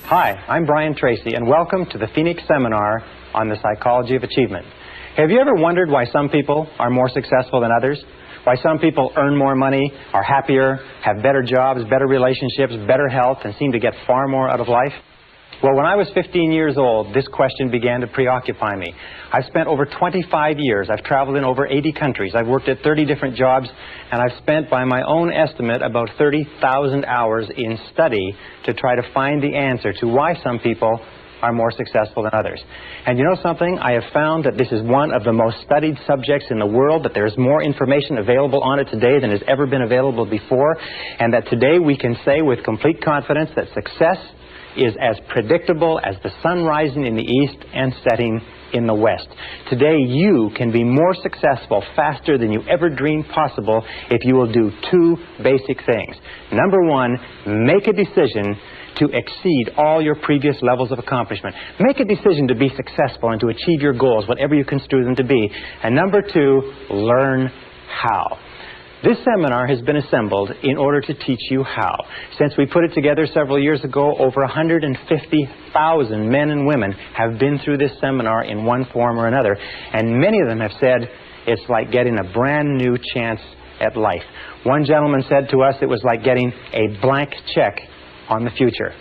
Hi, I'm Brian Tracy, and welcome to the Phoenix Seminar on the Psychology of Achievement. Have you ever wondered why some people are more successful than others? Why some people earn more money, are happier, have better jobs, better relationships, better health, and seem to get far more out of life? Well, when I was 15 years old, this question began to preoccupy me. I've spent over 25 years. I've traveled in over 80 countries. I've worked at 30 different jobs, and I've spent, by my own estimate, about 30,000 hours in study to try to find the answer to why some people are more successful than others. And you know something? I have found that this is one of the most studied subjects in the world, that there's more information available on it today than has ever been available before, and that today we can say with complete confidence that success is as predictable as the sun rising in the east and setting in the west. Today you can be more successful faster than you ever dreamed possible if you will do two basic things. Number one, make a decision to exceed all your previous levels of accomplishment. Make a decision to be successful and to achieve your goals, whatever you construe them to be. And number two, learn how. This seminar has been assembled in order to teach you how. Since we put it together several years ago, over 150,000 men and women have been through this seminar in one form or another, and many of them have said it's like getting a brand new chance at life. One gentleman said to us it was like getting a blank check on the future.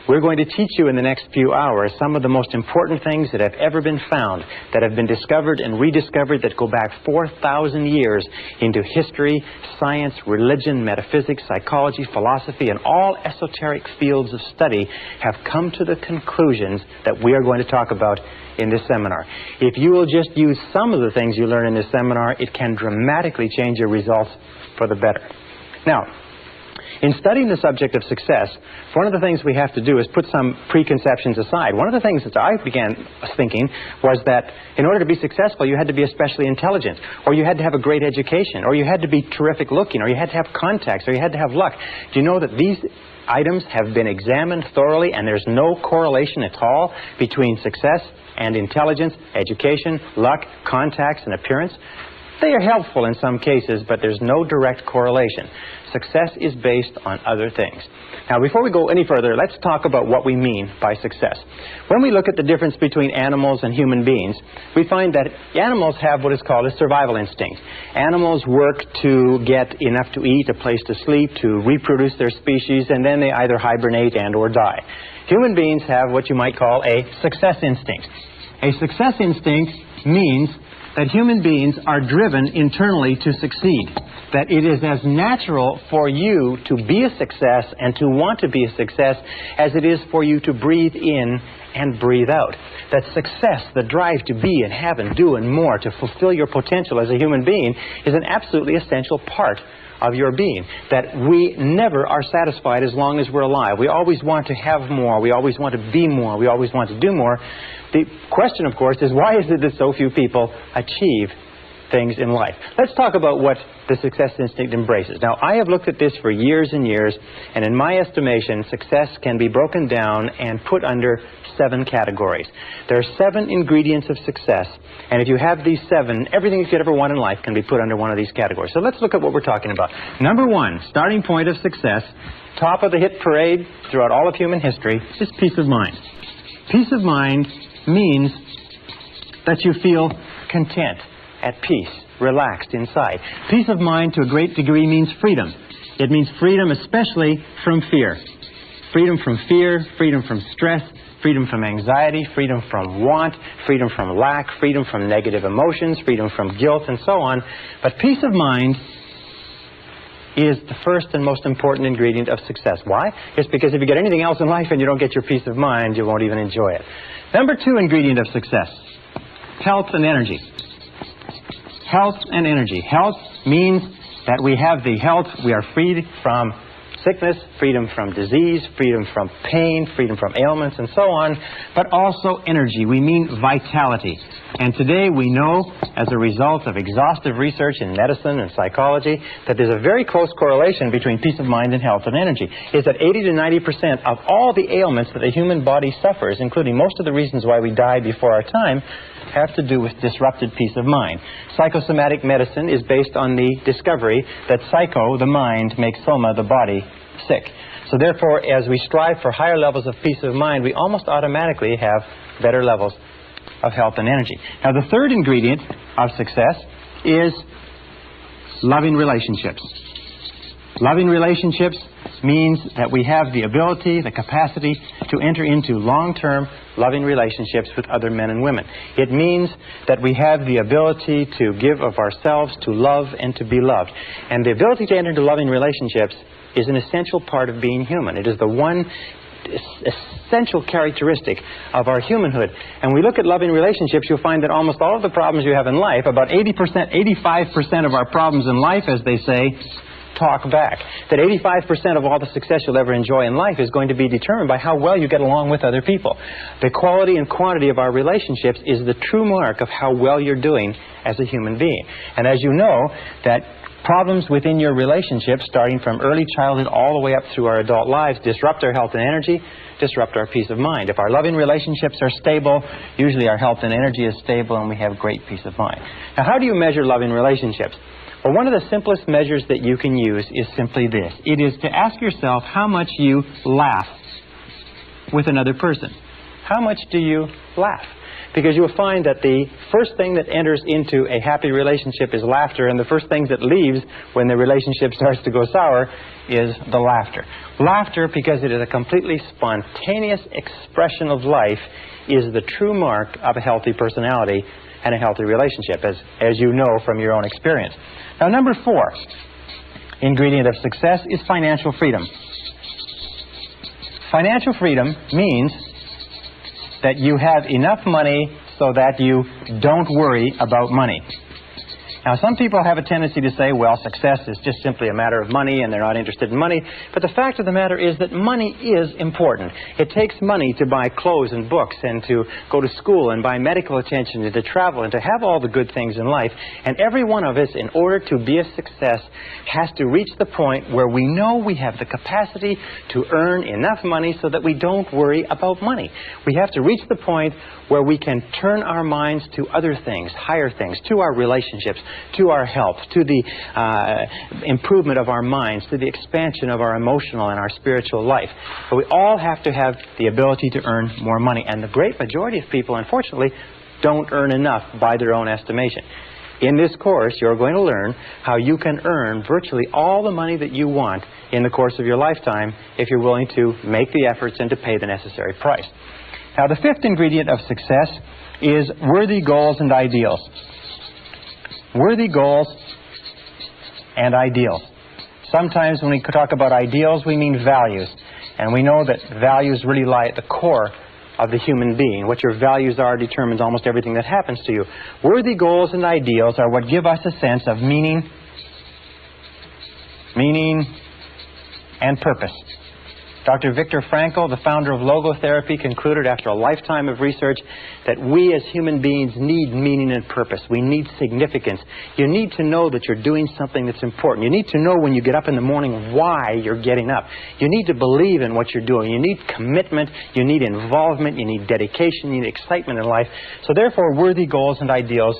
We're going to teach you in the next few hours some of the most important things that have ever been found, that have been discovered and rediscovered, that go back 4,000 years into history, science, religion, metaphysics, psychology, philosophy, and all esoteric fields of study have come to the conclusions that we are going to talk about in this seminar. If you will just use some of the things you learn in this seminar, it can dramatically change your results for the better. Now, in studying the subject of success, one of the things we have to do is put some preconceptions aside. One of the things that I began thinking was that in order to be successful, you had to be especially intelligent, or you had to have a great education, or you had to be terrific looking, or you had to have contacts, or you had to have luck. Do you know that these items have been examined thoroughly, and there's no correlation at all between success and intelligence, education, luck, contacts, and appearance? They are helpful in some cases, but there's no direct correlation. Success is based on other things. Now, before we go any further, let's talk about what we mean by success. When we look at the difference between animals and human beings, we find that animals have what is called a survival instinct. Animals work to get enough to eat, a place to sleep, to reproduce their species, and then they either hibernate and or die. Human beings have what you might call a success instinct. A success instinct means that human beings are driven internally to succeed. That it is as natural for you to be a success and to want to be a success as it is for you to breathe in and breathe out. That success, the drive to be and have and do and more, to fulfill your potential as a human being, is an absolutely essential part of your being. That we never are satisfied as long as we're alive. We always want to have more. We always want to be more. We always want to do more. The question, of course, is why is it that so few people achieve things in life? Let's talk about what the success instinct embraces. Now, I have looked at this for years and years, and in my estimation, success can be broken down and put under 7 categories. There are 7 ingredients of success, and if you have these 7, everything you could ever want in life can be put under one of these categories. So let's look at what we're talking about. Number 1, starting point of success, top of the hit parade throughout all of human history, is peace of mind. Peace of mind means that you feel content, at peace, relaxed inside. Peace of mind to a great degree means freedom. It means freedom especially from fear. Freedom from fear, freedom from stress, freedom from anxiety, freedom from want, freedom from lack, freedom from negative emotions, freedom from guilt, and so on. But peace of mind is the first and most important ingredient of success. Why? It's because if you get anything else in life and you don't get your peace of mind, you won't even enjoy it. Number 2 ingredient of success, health and energy. Health and energy. Health means that we have the health, we are freed from sickness, freedom from disease, freedom from pain, freedom from ailments, and so on, but also energy. We mean vitality. And today we know, as a result of exhaustive research in medicine and psychology, that there's a very close correlation between peace of mind and health and energy. Is that 80 to 90% of all the ailments that the human body suffers, including most of the reasons why we die before our time, have to do with disrupted peace of mind. Psychosomatic medicine is based on the discovery that psycho, the mind, makes soma, the body, sick. So therefore, as we strive for higher levels of peace of mind, we almost automatically have better levels of health and energy. Now, the third ingredient of success is loving relationships. Loving relationships means that we have the ability, the capacity to enter into long-term loving relationships with other men and women. It means that we have the ability to give of ourselves, to love, and to be loved. And the ability to enter into loving relationships is an essential part of being human. It is the one essential characteristic of our humanhood. And when we look at loving relationships, you'll find that almost all of the problems you have in life, about 80%, 85% of our problems in life, as they say, talk back. That 85% of all the success you'll ever enjoy in life is going to be determined by how well you get along with other people. The quality and quantity of our relationships is the true mark of how well you're doing as a human being. And as you know, that problems within your relationship, starting from early childhood all the way up through our adult lives, disrupt our health and energy, disrupt our peace of mind. If our loving relationships are stable, usually our health and energy is stable and we have great peace of mind. Now, how do you measure loving relationships? Well, one of the simplest measures that you can use is simply this. It is to ask yourself how much you laugh with another person. How much do you laugh? Because you'll find that the first thing that enters into a happy relationship is laughter, and the first thing that leaves when the relationship starts to go sour is the laughter. Laughter, because it is a completely spontaneous expression of life, is the true mark of a healthy personality and a healthy relationship, as you know from your own experience. Now, number 4 ingredient of success is financial freedom. Financial freedom means that you have enough money so that you don't worry about money. Now, some people have a tendency to say, well, success is just simply a matter of money and they're not interested in money. But the fact of the matter is that money is important. It takes money to buy clothes and books and to go to school and buy medical attention and to travel and to have all the good things in life. And every one of us, in order to be a success, has to reach the point where we know we have the capacity to earn enough money so that we don't worry about money. We have to reach the point where we can turn our minds to other things, higher things, to our relationships, to our health, to the improvement of our minds, to the expansion of our emotional and our spiritual life. But we all have to have the ability to earn more money. And the great majority of people, unfortunately, don't earn enough by their own estimation. In this course, you're going to learn how you can earn virtually all the money that you want in the course of your lifetime if you're willing to make the efforts and to pay the necessary price. Now, the 5th ingredient of success is worthy goals and ideals. Worthy goals and ideals. Sometimes when we talk about ideals, we mean values. And we know that values really lie at the core of the human being. What your values are determines almost everything that happens to you. Worthy goals and ideals are what give us a sense of meaning and purpose. Dr. Viktor Frankl, the founder of logotherapy, concluded after a lifetime of research that we as human beings need meaning and purpose. We need significance. You need to know that you're doing something that's important. You need to know when you get up in the morning why you're getting up. You need to believe in what you're doing. You need commitment. You need involvement. You need dedication. You need excitement in life. So therefore, worthy goals and ideals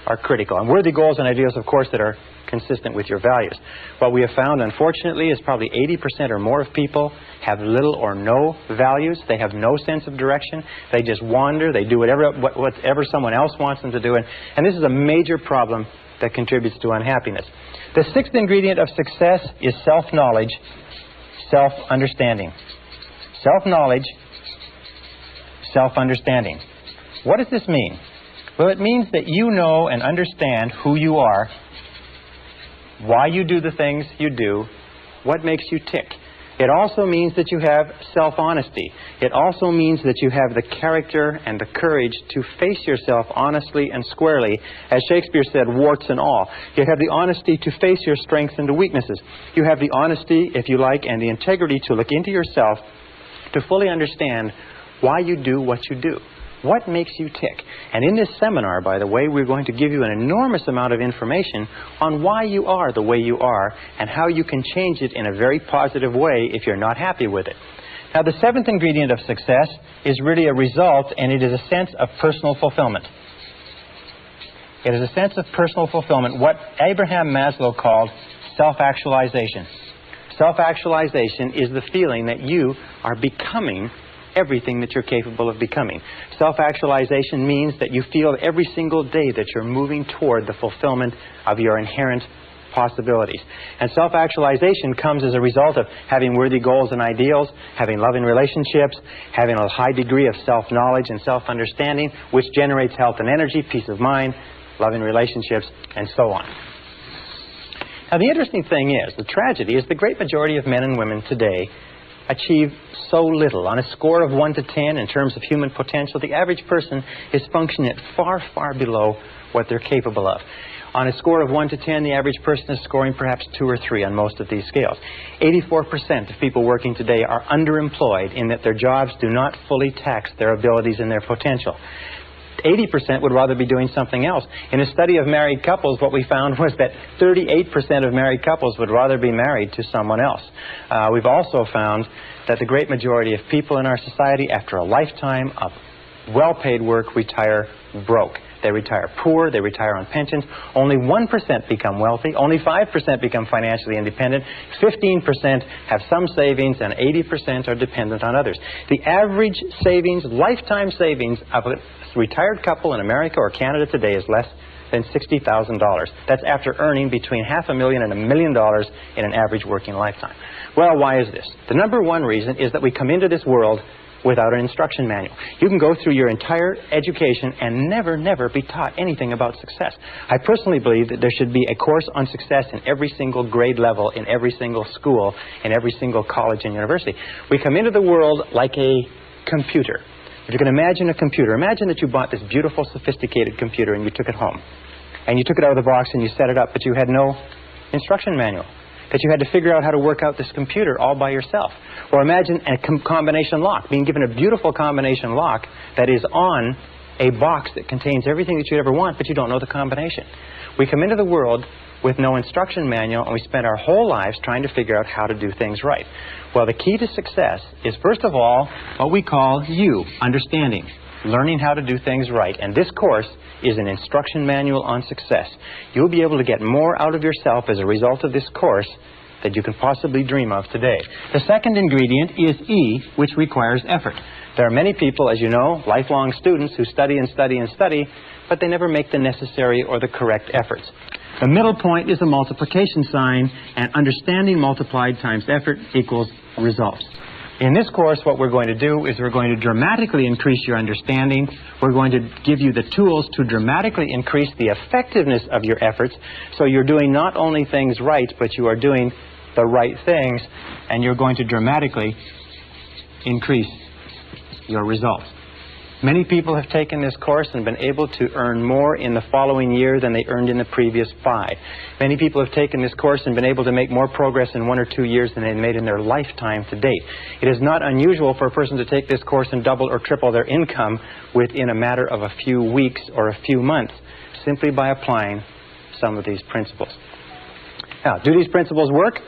are critical. And worthy goals and ideals, of course, that are consistent with your values. What we have found, unfortunately, is probably 80% or more of people have little or no values. They have no sense of direction. They just wander. They do whatever someone else wants them to do. And this is a major problem that contributes to unhappiness. The 6th ingredient of success is self-knowledge, self-understanding. Self-knowledge, self-understanding. What does this mean? Well, it means that you know and understand who you are, why you do the things you do, what makes you tick. It also means that you have self-honesty. It also means that you have the character and the courage to face yourself honestly and squarely. As Shakespeare said, warts and all. You have the honesty to face your strengths and weaknesses. You have the honesty, if you like, and the integrity to look into yourself to fully understand why you do what you do. What makes you tick? And in this seminar, by the way, we're going to give you an enormous amount of information on why you are the way you are and how you can change it in a very positive way if you're not happy with it. Now, the 7th ingredient of success is really a result, and it is a sense of personal fulfillment. It is a sense of personal fulfillment, what Abraham Maslow called self-actualization. Self-actualization is the feeling that you are becoming everything that you're capable of becoming. Self-actualization means that you feel every single day that you're moving toward the fulfillment of your inherent possibilities. And self-actualization comes as a result of having worthy goals and ideals, having loving relationships, having a high degree of self-knowledge and self-understanding, which generates health and energy, peace of mind, loving relationships, and so on. Now, the interesting thing is, the tragedy is the great majority of men and women today achieve so little. On a score of 1 to 10 in terms of human potential, the average person is functioning at far, far below what they're capable of. On a score of 1 to 10, the average person is scoring perhaps 2 or 3 on most of these scales. 84% of people working today are underemployed in that their jobs do not fully tax their abilities and their potential. 80% would rather be doing something else. In a study of married couples, what we found was that 38% of married couples would rather be married to someone else. We've also found that the great majority of people in our society, after a lifetime of well-paid work, retire broke. They retire poor, they retire on pensions. Only 1% become wealthy, only 5% become financially independent, 15% have some savings, and 80% are dependent on others. The average savings, lifetime savings of a retired couple in America or Canada today is less than $60,000. That's after earning between $500,000 and $1 million in an average working lifetime. Well, why is this? The number one reason is that we come into this world without an instruction manual. You can go through your entire education and never be taught anything about success. I personally believe that there should be a course on success in every single grade level, in every single school, in every single college and university. We come into the world like a computer. If you can imagine a computer, imagine that you bought this beautiful, sophisticated computer and you took it home. And you took it out of the box and you set it up, but you had no instruction manual. That you had to figure out how to work out this computer all by yourself. Or imagine a combination lock, being given a beautiful combination lock that is on a box that contains everything that you'd ever want, but you don't know the combination. We come into the world with no instruction manual, and we spend our whole lives trying to figure out how to do things right. Well, the key to success is, first of all, what we call understanding. Learning how to do things right. And this course is an instruction manual on success. You'll be able to get more out of yourself as a result of this course that you can possibly dream of today. The second ingredient is E, which requires effort. There are many people, as you know, lifelong students who study and study and study, but they never make the necessary or the correct efforts. The middle point is a multiplication sign, and understanding multiplied times effort equals results. In this course, what we're going to do is we're going to dramatically increase your understanding. We're going to give you the tools to dramatically increase the effectiveness of your efforts, so you're doing not only things right, but you are doing the right things, and you're going to dramatically increase your results. Many people have taken this course and been able to earn more in the following year than they earned in the previous 5. Many people have taken this course and been able to make more progress in 1 or 2 years than they made in their lifetime to date. It is not unusual for a person to take this course and double or triple their income within a matter of a few weeks or a few months, simply by applying some of these principles. Now, do these principles work?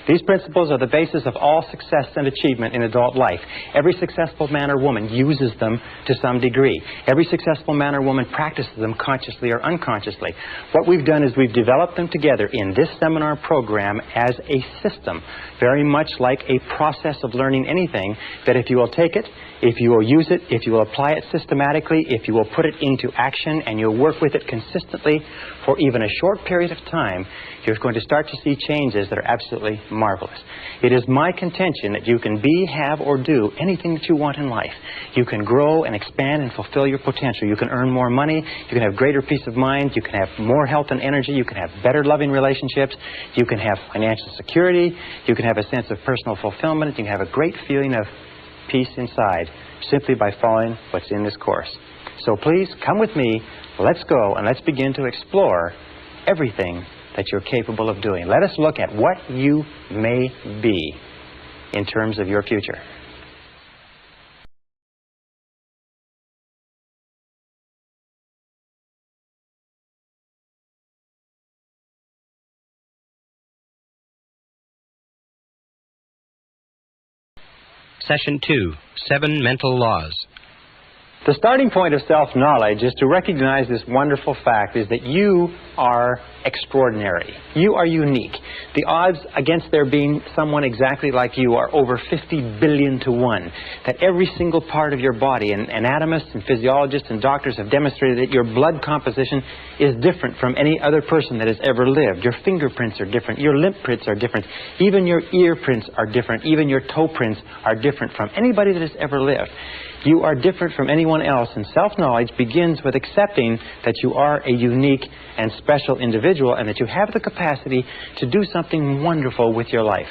These principles are the basis of all success and achievement in adult life. Every successful man or woman uses them to some degree. Every successful man or woman practices them consciously or unconsciously. What we've done is we've developed them together in this seminar program as a system, very much like a process of learning anything, that if you will take it, if you will use it, if you will apply it systematically, if you will put it into action and you'll work with it consistently for even a short period of time, you're going to start to see changes that are absolutely marvelous. It is my contention that you can be, have, or do anything that you want in life. You can grow and expand and fulfill your potential. You can earn more money. You can have greater peace of mind. You can have more health and energy. You can have better loving relationships. You can have financial security. You can have a sense of personal fulfillment. You can have a great feeling of peace inside simply by following what's in this course. So please come with me. Let's go and let's begin to explore everything that you're capable of doing. Let us look at what you may be in terms of your future. Session 2, 7 Mental Laws. The starting point of self-knowledge is to recognize this wonderful fact is that you are extraordinary. You are unique. The odds against there being someone exactly like you are over 50 billion to 1. That every single part of your body, and anatomists and physiologists and doctors have demonstrated that your blood composition is different from any other person that has ever lived. Your fingerprints are different. Your lip prints are different. Even your ear prints are different. Even your toe prints are different from anybody that has ever lived. You are different from anyone else, and self-knowledge begins with accepting that you are a unique and special individual and that you have the capacity to do something wonderful with your life.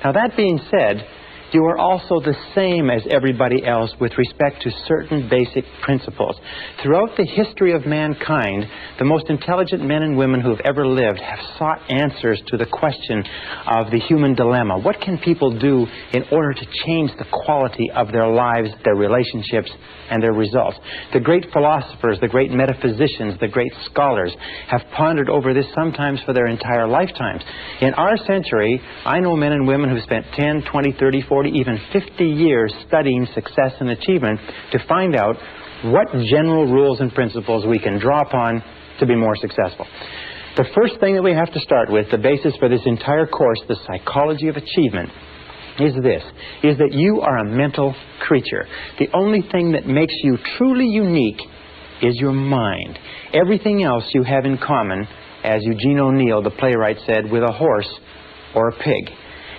Now, that being said, you are also the same as everybody else with respect to certain basic principles. Throughout the history of mankind, the most intelligent men and women who have ever lived have sought answers to the question of the human dilemma. What can people do in order to change the quality of their lives, their relationships, and their results? The great philosophers, the great metaphysicians, the great scholars have pondered over this sometimes for their entire lifetimes. In our century, I know men and women who spent 10, 20, 30, 40, even 50 years studying success and achievement to find out what general rules and principles we can draw upon to be more successful. The first thing that we have to start with, the basis for this entire course, the psychology of achievement, is this, is that you are a mental creature. The only thing that makes you truly unique is your mind. Everything else you have in common, as Eugene O'Neill, the playwright, said, with a horse or a pig.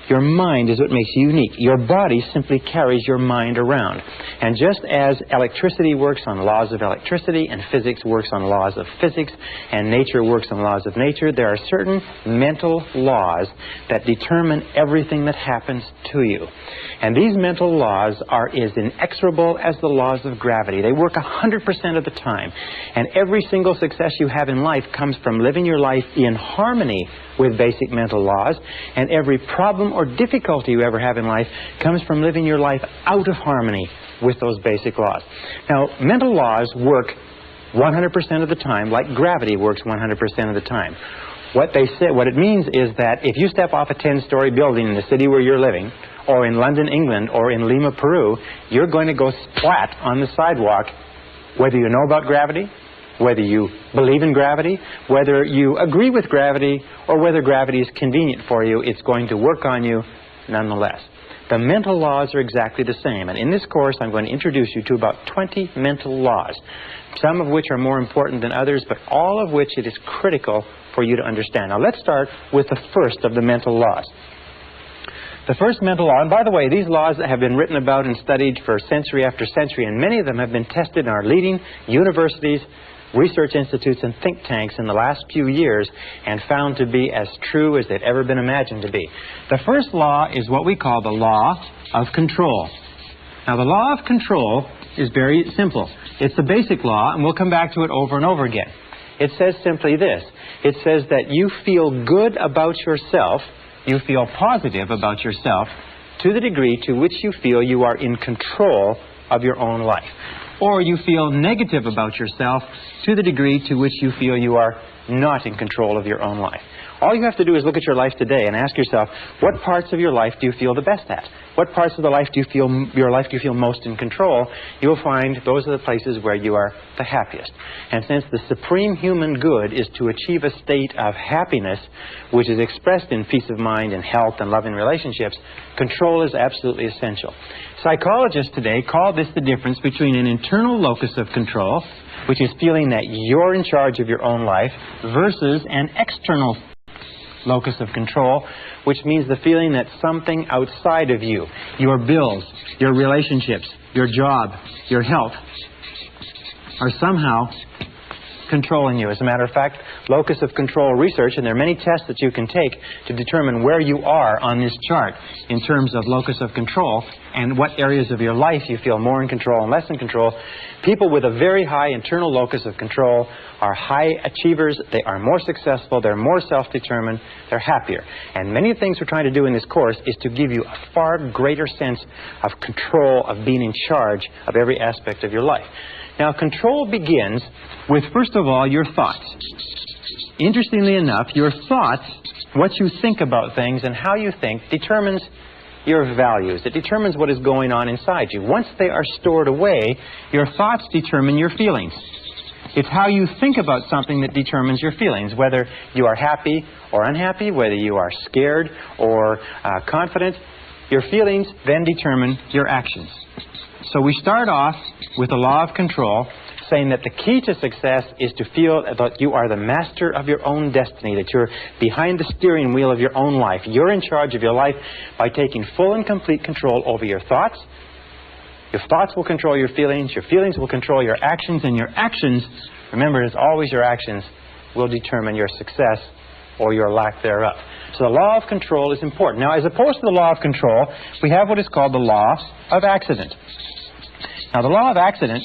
Your mind is what makes you unique. Your body simply carries your mind around. And just as electricity works on laws of electricity, and physics works on laws of physics, and nature works on laws of nature, there are certain mental laws that determine everything that happens to you. And these mental laws are as inexorable as the laws of gravity. They work 100% of the time. And every single success you have in life comes from living your life in harmony with basic mental laws, and every problem or difficulty you ever have in life comes from living your life out of harmony with those basic laws. Now, mental laws work 100% of the time, like gravity works 100% of the time. What it means is that if you step off a 10-story building in the city where you're living, or in London, England, or in Lima, Peru, you're going to go splat on the sidewalk, whether you know about gravity, whether you believe in gravity, whether you agree with gravity, or whether gravity is convenient for you, it's going to work on you nonetheless. The mental laws are exactly the same, and in this course I'm going to introduce you to about 20 mental laws, some of which are more important than others, but all of which it is critical for you to understand. Now let's start with the first of the mental laws. The first mental law, and by the way, these laws have been written about and studied for century after century, and many of them have been tested in our leading universities, research institutes, and think tanks in the last few years and found to be as true as they've ever been imagined to be. The first law is what we call the law of control. Now, the law of control is very simple. It's the basic law, and we'll come back to it over and over again. It says simply this. It says that you feel good about yourself, you feel positive about yourself, to the degree to which you feel you are in control of your own life. Or you feel negative about yourself to the degree to which you feel you are not in control of your own life. All you have to do is look at your life today and ask yourself, what parts of your life do you feel the best at? What parts of the life do you feel most in control? You'll find those are the places where you are the happiest. And since the supreme human good is to achieve a state of happiness, which is expressed in peace of mind and health and loving relationships, control is absolutely essential. Psychologists today call this the difference between an internal locus of control, which is feeling that you're in charge of your own life, versus an external locus of control, which means the feeling that something outside of you, your bills, your relationships, your job, your health, are somehow controlling you. As a matter of fact, locus of control research, and there are many tests that you can take to determine where you are on this chart in terms of locus of control and what areas of your life you feel more in control and less in control. People with a very high internal locus of control are high achievers, they are more successful, they're more self-determined, they're happier. And many of the things we're trying to do in this course is to give you a far greater sense of control, of being in charge of every aspect of your life. Now, control begins with, first of all, your thoughts. Interestingly enough, your thoughts, what you think about things and how you think, determines your values. It determines what is going on inside you. Once they are stored away, your thoughts determine your feelings. It's how you think about something that determines your feelings, whether you are happy or unhappy, whether you are scared or confident. Your feelings then determine your actions. So we start off with the law of control, saying that the key to success is to feel that you are the master of your own destiny, that you're behind the steering wheel of your own life. You're in charge of your life by taking full and complete control over your thoughts. Your thoughts will control your feelings will control your actions, and your actions, remember, it's always your actions, will determine your success or your lack thereof. So the law of control is important. Now, as opposed to the law of control, we have what is called the law of accident. Now, the law of accident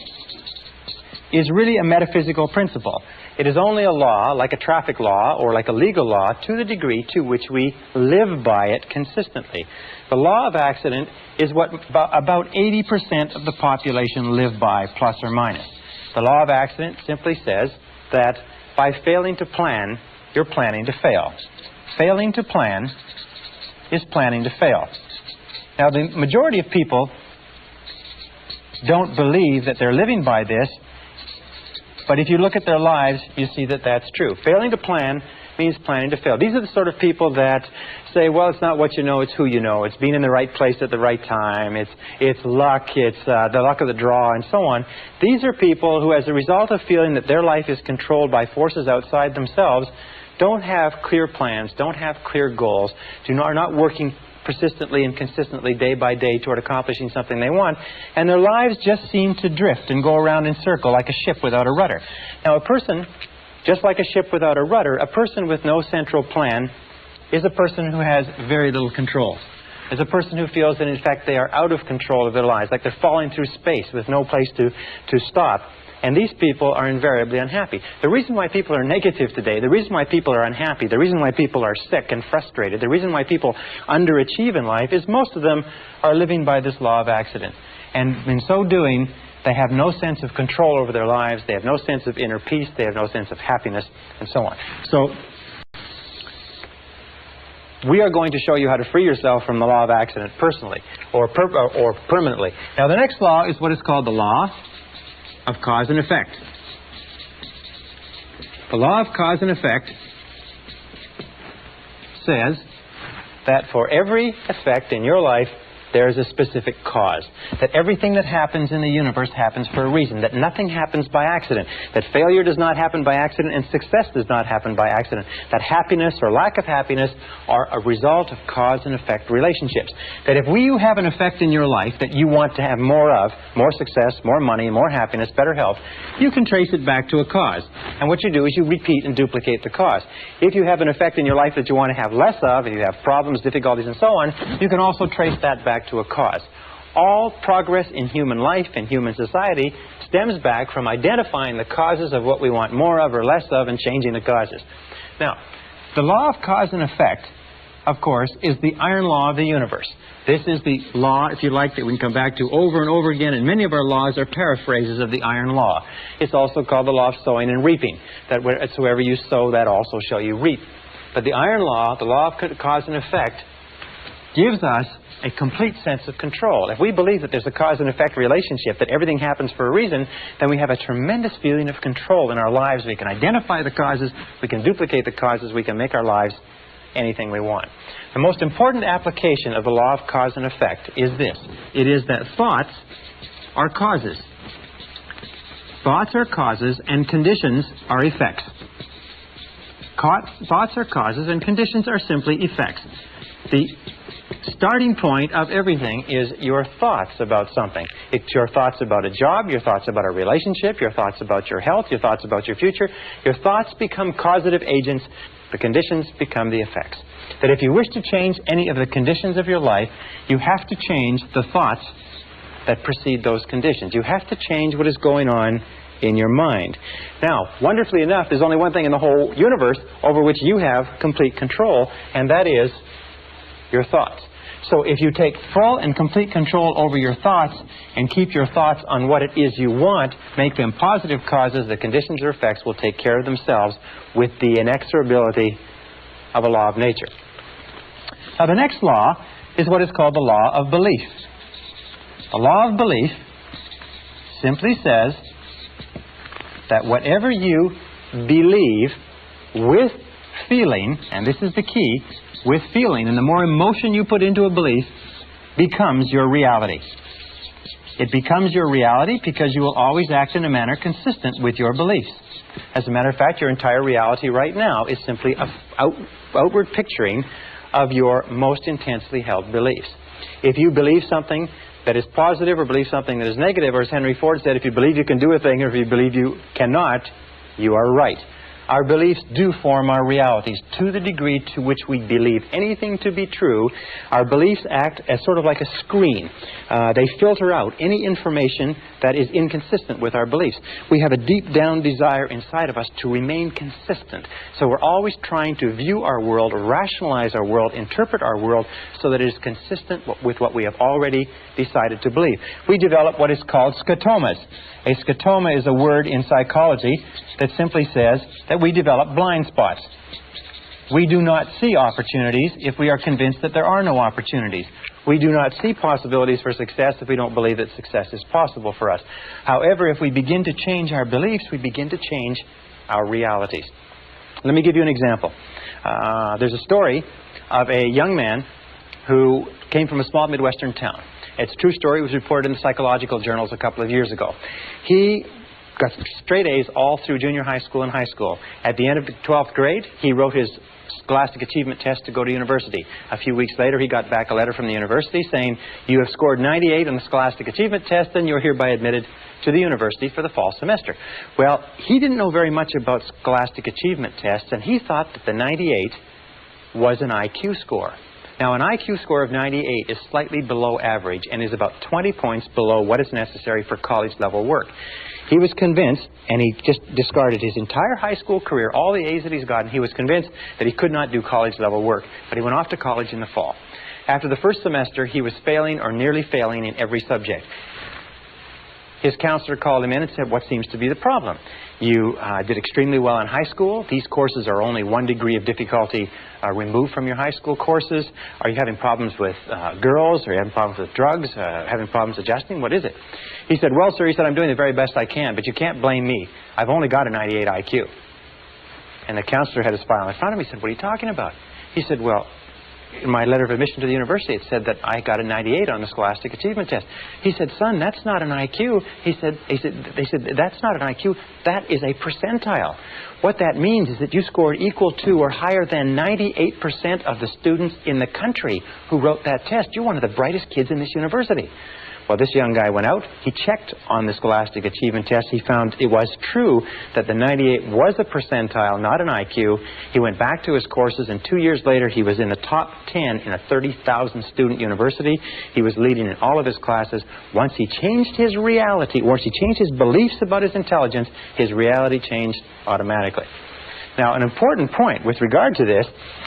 is really a metaphysical principle. It is only a law, like a traffic law or like a legal law, to the degree to which we live by it consistently. The law of accident is what about 80% of the population live by, plus or minus. The law of accident simply says that by failing to plan, you're planning to fail. Failing to plan is planning to fail. Now, the majority of people don't believe that they're living by this, but if you look at their lives, you see that that's true. Failing to plan means planning to fail. These are the sort of people that say, well, it's not what you know, it's who you know. It's being in the right place at the right time. It's luck. It's the luck of the draw, and so on. These are people who, as a result of feeling that their life is controlled by forces outside themselves, don't have clear plans, don't have clear goals, are not working persistently and consistently day by day toward accomplishing something they want, and their lives just seem to drift and go around in circle like a ship without a rudder. Now, a person, just like a ship without a rudder, a person with no central plan is a person who has very little control. Is a person who feels that, in fact, they are out of control of their lives, like they're falling through space with no place to stop. And these people are invariably unhappy. The reason why people are negative today, the reason why people are unhappy, the reason why people are sick and frustrated, the reason why people underachieve in life is most of them are living by this law of accident. And in so doing, they have no sense of control over their lives, they have no sense of inner peace, they have no sense of happiness, and so on. So we are going to show you how to free yourself from the law of accident personally or permanently. Now, the next law is what is called the law of cause and effect. The law of cause and effect says that for every effect in your life, there is a specific cause. That everything that happens in the universe happens for a reason. That nothing happens by accident. That failure does not happen by accident and success does not happen by accident. That happiness or lack of happiness are a result of cause and effect relationships. That if you have an effect in your life that you want to have more of, more success, more money, more happiness, better health, you can trace it back to a cause. And what you do is you repeat and duplicate the cause. If you have an effect in your life that you want to have less of, if you have problems, difficulties, and so on, you can also trace that back to a cause. All progress in human life and human society stems back from identifying the causes of what we want more of or less of and changing the causes. Now, the law of cause and effect, of course, is the iron law of the universe. This is the law, if you like, that we can come back to over and over again, and many of our laws are paraphrases of the iron law. It's also called the law of sowing and reaping, that wheresoever you sow, that also shall you reap. But the iron law, the law of cause and effect, gives us a complete sense of control. If we believe that there's a cause and effect relationship, that everything happens for a reason, then we have a tremendous feeling of control in our lives. We can identify the causes, we can duplicate the causes, we can make our lives anything we want. The most important application of the law of cause and effect is this. It is that thoughts are causes. Thoughts are causes and conditions are effects. Thoughts are causes and conditions are simply effects. The starting point of everything is your thoughts about something. It's your thoughts about a job, your thoughts about a relationship, your thoughts about your health, your thoughts about your future. Your thoughts become causative agents. The conditions become the effects. That if you wish to change any of the conditions of your life, you have to change the thoughts that precede those conditions. You have to change what is going on in your mind. Now, wonderfully enough, there's only one thing in the whole universe over which you have complete control, and that is your thoughts. So if you take full and complete control over your thoughts and keep your thoughts on what it is you want, make them positive causes, the conditions or effects will take care of themselves with the inexorability of a law of nature. Now, the next law is what is called the law of belief. The law of belief simply says that whatever you believe with feeling, and this is the key, with feeling, and the more emotion you put into a belief, becomes your reality. It becomes your reality because you will always act in a manner consistent with your beliefs. As a matter of fact, your entire reality right now is simply an outward picturing of your most intensely held beliefs. If you believe something that is positive or believe something that is negative, or as Henry Ford said, if you believe you can do a thing or if you believe you cannot, you are right. Our beliefs do form our realities. To the degree to which we believe anything to be true, our beliefs act as sort of like a screen. They filter out any information that is inconsistent with our beliefs. We have a deep down desire inside of us to remain consistent. So we're always trying to view our world, rationalize our world, interpret our world so that it is consistent with what we have already decided to believe. We develop what is called scotomas. A scotoma is a word in psychology that simply says that we develop blind spots. We do not see opportunities if we are convinced that there are no opportunities. We do not see possibilities for success if we don't believe that success is possible for us. However, if we begin to change our beliefs, we begin to change our realities. Let me give you an example. There's a story of a young man who came from a small Midwestern town. It's a true story. It was reported in the psychological journals a couple of years ago. He got straight A's all through junior high school and high school. At the end of the 12th grade, he wrote his Scholastic Achievement Test to go to university. A few weeks later, he got back a letter from the university saying, "You have scored 98 on the Scholastic Achievement Test, and you're hereby admitted to the university for the fall semester." Well, he didn't know very much about Scholastic Achievement Tests, and he thought that the 98 was an IQ score. Now, an IQ score of 98 is slightly below average and is about 20 points below what is necessary for college-level work. He was convinced, and he just discarded his entire high school career, all the A's that he's gotten. He was convinced that he could not do college-level work, but he went off to college in the fall. After the first semester, he was failing or nearly failing in every subject. His counselor called him in and said, "What seems to be the problem? You did extremely well in high school. These courses are only 1 degree of difficulty removed from your high school courses. Are you having problems with girls? Are you having problems with drugs? Having problems adjusting? What is it?" He said, "Well, sir," he said, "I'm doing the very best I can, but you can't blame me. I've only got a 98 IQ. And the counselor had his file in front of him. He said, "What are you talking about?" He said, "Well, in my letter of admission to the university, it said that I got a 98 on the Scholastic Achievement Test." He said, "Son, that's not an IQ." They said, "That's not an IQ. That is a percentile. What that means is that you scored equal to or higher than 98% of the students in the country who wrote that test. You're one of the brightest kids in this university." Well, this young guy went out. He checked on the Scholastic Achievement Test. He found it was true that the 98 was a percentile, not an IQ. He went back to his courses, and 2 years later, he was in the top 10 in a 30,000 student university. He was leading in all of his classes. Once he changed his reality, once he changed his beliefs about his intelligence, his reality changed automatically. Now, an important point with regard to this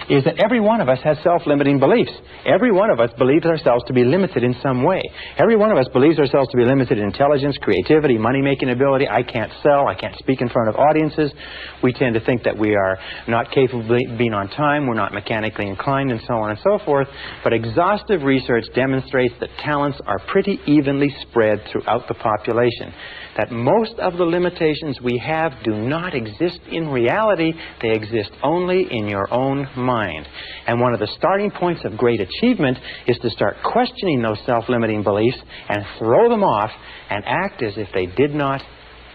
is that every one of us has self-limiting beliefs. Every one of us believes ourselves to be limited in some way. Every one of us believes ourselves to be limited in intelligence, creativity, money-making ability. I can't sell. I can't speak in front of audiences. We tend to think that we are not capable of being on time. We're not mechanically inclined, and so on and so forth. But exhaustive research demonstrates that talents are pretty evenly spread throughout the population. That most of the limitations we have do not exist in reality. They exist only in your own mind. And one of the starting points of great achievement is to start questioning those self-limiting beliefs and throw them off and act as if they did not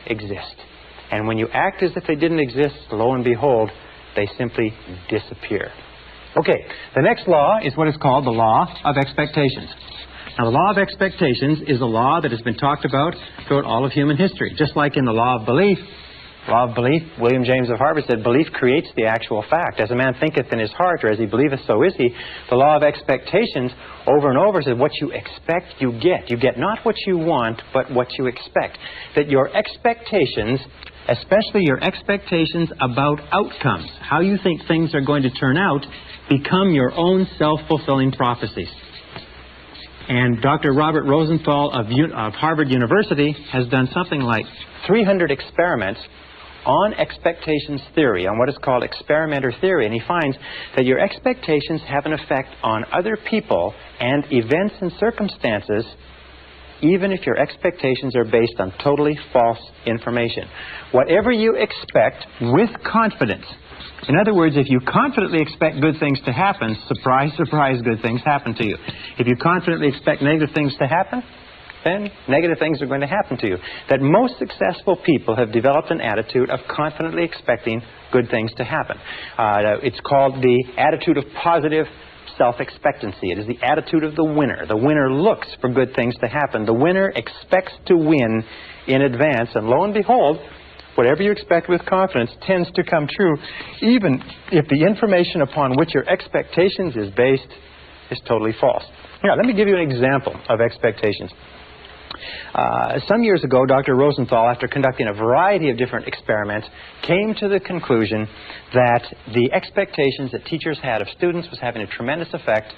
exist. And when you act as if they didn't exist, lo and behold, they simply disappear. Okay, the next law is what is called the law of expectations. Now, the law of expectations is a law that has been talked about throughout all of human history. Just like in the law of belief, William James of Harvard said, "Belief creates the actual fact. As a man thinketh in his heart, or as he believeth, so is he." The law of expectations over and over says, what you expect, you get. You get not what you want, but what you expect. That your expectations, especially your expectations about outcomes, how you think things are going to turn out, become your own self-fulfilling prophecies. And Dr. Robert Rosenthal of Harvard University has done something like 300 experiments on expectations theory, on what is called experimenter theory. And he finds that your expectations have an effect on other people and events and circumstances even if your expectations are based on totally false information. Whatever you expect with confidence. In other words, if you confidently expect good things to happen, surprise, surprise, good things happen to you. If you confidently expect negative things to happen, then negative things are going to happen to you. That most successful people have developed an attitude of confidently expecting good things to happen. It's called the attitude of positive self-expectancy. It is the attitude of the winner. The winner looks for good things to happen. The winner expects to win in advance, and lo and behold, whatever you expect with confidence tends to come true, even if the information upon which your expectations is based is totally false. Now, let me give you an example of expectations. Some years ago, Dr. Rosenthal, after conducting a variety of different experiments, came to the conclusion that the expectations that teachers had of students was having a tremendous effect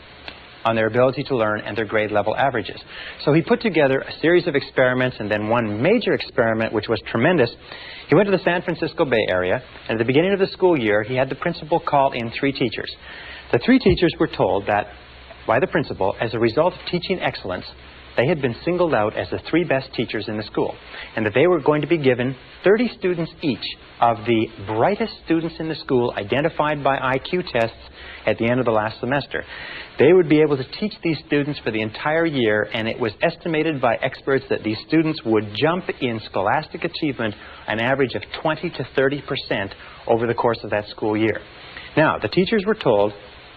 on their ability to learn and their grade level averages. So he put together a series of experiments, and then one major experiment which was tremendous. He went to the San Francisco Bay Area, and at the beginning of the school year, he had the principal call in 3 teachers. The 3 teachers were told that by the principal, as a result of teaching excellence, they had been singled out as the 3 best teachers in the school, and that they were going to be given 30 students each of the brightest students in the school identified by IQ tests at the end of the last semester. They would be able to teach these students for the entire year, and it was estimated by experts that these students would jump in scholastic achievement an average of 20 to 30% over the course of that school year. Now, the teachers were told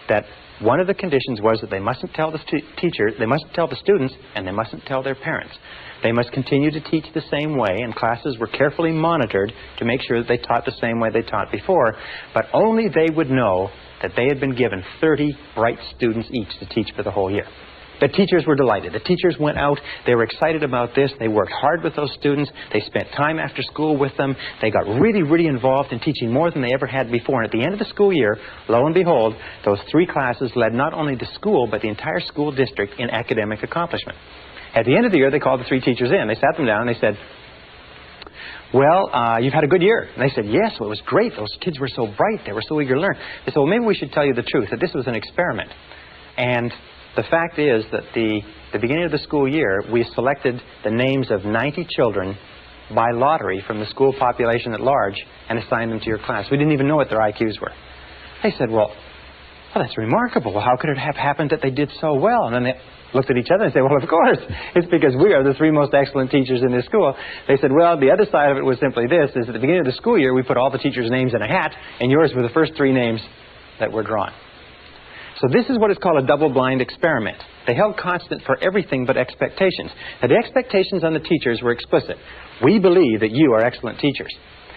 that one of the conditions was that they mustn't tell the teachers, they mustn't tell the students, and they mustn't tell their parents. They must continue to teach the same way, and classes were carefully monitored to make sure that they taught the same way they taught before, but only they would know that they had been given 30 bright students each to teach for the whole year. The teachers were delighted. The teachers went out. They were excited about this. They worked hard with those students. They spent time after school with them. They got really, really involved in teaching more than they ever had before. And at the end of the school year, lo and behold, those 3 classes led not only the school, but the entire school district in academic accomplishment. At the end of the year, they called the 3 teachers in. They sat them down and they said, well, you've had a good year. And they said, yes, well, it was great. Those kids were so bright. They were so eager to learn. They said, well, maybe we should tell you the truth, that this was an experiment. And the fact is that the beginning of the school year, we selected the names of 90 children by lottery from the school population at large and assigned them to your class. We didn't even know what their IQs were. They said, well, that's remarkable. Well, how could it have happened that they did so well? And then they looked at each other and said, well, of course, it's because we are the 3 most excellent teachers in this school. They said, well, the other side of it was simply this, is at the beginning of the school year, we put all the teachers' names in a hat, and yours were the first 3 names that were drawn. So this is what is called a double-blind experiment. They held constant for everything but expectations. Now, the expectations on the teachers were explicit. We believe that you are excellent teachers.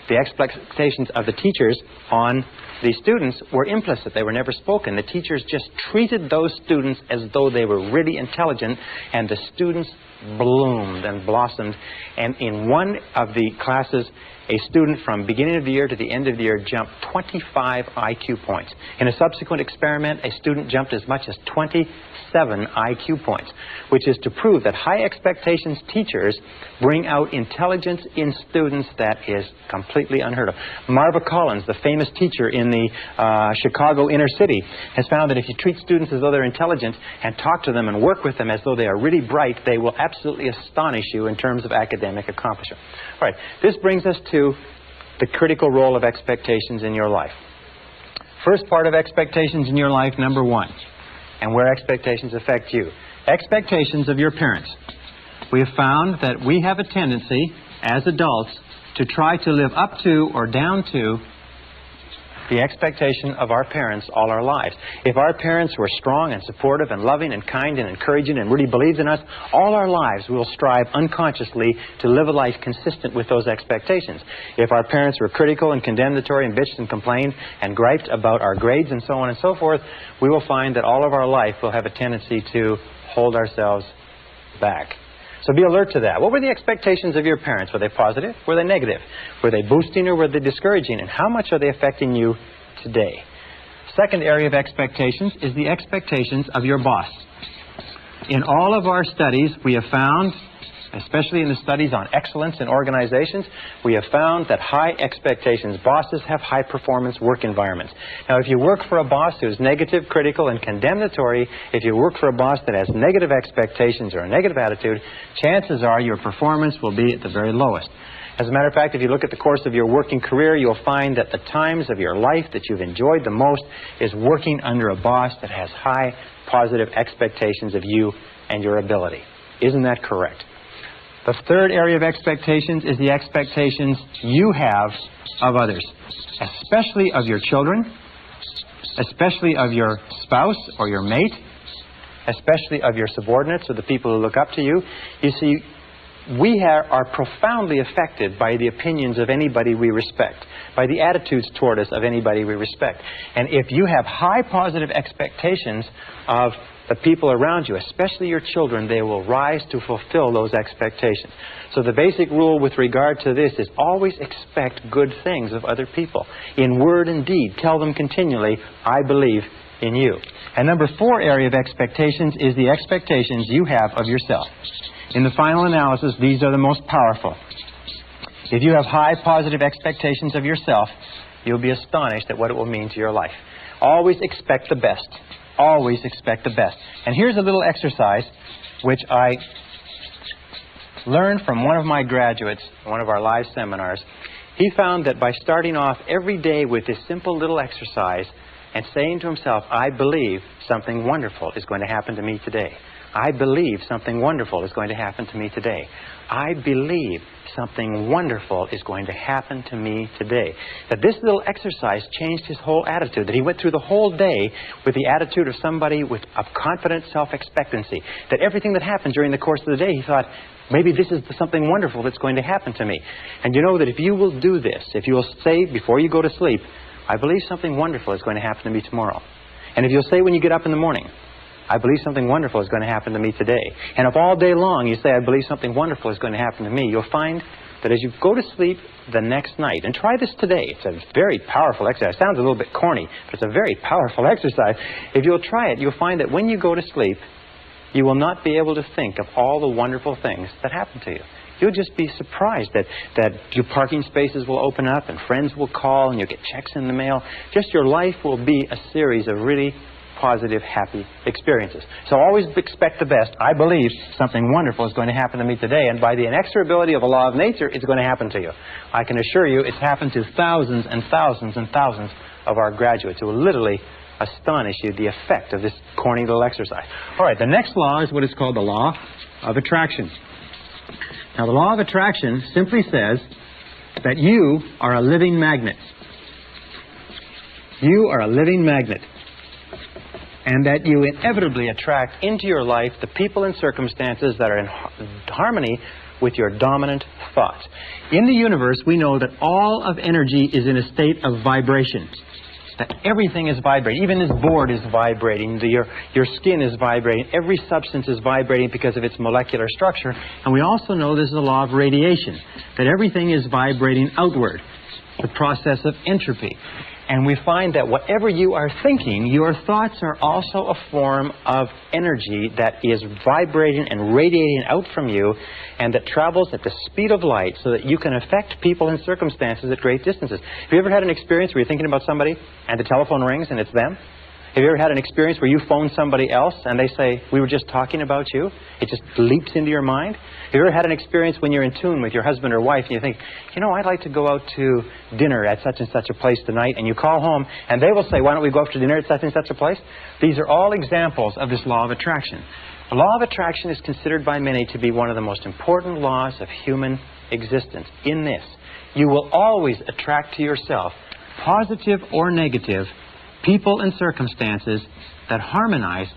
The expectations of the teachers on the students were implicit. They were never spoken. The teachers just treated those students as though they were really intelligent, and the students bloomed and blossomed. And in one of the classes, a student from beginning of the year to the end of the year jumped 25 IQ points. In a subsequent experiment, a student jumped as much as 27 IQ points, which is to prove that high expectations teachers bring out intelligence in students that is completely unheard of. Marva Collins, the famous teacher in the Chicago inner city, has found that if you treat students as though they're intelligent and talk to them and work with them as though they are really bright, they will absolutely astonish you in terms of academic accomplishment. All right, this brings us to the critical role of expectations in your life. First part of expectations in your life, number 1, and where expectations affect you. Expectations of your parents. We have found that we have a tendency as adults to try to live up to or down to the expectation of our parents all our lives. If our parents were strong and supportive and loving and kind and encouraging and really believed in us, all our lives we will strive unconsciously to live a life consistent with those expectations. If our parents were critical and condemnatory and bitched and complained and griped about our grades and so on and so forth, we will find that all of our life we'll have a tendency to hold ourselves back. So be alert to that. What were the expectations of your parents? Were they positive? Were they negative? Were they boosting or were they discouraging? And how much are they affecting you today? Second area of expectations is the expectations of your boss. In all of our studies, we have found, especially in the studies on excellence in organizations, we have found that high expectations, bosses have high performance work environments. Now, if you work for a boss who's negative, critical, and condemnatory, if you work for a boss that has negative expectations or a negative attitude, chances are your performance will be at the very lowest. As a matter of fact, if you look at the course of your working career, you'll find that the times of your life that you've enjoyed the most is working under a boss that has high positive expectations of you and your ability. Isn't that correct? The third area of expectations is the expectations you have of others, especially of your children, especially of your spouse or your mate, especially of your subordinates or the people who look up to you. You see, we are profoundly affected by the opinions of anybody we respect, by the attitudes toward us of anybody we respect. And if you have high positive expectations of the people around you, especially your children, they will rise to fulfill those expectations. So the basic rule with regard to this is always expect good things of other people. In word and deed, tell them continually, I believe in you. And number 4 area of expectations is the expectations you have of yourself. In the final analysis, these are the most powerful. If you have high positive expectations of yourself, you'll be astonished at what it will mean to your life. Always expect the best. Always expect the best. And here's a little exercise which I learned from one of my graduates, one of our live seminars. He found that by starting off every day with this simple little exercise and saying to himself, I believe something wonderful is going to happen to me today. I believe something wonderful is going to happen to me today. I believe something wonderful is going to happen to me today. That this little exercise changed his whole attitude. That he went through the whole day with the attitude of somebody with a confident self-expectancy. That everything that happened during the course of the day, he thought, maybe this is something wonderful that's going to happen to me. And you know that if you will do this, if you will say before you go to sleep, I believe something wonderful is going to happen to me tomorrow. And if you'll say when you get up in the morning, I believe something wonderful is going to happen to me today. And if all day long you say, I believe something wonderful is going to happen to me, you'll find that as you go to sleep the next night, and try this today, it's a very powerful exercise. It sounds a little bit corny, but it's a very powerful exercise. If you'll try it, you'll find that when you go to sleep, you will not be able to think of all the wonderful things that happen to you. You'll just be surprised that your parking spaces will open up and friends will call and you'll get checks in the mail. Just your life will be a series of really positive, happy experiences. So always expect the best. I believe something wonderful is going to happen to me today, and by the inexorability of a law of nature, it's going to happen to you. I can assure you it's happened to thousands and thousands and thousands of our graduates who will literally astonish you the effect of this corny little exercise. All right, the next law is what is called the law of attraction. Now, the law of attraction simply says that you are a living magnet. You are a living magnet. And that you inevitably attract into your life the people and circumstances that are in harmony with your dominant thoughts. In the universe, we know that all of energy is in a state of vibration. That everything is vibrating. Even this board is vibrating. Your skin is vibrating. Every substance is vibrating because of its molecular structure. And we also know this is a law of radiation. That everything is vibrating outward. The process of entropy. And we find that whatever you are thinking, your thoughts are also a form of energy that is vibrating and radiating out from you and that travels at the speed of light so that you can affect people and circumstances at great distances. Have you ever had an experience where you're thinking about somebody and the telephone rings and it's them? Have you ever had an experience where you phone somebody else and they say, we were just talking about you? It just leaps into your mind? Have you ever had an experience when you're in tune with your husband or wife and you think, you know, I'd like to go out to dinner at such and such a place tonight, and you call home and they will say, why don't we go out to dinner at such and such a place? These are all examples of this law of attraction. The law of attraction is considered by many to be one of the most important laws of human existence. In this, you will always attract to yourself, positive or negative, people and circumstances that harmonize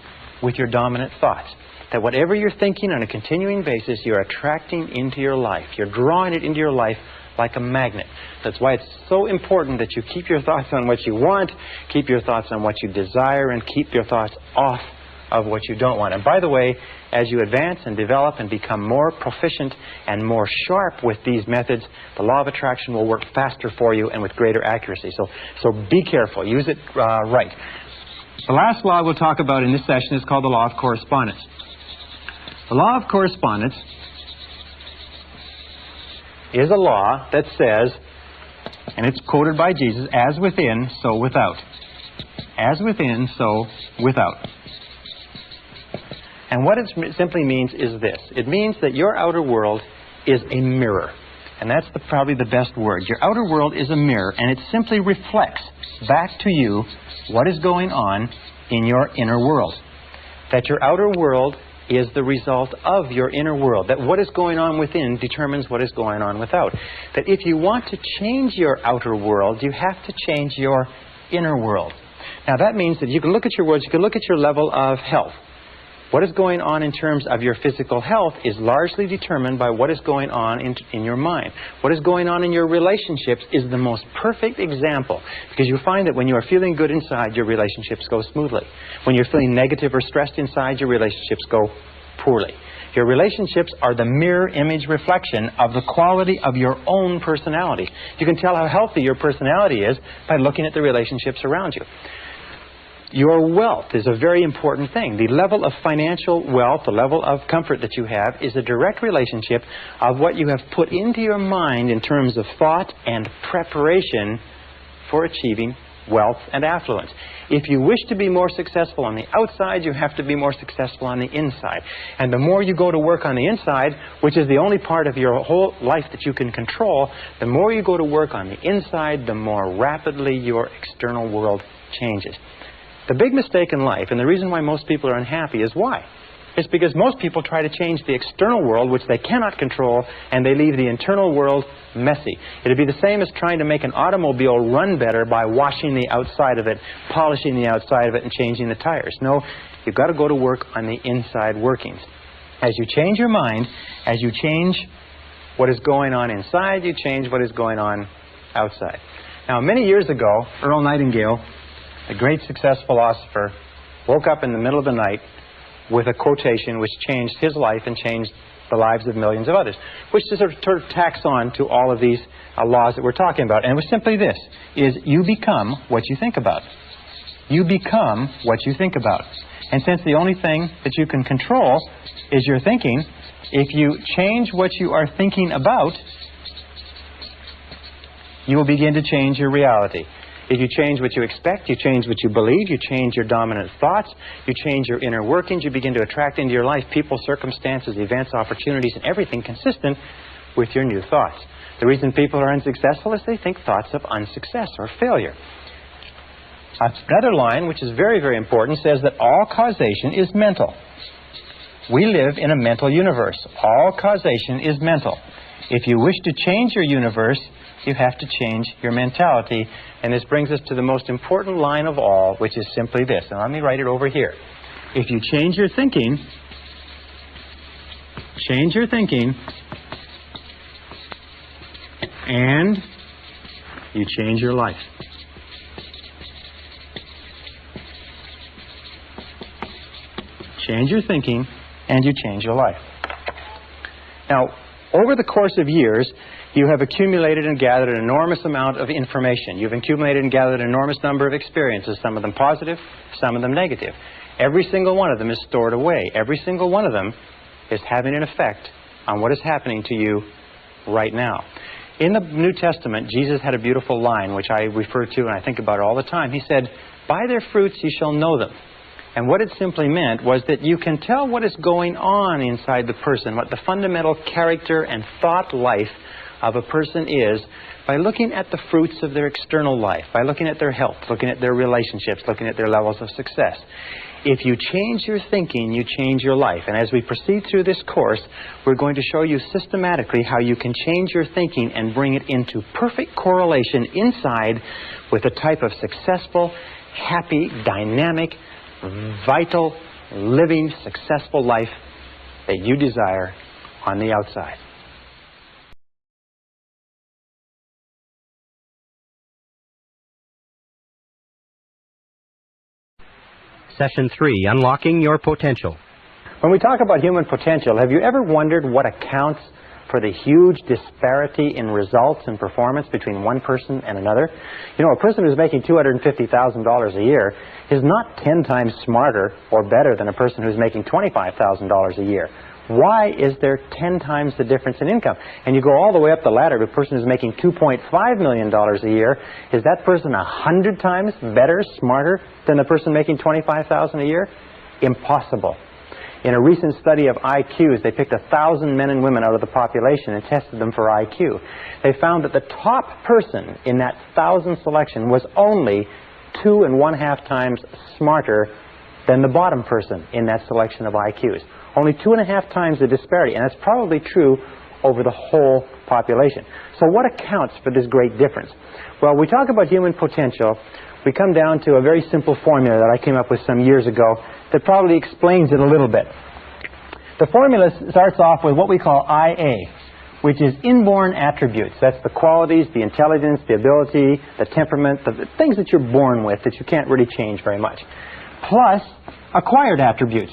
with your dominant thoughts. That whatever you're thinking on a continuing basis, you're attracting into your life. You're drawing it into your life like a magnet. That's why it's so important that you keep your thoughts on what you want, keep your thoughts on what you desire, and keep your thoughts off of what you don't want. And by the way, as you advance and develop and become more proficient and more sharp with these methods, the law of attraction will work faster for you and with greater accuracy. So be careful. Use it right. The last law we'll talk about in this session is called the law of correspondence. The law of correspondence is a law that says, and it's quoted by Jesus, as within, so without. As within, so without. And what it simply means is this. It means that your outer world is a mirror. And that's probably the best word. Your outer world is a mirror, and it simply reflects back to you what is going on in your inner world. That your outer world is the result of your inner world. That what is going on within determines what is going on without. That if you want to change your outer world, you have to change your inner world. Now that means that you can look at your words, you can look at your level of health. What is going on in terms of your physical health is largely determined by what is going on in your mind. What is going on in your relationships is the most perfect example, because you find that when you are feeling good inside, your relationships go smoothly. When you're feeling negative or stressed inside, your relationships go poorly. Your relationships are the mirror image reflection of the quality of your own personality. You can tell how healthy your personality is by looking at the relationships around you. Your wealth is a very important thing. The level of financial wealth, the level of comfort that you have, is a direct relationship of what you have put into your mind in terms of thought and preparation for achieving wealth and affluence. If you wish to be more successful on the outside, you have to be more successful on the inside. And the more you go to work on the inside, which is the only part of your whole life that you can control, the more you go to work on the inside, the more rapidly your external world changes. The big mistake in life, and the reason why most people are unhappy, is why? It's because most people try to change the external world, which they cannot control, and they leave the internal world messy. It would be the same as trying to make an automobile run better by washing the outside of it, polishing the outside of it, and changing the tires. No, you've got to go to work on the inside workings. As you change your mind, as you change what is going on inside, you change what is going on outside. Now, many years ago, Earl Nightingale, a great success philosopher, woke up in the middle of the night with a quotation which changed his life and changed the lives of millions of others, which sort of tacks on to all of these laws that we're talking about. And it was simply this, is you become what you think about. You become what you think about. And since the only thing that you can control is your thinking, if you change what you are thinking about, you will begin to change your reality. If you change what you expect, you change what you believe, you change your dominant thoughts, you change your inner workings, you begin to attract into your life people, circumstances, events, opportunities, and everything consistent with your new thoughts. The reason people are unsuccessful is they think thoughts of unsuccess or failure. Another line, which is very, very important, says that all causation is mental. We live in a mental universe. All causation is mental. If you wish to change your universe, you have to change your mentality. And this brings us to the most important line of all, which is simply this. And let me write it over here. If you change your thinking, and you change your life. Change your thinking, and you change your life. Now, over the course of years, you have accumulated and gathered an enormous amount of information. You've accumulated and gathered an enormous number of experiences, some of them positive, some of them negative. Every single one of them is stored away. Every single one of them is having an effect on what is happening to you right now. In the New Testament, Jesus had a beautiful line, which I refer to and I think about all the time. He said, "By their fruits you shall know them." And what it simply meant was that you can tell what is going on inside the person, what the fundamental character and thought life of a person is, by looking at the fruits of their external life, by looking at their health, looking at their relationships, looking at their levels of success. If you change your thinking, you change your life. And as we proceed through this course, we're going to show you systematically how you can change your thinking and bring it into perfect correlation inside with a type of successful, happy, dynamic, vital, living, successful life that you desire on the outside. Session 3, Unlocking Your Potential. When we talk about human potential, have you ever wondered what accounts for the huge disparity in results and performance between one person and another? You know, a person who's making $250,000 a year is not 10 times smarter or better than a person who's making $25,000 a year, Why is there 10 times the difference in income? And you go all the way up the ladder to a person who's making $2.5 million a year. Is that person 100 times better, smarter than the person making $25,000 a year? Impossible. In a recent study of IQs, they picked 1,000 men and women out of the population and tested them for IQ. They found that the top person in that 1,000 selection was only 2.5 times smarter than the bottom person in that selection of IQs. Only 2.5 times the disparity, and that's probably true over the whole population. So what accounts for this great difference? Well, we talk about human potential. We come down to a very simple formula that I came up with some years ago that probably explains it a little bit. The formula starts off with what we call IA, which is inborn attributes. That's the qualities, the intelligence, the ability, the temperament, the things that you're born with that you can't really change very much, plus acquired attributes.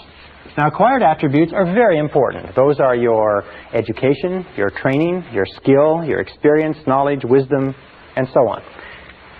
Now, acquired attributes are very important. Those are your education, your training, your skill, your experience, knowledge, wisdom, and so on.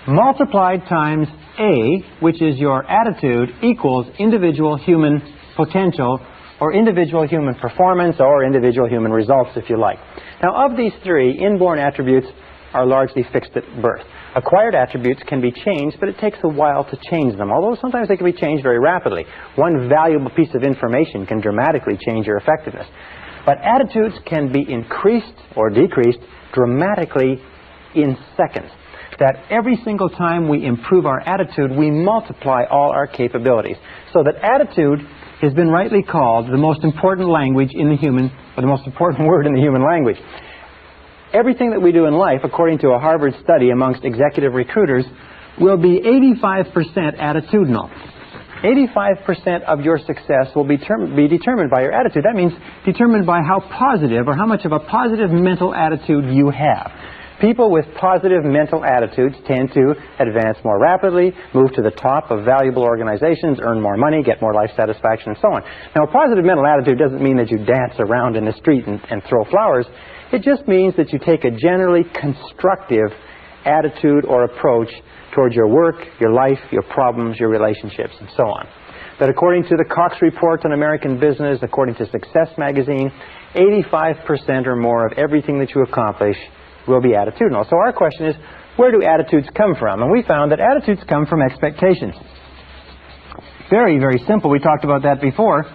Multiplied times A, which is your attitude, equals individual human potential, or individual human performance, or individual human results, if you like. Now, of these three, inborn attributes are largely fixed at birth. Acquired attributes can be changed, but it takes a while to change them, although sometimes they can be changed very rapidly. One valuable piece of information can dramatically change your effectiveness. But attitudes can be increased or decreased dramatically in seconds. That every single time we improve our attitude, we multiply all our capabilities. So that attitude has been rightly called the most important language in the human, or the most important word in the human language. Everything that we do in life, according to a Harvard study amongst executive recruiters, will be 85% attitudinal. 85% of your success will be determined by your attitude. That means determined by how positive or how much of a positive mental attitude you have. People with positive mental attitudes tend to advance more rapidly, move to the top of valuable organizations, earn more money, get more life satisfaction, and so on. Now, a positive mental attitude doesn't mean that you dance around in the street and throw flowers. It just means that you take a generally constructive attitude or approach towards your work, your life, your problems, your relationships, and so on. That according to the Cox Report on American Business, according to Success Magazine, 85% or more of everything that you accomplish will be attitudinal. So our question is, where do attitudes come from? And we found that attitudes come from expectations. Very, very simple. We talked about that before.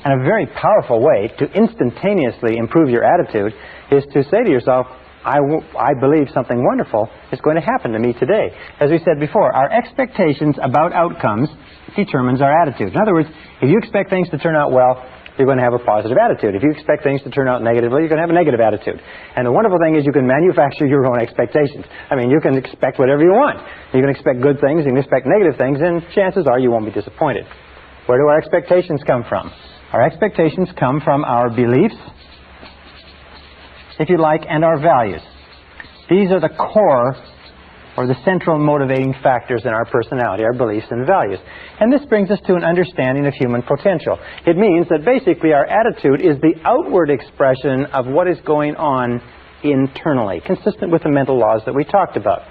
And a very powerful way to instantaneously improve your attitude is to say to yourself, I believe something wonderful is going to happen to me today. As we said before, our expectations about outcomes determines our attitude. In other words, if you expect things to turn out well, you're going to have a positive attitude. If you expect things to turn out negatively, you're going to have a negative attitude. And the wonderful thing is you can manufacture your own expectations. I mean, you can expect whatever you want. You can expect good things, you can expect negative things, and chances are you won't be disappointed. Where do our expectations come from? Our expectations come from our beliefs, if you like, and our values. These are the core or the central motivating factors in our personality, our beliefs and values. And this brings us to an understanding of human potential. It means that basically our attitude is the outward expression of what is going on internally, consistent with the mental laws that we talked about.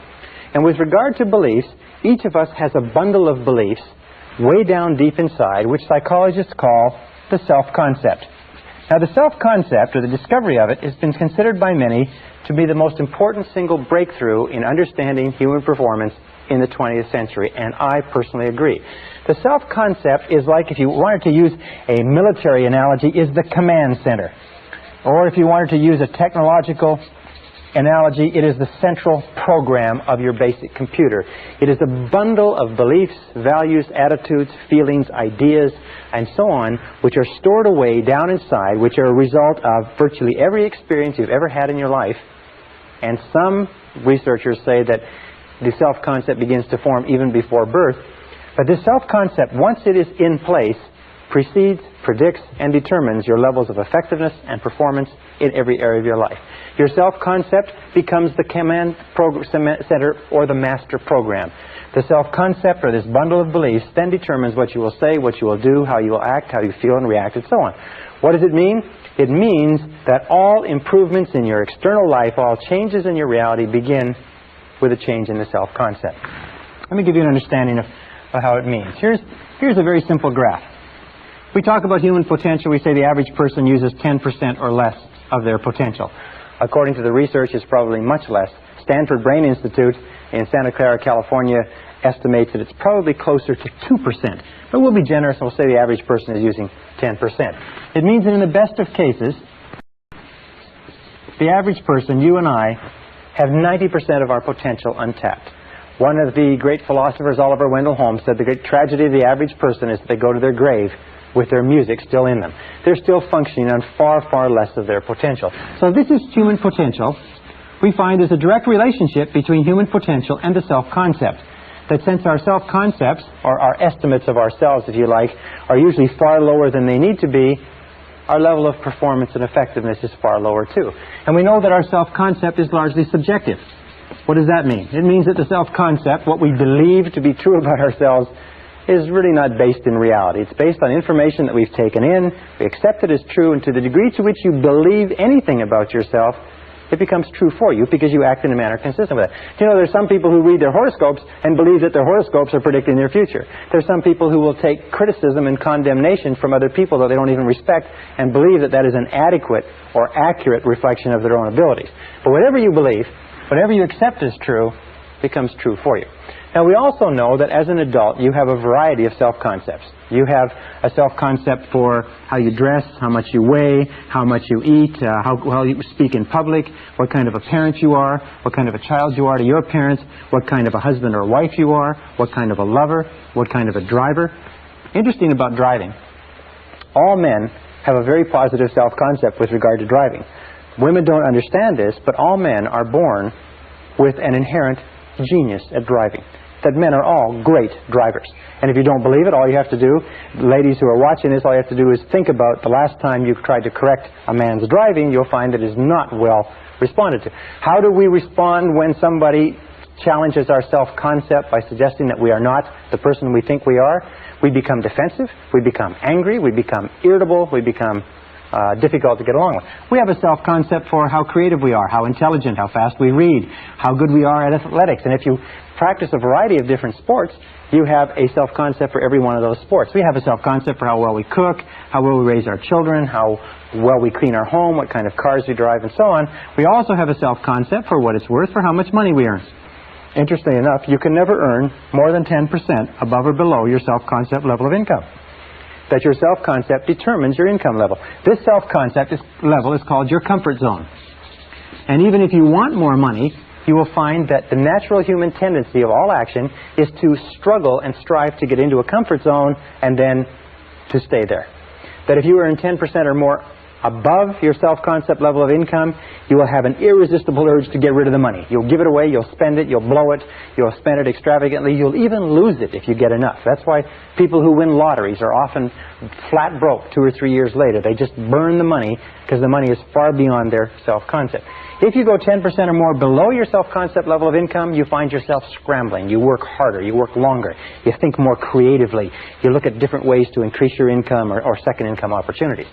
And with regard to beliefs, each of us has a bundle of beliefs way down deep inside, which psychologists call the self-concept. Now, the self-concept, or the discovery of it, has been considered by many to be the most important single breakthrough in understanding human performance in the 20th century, and I personally agree. The self-concept is like, if you wanted to use a military analogy, is the command center. Or if you wanted to use a technological analogy, it is the central program of your basic computer. It is a bundle of beliefs, values, attitudes, feelings, ideas, and so on, which are stored away down inside, which are a result of virtually every experience you've ever had in your life. And some researchers say that the self-concept begins to form even before birth. But this self-concept, once it is in place, precedes, predicts, and determines your levels of effectiveness and performance in every area of your life. Your self-concept becomes the command center or the master program. The self-concept, or this bundle of beliefs, then determines what you will say, what you will do, how you will act, how you feel and react, and so on. What does it mean? It means that all improvements in your external life, all changes in your reality begin with a change in the self-concept. Let me give you an understanding of how it means. Here's a very simple graph. We talk about human potential. We say the average person uses 10% or less of their potential. According to the research, it's probably much less. Stanford Brain Institute in Santa Clara, California, estimates that it's probably closer to 2%. But we'll be generous and we'll say the average person is using 10%. It means that in the best of cases, the average person, you and I, have 90% of our potential untapped. One of the great philosophers, Oliver Wendell Holmes, said the great tragedy of the average person is that they go to their grave with their music still in them. They're still functioning on far, far less of their potential. So this is human potential. We find there's a direct relationship between human potential and the self-concept. That since our self-concepts, or our estimates of ourselves, if you like, are usually far lower than they need to be, our level of performance and effectiveness is far lower too. And we know that our self-concept is largely subjective. What does that mean? It means that the self-concept, what we believe to be true about ourselves, is really not based in reality. It's based on information that we've taken in, we accept it as true, and to the degree to which you believe anything about yourself, it becomes true for you because you act in a manner consistent with it. You know, there's some people who read their horoscopes and believe that their horoscopes are predicting their future. There's some people who will take criticism and condemnation from other people that they don't even respect and believe that that is an adequate or accurate reflection of their own abilities. But whatever you believe, whatever you accept as true, becomes true for you. Now, we also know that as an adult, you have a variety of self-concepts. You have a self-concept for how you dress, how much you weigh, how much you eat, how well you speak in public, what kind of a parent you are, what kind of a child you are to your parents, what kind of a husband or wife you are, what kind of a lover, what kind of a driver. Interesting about driving, all men have a very positive self-concept with regard to driving. Women don't understand this, but all men are born with an inherent genius at driving. That men are all great drivers. And if you don't believe it, all you have to do, ladies who are watching this, all you have to do is think about the last time you've tried to correct a man's driving. You'll find that it is not well responded to. How do we respond when somebody challenges our self-concept by suggesting that we are not the person we think we are? We become defensive, we become angry, we become irritable, we become difficult to get along with. We have a self-concept for how creative we are, how intelligent, how fast we read, how good we are at athletics. And if you practice a variety of different sports, you have a self-concept for every one of those sports. We have a self-concept for how well we cook, how well we raise our children, how well we clean our home, what kind of cars we drive, and so on. We also have a self-concept for what it's worth, for how much money we earn. Interestingly enough, you can never earn more than 10% above or below your self-concept level of income. That your self-concept determines your income level. This self-concept level is called your comfort zone. And even if you want more money, you will find that the natural human tendency of all action is to struggle and strive to get into a comfort zone and then to stay there. That if you earn 10% or more above your self-concept level of income, you will have an irresistible urge to get rid of the money. You'll give it away, you'll spend it, you'll blow it, you'll spend it extravagantly, you'll even lose it if you get enough. That's why people who win lotteries are often flat broke 2 or 3 years later. They just burn the money because the money is far beyond their self-concept. If you go 10% or more below your self-concept level of income, you find yourself scrambling. You work harder, you work longer, you think more creatively, you look at different ways to increase your income or second income opportunities.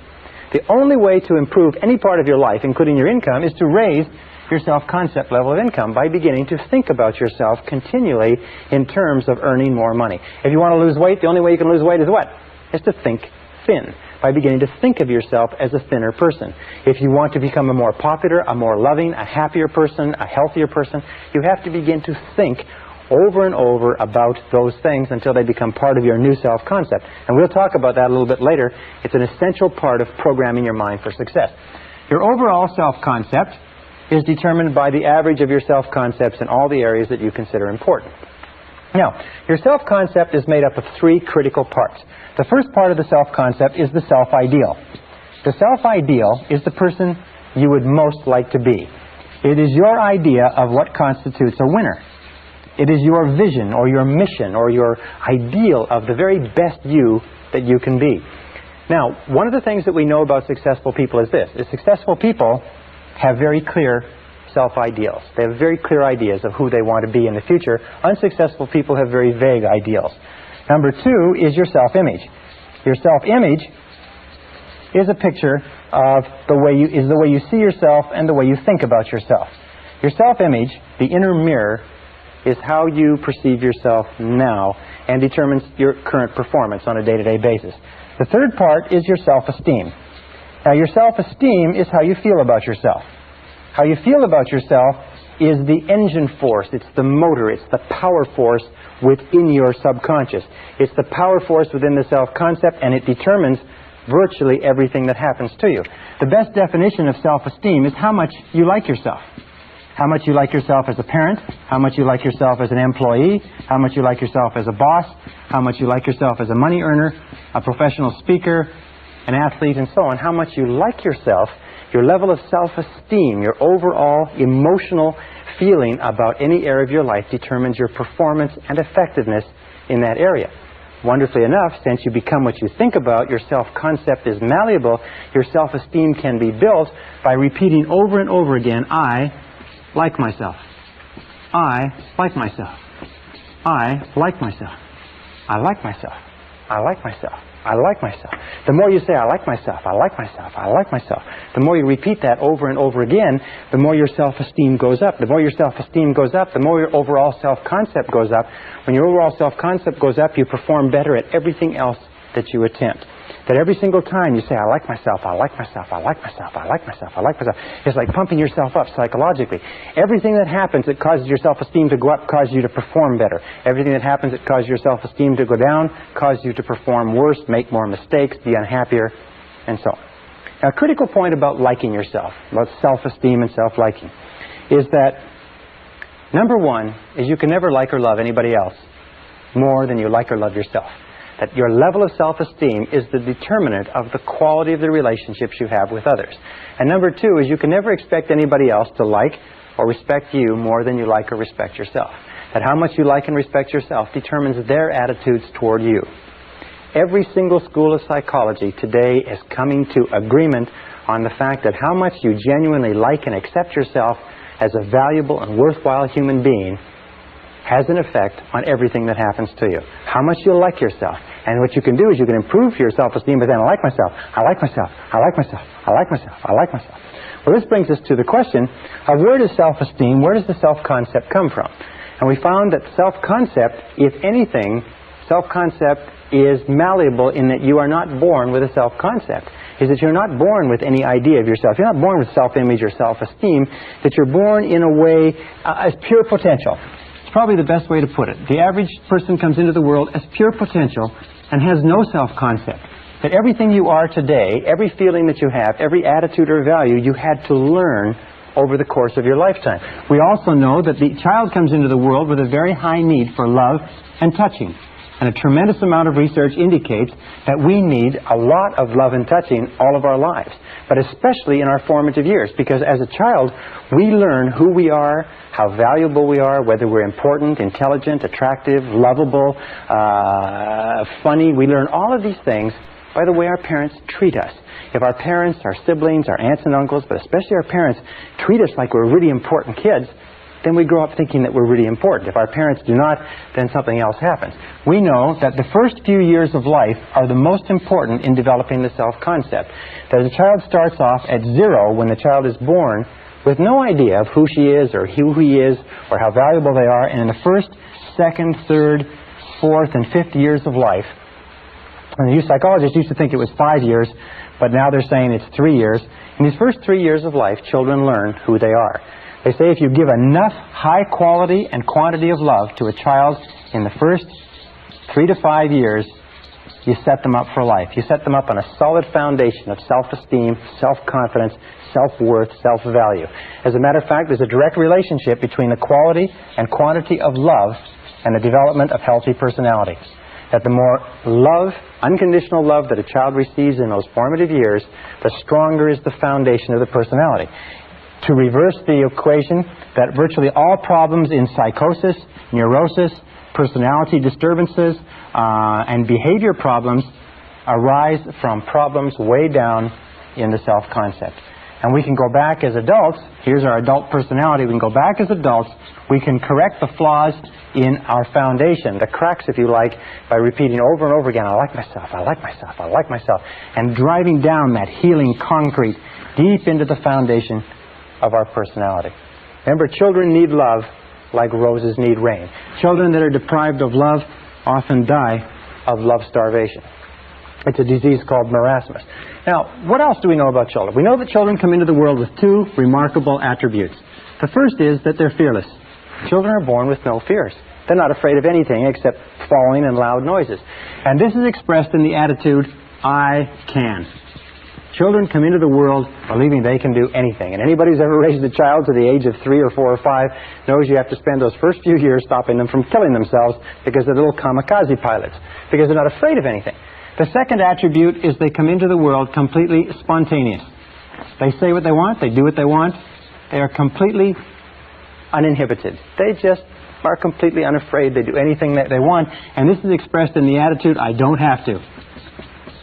The only way to improve any part of your life, including your income, is to raise your self-concept level of income by beginning to think about yourself continually in terms of earning more money. If you want to lose weight, the only way you can lose weight is what? Is to think thin, by beginning to think of yourself as a thinner person. If you want to become a more popular, a more loving, a happier person, a healthier person, you have to begin to think over and over about those things until they become part of your new self-concept. And we'll talk about that a little bit later. It's an essential part of programming your mind for success. Your overall self-concept is determined by the average of your self-concepts in all the areas that you consider important. Now, your self-concept is made up of 3 critical parts. The first part of the self-concept is the self-ideal. The self-ideal is the person you would most like to be. It is your idea of what constitutes a winner. It is your vision or your mission or your ideal of the very best you that you can be. Now, one of the things that we know about successful people is this. Successful people have very clear self-ideals. They have very clear ideas of who they want to be in the future. Unsuccessful people have very vague ideals. Number 2 is your self-image. Your self-image is a picture of the way you see yourself and the way you think about yourself. Your self-image, the inner mirror, is how you perceive yourself now and determines your current performance on a day-to-day basis. The third part is your self-esteem. Now, your self-esteem is how you feel about yourself. How you feel about yourself is the engine force, it's the motor, it's the power force within your subconscious. It's the power force within the self-concept, and it determines virtually everything that happens to you. The best definition of self-esteem is how much you like yourself. How much you like yourself as a parent, how much you like yourself as an employee, how much you like yourself as a boss, how much you like yourself as a money earner, a professional speaker, an athlete, and so on. How much you like yourself, your level of self-esteem, your overall emotional feeling about any area of your life determines your performance and effectiveness in that area. Wonderfully enough, since you become what you think about, your self-concept is malleable, your self-esteem can be built by repeating over and over again, I like myself. I like myself. I like myself. I like myself. I like myself. I like myself. The more you say, I like myself, I like myself, I like myself, the more you repeat that over and over again, the more your self-esteem goes up. The more your self-esteem goes up, the more your overall self-concept goes up. When your overall self-concept goes up, you perform better at everything else that you attempt. That every single time you say, I like myself, I like myself, I like myself, I like myself, I like myself, it's like pumping yourself up psychologically. Everything that happens that causes your self-esteem to go up causes you to perform better. Everything that happens that causes your self-esteem to go down causes you to perform worse, make more mistakes, be unhappier, and so on. Now, a critical point about liking yourself, about self-esteem and self-liking, is that number one is you can never like or love anybody else more than you like or love yourself. That your level of self-esteem is the determinant of the quality of the relationships you have with others. And number two is you can never expect anybody else to like or respect you more than you like or respect yourself. That how much you like and respect yourself determines their attitudes toward you. Every single school of psychology today is coming to agreement on the fact that how much you genuinely like and accept yourself as a valuable and worthwhile human being has an effect on everything that happens to you. How much you like yourself. And what you can do is you can improve your self-esteem by saying, I like myself, I like myself, I like myself, I like myself, I like myself. Well, this brings us to the question of where does self-esteem, where does the self-concept come from? And we found that self-concept, if anything, self-concept is malleable in that you are not born with a self-concept. Is that you're not born with any idea of yourself. You're not born with self-image or self-esteem, that you're born in a way as pure potential. It's probably the best way to put it. The average person comes into the world as pure potential and has no self-concept. That everything you are today, every feeling that you have, every attitude or value, you had to learn over the course of your lifetime. We also know that the child comes into the world with a very high need for love and touching. And a tremendous amount of research indicates that we need a lot of love and touching all of our lives, but especially in our formative years, because as a child, we learn who we are, how valuable we are, whether we're important, intelligent, attractive, lovable, funny. We learn all of these things by the way our parents treat us. If our parents, our siblings, our aunts and uncles, but especially our parents, treat us like we're really important kids, then we grow up thinking that we're really important. If our parents do not, then something else happens. We know that the first few years of life are the most important in developing the self-concept. That a child starts off at 0 when the child is born with no idea of who she is or who he is or how valuable they are. And in the first, second, third, fourth, and fifth years of life, and the psychologists used to think it was 5 years, but now they're saying it's 3 years. In these first 3 years of life, children learn who they are. They say if you give enough high quality and quantity of love to a child in the first 3 to 5 years, you set them up for life. You set them up on a solid foundation of self-esteem, self-confidence, self-worth, self-value. As a matter of fact, there's a direct relationship between the quality and quantity of love and the development of healthy personality. That the more love, unconditional love that a child receives in those formative years, the stronger is the foundation of the personality. To reverse the equation, that virtually all problems in psychosis, neurosis, personality disturbances, and behavior problems arise from problems way down in the self-concept. And we can go back as adults. Here's our adult personality. We can go back as adults. We can correct the flaws in our foundation, the cracks, if you like, by repeating over and over again, I like myself, I like myself, I like myself, and driving down that healing concrete deep into the foundation of our personality. Remember, children need love like roses need rain. Children that are deprived of love often die of love starvation. It's a disease called marasmus. Now, what else do we know about children? We know that children come into the world with two remarkable attributes. The first is that they're fearless. Children are born with no fears. They're not afraid of anything except falling and loud noises. And this is expressed in the attitude, I can. Children come into the world believing they can do anything. And anybody who's ever raised a child to the age of 3 or 4 or 5 knows you have to spend those first few years stopping them from killing themselves because they're little kamikaze pilots, because they're not afraid of anything. The second attribute is they come into the world completely spontaneous. They say what they want, they do what they want. They are completely uninhibited. They just are completely unafraid. They do anything that they want. And this is expressed in the attitude, I don't have to.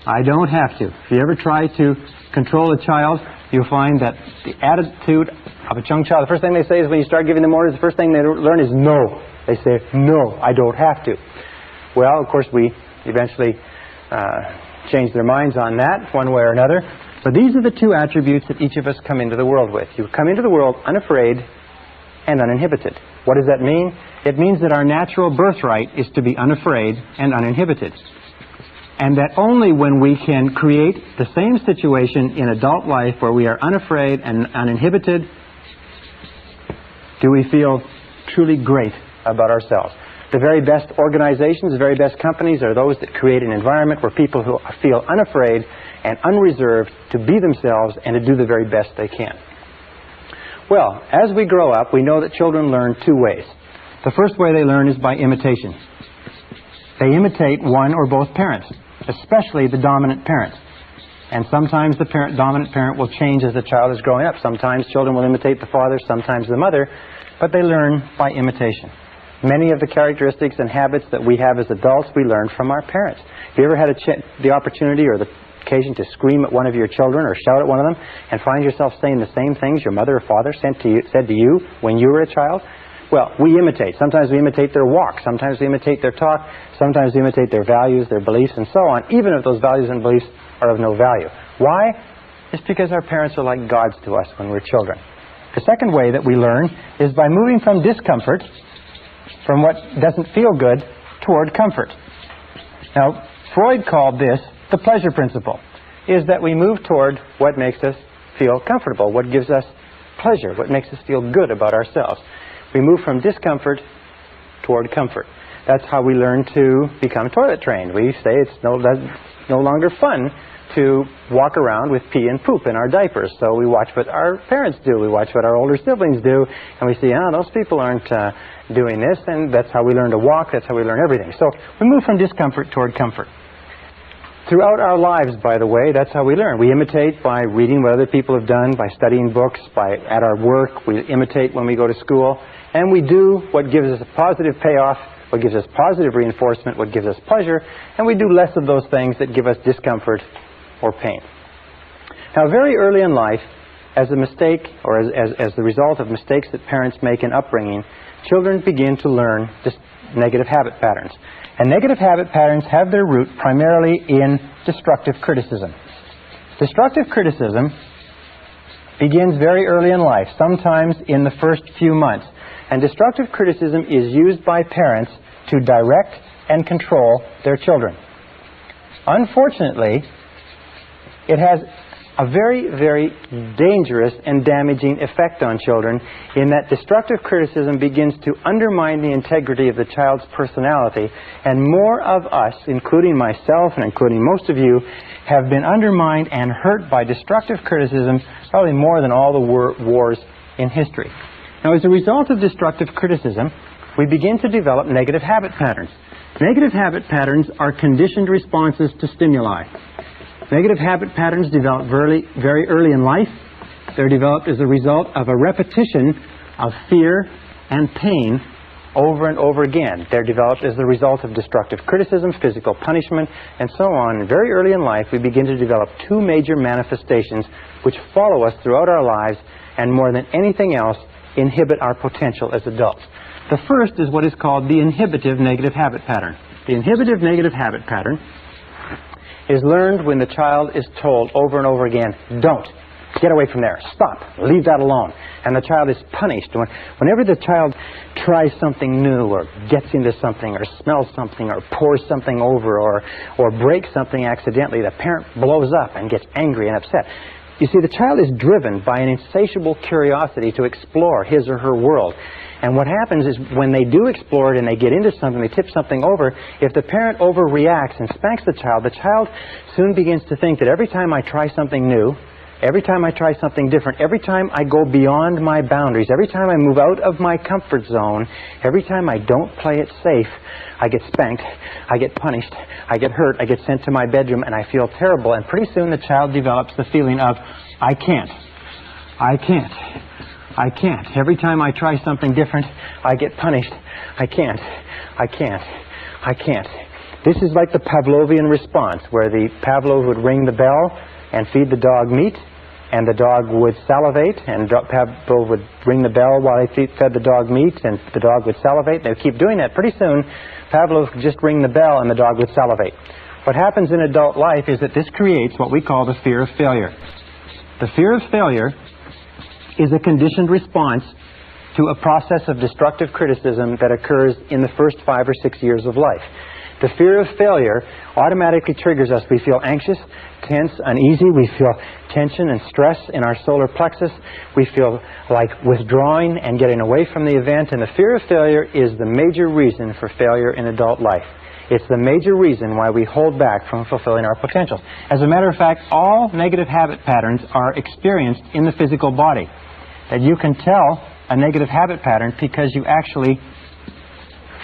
I don't have to. If you ever try to control a child, you'll find that the attitude of a young child, the first thing they say is when you start giving them orders, the first thing they learn is no. They say, no, I don't have to. Well, of course, we eventually change their minds on that one way or another. But these are the two attributes that each of us come into the world with. You come into the world unafraid and uninhibited. What does that mean? It means that our natural birthright is to be unafraid and uninhibited. And that only when we can create the same situation in adult life where we are unafraid and uninhibited do we feel truly great about ourselves. The very best organizations, the very best companies are those that create an environment where people who feel unafraid and unreserved to be themselves and to do the very best they can. Well, as we grow up, we know that children learn two ways. The first way they learn is by imitation. They imitate one or both parents, especially the dominant parent. And sometimes the dominant parent will change as the child is growing up. Sometimes children will imitate the father, sometimes the mother, but they learn by imitation. Many of the characteristics and habits that we have as adults, we learn from our parents. Have you ever had the opportunity or the occasion to scream at one of your children or shout at one of them and find yourself saying the same things your mother or father said to you when you were a child? Well, we imitate. Sometimes we imitate their walk. Sometimes we imitate their talk. Sometimes we imitate their values, their beliefs, and so on, even if those values and beliefs are of no value. Why? It's because our parents are like gods to us when we're children. The second way that we learn is by moving from discomfort, from what doesn't feel good, toward comfort. Now, Freud called this the pleasure principle, is that we move toward what makes us feel comfortable, what gives us pleasure, what makes us feel good about ourselves. We move from discomfort toward comfort. That's how we learn to become toilet trained. We say it's no longer fun to walk around with pee and poop in our diapers. So we watch what our parents do. We watch what our older siblings do. And we see, those people aren't doing this. And that's how we learn to walk. That's how we learn everything. So we move from discomfort toward comfort. Throughout our lives, by the way, that's how we learn. We imitate by reading what other people have done, by studying books, at our work. We imitate when we go to school. And we do what gives us a positive payoff, what gives us positive reinforcement, what gives us pleasure. And we do less of those things that give us discomfort or pain. Now, very early in life, as a mistake or as the result of mistakes that parents make in upbringing, children begin to learn just negative habit patterns. And negative habit patterns have their root primarily in destructive criticism. Destructive criticism begins very early in life, sometimes in the first few months. And destructive criticism is used by parents to direct and control their children. Unfortunately, it has a very, very dangerous and damaging effect on children in that destructive criticism begins to undermine the integrity of the child's personality, and more of us, including myself and including most of you, have been undermined and hurt by destructive criticism probably more than all the wars in history. Now, as a result of destructive criticism, we begin to develop negative habit patterns. Negative habit patterns are conditioned responses to stimuli. Negative habit patterns develop very early in life. They're developed as a result of a repetition of fear and pain over and over again. They're developed as the result of destructive criticism, physical punishment, and so on. And very early in life, we begin to develop two major manifestations which follow us throughout our lives and, more than anything else, inhibit our potential as adults. The first is what is called the inhibitive negative habit pattern. The inhibitive negative habit pattern is learned when the child is told over and over again, don't. Get away from there. Stop. Leave that alone. And the child is punished. Whenever the child tries something new or gets into something or smells something or pours something over or breaks something accidentally, the parent blows up and gets angry and upset. You see, the child is driven by an insatiable curiosity to explore his or her world. And what happens is when they do explore it and they get into something, they tip something over, if the parent overreacts and spanks the child soon begins to think that every time I try something new, every time I try something different, every time I go beyond my boundaries, every time I move out of my comfort zone, every time I don't play it safe, I get spanked, I get punished, I get hurt, I get sent to my bedroom, and I feel terrible. And pretty soon the child develops the feeling of, I can't. Every time I try something different, I get punished. I can't. This is like the Pavlovian response, where the Pavlov would ring the bell and feed the dog meat, and the dog would salivate, and Pavlov would ring the bell while he fed the dog meat, and the dog would salivate. They would keep doing that. Pretty soon, Pavlov would just ring the bell, and the dog would salivate. What happens in adult life is that this creates what we call the fear of failure. The fear of failure is a conditioned response to a process of destructive criticism that occurs in the first 5 or 6 years of life. The fear of failure automatically triggers us. We feel anxious, tense, uneasy. We feel tension and stress in our solar plexus. We feel like withdrawing and getting away from the event. And the fear of failure is the major reason for failure in adult life. It's the major reason why we hold back from fulfilling our potential. As a matter of fact, all negative habit patterns are experienced in the physical body. That you can tell a negative habit pattern because you actually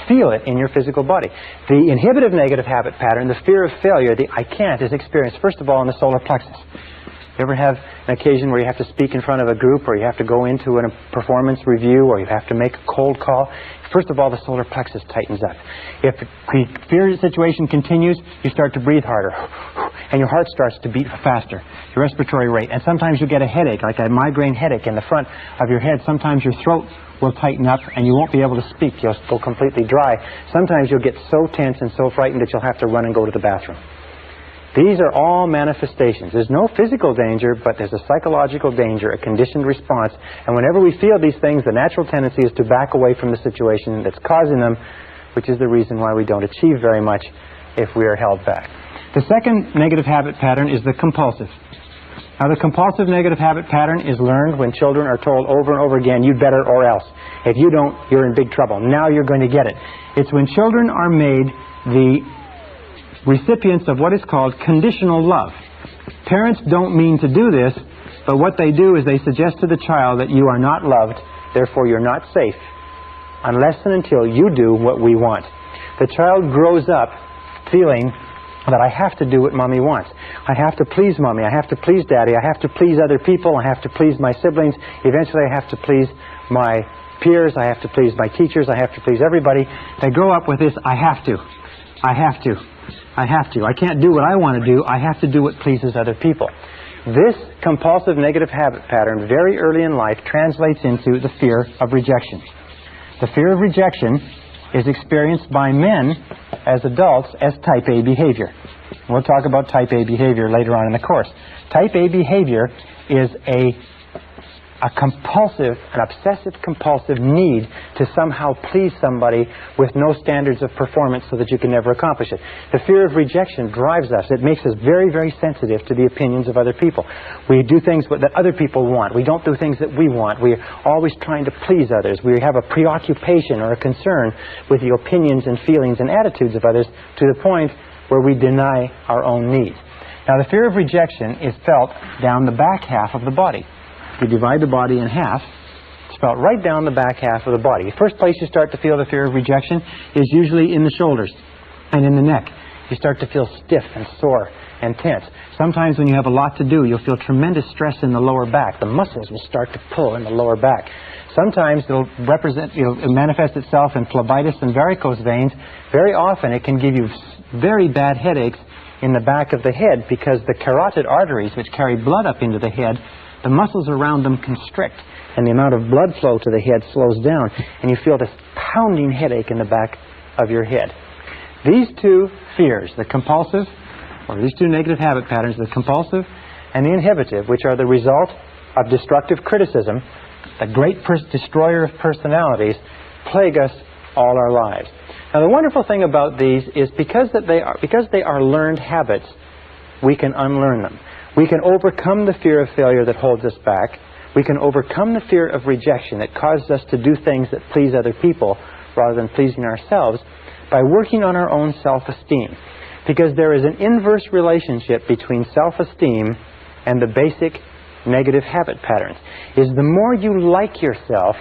feel it in your physical body. The inhibitive negative habit pattern, the fear of failure, the I can't, is experienced first of all in the solar plexus. You ever have an occasion where you have to speak in front of a group, or you have to go into a performance review, or you have to make a cold call? First of all, the solar plexus tightens up. If the fear situation continues, you start to breathe harder, and your heart starts to beat faster, your respiratory rate. And sometimes you get a headache, like a migraine headache in the front of your head. Sometimes your throat will tighten up, and you won't be able to speak. You'll go completely dry. Sometimes you'll get so tense and so frightened that you'll have to run and go to the bathroom. These are all manifestations. There's no physical danger, but there's a psychological danger, a conditioned response. And whenever we feel these things, the natural tendency is to back away from the situation that's causing them, which is the reason why we don't achieve very much if we are held back. The second negative habit pattern is the compulsive. Now, the compulsive negative habit pattern is learned when children are told over and over again, you'd better or else. If you don't, you're in big trouble. Now you're going to get it. It's when children are made the recipients of what is called conditional love. Parents don't mean to do this, but what they do is they suggest to the child that you are not loved, therefore you're not safe, unless and until you do what we want. The child grows up feeling that I have to do what Mommy wants. I have to please Mommy. I have to please Daddy. I have to please other people. I have to please my siblings. Eventually I have to please my peers. I have to please my teachers. I have to please everybody. They grow up with this, I have to. I can't do what I want to do. I have to do what pleases other people. This compulsive negative habit pattern very early in life translates into the fear of rejection. The fear of rejection is experienced by men as adults as type A behavior. We'll talk about type A behavior later on in the course. Type A behavior is a compulsive, an obsessive-compulsive need to somehow please somebody with no standards of performance so that you can never accomplish it. The fear of rejection drives us. It makes us very, very sensitive to the opinions of other people. We do things that other people want. We don't do things that we want. We're always trying to please others. We have a preoccupation or a concern with the opinions and feelings and attitudes of others to the point where we deny our own needs. Now, the fear of rejection is felt down the back half of the body. You divide the body in half, it's felt right down the back half of the body. The first place you start to feel the fear of rejection is usually in the shoulders and in the neck. You start to feel stiff and sore and tense. Sometimes when you have a lot to do, you'll feel tremendous stress in the lower back. The muscles will start to pull in the lower back. Sometimes it'll manifest itself in phlebitis and varicose veins. Very often it can give you very bad headaches in the back of the head because the carotid arteries, which carry blood up into the head, the muscles around them constrict, and the amount of blood flow to the head slows down, and you feel this pounding headache in the back of your head. These two fears, the compulsive, or these two negative habit patterns, the compulsive and the inhibitive, which are the result of destructive criticism, the great destroyer of personalities, plague us all our lives. Now, the wonderful thing about these is because they are learned habits, we can unlearn them. We can overcome the fear of failure that holds us back. We can overcome the fear of rejection that causes us to do things that please other people rather than pleasing ourselves by working on our own self-esteem. Because there is an inverse relationship between self-esteem and the basic negative habit patterns. Is the more you like yourself,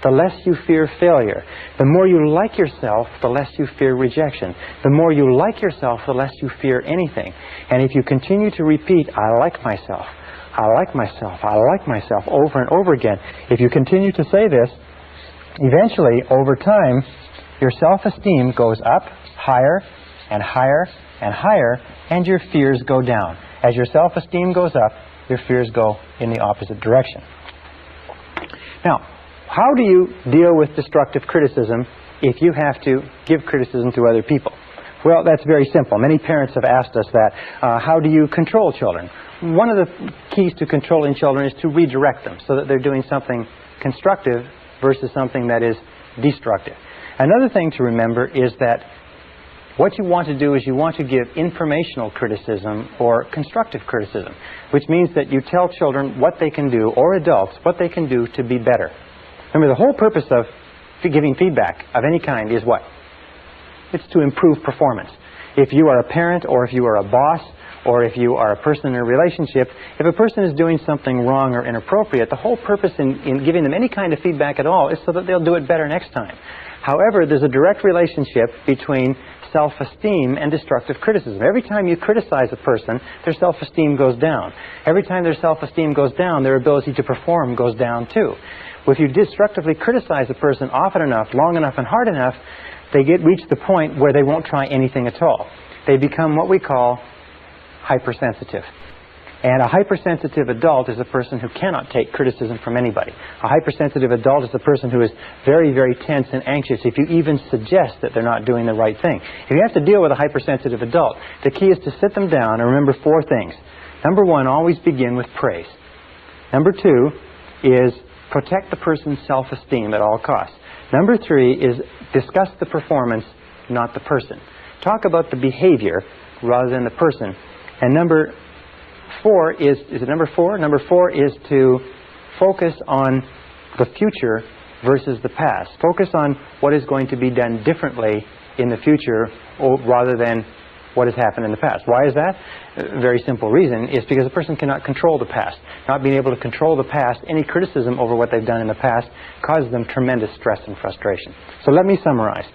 the less you fear failure. The more you like yourself, the less you fear rejection. The more you like yourself, the less you fear anything. And if you continue to repeat, I like myself, I like myself, I like myself, over and over again, if you continue to say this, eventually, over time, your self-esteem goes up higher and higher and higher, and your fears go down. As your self-esteem goes up, your fears go in the opposite direction. Now, how do you deal with destructive criticism if you have to give criticism to other people? Well, that's very simple. Many parents have asked us that. How do you control children? One of the keys to controlling children is to redirect them so that they're doing something constructive versus something that is destructive. Another thing to remember is that what you want to do is you want to give informational criticism or constructive criticism, which means that you tell children what they can do, or adults, what they can do to be better. Remember, the whole purpose of giving feedback of any kind is what? It's to improve performance. If you are a parent, or if you are a boss, or if you are a person in a relationship, if a person is doing something wrong or inappropriate, the whole purpose in giving them any kind of feedback at all is so that they'll do it better next time. However, there's a direct relationship between self-esteem and destructive criticism. Every time you criticize a person, their self-esteem goes down. Every time their self-esteem goes down, their ability to perform goes down too. Well, if you destructively criticize a person often enough, long enough, and hard enough, they reach the point where they won't try anything at all. They become what we call hypersensitive. And a hypersensitive adult is a person who cannot take criticism from anybody. A hypersensitive adult is a person who is very, very tense and anxious if you even suggest that they're not doing the right thing. If you have to deal with a hypersensitive adult, the key is to sit them down and remember 4 things. Number 1, always begin with praise. Number 2 is protect the person's self-esteem at all costs. Number 3 is discuss the performance, not the person. Talk about the behavior rather than the person. And number 4 is it number 4? Number 4 is to focus on the future versus the past. Focus on what is going to be done differently in the future rather than what has happened in the past. Why is that? A very simple reason is because a person cannot control the past. Not being able to control the past, any criticism over what they've done in the past causes them tremendous stress and frustration. So let me summarize.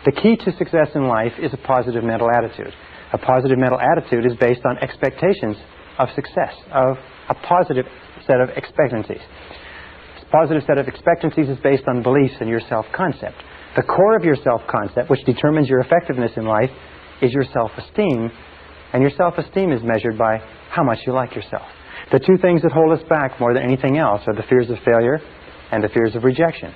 The key to success in life is a positive mental attitude. A positive mental attitude is based on expectations of success, of a positive set of expectancies. This positive set of expectancies is based on beliefs in your self-concept. The core of your self-concept, which determines your effectiveness in life, is your self-esteem, and your self-esteem is measured by how much you like yourself. The 2 things that hold us back more than anything else are the fears of failure and the fears of rejection.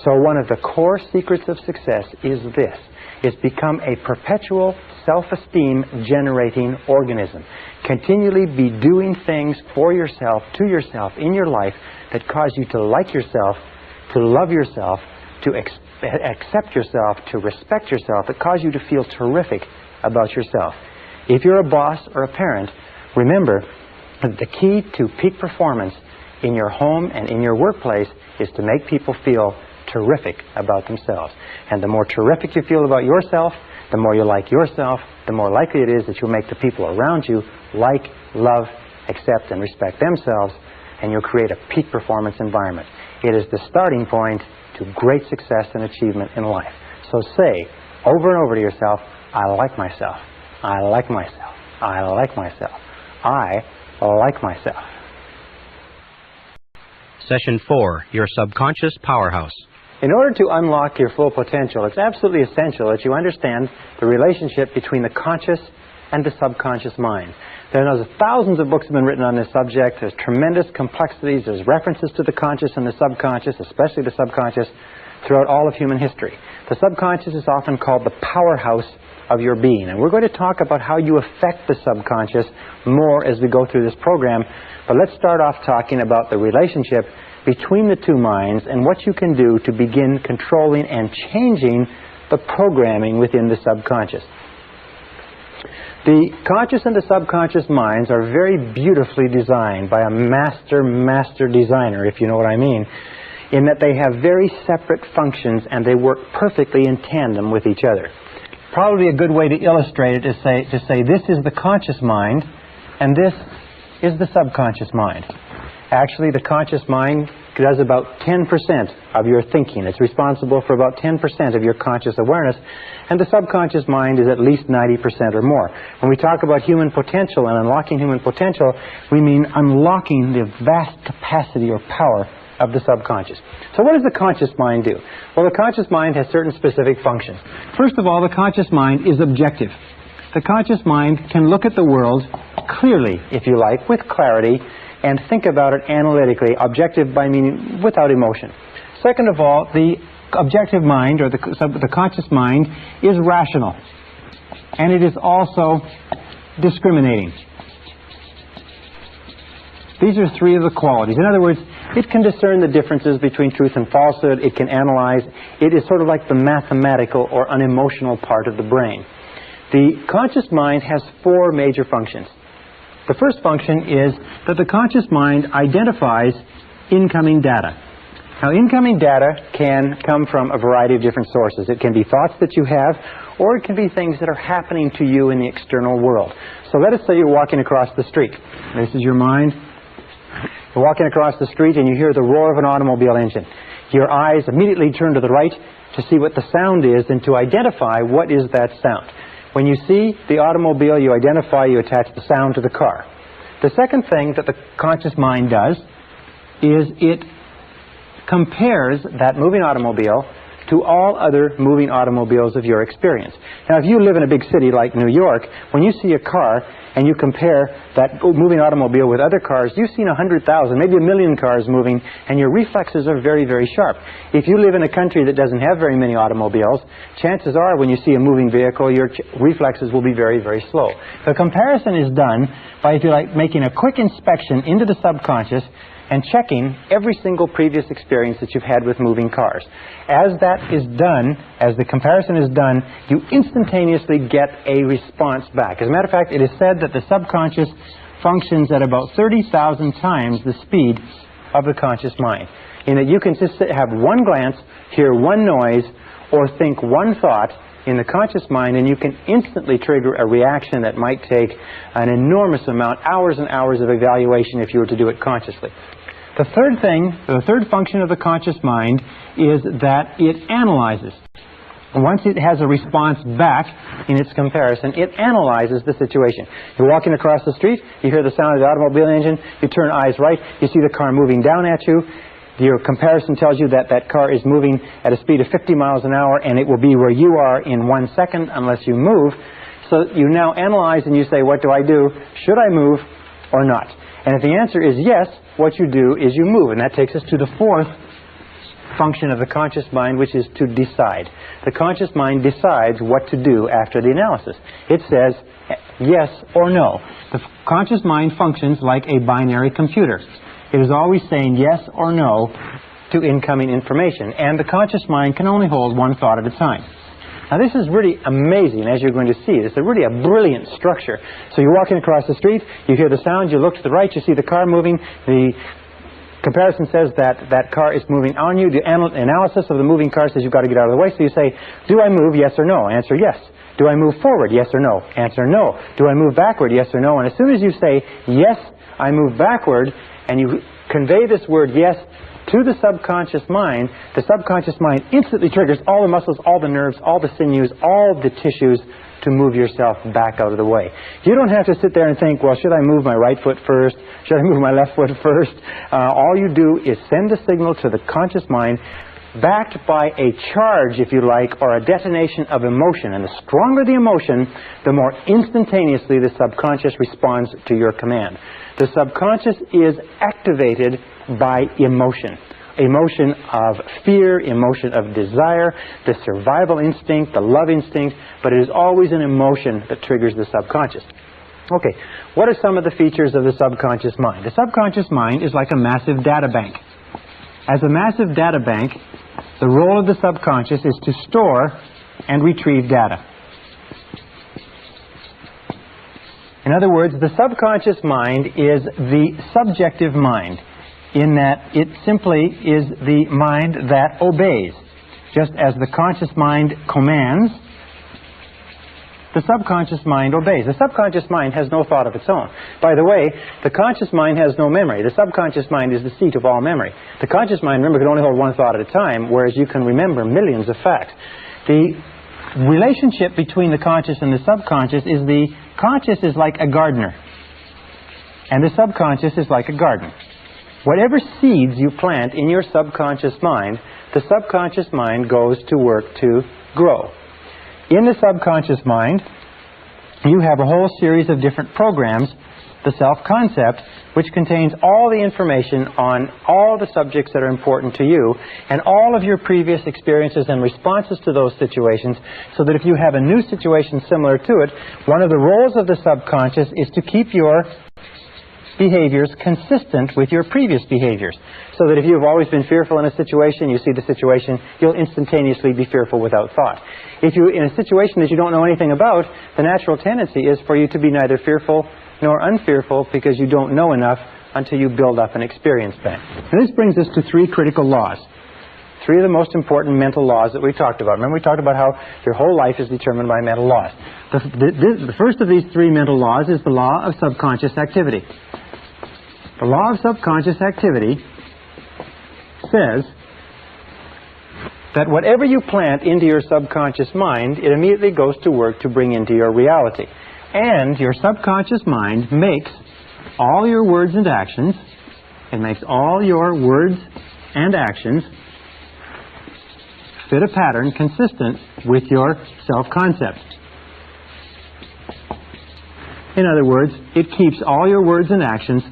So one of the core secrets of success is this. It's become a perpetual self-esteem generating organism. Continually be doing things for yourself, to yourself, in your life that cause you to like yourself, to love yourself, to accept yourself, to respect yourself, that cause you to feel terrific about yourself. If you're a boss or a parent, remember that the key to peak performance in your home and in your workplace is to make people feel terrific about themselves. And the more terrific you feel about yourself, the more you like yourself, the more likely it is that you'll make the people around you like, love, accept, and respect themselves, and you'll create a peak performance environment. It is the starting point to great success and achievement in life. So say over and over to yourself, I like myself, I like myself, I like myself, I like myself. Session 4, Your Subconscious Powerhouse. In order to unlock your full potential, it's absolutely essential that you understand the relationship between the conscious and the subconscious mind. There are thousands of books have been written on this subject. There's tremendous complexities. There's references to the conscious and the subconscious, especially the subconscious, throughout all of human history. The subconscious is often called the powerhouse of your being. And we're going to talk about how you affect the subconscious more as we go through this program. But let's start off talking about the relationship between the two minds and what you can do to begin controlling and changing the programming within the subconscious. The conscious and the subconscious minds are very beautifully designed by a master designer, if you know what I mean, in that they have very separate functions and they work perfectly in tandem with each other. Probably a good way to illustrate it is to say this is the conscious mind and this is the subconscious mind. Actually, the conscious mind does about 10% of your thinking. It's responsible for about 10% of your conscious awareness, and the subconscious mind is at least 90% or more. When we talk about human potential and unlocking human potential, we mean unlocking the vast capacity or power of the subconscious. So what does the conscious mind do? Well, the conscious mind has certain specific functions. First of all, the conscious mind is objective. The conscious mind can look at the world clearly, if you like, with clarity, and think about it analytically, objective by meaning without emotion. Second of all, the objective mind, or the conscious mind, is rational. And it is also discriminating. These are three of the qualities. In other words, it can discern the differences between truth and falsehood. It can analyze. It is sort of like the mathematical or unemotional part of the brain. The conscious mind has four major functions. The first function is that the conscious mind identifies incoming data. Now, incoming data can come from a variety of different sources. It can be thoughts that you have, or it can be things that are happening to you in the external world. So let us say you're walking across the street. This is your mind. You're walking across the street and you hear the roar of an automobile engine. Your eyes immediately turn to the right to see what the sound is and to identify what is that sound. When you see the automobile, you identify, you attach the sound to the car. The second thing that the conscious mind does is it compares that moving automobile to all other moving automobiles of your experience. Now, if you live in a big city like New York, when you see a car and you compare that moving automobile with other cars, you've seen 100,000, maybe 1 million cars moving, and your reflexes are very, very sharp. If you live in a country that doesn't have very many automobiles, chances are when you see a moving vehicle, your reflexes will be very, very slow. The comparison is done by, if you like, making a quick inspection into the subconscious and checking every single previous experience that you've had with moving cars. As that is done, as the comparison is done, you instantaneously get a response back. As a matter of fact, it is said that the subconscious functions at about 30,000 times the speed of the conscious mind, in that you can just have one glance, hear one noise, or think one thought in the conscious mind, and you can instantly trigger a reaction that might take an enormous amount, hours and hours of evaluation if you were to do it consciously. The third function of the conscious mind is that it analyzes. Once it has a response back in its comparison, it analyzes the situation. You're walking across the street, you hear the sound of the automobile engine, you turn eyes right, you see the car moving down at you. Your comparison tells you that that car is moving at a speed of 50 miles an hour, and it will be where you are in 1 second unless you move. So you now analyze and you say, what do I do? Should I move or not? And if the answer is yes, what you do is you move. And that takes us to the fourth function of the conscious mind, which is to decide. The conscious mind decides what to do after the analysis. It says yes or no. The conscious mind functions like a binary computer. It is always saying yes or no to incoming information. And the conscious mind can only hold one thought at a time. Now, this is really amazing, as you're going to see. It's really a brilliant structure. So you're walking across the street, you hear the sound, you look to the right, you see the car moving. The comparison says that that car is moving on you. The analysis of the moving car says you've got to get out of the way. So you say, do I move, yes or no? Answer, yes. Do I move forward, yes or no? Answer, no. Do I move backward, yes or no? And as soon as you say, yes, I move backward, and you convey this word yes to the subconscious mind instantly triggers all the muscles, all the nerves, all the sinews, all the tissues to move yourself back out of the way. You don't have to sit there and think, well, should I move my right foot first? Should I move my left foot first? All you do is send a signal to the conscious mind, backed by a charge, if you like, or a detonation of emotion. And the stronger the emotion, the more instantaneously the subconscious responds to your command. The subconscious is activated by emotion. emotion of fear, emotion of desire, the survival instinct, the love instinct, but it is always an emotion that triggers the subconscious. Okay, what are some of the features of the subconscious mind? The subconscious mind is like a massive data bank. As a massive data bank, the role of the subconscious is to store and retrieve data. In other words, the subconscious mind is the subjective mind, in that it simply is the mind that obeys. Just as the conscious mind commands, the subconscious mind obeys. The subconscious mind has no thought of its own. By the way, the conscious mind has no memory. The subconscious mind is the seat of all memory. The conscious mind, remember, can only hold one thought at a time, whereas you can remember millions of facts. The relationship between the conscious and the subconscious is the conscious is like a gardener, and the subconscious is like a garden. Whatever seeds you plant in your subconscious mind, the subconscious mind goes to work to grow. In the subconscious mind, you have a whole series of different programs, the self-concept, which contains all the information on all the subjects that are important to you and all of your previous experiences and responses to those situations, so that if you have a new situation similar to it, one of the roles of the subconscious is to keep your behaviors consistent with your previous behaviors. So that if you've always been fearful in a situation, you see the situation, you'll instantaneously be fearful without thought. If you're in a situation that you don't know anything about, the natural tendency is for you to be neither fearful nor unfearful, because you don't know enough until you build up an experience bank. And this brings us to three critical laws. Three of the most important mental laws that we talked about. Remember, we talked about how your whole life is determined by mental laws. The first of these three mental laws is the law of subconscious activity. The law of subconscious activity says that whatever you plant into your subconscious mind, it immediately goes to work to bring into your reality. And your subconscious mind makes all your words and actions, it makes all your words and actions fit a pattern consistent with your self-concept. In other words, it keeps all your words and actions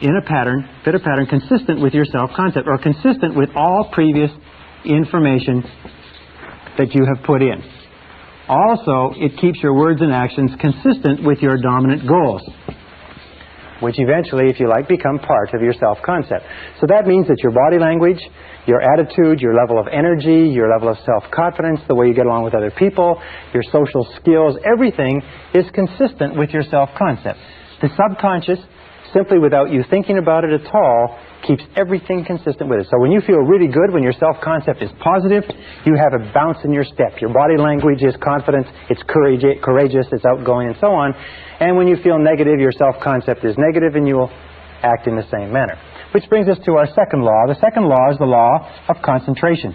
in a pattern, fit a pattern consistent with your self-concept, or consistent with all previous information that you have put in. Also, it keeps your words and actions consistent with your dominant goals, which eventually, if you like, become part of your self-concept. So that means that your body language, your attitude, your level of energy, your level of self-confidence, the way you get along with other people, your social skills, everything is consistent with your self-concept. The subconscious, simply without you thinking about it at all, keeps everything consistent with it. So when you feel really good, when your self-concept is positive, you have a bounce in your step. Your body language is confident, it's courageous, it's outgoing, and so on. And when you feel negative, your self-concept is negative, and you will act in the same manner. Which brings us to our second law. The second law is the law of concentration.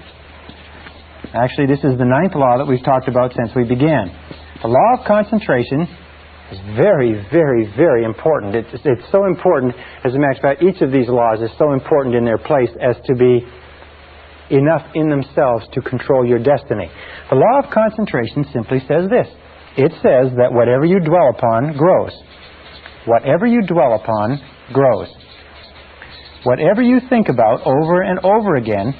Actually, this is the ninth law that we've talked about since we began. The law of concentration is very, very, very important. It's so important, as a matter of fact, each of these laws is so important in their place as to be enough in themselves to control your destiny. The law of concentration simply says this. It says that whatever you dwell upon grows. Whatever you dwell upon grows. Whatever you think about over and over again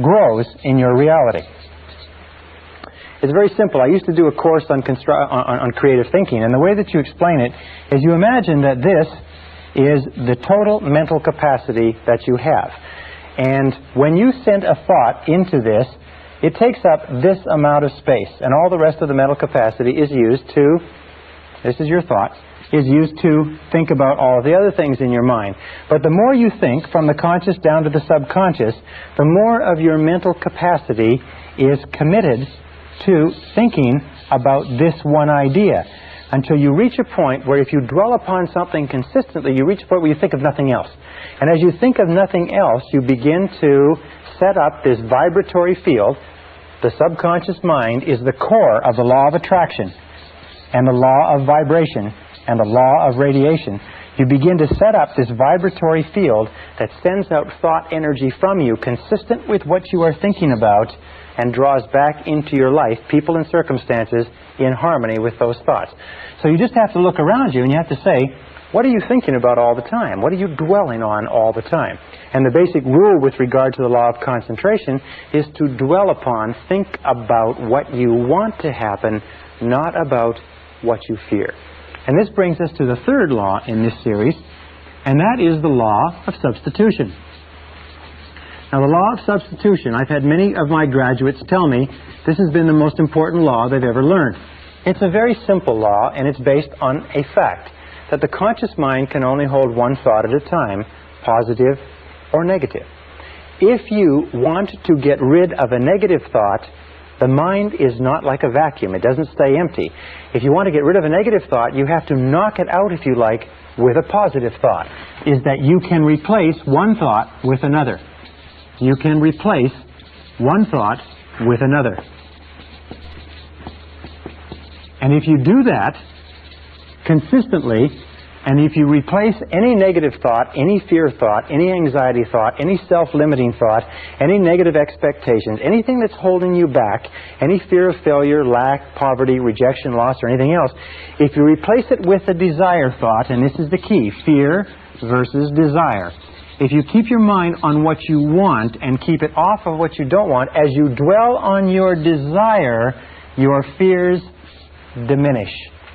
grows in your reality. It's very simple. I used to do a course on creative thinking, and the way that you explain it is you imagine that this is the total mental capacity that you have. And when you send a thought into this, it takes up this amount of space, and all the rest of the mental capacity is used to, this is your thought, is used to think about all of the other things in your mind. But the more you think, from the conscious down to the subconscious, the more of your mental capacity is committed to thinking about this one idea, until you reach a point where if you dwell upon something consistently, you reach a point where you think of nothing else. And as you think of nothing else, you begin to set up this vibratory field. The subconscious mind is the core of the law of attraction and the law of vibration and the law of radiation. You begin to set up this vibratory field that sends out thought energy from you consistent with what you are thinking about, and draws back into your life people and circumstances in harmony with those thoughts. So you just have to look around you and you have to say, What are you thinking about all the time? What are you dwelling on all the time? And the basic rule with regard to the law of concentration is to dwell upon, think about what you want to happen, not about what you fear. And this brings us to the third law in this series, and that is the law of substitution. Now, the law of substitution, I've had many of my graduates tell me this has been the most important law they've ever learned. It's a very simple law, and it's based on a fact that the conscious mind can only hold one thought at a time, positive or negative. If you want to get rid of a negative thought, the mind is not like a vacuum. It doesn't stay empty. If you want to get rid of a negative thought, you have to knock it out, if you like, with a positive thought. Is that you can replace one thought with another. You can replace one thought with another. And if you do that consistently, and if you replace any negative thought, any fear thought, any anxiety thought, any self-limiting thought, any negative expectations, anything that's holding you back, any fear of failure, lack, poverty, rejection, loss, or anything else, if you replace it with a desire thought, and this is the key, fear versus desire. If you keep your mind on what you want and keep it off of what you don't want, as you dwell on your desire, your fears diminish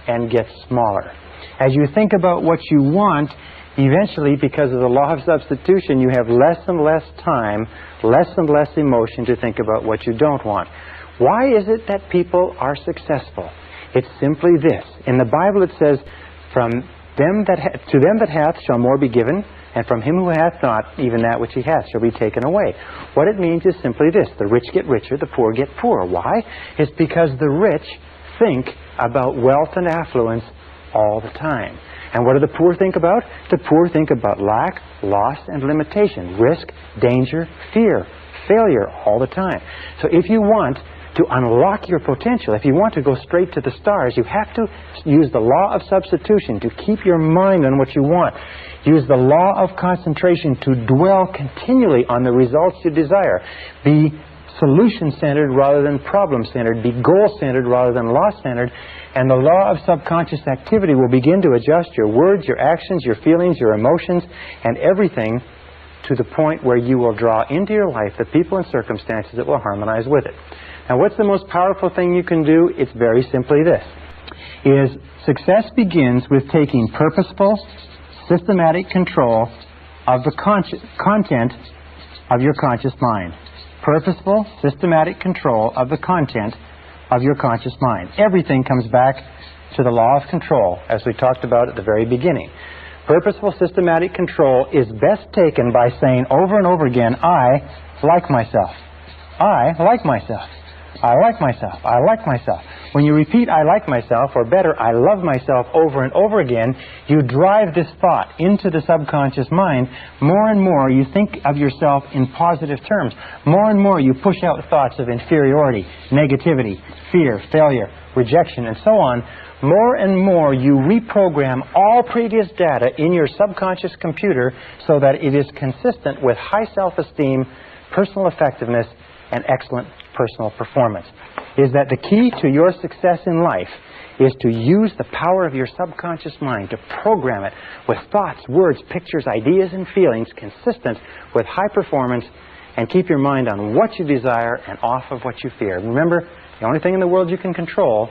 and get smaller. As you think about what you want, eventually, because of the law of substitution, you have less and less time, less and less emotion to think about what you don't want. Why is it that people are successful? It's simply this. In the Bible it says, to them that hath shall more be given, and from him who hath not, even that which he hath shall be taken away. What it means is simply this. The rich get richer, the poor get poorer. Why? It's because the rich think about wealth and affluence all the time. And what do the poor think about? The poor think about lack, loss, and limitation, risk, danger, fear, failure all the time. So if you want to unlock your potential, if you want to go straight to the stars, you have to use the law of substitution to keep your mind on what you want. Use the law of concentration to dwell continually on the results you desire. Be solution-centered rather than problem-centered. Be goal-centered rather than loss-centered. And the law of subconscious activity will begin to adjust your words, your actions, your feelings, your emotions, and everything to the point where you will draw into your life the people and circumstances that will harmonize with it. Now, what's the most powerful thing you can do? It's very simply this. Success begins with taking purposeful, systematic control of the content of your conscious mind. Purposeful, systematic control of the content of your conscious mind. Everything comes back to the law of control, as we talked about at the very beginning. Purposeful, systematic control is best taken by saying over and over again, I like myself. I like myself. I like myself. I like myself. When you repeat, I like myself, or better, I love myself over and over again, you drive this thought into the subconscious mind. More and more you think of yourself in positive terms. More and more you push out thoughts of inferiority, negativity, fear, failure, rejection, and so on. More and more you reprogram all previous data in your subconscious computer so that it is consistent with high self-esteem, personal effectiveness, and excellent personal performance. Is that the key to your success in life is to use the power of your subconscious mind to program it with thoughts, words, pictures, ideas, and feelings consistent with high performance, and keep your mind on what you desire and off of what you fear. Remember, the only thing in the world you can control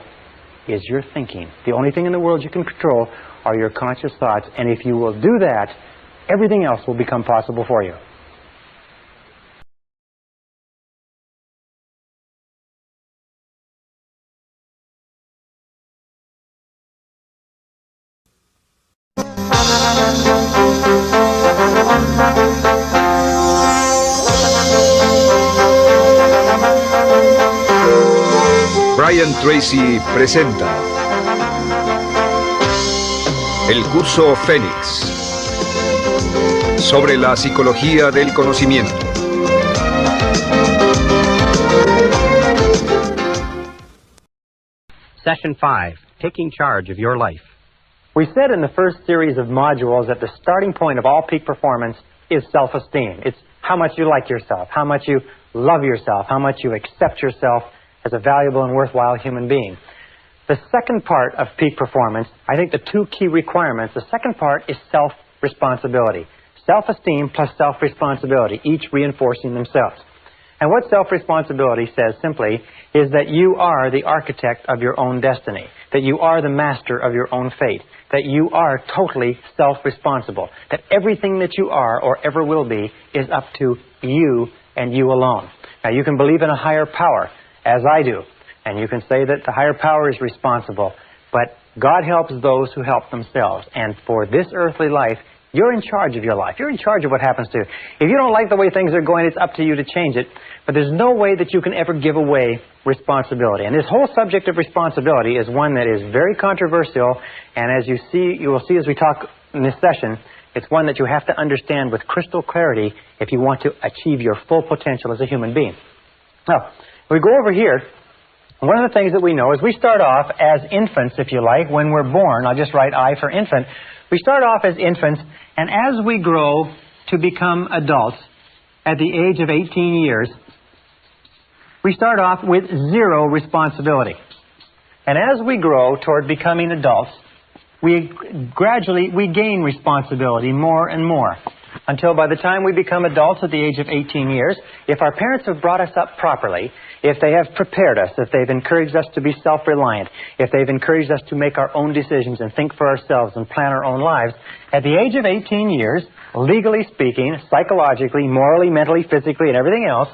is your thinking. The only thing in the world you can control are your conscious thoughts, and if you will do that, everything else will become possible for you. Tracy presenta el curso Fénix sobre la psicología del conocimiento. Session 5, Taking Charge of Your Life. We said in the first series of modules that the starting point of all peak performance is self-esteem. It's how much you like yourself, how much you love yourself, how much you accept yourself as a valuable and worthwhile human being. The second part of peak performance, I think the two key requirements, the second part is self-responsibility. Self-esteem plus self-responsibility, each reinforcing themselves. And what self-responsibility says simply is that you are the architect of your own destiny, that you are the master of your own fate, that you are totally self-responsible, that everything that you are or ever will be is up to you and you alone. Now, you can believe in a higher power, as I do, and you can say that the higher power is responsible, but God helps those who help themselves. And for this earthly life, you're in charge of your life. You're in charge of what happens to you. If you don't like the way things are going, it's up to you to change it. But there's no way that you can ever give away responsibility. And this whole subject of responsibility is one that is very controversial. And as you will see as we talk in this session, it's one that you have to understand with crystal clarity if you want to achieve your full potential as a human being. Now, we go over here. One of the things that we know is we start off as infants, if you like, when we're born. I'll just write I for infant. We start off as infants, and as we grow to become adults at the age of 18 years, we start off with zero responsibility. And as we grow toward becoming adults, we gain responsibility more and more, until by the time we become adults at the age of 18 years, if our parents have brought us up properly, if they have prepared us, if they've encouraged us to be self-reliant, if they've encouraged us to make our own decisions and think for ourselves and plan our own lives, at the age of 18 years, legally speaking, psychologically, morally, mentally, physically, and everything else,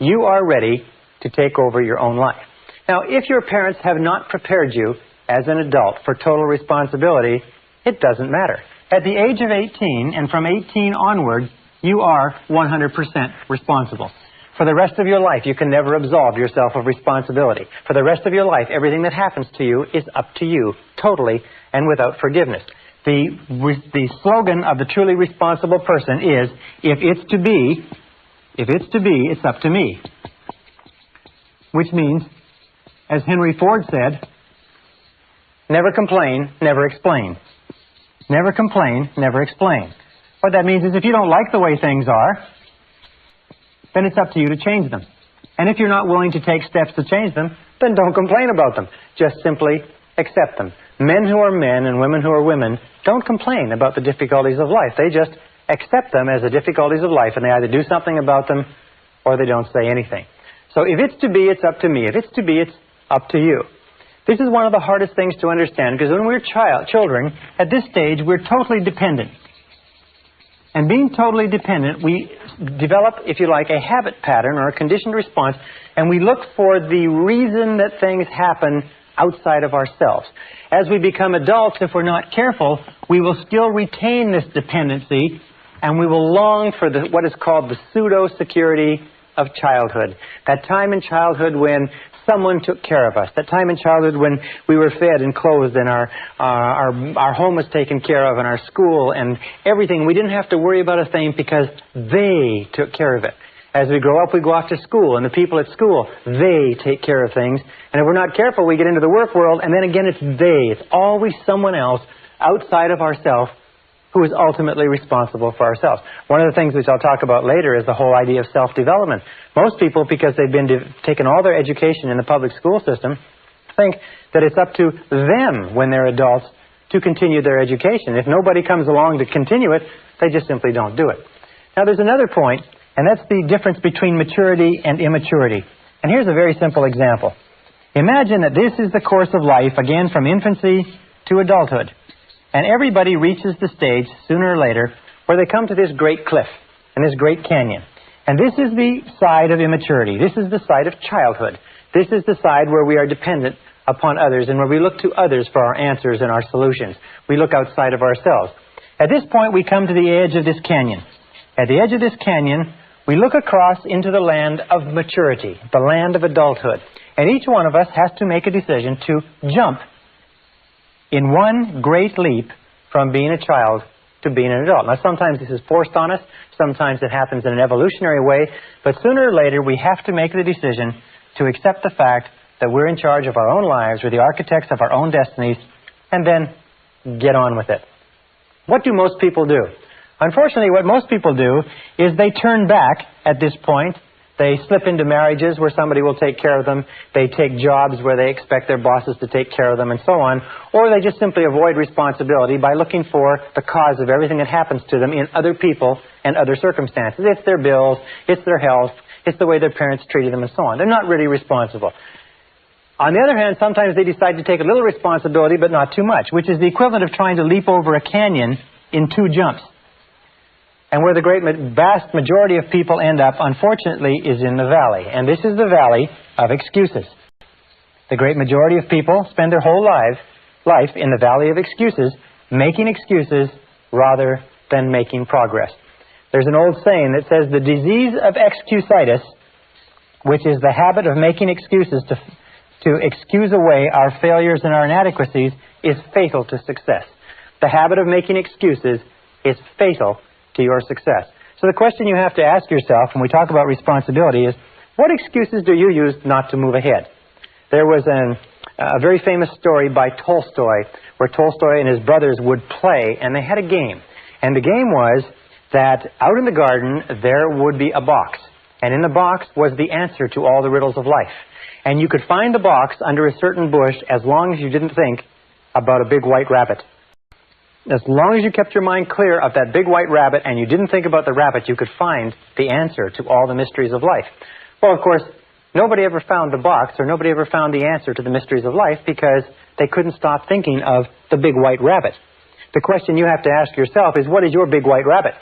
you are ready to take over your own life. Now, if your parents have not prepared you as an adult for total responsibility, it doesn't matter. At the age of 18, and from 18 onward, you are 100% responsible. For the rest of your life, you can never absolve yourself of responsibility. For the rest of your life, everything that happens to you is up to you, totally and without forgiveness. The slogan of the truly responsible person is, if it's to be, it's up to me. Which means, as Henry Ford said, never complain, never explain. Never complain, never explain. What that means is if you don't like the way things are, then it's up to you to change them. And if you're not willing to take steps to change them, then don't complain about them. Just simply accept them. Men who are men and women who are women don't complain about the difficulties of life. They just accept them as the difficulties of life, and they either do something about them or they don't say anything. So if it's to be, it's up to me. If it's to be, it's up to you. This is one of the hardest things to understand, because when we're children, at this stage, we're totally dependent. And being totally dependent, we develop, if you like, a habit pattern or a conditioned response, and we look for the reason that things happen outside of ourselves. As we become adults, if we're not careful, we will still retain this dependency, and we will long for what is called the pseudo-security of childhood. That time in childhood when someone took care of us. That time in childhood when we were fed and clothed and our home was taken care of and our school and everything. We didn't have to worry about a thing because they took care of it. As we grow up, we go off to school, and the people at school, they take care of things. And if we're not careful, we get into the work world, and then again it's they. It's always someone else outside of ourselves who is ultimately responsible for ourselves. One of the things which I'll talk about later is the whole idea of self-development. Most people, because they've been taken all their education in the public school system, think that it's up to them when they're adults to continue their education. If nobody comes along to continue it, they just simply don't do it. Now there's another point, and that's the difference between maturity and immaturity. And here's a very simple example. Imagine that this is the course of life, again from infancy to adulthood. And everybody reaches the stage, sooner or later, where they come to this great cliff and this great canyon. And this is the side of immaturity. This is the side of childhood. This is the side where we are dependent upon others and where we look to others for our answers and our solutions. We look outside of ourselves. At this point, we come to the edge of this canyon. At the edge of this canyon, we look across into the land of maturity, the land of adulthood. And each one of us has to make a decision to jump in one great leap from being a child to being an adult. Now, sometimes this is forced on us. Sometimes it happens in an evolutionary way. But sooner or later, we have to make the decision to accept the fact that we're in charge of our own lives, we're the architects of our own destinies, and then get on with it. What do most people do? Unfortunately, what most people do is they turn back at this point They slip into marriages where somebody will take care of them. They take jobs where they expect their bosses to take care of them and so on. Or they just simply avoid responsibility by looking for the cause of everything that happens to them in other people and other circumstances. It's their bills, it's their health, it's the way their parents treated them and so on. They're not really responsible. On the other hand, sometimes they decide to take a little responsibility but not too much, which is the equivalent of trying to leap over a canyon in 2 jumps. And where the vast majority of people end up, unfortunately, is in the valley. And this is the valley of excuses. The great majority of people spend their whole life in the valley of excuses, making excuses rather than making progress. There's an old saying that says the disease of excusitis, which is the habit of making excuses to excuse away our failures and our inadequacies, is fatal to success. The habit of making excuses is fatal to your success. So the question you have to ask yourself when we talk about responsibility is, what excuses do you use not to move ahead? There was a very famous story by Tolstoy, where Tolstoy and his brothers would play, and they had a game. And the game was that out in the garden there would be a box. And in the box was the answer to all the riddles of life. And you could find the box under a certain bush as long as you didn't think about a big white rabbit. As long as you kept your mind clear of that big white rabbit and you didn't think about the rabbit, you could find the answer to all the mysteries of life. Well, of course, nobody ever found the box, or nobody ever found the answer to the mysteries of life because they couldn't stop thinking of the big white rabbit. The question you have to ask yourself is, what is your big white rabbit?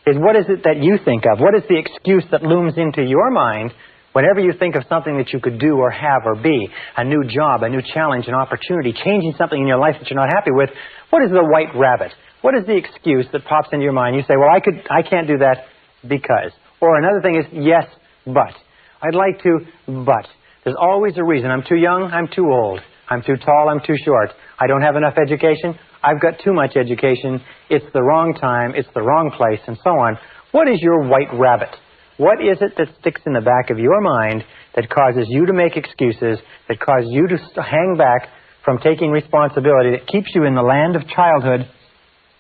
What is it that you think of? What is the excuse that looms into your mind whenever you think of something that you could do or have or be? A new job, a new challenge, an opportunity, changing something in your life that you're not happy with. What is the white rabbit? What is the excuse that pops into your mind? You say, well, I can't do that because. Or another thing is, yes, but. I'd like to, but. There's always a reason. I'm too young, I'm too old. I'm too tall, I'm too short. I don't have enough education, I've got too much education. It's the wrong time, it's the wrong place, and so on. What is your white rabbit? What is it that sticks in the back of your mind that causes you to make excuses, that causes you to hang back from taking responsibility, that keeps you in the land of childhood,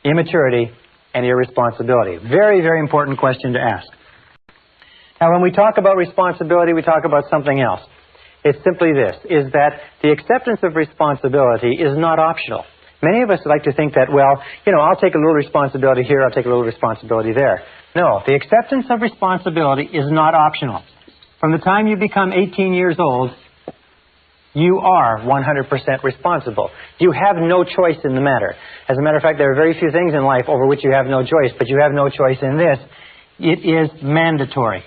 immaturity, and irresponsibility? Very, very important question to ask. Now, when we talk about responsibility, we talk about something else. It's simply this, is that the acceptance of responsibility is not optional. Many of us like to think that, well, I'll take a little responsibility here, I'll take a little responsibility there. No, the acceptance of responsibility is not optional. From the time you become 18 years old, you are 100% responsible. You have no choice in the matter. As a matter of fact, there are very few things in life over which you have no choice, but you have no choice in this. It is mandatory.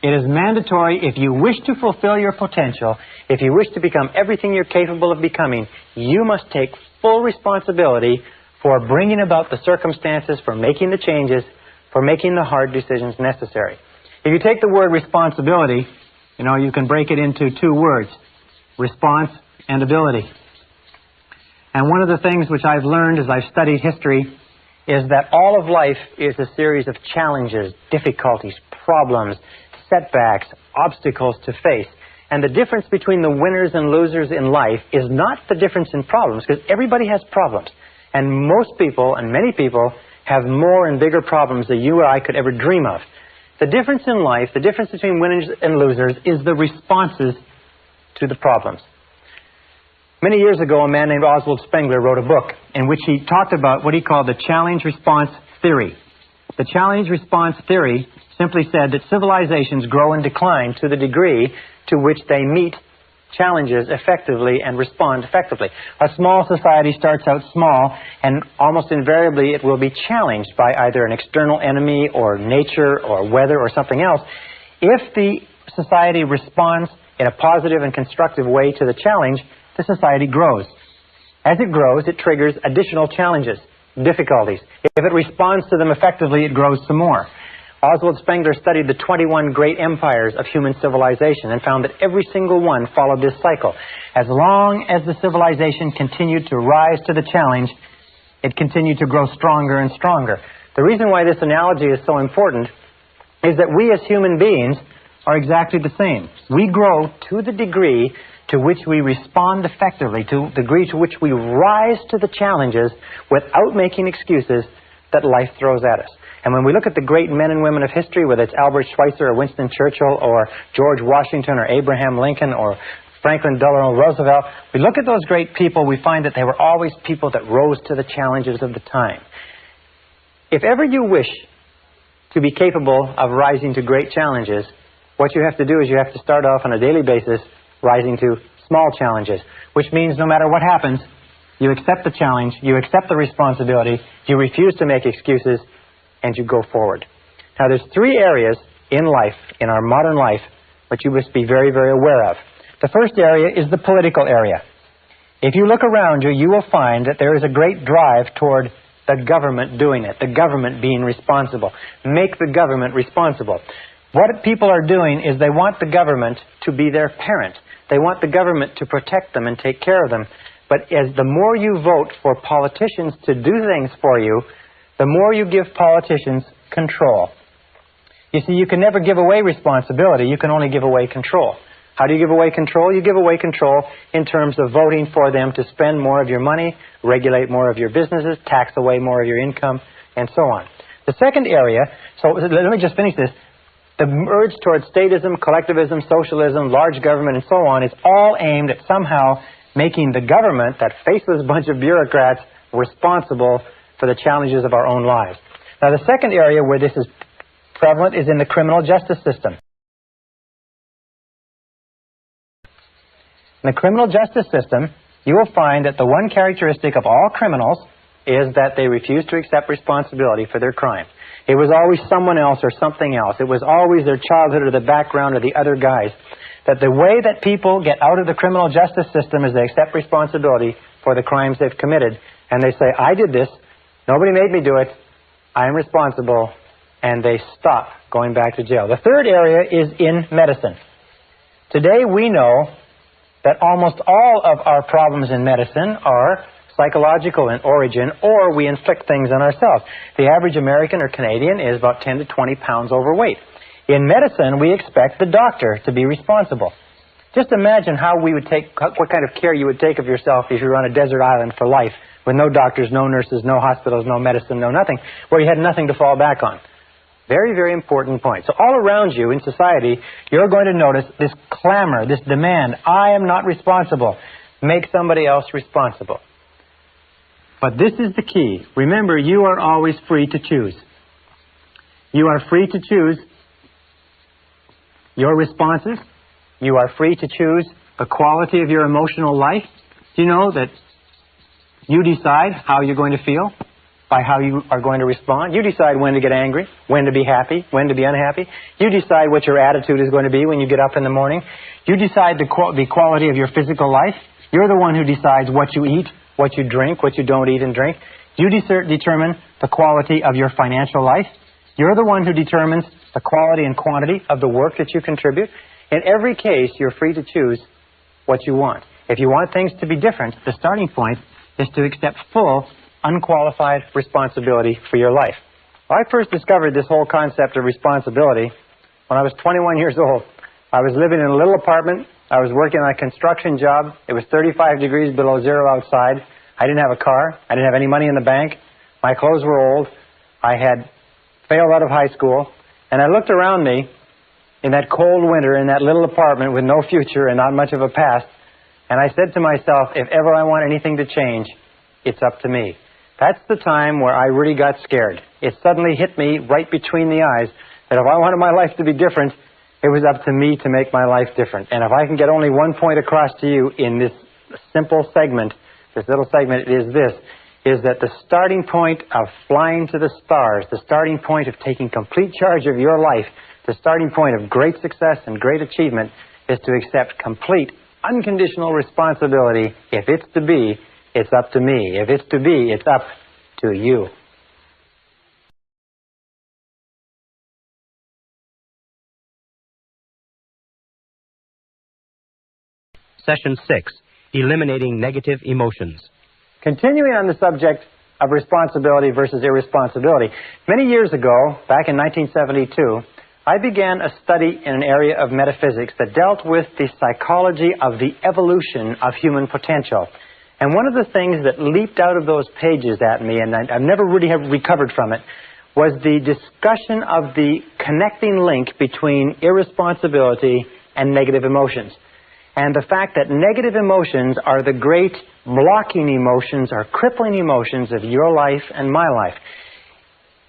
It is mandatory if you wish to fulfill your potential, if you wish to become everything you're capable of becoming, you must take full responsibility for bringing about the circumstances, for making the changes, for making the hard decisions necessary. If you take the word responsibility, you can break it into 2 words, response and ability. And one of the things which I've learned as I've studied history is that all of life is a series of challenges, difficulties, problems, setbacks, obstacles to face. And the difference between the winners and losers in life is not the difference in problems, because everybody has problems. And most people, and many people, have more and bigger problems than you or I could ever dream of. The difference in life, the difference between winners and losers, is the responses to the problems. Many years ago, a man named Oswald Spengler wrote a book in which he talked about what he called the challenge-response theory. The challenge-response theory simply said that civilizations grow and decline to the degree to which they meet challenges effectively and respond effectively. A small society starts out small, and almost invariably it will be challenged by either an external enemy or nature or weather or something else. If the society responds in a positive and constructive way to the challenge, the society grows. As it grows, it triggers additional challenges, difficulties. If it responds to them effectively, it grows some more. Oswald Spengler studied the 21 great empires of human civilization and found that every single one followed this cycle. As long as the civilization continued to rise to the challenge, it continued to grow stronger and stronger. The reason why this analogy is so important is that we as human beings are exactly the same. We grow to the degree to which we respond effectively, to the degree to which we rise to the challenges without making excuses that life throws at us. And when we look at the great men and women of history, whether it's Albert Schweitzer or Winston Churchill or George Washington or Abraham Lincoln or Franklin Delano Roosevelt, we look at those great people, we find that they were always people that rose to the challenges of the time. If ever you wish to be capable of rising to great challenges, what you have to do is you have to start off on a daily basis rising to small challenges, which means no matter what happens, you accept the challenge, you accept the responsibility, you refuse to make excuses, and you go forward. Now, there's three areas in life, in our modern life, which you must be very, very aware of. The first area is the political area. If you look around you, you will find that there is a great drive toward the government doing it, the government being responsible. Make the government responsible. What people are doing is they want the government to be their parent. They want the government to protect them and take care of them. But as the more you vote for politicians to do things for you, the more you give politicians control. You see, you can never give away responsibility. You can only give away control. How do you give away control? You give away control in terms of voting for them to spend more of your money, regulate more of your businesses, tax away more of your income, and so on. The second area, so let me just finish this. The urge towards statism, collectivism, socialism, large government, and so on is all aimed at somehow making the government, that faceless bunch of bureaucrats, responsible for the challenges of our own lives. Now, the second area where this is prevalent is in the criminal justice system. In the criminal justice system, you will find that the one characteristic of all criminals is that they refuse to accept responsibility for their crimes. It was always someone else or something else. It was always their childhood or the background or the other guys. That the way that people get out of the criminal justice system is they accept responsibility for the crimes they've committed. And they say, I did this. Nobody made me do it. I am responsible. And they stop going back to jail. The third area is in medicine. Today we know that almost all of our problems in medicine are psychological in origin, or we inflict things on ourselves. The average American or Canadian is about 10 to 20 pounds overweight. In medicine, we expect the doctor to be responsible. Just imagine how we would take, what kind of care you would take of yourself if you were on a desert island for life, with no doctors, no nurses, no hospitals, no medicine, no nothing, where you had nothing to fall back on. Very, very important point. So all around you in society, you're going to notice this clamor, this demand, I am not responsible. Make somebody else responsible. But this is the key. Remember, you are always free to choose. You are free to choose your responses. You are free to choose the quality of your emotional life. Do you know that you decide how you're going to feel by how you are going to respond? You decide when to get angry, when to be happy, when to be unhappy. You decide what your attitude is going to be when you get up in the morning. You decide the quality of your physical life. You're the one who decides what you eat, what you drink, what you don't eat and drink. You determine the quality of your financial life. You're the one who determines the quality and quantity of the work that you contribute. In every case, you're free to choose what you want. If you want things to be different, the starting point is to accept full, unqualified responsibility for your life. I first discovered this whole concept of responsibility when I was 21 years old. I was living in a little apartment. I was working on a construction job. It was 35 degrees below zero outside. I didn't have a car. I didn't have any money in the bank. My clothes were old. I had failed out of high school. And I looked around me in that cold winter in that little apartment with no future and not much of a past. And I said to myself, if ever I want anything to change, it's up to me. That's the time where I really got scared. It suddenly hit me right between the eyes that if I wanted my life to be different, it was up to me to make my life different. And if I can get only one point across to you in this simple segment, this little segment is this, is that the starting point of flying to the stars, the starting point of taking complete charge of your life, the starting point of great success and great achievement is to accept complete, unconditional responsibility. If it's to be, it's up to me. If it's to be, it's up to you. Session 6, Eliminating Negative Emotions. Continuing on the subject of responsibility versus irresponsibility, many years ago, back in 1972, I began a study in an area of metaphysics that dealt with the psychology of the evolution of human potential. And one of the things that leaped out of those pages at me, and I've never really have recovered from it, was the discussion of the connecting link between irresponsibility and negative emotions. And the fact that negative emotions are the great blocking emotions or crippling emotions of your life and my life.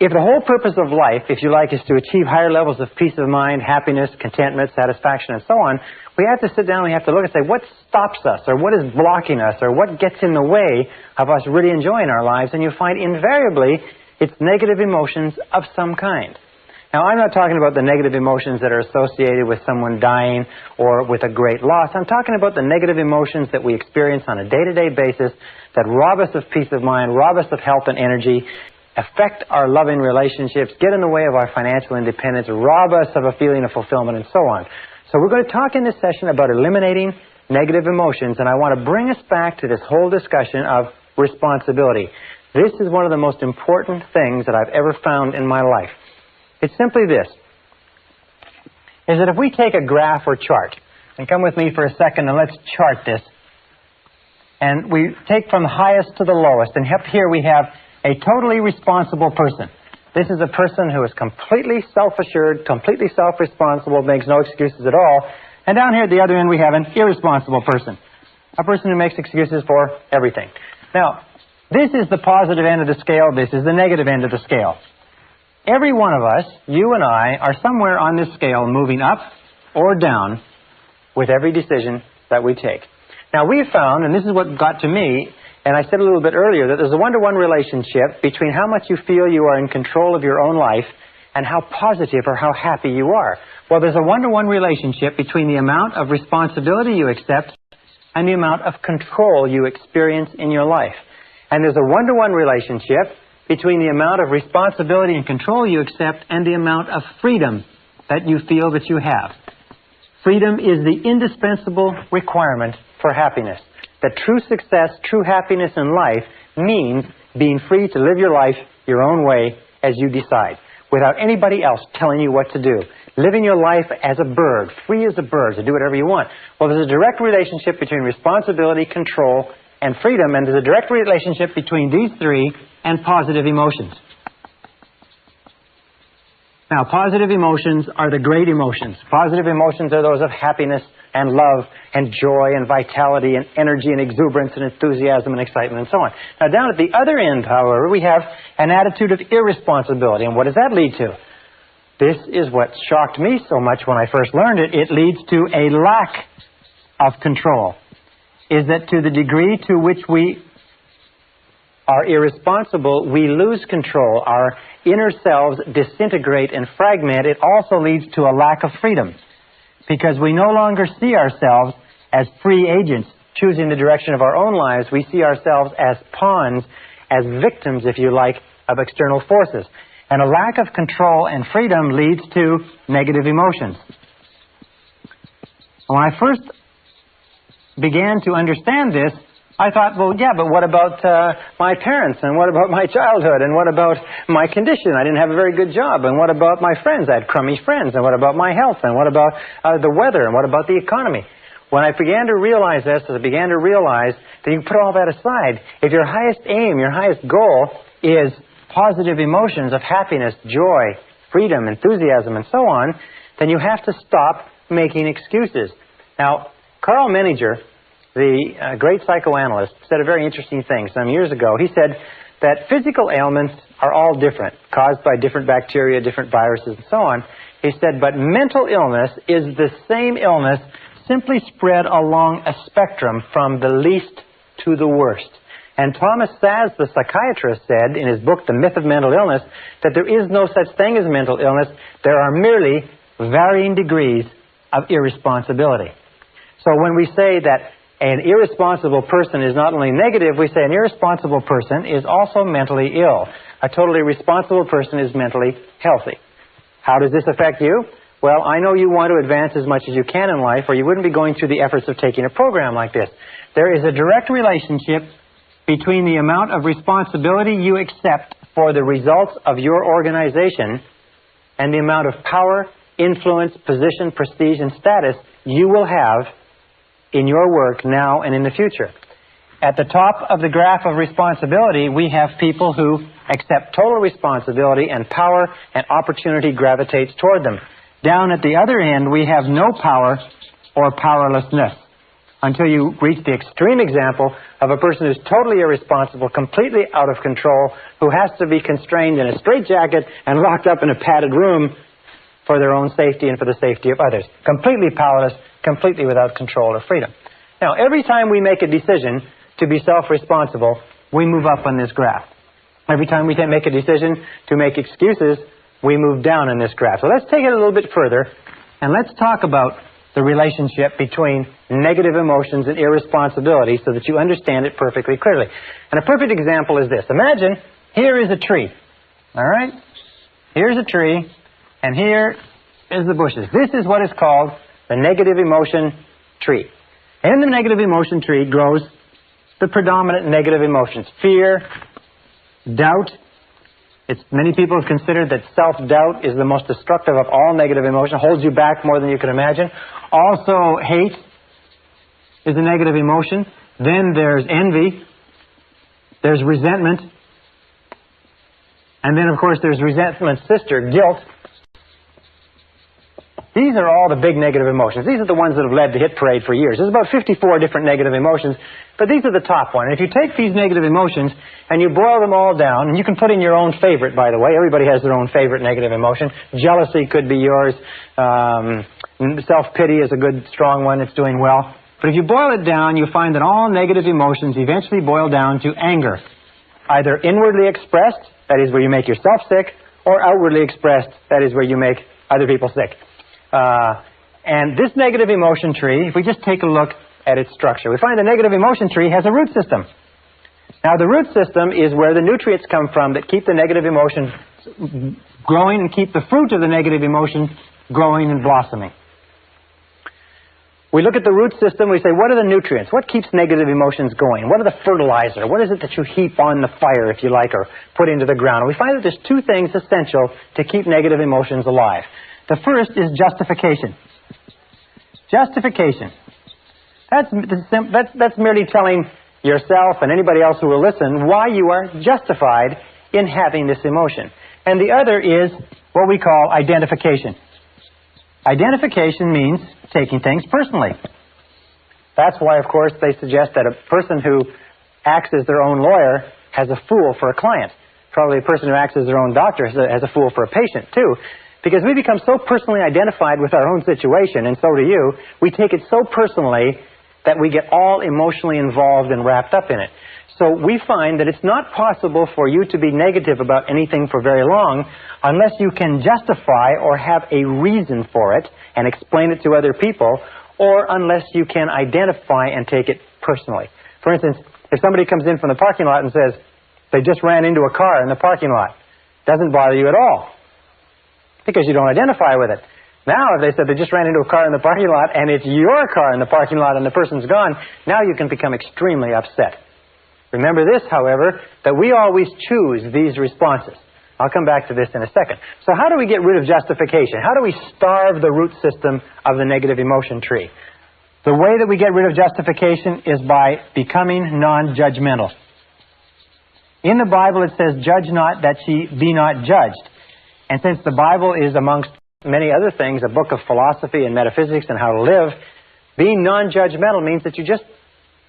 If the whole purpose of life, if you like, is to achieve higher levels of peace of mind, happiness, contentment, satisfaction, and so on, we have to sit down and we have to look and say, what stops us, or what is blocking us, or what gets in the way of us really enjoying our lives? And you find invariably it's negative emotions of some kind. Now, I'm not talking about the negative emotions that are associated with someone dying or with a great loss. I'm talking about the negative emotions that we experience on a day-to-day basis that rob us of peace of mind, rob us of health and energy, affect our loving relationships, get in the way of our financial independence, rob us of a feeling of fulfillment, and so on. So we're going to talk in this session about eliminating negative emotions, and I want to bring us back to this whole discussion of responsibility. This is one of the most important things that I've ever found in my life. It's simply this, is that if we take a graph or chart, and come with me for a second and let's chart this, and we take from the highest to the lowest, and up here we have a totally responsible person. This is a person who is completely self-assured, completely self-responsible, makes no excuses at all. And down here at the other end we have an irresponsible person, a person who makes excuses for everything. Now, this is the positive end of the scale, this is the negative end of the scale. Every one of us, you and I, are somewhere on this scale moving up or down with every decision that we take. Now, we've found, and this is what got to me, and I said a little bit earlier, that there's a one-to-one relationship between how much you feel you are in control of your own life and how positive or how happy you are. Well, there's a one-to-one relationship between the amount of responsibility you accept and the amount of control you experience in your life. And there's a one-to-one relationship between the amount of responsibility and control you accept and the amount of freedom that you feel that you have. Freedom is the indispensable requirement for happiness. That true success, true happiness in life means being free to live your life your own way as you decide, without anybody else telling you what to do. Living your life as a bird, free as a bird, to do whatever you want. Well, there's a direct relationship between responsibility, control, and freedom, and there's a direct relationship between these three and positive emotions. Now, positive emotions are the great emotions. Positive emotions are those of happiness and love and joy and vitality and energy and exuberance and enthusiasm and excitement and so on. Now, down at the other end, however, we have an attitude of irresponsibility. And what does that lead to? This is what shocked me so much when I first learned it. It leads to a lack of control. Is that to the degree to which we are irresponsible, we lose control. Our inner selves disintegrate and fragment. It also leads to a lack of freedom, because we no longer see ourselves as free agents choosing the direction of our own lives. We see ourselves as pawns, as victims, if you like, of external forces. And a lack of control and freedom leads to negative emotions. When I first began to understand this, I thought, well, yeah, but what about my parents, and what about my childhood, and what about my condition? I didn't have a very good job, and what about my friends? I had crummy friends, and what about my health, and what about the weather, and what about the economy? When I began to realize this, I began to realize that you can put all that aside. If your highest aim, your highest goal is positive emotions of happiness, joy, freedom, enthusiasm, and so on, then you have to stop making excuses. Now, Carl Menninger, the great psychoanalyst, said a very interesting thing some years ago. He said that physical ailments are all different, caused by different bacteria, different viruses, and so on. He said, but mental illness is the same illness, simply spread along a spectrum from the least to the worst. And Thomas Szasz, the psychiatrist, said in his book, The Myth of Mental Illness, that there is no such thing as mental illness. There are merely varying degrees of irresponsibility. So when we say that an irresponsible person is not only negative, we say an irresponsible person is also mentally ill. A totally responsible person is mentally healthy. How does this affect you? Well, I know you want to advance as much as you can in life, or you wouldn't be going through the efforts of taking a program like this. There is a direct relationship between the amount of responsibility you accept for the results of your organization and the amount of power, influence, position, prestige, and status you will have in your work now and in the future. At the top of the graph of responsibility, we have people who accept total responsibility, and power and opportunity gravitates toward them. Down at the other end, we have no power or powerlessness, until you reach the extreme example of a person who's totally irresponsible, completely out of control, who has to be constrained in a straitjacket and locked up in a padded room for their own safety and for the safety of others. Completely powerless, completely without control or freedom. Now, every time we make a decision to be self-responsible, we move up on this graph. Every time we make a decision to make excuses, we move down in this graph. So let's take it a little bit further, and let's talk about the relationship between negative emotions and irresponsibility so that you understand it perfectly clearly. And a perfect example is this. Imagine here is a tree. All right? Here's a tree, and here is the bushes. This is what is called the negative emotion tree. In the negative emotion tree grows the predominant negative emotions: fear, doubt. Many people have considered that self-doubt is the most destructive of all negative emotion, holds you back more than you can imagine. Also, hate is a negative emotion. Then there's envy. There's resentment. And then, of course, there's resentment's sister, guilt. These are all the big negative emotions. These are the ones that have led the hit parade for years. There's about 54 different negative emotions, but these are the top one. And if you take these negative emotions and you boil them all down, and you can put in your own favorite, by the way. Everybody has their own favorite negative emotion. Jealousy could be yours. Self-pity is a good, strong one. It's doing well. But if you boil it down, you find that all negative emotions eventually boil down to anger. Either inwardly expressed, that is where you make yourself sick, or outwardly expressed, that is where you make other people sick. And this negative emotion tree, if we just take a look at its structure, we find the negative emotion tree has a root system. Now, the root system is where the nutrients come from that keep the negative emotion growing and keep the fruit of the negative emotion growing and blossoming. We look at the root system, we say, what are the nutrients? What keeps negative emotions going? What are the fertilizer? What is it that you heap on the fire, if you like, or put into the ground? And we find that there's two things essential to keep negative emotions alive. The first is justification. Justification. That's merely telling yourself and anybody else who will listen why you are justified in having this emotion. And the other is what we call identification. Identification means taking things personally. That's why, of course, they suggest that a person who acts as their own lawyer has a fool for a client. Probably a person who acts as their own doctor has a fool for a patient, too. Because we become so personally identified with our own situation, and so do you, we take it so personally that we get all emotionally involved and wrapped up in it. So we find that it's not possible for you to be negative about anything for very long unless you can justify or have a reason for it and explain it to other people, or unless you can identify and take it personally. For instance, if somebody comes in from the parking lot and says they just ran into a car in the parking lot, it doesn't bother you at all, because you don't identify with it. Now, if they said they just ran into a car in the parking lot and it's your car in the parking lot and the person's gone, now you can become extremely upset. Remember this, however, that we always choose these responses. I'll come back to this in a second. So how do we get rid of justification? How do we starve the root system of the negative emotion tree? The way that we get rid of justification is by becoming non-judgmental. In the Bible it says, "Judge not that ye be not judged." And since the Bible is, amongst many other things, a book of philosophy and metaphysics and how to live, being non-judgmental means that you just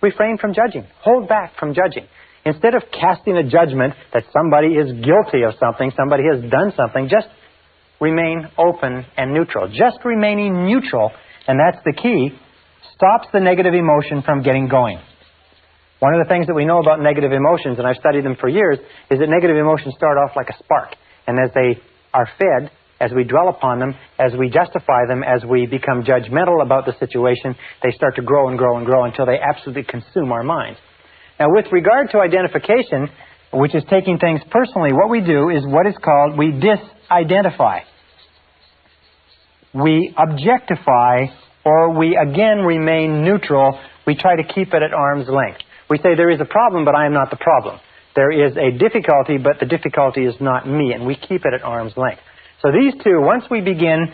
refrain from judging. Hold back from judging. Instead of casting a judgment that somebody is guilty of something, somebody has done something, just remain open and neutral. Just remaining neutral, and that's the key, stops the negative emotion from getting going. One of the things that we know about negative emotions, and I've studied them for years, is that negative emotions start off like a spark. And as they are fed, as we dwell upon them, as we justify them, as we become judgmental about the situation, they start to grow and grow and grow until they absolutely consume our minds. Now, with regard to identification, which is taking things personally, what we do is what is called, we disidentify. We objectify, or we again remain neutral. We try to keep it at arm's length. We say there is a problem, but I am not the problem. There is a difficulty, but the difficulty is not me, and we keep it at arm's length. So these two, once we begin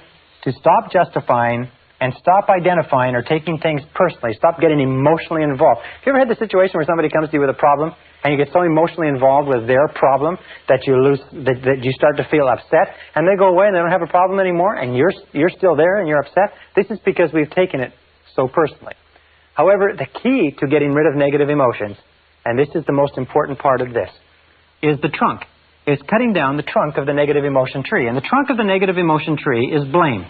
to stop justifying and stop identifying or taking things personally, stop getting emotionally involved. Have you ever had the situation where somebody comes to you with a problem and you get so emotionally involved with their problem that that you start to feel upset, and they go away and they don't have a problem anymore, and you're still there and you're upset. This is because we've taken it so personally. However, the key to getting rid of negative emotions, and this is the most important part of this, is the trunk. It's cutting down the trunk of the negative emotion tree. And the trunk of the negative emotion tree is blame.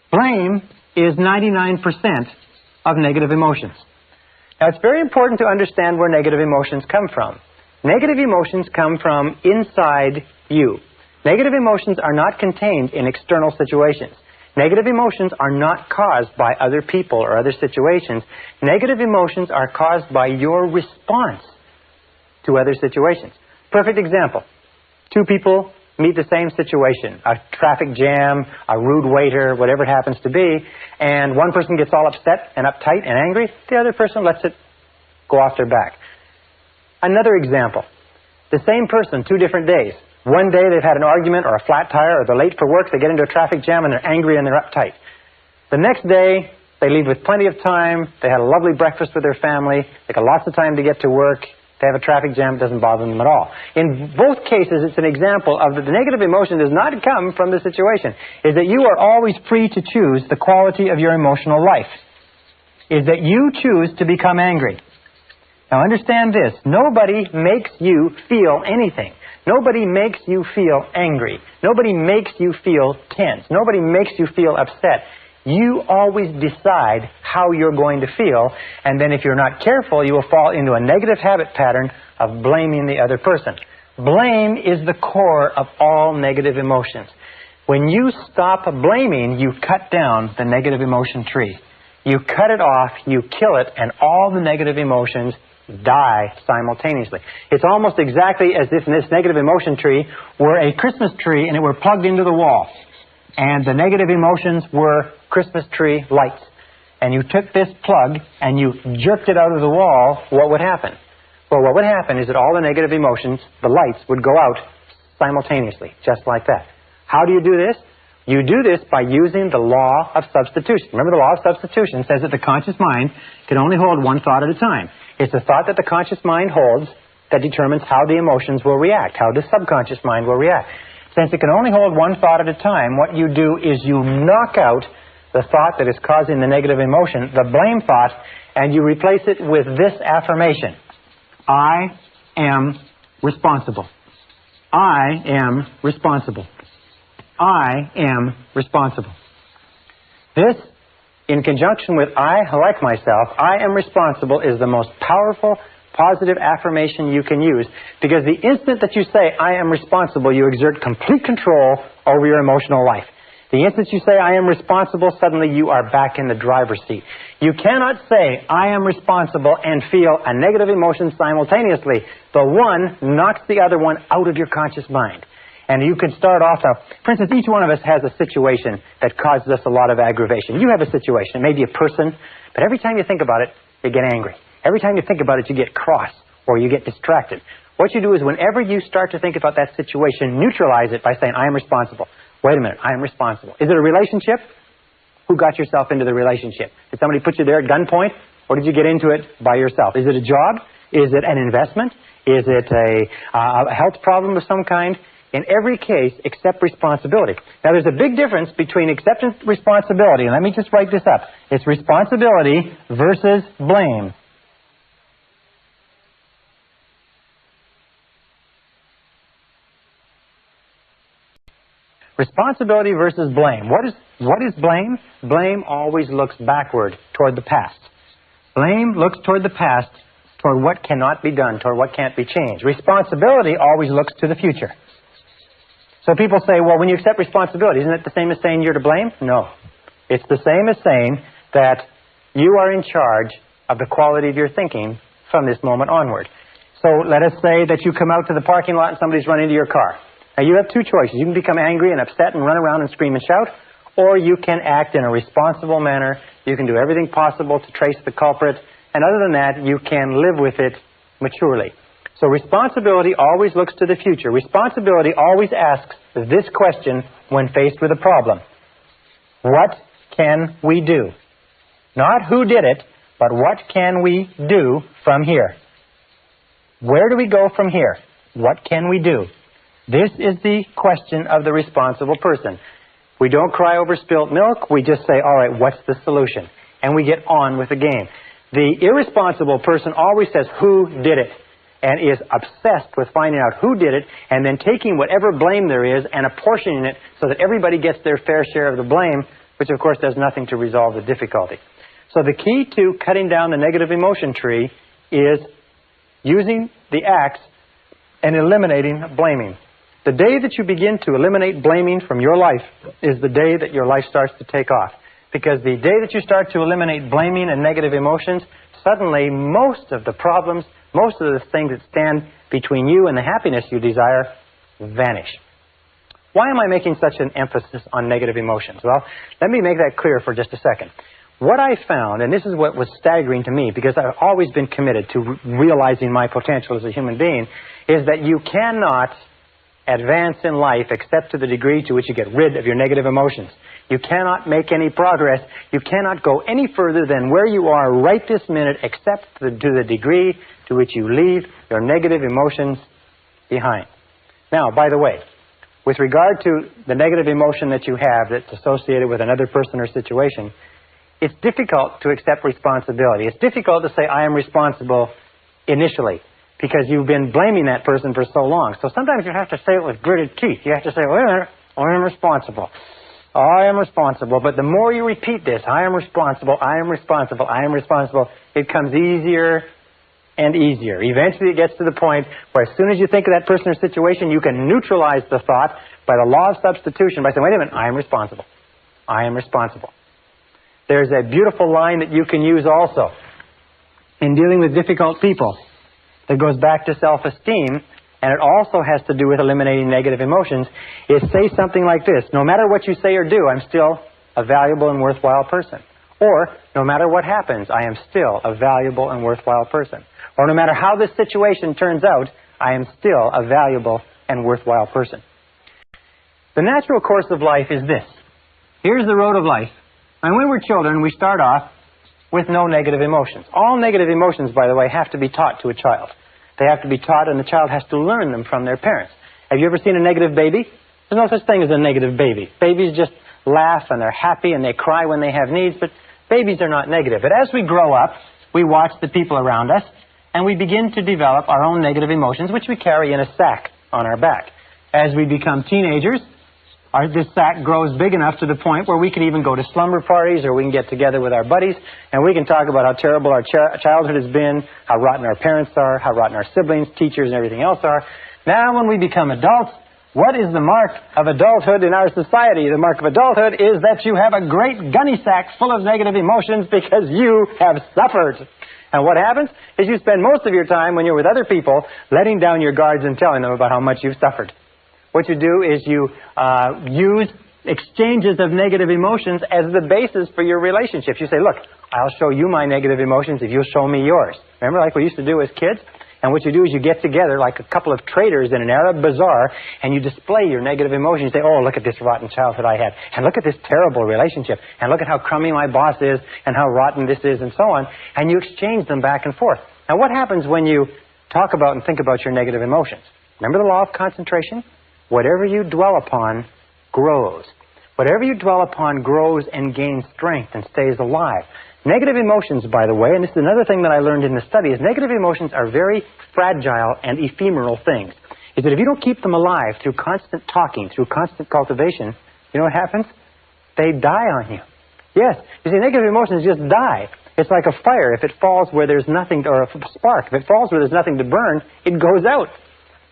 Blame is 99% of negative emotions. Now, it's very important to understand where negative emotions come from. Negative emotions come from inside you. Negative emotions are not contained in external situations. Negative emotions are not caused by other people or other situations. Negative emotions are caused by your response to other situations. Perfect example. Two people meet the same situation, a traffic jam, a rude waiter, whatever it happens to be, and one person gets all upset and uptight and angry, the other person lets it go off their back. Another example. The same person, 2 different days. One day they've had an argument or a flat tire or they're late for work, they get into a traffic jam and they're angry and they're uptight. The next day, they leave with plenty of time, they had a lovely breakfast with their family, they got lots of time to get to work, they have a traffic jam, it doesn't bother them at all. In both cases, it's an example of the negative emotion does not come from the situation. Is that you are always free to choose the quality of your emotional life. Is that you choose to become angry. Now understand this, nobody makes you feel anything. Nobody makes you feel angry. Nobody makes you feel tense. Nobody makes you feel upset. You always decide how you're going to feel, and then if you're not careful, you will fall into a negative habit pattern of blaming the other person. Blame is the core of all negative emotions. When you stop blaming, you cut down the negative emotion tree. You cut it off, you kill it, and all the negative emotions die simultaneously. It's almost exactly as if this negative emotion tree were a Christmas tree and it were plugged into the wall. And the negative emotions were Christmas tree lights. And you took this plug and you jerked it out of the wall, what would happen? Well, what would happen is that all the negative emotions, the lights, would go out simultaneously, just like that. How do you do this? You do this by using the law of substitution. Remember, the law of substitution says that the conscious mind can only hold one thought at a time. It's the thought that the conscious mind holds that determines how the emotions will react, how the subconscious mind will react. Since it can only hold one thought at a time, what you do is you knock out the thought that is causing the negative emotion, the blame thought, and you replace it with this affirmation. I am responsible. I am responsible. I am responsible. This, in conjunction with I like myself, I am responsible, is the most powerful, positive affirmation you can use, because the instant that you say, I am responsible, you exert complete control over your emotional life. The instant you say, I am responsible, suddenly you are back in the driver's seat. You cannot say, I am responsible, and feel a negative emotion simultaneously. The one knocks the other one out of your conscious mind. And you can start off, for instance, each one of us has a situation that causes us a lot of aggravation. You have a situation, maybe a person, but every time you think about it, you get angry. Every time you think about it, you get cross or you get distracted. What you do is whenever you start to think about that situation, neutralize it by saying, I am responsible. Wait a minute, I am responsible. Is it a relationship? Who got yourself into the relationship? Did somebody put you there at gunpoint, or did you get into it by yourself? Is it a job? Is it an investment? Is it a health problem of some kind? In every case, accept responsibility. Now, there's a big difference between acceptance and responsibility, and let me just write this up. It's responsibility versus blame. Responsibility versus blame. What is blame? Blame always looks backward toward the past. Blame looks toward the past, toward what cannot be done, toward what can't be changed. Responsibility always looks to the future. So people say, well, when you accept responsibility, isn't it the same as saying you're to blame? No. It's the same as saying that you are in charge of the quality of your thinking from this moment onward. So let us say that you come out to the parking lot and somebody's run into your car. Now, you have two choices. You can become angry and upset and run around and scream and shout, or you can act in a responsible manner. You can do everything possible to trace the culprit, and other than that, you can live with it maturely. So responsibility always looks to the future. Responsibility always asks this question when faced with a problem. What can we do? Not who did it, but what can we do from here? Where do we go from here? What can we do? This is the question of the responsible person. We don't cry over spilt milk. We just say, all right, what's the solution? And we get on with the game. The irresponsible person always says, who did it? And is obsessed with finding out who did it and then taking whatever blame there is and apportioning it so that everybody gets their fair share of the blame, which of course does nothing to resolve the difficulty. So the key to cutting down the negative emotion tree is using the axe and eliminating blaming. The day that you begin to eliminate blaming from your life is the day that your life starts to take off. Because the day that you start to eliminate blaming and negative emotions, suddenly most of the problems, most of the things that stand between you and the happiness you desire vanish. Why am I making such an emphasis on negative emotions? Well, let me make that clear for just a second. What I found, and this is what was staggering to me, because I've always been committed to realizing my potential as a human being, is that you cannot advance in life except to the degree to which you get rid of your negative emotions. You cannot make any progress. You cannot go any further than where you are right this minute except to the degree to which you leave your negative emotions behind. Now, by the way, with regard to the negative emotion that you have that's associated with another person or situation, it's difficult to accept responsibility. It's difficult to say, I am responsible initially, because you've been blaming that person for so long. So sometimes you have to say it with gritted teeth. You have to say, wait a minute, I am responsible. I am responsible. But the more you repeat this, I am responsible, I am responsible, I am responsible, it comes easier and easier. Eventually it gets to the point where as soon as you think of that person or situation, you can neutralize the thought by the law of substitution by saying, wait a minute, I am responsible. I am responsible. There's a beautiful line that you can use also in dealing with difficult people that goes back to self-esteem, and it also has to do with eliminating negative emotions, is say something like this: no matter what you say or do, I'm still a valuable and worthwhile person. Or, no matter what happens, I am still a valuable and worthwhile person. Or, no matter how this situation turns out, I am still a valuable and worthwhile person. The natural course of life is this. Here's the road of life. And when we're children, we start off with no negative emotions. All negative emotions, by the way, have to be taught to a child. They have to be taught, and the child has to learn them from their parents. Have you ever seen a negative baby? There's no such thing as a negative baby. Babies just laugh, and they're happy, and they cry when they have needs, but babies are not negative. But as we grow up, we watch the people around us, and we begin to develop our own negative emotions, which we carry in a sack on our back. As we become teenagers, this sack grows big enough to the point where we can even go to slumber parties, or we can get together with our buddies, and we can talk about how terrible our childhood has been, how rotten our parents are, how rotten our siblings, teachers, and everything else are. Now, when we become adults, what is the mark of adulthood in our society? The mark of adulthood is that you have a great gunny sack full of negative emotions because you have suffered. And what happens is you spend most of your time when you're with other people letting down your guards and telling them about how much you've suffered. What you do is you use exchanges of negative emotions as the basis for your relationships. You say, look, I'll show you my negative emotions if you'll show me yours. Remember, like we used to do as kids? And what you do is you get together like a couple of traders in an Arab bazaar, and you display your negative emotions. You say, oh, look at this rotten childhood I had, and look at this terrible relationship, and look at how crummy my boss is, and how rotten this is, and so on. And you exchange them back and forth. Now, what happens when you talk about and think about your negative emotions? Remember the law of concentration? Whatever you dwell upon grows. Whatever you dwell upon grows and gains strength and stays alive. Negative emotions, by the way, and this is another thing that I learned in the study, is negative emotions are very fragile and ephemeral things. Is that if you don't keep them alive through constant talking, through constant cultivation, you know what happens? They die on you. Yes. You see, negative emotions just die. It's like a fire. If it falls where there's nothing, or a spark, if it falls where there's nothing to burn, it goes out.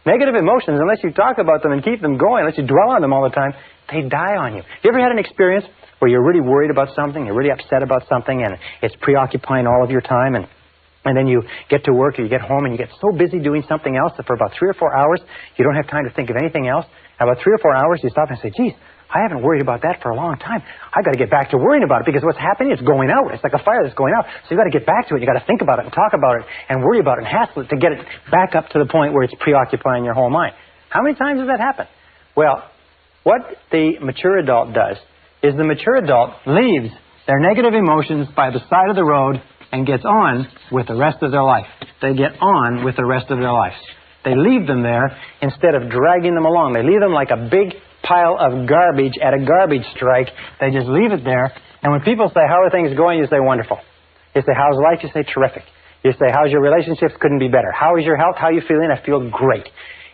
Negative emotions, unless you talk about them and keep them going, unless you dwell on them all the time, they die on you. You ever had an experience where you're really worried about something, you're really upset about something, and it's preoccupying all of your time, and then you get to work or you get home and you get so busy doing something else that for about 3 or 4 hours, you don't have time to think of anything else. And about 3 or 4 hours, you stop and say, geez, I haven't worried about that for a long time. I've got to get back to worrying about it, because what's happening is going out. It's like a fire that's going out. So you've got to get back to it. You've got to think about it and talk about it and worry about it and hassle it to get it back up to the point where it's preoccupying your whole mind. How many times does that happen? Well, what the mature adult does is the mature adult leaves their negative emotions by the side of the road and gets on with the rest of their life. They get on with the rest of their life. They leave them there instead of dragging them along. They leave them like a big pile of garbage at a garbage strike. They just leave it there. And when people say, how are things going? You say, wonderful. You say, how's life? You say, terrific. You say, how's your relationships? Couldn't be better. How is your health? How are you feeling? I feel great.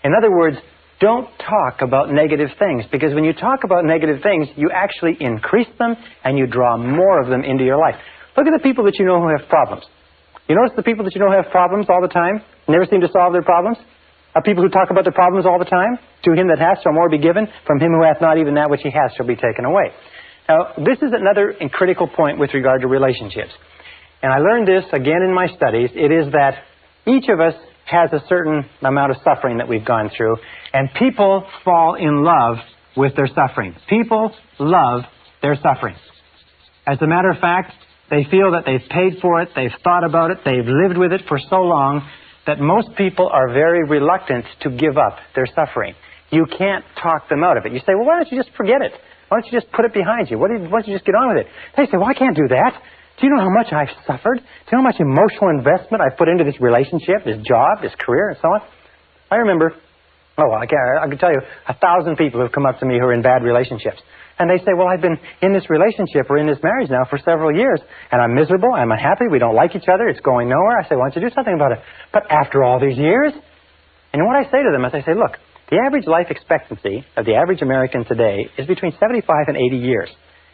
In other words, don't talk about negative things, because when you talk about negative things, you actually increase them and you draw more of them into your life. Look at the people that you know who have problems. You notice the people that you know who have problems all the time, never seem to solve their problems, are people who talk about their problems all the time. To him that hath shall more be given. From him who hath not, even that which he has shall be taken away. Now, this is another critical point with regard to relationships. And I learned this again in my studies. It is that each of us has a certain amount of suffering that we've gone through, and people fall in love with their suffering. People love their suffering. As a matter of fact, they feel that they've paid for it, they've thought about it, they've lived with it for so long that most people are very reluctant to give up their suffering. You can't talk them out of it. You say, well, why don't you just forget it? Why don't you just put it behind you? Why don't you just get on with it? They say, well, I can't do that. Do you know how much I've suffered? Do you know how much emotional investment I've put into this relationship, this job, this career, and so on? I remember, I can tell you 1,000 people who've come up to me who are in bad relationships. And they say, well, I've been in this relationship or in this marriage now for several years, and I'm miserable, I'm unhappy, we don't like each other, it's going nowhere. I say, why don't you do something about it? But after all these years? And what I say to them is I say, look, the average life expectancy of the average American today is between 75 and 80 years,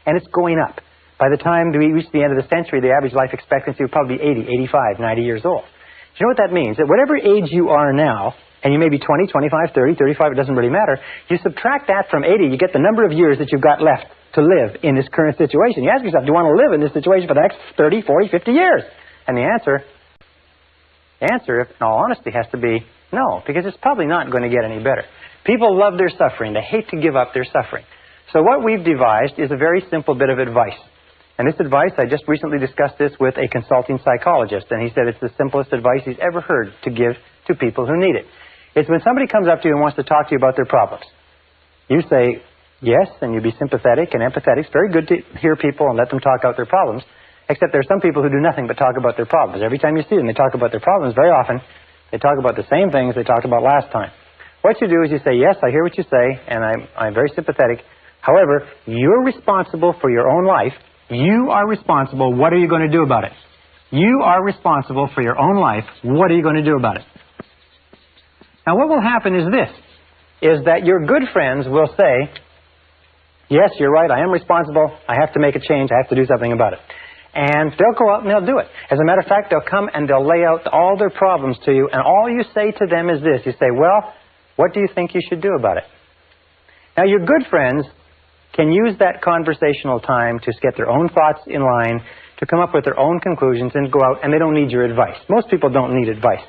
and it's going up. By the time we reach the end of the century, the average life expectancy will probably be 80, 85, 90 years old. Do you know what that means? That whatever age you are now, and you may be 20, 25, 30, 35, it doesn't really matter, you subtract that from 80, you get the number of years that you've got left to live in this current situation. You ask yourself, do you want to live in this situation for the next 30, 40, 50 years? And the answer, in all honesty, has to be no, because it's probably not going to get any better. People love their suffering. They hate to give up their suffering. So what we've devised is a very simple bit of advice. And this advice, I just recently discussed this with a consulting psychologist, and he said it's the simplest advice he's ever heard to give to people who need it. It's when somebody comes up to you and wants to talk to you about their problems. You say yes, and you be sympathetic and empathetic. It's very good to hear people and let them talk out their problems, except there are some people who do nothing but talk about their problems. Every time you see them, they talk about their problems. Very often, they talk about the same things they talked about last time. What you do is you say, yes, I hear what you say, and I'm very sympathetic. However, you're responsible for your own life. You are responsible. What are you going to do about it? You are responsible for your own life. What are you going to do about it? Now, what will happen is this, is that your good friends will say, yes, you're right, I am responsible. I have to make a change. I have to do something about it. And they'll go out and they'll do it. As a matter of fact, they'll come and they'll lay out all their problems to you, and all you say to them is this. You say, well, what do you think you should do about it? Now, your good friends can use that conversational time to get their own thoughts in line, to come up with their own conclusions and go out, and they don't need your advice. Most people don't need advice.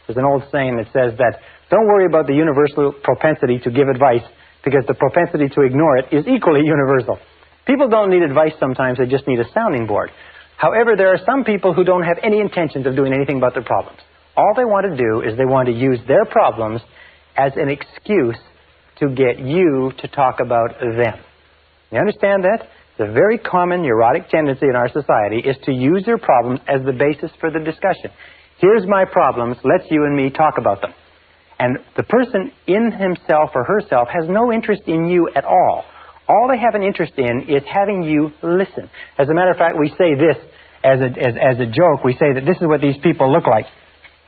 There's an old saying that says that don't worry about the universal propensity to give advice, because the propensity to ignore it is equally universal. People don't need advice sometimes, they just need a sounding board. However, there are some people who don't have any intentions of doing anything about their problems. All they want to do is they want to use their problems as an excuse to get you to talk about them. You understand that? It's a very common neurotic tendency in our society is to use their problems as the basis for the discussion. Here's my problems, let's you and me talk about them. And the person in himself or herself has no interest in you at all. All they have an interest in is having you listen. As a matter of fact, we say this as a joke. We say that this is what these people look like.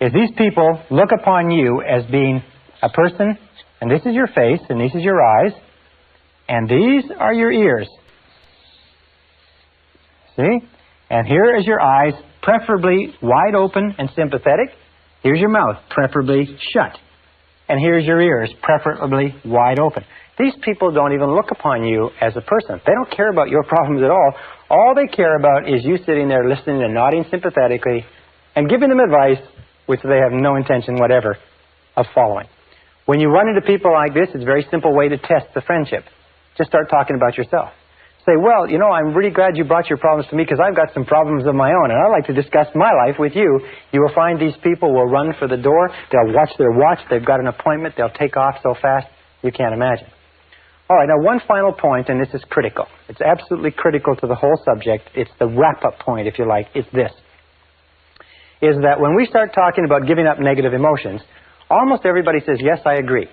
Is these people look upon you as being a person, and this is your face, and this is your eyes, and these are your ears. See? And here is your eyes, preferably wide open and sympathetic. Here's your mouth, preferably shut. And here's your ears, preferably wide open. These people don't even look upon you as a person. They don't care about your problems at all. All they care about is you sitting there listening and nodding sympathetically and giving them advice which they have no intention whatever of following. When you run into people like this, it's a very simple way to test the friendship. Just start talking about yourself. Say, well, you know, I'm really glad you brought your problems to me because I've got some problems of my own, and I'd like to discuss my life with you. You will find these people will run for the door. They'll watch their watch. They've got an appointment. They'll take off so fast you can't imagine. All right, now one final point, and this is critical. It's absolutely critical to the whole subject. It's the wrap-up point, if you like. It's this. is that when we start talking about giving up negative emotions, almost everybody says, yes, I agree.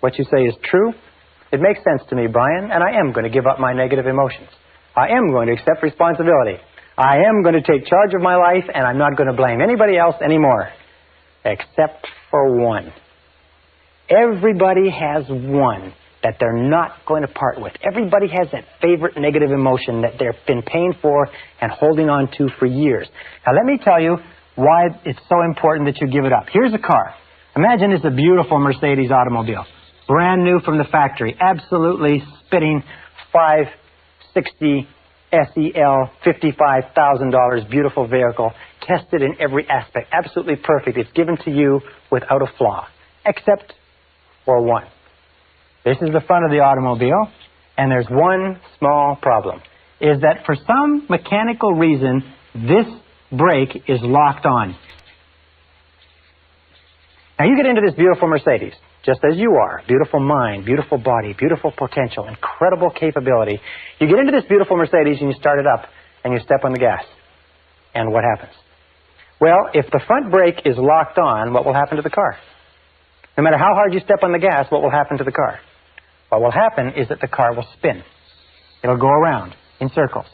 What you say is true. It makes sense to me, Brian, and I am going to give up my negative emotions. I am going to accept responsibility. I am going to take charge of my life, and I'm not going to blame anybody else anymore, except for one. Everybody has one that they're not going to part with. Everybody has that favorite negative emotion that they've been paying for and holding on to for years. Now, let me tell you why it's so important that you give it up. Here's a car. Imagine it's a beautiful Mercedes automobile. Brand new from the factory. Absolutely spitting 560 SEL, $55,000, beautiful vehicle. Tested in every aspect. Absolutely perfect. It's given to you without a flaw. Except for one. This is the front of the automobile, and there's one small problem. Is that for some mechanical reason, this brake is locked on. Now you get into this beautiful Mercedes, just as you are. Beautiful mind, beautiful body, beautiful potential, incredible capability. You get into this beautiful Mercedes and you start it up and you step on the gas. And what happens? Well, if the front brake is locked on, what will happen to the car? No matter how hard you step on the gas, what will happen to the car? What will happen is that the car will spin. It'll go around in circles.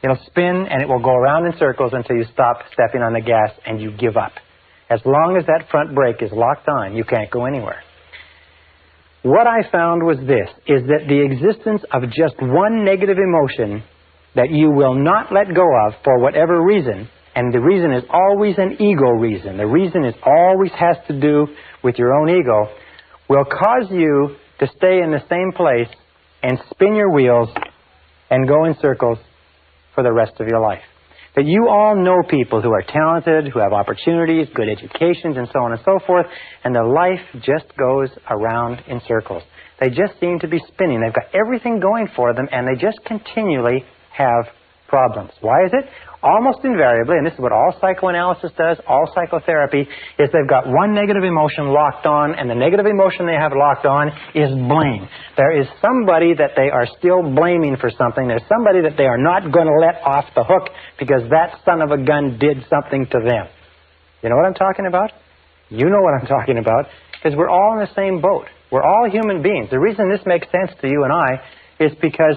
It'll spin and it will go around in circles until you stop stepping on the gas and you give up. As long as that front brake is locked on, you can't go anywhere. What I found was this, is that the existence of just one negative emotion that you will not let go of for whatever reason, and the reason is always an ego reason, the reason is always has to do with your own ego, will cause you to stay in the same place and spin your wheels and go in circles for the rest of your life. That you all know people who are talented, who have opportunities, good educations, and so on and so forth, and their life just goes around in circles. They just seem to be spinning. They've got everything going for them, and they just continually have problems. Why is it? Almost invariably, and this is what all psychoanalysis does, all psychotherapy, is they've got one negative emotion locked on, and the negative emotion they have locked on is blame. There is somebody that they are still blaming for something. There's somebody that they are not going to let off the hook because that son of a gun did something to them. You know what I'm talking about? You know what I'm talking about, because we're all in the same boat. We're all human beings. The reason this makes sense to you and I is because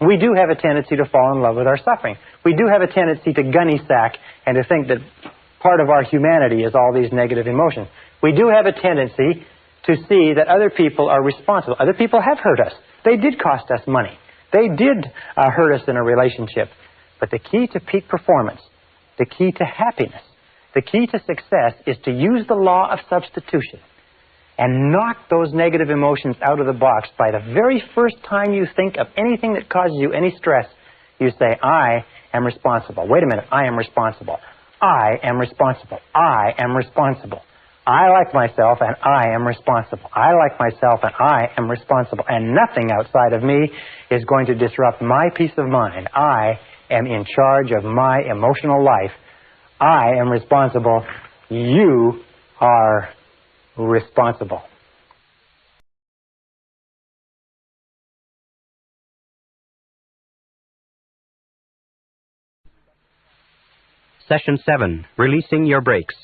we do have a tendency to fall in love with our suffering. We do have a tendency to gunny sack and to think that part of our humanity is all these negative emotions. We do have a tendency to see that other people are responsible. Other people have hurt us. They did cost us money. They did hurt us in a relationship. But the key to peak performance, the key to happiness, the key to success is to use the law of substitution and knock those negative emotions out of the box. By the very first time you think of anything that causes you any stress, you say, I am responsible. Wait a minute, I am responsible. I am responsible. I am responsible. I like myself and I am responsible. I like myself and I am responsible. And nothing outside of me is going to disrupt my peace of mind. I am in charge of my emotional life. I am responsible. You are responsible. Session 7, Releasing Your Brakes.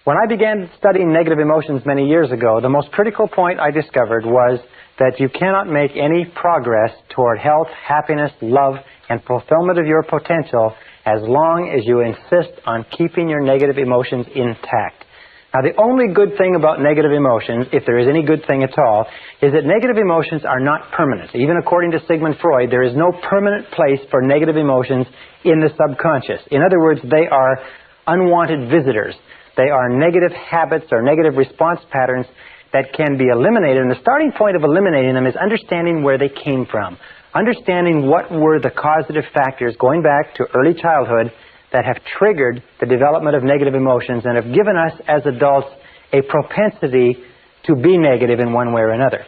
When I began studying negative emotions many years ago, the most critical point I discovered was that you cannot make any progress toward health, happiness, love, and fulfillment of your potential as long as you insist on keeping your negative emotions intact. Now, the only good thing about negative emotions, if there is any good thing at all, is that negative emotions are not permanent. Even according to Sigmund Freud, there is no permanent place for negative emotions in the subconscious. In other words, they are unwanted visitors. They are negative habits or negative response patterns that can be eliminated. And the starting point of eliminating them is understanding where they came from. Understanding what were the causative factors going back to early childhood that have triggered the development of negative emotions and have given us as adults a propensity to be negative in one way or another.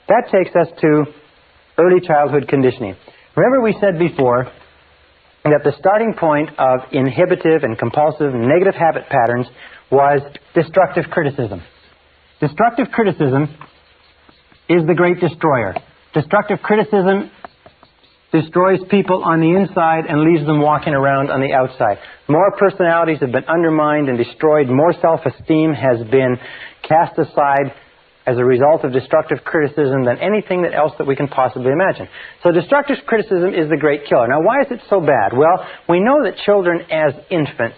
That takes us to early childhood conditioning. Remember we said before that the starting point of inhibitive and compulsive negative habit patterns was destructive criticism. Destructive criticism is the great destroyer. Destructive criticism destroys people on the inside and leaves them walking around on the outside. More personalities have been undermined and destroyed. More self-esteem has been cast aside as a result of destructive criticism than anything else that we can possibly imagine. So destructive criticism is the great killer. Now, why is it so bad? Well, we know that children as infants,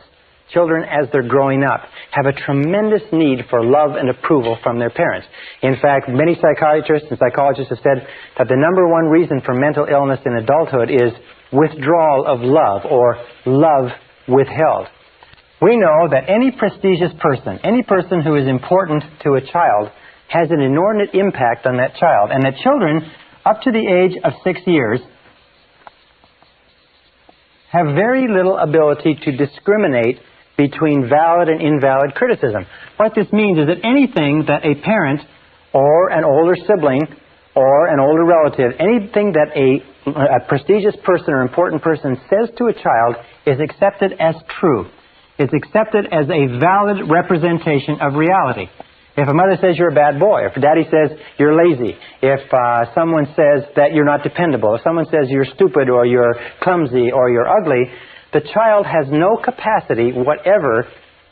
children as they're growing up, have a tremendous need for love and approval from their parents. In fact, many psychiatrists and psychologists have said that the number one reason for mental illness in adulthood is withdrawal of love, or love withheld. We know that any prestigious person, any person who is important to a child, has an inordinate impact on that child, and that children up to the age of 6 years have very little ability to discriminate between valid and invalid criticism. What this means is that anything that a parent or an older sibling or an older relative, anything that a prestigious person or important person says to a child is accepted as true. It's accepted as a valid representation of reality. If a mother says you're a bad boy, if daddy says you're lazy, if someone says that you're not dependable, if someone says you're stupid or you're clumsy or you're ugly, the child has no capacity whatever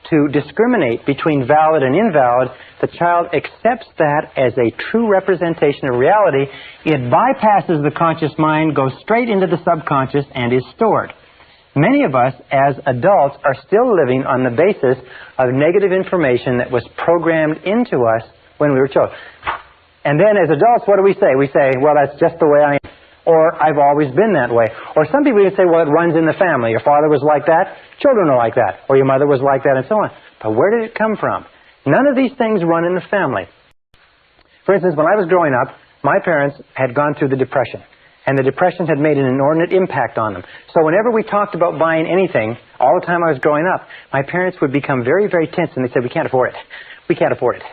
to discriminate between valid and invalid. The child accepts that as a true representation of reality. It bypasses the conscious mind, goes straight into the subconscious, and is stored. Many of us, as adults, are still living on the basis of negative information that was programmed into us when we were children. And then as adults, what do we say? We say, well, that's just the way I am. Or, I've always been that way. Or some people even say, well, it runs in the family. Your father was like that, children are like that. Or your mother was like that, and so on. But where did it come from? None of these things run in the family. For instance, when I was growing up, my parents had gone through the Depression. And the Depression had made an inordinate impact on them. So whenever we talked about buying anything, all the time I was growing up, my parents would become very, very tense, and they said, we can't afford it. We can't afford it.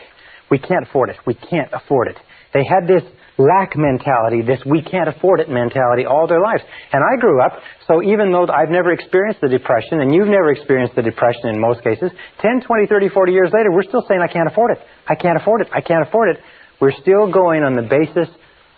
We can't afford it. We can't afford it. They had this lack mentality, this we can't afford it mentality all their lives. And I grew up, so even though I've never experienced the Depression, and you've never experienced the Depression in most cases, 10, 20, 30, 40 years later, we're still saying, I can't afford it. I can't afford it. I can't afford it. We're still going on the basis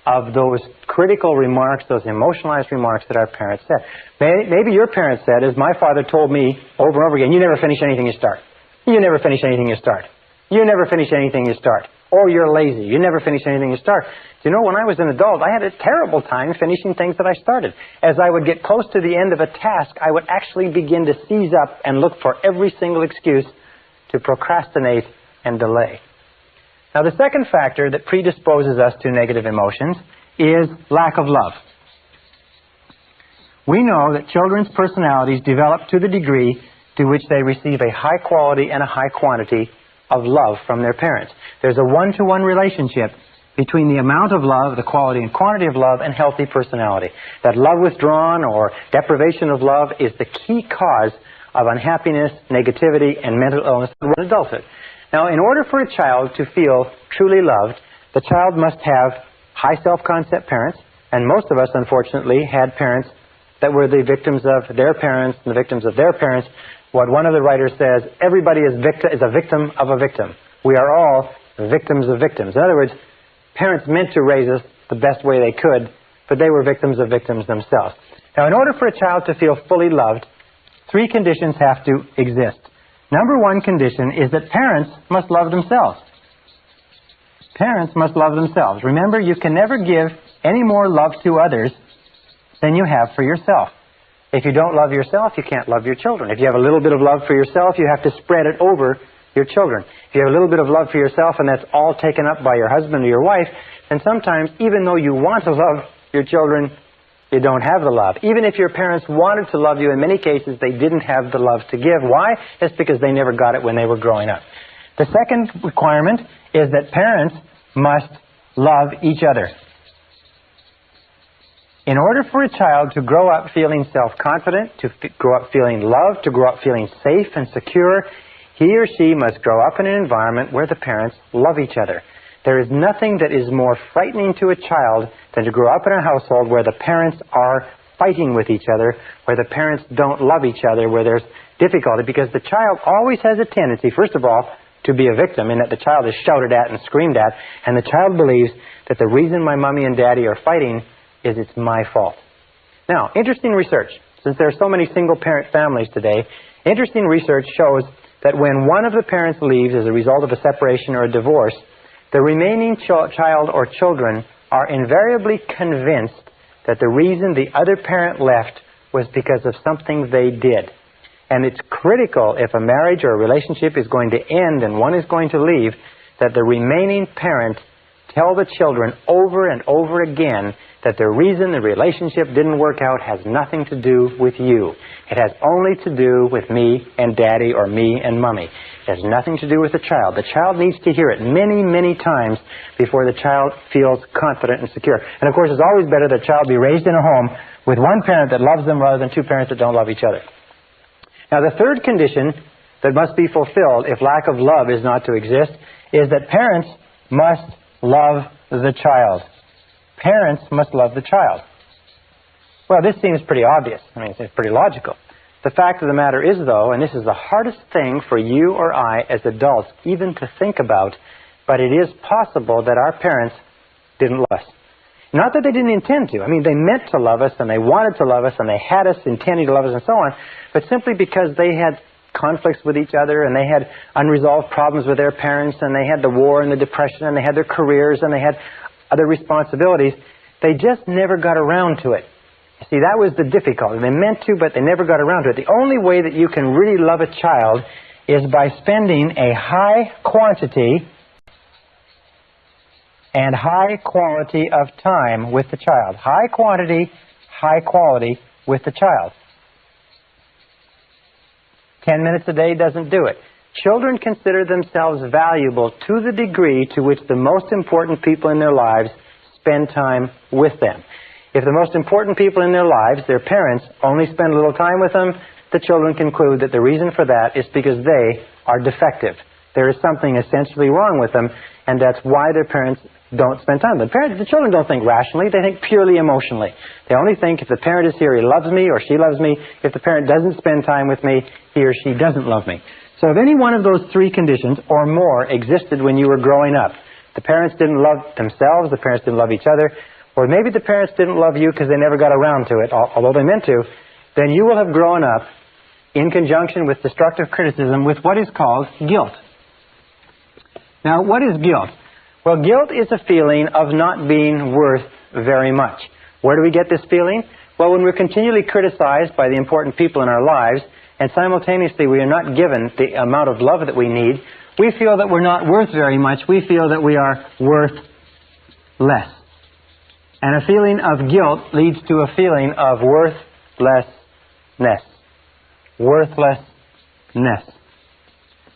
of those critical remarks, those emotionalized remarks that our parents said. Maybe your parents said, as my father told me over and over again, you never finish anything you start. You never finish anything you start. You never finish anything you start. Or you're lazy. You never finish anything you start. You know, when I was an adult, I had a terrible time finishing things that I started. As I would get close to the end of a task, I would actually begin to seize up and look for every single excuse to procrastinate and delay. Now, the second factor that predisposes us to negative emotions is lack of love. We know that children's personalities develop to the degree to which they receive a high quality and a high quantity of love from their parents. There's a one-to-one relationship between the amount of love, the quality and quantity of love, and healthy personality. That love withdrawn or deprivation of love is the key cause of unhappiness, negativity, and mental illness in adulthood. Now, in order for a child to feel truly loved, the child must have high self-concept parents, and most of us, unfortunately, had parents that were the victims of their parents and the victims of their parents. What one of the writers says, everybody is a victim of a victim. We are all victims of victims. In other words, parents meant to raise us the best way they could, but they were victims of victims themselves. Now, in order for a child to feel fully loved, three conditions have to exist. Number one condition is that parents must love themselves. Parents must love themselves. Remember, you can never give any more love to others than you have for yourself. If you don't love yourself, you can't love your children. If you have a little bit of love for yourself, you have to spread it over your children. If you have a little bit of love for yourself and that's all taken up by your husband or your wife, then sometimes, even though you want to love your children, you don't have the love. Even if your parents wanted to love you, in many cases, they didn't have the love to give. Why? It's because they never got it when they were growing up. The second requirement is that parents must love each other. In order for a child to grow up feeling self-confident, to grow up feeling loved, to grow up feeling safe and secure, he or she must grow up in an environment where the parents love each other. There is nothing that is more frightening to a child than to grow up in a household where the parents are fighting with each other, where the parents don't love each other, where there's difficulty, because the child always has a tendency, first of all, to be a victim, in that the child is shouted at and screamed at, and the child believes that the reason my mommy and daddy are fighting is it's my fault. Now, interesting research. Since there are so many single-parent families today, interesting research shows that when one of the parents leaves as a result of a separation or a divorce, the remaining child or children are invariably convinced that the reason the other parent left was because of something they did. And it's critical, if a marriage or a relationship is going to end and one is going to leave, that the remaining parent tell the children over and over again that the reason the relationship didn't work out has nothing to do with you. It has only to do with me and Daddy or me and Mommy. It has nothing to do with the child. The child needs to hear it many, many times before the child feels confident and secure. And of course, it's always better that a child be raised in a home with one parent that loves them rather than two parents that don't love each other. Now, the third condition that must be fulfilled if lack of love is not to exist is that parents must love the child. Parents must love the child. Well, this seems pretty obvious. I mean, it's pretty logical. The fact of the matter is, though, and this is the hardest thing for you or I as adults even to think about, but it is possible that our parents didn't love us. Not that they didn't intend to. I mean, they meant to love us, and they wanted to love us, and they had us intending to love us, and so on, but simply because they had conflicts with each other, and they had unresolved problems with their parents, and they had the war and the depression, and they had their careers, and they had other responsibilities, they just never got around to it. You see, that was the difficulty. They meant to, but they never got around to it. The only way that you can really love a child is by spending a high quantity and high quality of time with the child. High quantity, high quality with the child. 10 minutes a day doesn't do it. Children consider themselves valuable to the degree to which the most important people in their lives spend time with them. If the most important people in their lives, their parents, only spend little time with them, the children conclude that the reason for that is because they are defective. There is something essentially wrong with them, and that's why their parents don't spend time with them. The children don't think rationally, they think purely emotionally. They only think if the parent is here, he loves me or she loves me. If the parent doesn't spend time with me, he or she doesn't love me. So if any one of those three conditions or more existed when you were growing up, the parents didn't love themselves, the parents didn't love each other, or maybe the parents didn't love you because they never got around to it, although they meant to, then you will have grown up in conjunction with destructive criticism with what is called guilt. Now, what is guilt? Well, guilt is a feeling of not being worth very much. Where do we get this feeling? Well, when we're continually criticized by the important people in our lives, and simultaneously we are not given the amount of love that we need, we feel that we're not worth very much. We feel that we are worth less. And a feeling of guilt leads to a feeling of worthlessness. Worthlessness.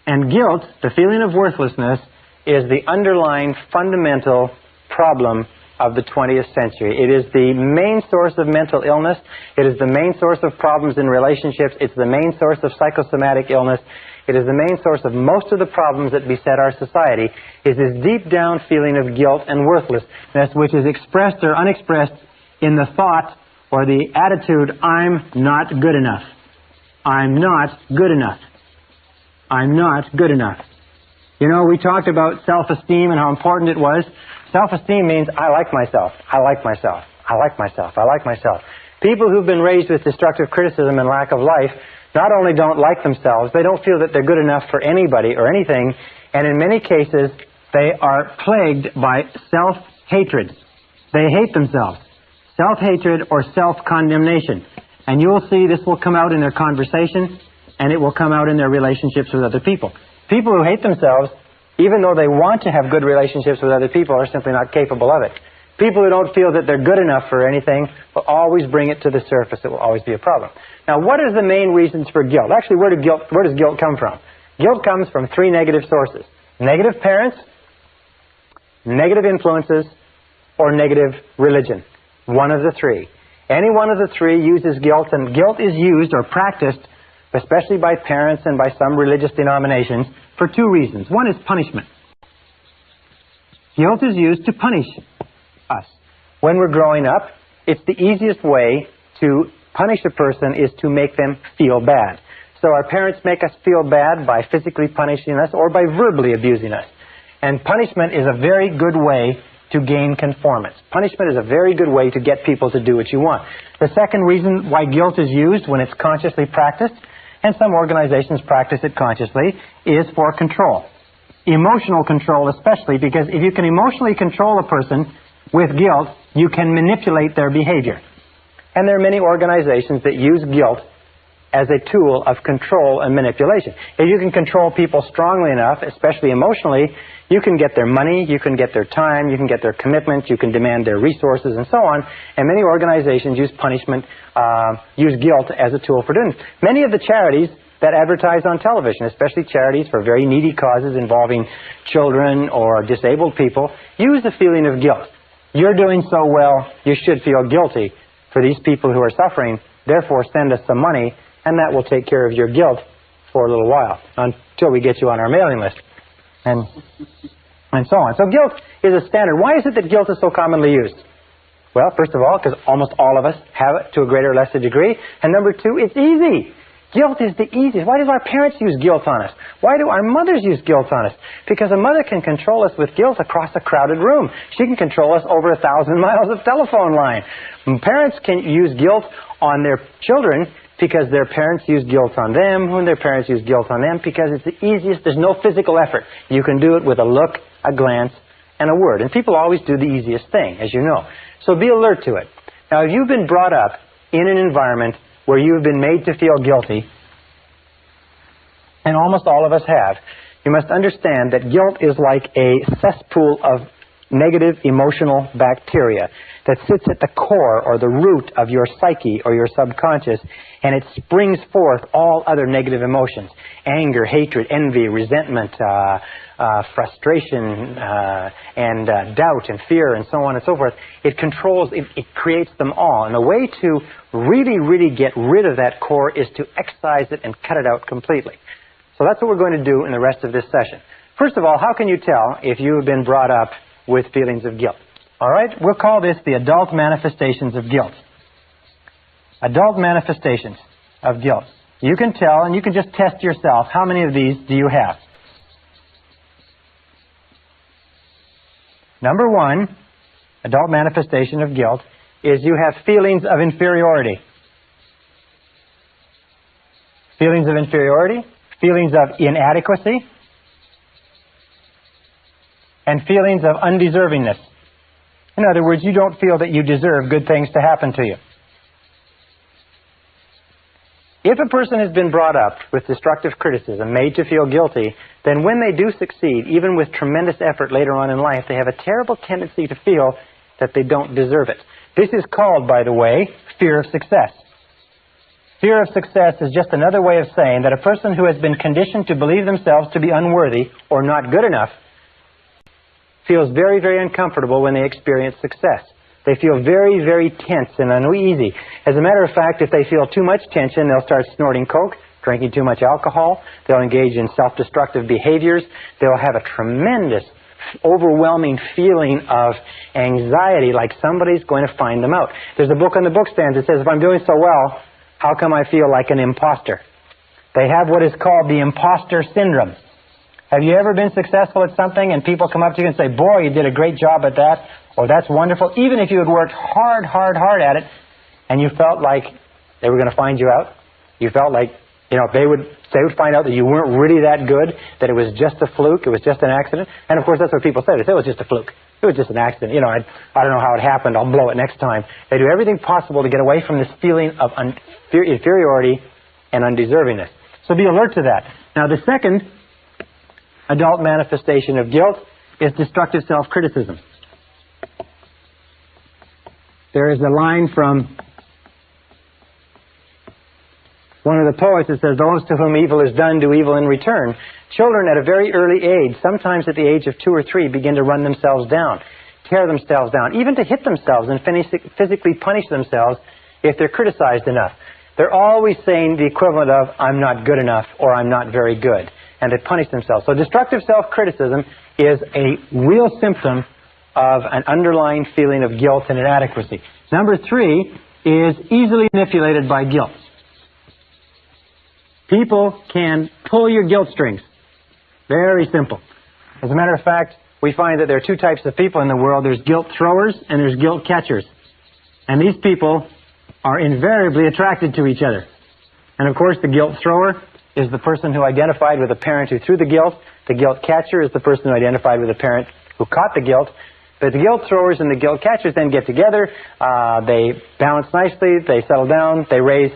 And guilt, the feeling of worthlessness, is the underlying fundamental problem of the 20th century. It is the main source of mental illness. It is the main source of problems in relationships. It's the main source of psychosomatic illness. It is the main source of most of the problems that beset our society, is this deep down feeling of guilt and worthlessness, which is expressed or unexpressed in the thought or the attitude, I'm not good enough. I'm not good enough. I'm not good enough. You know, we talked about self-esteem and how important it was. Self-esteem means I like myself. I like myself. I like myself. I like myself. People who've been raised with destructive criticism and lack of life not only don't like themselves, they don't feel that they're good enough for anybody or anything, and in many cases, they are plagued by self-hatred. They hate themselves. Self-hatred or self-condemnation. And you will see this will come out in their conversation, and it will come out in their relationships with other people. People who hate themselves, even though they want to have good relationships with other people, are simply not capable of it. People who don't feel that they're good enough for anything will always bring it to the surface. It will always be a problem. Now, what are the main reasons for guilt? Actually, where does guilt come from? Guilt comes from three negative sources. Negative parents, negative influences, or negative religion. One of the three. Any one of the three uses guilt, and guilt is used or practiced, especially by parents and by some religious denominations, for two reasons. One is punishment. Guilt is used to punish us. When we're growing up, it's the easiest way to punish a person is to make them feel bad. So our parents make us feel bad by physically punishing us or by verbally abusing us. And punishment is a very good way to gain conformance. Punishment is a very good way to get people to do what you want. The second reason why guilt is used when it's consciously practiced, and some organizations practice it consciously, is for control. Emotional control especially, because if you can emotionally control a person with guilt, you can manipulate their behavior. And there are many organizations that use guilt as a tool of control and manipulation. If you can control people strongly enough, especially emotionally, you can get their money, you can get their time, you can get their commitment, you can demand their resources, and so on. And many organizations use punishment, use guilt as a tool for doing this. Many of the charities that advertise on television, especially charities for very needy causes involving children or disabled people, use the feeling of guilt. You're doing so well, you should feel guilty for these people who are suffering, therefore send us some money, and that will take care of your guilt for a little while, until we get you on our mailing list, and so on. So guilt is a standard. Why is it that guilt is so commonly used? Well, first of all, because almost all of us have it to a greater or lesser degree, and number two, it's easy. Guilt is the easiest. Why do our parents use guilt on us? Why do our mothers use guilt on us? Because a mother can control us with guilt across a crowded room. She can control us over 1,000 miles of telephone line. Parents can use guilt on their children because their parents use guilt on them, when their parents use guilt on them, because it's the easiest. There's no physical effort. You can do it with a look, a glance, and a word. And people always do the easiest thing, as you know. So be alert to it. Now, if you've been brought up in an environment where you've been made to feel guilty, and almost all of us have, you must understand that guilt is like a cesspool of negative emotional bacteria that sits at the core or the root of your psyche or your subconscious, and it springs forth all other negative emotions: anger, hatred, envy, resentment, frustration, and doubt and fear, and so on and so forth. It controls, it creates them all. And the way to really, really get rid of that core is to excise it and cut it out completely. So that's what we're going to do in the rest of this session. First of all, how can you tell if you have been brought up with feelings of guilt? All right, we'll call this the adult manifestations of guilt. Adult manifestations of guilt. You can tell, and you can just test yourself, how many of these do you have? Number one, adult manifestation of guilt, is you have feelings of inferiority. Feelings of inferiority, feelings of inadequacy, and feelings of undeservingness. In other words, you don't feel that you deserve good things to happen to you. If a person has been brought up with destructive criticism, made to feel guilty, then when they do succeed, even with tremendous effort later on in life, they have a terrible tendency to feel that they don't deserve it. This is called, by the way, fear of success. Fear of success is just another way of saying that a person who has been conditioned to believe themselves to be unworthy or not good enough feels very, very uncomfortable when they experience success. They feel very, very tense and uneasy. As a matter of fact, if they feel too much tension, they'll start snorting coke, drinking too much alcohol, they'll engage in self-destructive behaviors, they'll have a tremendous, overwhelming feeling of anxiety, like somebody's going to find them out. There's a book on the bookstand that says, if I'm doing so well, how come I feel like an imposter? They have what is called the imposter syndrome. Have you ever been successful at something and people come up to you and say, boy, you did a great job at that, or that's wonderful, even if you had worked hard at it, and you felt like they were going to find you out? You felt like, you know, they would find out that you weren't really that good, that it was just a fluke, it was just an accident. And of course, that's what people say. They say it was just a fluke. It was just an accident. You know, I don't know how it happened. I'll blow it next time. They do everything possible to get away from this feeling of inferiority and undeservingness. So be alert to that. Now, the second adult manifestation of guilt is destructive self-criticism. There is a line from one of the poets that says, those to whom evil is done do evil in return. Children at a very early age, sometimes at the age of 2 or 3, begin to run themselves down, tear themselves down, even to hit themselves and physically punish themselves if they're criticized enough. They're always saying the equivalent of, I'm not good enough, or I'm not very good, and they punish themselves. So destructive self-criticism is a real symptom of an underlying feeling of guilt and inadequacy. Number 3 is easily manipulated by guilt. People can pull your guilt strings. Very simple. As a matter of fact, we find that there are two types of people in the world. There's guilt throwers and there's guilt catchers. And these people are invariably attracted to each other. And of course, the guilt thrower is the person who identified with a parent who threw the guilt. The guilt catcher is the person who identified with a parent who caught the guilt. But the guilt throwers and the guilt catchers then get together. They balance nicely. They settle down. They raise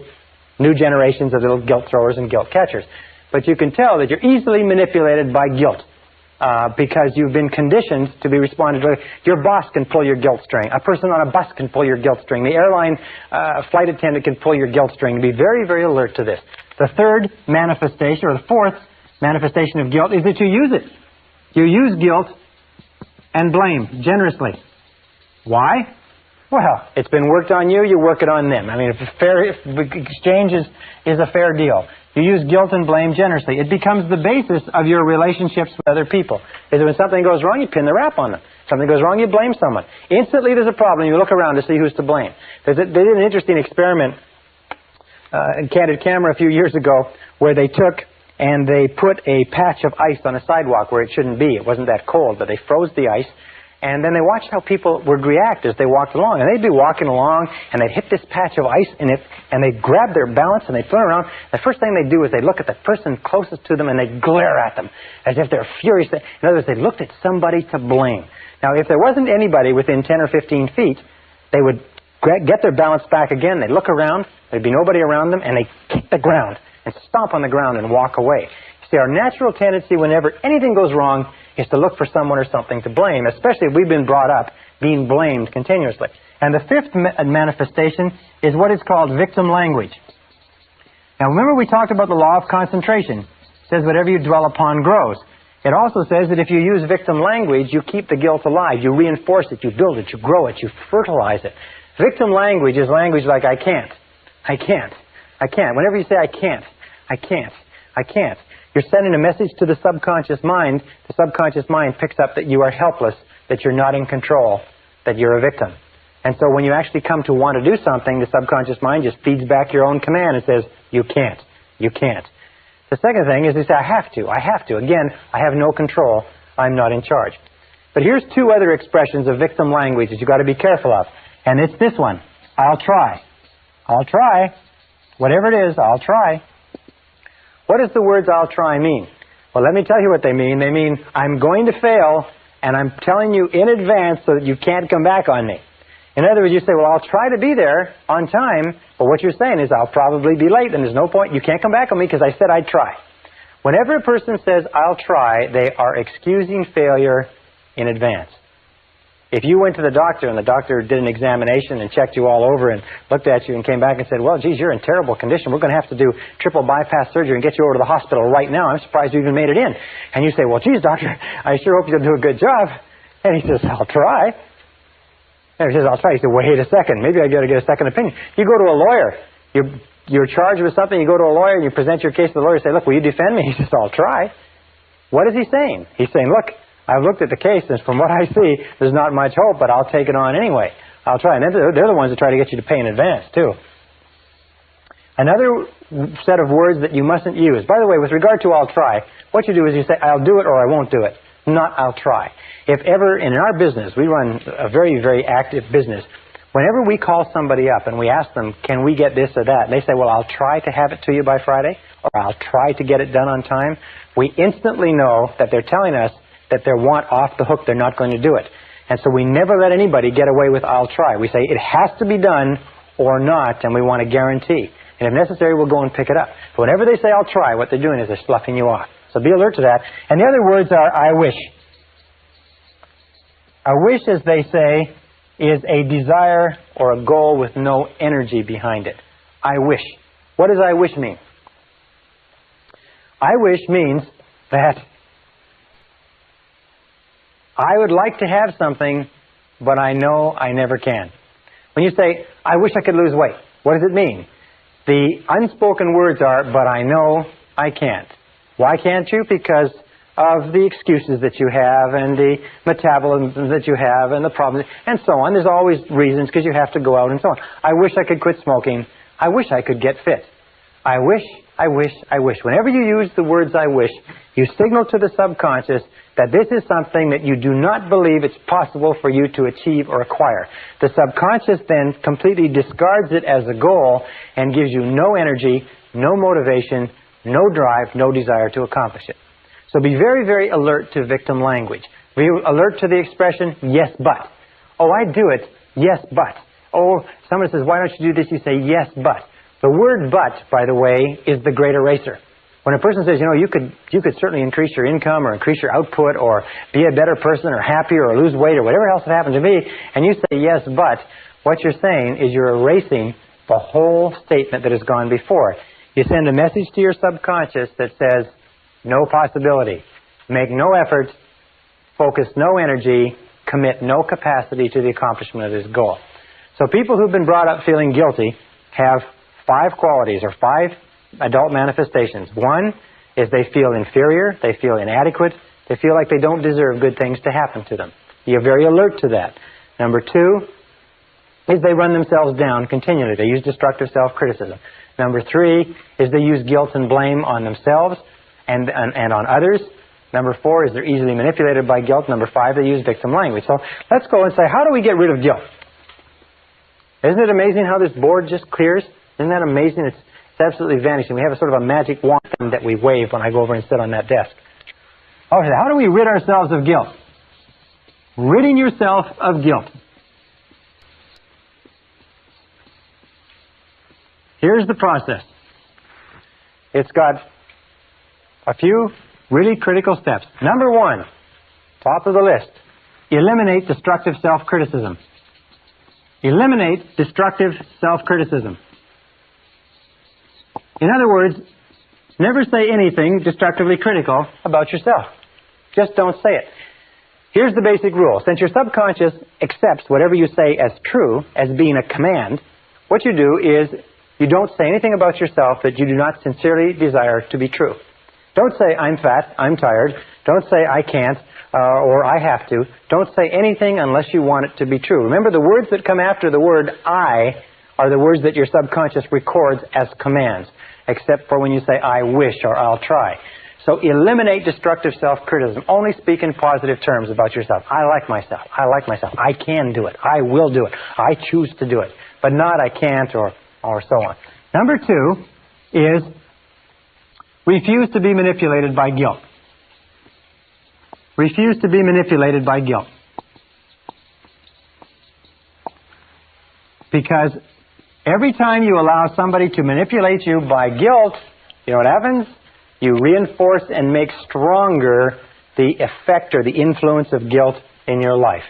new generations of little guilt throwers and guilt catchers. But you can tell that you're easily manipulated by guilt because you've been conditioned to be responded to. Your boss can pull your guilt string. A person on a bus can pull your guilt string. The airline flight attendant can pull your guilt string. Be very, very alert to this. The third manifestation, or the fourth manifestation of guilt, is that you use it. You use guilt and blame generously. Why? Well, it's been worked on you, you work it on them. I mean, if exchange is a fair deal. You use guilt and blame generously. It becomes the basis of your relationships with other people. Is when something goes wrong, you pin the rap on them. Something goes wrong, you blame someone. Instantly there's a problem, you look around to see who's to blame. They did an interesting experiment in Candid Camera a few years ago where they took and they put a patch of ice on a sidewalk where it shouldn't be. It wasn't that cold, but they froze the ice. And then they watched how people would react as they walked along. And they'd be walking along, and they'd hit this patch of ice in it, and they'd grab their balance, and they'd turn around. The first thing they'd do is they'd look at the person closest to them, and they'd glare at them, as if they're furious. In other words, they looked at somebody to blame. Now, if there wasn't anybody within 10 or 15 feet, they would get their balance back again. They'd look around. There'd be nobody around them, and they'd kick the ground and stomp on the ground and walk away. See, our natural tendency whenever anything goes wrong is to look for someone or something to blame, especially if we've been brought up being blamed continuously. And the fifth manifestation is what is called victim language. Now, remember we talked about the law of concentration. It says whatever you dwell upon grows. It also says that if you use victim language, you keep the guilt alive. You reinforce it, you build it, you grow it, you fertilize it. Victim language is language like I can't, I can't, I can't. Whenever you say I can't, I can't, I can't, you're sending a message to the subconscious mind. The subconscious mind picks up that you are helpless, that you're not in control, that you're a victim. And so when you actually come to want to do something, the subconscious mind just feeds back your own command and says, you can't, you can't. The second thing is you say, I have to, I have to. Again, I have no control, I'm not in charge. But here's two other expressions of victim language that you've got to be careful of. And it's this one, I'll try. I'll try. Whatever it is, I'll try. What does the words I'll try mean? Well, let me tell you what they mean. They mean I'm going to fail, and I'm telling you in advance so that you can't come back on me. In other words, you say, well, I'll try to be there on time, but what you're saying is I'll probably be late, and there's no point. You can't come back on me because I said I'd try. Whenever a person says I'll try, they are excusing failure in advance. If you went to the doctor and the doctor did an examination and checked you all over and looked at you and came back and said, well, geez, you're in terrible condition. We're going to have to do triple bypass surgery and get you over to the hospital right now. I'm surprised you even made it in. And you say, well, geez, doctor, I sure hope you'll do a good job. And he says, I'll try. And he says, I'll try. He said, wait a second. Maybe I got to get a second opinion. You go to a lawyer. You're charged with something. You go to a lawyer and you present your case to the lawyer and say, look, will you defend me? He says, I'll try. What is he saying? He's saying, look, I've looked at the case, and from what I see, there's not much hope, but I'll take it on anyway. I'll try. And they're the ones that try to get you to pay in advance, too. Another set of words that you mustn't use. By the way, with regard to I'll try, what you do is you say, I'll do it or I won't do it. Not I'll try. If ever, in our business, we run a very, very active business. Whenever we call somebody up and we ask them, can we get this or that? And they say, well, I'll try to have it to you by Friday, or I'll try to get it done on time. We instantly know that they're telling us that they want off the hook, they're not going to do it. And so we never let anybody get away with I'll try. We say it has to be done or not, and we want a guarantee. And if necessary, we'll go and pick it up. But whenever they say I'll try, what they're doing is they're sloughing you off. So be alert to that. And the other words are I wish. A wish, as they say, is a desire or a goal with no energy behind it. I wish. What does I wish mean? I wish means that I would like to have something, but I know I never can. When you say, I wish I could lose weight, what does it mean? The unspoken words are, but I know I can't. Why can't you? Because of the excuses that you have and the metabolism that you have and the problems and so on. There's always reasons because you have to go out and so on. I wish I could quit smoking. I wish I could get fit. I wish I wish, I wish. Whenever you use the words I wish, you signal to the subconscious that this is something that you do not believe it's possible for you to achieve or acquire. The subconscious then completely discards it as a goal and gives you no energy, no motivation, no drive, no desire to accomplish it. So be very, very alert to victim language. Be alert to the expression, yes, but. Oh, I do it, yes, but. Oh, someone says, why don't you do this? You say, yes, but. The word but, by the way, is the great eraser. When a person says, you know, you could certainly increase your income or increase your output or be a better person or happier or lose weight or whatever else it happened to be, and you say yes, but, what you're saying is you're erasing the whole statement that has gone before. You send a message to your subconscious that says, no possibility, make no effort, focus no energy, commit no capacity to the accomplishment of this goal. So people who've been brought up feeling guilty have 5 qualities or 5 adult manifestations. One is they feel inferior, they feel inadequate, they feel like they don't deserve good things to happen to them. You're very alert to that. Number 2 is they run themselves down continually. They use destructive self-criticism. Number 3 is they use guilt and blame on themselves and on others. Number 4 is they're easily manipulated by guilt. Number 5, they use victim language. So let's go and say, how do we get rid of guilt? Isn't it amazing how this board just clears? Isn't that amazing? It's absolutely vanishing. We have a sort of a magic wand thing that we wave when I go over and sit on that desk. Okay, how do we rid ourselves of guilt? Ridding yourself of guilt. Here's the process. It's got a few really critical steps. Number 1, top of the list, eliminate destructive self-criticism. Eliminate destructive self-criticism. In other words, never say anything destructively critical about yourself. Just don't say it. Here's the basic rule. Since your subconscious accepts whatever you say as true, as being a command, what you do is you don't say anything about yourself that you do not sincerely desire to be true. Don't say, I'm fat, I'm tired. Don't say, I can't, or I have to. Don't say anything unless you want it to be true. Remember, the words that come after the word I are the words that your subconscious records as commands, except for when you say, I wish or I'll try. So eliminate destructive self-criticism. Only speak in positive terms about yourself. I like myself. I like myself. I can do it. I will do it. I choose to do it. But not I can't or so on. Number 2 is refuse to be manipulated by guilt. Refuse to be manipulated by guilt. Because every time you allow somebody to manipulate you by guilt, you know what happens? You reinforce and make stronger the effect or the influence of guilt in your life.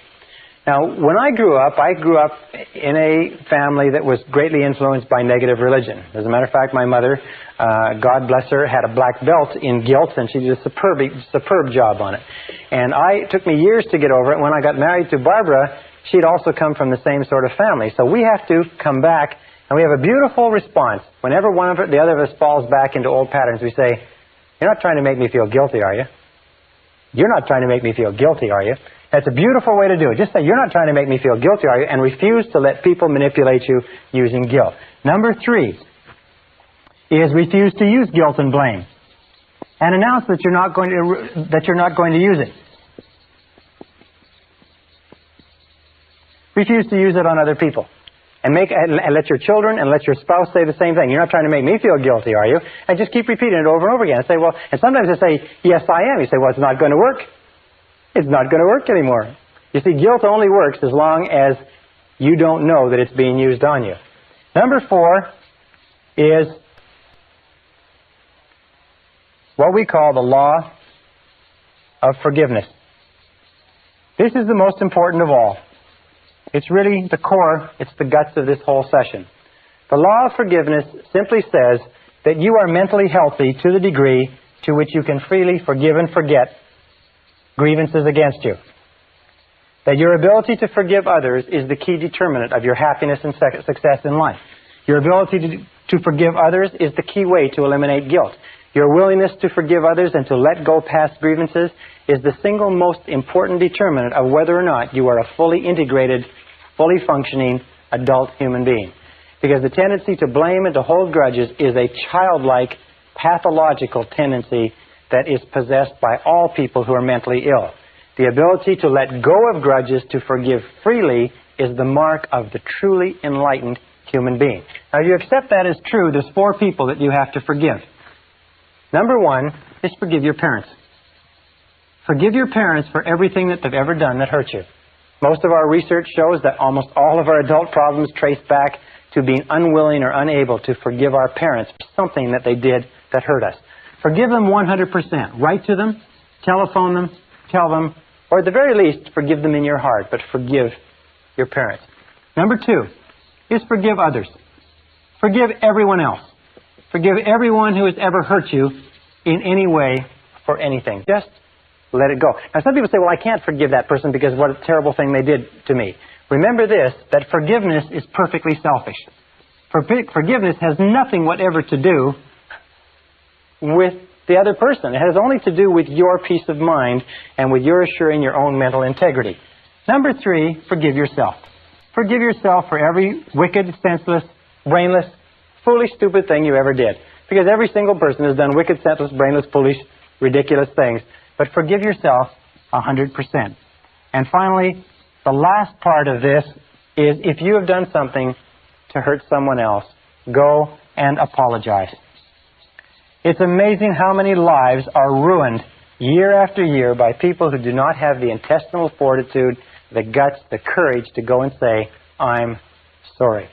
Now, when I grew up in a family that was greatly influenced by negative religion. As a matter of fact, my mother, God bless her, had a black belt in guilt, and she did a superb job on it. And it took me years to get over it. When I got married to Barbara, she'd also come from the same sort of family. So we have to come back, and we have a beautiful response. Whenever the other of us falls back into old patterns, we say, you're not trying to make me feel guilty, are you? You're not trying to make me feel guilty, are you? That's a beautiful way to do it. Just say, you're not trying to make me feel guilty, are you? And refuse to let people manipulate you using guilt. Number 3 is refuse to use guilt and blame. And announce that you're not going to use it. Refuse to use it on other people. And let your children and let your spouse say the same thing. You're not trying to make me feel guilty, are you? And just keep repeating it over and over again. And say, well, and sometimes they say, yes, I am. You say, well, it's not going to work. It's not going to work anymore. You see, guilt only works as long as you don't know that it's being used on you. Number 4 is what we call the law of forgiveness. This is the most important of all. It's really the core, it's the guts of this whole session. The law of forgiveness simply says that you are mentally healthy to the degree to which you can freely forgive and forget grievances against you. That your ability to forgive others is the key determinant of your happiness and success in life. Your ability to forgive others is the key way to eliminate guilt. Your willingness to forgive others and to let go past grievances is the single most important determinant of whether or not you are a fully integrated, fully functioning adult human being. Because the tendency to blame and to hold grudges is a childlike pathological tendency that is possessed by all people who are mentally ill. The ability to let go of grudges, to forgive freely, is the mark of the truly enlightened human being. Now, if you accept that as true, there's 4 people that you have to forgive. Number 1 is forgive your parents. Forgive your parents for everything that they've ever done that hurt you. Most of our research shows that almost all of our adult problems trace back to being unwilling or unable to forgive our parents for something that they did that hurt us. Forgive them 100%. Write to them, telephone them, tell them, or at the very least, forgive them in your heart, but forgive your parents. Number 2 is forgive others. Forgive everyone else. Forgive everyone who has ever hurt you in any way for anything. Just let it go. Now, some people say, well, I can't forgive that person because what a terrible thing they did to me. Remember this, that forgiveness is perfectly selfish. Forgiveness has nothing whatever to do with the other person. It has only to do with your peace of mind and with your assuring your own mental integrity. Number 3, forgive yourself. Forgive yourself for every wicked, senseless, brainless, foolish, stupid thing you ever did. Because every single person has done wicked, senseless, brainless, foolish, ridiculous things. But forgive yourself 100%. And finally, the last part of this is if you have done something to hurt someone else, go and apologize. It's amazing how many lives are ruined year after year by people who do not have the intestinal fortitude, the guts, the courage to go and say, I'm sorry.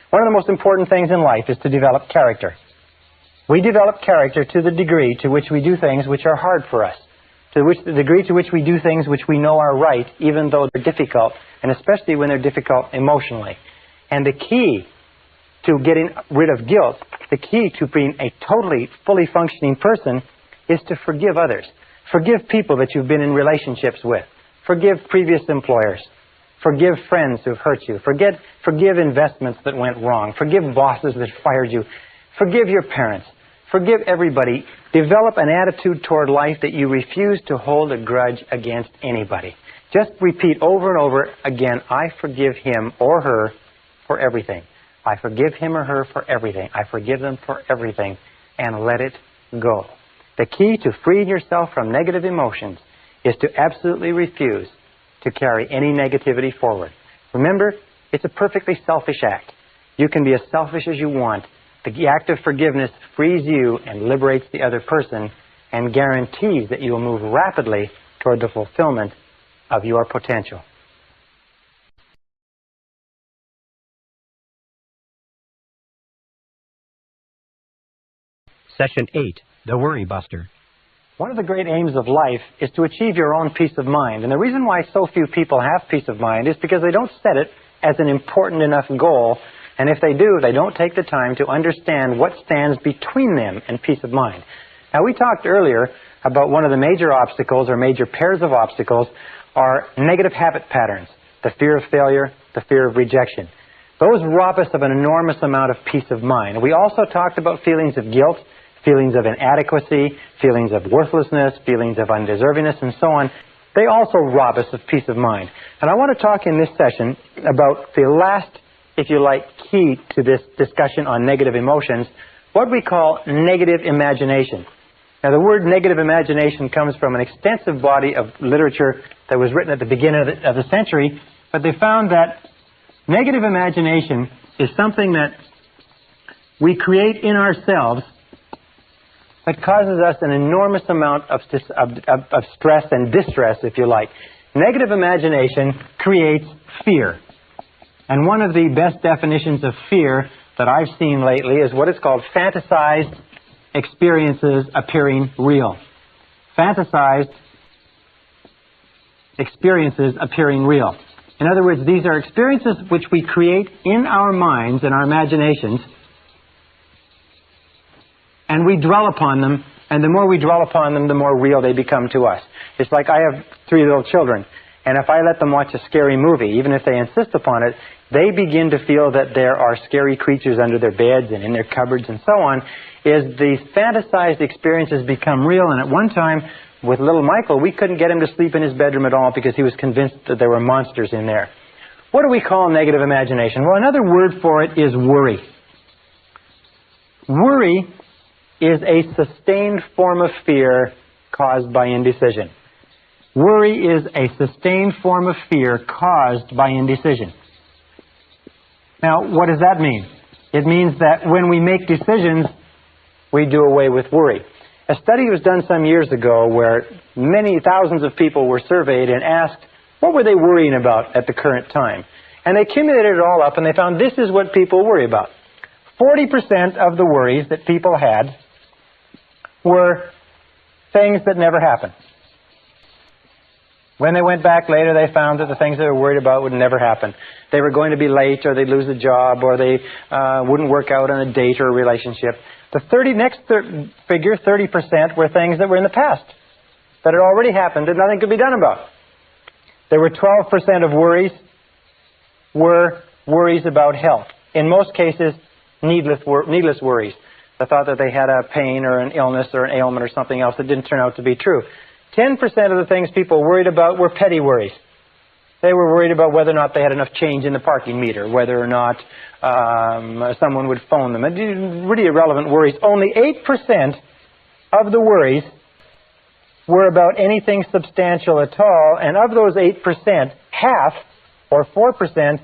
One of the most important things in life is to develop character. We develop character to the degree to which we do things which are hard for us, the degree to which we do things which we know are right, even though they're difficult, and especially when they're difficult emotionally. And the key to getting rid of guilt, the key to being a totally, fully functioning person, is to forgive others. Forgive people that you've been in relationships with. Forgive previous employers. Forgive friends who've hurt you. Forgive investments that went wrong. Forgive bosses that fired you. Forgive your parents. Forgive everybody. Develop an attitude toward life that you refuse to hold a grudge against anybody. Just repeat over and over again, I forgive him or her for everything. I forgive him or her for everything. I forgive them for everything. And let it go. The key to freeing yourself from negative emotions is to absolutely refuse to carry any negativity forward. Remember, it's a perfectly selfish act. You can be as selfish as you want. The act of forgiveness frees you and liberates the other person and guarantees that you will move rapidly toward the fulfillment of your potential. Session 8, The Worry Buster. One of the great aims of life is to achieve your own peace of mind. And the reason why so few people have peace of mind is because they don't set it as an important enough goal. And if they do, they don't take the time to understand what stands between them and peace of mind. Now, we talked earlier about one of the major obstacles or major pairs of obstacles are negative habit patterns, the fear of failure, the fear of rejection. Those rob us of an enormous amount of peace of mind. We also talked about feelings of guilt, feelings of inadequacy, feelings of worthlessness, feelings of undeservingness, and so on. They also rob us of peace of mind. And I want to talk in this session about the last, if you like, key to this discussion on negative emotions, what we call negative imagination. Now, the word negative imagination comes from an extensive body of literature that was written at the beginning of the century, but they found that negative imagination is something that we create in ourselves that causes us an enormous amount of stress and distress, if you like. Negative imagination creates fear. And one of the best definitions of fear that I've seen lately is what is called fantasized experiences appearing real. Fantasized experiences appearing real. In other words, these are experiences which we create in our minds and our imaginations, and we dwell upon them, and the more we dwell upon them, the more real they become to us. It's like I have 3 little children, and if I let them watch a scary movie, even if they insist upon it, they begin to feel that there are scary creatures under their beds and in their cupboards and so on. Is these fantasized experiences become real, and at one time, with little Michael, we couldn't get him to sleep in his bedroom at all because he was convinced that there were monsters in there. What do we call negative imagination? Well, another word for it is worry. Worry is a sustained form of fear caused by indecision. Worry is a sustained form of fear caused by indecision. Now, what does that mean? It means that when we make decisions, we do away with worry. A study was done some years ago where many thousands of people were surveyed and asked what were they worrying about at the current time. And they accumulated it all up and they found this is what people worry about. 40% of the worries that people had were things that never happened. When they went back later, they found that the things they were worried about would never happen. They were going to be late, or they'd lose a job, or they wouldn't work out on a date or a relationship. The next figure, 30%, were things that were in the past, that had already happened and nothing could be done about. There were 12% of worries were worries about health. In most cases, needless worries. The thought that they had a pain or an illness or an ailment or something else that didn't turn out to be true. 10% of the things people worried about were petty worries. They were worried about whether or not they had enough change in the parking meter, whether or not someone would phone them. Really irrelevant worries. Only 8% of the worries were about anything substantial at all, and of those 8%, half, or 4%,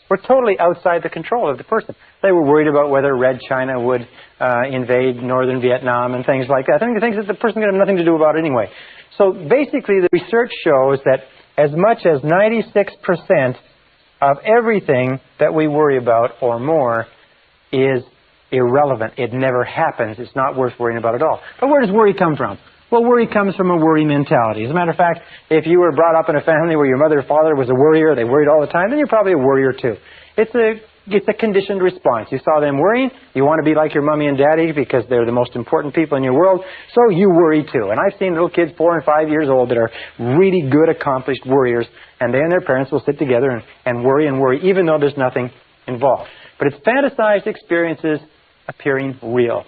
were totally outside the control of the person. They were worried about whether Red China would invade northern Vietnam and things like that. I think things that the person could have nothing to do about anyway. So basically the research shows that as much as 96% of everything that we worry about or more is irrelevant. It never happens. It's not worth worrying about at all. But where does worry come from? Well, worry comes from a worry mentality. As a matter of fact, if you were brought up in a family where your mother or father was a worrier, they worried all the time, then you're probably a worrier too. It's a conditioned response. You saw them worrying, you want to be like your mommy and daddy because they're the most important people in your world, so you worry too. And I've seen little kids 4 and 5 years old that are really good, accomplished worriers, and they and their parents will sit together and worry, even though there's nothing involved. But it's fantasized experiences appearing real.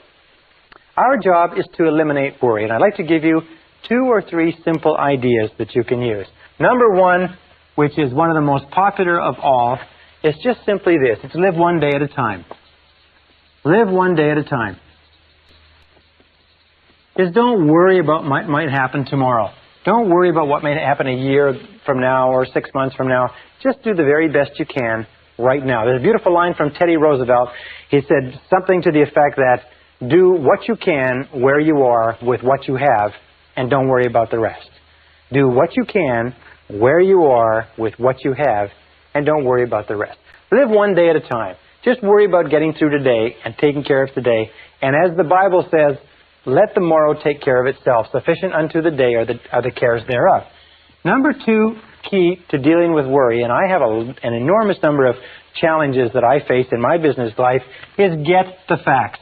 Our job is to eliminate worry, and I'd like to give you 2 or 3 simple ideas that you can use. Number 1, which is one of the most popular of all, is just simply this. It's live one day at a time. Live one day at a time. Is don't worry about what might happen tomorrow. Don't worry about what may happen a year from now or 6 months from now. Just do the very best you can right now. There's a beautiful line from Teddy Roosevelt. He said something to the effect that do what you can where you are with what you have and don't worry about the rest. Do what you can where you are with what you have and don't worry about the rest. Live one day at a time. Just worry about getting through today and taking care of today. And as the Bible says, let the morrow take care of itself. Sufficient unto the day are the cares thereof. Number 2 key to dealing with worry, and I have an enormous number of challenges that I face in my business life, is get the facts.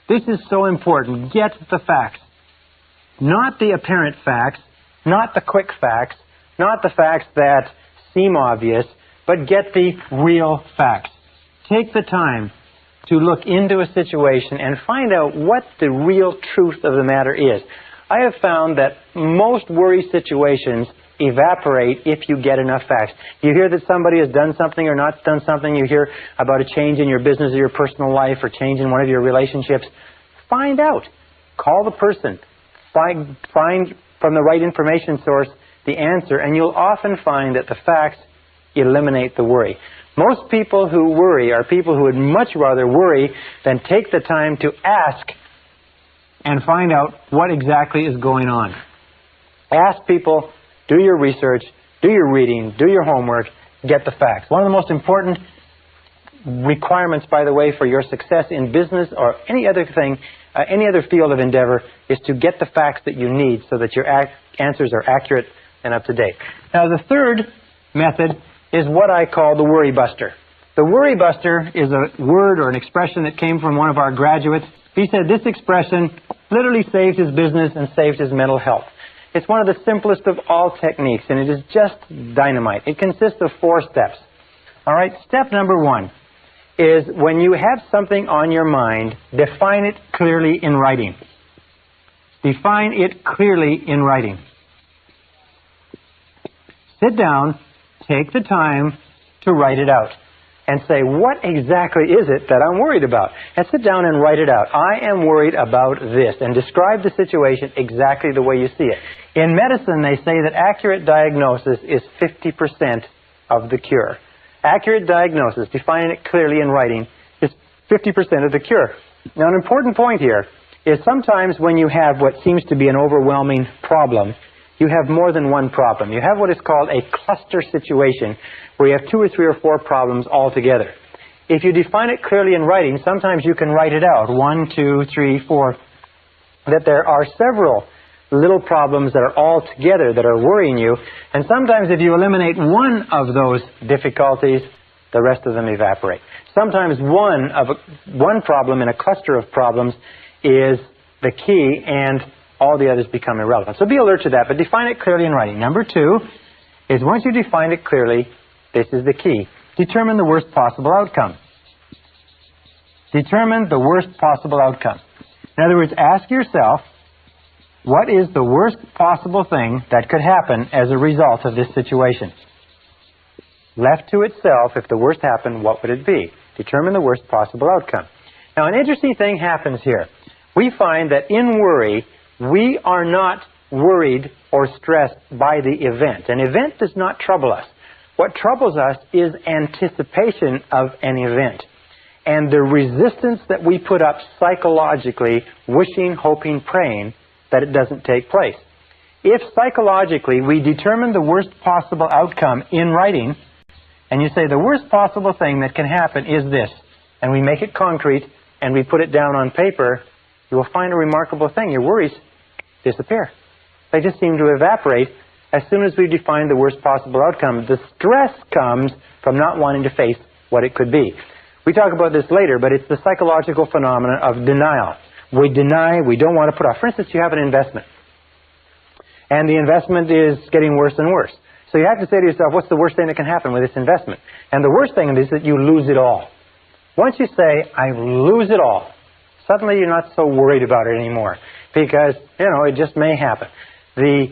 This is so important. Get the facts. Not the apparent facts, not the quick facts, not the facts that seem obvious, but get the real facts. Take the time to look into a situation and find out what the real truth of the matter is. I have found that most worry situations evaporate if you get enough facts. You hear that somebody has done something or not done something. You hear about a change in your business or your personal life or change in one of your relationships. Find out. Call the person. Find from the right information source the answer, and you'll often find that the facts eliminate the worry. Most people who worry are people who would much rather worry than take the time to ask and find out what exactly is going on. Ask people, do your research, do your reading, do your homework, get the facts. One of the most important requirements, by the way, for your success in business or any other thing, any other field of endeavor, is to get the facts that you need so that your answers are accurate and up to date. Now, the third method is what I call the worry buster. The worry buster is a word or an expression that came from one of our graduates. He said this expression literally saved his business and saved his mental health. It's one of the simplest of all techniques, and it is just dynamite. It consists of 4 steps. All right, step number 1 is when you have something on your mind, define it clearly in writing. Define it clearly in writing. Sit down, take the time to write it out. and say, what exactly is it that I'm worried about? And sit down and write it out. I am worried about this, and describe the situation exactly the way you see it. In medicine, they say that accurate diagnosis is 50% of the cure. Accurate diagnosis, defining it clearly in writing, is 50% of the cure. Now, an important point here is sometimes when you have what seems to be an overwhelming problem, you have more than one problem. You have what is called a cluster situation, where you have 2 or 3 or 4 problems all together. If you define it clearly in writing, sometimes you can write it out, 1, 2, 3, 4, that there are several little problems that are all together that are worrying you. And sometimes if you eliminate one of those difficulties, the rest of them evaporate. Sometimes one problem in a cluster of problems is the key, and all the others become irrelevant. So be alert to that, but define it clearly in writing. Number 2 is, once you define it clearly, this is the key. Determine the worst possible outcome. Determine the worst possible outcome. In other words, ask yourself, what is the worst possible thing that could happen as a result of this situation? Left to itself, if the worst happened, what would it be? Determine the worst possible outcome. Now, an interesting thing happens here. We find that in worry, we are not worried or stressed by the event. An event does not trouble us. What troubles us is anticipation of an event, and the resistance that we put up psychologically, wishing, hoping, praying that it doesn't take place. If psychologically we determine the worst possible outcome in writing, and you say the worst possible thing that can happen is this, and we make it concrete and we put it down on paper, you will find a remarkable thing. Your worries disappear. They just seem to evaporate as soon as we define the worst possible outcome. The stress comes from not wanting to face what it could be. We talk about this later, but it's the psychological phenomenon of denial. We deny, we don't want to put off. For instance, you have an investment, and the investment is getting worse and worse. So you have to say to yourself, what's the worst thing that can happen with this investment? And the worst thing is that you lose it all. Once you say, I lose it all, suddenly you're not so worried about it anymore, because, it just may happen. The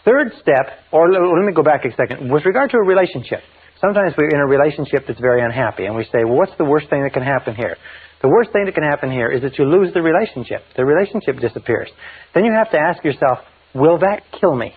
third step, or let me go back a second, with regard to a relationship. Sometimes we're in a relationship that's very unhappy, and we say, well, what's the worst thing that can happen here? The worst thing that can happen here is that you lose the relationship. The relationship disappears. Then you have to ask yourself, will that kill me?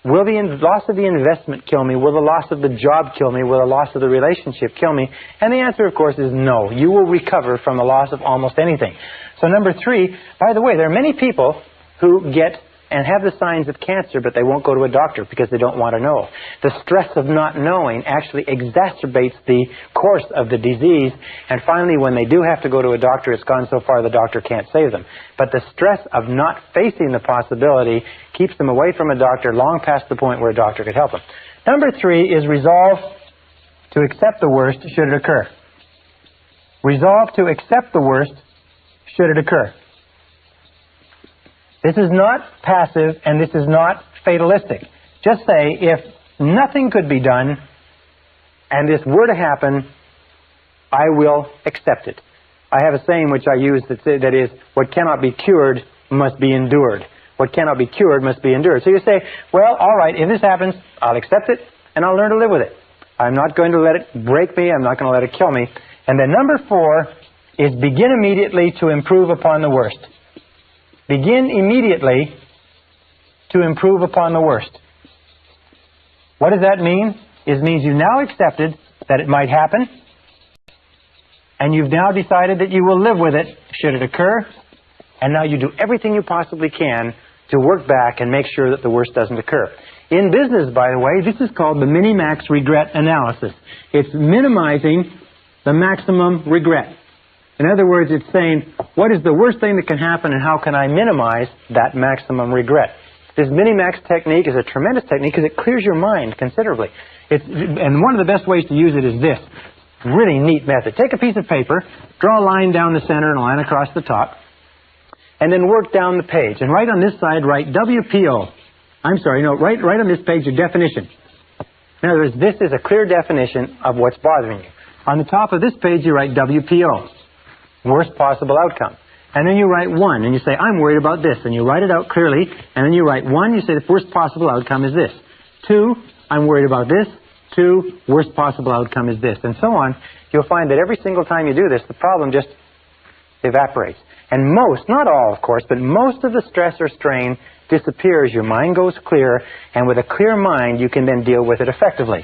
Will the loss of the investment kill me? Will the loss of the job kill me? Will the loss of the relationship kill me? And the answer, of course, is no. You will recover from the loss of almost anything. So number 3, by the way, there are many people who get and have the signs of cancer, but they won't go to a doctor because they don't want to know. The stress of not knowing actually exacerbates the course of the disease, and finally, when they do have to go to a doctor, it's gone so far the doctor can't save them. But the stress of not facing the possibility keeps them away from a doctor long past the point where a doctor could help them. Number 3 is resolve to accept the worst should it occur. Resolve to accept the worst should it occur. This is not passive, and this is not fatalistic. Just say, if nothing could be done, and this were to happen, I will accept it. I have a saying which I use that is, what cannot be cured must be endured. What cannot be cured must be endured. So you say, well, all right, if this happens, I'll accept it, and I'll learn to live with it. I'm not going to let it break me. I'm not going to let it kill me. And then number 4 is begin immediately to improve upon the worst. Begin immediately to improve upon the worst. What does that mean? It means you've now accepted that it might happen, and you've now decided that you will live with it should it occur, and now you do everything you possibly can to work back and make sure that the worst doesn't occur. In business, by the way, this is called the minimax regret analysis. It's minimizing the maximum regret. In other words, it's saying, what is the worst thing that can happen, and how can I minimize that maximum regret? This minimax technique is a tremendous technique because it clears your mind considerably. And one of the best ways to use it is this. Really neat method. Take a piece of paper, draw a line down the center and a line across the top, and then work down the page. And right on this side, write WPO. Right on this page, your definition. In other words, this is a clear definition of what's bothering you. On the top of this page, you write WPO. Worst possible outcome. And then you write 1, and you say, I'm worried about this. And you write it out clearly, and then you write 1, you say the worst possible outcome is this. 2, I'm worried about this. 2, worst possible outcome is this, and so on. You'll find that every single time you do this, the problem just evaporates. And most, not all of course, but most of the stress or strain disappears. Your mind goes clear, and with a clear mind, you can then deal with it effectively.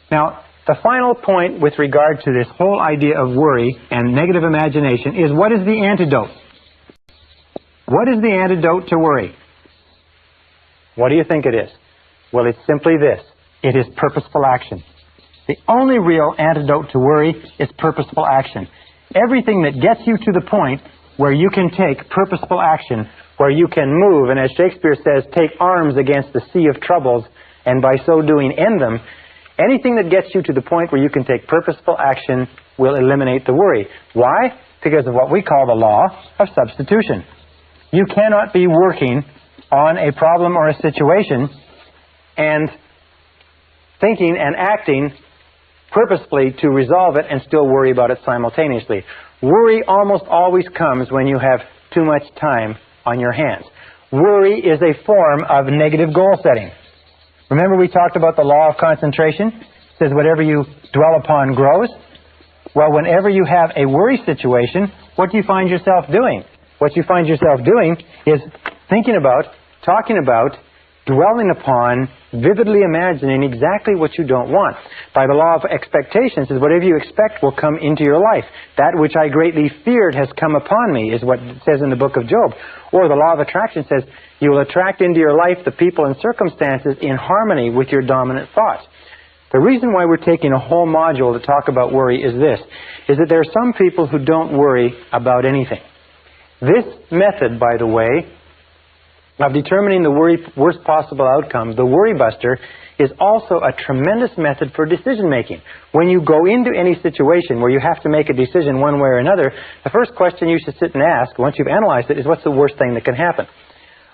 Now, the final point with regard to this whole idea of worry and negative imagination is, what is the antidote? What is the antidote to worry? What do you think it is? Well, it's simply this. It is purposeful action. The only real antidote to worry is purposeful action. Everything that gets you to the point where you can take purposeful action, where you can move, and as Shakespeare says, take arms against the sea of troubles, and by so doing end them, anything that gets you to the point where you can take purposeful action will eliminate the worry. Why? Because of what we call the law of substitution. You cannot be working on a problem or a situation and thinking and acting purposefully to resolve it and still worry about it simultaneously. Worry almost always comes when you have too much time on your hands. Worry is a form of negative goal setting. Remember we talked about the law of concentration? It says whatever you dwell upon grows. Well, whenever you have a worry situation, what do you find yourself doing? What you find yourself doing is thinking about, talking about, dwelling upon, vividly imagining exactly what you don't want. By the law of expectations, is whatever you expect will come into your life. That which I greatly feared has come upon me, is what it says in the book of Job. Or the law of attraction says, you will attract into your life the people and circumstances in harmony with your dominant thoughts. The reason why we're taking a whole module to talk about worry is this, is that there are some people who don't worry about anything. This method, by the way, of determining the worst possible outcome, the worry buster, is also a tremendous method for decision making. When you go into any situation where you have to make a decision one way or another, the first question you should sit and ask, once you've analyzed it, is what's the worst thing that can happen?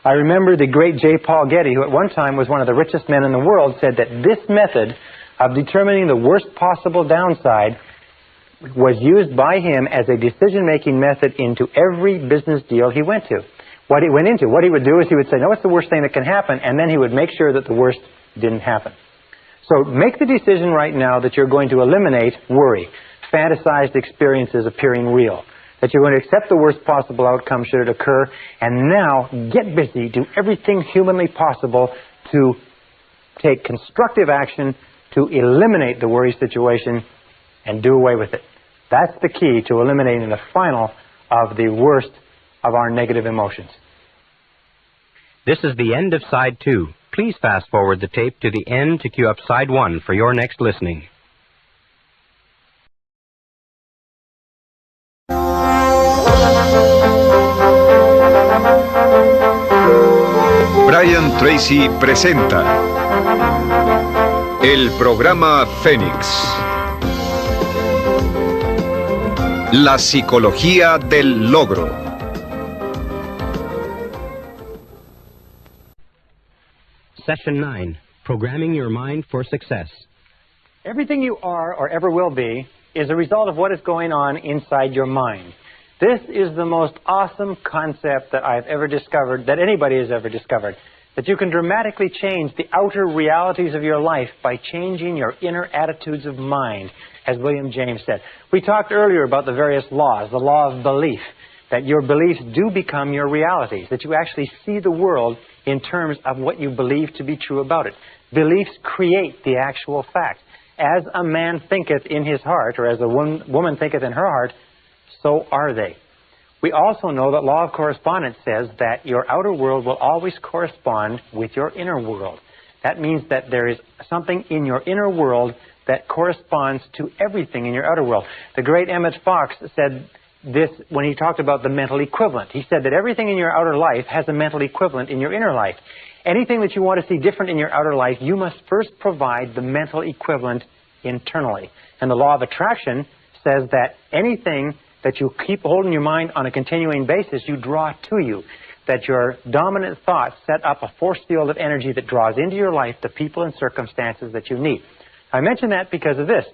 I remember the great J. Paul Getty, who at one time was one of the richest men in the world, said that this method of determining the worst possible downside was used by him as a decision-making method into every business deal he went to. What he would do is he would say, no, what's the worst thing that can happen? And then he would make sure that the worst didn't happen. So make the decision right now that you're going to eliminate worry, fantasized experiences appearing real, that you're going to accept the worst possible outcome should it occur, and now get busy, do everything humanly possible to take constructive action to eliminate the worry situation and do away with it. That's the key to eliminating the final of the worst of our negative emotions. This is the end of Side 2. Please fast forward the tape to the end to cue up Side 1 for your next listening. Brian Tracy presenta el programa Fénix. La psicología del logro. Session 9, Programming Your Mind for Success. Everything you are or ever will be is a result of what is going on inside your mind. This is the most awesome concept that I've ever discovered, that anybody has ever discovered, that you can dramatically change the outer realities of your life by changing your inner attitudes of mind, as William James said. We talked earlier about the various laws, the law of belief, that your beliefs do become your realities, that you actually see the world in terms of what you believe to be true about it. Beliefs create the actual fact. As a man thinketh in his heart, or as a woman thinketh in her heart, so are they. We also know that law of correspondence says that your outer world will always correspond with your inner world. That means that there is something in your inner world that corresponds to everything in your outer world. The great Emmett Fox said this when he talked about the mental equivalent. He said that everything in your outer life has a mental equivalent in your inner life. Anything that you want to see different in your outer life, you must first provide the mental equivalent internally. And the law of attraction says that anything that you keep holding your mind on a continuing basis, you draw to you. That your dominant thoughts set up a force field of energy that draws into your life the people and circumstances that you need. I mention that because of this.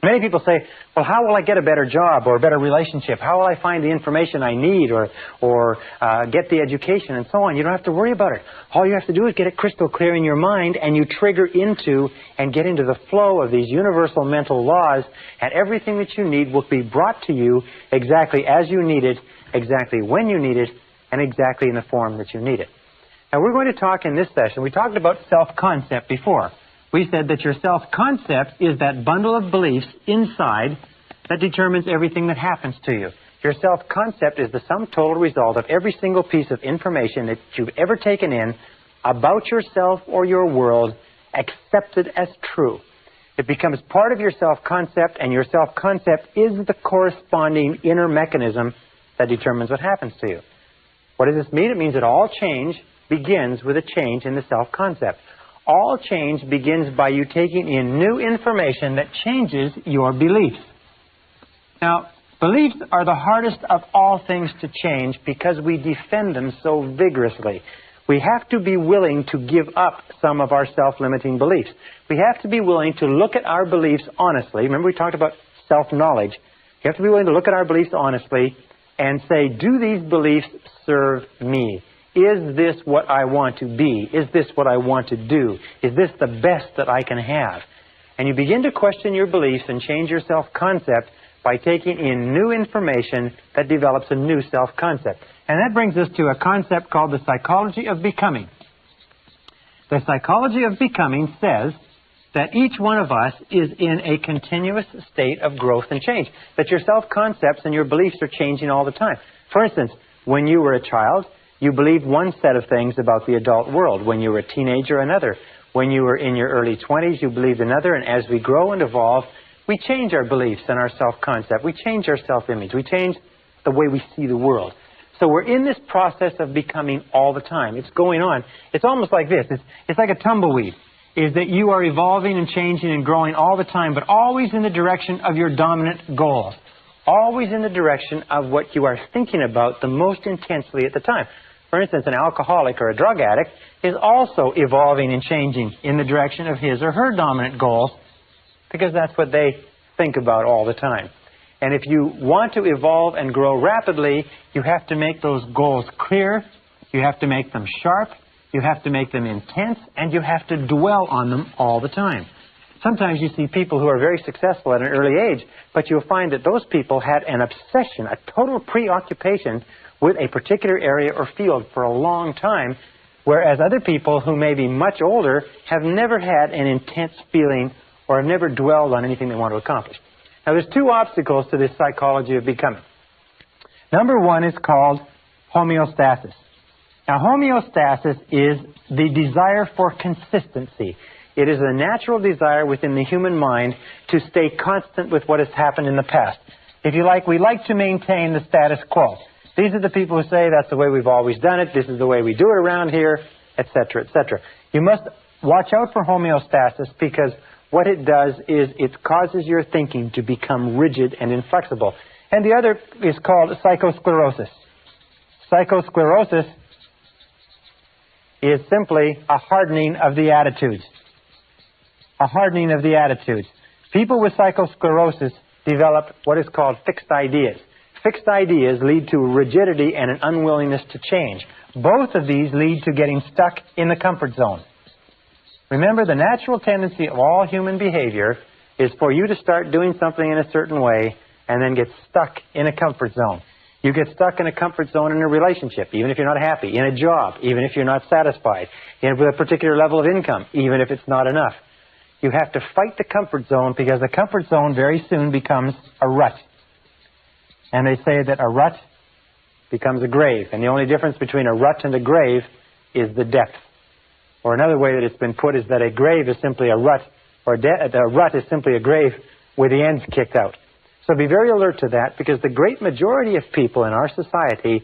Many people say, well, how will I get a better job or a better relationship? How will I find the information I need or get the education and so on? You don't have to worry about it. All you have to do is get it crystal clear in your mind, and you trigger into and get into the flow of these universal mental laws, and everything that you need will be brought to you exactly as you need it, exactly when you need it, and exactly in the form that you need it. Now, we're going to talk in this session. We talked about self-concept before. We said that your self-concept is that bundle of beliefs inside that determines everything that happens to you. Your self-concept is the sum total result of every single piece of information that you've ever taken in about yourself or your world, accepted as true. It becomes part of your self-concept, and your self-concept is the corresponding inner mechanism that determines what happens to you. What does this mean? It means that all change begins with a change in the self-concept. All change begins by you taking in new information that changes your beliefs. Now, beliefs are the hardest of all things to change because we defend them so vigorously. We have to be willing to give up some of our self-limiting beliefs. We have to be willing to look at our beliefs honestly. Remember, we talked about self-knowledge. You have to be willing to look at our beliefs honestly and say, do these beliefs serve me? Is this what I want to be? Is this what I want to do? Is this the best that I can have? And you begin to question your beliefs and change your self-concept by taking in new information that develops a new self-concept. And that brings us to a concept called the psychology of becoming. The psychology of becoming says that each one of us is in a continuous state of growth and change, that your self-concepts and your beliefs are changing all the time. For instance, when you were a child, you believed one set of things about the adult world. When you were a teenager, another. When you were in your early 20s, you believed another. And as we grow and evolve, we change our beliefs and our self-concept. We change our self-image. We change the way we see the world. So we're in this process of becoming all the time. It's going on. It's almost like this. It's like a tumbleweed, is that you are evolving and changing and growing all the time, but always in the direction of your dominant goals. Always in the direction of what you are thinking about the most intensely at the time. For instance, an alcoholic or a drug addict is also evolving and changing in the direction of his or her dominant goals, because that's what they think about all the time. And if you want to evolve and grow rapidly, you have to make those goals clear, you have to make them sharp, you have to make them intense, and you have to dwell on them all the time. Sometimes you see people who are very successful at an early age, but you'll find that those people had an obsession, a total preoccupation with a particular area or field for a long time, whereas other people who may be much older have never had an intense feeling or have never dwelled on anything they want to accomplish. Now, there's two obstacles to this psychology of becoming. Number one is called homeostasis. Now, homeostasis is the desire for consistency. It is a natural desire within the human mind to stay constant with what has happened in the past. If you like, we like to maintain the status quo. These are the people who say that's the way we've always done it, this is the way we do it around here, etc., etc. You must watch out for homeostasis, because what it does is it causes your thinking to become rigid and inflexible. And the other is called psychosclerosis. Psychosclerosis is simply a hardening of the attitudes. A hardening of the attitudes. People with psychosclerosis develop what is called fixed ideas. Fixed ideas lead to rigidity and an unwillingness to change. Both of these lead to getting stuck in the comfort zone. Remember, the natural tendency of all human behavior is for you to start doing something in a certain way and then get stuck in a comfort zone. You get stuck in a comfort zone in a relationship, even if you're not happy, in a job, even if you're not satisfied, with a particular level of income, even if it's not enough. You have to fight the comfort zone, because the comfort zone very soon becomes a rut. And they say that a rut becomes a grave. And the only difference between a rut and a grave is the depth. Or another way that it's been put is that a grave is simply a rut, or a rut is simply a grave with the ends kicked out. So be very alert to that, because the great majority of people in our society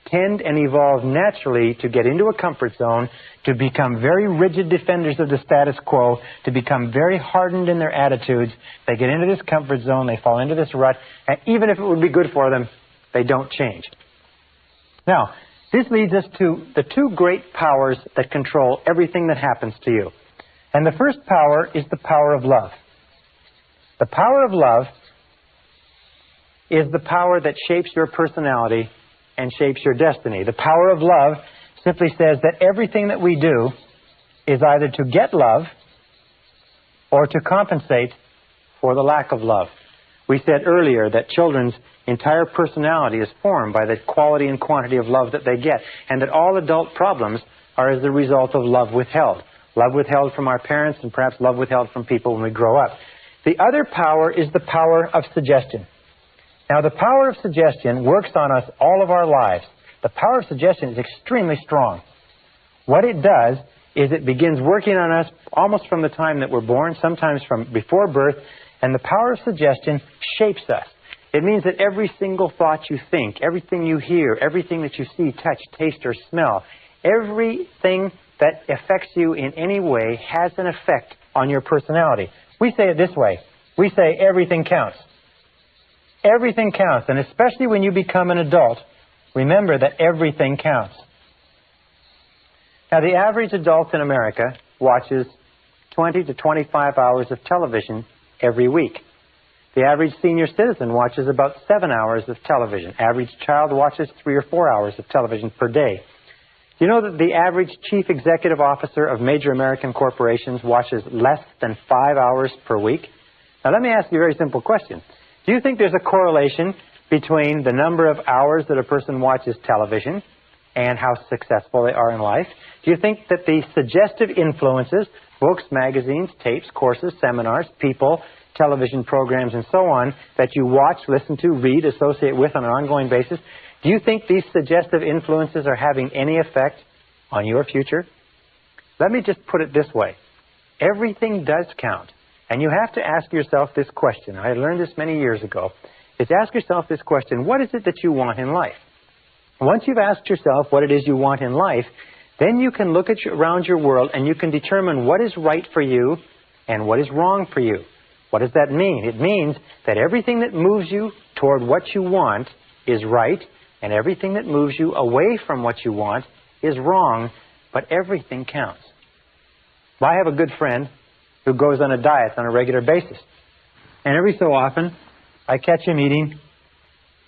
tend and evolve naturally to get into a comfort zone, to become very rigid defenders of the status quo, to become very hardened in their attitudes. They get into this comfort zone, they fall into this rut, and even if it would be good for them, they don't change. Now, this leads us to the two great powers that control everything that happens to you. And the first power is the power of love. The power of love is the power that shapes your personality and shapes your destiny. The power of love simply says that everything that we do is either to get love or to compensate for the lack of love. We said earlier that children's entire personality is formed by the quality and quantity of love that they get, and that all adult problems are as the result of love withheld. Love withheld from our parents, and perhaps love withheld from people when we grow up. The other power is the power of suggestion. Now, the power of suggestion works on us all of our lives. The power of suggestion is extremely strong. What it does is it begins working on us almost from the time that we're born, sometimes from before birth, and the power of suggestion shapes us. It means that every single thought you think, everything you hear, everything that you see, touch, taste, or smell, everything that affects you in any way has an effect on your personality. We say it this way. We say everything counts. Everything counts, and especially when you become an adult, remember that everything counts. Now, the average adult in America watches 20 to 25 hours of television every week. The average senior citizen watches about 7 hours of television. Average child watches 3 or 4 hours of television per day. Do you know that the average chief executive officer of major American corporations watches less than 5 hours per week? Now, let me ask you a very simple question. Do you think there's a correlation between the number of hours that a person watches television and how successful they are in life? Do you think that the suggestive influences, books, magazines, tapes, courses, seminars, people, television programs, and so on, that you watch, listen to, read, associate with on an ongoing basis, do you think these suggestive influences are having any effect on your future? Let me just put it this way. Everything does count. And you have to ask yourself this question. I learned this many years ago. Is ask yourself this question: what is it that you want in life? Once you've asked yourself what it is you want in life, then you can look around your world and you can determine what is right for you and what is wrong for you. What does that mean? It means that everything that moves you toward what you want is right, and everything that moves you away from what you want is wrong, but everything counts. Well, I have a good friend who goes on a diet on a regular basis. And every so often, I catch him eating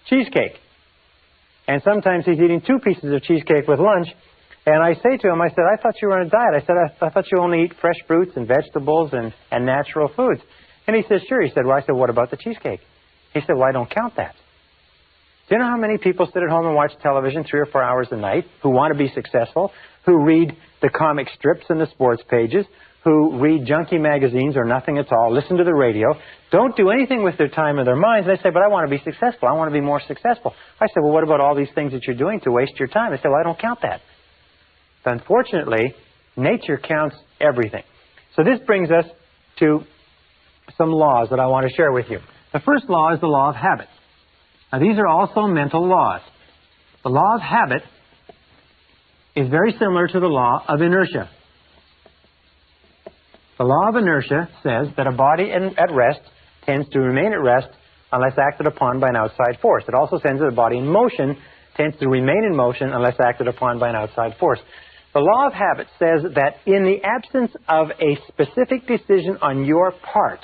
cheesecake. And sometimes he's eating 2 pieces of cheesecake with lunch. And I say to him, I said, I thought you were on a diet. I said, I thought you only eat fresh fruits and vegetables and natural foods. And he says, sure. He said, well, I said, what about the cheesecake? He said, well, I don't count that. Do you know how many people sit at home and watch television 3 or 4 hours a night, who want to be successful, who read the comic strips and the sports pages, who read junky magazines or nothing at all, listen to the radio, don't do anything with their time or their minds, and they say, but I want to be successful, I want to be more successful. I said, well, what about all these things that you're doing to waste your time? They said, well, I don't count that. But unfortunately, nature counts everything. So this brings us to some laws that I want to share with you. The first law is the law of habit. Now, these are also mental laws. The law of habit is very similar to the law of inertia. The law of inertia says that a body at rest tends to remain at rest unless acted upon by an outside force. It also says that a body in motion tends to remain in motion unless acted upon by an outside force. The law of habit says that in the absence of a specific decision on your part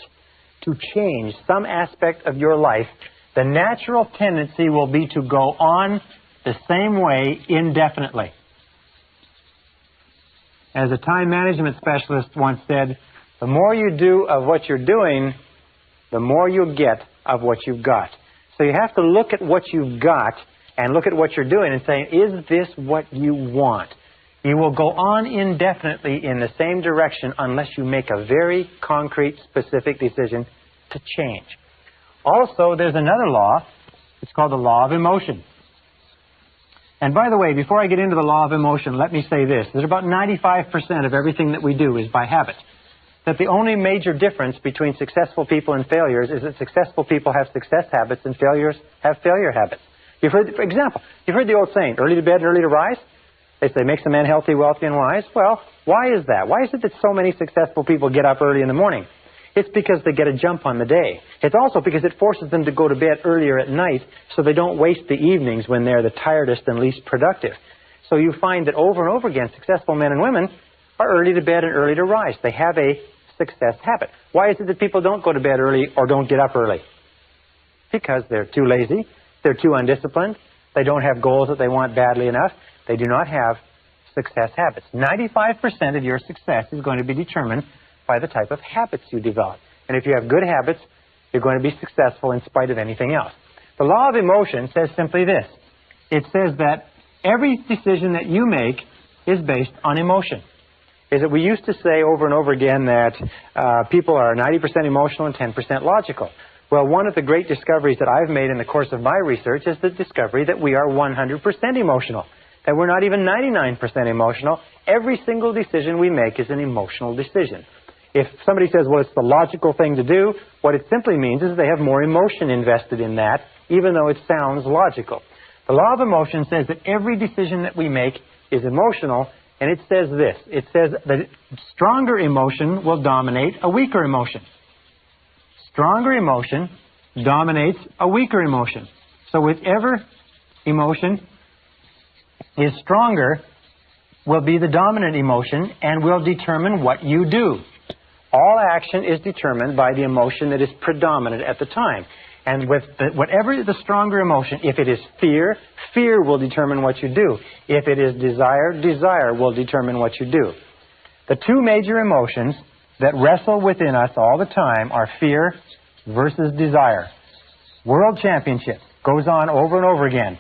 to change some aspect of your life, the natural tendency will be to go on the same way indefinitely. As a time management specialist once said, the more you do of what you're doing, the more you'll get of what you've got. So you have to look at what you've got and look at what you're doing and say, is this what you want? You will go on indefinitely in the same direction unless you make a very concrete, specific decision to change. Also, there's another law. It's called the law of emotion. And by the way, before I get into the law of emotion, let me say this. That about 95% of everything that we do is by habit. That the only major difference between successful people and failures is that successful people have success habits and failures have failure habits. For example, you've heard the old saying, early to bed and early to rise? They say, makes a man healthy, wealthy, and wise. Well, why is that? Why is it that so many successful people get up early in the morning? It's because they get a jump on the day. It's also because it forces them to go to bed earlier at night so they don't waste the evenings when they're the tiredest and least productive. So you find that over and over again, successful men and women are early to bed and early to rise. They have a success habit. Why is it that people don't go to bed early or don't get up early? Because they're too lazy, they're too undisciplined, they don't have goals that they want badly enough, they do not have success habits. 95% of your success is going to be determined by the type of habits you develop. And if you have good habits, you're going to be successful in spite of anything else. The law of emotion says simply this. It says that every decision that you make is based on emotion. Is that we used to say over and over again that people are 90% emotional and 10% logical. Well, one of the great discoveries that I've made in the course of my research is the discovery that we are 100% emotional, that we're not even 99% emotional. Every single decision we make is an emotional decision. If somebody says, well, it's the logical thing to do, what it simply means is they have more emotion invested in that, even though it sounds logical. The law of emotion says that every decision that we make is emotional, and it says this. It says that stronger emotion will dominate a weaker emotion. Stronger emotion dominates a weaker emotion. So whichever emotion is stronger will be the dominant emotion and will determine what you do. All action is determined by the emotion that is predominant at the time. And with whatever the stronger emotion, if it is fear, fear will determine what you do. If it is desire, desire will determine what you do. The two major emotions that wrestle within us all the time are fear versus desire. World Championship goes on over and over again.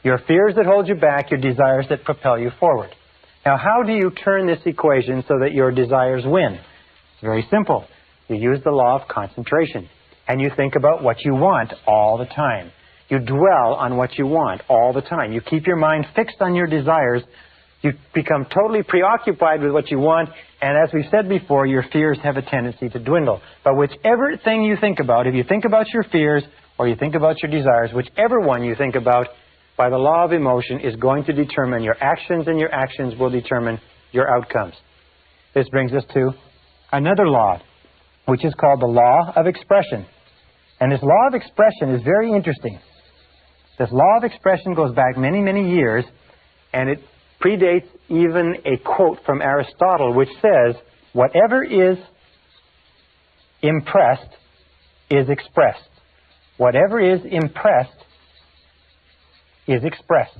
Your fears that hold you back, your desires that propel you forward. Now, how do you turn this equation so that your desires win? It's very simple. You use the law of concentration, and you think about what you want all the time. You dwell on what you want all the time. You keep your mind fixed on your desires. You become totally preoccupied with what you want, and as we said before, your fears have a tendency to dwindle. But whichever thing you think about, if you think about your fears or you think about your desires, whichever one you think about, by the law of emotion is going to determine your actions, and your actions will determine your outcomes. This brings us to another law, which is called the law of expression. And this law of expression is very interesting. This law of expression goes back many, many years, and it predates even a quote from Aristotle, which says, whatever is impressed is expressed. Whatever is impressed is expressed.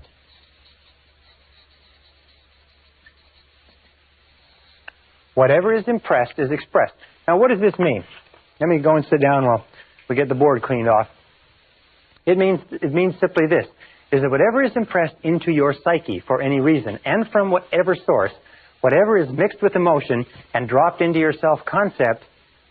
Whatever is impressed is expressed. Now, what does this mean? Let me go and sit down while we get the board cleaned off. It means simply this, is that whatever is impressed into your psyche for any reason, and from whatever source, whatever is mixed with emotion and dropped into your self-concept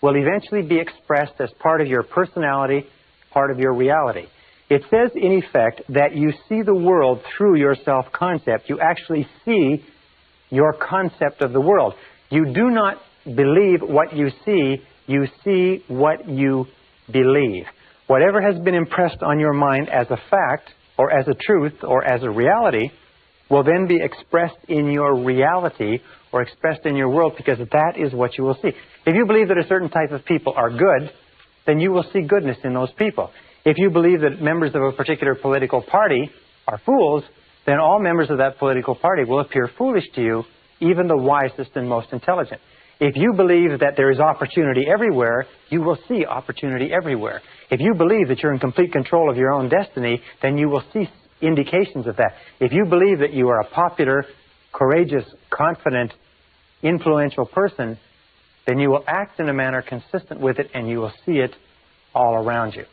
will eventually be expressed as part of your personality, part of your reality. It says, in effect, that you see the world through your self-concept. You actually see your concept of the world. You do not believe what you see what you believe. Whatever has been impressed on your mind as a fact, or as a truth, or as a reality, will then be expressed in your reality, or expressed in your world, because that is what you will see. If you believe that a certain type of people are good, then you will see goodness in those people. If you believe that members of a particular political party are fools, then all members of that political party will appear foolish to you, even the wisest and most intelligent. If you believe that there is opportunity everywhere, you will see opportunity everywhere. If you believe that you're in complete control of your own destiny, then you will see indications of that. If you believe that you are a popular, courageous, confident, influential person, then you will act in a manner consistent with it, and you will see it all around you.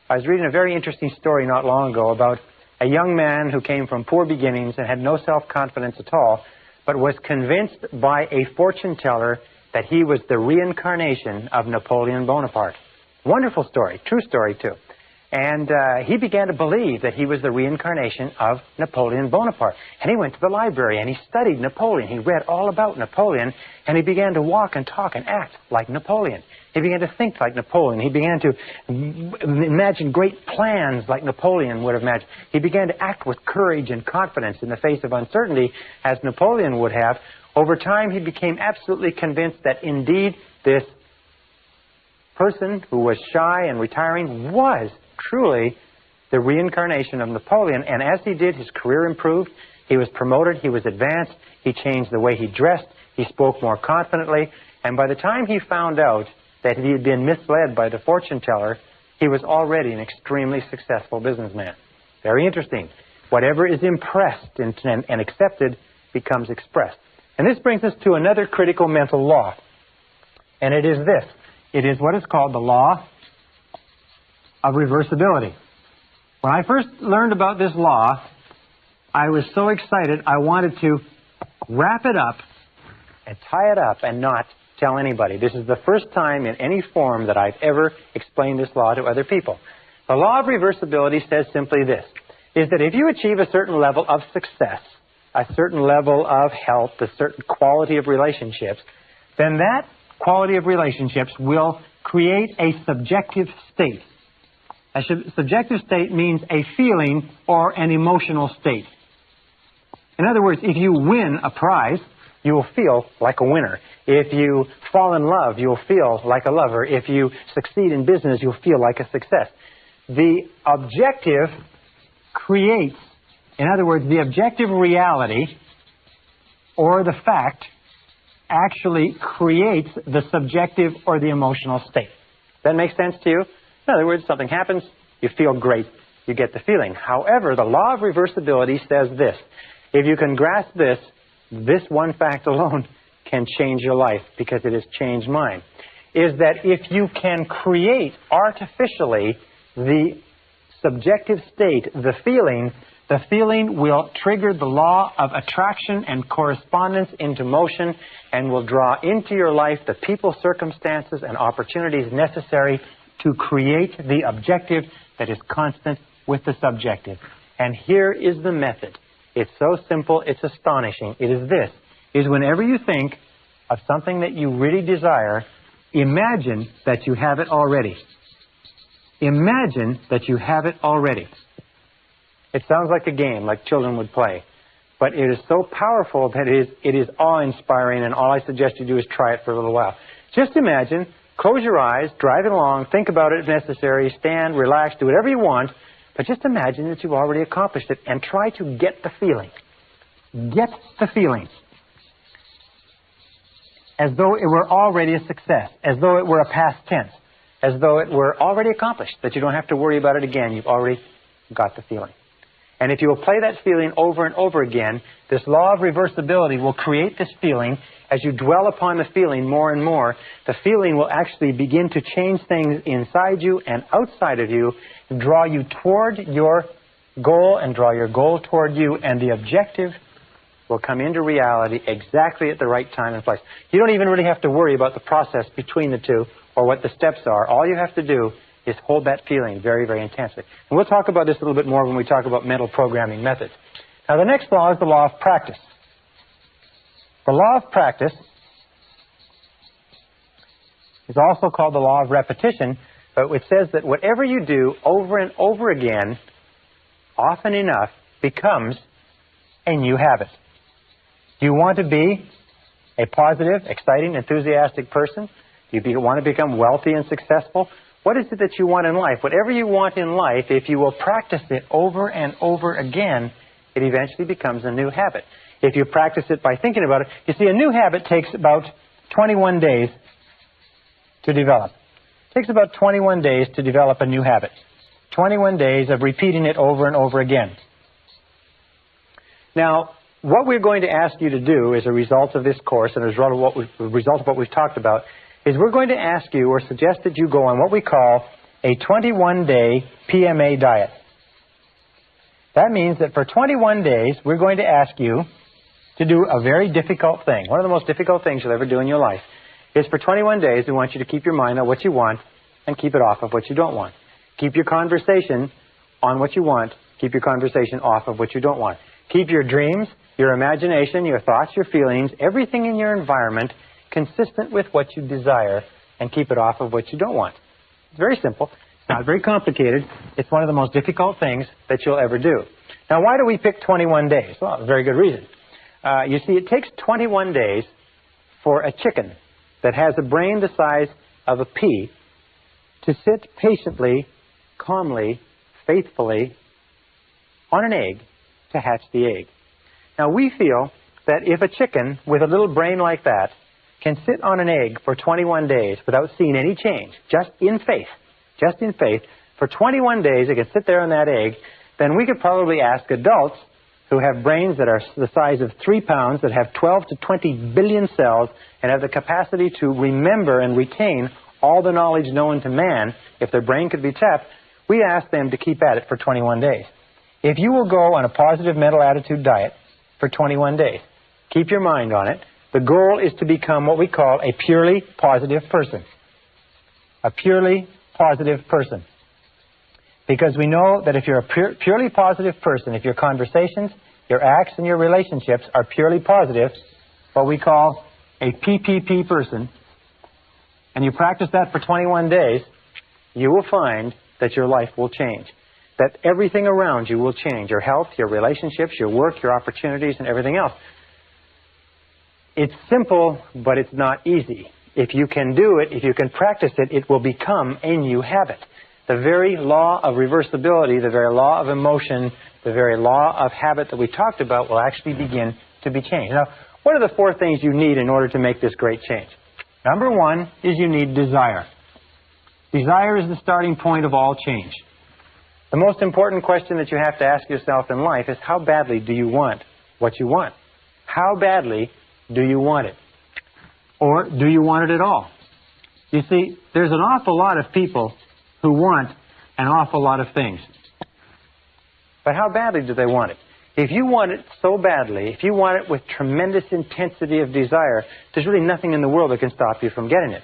I was reading a very interesting story not long ago about a young man who came from poor beginnings and had no self-confidence at all, but was convinced by a fortune teller that he was the reincarnation of Napoleon Bonaparte. Wonderful story, true story too. And he began to believe that he was the reincarnation of Napoleon Bonaparte. And he went to the library and he studied Napoleon. He read all about Napoleon, and he began to walk and talk and act like Napoleon. He began to think like Napoleon. He began to imagine great plans like Napoleon would have imagined. He began to act with courage and confidence in the face of uncertainty as Napoleon would have. Over time, he became absolutely convinced that indeed this person who was shy and retiring was truly the reincarnation of Napoleon. And as he did, his career improved. He was promoted. He was advanced. He changed the way he dressed. He spoke more confidently. And by the time he found out that he had been misled by the fortune teller, he was already an extremely successful businessman. Very interesting. Whatever is impressed and accepted becomes expressed. And this brings us to another critical mental law. And it is this. It is what is called the law of reversibility. When I first learned about this law, I was so excited I wanted to wrap it up and tie it up and not tell anybody. This is the first time in any form that I've ever explained this law to other people. The law of reversibility says simply this, is that if you achieve a certain level of success, a certain level of health, a certain quality of relationships, then that quality of relationships will create a subjective state. A subjective state means a feeling or an emotional state. In other words, if you win a prize, you will feel like a winner. If you fall in love, you'll feel like a lover. If you succeed in business, you'll feel like a success. The objective creates, in other words, the objective reality or the fact actually creates the subjective or the emotional state. That makes sense to you? In other words, something happens, you feel great, you get the feeling. However, the law of reversibility says this. If you can grasp this, this one fact alone can change your life because it has changed mine. Is that if you can create artificially the subjective state, the feeling will trigger the law of attraction and correspondence into motion and will draw into your life the people, circumstances, and opportunities necessary to create the objective that is constant with the subjective. And here is the method. It's so simple, it's astonishing. It is this, is whenever you think of something that you really desire, imagine that you have it already. Imagine that you have it already. It sounds like a game, like children would play. But it is so powerful that it is awe-inspiring, and all I suggest you do is try it for a little while. Just imagine, close your eyes, driving along, think about it if necessary, stand, relax, do whatever you want, but just imagine that you've already accomplished it and try to get the feeling. Get the feeling. As though it were already a success, as though it were a past tense, as though it were already accomplished, that you don't have to worry about it again. You've already got the feeling. And if you will play that feeling over and over again, this law of reversibility will create this feeling. As you dwell upon the feeling more and more, the feeling will actually begin to change things inside you and outside of you, draw you toward your goal and draw your goal toward you, and the objective will come into reality exactly at the right time and place. You don't even really have to worry about the process between the two or what the steps are. All you have to do is hold that feeling very, very intensely. And we'll talk about this a little bit more when we talk about mental programming methods. Now, the next law is the law of practice. The law of practice is also called the law of repetition, but it says that whatever you do over and over again, often enough, becomes a new habit. Do you want to be a positive, exciting, enthusiastic person? Do you want to become wealthy and successful? What is it that you want in life? Whatever you want in life, if you will practice it over and over again, it eventually becomes a new habit. If you practice it by thinking about it, you see, a new habit takes about 21 days to develop. It takes about 21 days to develop a new habit. 21 days of repeating it over and over again. Now, what we're going to ask you to do as a result of this course and as a result of what we've talked about is we're going to ask you or suggest that you go on what we call a 21-day PMA diet. That means that for 21 days, we're going to ask you to do a very difficult thing. One of the most difficult things you'll ever do in your life is for 21 days, we want you to keep your mind on what you want and keep it off of what you don't want. Keep your conversation on what you want. Keep your conversation off of what you don't want. Keep your dreams, your imagination, your thoughts, your feelings, everything in your environment consistent with what you desire, and keep it off of what you don't want. It's very simple. It's not very complicated. It's one of the most difficult things that you'll ever do. Now, why do we pick 21 days? Well, a very good reason. You see, it takes 21 days for a chicken that has a brain the size of a pea to sit patiently, calmly, faithfully on an egg to hatch the egg. Now, we feel that if a chicken with a little brain like that can sit on an egg for 21 days without seeing any change, just in faith, for 21 days it can sit there on that egg, then we could probably ask adults who have brains that are the size of 3 pounds, that have 12 to 20 billion cells, and have the capacity to remember and retain all the knowledge known to man, if their brain could be tapped, we ask them to keep at it for 21 days. If you will go on a positive mental attitude diet for 21 days, keep your mind on it, the goal is to become what we call a purely positive person. A purely positive person. Because we know that if you're a purely positive person, if your conversations, your acts, and your relationships are purely positive, what we call a PPP person, and you practice that for 21 days, you will find that your life will change. That everything around you will change. Your health, your relationships, your work, your opportunities, and everything else. It's simple, but it's not easy. If you can do it, if you can practice it, it will become a new habit. The very law of reversibility, the very law of emotion, the very law of habit that we talked about will actually begin to be changed. Now, what are the 4 things you need in order to make this great change? Number 1 is you need desire. Desire is the starting point of all change. The most important question that you have to ask yourself in life is, how badly do you want what you want? How badly do you want it? Or do you want it at all? You see, there's an awful lot of people who want an awful lot of things. But how badly do they want it? If you want it so badly, if you want it with tremendous intensity of desire, there's really nothing in the world that can stop you from getting it.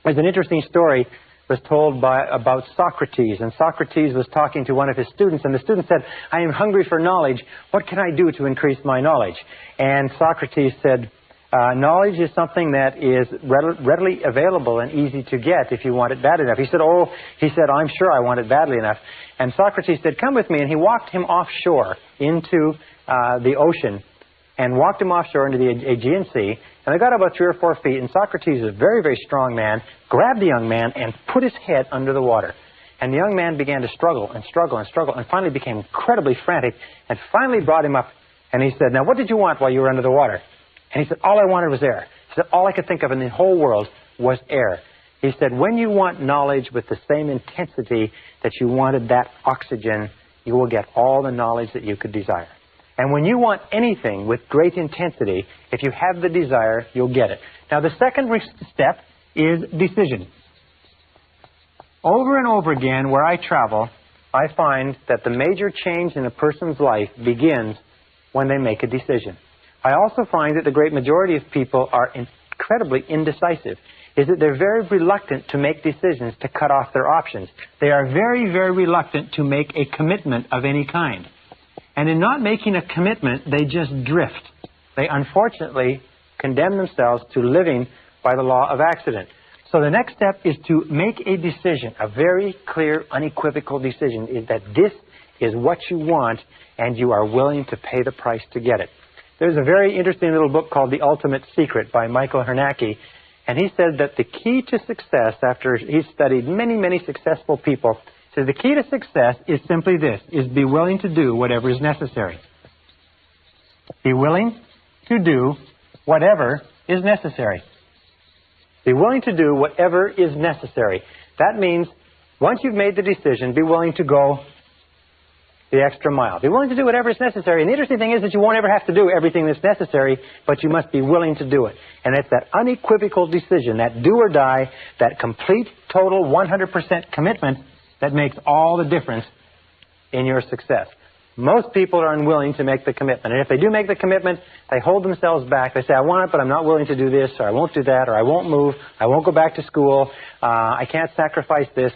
There's an interesting story was told about Socrates, and Socrates was talking to one of his students, and the student said, I am hungry for knowledge. What can I do to increase my knowledge? And Socrates said, knowledge is something that is readily available and easy to get if you want it bad enough. He said, I'm sure I want it badly enough. And Socrates said, come with me. And he walked him offshore into the ocean, and walked him offshore into the Aegean Sea. And they got about 3 or 4 feet, and Socrates, a very, very strong man, grabbed the young man and put his head under the water. And the young man began to struggle and struggle and struggle, and finally became incredibly frantic, and finally brought him up. And he said, now what did you want while you were under the water? And he said, all I wanted was air. He said, all I could think of in the whole world was air. He said, when you want knowledge with the same intensity that you wanted that oxygen, you will get all the knowledge that you could desire. And when you want anything with great intensity, if you have the desire, you'll get it. Now, the second step is decision. Over and over again, where I travel, I find that the major change in a person's life begins when they make a decision. I also find that the great majority of people are incredibly indecisive. Is that they're very reluctant to make decisions to cut off their options. They are very, very reluctant to make a commitment of any kind. And in not making a commitment, they just drift. They unfortunately condemn themselves to living by the law of accident. So the next step is to make a decision, a very clear, unequivocal decision, is that this is what you want and you are willing to pay the price to get it. There's a very interesting little book called The Ultimate Secret by Michael Hernacki, and he said that the key to success, after he's studied many, many successful people, says the key to success is simply this, is be willing to do whatever is necessary. Be willing to do whatever is necessary. Be willing to do whatever is necessary. That means once you've made the decision, be willing to go the extra mile. Be willing to do whatever is necessary. And the interesting thing is that you won't ever have to do everything that's necessary, but you must be willing to do it. And it's that unequivocal decision, that do or die, that complete, total, 100% commitment that makes all the difference in your success. Most people are unwilling to make the commitment. And if they do make the commitment, they hold themselves back. They say, I want it, but I'm not willing to do this, or I won't do that, or I won't move, I won't go back to school, I can't sacrifice this,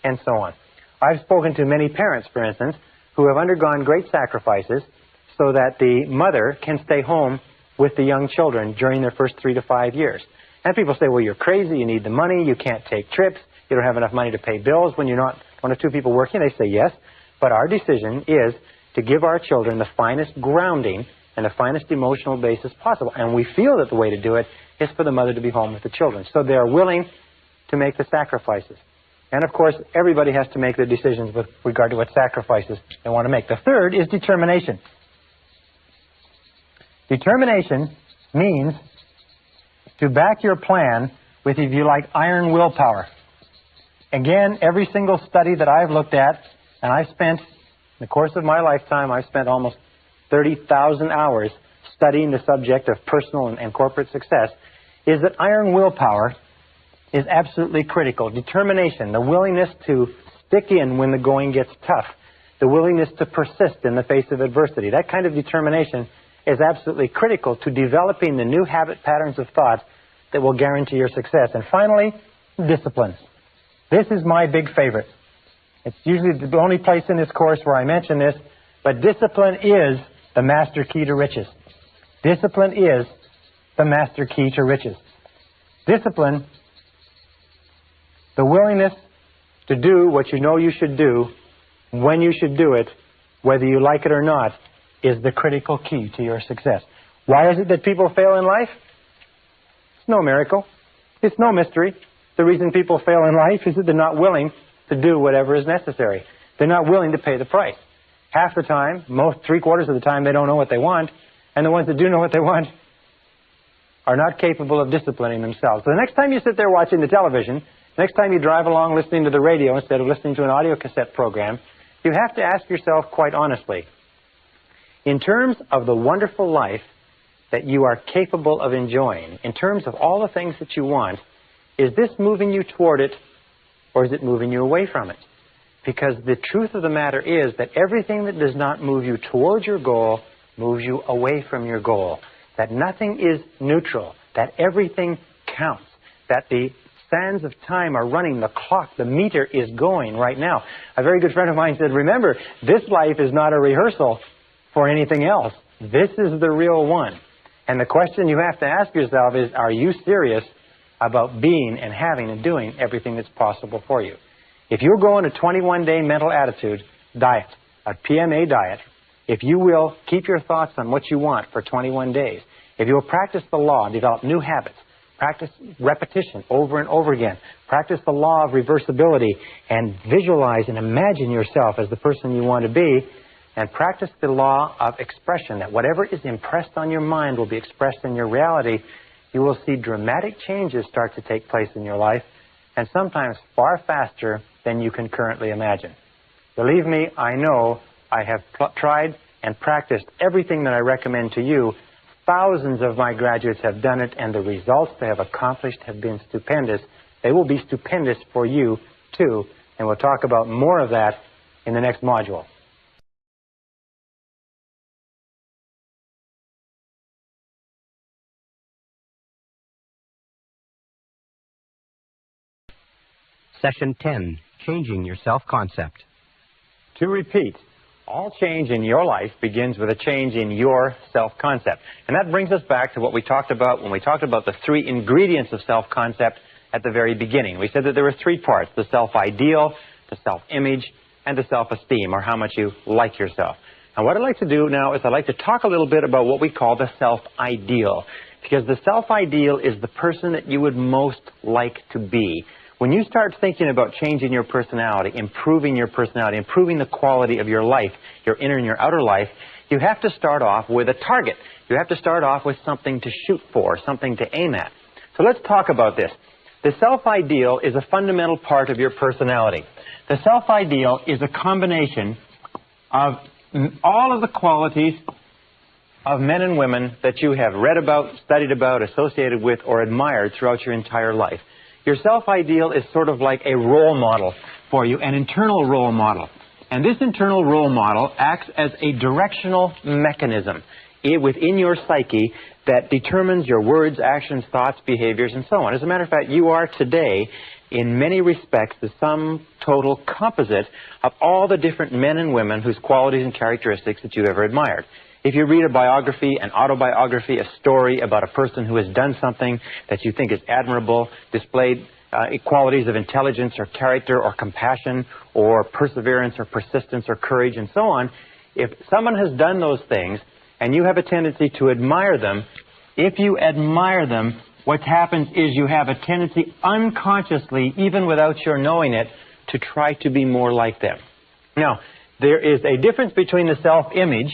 and so on. I've spoken to many parents, for instance, who have undergone great sacrifices so that the mother can stay home with the young children during their first 3 to 5 years. And people say, well, you're crazy, you need the money, you can't take trips, you don't have enough money to pay bills when you're not one or two people working. They say yes, but our decision is to give our children the finest grounding and the finest emotional basis possible. And we feel that the way to do it is for the mother to be home with the children. So they are willing to make the sacrifices. And of course, everybody has to make their decisions with regard to what sacrifices they want to make. The third is determination. Determination means to back your plan with, if you like, iron willpower. Again, every single study that I've looked at, and I've spent, in the course of my lifetime, I've spent almost 30,000 hours studying the subject of personal and corporate success, is that iron willpower is absolutely critical. Determination, the willingness to stick in when the going gets tough, the willingness to persist in the face of adversity. That kind of determination is absolutely critical to developing the new habit patterns of thought that will guarantee your success. And finally, discipline. This is my big favorite. It's usually the only place in this course where I mention this, but discipline is the master key to riches. Discipline is the master key to riches. Discipline, the willingness to do what you know you should do, when you should do it, whether you like it or not, is the critical key to your success. Why is it that people fail in life? It's no miracle. It's no mystery. The reason people fail in life is that they're not willing to do whatever is necessary. They're not willing to pay the price. Half the time, three-quarters of the time, they don't know what they want, and the ones that do know what they want are not capable of disciplining themselves. So the next time you sit there watching the television, next time you drive along listening to the radio instead of listening to an audio cassette program, you have to ask yourself quite honestly, in terms of the wonderful life that you are capable of enjoying, in terms of all the things that you want, is this moving you toward it, or is it moving you away from it? Because the truth of the matter is that everything that does not move you towards your goal moves you away from your goal. That nothing is neutral. That everything counts. That the sands of time are running. The clock, the meter is going right now. A very good friend of mine said, remember, this life is not a rehearsal for anything else. This is the real one. And the question you have to ask yourself is, are you serious about being and having and doing everything that's possible for you? If you're going a 21-day mental attitude diet, a PMA diet, if you will keep your thoughts on what you want for 21 days, if you will practice the law, develop new habits, practice repetition over and over again, practice the law of reversibility, and visualize and imagine yourself as the person you want to be, and practice the law of expression, that whatever is impressed on your mind will be expressed in your reality, you will see dramatic changes start to take place in your life, and sometimes far faster than you can currently imagine. Believe me, I know I have tried and practiced everything that I recommend to you. Thousands of my graduates have done it, and the results they have accomplished have been stupendous. They will be stupendous for you, too, and we'll talk about more of that in the next module. Session 10, Changing Your Self-Concept. To repeat, all change in your life begins with a change in your self-concept. And that brings us back to what we talked about when we talked about the three ingredients of self-concept at the very beginning. We said that there were three parts: the self-ideal, the self-image, and the self-esteem, or how much you like yourself. And what I'd like to do now is I'd like to talk a little bit about what we call the self-ideal. Because the self-ideal is the person that you would most like to be. When you start thinking about changing your personality, improving the quality of your life, your inner and your outer life, you have to start off with a target. You have to start off with something to shoot for, something to aim at. So let's talk about this. The self-ideal is a fundamental part of your personality. The self-ideal is a combination of all of the qualities of men and women that you have read about, studied about, associated with, or admired throughout your entire life. Your self-ideal is sort of like a role model for you, an internal role model. And this internal role model acts as a directional mechanism within your psyche that determines your words, actions, thoughts, behaviors, and so on. As a matter of fact, you are today, in many respects, the sum total composite of all the different men and women whose qualities and characteristics that you've ever admired. If you read a biography, an autobiography, a story about a person who has done something that you think is admirable, displayed qualities of intelligence or character or compassion or perseverance or persistence or courage and so on, if someone has done those things and you have a tendency to admire them, if you admire them, what happens is you have a tendency unconsciously, even without your knowing it, to try to be more like them. Now, there is a difference between the self-image,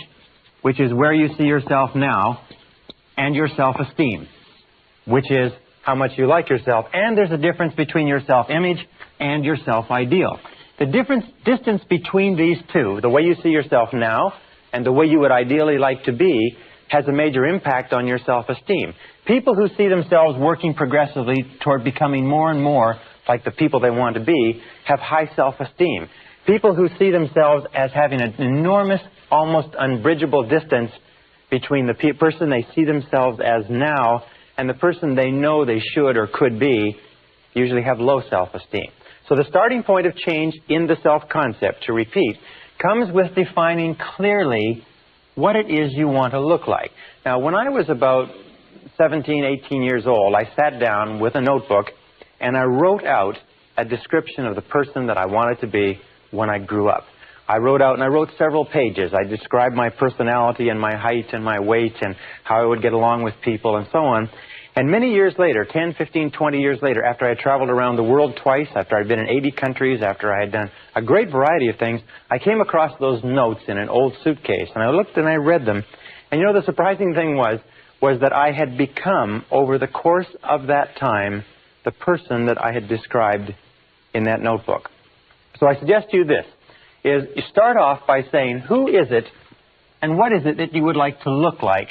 which is where you see yourself now, and your self-esteem. which is how much you like yourself. And there's a difference between your self-image and your self-ideal. The distance between these two, the way you see yourself now and the way you would ideally like to be, has a major impact on your self-esteem. People who see themselves working progressively toward becoming more and more like the people they want to be have high self-esteem. People who see themselves as having an enormous, almost unbridgeable distance between the person they see themselves as now and the person they know they should or could be usually have low self-esteem. So the starting point of change in the self-concept, to repeat, comes with defining clearly what it is you want to look like. Now, when I was about 17, 18 years old, I sat down with a notebook and I wrote out a description of the person that I wanted to be when I grew up. I wrote several pages. I described my personality and my height and my weight and how I would get along with people and so on. And many years later, 10, 15, 20 years later, after I had traveled around the world twice, after I'd been in 80 countries, after I had done a great variety of things, I came across those notes in an old suitcase. And I looked and I read them. And you know, the surprising thing was that I had become, over the course of that time, the person that I had described in that notebook. So I suggest to you this, is you start off by saying, who is it and what is it that you would like to look like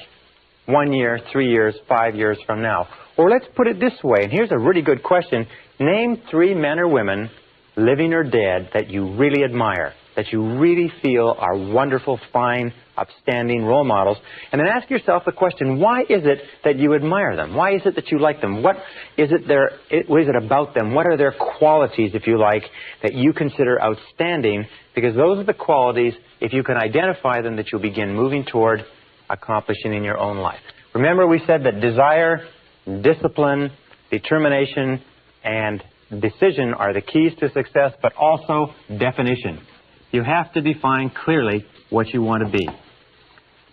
1 year, 3 years, 5 years from now? Or let's put it this way, and here's a really good question. Name 3 men or women, living or dead, that you really admire, that you really feel are wonderful, fine, upstanding role models. And then ask yourself the question, why is it that you admire them? Why is it that you like them? What is it about them? What are their qualities, if you like, that you consider outstanding? Because those are the qualities, if you can identify them, that you'll begin moving toward accomplishing in your own life. Remember, we said that desire, discipline, determination, and decision are the keys to success, but also definition. You have to define clearly what you want to be.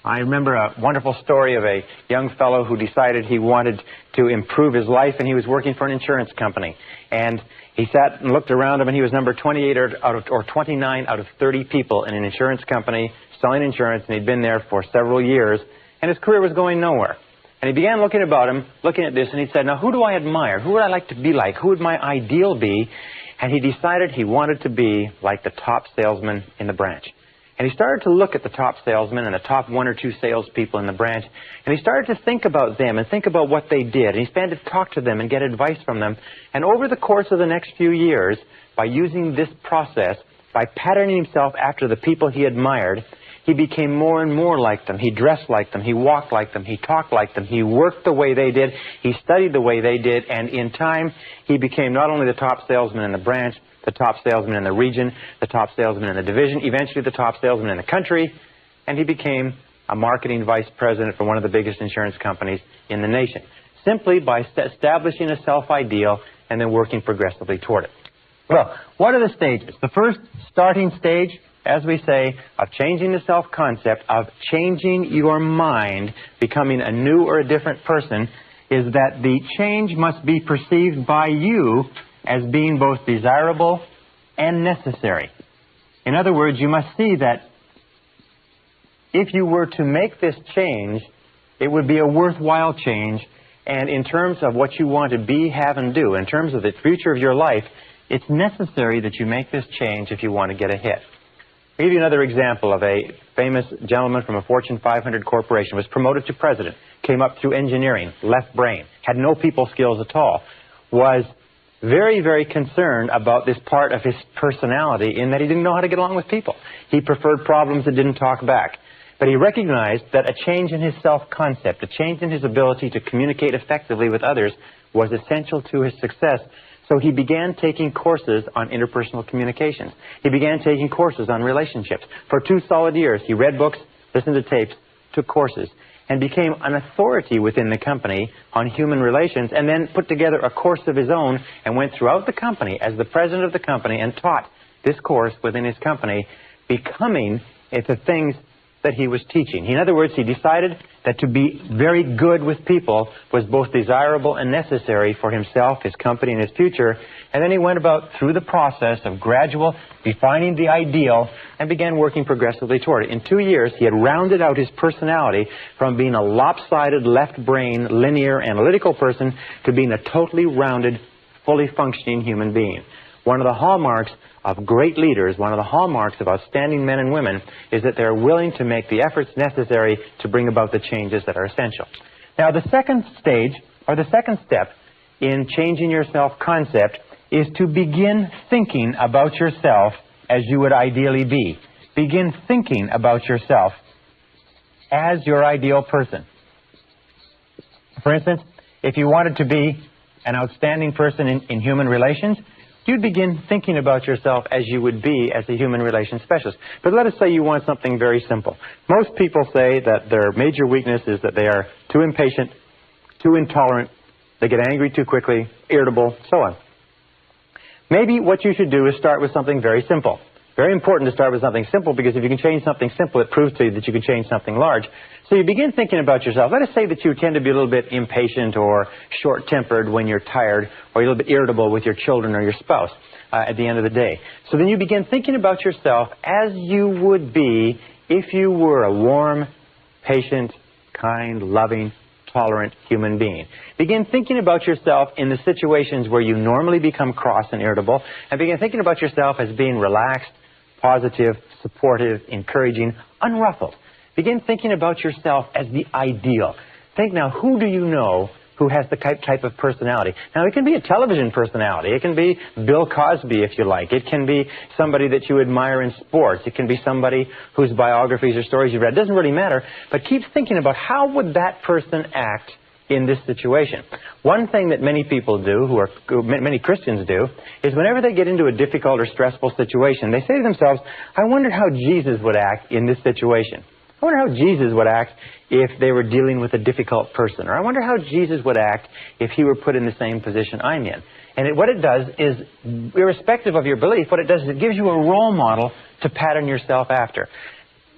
I remember a wonderful story of a young fellow who decided he wanted to improve his life, and he was working for an insurance company. And he sat and looked around him, and he was number 28 or 29 out of 30 people in an insurance company selling insurance, and he'd been there for several years, and his career was going nowhere. And he began looking about him, looking at this, and he said, now, who do I admire? Who would I like to be like? Who would my ideal be? And he decided he wanted to be like the top salesman in the branch. And he started to look at the top salesmen and the top 1 or 2 salespeople in the branch, and he started to think about them and think about what they did. And he began to talk to them and get advice from them. And over the course of the next few years, by using this process, by patterning himself after the people he admired, he became more and more like them. He dressed like them. He walked like them. He talked like them. He worked the way they did. He studied the way they did. And in time, he became not only the top salesman in the branch, the top salesman in the region, the top salesman in the division, eventually the top salesman in the country, and he became a marketing vice president for one of the biggest insurance companies in the nation, simply by establishing a self-ideal and then working progressively toward it. Well, what are the stages? The first starting stage, as we say, of changing the self-concept, of changing your mind, becoming a new or a different person, is that the change must be perceived by you as being both desirable and necessary. In other words, you must see that if you were to make this change, it would be a worthwhile change, and in terms of what you want to be, have, and do, in terms of the future of your life, it's necessary that you make this change if you want to get ahead. I'll give you another example of a famous gentleman from a Fortune 500 corporation, was promoted to president, came up through engineering, left brain, had no people skills at all, was very, very concerned about this part of his personality in that he didn't know how to get along with people. He preferred problems that didn't talk back. But he recognized that a change in his self-concept, a change in his ability to communicate effectively with others was essential to his success. So he began taking courses on interpersonal communications. He began taking courses on relationships. For 2 solid years, he read books, listened to tapes, took courses, and became an authority within the company on human relations, and then put together a course of his own and went throughout the company as the president of the company and taught this course within his company, becoming the things that he was teaching. In other words, he decided that to be very good with people was both desirable and necessary for himself, his company, and his future. And then he went about through the process of gradual defining the ideal and began working progressively toward it. In 2 years, he had rounded out his personality from being a lopsided, left-brain, linear, analytical person to being a totally rounded, fully functioning human being. One of the hallmarks of great leaders, one of the hallmarks of outstanding men and women, is that they're willing to make the efforts necessary to bring about the changes that are essential. Now, the second stage, or the second step in changing your self-concept, is to begin thinking about yourself as you would ideally be. Begin thinking about yourself as your ideal person. For instance, if you wanted to be an outstanding person in human relations, you'd begin thinking about yourself as you would be as a human relations specialist. But let us say you want something very simple. Most people say that their major weakness is that they are too impatient, too intolerant, they get angry too quickly, irritable, so on. Maybe what you should do is start with something very simple. Very important to start with something simple, because if you can change something simple, it proves to you that you can change something large. So you begin thinking about yourself. Let us say that you tend to be a little bit impatient or short-tempered when you're tired, or you're a little bit irritable with your children or your spouse at the end of the day. So then you begin thinking about yourself as you would be if you were a warm, patient, kind, loving, tolerant human being. Begin thinking about yourself in the situations where you normally become cross and irritable, and begin thinking about yourself as being relaxed, positive, supportive, encouraging, unruffled. Begin thinking about yourself as the ideal. Think now, who do you know who has the type of personality? Now, it can be a television personality. It can be Bill Cosby, if you like. It can be somebody that you admire in sports. It can be somebody whose biographies or stories you've read. It doesn't really matter, but keep thinking about how would that person act in this situation. One thing that many people do, many Christians do, is whenever they get into a difficult or stressful situation, they say to themselves, I wonder how Jesus would act in this situation. I wonder how Jesus would act if they were dealing with a difficult person. Or I wonder how Jesus would act if he were put in the same position I'm in. And what it does is, irrespective of your belief, what it does is it gives you a role model to pattern yourself after.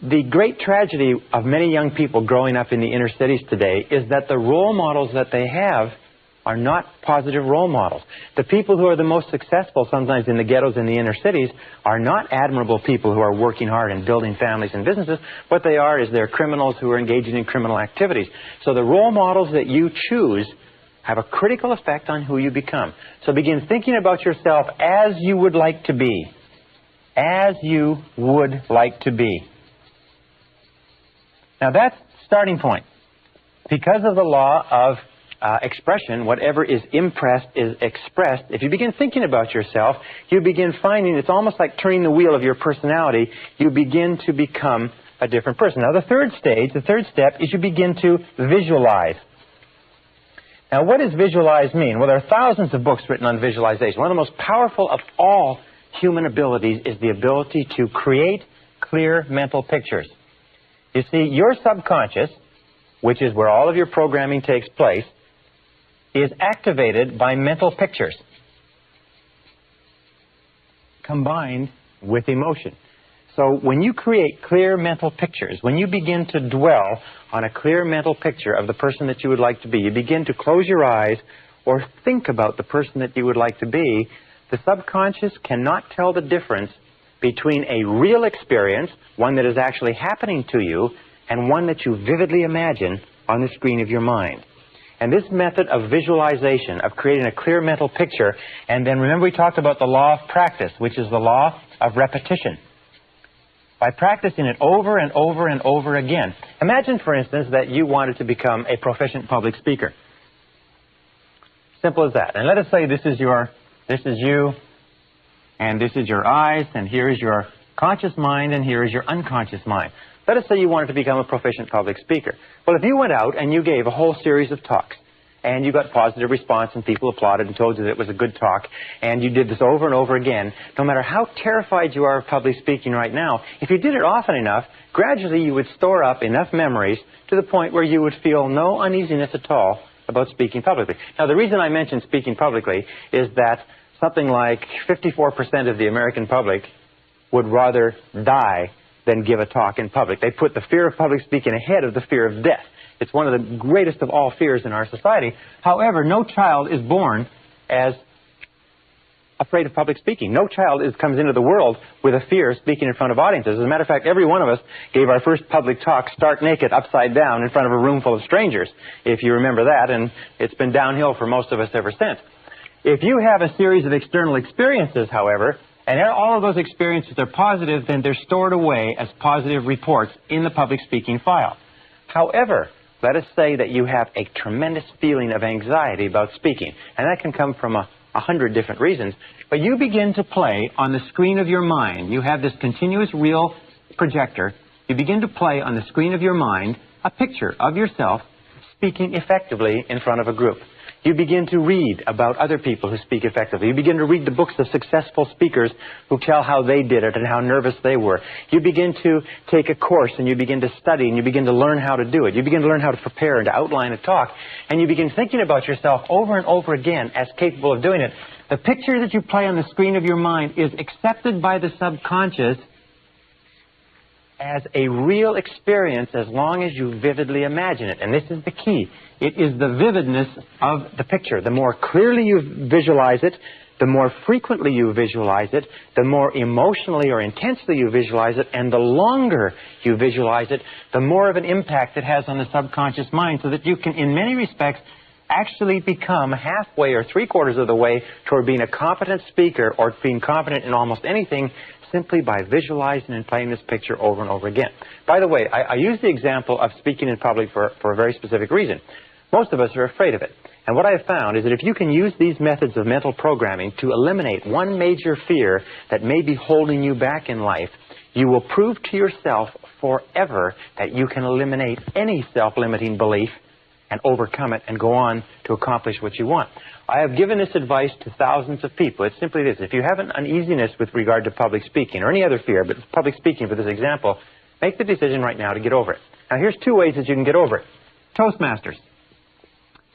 The great tragedy of many young people growing up in the inner cities today is that the role models that they have are not positive role models. The people who are the most successful sometimes in the ghettos in the inner cities are not admirable people who are working hard and building families and businesses. What they are is they're criminals who are engaging in criminal activities. So the role models that you choose have a critical effect on who you become. So begin thinking about yourself as you would like to be. As you would like to be. Now that's the starting point. Because of the law of expression, whatever is impressed is expressed. If you begin thinking about yourself, you begin finding it's almost like turning the wheel of your personality. You begin to become a different person. Now the third stage, the third step, is you begin to visualize. Now what does visualize mean? Well, there are thousands of books written on visualization. One of the most powerful of all human abilities is the ability to create clear mental pictures. You see, your subconscious, which is where all of your programming takes place, is activated by mental pictures combined with emotion. So when you create clear mental pictures, when you begin to dwell on a clear mental picture of the person that you would like to be, you begin to close your eyes or think about the person that you would like to be, the subconscious cannot tell the difference between a real experience, one that is actually happening to you, and one that you vividly imagine on the screen of your mind. And this method of visualization, of creating a clear mental picture, and then remember we talked about the law of practice, which is the law of repetition. By practicing it over and over and over again. Imagine, for instance, that you wanted to become a proficient public speaker. Simple as that. And let us say this is you, and this is your eyes, and here is your conscious mind, and here is your unconscious mind. Let us say you wanted to become a proficient public speaker. Well, if you went out and you gave a whole series of talks, and you got positive response, and people applauded and told you that it was a good talk, and you did this over and over again, no matter how terrified you are of public speaking right now, if you did it often enough, gradually you would store up enough memories to the point where you would feel no uneasiness at all about speaking publicly. Now, the reason I mention speaking publicly is that something like 54% of the American public would rather die than give a talk in public. They put the fear of public speaking ahead of the fear of death. It's one of the greatest of all fears in our society. However, no child is born as afraid of public speaking. No child comes into the world with a fear of speaking in front of audiences. As a matter of fact, every one of us gave our first public talk stark naked, upside down, in front of a room full of strangers, if you remember that, and it's been downhill for most of us ever since. If you have a series of external experiences, however, and all of those experiences are positive, then they're stored away as positive reports in the public speaking file. However, let us say that you have a tremendous feeling of anxiety about speaking, and that can come from 100 different reasons, but you begin to play on the screen of your mind. You have this continuous real projector. You begin to play on the screen of your mind a picture of yourself speaking effectively in front of a group. You begin to read about other people who speak effectively. You begin to read the books of successful speakers who tell how they did it and how nervous they were. You begin to take a course and you begin to study and you begin to learn how to do it. You begin to learn how to prepare and to outline a talk. And you begin thinking about yourself over and over again as capable of doing it. The picture that you play on the screen of your mind is accepted by the subconscious as a real experience as long as you vividly imagine it. And this is the key. It is the vividness of the picture. The more clearly you visualize it, the more frequently you visualize it, the more emotionally or intensely you visualize it, and the longer you visualize it, the more of an impact it has on the subconscious mind, so that you can, in many respects, actually become halfway or three-quarters of the way toward being a competent speaker or being competent in almost anything simply by visualizing and playing this picture over and over again. By the way, I use the example of speaking in public for a very specific reason. Most of us are afraid of it. And what I have found is that if you can use these methods of mental programming to eliminate one major fear that may be holding you back in life, you will prove to yourself forever that you can eliminate any self-limiting belief and overcome it and go on to accomplish what you want. I have given this advice to thousands of people. It's simply this. If you have an uneasiness with regard to public speaking, or any other fear, but public speaking for this example, make the decision right now to get over it. Now, here's two ways that you can get over it. Toastmasters.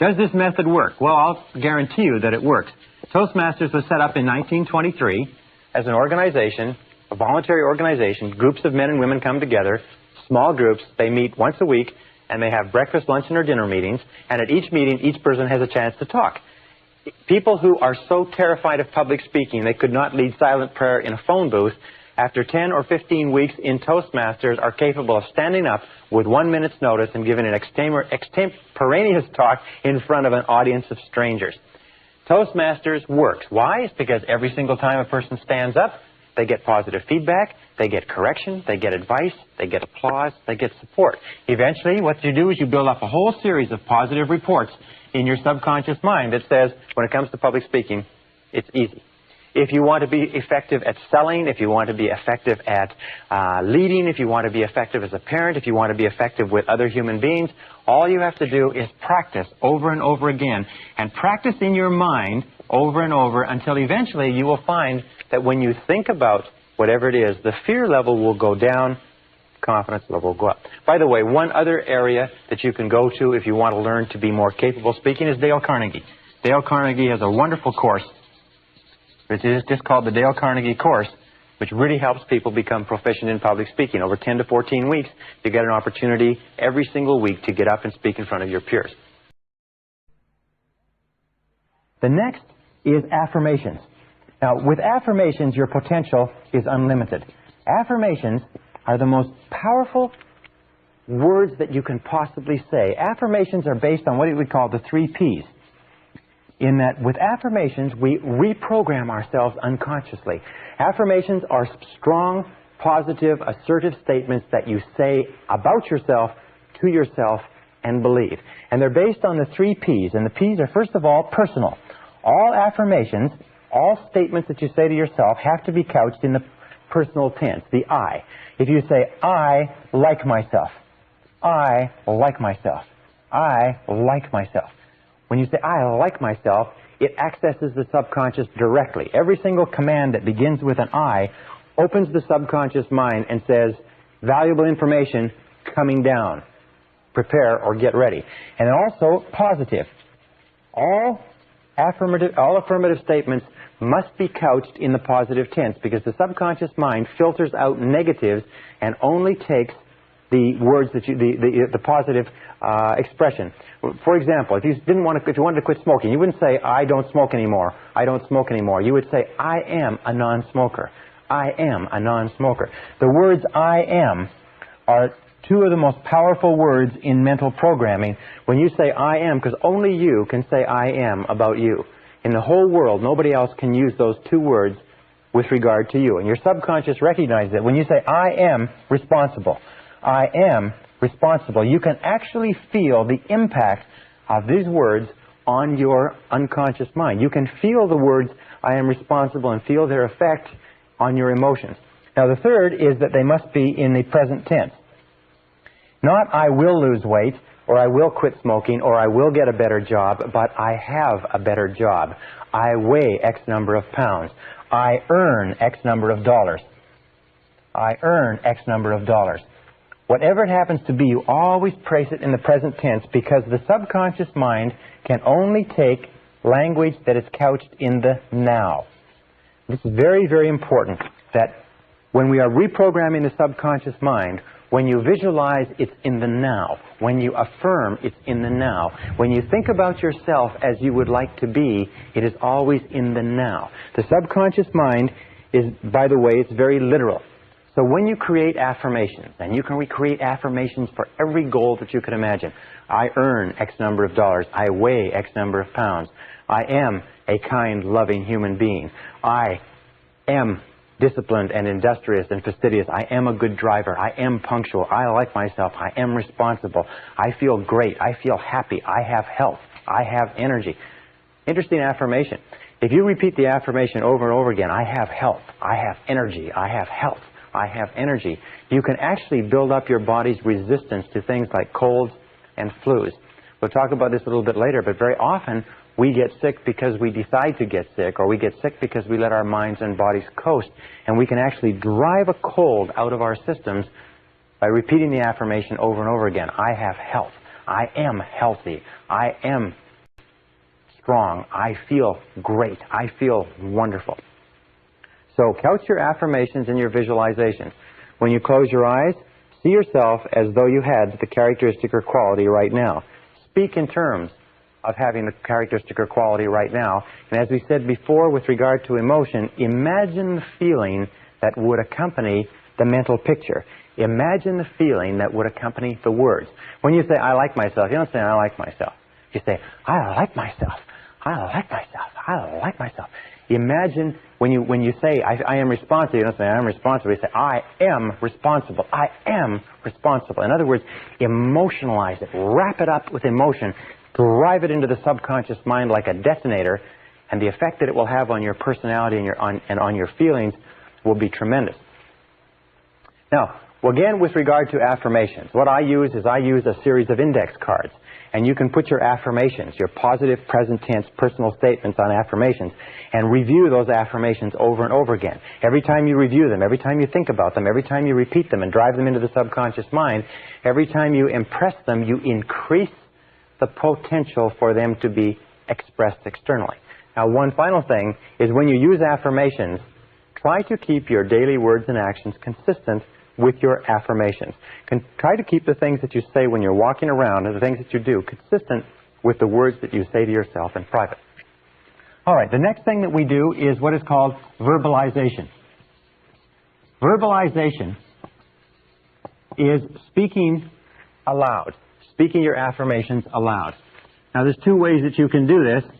Does this method work? Well, I'll guarantee you that it works. Toastmasters was set up in 1923 as an organization, a voluntary organization. Groups of men and women come together, small groups. They meet once a week, and they have breakfast, lunch, and or dinner meetings. And at each meeting, each person has a chance to talk. People who are so terrified of public speaking they could not lead silent prayer in a phone booth, after 10 or 15 weeks in Toastmasters are capable of standing up with 1 minute's notice and giving an extemporaneous talk in front of an audience of strangers. Toastmasters works. Why? It's because every single time a person stands up, they get positive feedback, they get correction, they get advice, they get applause, they get support. Eventually, what you do is you build up a whole series of positive reports in your subconscious mind that says, when it comes to public speaking, it's easy. If you want to be effective at selling, if you want to be effective at leading, if you want to be effective as a parent, if you want to be effective with other human beings, all you have to do is practice over and over again, and practice in your mind over and over until eventually you will find that when you think about whatever it is, the fear level will go down, confidence level will go up. By the way, one other area that you can go to if you want to learn to be more capable speaking is Dale Carnegie. Dale Carnegie has a wonderful course, which is just called the Dale Carnegie course, which really helps people become proficient in public speaking. Over 10 to 14 weeks, you get an opportunity every single week to get up and speak in front of your peers. The next is affirmations. Now, with affirmations, your potential is unlimited. Affirmations are the most powerful words that you can possibly say. Affirmations are based on what we would call the 3 Ps. In that with affirmations, we reprogram ourselves unconsciously. Affirmations are strong, positive, assertive statements that you say about yourself, to yourself, and believe. And they're based on the 3 Ps. And the Ps are, first of all, personal. All affirmations, all statements that you say to yourself have to be couched in the personal tense, the I. If you say, I like myself, I like myself, I like myself. When you say, I like myself, it accesses the subconscious directly. Every single command that begins with an I opens the subconscious mind and says, valuable information coming down. Prepare or get ready. And also, positive. All all affirmative statements must be couched in the positive tense, because the subconscious mind filters out negatives and only takes the words that the positive expression. For example, if you wanted to quit smoking, you wouldn't say, I don't smoke anymore. I don't smoke anymore. You would say, I am a non-smoker. I am a non-smoker. The words I am are two of the most powerful words in mental programming. When you say I am, because only you can say I am about you. In the whole world, nobody else can use those two words with regard to you. And your subconscious recognizes it. When you say I am responsible, I am responsible, you can actually feel the impact of these words on your unconscious mind. You can feel the words I am responsible and feel their effect on your emotions. Now the third is that they must be in the present tense. Not I will lose weight, or I will quit smoking, or I will get a better job, but I have a better job. I weigh X number of pounds. I earn X number of dollars. I earn X number of dollars. Whatever it happens to be, you always place it in the present tense, because the subconscious mind can only take language that is couched in the now. This is very, very important, that when we are reprogramming the subconscious mind, when you visualize, it's in the now. When you affirm, it's in the now. When you think about yourself as you would like to be, it is always in the now. The subconscious mind is, by the way, it's very literal. So when you create affirmations, and you can recreate affirmations for every goal that you can imagine. I earn X number of dollars. I weigh X number of pounds. I am a kind, loving human being. I am disciplined and industrious and fastidious. I am a good driver. I am punctual. I like myself. I am responsible. I feel great. I feel happy. I have health. I have energy. Interesting affirmation. If you repeat the affirmation over and over again, I have health. I have energy. I have health. I have energy. You can actually build up your body's resistance to things like colds and flus. We'll talk about this a little bit later, but very often we get sick because we decide to get sick, or we get sick because we let our minds and bodies coast, and we can actually drive a cold out of our systems by repeating the affirmation over and over again. I have health. I am healthy. I am strong. I feel great. I feel wonderful. So couch your affirmations and your visualizations. When you close your eyes, see yourself as though you had the characteristic or quality right now. Speak in terms of having the characteristic or quality right now. And as we said before with regard to emotion, imagine the feeling that would accompany the mental picture. Imagine the feeling that would accompany the words. When you say, I like myself, you don't say, I like myself. You say, I like myself. I like myself. I like myself. Imagine when you say, I am responsible, you don't say, I am responsible. You say, I am responsible. I am responsible. In other words, emotionalize it. Wrap it up with emotion. Drive it into the subconscious mind like a detonator, and the effect that it will have on your personality and on your feelings will be tremendous. Now, again, with regard to affirmations, what I use is I use a series of index cards. And you can put your affirmations, your positive, present tense, personal statements on affirmations, and review those affirmations over and over again. Every time you review them, every time you think about them, every time you repeat them and drive them into the subconscious mind, every time you impress them, you increase the potential for them to be expressed externally. Now, one final thing is when you use affirmations, try to keep your daily words and actions consistent with your affirmations. Try to keep the things that you say when you're walking around and the things that you do consistent with the words that you say to yourself in private. All right, the next thing that we do is what is called verbalization. Verbalization is speaking aloud, speaking your affirmations aloud. Now, there's two ways that you can do this.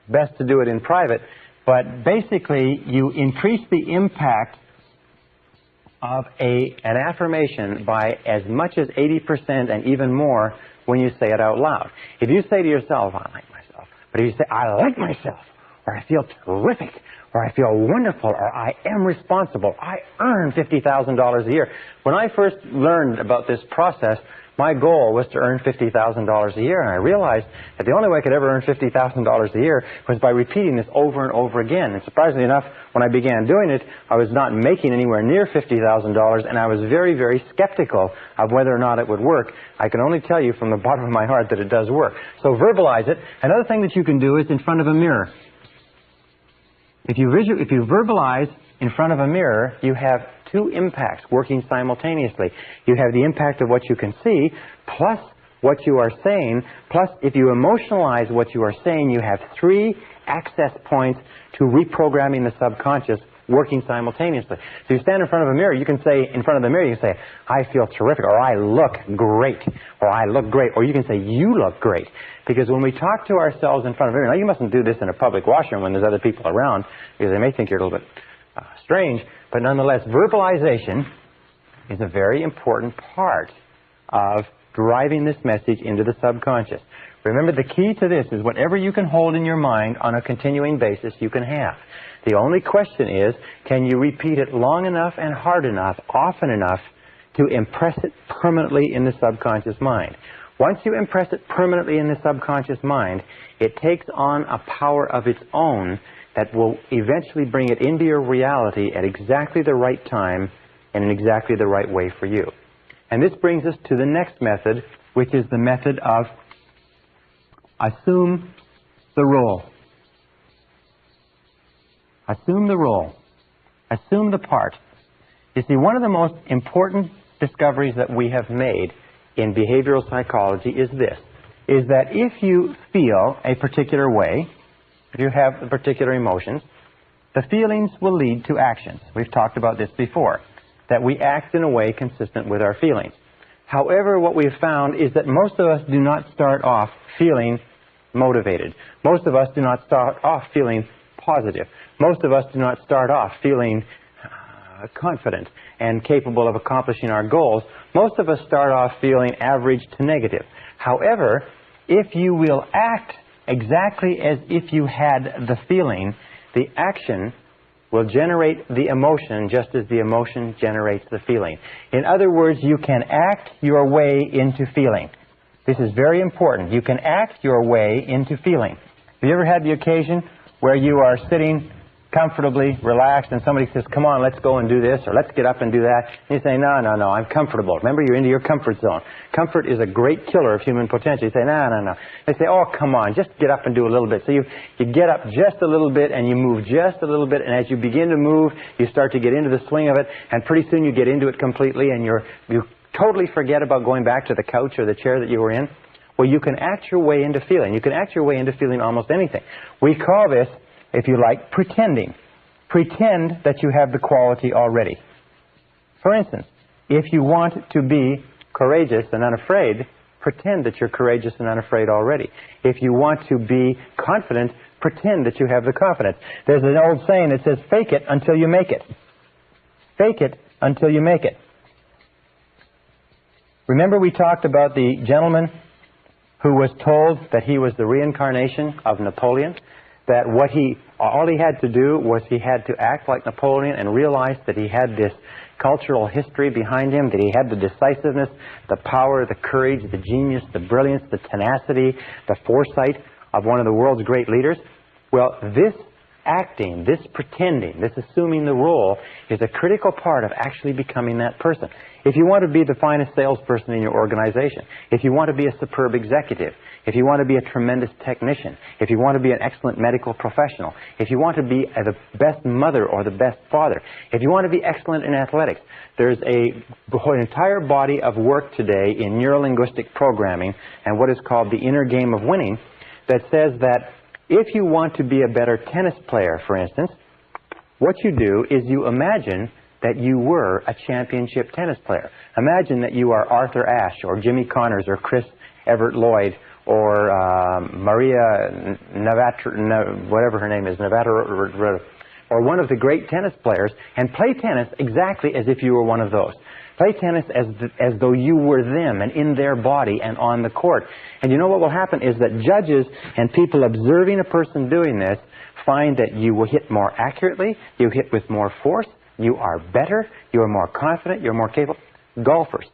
Best to do it in private, but basically you increase the impact of an affirmation by as much as 80% and even more when you say it out loud. If you say to yourself, I like myself, but if you say, I like myself, or I feel terrific, or I feel wonderful, or I am responsible. I earn $50,000 a year. When I first learned about this process, my goal was to earn $50,000 a year, and I realized that the only way I could ever earn $50,000 a year was by repeating this over and over again. And surprisingly enough, when I began doing it, I was not making anywhere near $50,000, and I was very, very skeptical of whether or not it would work. I can only tell you from the bottom of my heart that it does work. So verbalize it. Another thing that you can do is in front of a mirror. If you verbalize in front of a mirror, you have two impacts working simultaneously. You have the impact of what you can see, plus what you are saying, plus if you emotionalize what you are saying, you have three access points to reprogramming the subconscious working simultaneously. So you stand in front of a mirror, you can say, in front of the mirror, you can say, I feel terrific, or I look great, or I look great, or you can say, you look great. Because when we talk to ourselves in front of a mirror, now you mustn't do this in a public washroom when there's other people around, because they may think you're a little bit strange, but nonetheless, verbalization is a very important part of driving this message into the subconscious. Remember, the key to this is whatever you can hold in your mind on a continuing basis, you can have. The only question is, can you repeat it long enough and hard enough, often enough, to impress it permanently in the subconscious mind? Once you impress it permanently in the subconscious mind, it takes on a power of its own that will eventually bring it into your reality at exactly the right time and in exactly the right way for you. And this brings us to the next method, which is the method of assume the role. Assume the role. Assume the part. You see, one of the most important discoveries that we have made in behavioral psychology is this, is that if you feel a particular way, if you have particular emotions, the feelings will lead to actions. We've talked about this before, that we act in a way consistent with our feelings. However, what we've found is that most of us do not start off feeling motivated. Most of us do not start off feeling positive. Most of us do not start off feeling confident and capable of accomplishing our goals. Most of us start off feeling average to negative. However, if you will act exactly as if you had the feeling, the action will generate the emotion just as the emotion generates the feeling. In other words, you can act your way into feeling. This is very important. You can act your way into feeling. Have you ever had the occasion where you are sitting comfortably, relaxed, and somebody says, come on, let's go and do this, or let's get up and do that, and you say, no, I'm comfortable. Remember, you're into your comfort zone. Comfort is a great killer of human potential. You say, no. They say, oh, come on, just get up and do a little bit. So you get up just a little bit, and you move just a little bit, and as you begin to move, you start to get into the swing of it, and pretty soon you get into it completely, and you totally forget about going back to the couch or the chair that you were in. Well, you can act your way into feeling. You can act your way into feeling almost anything. We call this, if you like, pretending. Pretend that you have the quality already. For instance, if you want to be courageous and unafraid, pretend that you're courageous and unafraid already. If you want to be confident, pretend that you have the confidence. There's an old saying that says, fake it until you make it. Fake it until you make it. Remember we talked about the gentleman who was told that he was the reincarnation of Napoleon? That all he had to do was he had to act like Napoleon and realize that he had this cultural history behind him, that he had the decisiveness, the power, the courage, the genius, the brilliance, the tenacity, the foresight of one of the world's great leaders. Well, this acting, this pretending, this assuming the role is a critical part of actually becoming that person. If you want to be the finest salesperson in your organization, if you want to be a superb executive, if you want to be a tremendous technician, if you want to be an excellent medical professional, if you want to be the best mother or the best father, if you want to be excellent in athletics, there's an entire body of work today in neurolinguistic programming and what is called the inner game of winning that says that if you want to be a better tennis player, for instance, what you do is you imagine that you were a championship tennis player. Imagine that you are Arthur Ashe or Jimmy Connors or Chris Everett Lloyd or Maria Navatra, whatever her name is, Navatra, or one of the great tennis players, and play tennis exactly as if you were one of those. Play tennis as though you were them and in their body and on the court. And you know what will happen is that judges and people observing a person doing this find that you will hit more accurately, you hit with more force, you are better, you are more confident, you're more capable. Golfers.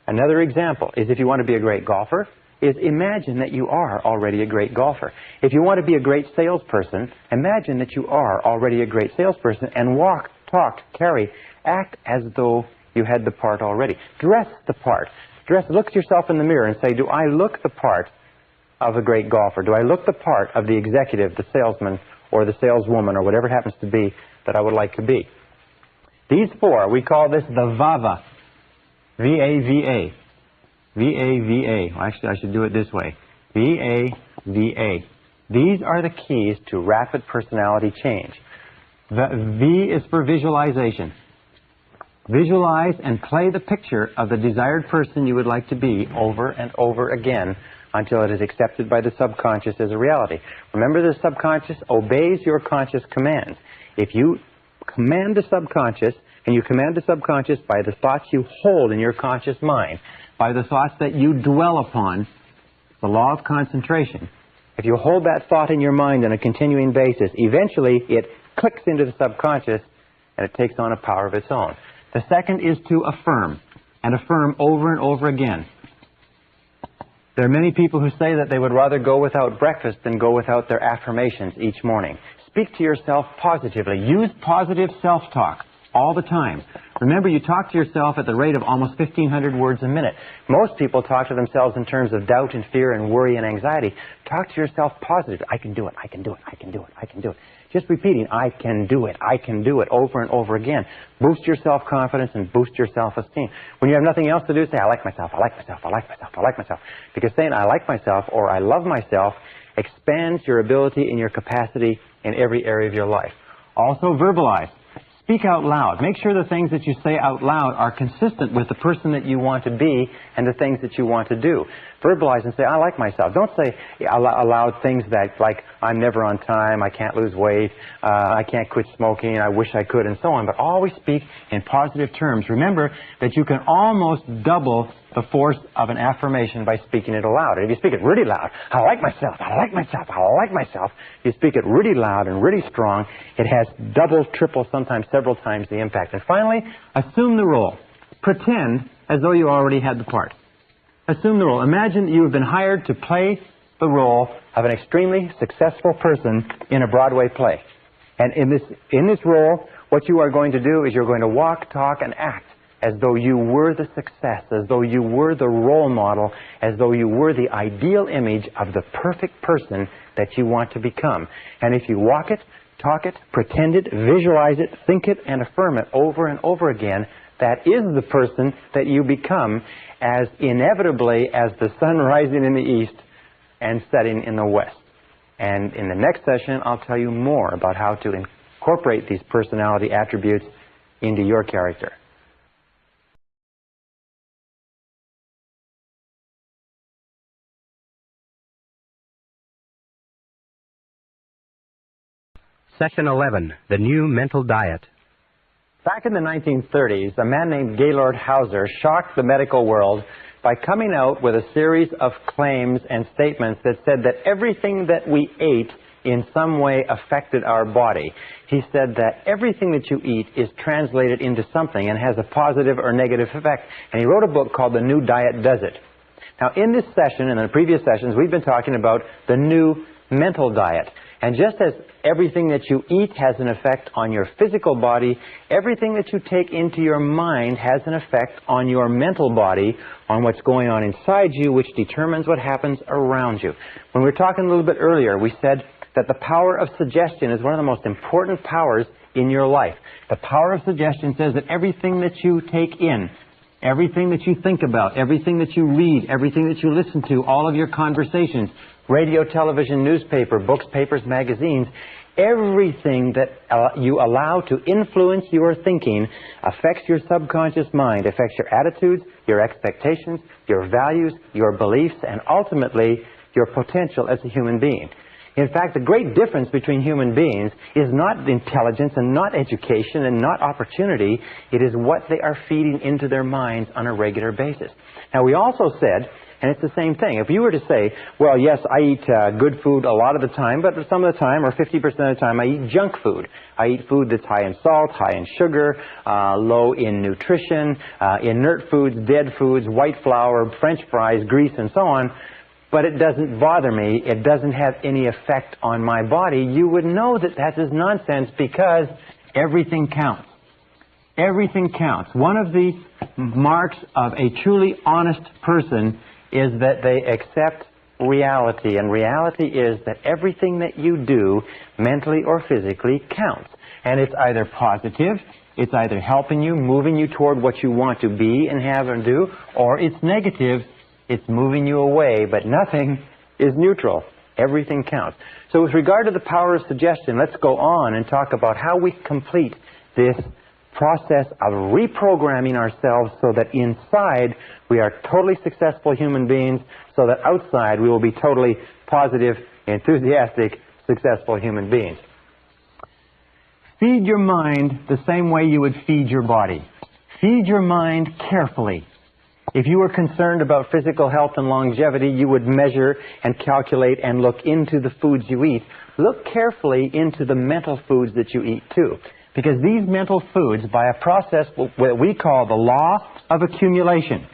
Another example is if you want to be a great golfer, is imagine that you are already a great golfer. If you want to be a great salesperson, imagine that you are already a great salesperson and walk, talk, carry, act as though you had the part already. Dress the part. Look at yourself in the mirror and say, do I look the part of a great golfer? Do I look the part of the executive, the salesman, or the saleswoman, or whatever it happens to be that I would like to be? These four, we call this the VAVA. V-A-V-A. V-A-V-A. Well, actually, I should do it this way. V-A-V-A. These are the keys to rapid personality change. The V is for visualization. Visualize and play the picture of the desired person you would like to be over and over again until it is accepted by the subconscious as a reality. Remember, the subconscious obeys your conscious commands. If you command the subconscious, and you command the subconscious by the thoughts you hold in your conscious mind, by the thoughts that you dwell upon, the law of concentration. If you hold that thought in your mind on a continuing basis, eventually it clicks into the subconscious and it takes on a power of its own. The second is to affirm, and affirm over and over again. There are many people who say that they would rather go without breakfast than go without their affirmations each morning. Speak to yourself positively. Use positive self-talk all the time. Remember, you talk to yourself at the rate of almost 1,500 words a minute. Most people talk to themselves in terms of doubt and fear and worry and anxiety. Talk to yourself positively. I can do it, I can do it, I can do it, I can do it. Just repeating, I can do it, over and over again. Boost your self-confidence and boost your self-esteem. When you have nothing else to do, say, I like myself, I like myself, I like myself, I like myself. Because saying I like myself or I love myself expands your ability and your capacity in every area of your life. Also, verbalize. Speak out loud. Make sure the things that you say out loud are consistent with the person that you want to be and the things that you want to do. Verbalize and say, I like myself. Don't say aloud things that, like, I'm never on time, I can't lose weight, I can't quit smoking, I wish I could, and so on. But always speak in positive terms. Remember that you can almost double the force of an affirmation by speaking it aloud. And if you speak it really loud, I like myself, I like myself, I like myself. If you speak it really loud and really strong, it has double, triple, sometimes several times the impact. And finally, assume the role. Pretend as though you already had the part. Assume the role. Imagine you have been hired to play the role of an extremely successful person in a Broadway play. And in this role, what you are going to do is you're going to walk, talk, and act as though you were the success, as though you were the role model, as though you were the ideal image of the perfect person that you want to become. And if you walk it, talk it, pretend it, visualize it, think it, and affirm it over and over again, that is the person that you become as inevitably as the sun rising in the east and setting in the west. And in the next session, I'll tell you more about how to incorporate these personality attributes into your character. Session 11, the new mental diet. Back in the 1930s, a man named Gaylord Hauser shocked the medical world by coming out with a series of claims and statements that said that everything that we ate in some way affected our body. He said that everything that you eat is translated into something and has a positive or negative effect. And he wrote a book called The New Diet Does It. Now, in this session and in the previous sessions, we've been talking about the new mental diet. And just as everything that you eat has an effect on your physical body, everything that you take into your mind has an effect on your mental body, on what's going on inside you, which determines what happens around you. When we were talking a little bit earlier, we said that the power of suggestion is one of the most important powers in your life. The power of suggestion says that everything that you take in, everything that you think about, everything that you read, everything that you listen to, all of your conversations, radio, television, newspaper, books, papers, magazines, everything that you allow to influence your thinking affects your subconscious mind, affects your attitudes, your expectations, your values, your beliefs, and ultimately your potential as a human being. In fact, the great difference between human beings is not intelligence and not education and not opportunity. It is what they are feeding into their minds on a regular basis. Now, we also said, and it's the same thing, if you were to say, well, yes, I eat good food a lot of the time, but some of the time, or 50% of the time, I eat junk food. I eat food that's high in salt, high in sugar, low in nutrition, inert foods, dead foods, white flour, French fries, grease, and so on. But it doesn't bother me, it doesn't have any effect on my body. You would know that that is nonsense because everything counts. Everything counts. One of the marks of a truly honest person is that they accept reality. And reality is that everything that you do, mentally or physically, counts. And it's either positive, it's either helping you, moving you toward what you want to be and have and do, or it's negative, it's moving you away, but nothing is neutral. Everything counts. So with regard to the power of suggestion, let's go on and talk about how we complete this process of reprogramming ourselves so that inside we are totally successful human beings, so that outside we will be totally positive, enthusiastic, successful human beings. Feed your mind the same way you would feed your body. Feed your mind carefully. If you were concerned about physical health and longevity, you would measure and calculate and look into the foods you eat. Look carefully into the mental foods that you eat too. Because these mental foods, by a process what we call the law of accumulation.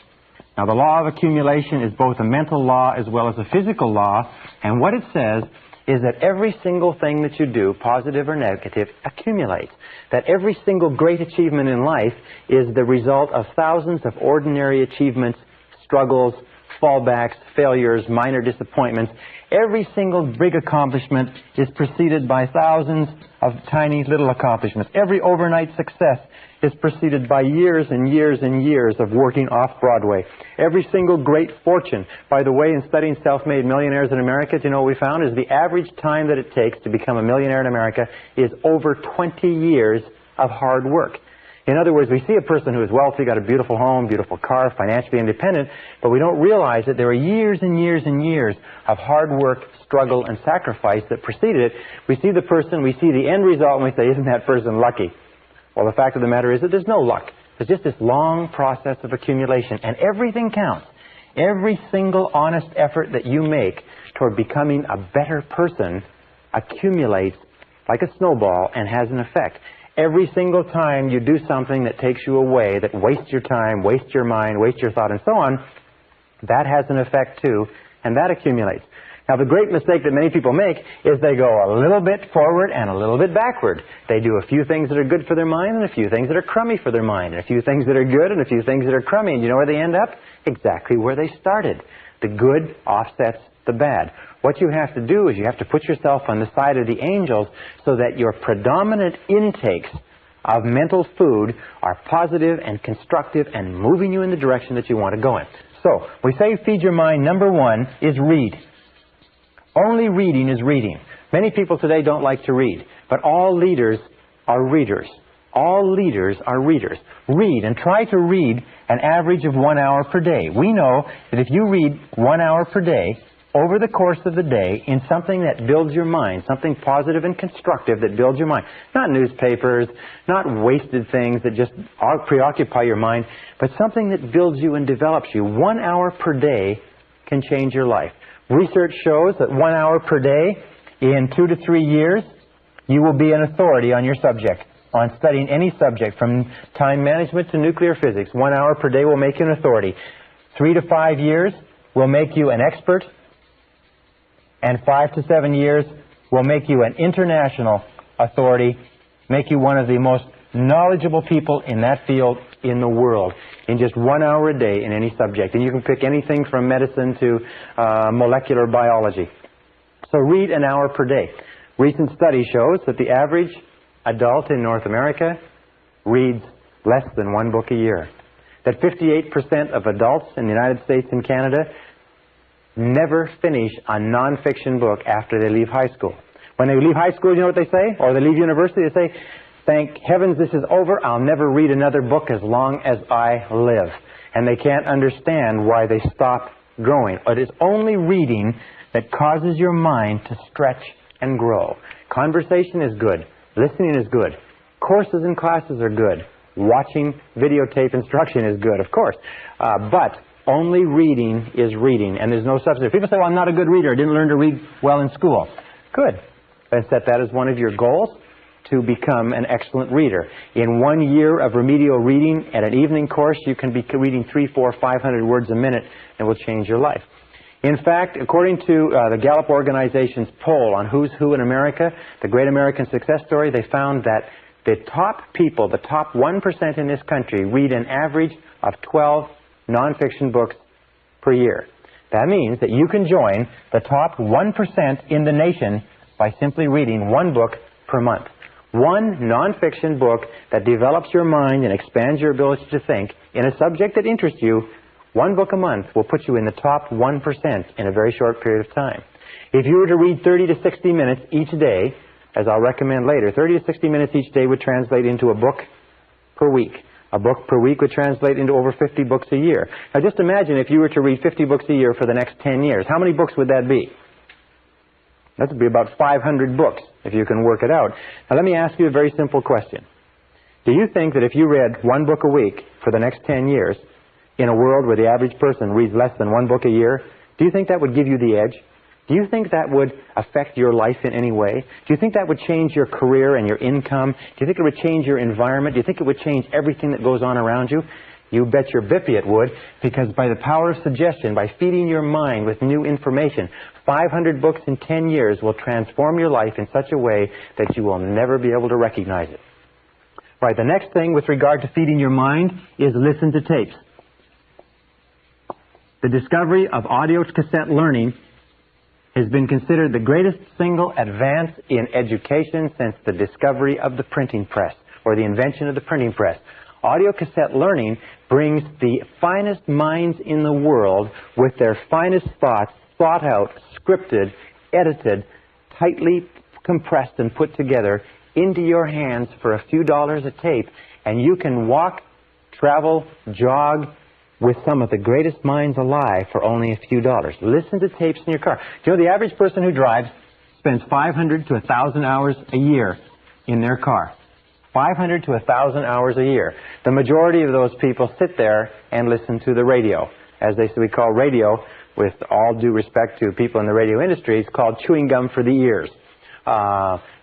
Now, the law of accumulation is both a mental law as well as a physical law. And what it says is that every single thing that you do, positive or negative, accumulates. That every single great achievement in life is the result of thousands of ordinary achievements, struggles, fallbacks, failures, minor disappointments. Every single big accomplishment is preceded by thousands of tiny little accomplishments. Every overnight success is preceded by years and years and years of working off-Broadway. Every single great fortune. By the way, in studying self-made millionaires in America, do you know what we found? Is the average time that it takes to become a millionaire in America is over 20 years of hard work. In other words, we see a person who is wealthy, got a beautiful home, beautiful car, financially independent, but we don't realize that there are years and years and years of hard work, struggle, and sacrifice that preceded it. We see the person, we see the end result, and we say, isn't that person lucky? Well, the fact of the matter is that there's no luck. There's just this long process of accumulation, and everything counts. Every single honest effort that you make toward becoming a better person accumulates like a snowball and has an effect. Every single time you do something that takes you away, that wastes your time, wastes your mind, wastes your thought, and so on, that has an effect too, and that accumulates. Now, the great mistake that many people make is they go a little bit forward and a little bit backward. They do a few things that are good for their mind and a few things that are crummy for their mind, and a few things that are good and a few things that are crummy. And you know where they end up? Exactly where they started. The good offsets the bad. What you have to do is you have to put yourself on the side of the angels so that your predominant intakes of mental food are positive and constructive and moving you in the direction that you want to go in. So, we say feed your mind. Number one is read. Only reading is reading. Many people today don't like to read, but all leaders are readers. All leaders are readers. Read, and try to read an average of 1 hour per day. We know that if you read 1 hour per day, over the course of the day, in something that builds your mind, something positive and constructive that builds your mind, not newspapers, not wasted things that just preoccupy your mind, but something that builds you and develops you. 1 hour per day can change your life. Research shows that 1 hour per day, in 2 to 3 years, you will be an authority on your subject, on studying any subject, from time management to nuclear physics. 1 hour per day will make you an authority. 3 to 5 years will make you an expert, and 5 to 7 years will make you an international authority, make you one of the most knowledgeable people in that field in the world, in just 1 hour a day in any subject. And you can pick anything from medicine to molecular biology. So read an hour per day. Recent study shows that the average adult in North America reads less than 1 book a year. That 58% of adults in the United States and Canada never finish a non-fiction book after they leave high school. When they leave high school, you know what they say? Or they leave university, they say, thank heavens this is over, I'll never read another book as long as I live. And they can't understand why they stop growing. It is only reading that causes your mind to stretch and grow. Conversation is good. Listening is good. Courses and classes are good. Watching videotape instruction is good, of course. But only reading is reading, and there's no substitute. People say, well, I'm not a good reader. I didn't learn to read well in school. Good. Then set that as one of your goals, to become an excellent reader. In 1 year of remedial reading at an evening course, you can be reading 300, 400, 500 words a minute, and it will change your life. In fact, according to the Gallup organization's poll on who's who in America, the Great American Success Story, they found that the top people, the top 1% in this country, read an average of 12 nonfiction books per year. That means that you can join the top 1% in the nation by simply reading one book per month. One nonfiction book that develops your mind and expands your ability to think in a subject that interests you. One book a month will put you in the top 1% in a very short period of time. If you were to read 30 to 60 minutes each day, as I'll recommend later, 30 to 60 minutes each day would translate into a book per week. A book per week would translate into over 50 books a year. Now just imagine if you were to read 50 books a year for the next 10 years. How many books would that be? That would be about 500 books, if you can work it out. Now let me ask you a very simple question. Do you think that if you read one book a week for the next 10 years, in a world where the average person reads less than one book a year, do you think that would give you the edge? Do you think that would affect your life in any way? Do you think that would change your career and your income? Do you think it would change your environment? Do you think it would change everything that goes on around you? You bet your bippy it would, because by the power of suggestion, by feeding your mind with new information, 500 books in 10 years will transform your life in such a way that you will never be able to recognize it. Right, the next thing with regard to feeding your mind is listen to tapes. The discovery of audio cassette learning has been considered the greatest single advance in education since the discovery of the printing press, or the invention of the printing press. Audio cassette learning brings the finest minds in the world with their finest thoughts thought out, scripted, edited, tightly compressed and put together into your hands for a few dollars a tape, and you can walk, travel, jog with some of the greatest minds alive for only a few dollars. Listen to tapes in your car. Do you know the average person who drives spends 500 to 1,000 hours a year in their car? 500 to 1,000 hours a year. The majority of those people sit there and listen to the radio. As we call radio, with all due respect to people in the radio industry, it's called chewing gum for the ears.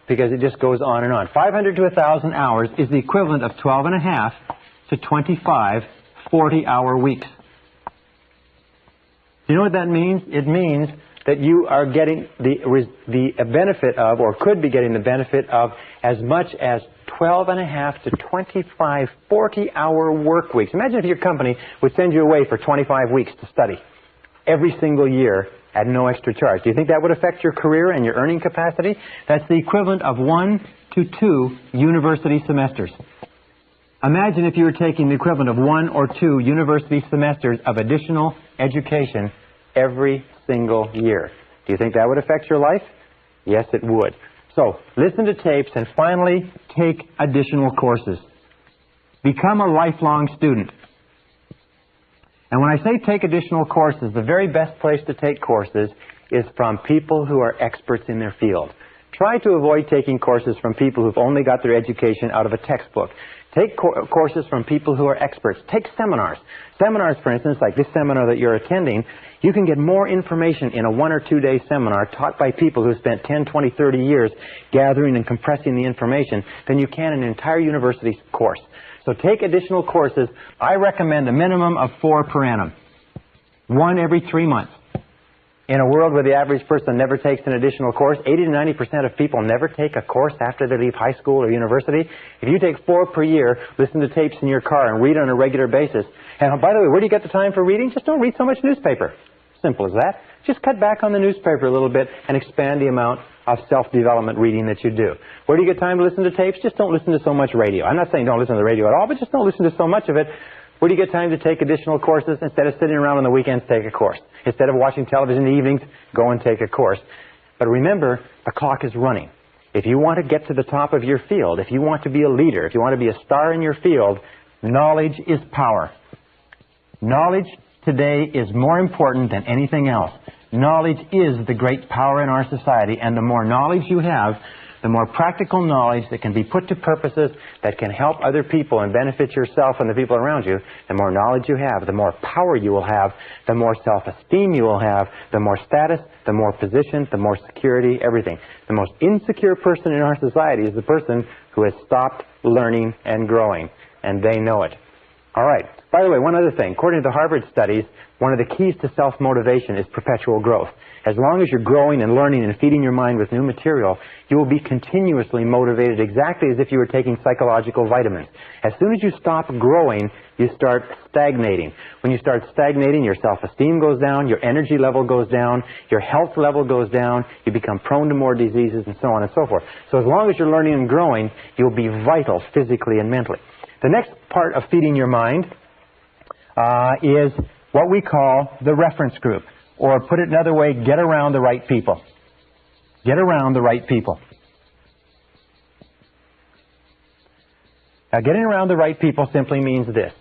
Because it just goes on and on. 500 to 1,000 hours is the equivalent of 12 and a half to 25 40-hour weeks. Do you know what that means? It means that you are getting the benefit of, or could be getting the benefit of, as much as 12 and a half to 25 40-hour work weeks. Imagine if your company would send you away for 25 weeks to study every single year at no extra charge. Do you think that would affect your career and your earning capacity? That's the equivalent of 1 to 2 university semesters. Imagine if you were taking the equivalent of 1 or 2 university semesters of additional education every single year. Do you think that would affect your life? Yes, it would. So, listen to tapes and finally take additional courses. Become a lifelong student. And when I say take additional courses, the very best place to take courses is from people who are experts in their field. Try to avoid taking courses from people who've only got their education out of a textbook. Take courses from people who are experts. Take seminars. Seminars, for instance, like this seminar that you're attending, you can get more information in a 1 or 2 day seminar taught by people who spent 10, 20, 30 years gathering and compressing the information than you can in an entire university course. So take additional courses. I recommend a minimum of 4 per annum. 1 every 3 months. In a world where the average person never takes an additional course, 80 to 90% of people never take a course after they leave high school or university. If you take 4 per year, listen to tapes in your car and read on a regular basis. And by the way, where do you get the time for reading? Just don't read so much newspaper. Simple as that. Just cut back on the newspaper a little bit and expand the amount of self-development reading that you do. Where do you get time to listen to tapes? Just don't listen to so much radio. I'm not saying don't listen to the radio at all, but just don't listen to so much of it. Where do you get time to take additional courses? Instead of sitting around on the weekends, take a course. Instead of watching television in the evenings, go and take a course. But remember, the clock is running. If you want to get to the top of your field, if you want to be a leader, if you want to be a star in your field, knowledge is power. Knowledge today is more important than anything else. knowledge is the great power in our society, and the more knowledge you have, the more practical knowledge that can be put to purposes that can help other people and benefit yourself and the people around you, the more knowledge you have, the more power you will have, the more self-esteem you will have, the more status, the more position, the more security, everything. The most insecure person in our society is the person who has stopped learning and growing, and they know it. All right. By the way, one other thing. According to the Harvard studies, one of the keys to self-motivation is perpetual growth. As long as you're growing and learning and feeding your mind with new material, you will be continuously motivated exactly as if you were taking psychological vitamins. As soon as you stop growing, you start stagnating. When you start stagnating, your self-esteem goes down, your energy level goes down, your health level goes down, you become prone to more diseases, and so on and so forth. So as long as you're learning and growing, you'll be vital physically and mentally. The next part of feeding your mind is what we call the reference group. Or put it another way, get around the right people. Get around the right people. Now, getting around the right people simply means this,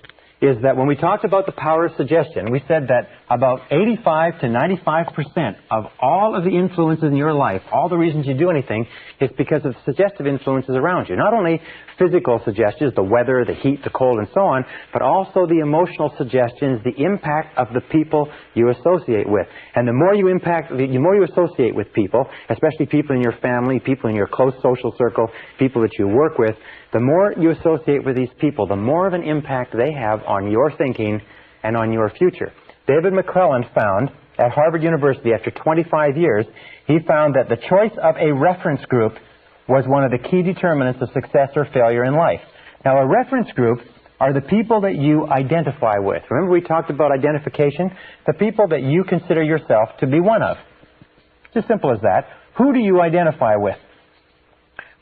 is that when we talked about the power of suggestion, we said that about 85 to 95% of all of the influences in your life, all the reasons you do anything, is because of suggestive influences around you. Not only physical suggestions, the weather, the heat, the cold, and so on, but also the emotional suggestions, the impact of the people you associate with. And the more you associate with people, especially people in your family, people in your close social circle, people that you work with, the more you associate with these people, the more of an impact they have on your thinking and on your future. David McClelland found at Harvard University, after 25 years, he found that the choice of a reference group was one of the key determinants of success or failure in life. Now, a reference group are the people that you identify with. Remember we talked about identification? The people that you consider yourself to be one of. It's as simple as that. Who do you identify with?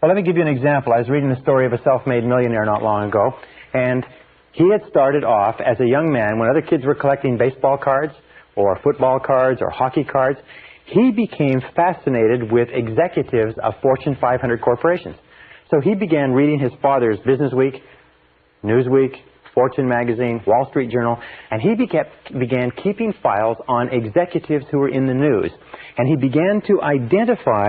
Well, let me give you an example. I was reading the story of a self-made millionaire not long ago, and he had started off as a young man when other kids were collecting baseball cards or football cards or hockey cards. He became fascinated with executives of Fortune 500 corporations. So he began reading his father's Business Week, Newsweek, Fortune magazine, Wall Street Journal, and he began keeping files on executives who were in the news. And he began to identify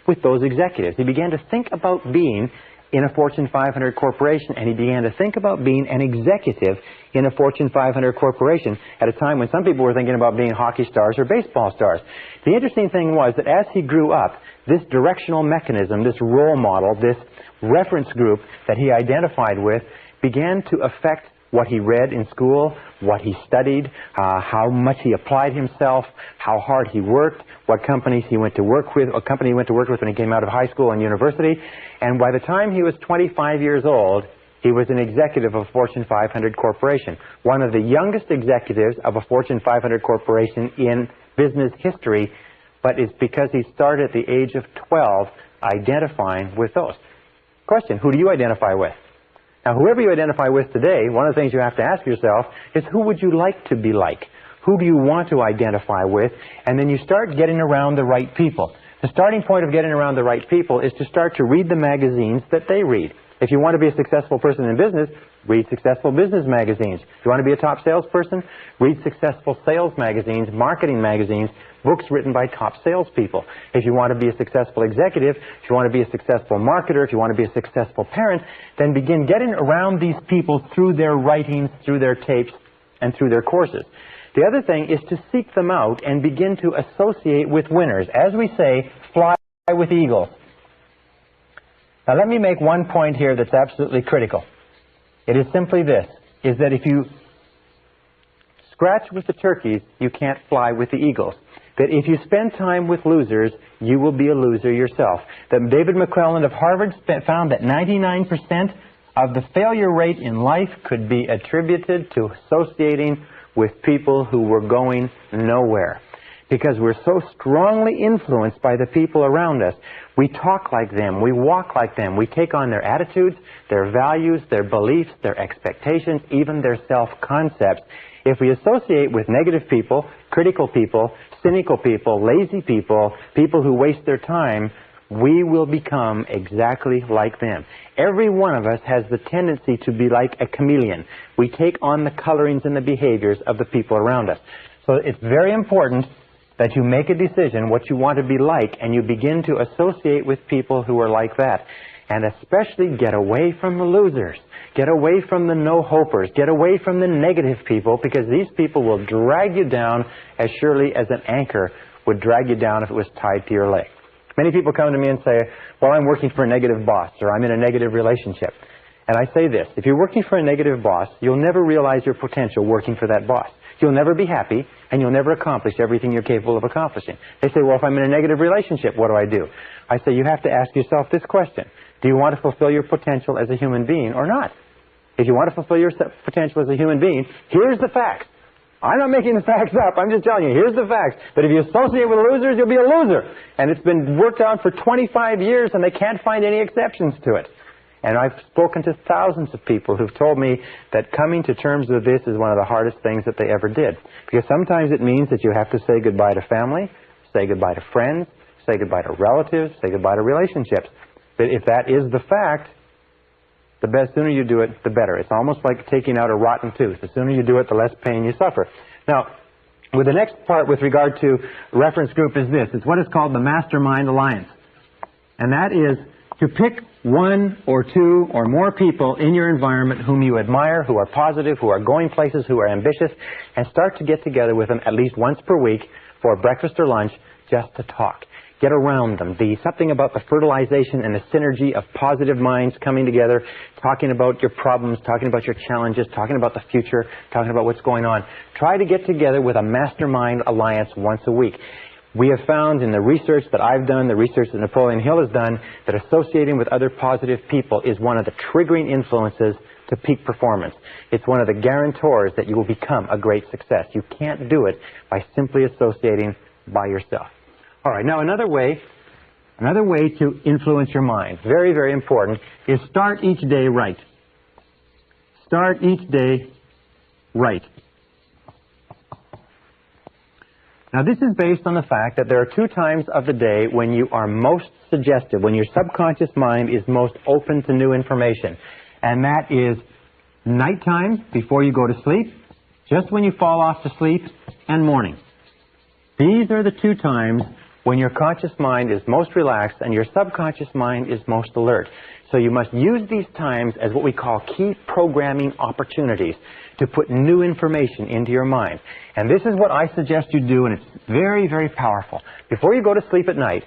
with those executives. He began to think about being in a Fortune 500 corporation, and he began to think about being an executive in a Fortune 500 corporation at a time when some people were thinking about being hockey stars or baseball stars. The interesting thing was that as he grew up, this directional mechanism, this role model, this reference group that he identified with began to affect what he read in school, what he studied, how much he applied himself, how hard he worked, what companies he went to work with, what company he went to work with when he came out of high school and university. And by the time he was 25 years old, he was an executive of a Fortune 500 corporation, one of the youngest executives of a Fortune 500 corporation in business history, but it's because he started at the age of 12 identifying with those. Question, who do you identify with? Now, whoever you identify with today, one of the things you have to ask yourself is, who would you like to be like? Who do you want to identify with? And then you start getting around the right people. The starting point of getting around the right people is to start to read the magazines that they read. If you want to be a successful person in business, read successful business magazines. If you want to be a top salesperson, read successful sales magazines, marketing magazines, books written by top salespeople. If you want to be a successful executive, if you want to be a successful marketer, if you want to be a successful parent, then begin getting around these people through their writings, through their tapes, and through their courses. The other thing is to seek them out and begin to associate with winners. As we say, fly with eagles. Now let me make one point here that's absolutely critical. It is simply this, is that if you scratch with the turkeys, you can't fly with the eagles. That if you spend time with losers, you will be a loser yourself. That David McClelland of Harvard found that 99% of the failure rate in life could be attributed to associating with people who were going nowhere. Because we're so strongly influenced by the people around us. We talk like them, we walk like them, we take on their attitudes, their values, their beliefs, their expectations, even their self-concepts. If we associate with negative people, critical people, cynical people, lazy people, people who waste their time, we will become exactly like them. Every one of us has the tendency to be like a chameleon. We take on the colorings and the behaviors of the people around us. So it's very important that you make a decision what you want to be like, and you begin to associate with people who are like that. And especially get away from the losers. Get away from the no-hopers. Get away from the negative people, because these people will drag you down as surely as an anchor would drag you down if it was tied to your leg. Many people come to me and say, well, I'm working for a negative boss, or I'm in a negative relationship. And I say this, if you're working for a negative boss, you'll never realize your potential working for that boss. You'll never be happy, and you'll never accomplish everything you're capable of accomplishing. They say, well, if I'm in a negative relationship, what do I do? I say, you have to ask yourself this question. Do you want to fulfill your potential as a human being or not? If you want to fulfill your potential as a human being, here's the facts. I'm not making the facts up. I'm just telling you, here's the facts. But if you associate with losers, you'll be a loser. And it's been worked out for 25 years, and they can't find any exceptions to it. And I've spoken to thousands of people who've told me that coming to terms with this is one of the hardest things that they ever did. Because sometimes it means that you have to say goodbye to family, say goodbye to friends, say goodbye to relatives, say goodbye to relationships. But if that is the fact, the sooner you do it, the better. It's almost like taking out a rotten tooth. The sooner you do it, the less pain you suffer. Now, with the next part with regard to reference group is this. It's what is called the Mastermind Alliance. And that is to pick one or two or more people in your environment whom you admire, who are positive, who are going places, who are ambitious, and start to get together with them at least once per week for breakfast or lunch just to talk. Get around them. Something about the fertilization and the synergy of positive minds coming together, talking about your problems, talking about your challenges, talking about the future, talking about what's going on. Try to get together with a mastermind alliance once a week. We have found in the research that I've done, the research that Napoleon Hill has done, that associating with other positive people is one of the triggering influences to peak performance. It's one of the guarantors that you will become a great success. You can't do it by simply associating by yourself. All right, now another way to influence your mind, very, very important, is start each day right. Start each day right. Now this is based on the fact that there are 2 times of the day when you are most suggestive, when your subconscious mind is most open to new information. And that is nighttime before you go to sleep, just when you fall off to sleep, and morning. These are the 2 times when your conscious mind is most relaxed and your subconscious mind is most alert. So you must use these times as what we call key programming opportunities to put new information into your mind. And this is what I suggest you do, and it's very, very powerful. Before you go to sleep at night,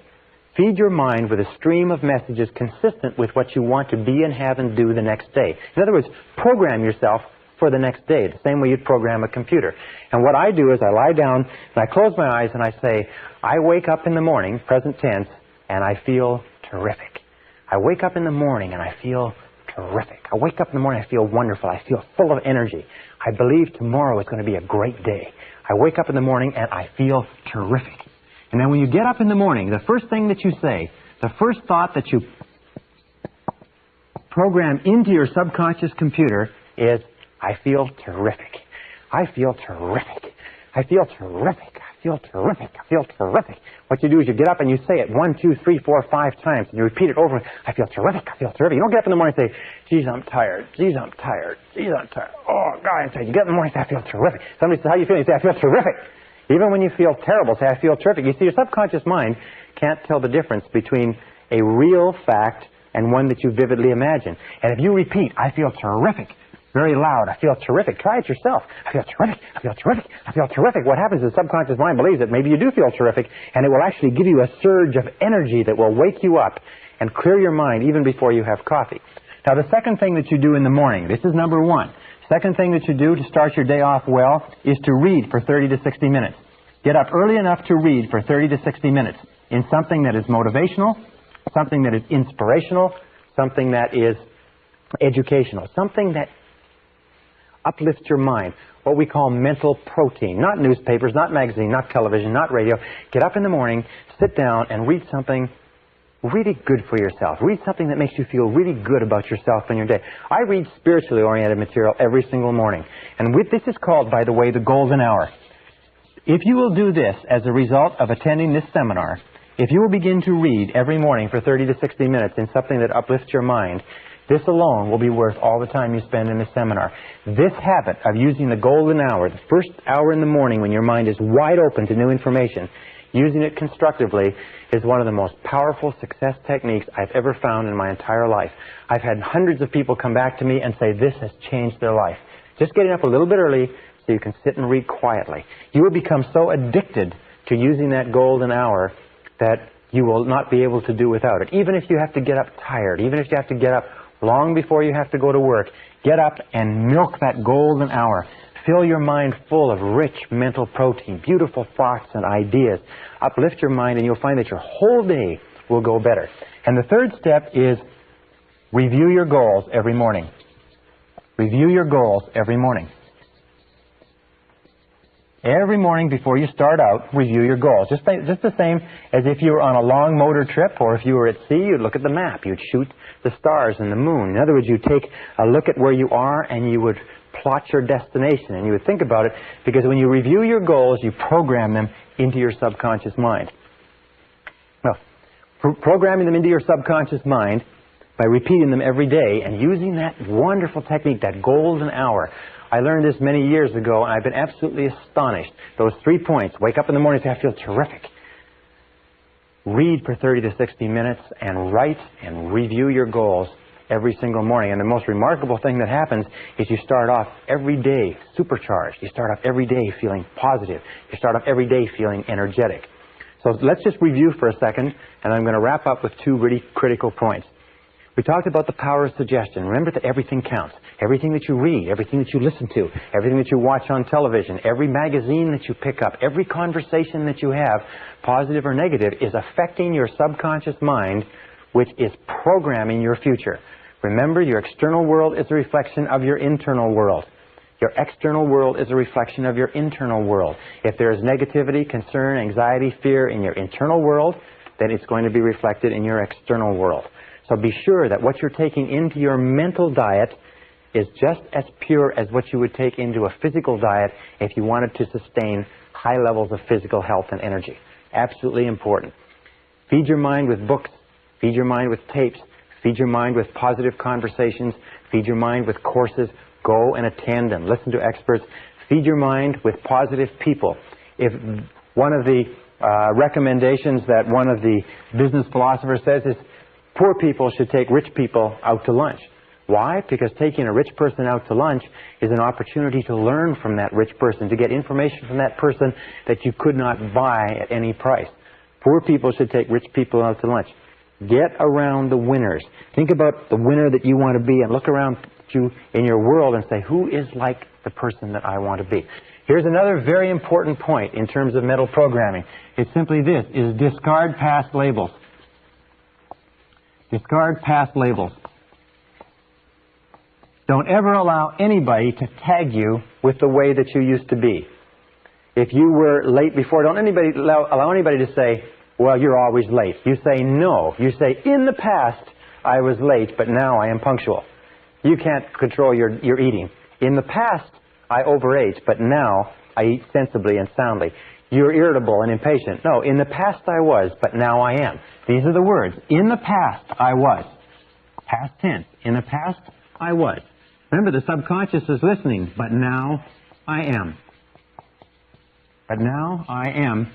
feed your mind with a stream of messages consistent with what you want to be and have and do the next day. In other words, program yourself for the next day, the same way you'd program a computer. And what I do is I lie down and I close my eyes and I say, I wake up in the morning, present tense, and I feel terrific. I wake up in the morning and I feel terrific. I wake up in the morning, I feel wonderful. I feel full of energy. I believe tomorrow is going to be a great day. I wake up in the morning and I feel terrific. And then when you get up in the morning, the first thing that you say, the first thought that you program into your subconscious computer is, I feel terrific. I feel terrific. I feel terrific. I feel terrific. I feel terrific. What you do is you get up and you say it 1, 2, 3, 4, 5 times, and you repeat it over. I feel terrific. I feel terrific. You don't get up in the morning and say, geez, I'm tired. Geez, I'm tired. Geez, I'm tired. Oh, God, I'm tired. You get up in the morning and say, I feel terrific. Somebody says, how you feel? You say, I feel terrific. Even when you feel terrible, say, I feel terrific. You see, your subconscious mind can't tell the difference between a real fact and one that you vividly imagine. And if you repeat, I feel terrific, very loud, I feel terrific. Try it yourself. I feel terrific. I feel terrific. I feel terrific. What happens is the subconscious mind believes that maybe you do feel terrific, and it will actually give you a surge of energy that will wake you up and clear your mind even before you have coffee. Now, the second thing that you do in the morning, this is number 1. Second thing that you do to start your day off well is to read for 30 to 60 minutes. Get up early enough to read for 30 to 60 minutes in something that is motivational, something that is inspirational, something that is educational, something that uplifts your mind, what we call mental protein. Not newspapers, not magazine, not television, not radio. Get up in the morning, sit down, and read something really good for yourself. Read something that makes you feel really good about yourself and your day. I read spiritually oriented material every single morning. And this is called, by the way, the golden hour. If you will do this as a result of attending this seminar, if you will begin to read every morning for 30 to 60 minutes in something that uplifts your mind, This alone will be worth all the time you spend in the seminar. This habit of using the golden hour, the first hour in the morning when your mind is wide open to new information, using it constructively is one of the most powerful success techniques I've ever found in my entire life. I've had hundreds of people come back to me and say this has changed their life. Just getting up a little bit early so you can sit and read quietly. You will become so addicted to using that golden hour that you will not be able to do without it. Even if you have to get up tired, even if you have to get up long before you have to go to work, get up and milk that golden hour. Fill your mind full of rich mental protein, beautiful thoughts and ideas. Uplift your mind and you'll find that your whole day will go better. And the third step is review your goals every morning. Review your goals every morning. Every morning before you start out, review your goals. Just the same as if you were on a long motor trip, or if you were at sea, you'd look at the map. You'd shoot the stars and the moon. In other words, you'd take a look at where you are and you would plot your destination and you would think about it, because when you review your goals, you program them into your subconscious mind. Well, programming them into your subconscious mind by repeating them every day and using that wonderful technique, that golden hour. I learned this many years ago, and I've been absolutely astonished. Those 3 points: wake up in the morning and say, I feel terrific. Read for 30 to 60 minutes and write and review your goals every single morning. And the most remarkable thing that happens is you start off every day supercharged. You start off every day feeling positive. You start off every day feeling energetic. So let's just review for a second, and I'm going to wrap up with 2 really critical points. We talked about the power of suggestion. Remember that everything counts. Everything that you read, everything that you listen to, everything that you watch on television, every magazine that you pick up, every conversation that you have, positive or negative, is affecting your subconscious mind, which is programming your future. Remember, your external world is a reflection of your internal world. Your external world is a reflection of your internal world. If there is negativity, concern, anxiety, fear in your internal world, then it's going to be reflected in your external world. So be sure that what you're taking into your mental diet is just as pure as what you would take into a physical diet if you wanted to sustain high levels of physical health and energy. Absolutely important. Feed your mind with books. Feed your mind with tapes. Feed your mind with positive conversations. Feed your mind with courses. Go and attend them. Listen to experts. Feed your mind with positive people. If one of the recommendations that one of the business philosophers says is poor people should take rich people out to lunch. Why? Because taking a rich person out to lunch is an opportunity to learn from that rich person, to get information from that person that you could not buy at any price. Poor people should take rich people out to lunch. Get around the winners. Think about the winner that you want to be and look around you in your world and say, who is like the person that I want to be? Here's another very important point in terms of mental programming. It's simply this, is discard past labels. Discard past labels. Don't ever allow anybody to tag you with the way that you used to be. If you were late before, don't allow anybody to say, well, you're always late. You say no. You say, in the past, I was late, but now I am punctual. You can't control your eating. In the past, I overate, but now I eat sensibly and soundly. You're irritable and impatient. No, in the past I was, but now I am. These are the words. In the past, I was. Past tense. In the past, I was. Remember, the subconscious is listening, but now I am. But now I am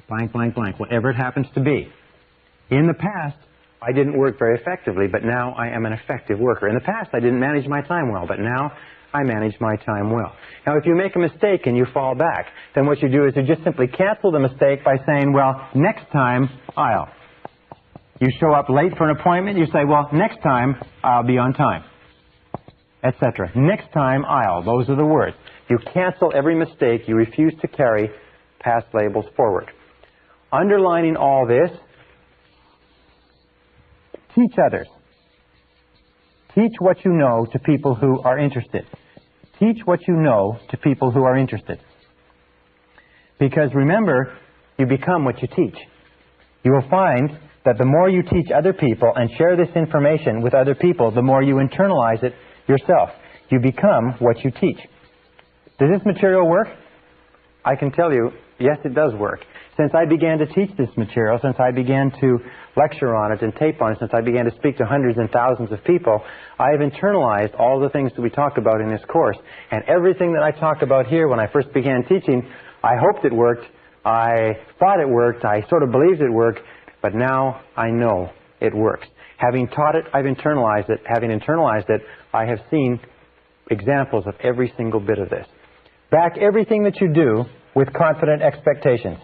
blank, blank, blank, whatever it happens to be. In the past, I didn't work very effectively, but now I am an effective worker. In the past, I didn't manage my time well, but now I manage my time well. Now, if you make a mistake and you fall back, then what you do is you just simply cancel the mistake by saying, well, next time, I'll. You show up late for an appointment, you say, well, next time, I'll be on time, etc. Next time, I'll. Those are the words. You cancel every mistake. You refuse to carry past labels forward. Underlining all this, teach others. Teach what you know to people who are interested. Teach what you know to people who are interested. Because remember, you become what you teach. You will find that the more you teach other people and share this information with other people, the more you internalize it yourself. You become what you teach. Does this material work? I can tell you, yes, it does work. Since I began to teach this material, since I began to lecture on it and tape on it, since I began to speak to hundreds and thousands of people, I have internalized all the things that we talk about in this course. And everything that I talk about here when I first began teaching, I hoped it worked, I thought it worked, I sort of believed it worked, but now I know it works. Having taught it, I've internalized it. Having internalized it, I have seen examples of every single bit of this. Back everything that you do with confident expectations.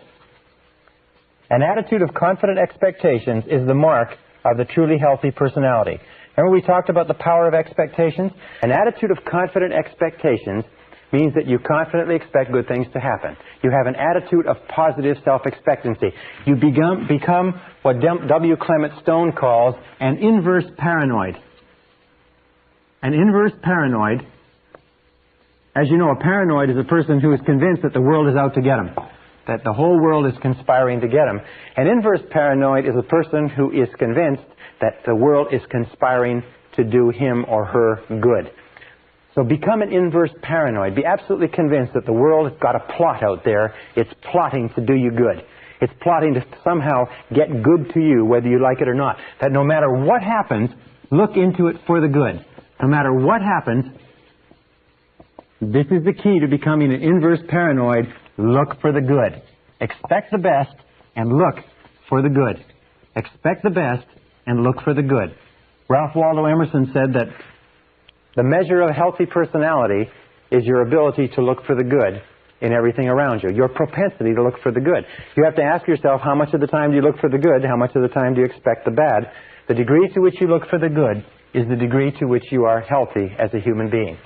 An attitude of confident expectations is the mark of the truly healthy personality. Remember we talked about the power of expectations? An attitude of confident expectations means that you confidently expect good things to happen. You have an attitude of positive self-expectancy. You become what W. Clement Stone calls an inverse paranoid. An inverse paranoid, as you know, a paranoid is a person who is convinced that the world is out to get him, that the whole world is conspiring to get him. An inverse paranoid is a person who is convinced that the world is conspiring to do him or her good. So become an inverse paranoid. Be absolutely convinced that the world has got a plot out there. It's plotting to do you good. It's plotting to somehow get good to you, whether you like it or not. That no matter what happens, look into it for the good. No matter what happens, this is the key to becoming an inverse paranoid. Look for the good. Expect the best and look for the good. Expect the best and look for the good. Ralph Waldo Emerson said that the measure of a healthy personality is your ability to look for the good in everything around you, your propensity to look for the good. You have to ask yourself, how much of the time do you look for the good? How much of the time do you expect the bad? The degree to which you look for the good is the degree to which you are healthy as a human being.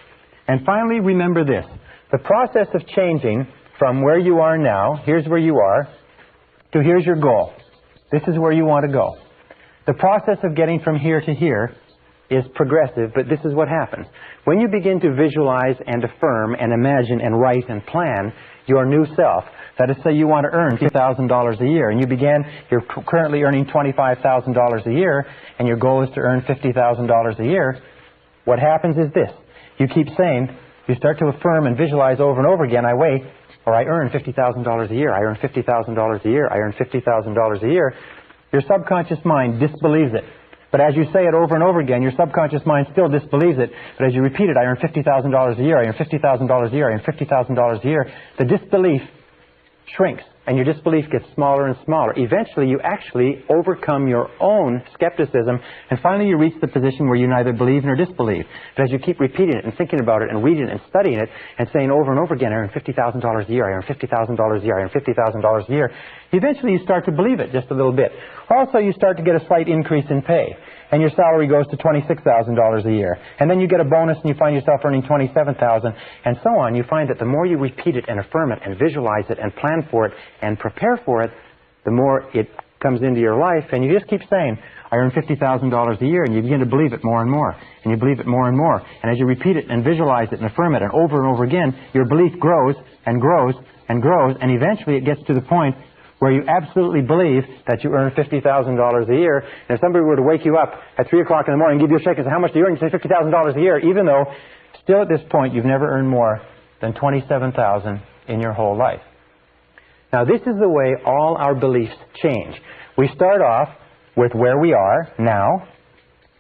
And finally, remember this. The process of changing from where you are now, here's where you are, to here's your goal. This is where you want to go. The process of getting from here to here is progressive, but this is what happens. When you begin to visualize and affirm and imagine and write and plan your new self, that is, say you want to earn $50,000 a year, and you're currently earning $25,000 a year, and your goal is to earn $50,000 a year, what happens is this. You keep saying, you start to affirm and visualize over and over again, I earn $50,000 a year, I earn $50,000 a year, I earn $50,000 a year. Your subconscious mind disbelieves it. But as you say it over and over again, your subconscious mind still disbelieves it. But as you repeat it, I earn $50,000 a year, I earn $50,000 a year, I earn $50,000 a year, the disbelief shrinks, and your disbelief gets smaller and smaller. Eventually, you actually overcome your own skepticism, and finally you reach the position where you neither believe nor disbelieve. But as you keep repeating it and thinking about it and reading it and studying it and saying over and over again, I earn $50,000 a year, I earn $50,000 a year, I earn $50,000 a year, eventually you start to believe it just a little bit. Also, you start to get a slight increase in pay, and your salary goes to $26,000 a year. And then you get a bonus and you find yourself earning $27,000, and so on. You find that the more you repeat it and affirm it and visualize it and plan for it and prepare for it, the more it comes into your life, and you just keep saying, I earn $50,000 a year, and you begin to believe it more and more, and you believe it more and more. And as you repeat it and visualize it and affirm it and over again, your belief grows and grows and grows, and eventually it gets to the point where you absolutely believe that you earn $50,000 a year. And if somebody were to wake you up at 3 o'clock in the morning and give you a shake and say, how much do you earn? You say $50,000 a year, even though still at this point you've never earned more than $27,000 in your whole life. Now, this is the way all our beliefs change. We start off with where we are now.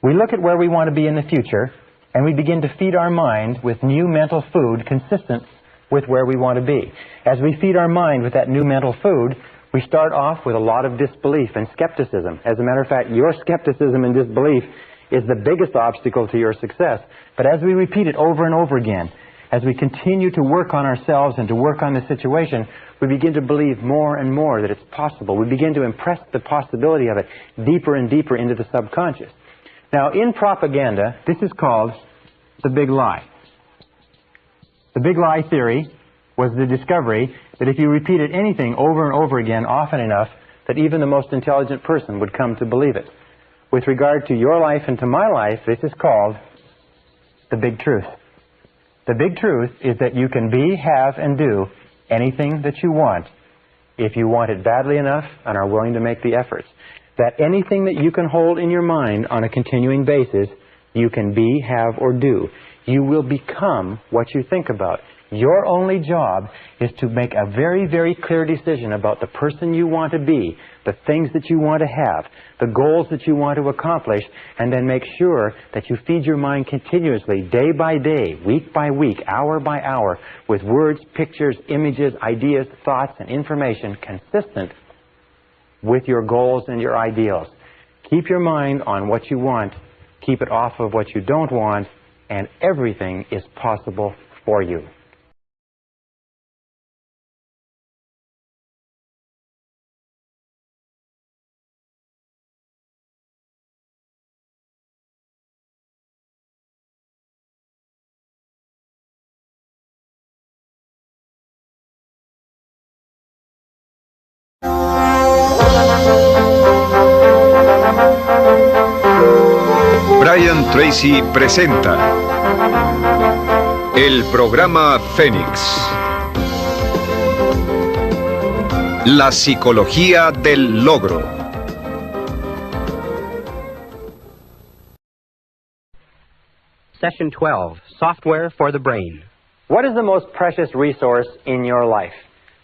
We look at where we want to be in the future, and we begin to feed our mind with new mental food consistent with where we want to be. As we feed our mind with that new mental food, we start off with a lot of disbelief and skepticism. As a matter of fact, your skepticism and disbelief is the biggest obstacle to your success. But as we repeat it over and over again, as we continue to work on ourselves and to work on the situation, we begin to believe more and more that it's possible. We begin to impress the possibility of it deeper and deeper into the subconscious. Now, in propaganda, this is called the big lie. The big lie theory was the discovery that if you repeated anything over and over again often enough, that even the most intelligent person would come to believe it. With regard to your life and to my life, this is called the big truth. The big truth is that you can be, have, and do anything that you want if you want it badly enough and are willing to make the efforts. That anything that you can hold in your mind on a continuing basis, you can be, have, or do. You will become what you think about. Your only job is to make a very, very clear decision about the person you want to be, the things that you want to have, the goals that you want to accomplish, and then make sure that you feed your mind continuously, day by day, week by week, hour by hour, with words, pictures, images, ideas, thoughts, and information consistent with your goals and your ideals. Keep your mind on what you want, keep it off of what you don't want, and everything is possible for you. Brian Tracy presenta el programa Fénix. La psicología del logro. Session 12, Software for the Brain. What is the most precious resource in your life?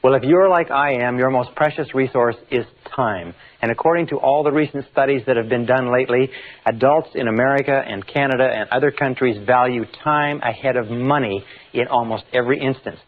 Well, if you're like I am, your most precious resource is time. And according to all the recent studies that have been done lately, adults in America and Canada and other countries value time ahead of money in almost every instance.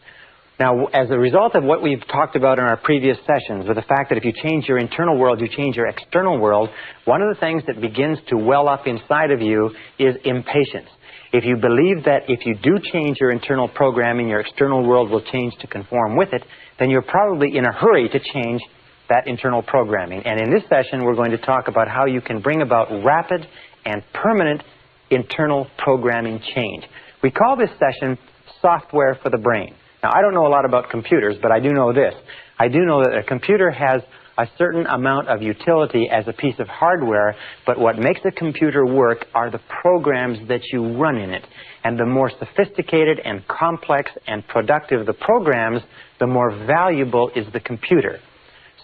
Now, as a result of what we've talked about in our previous sessions, with the fact that if you change your internal world, you change your external world, one of the things that begins to well up inside of you is impatience. If you believe that if you do change your internal programming, your external world will change to conform with it, then you're probably in a hurry to change that internal programming. And in this session, we're going to talk about how you can bring about rapid and permanent internal programming change. We call this session Software for the Brain. Now, I don't know a lot about computers, but I do know this. I do know that a computer has a certain amount of utility as a piece of hardware, but what makes a computer work are the programs that you run in it. And the more sophisticated and complex and productive the programs, the more valuable is the computer.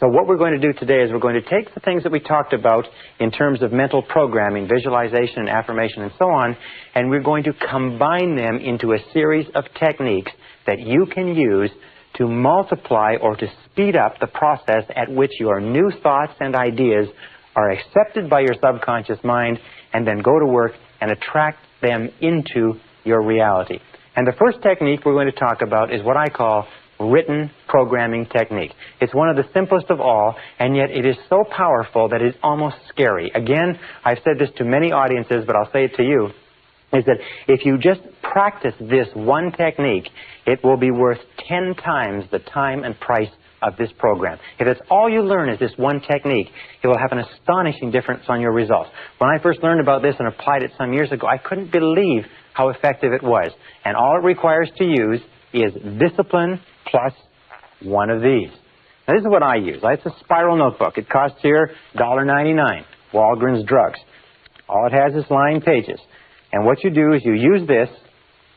So what we're going to do today is we're going to take the things that we talked about in terms of mental programming, visualization and affirmation and so on, and we're going to combine them into a series of techniques that you can use to multiply or to speed up the process at which your new thoughts and ideas are accepted by your subconscious mind and then go to work and attract them into your reality. And the first technique we're going to talk about is what I call written programming technique. It's one of the simplest of all, and yet it is so powerful that it's almost scary. Again, I've said this to many audiences, but I'll say it to you, is that if you just practice this one technique, it will be worth 10 times the time and price of this program. If it's all you learn is this one technique, it will have an astonishing difference on your results. When I first learned about this and applied it some years ago, I couldn't believe how effective it was. And all it requires to use is discipline plus one of these. Now, this is what I use. It's a spiral notebook. It costs here $1.99, Walgreens Drugs. All it has is lined pages. And what you do is you use this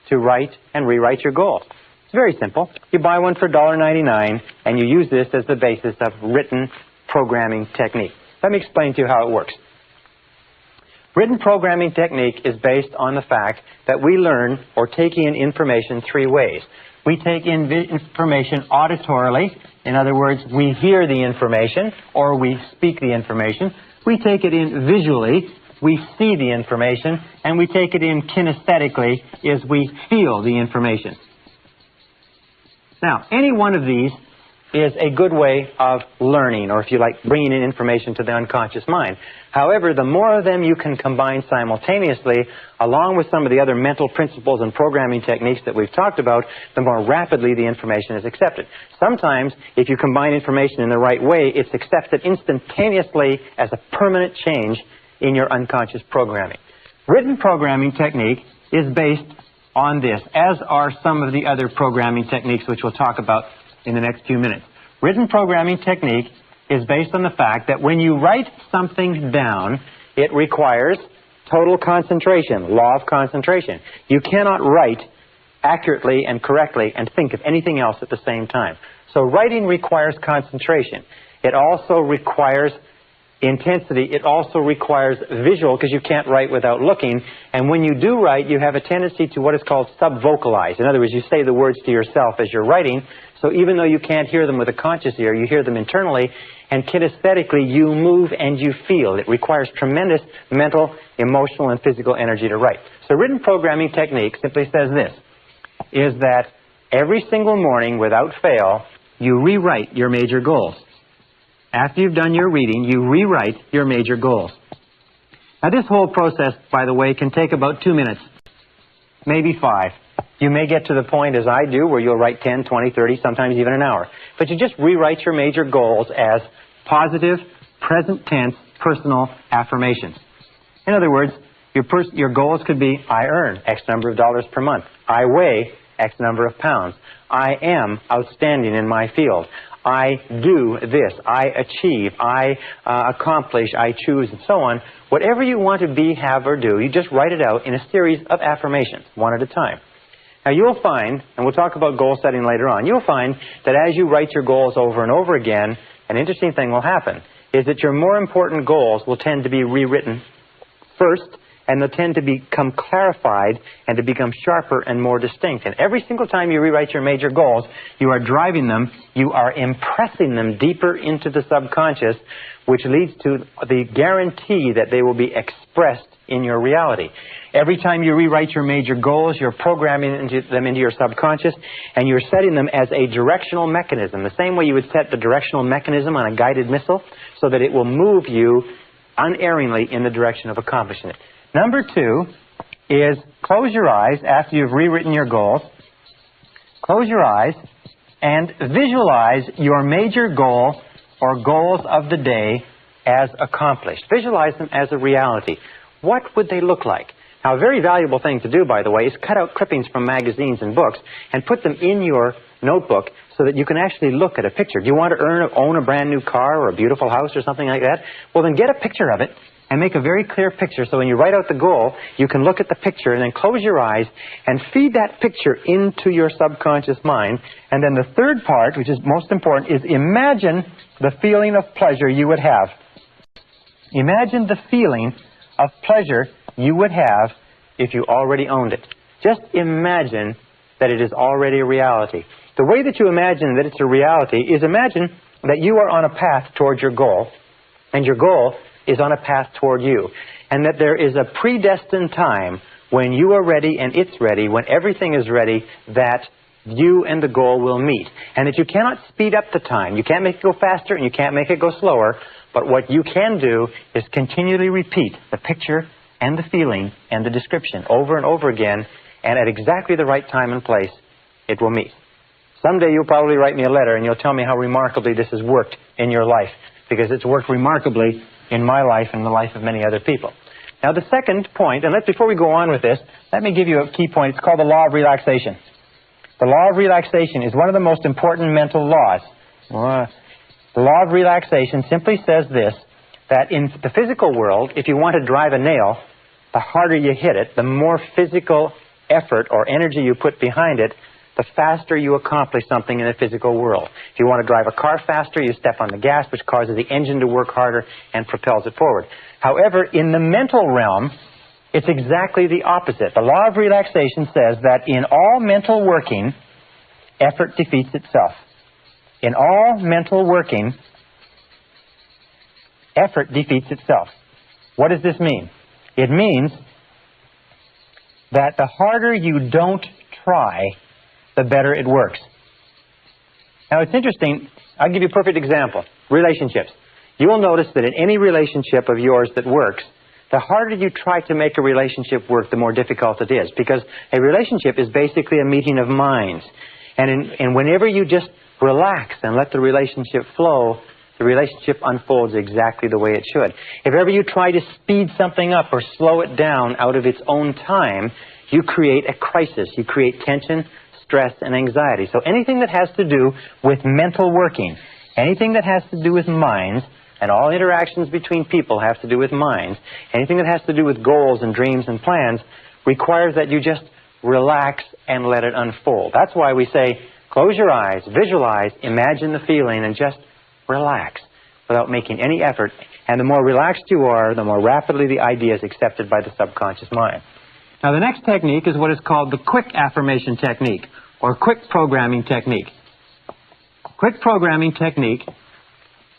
to write and rewrite your goals. It's very simple. You buy one for $1.99, and you use this as the basis of written programming technique. Let me explain to you how it works. Written programming technique is based on the fact that we learn or take in information three ways. We take in information auditorily. In other words, we hear the information or we speak the information. We take it in visually. We see the information, and we take it in kinesthetically as we feel the information. Now, any one of these is a good way of learning, or if you like, bringing in information to the unconscious mind. However, the more of them you can combine simultaneously, along with some of the other mental principles and programming techniques that we've talked about, the more rapidly the information is accepted. Sometimes, if you combine information in the right way, it's accepted instantaneously as a permanent change in your unconscious programming. Written programming technique is based on this, as are some of the other programming techniques which we'll talk about in the next few minutes. Written programming technique is based on the fact that when you write something down, it requires total concentration, law of concentration. You cannot write accurately and correctly and think of anything else at the same time. So writing requires concentration. It also requires intensity, it also requires visual, because you can't write without looking. And when you do write, you have a tendency to what is called sub-vocalize. In other words, you say the words to yourself as you're writing. So even though you can't hear them with a conscious ear, you hear them internally. And kinesthetically, you move and you feel. It requires tremendous mental, emotional, and physical energy to write. So written programming technique simply says this, is that every single morning, without fail, you rewrite your major goals. After you've done your reading, you rewrite your major goals. Now, this whole process, by the way, can take about 2 minutes, maybe 5. You may get to the point, as I do, where you'll write 10, 20, 30, sometimes even an hour. But you just rewrite your major goals as positive, present tense, personal affirmations. In other words, your goals could be, I earn X number of dollars per month. I weigh X number of pounds. I am outstanding in my field. I do this. I achieve. I accomplish. I choose, and so on. Whatever you want to be, have, or do, you just write it out in a series of affirmations, one at a time. Now, you'll find, and we'll talk about goal setting later on, you'll find that as you write your goals over and over again, an interesting thing will happen, is that your more important goals will tend to be rewritten first, and they'll tend to become clarified and to become sharper and more distinct. And every single time you rewrite your major goals, you are driving them, you are impressing them deeper into the subconscious, which leads to the guarantee that they will be expressed in your reality. Every time you rewrite your major goals, you're programming them into your subconscious, and you're setting them as a directional mechanism, the same way you would set the directional mechanism on a guided missile, so that it will move you unerringly in the direction of accomplishing it. Number 2 is close your eyes after you've rewritten your goals. Close your eyes and visualize your major goal or goals of the day as accomplished. Visualize them as a reality. What would they look like? Now, a very valuable thing to do, by the way, is cut out clippings from magazines and books and put them in your notebook so that you can actually look at a picture. Do you want to own a brand new car or a beautiful house or something like that? Well, then get a picture of it and make a very clear picture, so when you write out the goal, you can look at the picture and then close your eyes and feed that picture into your subconscious mind. And then the third part, which is most important, is imagine the feeling of pleasure you would have. Imagine the feeling of pleasure you would have if you already owned it. Just imagine that it is already a reality. The way that you imagine that it's a reality is imagine that you are on a path toward your goal, and your goal is on a path toward you, and that there is a predestined time when you are ready and it's ready, when everything is ready, that you and the goal will meet. And that you cannot speed up the time. You can't make it go faster and you can't make it go slower, but what you can do is continually repeat the picture and the feeling and the description over and over again, and at exactly the right time and place, it will meet. Someday you'll probably write me a letter and you'll tell me how remarkably this has worked in your life, because it's worked remarkably in my life and the life of many other people. Now, the second point, and before we go on with this, let me give you a key point. It's called the law of relaxation. The law of relaxation is one of the most important mental laws. The law of relaxation simply says this, that in the physical world, if you want to drive a nail, the harder you hit it, the more physical effort or energy you put behind it, the faster you accomplish something in the physical world. If you want to drive a car faster, you step on the gas, which causes the engine to work harder and propels it forward. However, in the mental realm, it's exactly the opposite. The law of relaxation says that in all mental working, effort defeats itself. In all mental working, effort defeats itself. What does this mean? It means that the harder you don't try, the better it works. Now, it's interesting. I'll give you a perfect example. Relationships. You will notice that in any relationship of yours that works, the harder you try to make a relationship work, the more difficult it is. Because a relationship is basically a meeting of minds. And whenever you just relax and let the relationship flow, the relationship unfolds exactly the way it should. If ever you try to speed something up or slow it down out of its own time, you create a crisis. You create tension, stress, and anxiety. So anything that has to do with mental working, anything that has to do with minds, and all interactions between people have to do with minds, anything that has to do with goals and dreams and plans requires that you just relax and let it unfold. That's why we say, close your eyes, visualize, imagine the feeling, and just relax. without making any effort. And the more relaxed you are, the more rapidly the idea is accepted by the subconscious mind. Now, the next technique is what is called the quick affirmation technique, or quick programming technique. Quick programming technique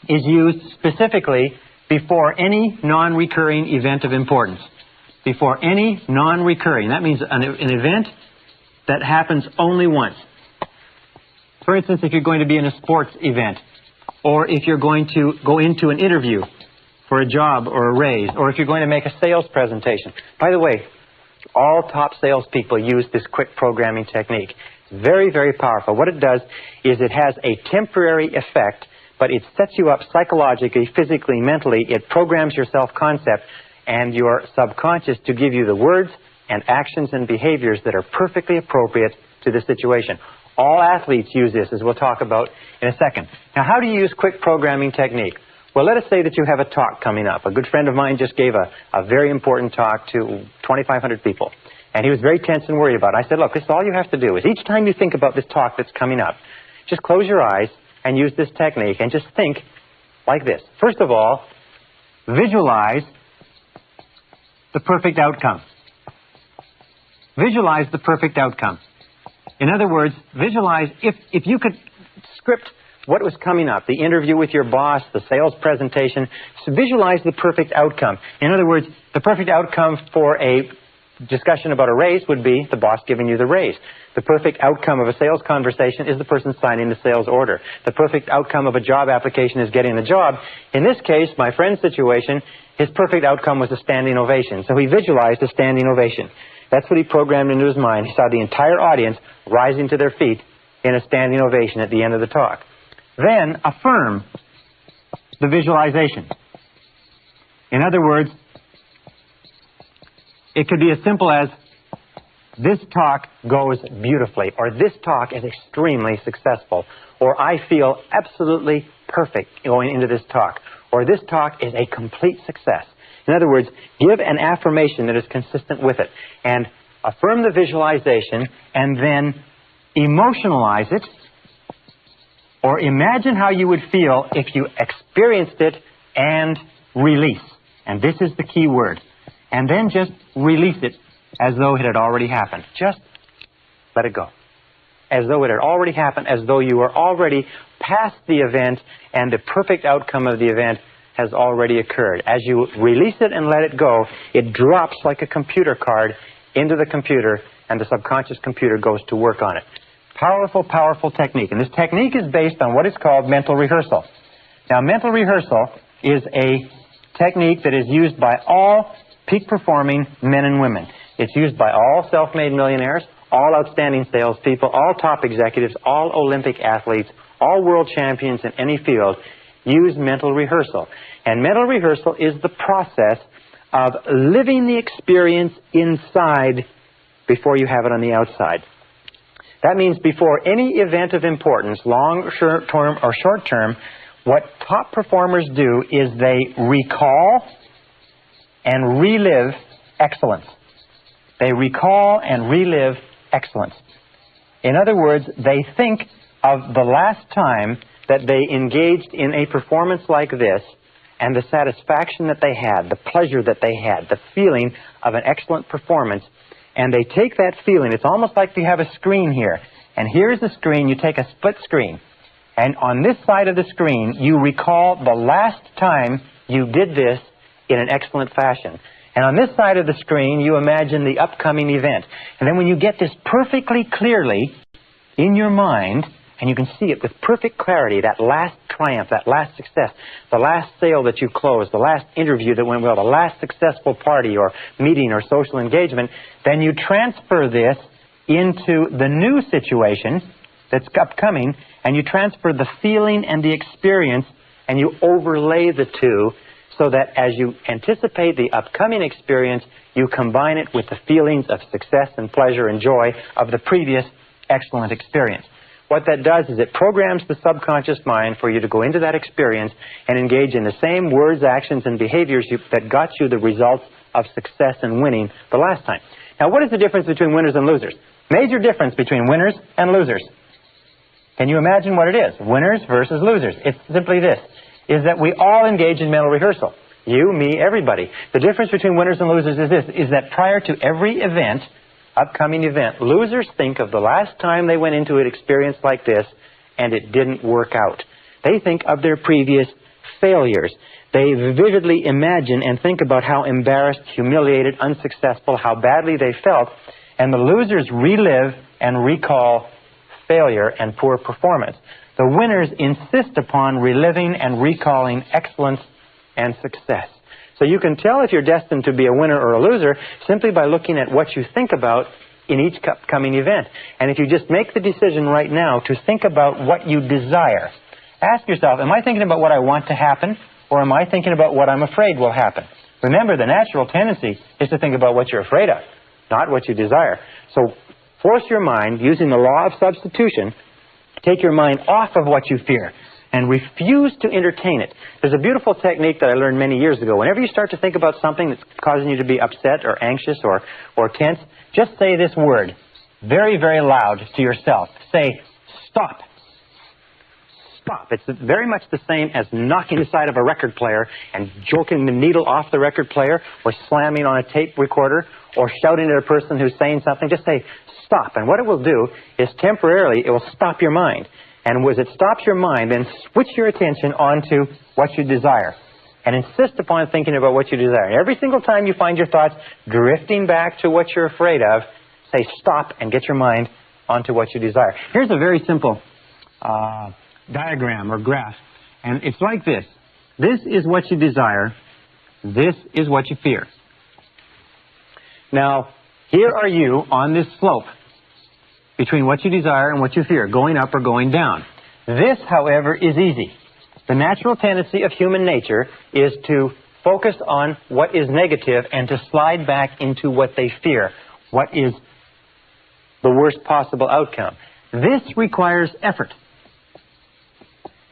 is used specifically before any non-recurring event of importance. Before any non-recurring. That means an event that happens only once. For instance, if you're going to be in a sports event, or if you're going to go into an interview for a job or a raise, or if you're going to make a sales presentation. By the way, all top salespeople use this quick programming technique. Very, very powerful. What it does is it has a temporary effect, but it sets you up psychologically, physically, mentally. It programs your self-concept and your subconscious to give you the words and actions and behaviors that are perfectly appropriate to the situation. All athletes use this, as we'll talk about in a second. Now, how do you use quick programming technique? Well, let us say that you have a talk coming up. A good friend of mine just gave a very important talk to 2,500 people. And he was very tense and worried about it. I said, look, this is all you have to do is each time you think about this talk that's coming up, just close your eyes and use this technique and just think like this. First of all, visualize the perfect outcome. Visualize the perfect outcome. In other words, visualize, if you could script what was coming up, the interview with your boss, the sales presentation, so visualize the perfect outcome. In other words, the perfect outcome for a discussion about a raise would be the boss giving you the raise. The perfect outcome of a sales conversation is the person signing the sales order. The perfect outcome of a job application is getting the job. In this case, my friend's situation, his perfect outcome was a standing ovation. So he visualized a standing ovation. That's what he programmed into his mind. He saw the entire audience rising to their feet in a standing ovation at the end of the talk. Then affirm the visualization. In other words, it could be as simple as, this talk goes beautifully, or this talk is extremely successful, or I feel absolutely perfect going into this talk, or this talk is a complete success. In other words, give an affirmation that is consistent with it, and affirm the visualization, and then emotionalize it, or imagine how you would feel if you experienced it, and release. And this is the key word. And then just release it as though it had already happened. Just let it go. As though it had already happened, as though you were already past the event and the perfect outcome of the event has already occurred. As you release it and let it go, it drops like a computer card into the computer, and the subconscious computer goes to work on it. Powerful, powerful technique. And this technique is based on what is called mental rehearsal. Now, mental rehearsal is a technique that is used by all peak-performing men and women. It's used by all self-made millionaires, all outstanding salespeople, all top executives, all Olympic athletes, all world champions in any field use mental rehearsal. And mental rehearsal is the process of living the experience inside before you have it on the outside. That means before any event of importance, long, short-term, or short-term, what top performers do is they recall and relive excellence. They recall and relive excellence. In other words, they think of the last time that they engaged in a performance like this, and the satisfaction that they had, the pleasure that they had, the feeling of an excellent performance, and they take that feeling. It's almost like you have a screen here, and here's the screen. You take a split screen, and on this side of the screen, you recall the last time you did this in an excellent fashion. And on this side of the screen, you imagine the upcoming event. And then when you get this perfectly clearly in your mind, and you can see it with perfect clarity, that last triumph, that last success, the last sale that you closed, the last interview that went well, the last successful party or meeting or social engagement, then you transfer this into the new situation that's upcoming, and you transfer the feeling and the experience, and you overlay the two, so that as you anticipate the upcoming experience, you combine it with the feelings of success and pleasure and joy of the previous excellent experience. What that does is it programs the subconscious mind for you to go into that experience and engage in the same words, actions, and behaviors that got you the results of success and winning the last time. Now, what is the difference between winners and losers? Major difference between winners and losers. Can you imagine what it is? Winners versus losers. It's simply this. is that we all engage in mental rehearsal. You, me, everybody. The difference between winners and losers is this, is that prior to every event, upcoming event, losers think of the last time they went into an experience like this and it didn't work out. They think of their previous failures. They vividly imagine and think about how embarrassed, humiliated, unsuccessful, how badly they felt. And the losers relive and recall failure and poor performance. The winners insist upon reliving and recalling excellence and success. So you can tell if you're destined to be a winner or a loser simply by looking at what you think about in each upcoming event. And if you just make the decision right now to think about what you desire, ask yourself, am I thinking about what I want to happen, or am I thinking about what I'm afraid will happen? Remember, the natural tendency is to think about what you're afraid of, not what you desire. So force your mind, using the law of substitution, take your mind off of what you fear and refuse to entertain it. There's a beautiful technique that I learned many years ago. Whenever you start to think about something that's causing you to be upset or anxious or tense, just say this word very, very loud to yourself. Say, stop. Stop. It's very much the same as knocking the side of a record player and joking the needle off the record player, or slamming on a tape recorder, or shouting at a person who's saying something. Just say, stop. And what it will do is temporarily it will stop your mind. And as it stops your mind, then switch your attention onto what you desire. And insist upon thinking about what you desire. And every single time you find your thoughts drifting back to what you're afraid of, say stop and get your mind onto what you desire. Here's a very simple diagram or graph. And it's like this. This is what you desire. This is what you fear. Now, here are you on this slope between what you desire and what you fear, going up or going down. This, however, is easy. The natural tendency of human nature is to focus on what is negative and to slide back into what they fear, what is the worst possible outcome. This requires effort.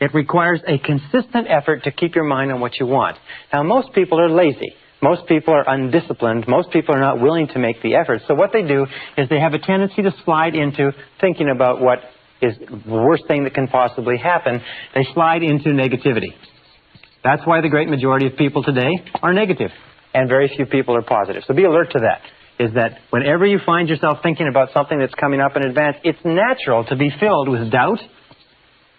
It requires a consistent effort to keep your mind on what you want. Now, most people are lazy. Most people are undisciplined. Most people are not willing to make the effort. So what they do is they have a tendency to slide into thinking about what is the worst thing that can possibly happen. They slide into negativity. That's why the great majority of people today are negative, and very few people are positive. So be alert to that, is that whenever you find yourself thinking about something that's coming up in advance, it's natural to be filled with doubt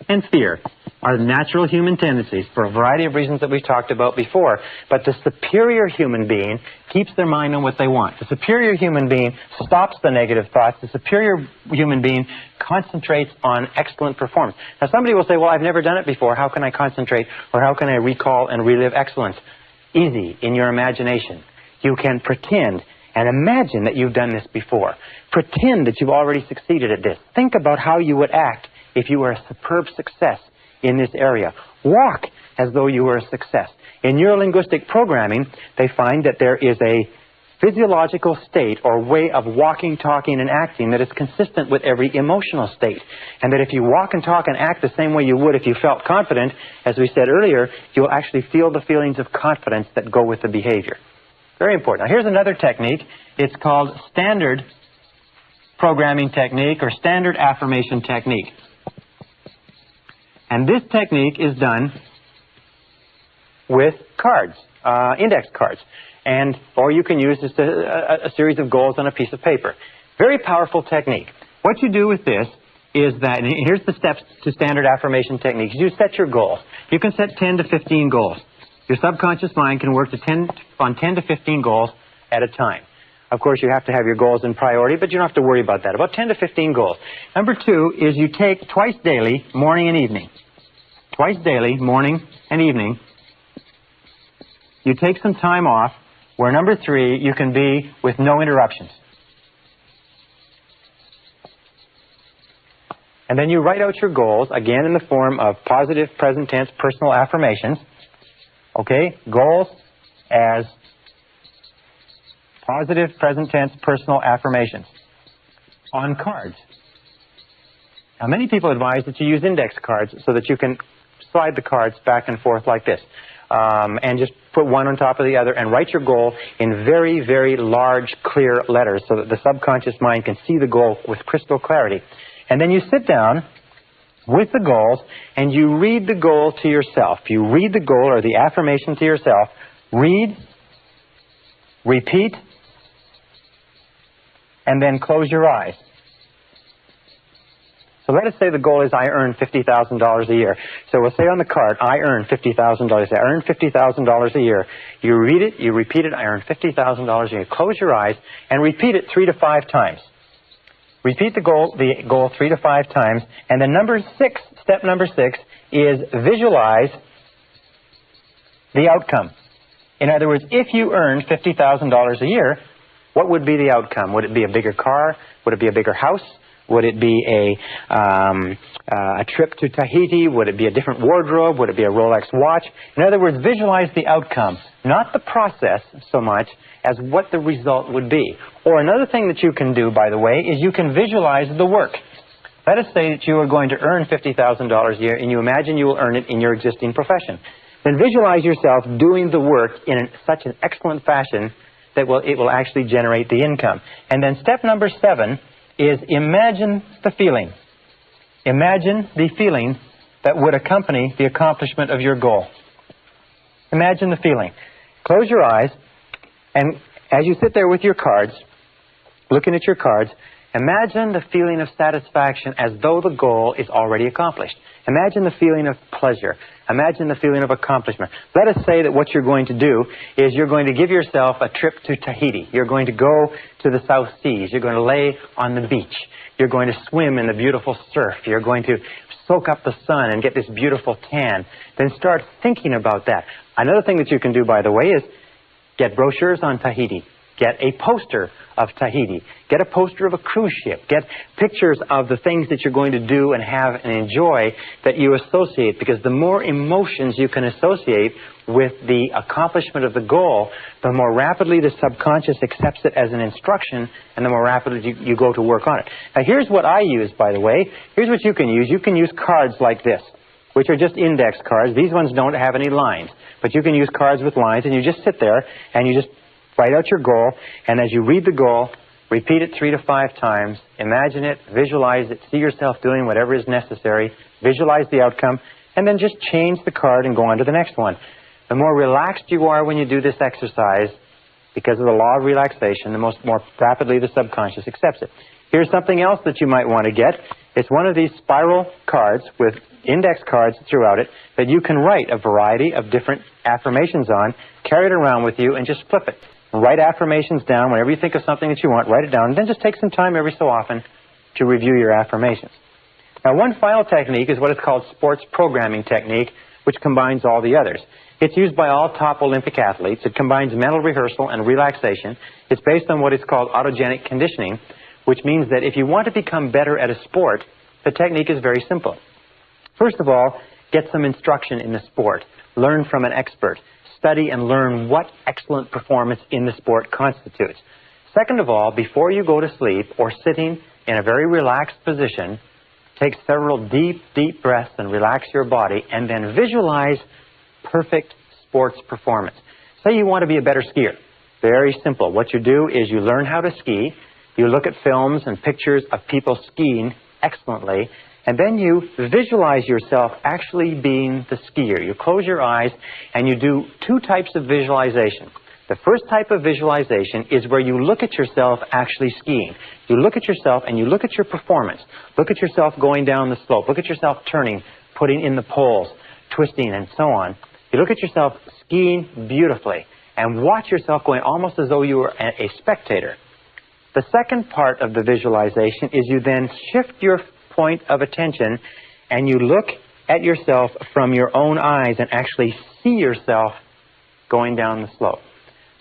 and fear. Are natural human tendencies for a variety of reasons that we've talked about before. But the superior human being keeps their mind on what they want. The superior human being stops the negative thoughts. The superior human being concentrates on excellent performance. Now, somebody will say, well, I've never done it before. How can I concentrate, or how can I recall and relive excellence? Easy, in your imagination. You can pretend and imagine that you've done this before. Pretend that you've already succeeded at this. Think about how you would act if you were a superb success in this area. Walk as though you were a success. In neurolinguistic programming, they find that there is a physiological state or way of walking, talking, and acting that is consistent with every emotional state. And that if you walk and talk and act the same way you would if you felt confident, as we said earlier, you'll actually feel the feelings of confidence that go with the behavior. Very important. Now, here's another technique. It's called standard programming technique or standard affirmation technique. And this technique is done with cards, index cards. Or you can use just a series of goals on a piece of paper. Very powerful technique. What you do with this is that, and here's the steps to standard affirmation techniques. You set your goals. You can set 10 to 15 goals. Your subconscious mind can work on 10 to 15 goals at a time. Of course, you have to have your goals in priority, but you don't have to worry about that. About 10 to 15 goals. Number 2 is you take twice daily, morning and evening. Twice daily, morning and evening. You take some time off, where number 3, you can be with no interruptions. And then you write out your goals, again in the form of positive present tense personal affirmations. Okay? Goals as positive present tense personal affirmations on cards. Now, many people advise that you use index cards so that you can slide the cards back and forth like this. And just put one on top of the other and write your goal in very, very large, clear letters so that the subconscious mind can see the goal with crystal clarity. And then you sit down with the goals, and you read the goal to yourself. You read the goal or the affirmation to yourself. Read, repeat, and then close your eyes. So let us say the goal is I earn $50,000 a year. So we'll say on the card, I earn $50,000. I earn $50,000 a year. You read it, you repeat it, I earn $50,000 a year. Close your eyes and repeat it 3 to 5 times. Repeat the goal 3 to 5 times. And then step number 6 is visualize the outcome. In other words, if you earned $50,000 a year, what would be the outcome? Would it be a bigger car? Would it be a bigger house? Would it be a trip to Tahiti? Would it be a different wardrobe? Would it be a Rolex watch? In other words, visualize the outcome, not the process so much as what the result would be. Or another thing that you can do, by the way, is you can visualize the work. Let us say that you are going to earn $50,000 a year and you imagine you will earn it in your existing profession. Then visualize yourself doing the work in such an excellent fashion that it will actually generate the income. And then step number 7 is imagine the feeling. Imagine the feeling that would accompany the accomplishment of your goal. Imagine the feeling. Close your eyes, and as you sit there with your cards, looking at your cards, imagine the feeling of satisfaction as though the goal is already accomplished. Imagine the feeling of pleasure. Imagine the feeling of accomplishment. Let us say that what you're going to do is you're going to give yourself a trip to Tahiti. You're going to go to the South Seas. You're going to lay on the beach. You're going to swim in the beautiful surf. You're going to soak up the sun and get this beautiful tan. Then start thinking about that. Another thing that you can do, by the way, is get brochures on Tahiti. Get a poster of Tahiti. Get a poster of a cruise ship. Get pictures of the things that you're going to do and have and enjoy that you associate. Because the more emotions you can associate with the accomplishment of the goal, the more rapidly the subconscious accepts it as an instruction and the more rapidly you go to work on it. Now here's what I use, by the way. Here's what you can use. You can use cards like this, which are just index cards. These ones don't have any lines. But you can use cards with lines, and you just sit there and you just write out your goal, and as you read the goal, repeat it 3 to 5 times, imagine it, visualize it, see yourself doing whatever is necessary, visualize the outcome, and then just change the card and go on to the next one. The more relaxed you are when you do this exercise, because of the law of relaxation, the more rapidly the subconscious accepts it. Here's something else that you might want to get. It's one of these spiral cards with index cards throughout it that you can write a variety of different affirmations on, carry it around with you, and just flip it. Write affirmations down. Whenever you think of something that you want, write it down, and then just take some time every so often to review your affirmations. Now, one final technique is what is called sports programming technique, which combines all the others. It's used by all top Olympic athletes. It combines mental rehearsal and relaxation. It's based on what is called autogenic conditioning, which means that if you want to become better at a sport, the technique is very simple. First of all, get some instruction in the sport. Learn from an expert. Study and learn what excellent performance in the sport constitutes. Second of all, before you go to sleep or sitting in a very relaxed position, take several deep, deep breaths and relax your body, and then visualize perfect sports performance. Say you want to be a better skier. Very simple. What you do is you learn how to ski, you look at films and pictures of people skiing excellently, and then you visualize yourself actually being the skier. You close your eyes and you do 2 types of visualization. The first type of visualization is where you look at yourself actually skiing. You look at yourself and you look at your performance. Look at yourself going down the slope. Look at yourself turning, putting in the poles, twisting, and so on. You look at yourself skiing beautifully and watch yourself going almost as though you were a spectator. The second part of the visualization is you then shift your point of attention and you look at yourself from your own eyes and actually see yourself going down the slope.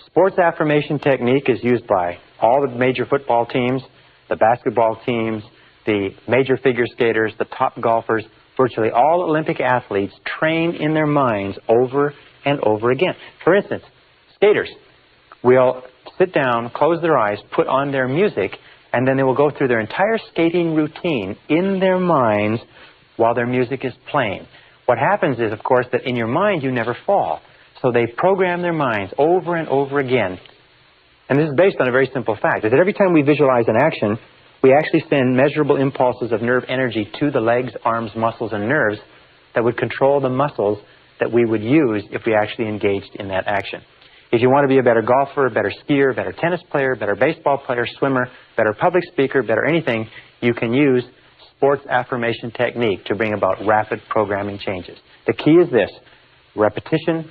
Sports affirmation technique is used by all the major football teams, the basketball teams, the major figure skaters, the top golfers. Virtually all Olympic athletes train in their minds over and over again. For instance, skaters will sit down, close their eyes, put on their music, and then they will go through their entire skating routine in their minds while their music is playing. What happens is, of course, that in your mind you never fall. So they program their minds over and over again. And this is based on a very simple fact, is that every time we visualize an action, we actually send measurable impulses of nerve energy to the legs, arms, muscles, and nerves that would control the muscles that we would use if we actually engaged in that action. If you want to be a better golfer, a better skier, a better tennis player, a better baseball player, swimmer, better public speaker, better anything, you can use sports affirmation technique to bring about rapid programming changes. The key is this: repetition,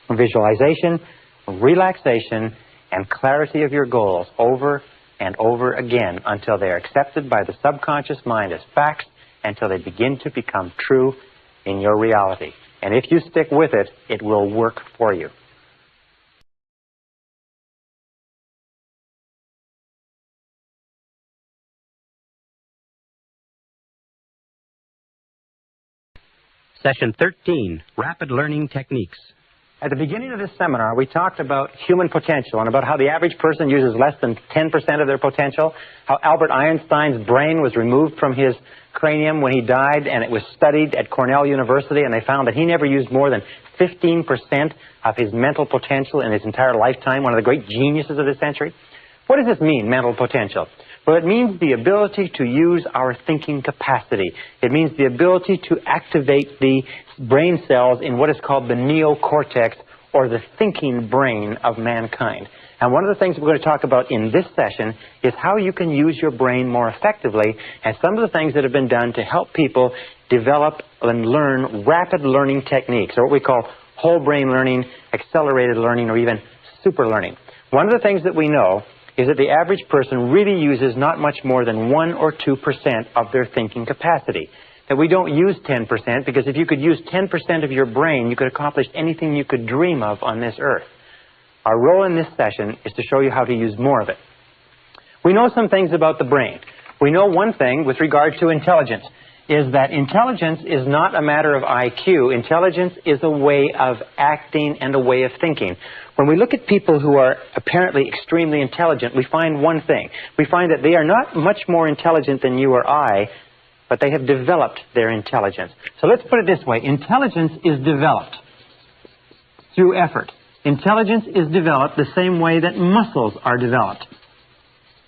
visualization, relaxation, and clarity of your goals over and over again until they are accepted by the subconscious mind as facts, until they begin to become true in your reality. And if you stick with it, it will work for you. Session 13, Rapid Learning Techniques. At the beginning of this seminar, we talked about human potential and about how the average person uses less than 10% of their potential, how Albert Einstein's brain was removed from his cranium when he died, and it was studied at Cornell University, and they found that he never used more than 15% of his mental potential in his entire lifetime, one of the great geniuses of this century. What does this mean, mental potential? Well, it means the ability to use our thinking capacity. It means the ability to activate the brain cells in what is called the neocortex, or the thinking brain of mankind. And one of the things we're going to talk about in this session is how you can use your brain more effectively, and some of the things that have been done to help people develop and learn rapid learning techniques, or what we call whole brain learning, accelerated learning, or even super learning. One of the things that we know is that the average person really uses not much more than 1 or 2% of their thinking capacity. That we don't use 10%, because if you could use 10% of your brain, you could accomplish anything you could dream of on this earth. Our role in this session is to show you how to use more of it. We know some things about the brain. We know one thing with regard to intelligence, is that intelligence is not a matter of IQ. Intelligence is a way of acting and a way of thinking. When we look at people who are apparently extremely intelligent, we find one thing. We find that they are not much more intelligent than you or I, but they have developed their intelligence. So let's put it this way. Intelligence is developed through effort. Intelligence is developed the same way that muscles are developed.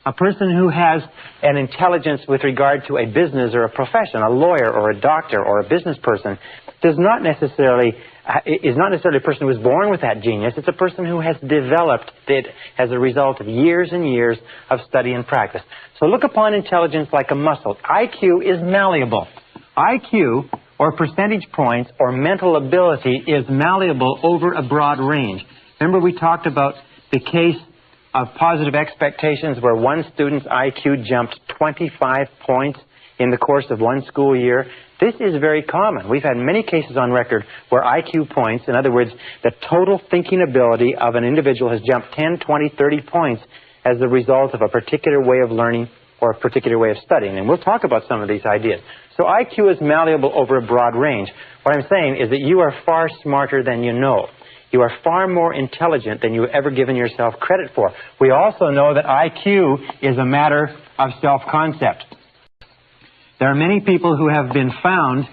A person who has an intelligence with regard to a business or a profession, a lawyer or a doctor or a business person, is not necessarily a person who was born with that genius. It's a person who has developed it as a result of years and years of study and practice. So look upon intelligence like a muscle. IQ is malleable. IQ, or percentage points, or mental ability, is malleable over a broad range. Remember we talked about the case of positive expectations where one student's IQ jumped 25 points in the course of one school year. This is very common. We've had many cases on record where IQ points, in other words, the total thinking ability of an individual has jumped 10, 20, 30 points as the result of a particular way of learning or a particular way of studying. And we'll talk about some of these ideas. So IQ is malleable over a broad range. What I'm saying is that you are far smarter than you know. You are far more intelligent than you've ever given yourself credit for. We also know that IQ is a matter of self-concept. There are many people who have been found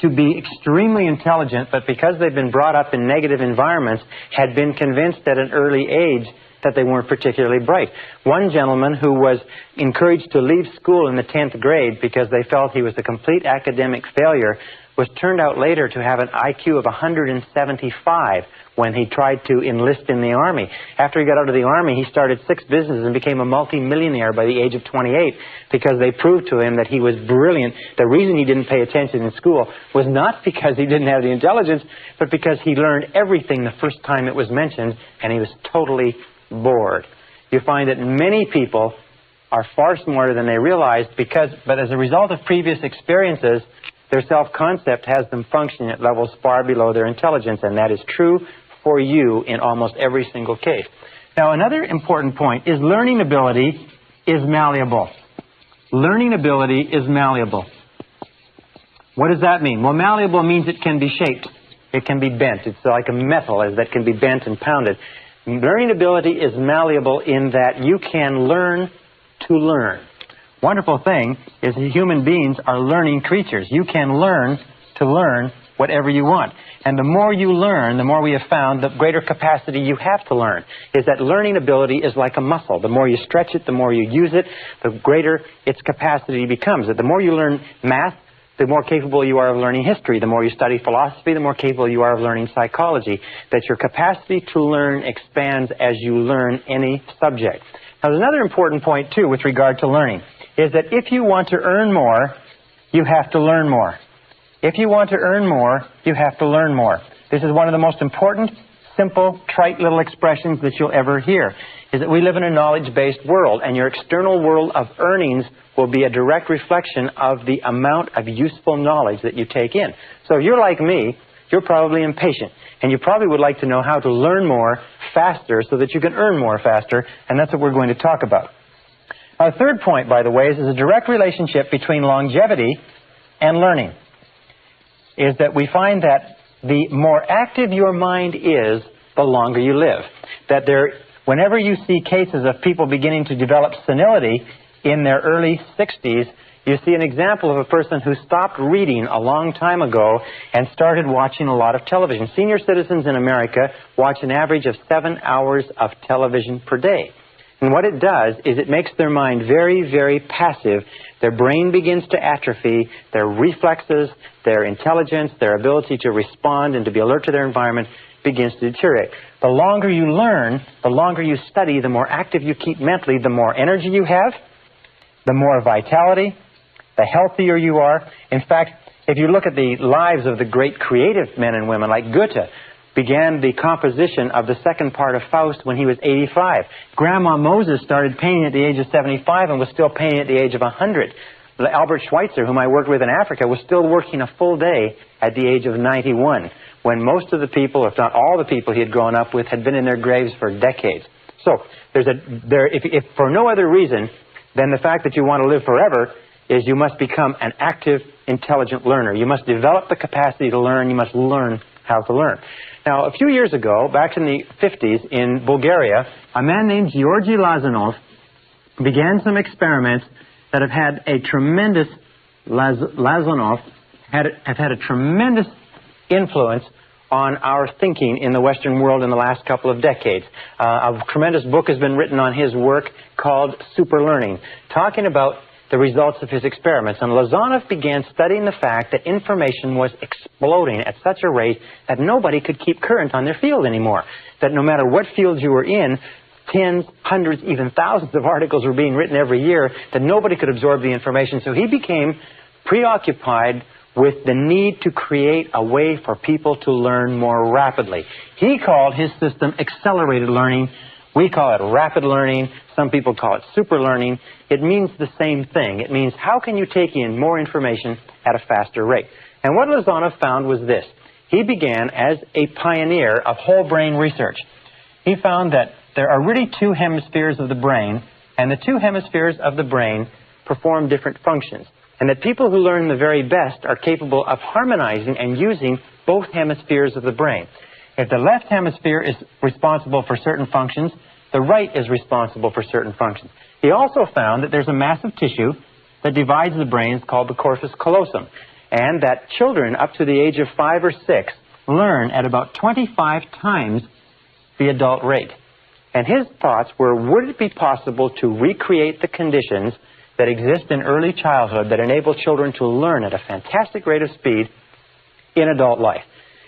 to be extremely intelligent, but because they've been brought up in negative environments, had been convinced at an early age that they weren't particularly bright. One gentleman who was encouraged to leave school in the 10th grade because they felt he was a complete academic failure was turned out later to have an IQ of 175 when he tried to enlist in the Army. After he got out of the Army, he started 6 businesses and became a multi-millionaire by the age of 28 because they proved to him that he was brilliant. The reason he didn't pay attention in school was not because he didn't have the intelligence, but because he learned everything the first time it was mentioned and he was totally bored. You find that many people are far smarter than they realized but as a result of previous experiences, their self-concept has them functioning at levels far below their intelligence, and that is true for you in almost every single case. Now, another important point is learning ability is malleable. Learning ability is malleable. What does that mean? Well, malleable means it can be shaped. It can be bent. It's like a metal that can be bent and pounded. Learning ability is malleable in that you can learn to learn. Wonderful thing is that human beings are learning creatures. You can learn to learn whatever you want. And the more you learn, the more we have found, the greater capacity you have to learn. Is that learning ability is like a muscle. The more you stretch it, the more you use it, the greater its capacity becomes. The more you learn math, the more capable you are of learning history. The more you study philosophy, the more capable you are of learning psychology. That your capacity to learn expands as you learn any subject. Now, there's another important point, too, with regard to learning, is that if you want to earn more, you have to learn more. If you want to earn more, you have to learn more. This is one of the most important, simple, trite little expressions that you'll ever hear, is that we live in a knowledge-based world, and your external world of earnings will be a direct reflection of the amount of useful knowledge that you take in. So if you're like me, you're probably impatient, and you probably would like to know how to learn more faster so that you can earn more faster, and that's what we're going to talk about. Our third point, by the way, is a direct relationship between longevity and learning. Is that we find that the more active your mind is, the longer you live. That whenever you see cases of people beginning to develop senility in their early 60s, you see an example of a person who stopped reading a long time ago and started watching a lot of television. Senior citizens in America watch an average of 7 hours of television per day. And what it does is it makes their mind very, very passive. Their brain begins to atrophy. Their reflexes, their intelligence, their ability to respond and to be alert to their environment begins to deteriorate. The longer you learn, the longer you study, the more active you keep mentally, the more energy you have, the more vitality, the healthier you are. In fact, if you look at the lives of the great creative men and women like Goethe, began the composition of the second part of Faust when he was 85. Grandma Moses started painting at the age of 75 and was still painting at the age of 100. Albert Schweitzer, whom I worked with in Africa, was still working a full day at the age of 91, when most of the people, if not all the people he had grown up with, had been in their graves for decades. So, if for no other reason than the fact that you want to live forever, is you must become an active, intelligent learner. You must develop the capacity to learn. You must learn how to learn. Now, a few years ago, back in the 50s in Bulgaria, a man named Georgy Lazanov began some experiments that have had a tremendous Lazanov have had a tremendous influence on our thinking in the Western world in the last couple of decades. A tremendous book has been written on his work called Super Learning, talking about the results of his experiments. And Lazanov began studying the fact that information was exploding at such a rate that nobody could keep current on their field anymore. That no matter what field you were in, tens, hundreds, even thousands of articles were being written every year, that nobody could absorb the information. So he became preoccupied with the need to create a way for people to learn more rapidly. He called his system accelerated learning. We call it rapid learning. Some people call it super learning. It means the same thing. It means how can you take in more information at a faster rate? And what Lazanov found was this. He began as a pioneer of whole brain research. He found that there are really two hemispheres of the brain, and the two hemispheres of the brain perform different functions. And that people who learn the very best are capable of harmonizing and using both hemispheres of the brain. If the left hemisphere is responsible for certain functions, the right is responsible for certain functions. He also found that there's a massive tissue that divides the brain called the corpus callosum, and that children up to the age of 5 or 6 learn at about 25 times the adult rate. And his thoughts were, would it be possible to recreate the conditions that exist in early childhood that enable children to learn at a fantastic rate of speed in adult life?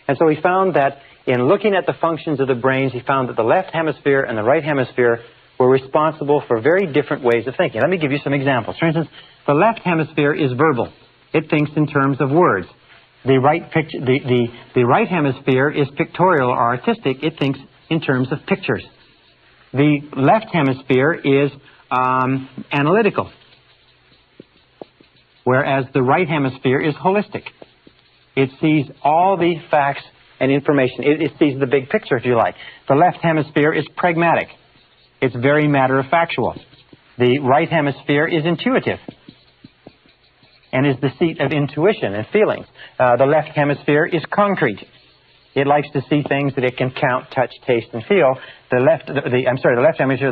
And so he found that in looking at the functions of the brains, he found that the left hemisphere and the right hemisphere were responsible for very different ways of thinking. Let me give you some examples. For instance, the left hemisphere is verbal. It thinks in terms of words. The right hemisphere is pictorial or artistic. It thinks in terms of pictures. The left hemisphere is analytical, whereas the right hemisphere is holistic. It sees all the facts and information. It sees the big picture, if you like. The left hemisphere is pragmatic. It's very matter-of-factual. The right hemisphere is intuitive and is the seat of intuition and feelings. The left hemisphere is concrete. It likes to see things that it can count, touch, taste, and feel. The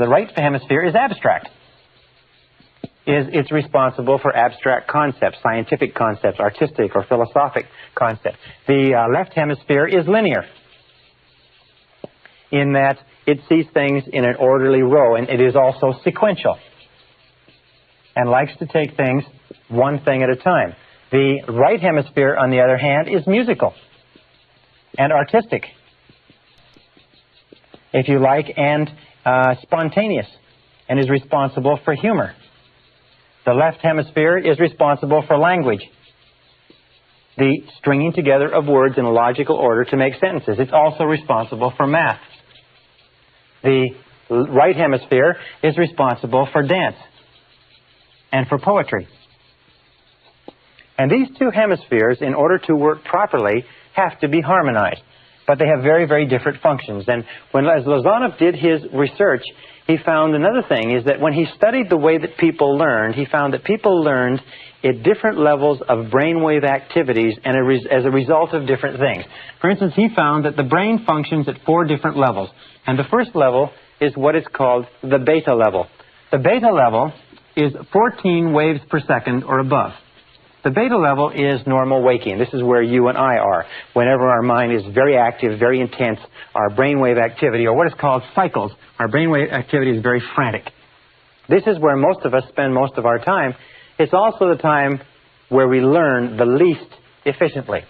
right hemisphere is abstract. is it's responsible for abstract concepts, scientific concepts, artistic or philosophic concepts. The left hemisphere is linear in that it sees things in an orderly row, and it is also sequential and likes to take things one thing at a time. The right hemisphere, on the other hand, is musical and artistic, if you like, and spontaneous, and is responsible for humor. The left hemisphere is responsible for language, the stringing together of words in a logical order to make sentences. It's also responsible for math. The right hemisphere is responsible for dance and for poetry. And these two hemispheres, in order to work properly, have to be harmonized. But they have very, very different functions. And as Lozanov did his research, he found another thing, is that when he studied the way that people learned, he found that people learned at different levels of brainwave activities and as a result of different things. For instance, he found that the brain functions at 4 different levels. And the first level is what is called the beta level. The beta level is 14 waves per second or above. The beta level is normal waking. This is where you and I are. Whenever our mind is very active, very intense, our brainwave activity, or what is called cycles, our brainwave activity is very frantic. This is where most of us spend most of our time. It's also the time where we learn the least efficiently.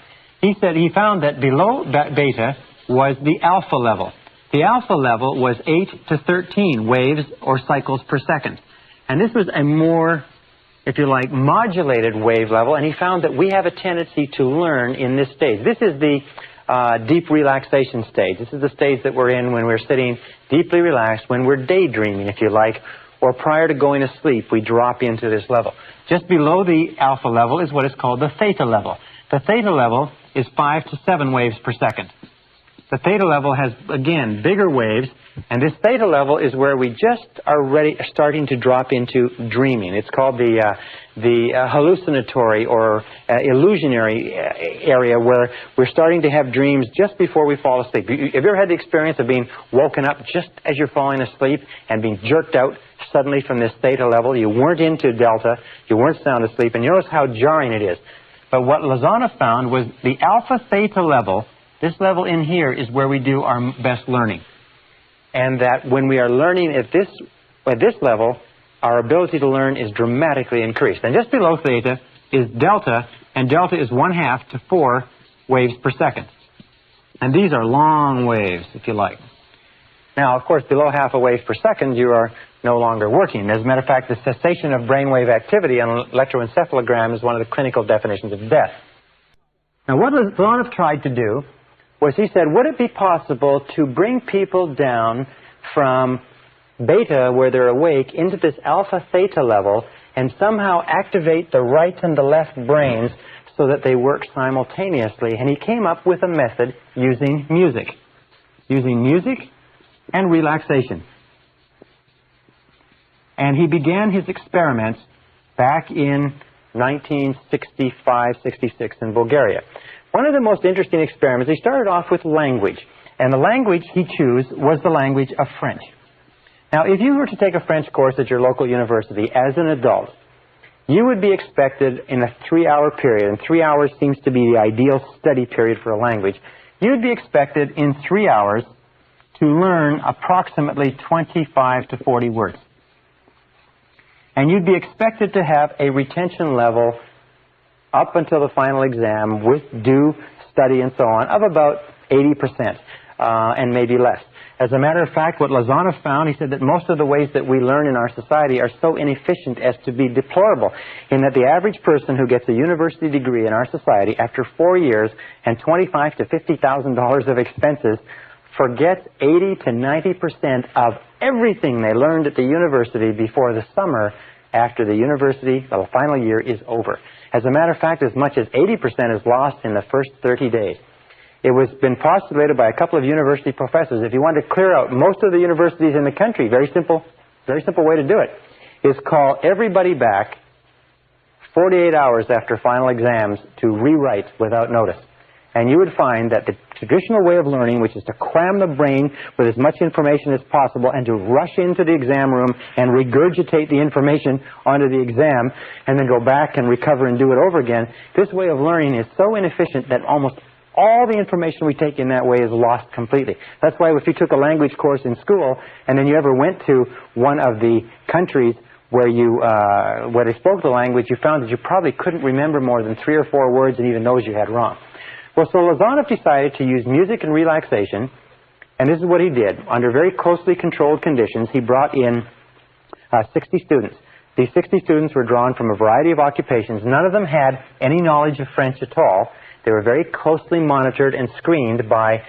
He said he found that below that beta was the alpha level. The alpha level was 8 to 13 waves or cycles per second. And this was a more, if you like, modulated wave level, and he found that we have a tendency to learn in this stage. This is the deep relaxation stage. This is the stage that we're in when we're sitting deeply relaxed, when we're daydreaming, if you like, or prior to going to sleep, we drop into this level. Just below the alpha level is what is called the theta level. The theta level is 5 to 7 waves per second. The theta level has, again, bigger waves, and this theta level is where we just are starting to drop into dreaming. It's called the hallucinatory or illusionary area, where we're starting to have dreams just before we fall asleep. Have you ever had the experience of being woken up just as you're falling asleep and being jerked out suddenly from this theta level? You weren't into delta, you weren't sound asleep, and you notice how jarring it is. But what Lozanov found was the alpha theta level. This level in here is where we do our best learning. And that when we are learning at this level, our ability to learn is dramatically increased. And just below theta is delta, and delta is 1/2 to 4 waves per second. And these are long waves, if you like. Now, of course, below half a wave per second, you are no longer working. As a matter of fact, the cessation of brainwave activity on an electroencephalogram is one of the clinical definitions of death. Now, what Lozanov tried to do was, he said, would it be possible to bring people down from beta, where they're awake, into this alpha theta level and somehow activate the right and the left brains so that they work simultaneously? And he came up with a method using music and relaxation. And he began his experiments back in 1965-66 in Bulgaria. One of the most interesting experiments, he started off with language. And the language he chose was the language of French. Now, if you were to take a French course at your local university as an adult, you would be expected in a 3-hour period, and 3 hours seems to be the ideal study period for a language, you would be expected in 3 hours to learn approximately 25 to 40 words. And you'd be expected to have a retention level up until the final exam, with due study and so on, of about 80%, and maybe less. As a matter of fact, what Lozanov found, he said that most of the ways that we learn in our society are so inefficient as to be deplorable, in that the average person who gets a university degree in our society after 4 years and $25,000 to $50,000 of expenses forgets 80 to 90% of everything they learned at the university before the summer after the final year is over. As a matter of fact, as much as 80% is lost in the first 30 days. It was been postulated by a couple of university professors. If you want to clear out most of the universities in the country, very simple way to do it, is call everybody back 48 hours after final exams to rewrite without notice. and you would find that the traditional way of learning, which is to cram the brain with as much information as possible and to rush into the exam room and regurgitate the information onto the exam and then go back and recover and do it over again, this way of learning is so inefficient that almost all the information we take in that way is lost completely. That's why if you took a language course in school and then you ever went to one of the countries where they spoke the language, you found that you probably couldn't remember more than 3 or 4 words, and even those you had wrong. Well, so Lazanov decided to use music and relaxation, and this is what he did. Under very closely controlled conditions, he brought in 60 students. These 60 students were drawn from a variety of occupations. None of them had any knowledge of French at all. They were very closely monitored and screened by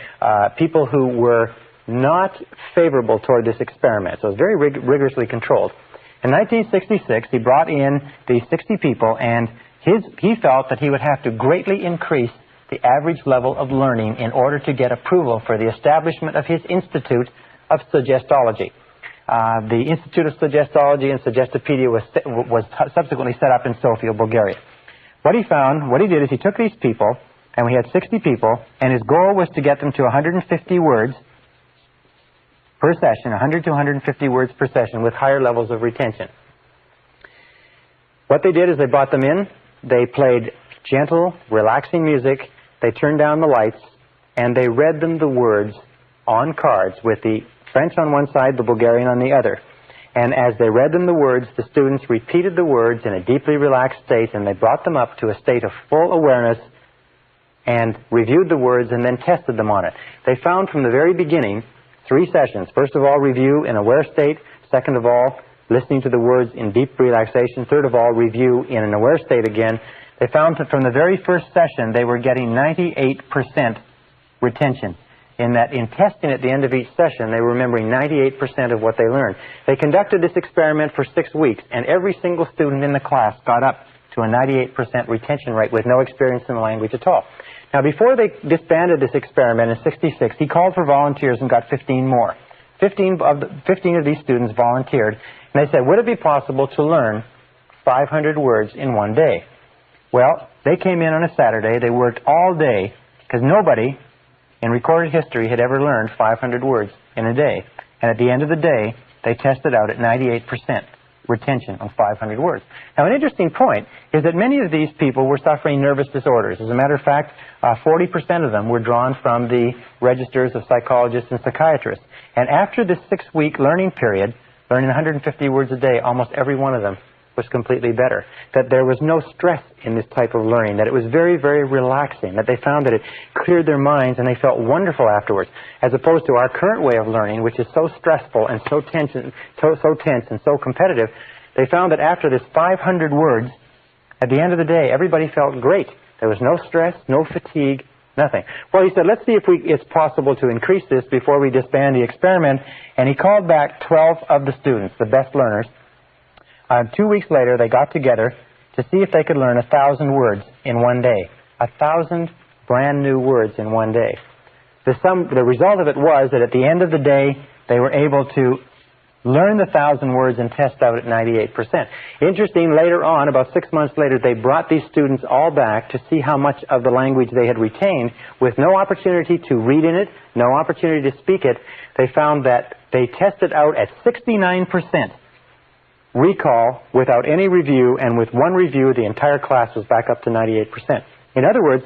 people who were not favorable toward this experiment. So it was very rigorously controlled. In 1966, he brought in these 60 people, and he felt that he would have to greatly increase the average level of learning in order to get approval for the establishment of his Institute of Suggestology. The Institute of Suggestology and Suggestopedia was subsequently set up in Sofia, Bulgaria. What he did is he took these people, and we had 60 people, and his goal was to get them to 150 words per session, 100 to 150 words per session with higher levels of retention. What they did is they brought them in, they played gentle, relaxing music, they turned down the lights, and they read them the words on cards with the French on one side, the Bulgarian on the other. And as they read them the words, the students repeated the words in a deeply relaxed state, and they brought them up to a state of full awareness and reviewed the words and then tested them on it. They found from the very beginning 3 sessions. First of all, review in aware state. Second of all, listening to the words in deep relaxation. Third of all, review in an aware state again. They found that from the very first session, they were getting 98% retention. In that, in testing at the end of each session, they were remembering 98% of what they learned. They conducted this experiment for 6 weeks, and every single student in the class got up to a 98% retention rate with no experience in the language at all. Now, before they disbanded this experiment in '66, he called for volunteers and got 15 more. 15 of these students volunteered, and they said, would it be possible to learn 500 words in one day? Well, they came in on a Saturday. They worked all day because nobody in recorded history had ever learned 500 words in a day. And at the end of the day, they tested out at 98% retention of 500 words. Now, an interesting point is that many of these people were suffering nervous disorders. As a matter of fact, 40% of them were drawn from the registers of psychologists and psychiatrists. And after this 6-week learning period, learning 150 words a day, almost every one of them was completely better. That there was no stress in this type of learning, that it was very, very relaxing, that they found that it cleared their minds and they felt wonderful afterwards, as opposed to our current way of learning, which is so stressful and so tense and so competitive. They found that after this 500 words, at the end of the day, everybody felt great. There was no stress, no fatigue, nothing. Well, he said, let's see if it's possible to increase this before we disband the experiment. And he called back 12 of the students, the best learners. 2 weeks later, they got together to see if they could learn 1,000 words in one day. 1,000 brand new words in one day. The result of it was that at the end of the day, they were able to learn the 1,000 words and test out at 98%. Interesting, later on, about 6 months later, they brought these students all back to see how much of the language they had retained with no opportunity to read in it, no opportunity to speak it. They found that they tested out at 69% recall without any review, and with one review, the entire class was back up to 98%. In other words,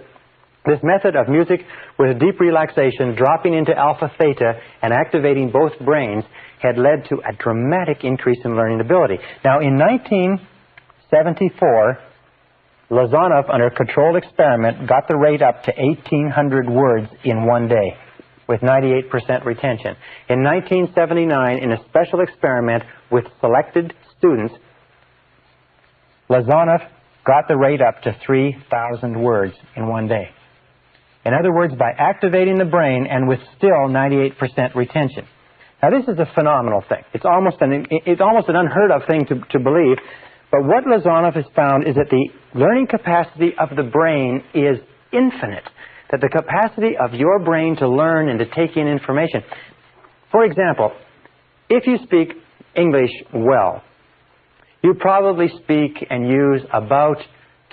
this method of music with deep relaxation, dropping into alpha theta and activating both brains had led to a dramatic increase in learning ability. Now, in 1974, Lazanov, under a controlled experiment, got the rate up to 1,800 words in one day with 98% retention. In 1979, in a special experiment with selected students, Lazanov got the rate up to 3,000 words in one day. In other words, by activating the brain and with still 98% retention. Now, this is a phenomenal thing. It's almost an unheard of thing to believe. But what Lazanov has found is that the learning capacity of the brain is infinite. That the capacity of your brain to learn and to take in information. For example, if you speak English well, you probably speak and use about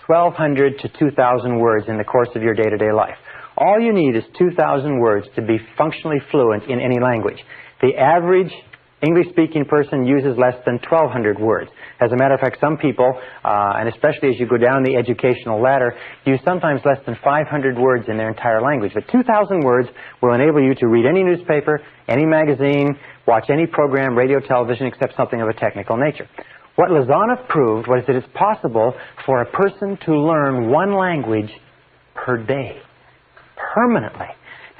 1,200 to 2,000 words in the course of your day-to-day life. All you need is 2,000 words to be functionally fluent in any language. The average English-speaking person uses less than 1,200 words. As a matter of fact, some people, and especially as you go down the educational ladder, use sometimes less than 500 words in their entire language. But 2,000 words will enable you to read any newspaper, any magazine, watch any program, radio, television, except something of a technical nature. What Lazarov proved was that it's possible for a person to learn one language per day, permanently.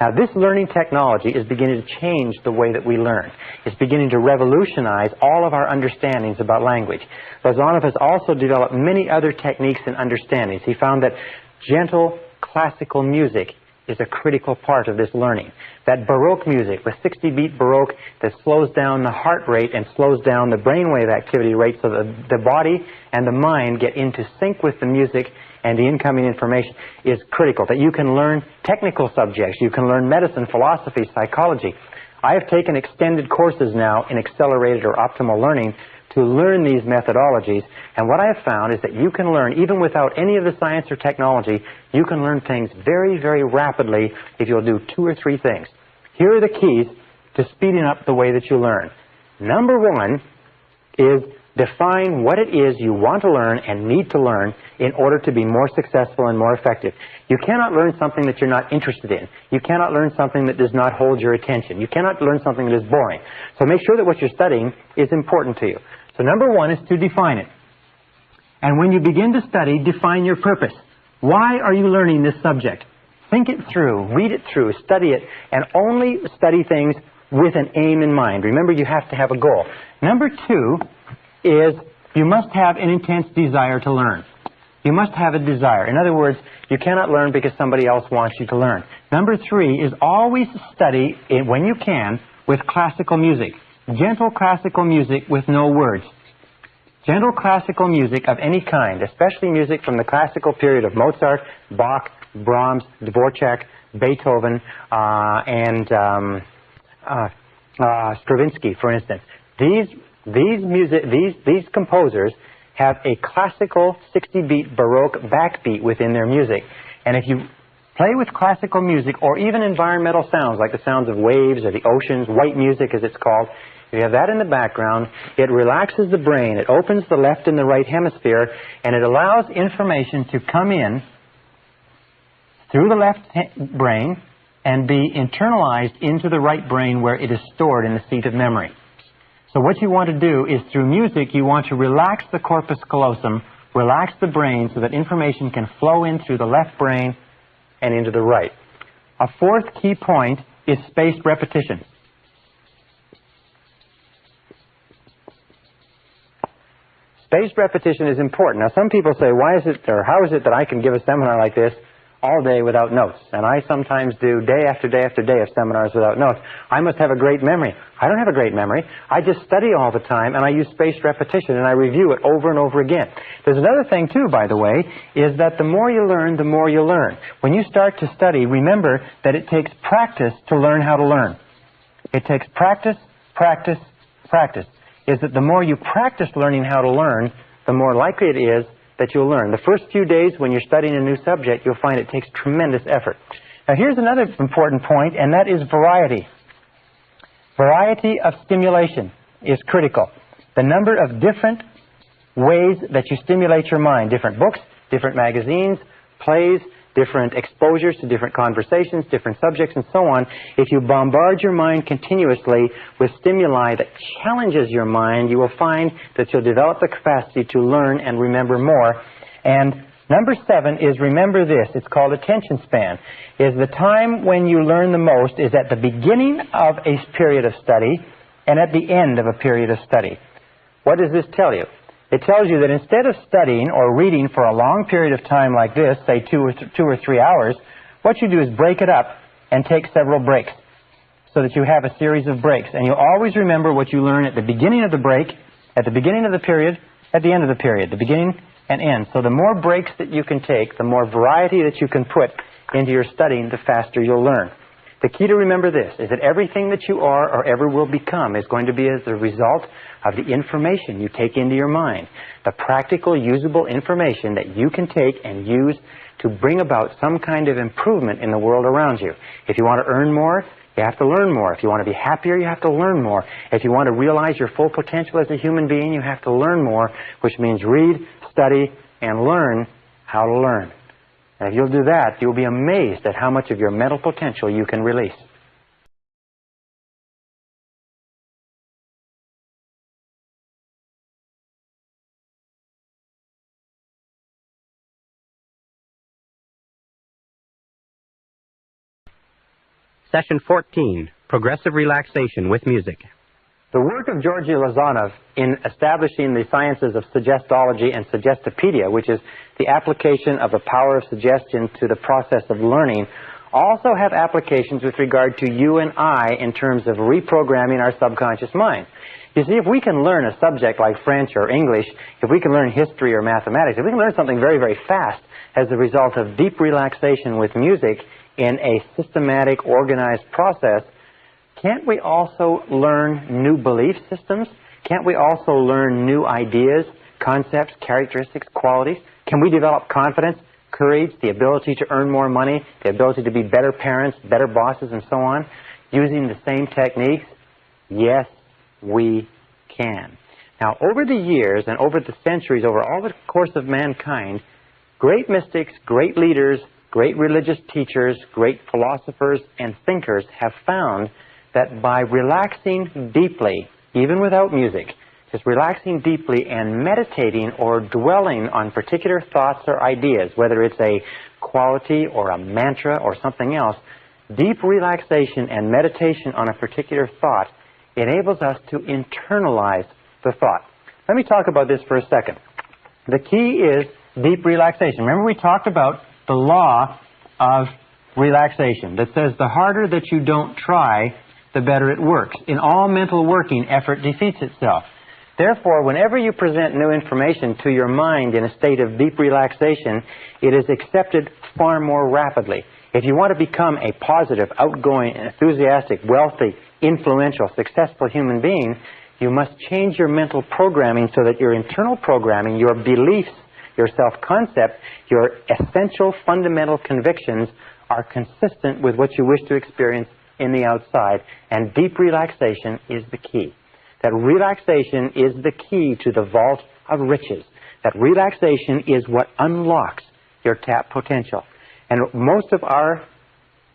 Now, this learning technology is beginning to change the way that we learn. It's beginning to revolutionize all of our understandings about language. Lazarov has also developed many other techniques and understandings. He found that gentle classical music is a critical part of this learning. That Baroque music, with 60-beat Baroque that slows down the heart rate and slows down the brainwave activity rate so that the body and the mind get into sync with the music and the incoming information, is critical. That you can learn technical subjects, you can learn medicine, philosophy, psychology. I have taken extended courses now in accelerated or optimal learning to learn these methodologies, and what I have found is that you can learn, even without any of the science or technology, you can learn things very, very rapidly if you'll do 2 or 3 things. Here are the keys to speeding up the way that you learn. Number 1 is define what it is you want to learn and need to learn in order to be more successful and more effective. You cannot learn something that you're not interested in. You cannot learn something that does not hold your attention. You cannot learn something that is boring. So make sure that what you're studying is important to you. So number 1 is to define it. And when you begin to study, define your purpose. Why are you learning this subject? Think it through, read it through, study it, and only study things with an aim in mind. Remember, you have to have a goal. Number 2 is you must have an intense desire to learn. You must have a desire. In other words, you cannot learn because somebody else wants you to learn. Number 3 is always study, when you can, with classical music. Gentle classical music with no words. Gentle classical music of any kind, especially music from the classical period of Mozart, Bach, Brahms, Dvorak, Beethoven, and Stravinsky, for instance. These composers have a classical 60-beat Baroque backbeat within their music. And if you play with classical music, or even environmental sounds, like the sounds of waves or the oceans, white music as it's called, if you have that in the background, it relaxes the brain, it opens the left and the right hemisphere, and it allows information to come in through the left brain and be internalized into the right brain where it is stored in the seat of memory. So what you want to do is, through music, you want to relax the corpus callosum, relax the brain so that information can flow in through the left brain and into the right. A 4th key point is spaced repetition. Spaced repetition is important. Now, some people say, why is it, or how is it that I can give a seminar like this all day without notes? And I sometimes do day after day after day of seminars without notes. I must have a great memory. I don't have a great memory. I just study all the time, and I use spaced repetition, and I review it over and over again. There's another thing, too, by the way, is that the more you learn, the more you learn. When you start to study, remember that it takes practice to learn how to learn. It takes practice, practice, practice. Is that the more you practice learning how to learn, the more likely it is that you'll learn. The first few days when you're studying a new subject, you'll find it takes tremendous effort. Now, here's another important point, and that is variety. Variety of stimulation is critical. The number of different ways that you stimulate your mind, different books, different magazines, plays, different exposures to different conversations, different subjects, and so on. If you bombard your mind continuously with stimuli that challenges your mind, you will find that you'll develop the capacity to learn and remember more. And number 7 is, remember this, it's called attention span, is the time when you learn the most is at the beginning of a period of study and at the end of a period of study. What does this tell you? It tells you that instead of studying or reading for a long period of time like this, say 2 or 3 hours, what you do is break it up and take several breaks so that you have a series of breaks. And you'll always remember what you learn at the beginning of the break, at the beginning of the period, at the end of the period, the beginning and end. So the more breaks that you can take, the more variety that you can put into your studying, the faster you'll learn. The key to remember this is that everything that you are or ever will become is going to be as a result of the information you take into your mind. The practical, usable information that you can take and use to bring about some kind of improvement in the world around you. If you want to earn more, you have to learn more. If you want to be happier, you have to learn more. If you want to realize your full potential as a human being, you have to learn more, which means read, study, and learn how to learn. And if you'll do that, you'll be amazed at how much of your mental potential you can release. Session 14, Progressive Relaxation with Music. The work of Georgi Lazanov in establishing the sciences of suggestology and suggestopedia, which is the application of the power of suggestion to the process of learning, also have applications with regard to you and I in terms of reprogramming our subconscious mind. You see, if we can learn a subject like French or English, if we can learn history or mathematics, if we can learn something very, very fast as a result of deep relaxation with music in a systematic, organized process, can't we also learn new belief systems? Can't we also learn new ideas, concepts, characteristics, qualities? Can we develop confidence, courage, the ability to earn more money, the ability to be better parents, better bosses, and so on, using the same techniques? Yes, we can. Now, over the years and over the centuries, over all the course of mankind, great mystics, great leaders, great religious teachers, great philosophers, and thinkers have found that by relaxing deeply, even without music, just relaxing deeply and meditating or dwelling on particular thoughts or ideas, whether it's a quality or a mantra or something else, deep relaxation and meditation on a particular thought enables us to internalize the thought. Let me talk about this for a second. The key is deep relaxation. Remember, we talked about the law of relaxation that says the harder that you don't try, the better it works. In all mental working, effort defeats itself. Therefore, whenever you present new information to your mind in a state of deep relaxation, it is accepted far more rapidly. If you want to become a positive, outgoing, enthusiastic, wealthy, influential, successful human being, you must change your mental programming so that your internal programming, your beliefs, your self-concept, your essential fundamental convictions are consistent with what you wish to experience in the outside, and deep relaxation is the key. That relaxation is the key to the vault of riches. That relaxation is what unlocks your tapped potential. And most of our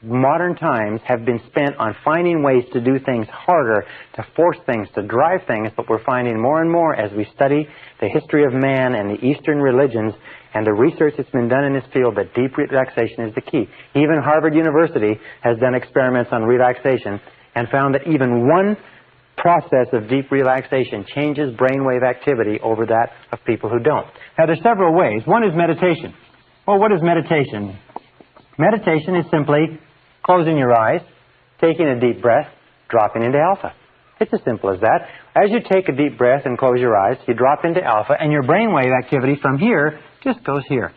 modern times have been spent on finding ways to do things harder, to force things, to drive things, but we're finding more and more as we study the history of man and the Eastern religions and the research that's been done in this field that deep relaxation is the key. Even Harvard University has done experiments on relaxation and found that even one process of deep relaxation changes brainwave activity over that of people who don't. Now, there's several ways. One is meditation. Well, what is meditation? Meditation is simply closing your eyes, taking a deep breath, dropping into alpha. It's as simple as that. As you take a deep breath and close your eyes, you drop into alpha, and your brainwave activity from here just goes here.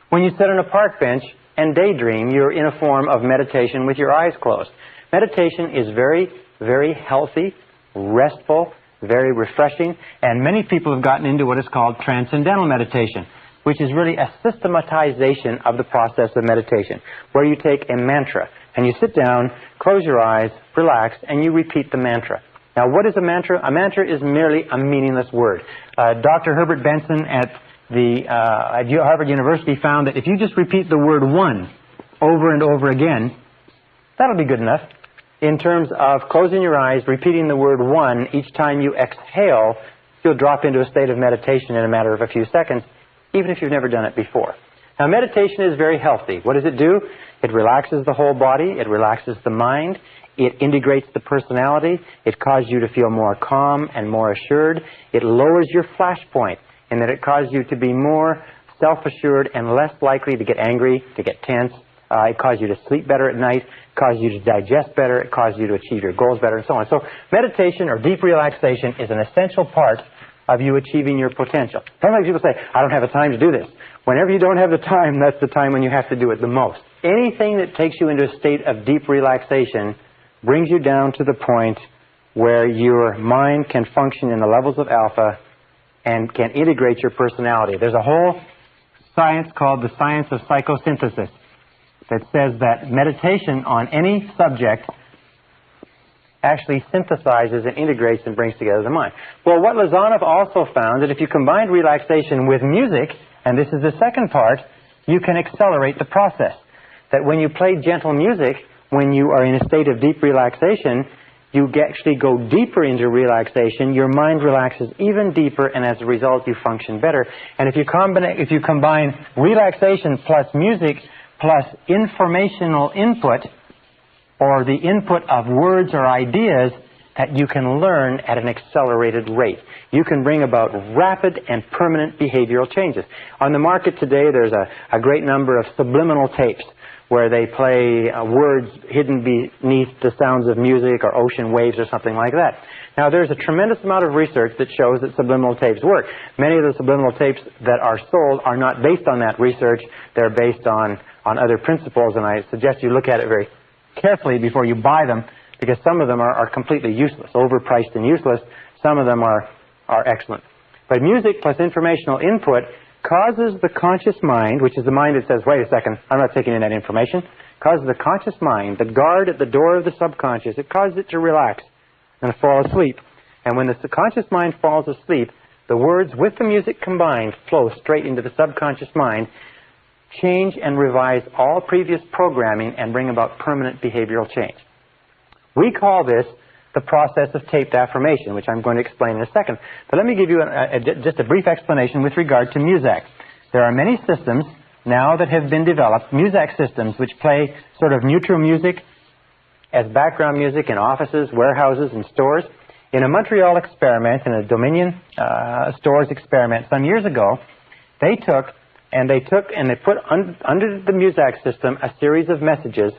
When you sit on a park bench and daydream, you're in a form of meditation with your eyes closed. Meditation is very, very healthy, restful, very refreshing, and many people have gotten into what is called transcendental meditation, which is really a systematization of the process of meditation, where you take a mantra and you sit down, close your eyes, relax, and you repeat the mantra. Now, what is a mantra? A mantra is merely a meaningless word. Dr. Herbert Benson at Harvard University found that if you just repeat the word one over and over again, that'll be good enough. In terms of closing your eyes, repeating the word one, each time you exhale, you'll drop into a state of meditation in a matter of a few seconds, even if you've never done it before. Now, meditation is very healthy. What does it do? It relaxes the whole body. It relaxes the mind. It integrates the personality. It causes you to feel more calm and more assured. It lowers your flashpoint in that it causes you to be more self-assured and less likely to get angry, to get tense. It causes you to sleep better at night, causes you to digest better, it causes you to achieve your goals better, and so on. So meditation or deep relaxation is an essential part of you achieving your potential. Sometimes people say, I don't have the time to do this. Whenever you don't have the time, that's the time when you have to do it the most. Anything that takes you into a state of deep relaxation brings you down to the point where your mind can function in the levels of alpha and can integrate your personality. There's a whole science called the science of psychosynthesis that says that meditation on any subject actually synthesizes and integrates and brings together the mind. Well, what Lazanov also found, that if you combine relaxation with music, and this is the second part, you can accelerate the process. That when you play gentle music, when you are in a state of deep relaxation, you actually go deeper into relaxation, your mind relaxes even deeper, and as a result you function better. And if you combine relaxation plus music plus informational input, or the input of words or ideas, that you can learn at an accelerated rate. You can bring about rapid and permanent behavioral changes. On the market today, there's a great number of subliminal tapes where they play words hidden beneath the sounds of music or ocean waves or something like that. Now, there's a tremendous amount of research that shows that subliminal tapes work. Many of the subliminal tapes that are sold are not based on that research. They're based on other principles, and I suggest you look at it very carefully before you buy them, because some of them are completely useless, overpriced and useless. Some of them are excellent. But music plus informational input causes the conscious mind, which is the mind that says, wait a second, I'm not taking in that information, causes the conscious mind, the guard at the door of the subconscious, it causes it to relax and fall asleep. And when the conscious mind falls asleep, the words with the music combined flow straight into the subconscious mind, change and revise all previous programming, and bring about permanent behavioral change. We call this the process of taped affirmation, which I'm going to explain in a second. But let me give you just a brief explanation with regard to Muzak. There are many systems now that have been developed, Muzak systems, which play sort of neutral music as background music in offices, warehouses, and stores. In a Montreal experiment, in a Dominion stores experiment some years ago, they put under the Muzak system a series of messages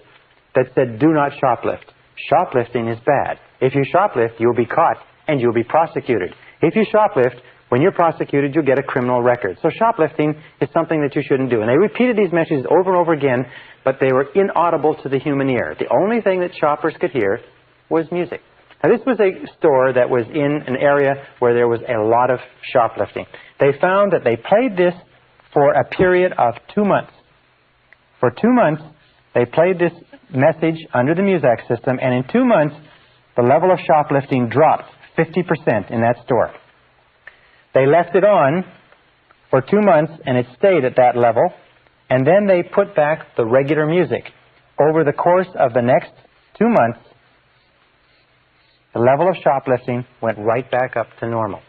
that said, do not shoplift. Shoplifting is bad. If you shoplift, you'll be caught and you'll be prosecuted. If you shoplift, when you're prosecuted, you'll get a criminal record. So shoplifting is something that you shouldn't do. And they repeated these messages over and over again, but they were inaudible to the human ear. The only thing that shoppers could hear was music. Now, this was a store that was in an area where there was a lot of shoplifting. They found that they played this for a period of 2 months. For 2 months, they played this message under the Muzak system, and in 2 months, the level of shoplifting dropped 50% in that store. They left it on for 2 months, and it stayed at that level, and then they put back the regular music. Over the course of the next 2 months, the level of shoplifting went right back up to normal.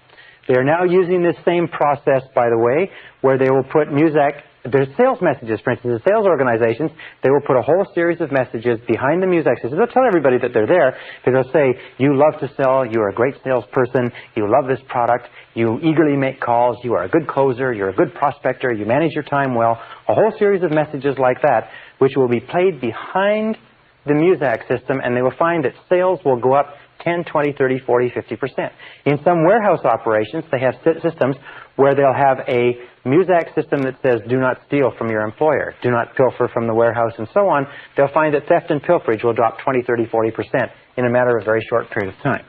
They are now using this same process, by the way, where they will put Muzak. There's sales messages, for instance, in sales organizations, they will put a whole series of messages behind the Muzak system. They'll tell everybody that they're there, because they'll say, you love to sell, you're a great salesperson, you love this product, you eagerly make calls, you are a good closer, you're a good prospector, you manage your time well. A whole series of messages like that, which will be played behind the Muzak system, and they will find that sales will go up 10, 20, 30, 40, 50%. In some warehouse operations, they have systems where they'll have a Muzak system that says, do not steal from your employer, do not pilfer from the warehouse, and so on. They'll find that theft and pilferage will drop 20, 30, 40% in a matter of a very short period of time.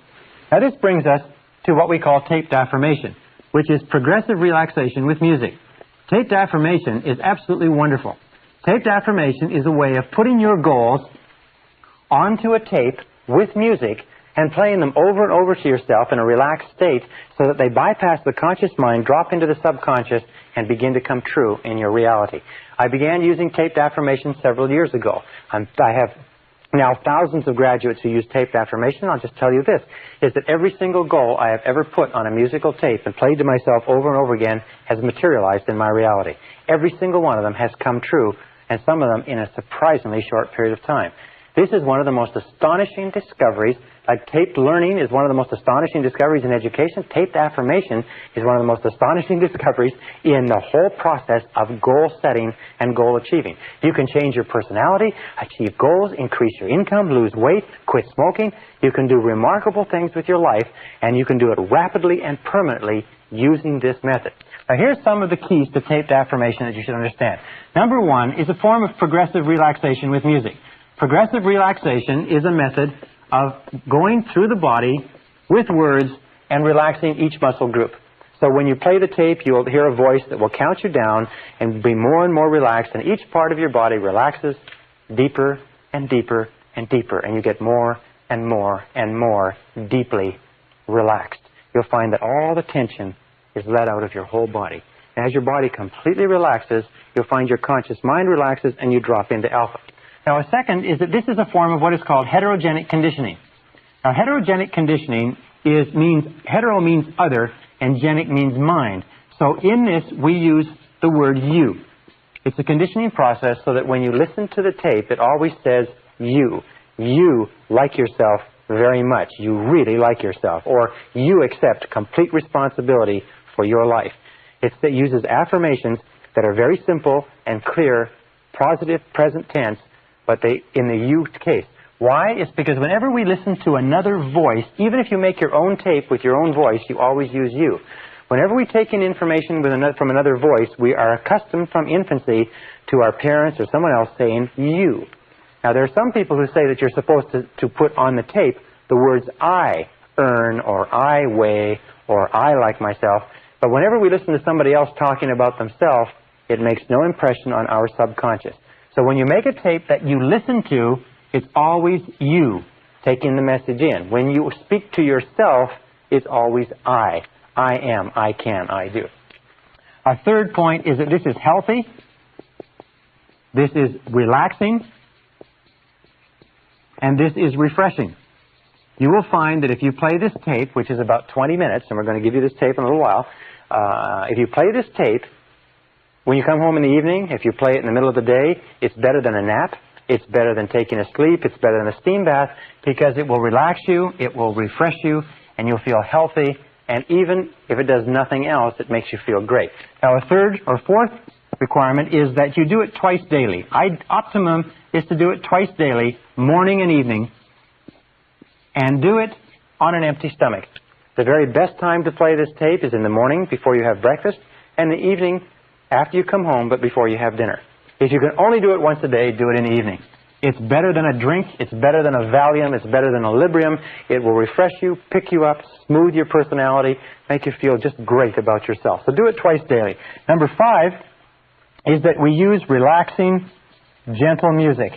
Now, this brings us to what we call taped affirmation, which is progressive relaxation with music. Taped affirmation is absolutely wonderful. Taped affirmation is a way of putting your goals onto a tape with music and playing them over and over to yourself in a relaxed state so that they bypass the conscious mind, drop into the subconscious, and begin to come true in your reality. I began using taped affirmation several years ago. I have now thousands of graduates who use taped affirmation. I'll just tell you this, is that every single goal I have ever put on a musical tape and played to myself over and over again has materialized in my reality. Every single one of them has come true, and some of them in a surprisingly short period of time. This is one of the most astonishing discoveries. Like taped learning is one of the most astonishing discoveries in education. Taped affirmation is one of the most astonishing discoveries in the whole process of goal setting and goal achieving. You can change your personality, achieve goals, increase your income, lose weight, quit smoking. You can do remarkable things with your life, and you can do it rapidly and permanently using this method. Now, here's some of the keys to taped affirmation that you should understand. Number one is a form of progressive relaxation with music. Progressive relaxation is a method of going through the body with words and relaxing each muscle group. So when you play the tape, you will hear a voice that will count you down and be more and more relaxed, and each part of your body relaxes deeper and deeper and deeper, and you get more and more and more deeply relaxed. You'll find that all the tension is let out of your whole body. And as your body completely relaxes, you'll find your conscious mind relaxes and you drop into alpha. Now, a second is that this is a form of what is called heterogenic conditioning. Now, heterogenic conditioning means hetero means other and genic means mind. So in this, we use the word you. It's a conditioning process so that when you listen to the tape, it always says you. You like yourself very much. You really like yourself. Or you accept complete responsibility for your life. It uses affirmations that are very simple and clear, positive, present tense, but they in the you case. Why? It's because whenever we listen to another voice, even if you make your own tape with your own voice, you always use you. Whenever we take in information from another voice, we are accustomed from infancy to our parents or someone else saying you. Now, there are some people who say that you're supposed to put on the tape the words I earn or I weigh or I like myself. But whenever we listen to somebody else talking about themselves, it makes no impression on our subconscious. So when you make a tape that you listen to, it's always you taking the message in. When you speak to yourself, it's always I. I am, I can, I do. Our third point is that this is healthy. This is relaxing. And this is refreshing. You will find that if you play this tape, which is about 20 minutes, and we're going to give you this tape in a little while, if you play this tape, when you come home in the evening, if you play it in the middle of the day, it's better than a nap. It's better than taking a sleep. It's better than a steam bath because it will relax you, it will refresh you, and you'll feel healthy. And even if it does nothing else, it makes you feel great. Now, a third or fourth requirement is that you do it twice daily. Optimum is to do it twice daily, morning and evening, and do it on an empty stomach. The very best time to play this tape is in the morning before you have breakfast, and the evening after you come home but before you have dinner. If you can only do it once a day, do it in the evening. It's better than a drink. It's better than a Valium. It's better than a Librium. It will refresh you, pick you up, smooth your personality, make you feel just great about yourself. So do it twice daily. Number 5 is that we use relaxing, gentle music.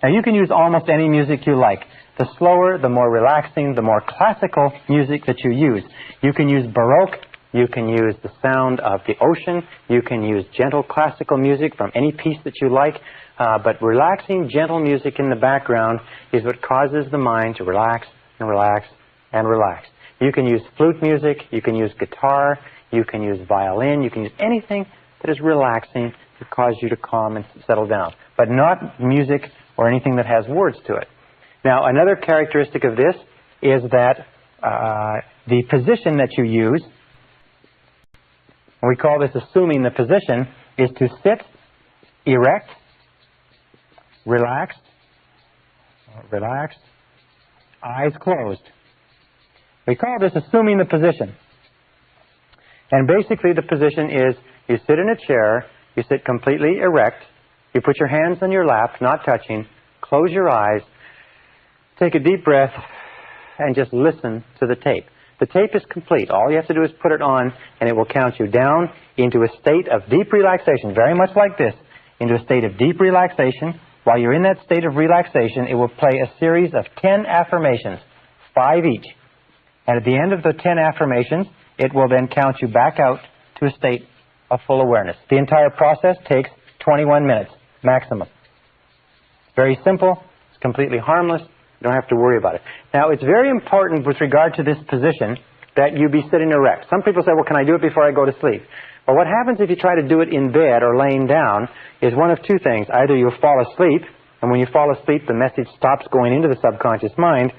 Now, you can use almost any music you like. The slower, the more relaxing, the more classical music that you use. You can use Baroque. You can use the sound of the ocean. You can use gentle classical music from any piece that you like. But relaxing, gentle music in the background is what causes the mind to relax and relax and relax. You can use flute music. You can use guitar. You can use violin. You can use anything that is relaxing to cause you to calm and settle down. But not music or anything that has words to it. Now, another characteristic of this is that the position that you use, and we call this assuming the position, is to sit erect, relaxed, eyes closed. We call this assuming the position. And basically the position is you sit in a chair, you sit completely erect, you put your hands on your lap, not touching, close your eyes, take a deep breath, and just listen to the tape. The tape is complete. All you have to do is put it on, and it will count you down into a state of deep relaxation, very much like this, into a state of deep relaxation. While you're in that state of relaxation, it will play a series of 10 affirmations, 5 each. And at the end of the 10 affirmations, it will then count you back out to a state of full awareness. The entire process takes 21 minutes, maximum. Very simple. It's completely harmless. You don't have to worry about it. Now, it's very important with regard to this position that you be sitting erect. Some people say, well, can I do it before I go to sleep? Well, what happens if you try to do it in bed or laying down is one of two things. Either you'll fall asleep, and when you fall asleep, the message stops going into the subconscious mind,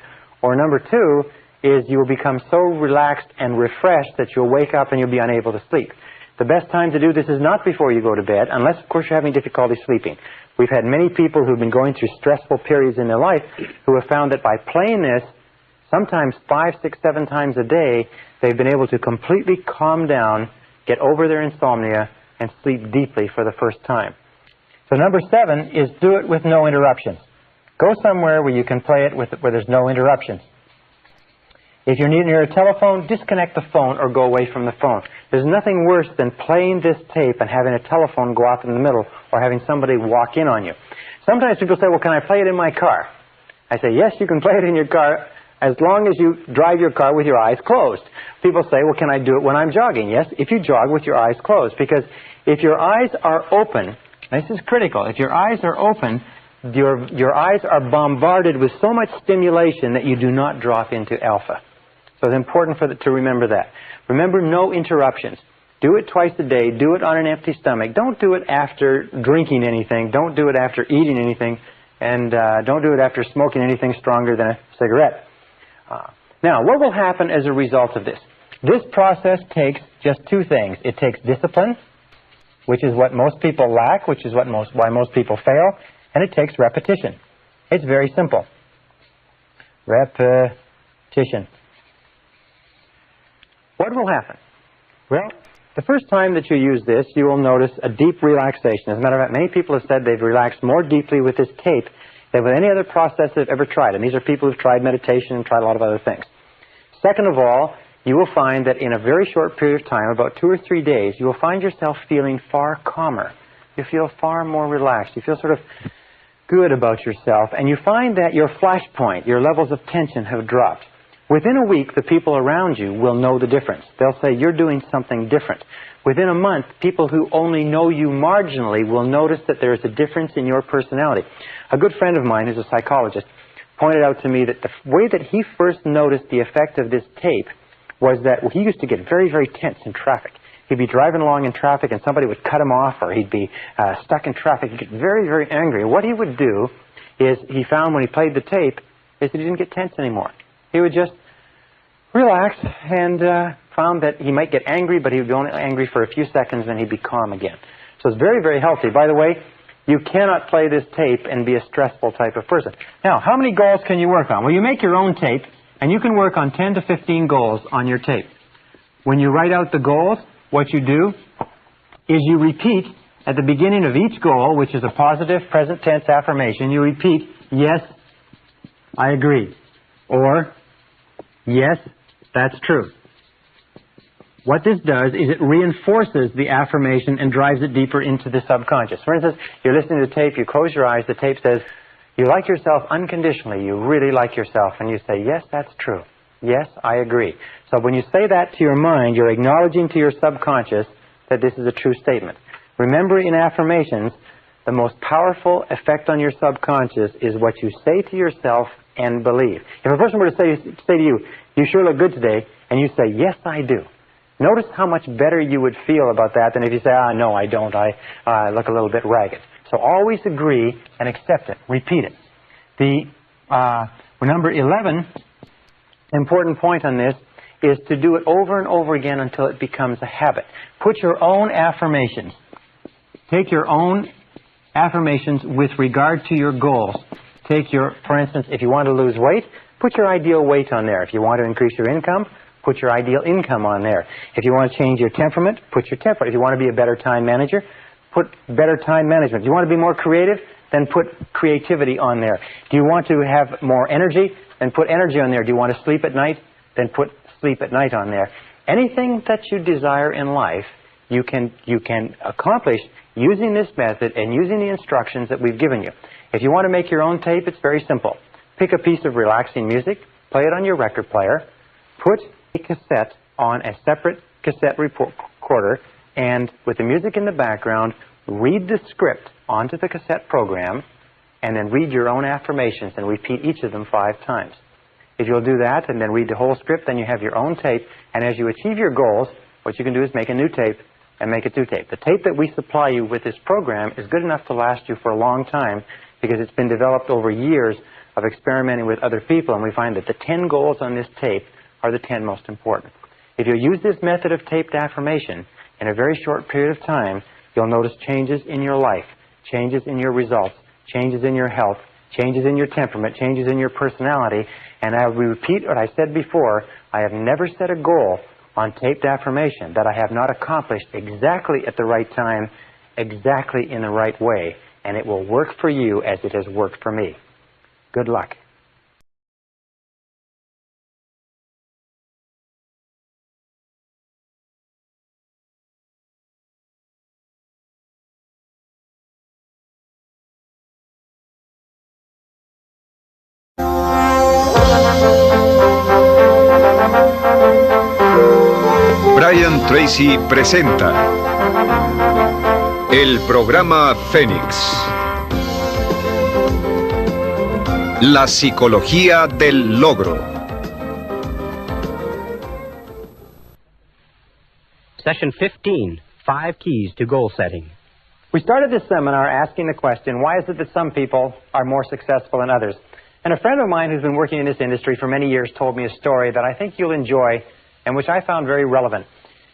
or number 2 is you will become so relaxed and refreshed that you'll wake up and you'll be unable to sleep. The best time to do this is not before you go to bed, unless, of course, you're having difficulty sleeping. We've had many people who've been going through stressful periods in their life who have found that by playing this, sometimes 5, 6, 7 times a day, they've been able to completely calm down get over their insomnia, and sleep deeply for the first time. So number 7 is do it with no interruptions. Go somewhere where you can play it where there's no interruptions. If you're near a telephone, disconnect the phone or go away from the phone. There's nothing worse than playing this tape and having a telephone go off in the middle or having somebody walk in on you. Sometimes people say, well, can I play it in my car? I say, yes, you can play it in your car as long as you drive your car with your eyes closed. People say, well, can I do it when I'm jogging? Yes, if you jog with your eyes closed. Because if your eyes are open, this is critical, if your eyes are open, your eyes are bombarded with so much stimulation that you do not drop into alpha. So it's important to remember that. Remember, no interruptions. Do it twice a day. Do it on an empty stomach. Don't do it after drinking anything. Don't do it after eating anything. And don't do it after smoking anything stronger than a cigarette. Now, what will happen as a result of this? This process takes just 2 things. It takes discipline, which is what most people lack, which is why most people fail, and it takes repetition. It's very simple. Repetition. What will happen? Well, the first time that you use this, you will notice a deep relaxation. As a matter of fact, many people have said they've relaxed more deeply with this tape than with any other process they've ever tried. And these are people who've tried meditation and tried a lot of other things. Second of all, you will find that in a very short period of time, about 2 or 3 days, you will find yourself feeling far calmer. You feel far more relaxed. You feel sort of good about yourself. And you find that your flashpoint, your levels of tension have dropped. Within a week, the people around you will know the difference. They'll say, you're doing something different. Within a month, people who only know you marginally will notice that there is a difference in your personality. A good friend of mine, who's a psychologist, pointed out to me that the way that he first noticed the effect of this tape was that he used to get very, very tense in traffic. He'd be driving along in traffic and somebody would cut him off, or he'd be stuck in traffic. He'd get very, very angry. And what he would do is, he found when he played the tape, is that he didn't get tense anymore. He would just relax and found that he might get angry, but he would be only angry for a few seconds, then he'd be calm again. So it's very, very healthy. By the way, you cannot play this tape and be a stressful type of person. Now, how many goals can you work on? Well, you make your own tape, and you can work on 10 to 15 goals on your tape. When you write out the goals, what you do is you repeat at the beginning of each goal, which is a positive present tense affirmation, you repeat, yes, I agree, or yes, that's true. What this does is it reinforces the affirmation and drives it deeper into the subconscious. For instance, you're listening to the tape, you close your eyes, the tape says, you like yourself unconditionally, you really like yourself, and you say, yes, that's true. Yes, I agree. So when you say that to your mind, you're acknowledging to your subconscious that this is a true statement. Remember, in affirmations, the most powerful effect on your subconscious is what you say to yourself and believe. If a person were to say to you, you sure look good today, and you say, yes, I do. Notice how much better you would feel about that than if you say, no, I don't. I look a little bit ragged. So always agree and accept it. Repeat it. The number 11 important point on this is to do it over and over again until it becomes a habit. Put your own affirmations. Take your own affirmations with regard to your goals. For instance, if you want to lose weight, put your ideal weight on there. If you want to increase your income, put your ideal income on there. If you want to change your temperament, put your temperament. If you want to be a better time manager, put better time management. If you want to be more creative, then put creativity on there. Do you want to have more energy? Then put energy on there. Do you want to sleep at night? Then put sleep at night on there. Anything that you desire in life, you can accomplish using this method and using the instructions that we've given you. If you want to make your own tape, it's very simple. Pick a piece of relaxing music, play it on your record player, put a cassette on a separate cassette recorder, and with the music in the background, read the script onto the cassette program, and then read your own affirmations and repeat each of them 5 times. If you'll do that and then read the whole script, then you have your own tape, and as you achieve your goals, what you can do is make a new tape and make a 2 tape. The tape that we supply you with this program is good enough to last you for a long time because it's been developed over years of experimenting with other people, and we find that the 10 goals on this tape are the 10 most important. If you use this method of taped affirmation in a very short period of time, you'll notice changes in your life, changes in your results, changes in your health, changes in your temperament, changes in your personality. And I will repeat what I said before, I have never set a goal on taped affirmation that I have not accomplished exactly at the right time, exactly in the right way, and it will work for you as it has worked for me. Good luck. Brian Tracy presenta el programa Fénix. La psicología del logro. Session 15, 5 Keys to Goal Setting. We started this seminar asking the question, why is it that some people are more successful than others? And a friend of mine who's been working in this industry for many years told me a story that I think you'll enjoy and which I found very relevant.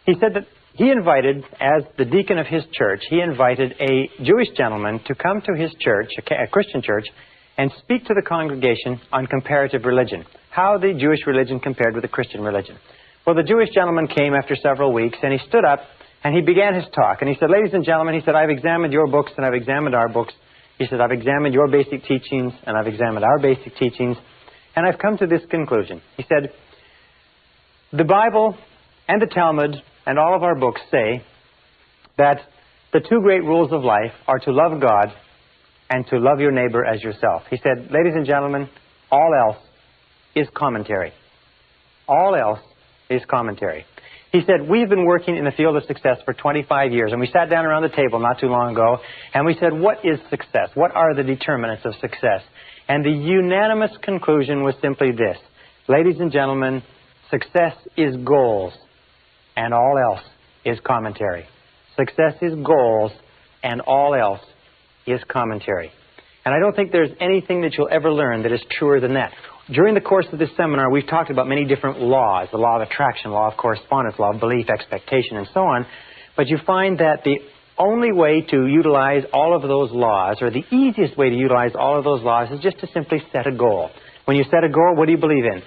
He said that he invited, as the deacon of his church, he invited a Jewish gentleman to come to his church, a Christian church, and speak to the congregation on comparative religion, how the Jewish religion compared with the Christian religion. Well, the Jewish gentleman came after several weeks, and he stood up, and he began his talk. And he said, ladies and gentlemen, he said, I've examined your books, and I've examined our books. He said, I've examined your basic teachings, and I've examined our basic teachings, and I've come to this conclusion. He said, the Bible and the Talmud and all of our books say that the two great rules of life are to love God and to love your neighbor as yourself. He said, ladies and gentlemen, all else is commentary. All else is commentary. He said, we've been working in the field of success for 25 years, and we sat down around the table not too long ago, and we said, what is success? What are the determinants of success? And the unanimous conclusion was simply this. Ladies and gentlemen, success is goals, and all else is commentary. Success is goals, and all else is commentary. And I don't think there's anything that you'll ever learn that is truer than that. During the course of this seminar, we've talked about many different laws, the law of attraction, law of correspondence, law of belief, expectation, and so on. But you find that the only way to utilize all of those laws, or the easiest way to utilize all of those laws, is just to simply set a goal. When you set a goal, what do you believe in?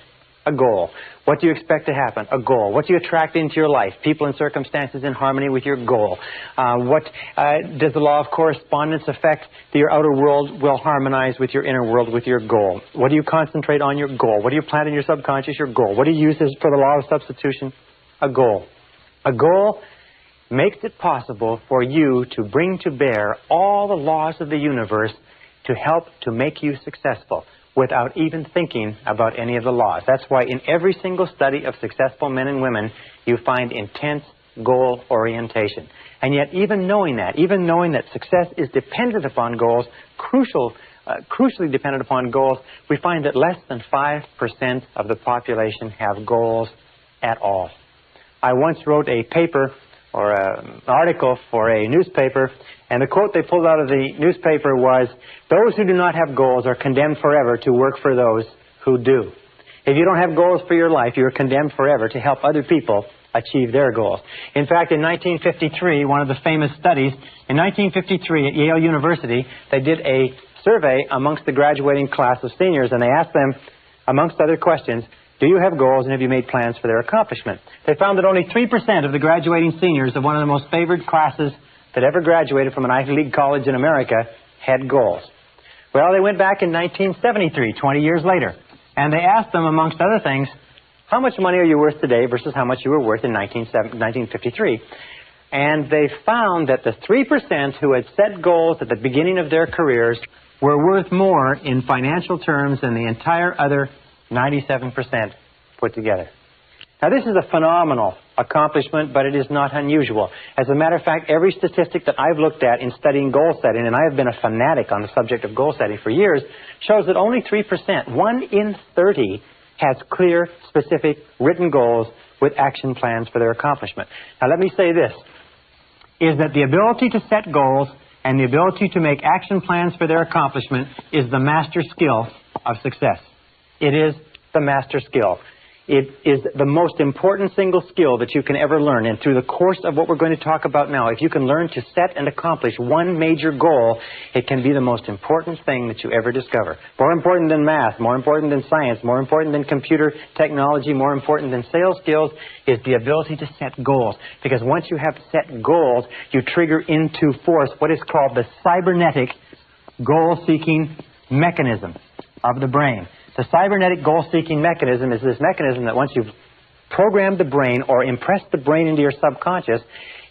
A goal. What do you expect to happen? A goal. What do you attract into your life? People and circumstances in harmony with your goal. What does the law of correspondence affect? Your outer world will harmonize with your inner world with your goal. What do you concentrate on? Your goal. What do you plant in your subconscious? Your goal. What do you use for the law of substitution? A goal. A goal makes it possible for you to bring to bear all the laws of the universe to help to make you successful, without even thinking about any of the laws. That's why in every single study of successful men and women, you find intense goal orientation. And yet even knowing that success is dependent upon goals, crucially dependent upon goals, we find that less than 5% of the population have goals at all. I once wrote a paper or an article for a newspaper, and the quote they pulled out of the newspaper was, those who do not have goals are condemned forever to work for those who do. If you don't have goals for your life, you're condemned forever to help other people achieve their goals. In fact, in 1953, one of the famous studies, in 1953 at Yale University, they did a survey amongst the graduating class of seniors, and they asked them, amongst other questions, do you have goals and have you made plans for their accomplishment? They found that only 3% of the graduating seniors of one of the most favored classes that ever graduated from an Ivy League college in America had goals. Well, they went back in 1973, 20 years later, and they asked them, amongst other things, how much money are you worth today versus how much you were worth in 1953? And they found that the 3% who had set goals at the beginning of their careers were worth more in financial terms than the entire other 97% put together. Now, this is a phenomenal accomplishment, but it is not unusual. As a matter of fact, every statistic that I've looked at in studying goal setting, and I have been a fanatic on the subject of goal setting for years, shows that only 3%, 1 in 30, has clear, specific, written goals with action plans for their accomplishment. Now, let me say this, is that the ability to set goals and the ability to make action plans for their accomplishment is the master skill of success. It is the master skill. It is the most important single skill that you can ever learn. And through the course of what we're going to talk about now, if you can learn to set and accomplish one major goal, it can be the most important thing that you ever discover. More important than math, more important than science, more important than computer technology, more important than sales skills is the ability to set goals. Because once you have set goals, you trigger into force what is called the cybernetic goal-seeking mechanism of the brain. The cybernetic goal-seeking mechanism is this mechanism that once you've programmed the brain or impressed the brain into your subconscious,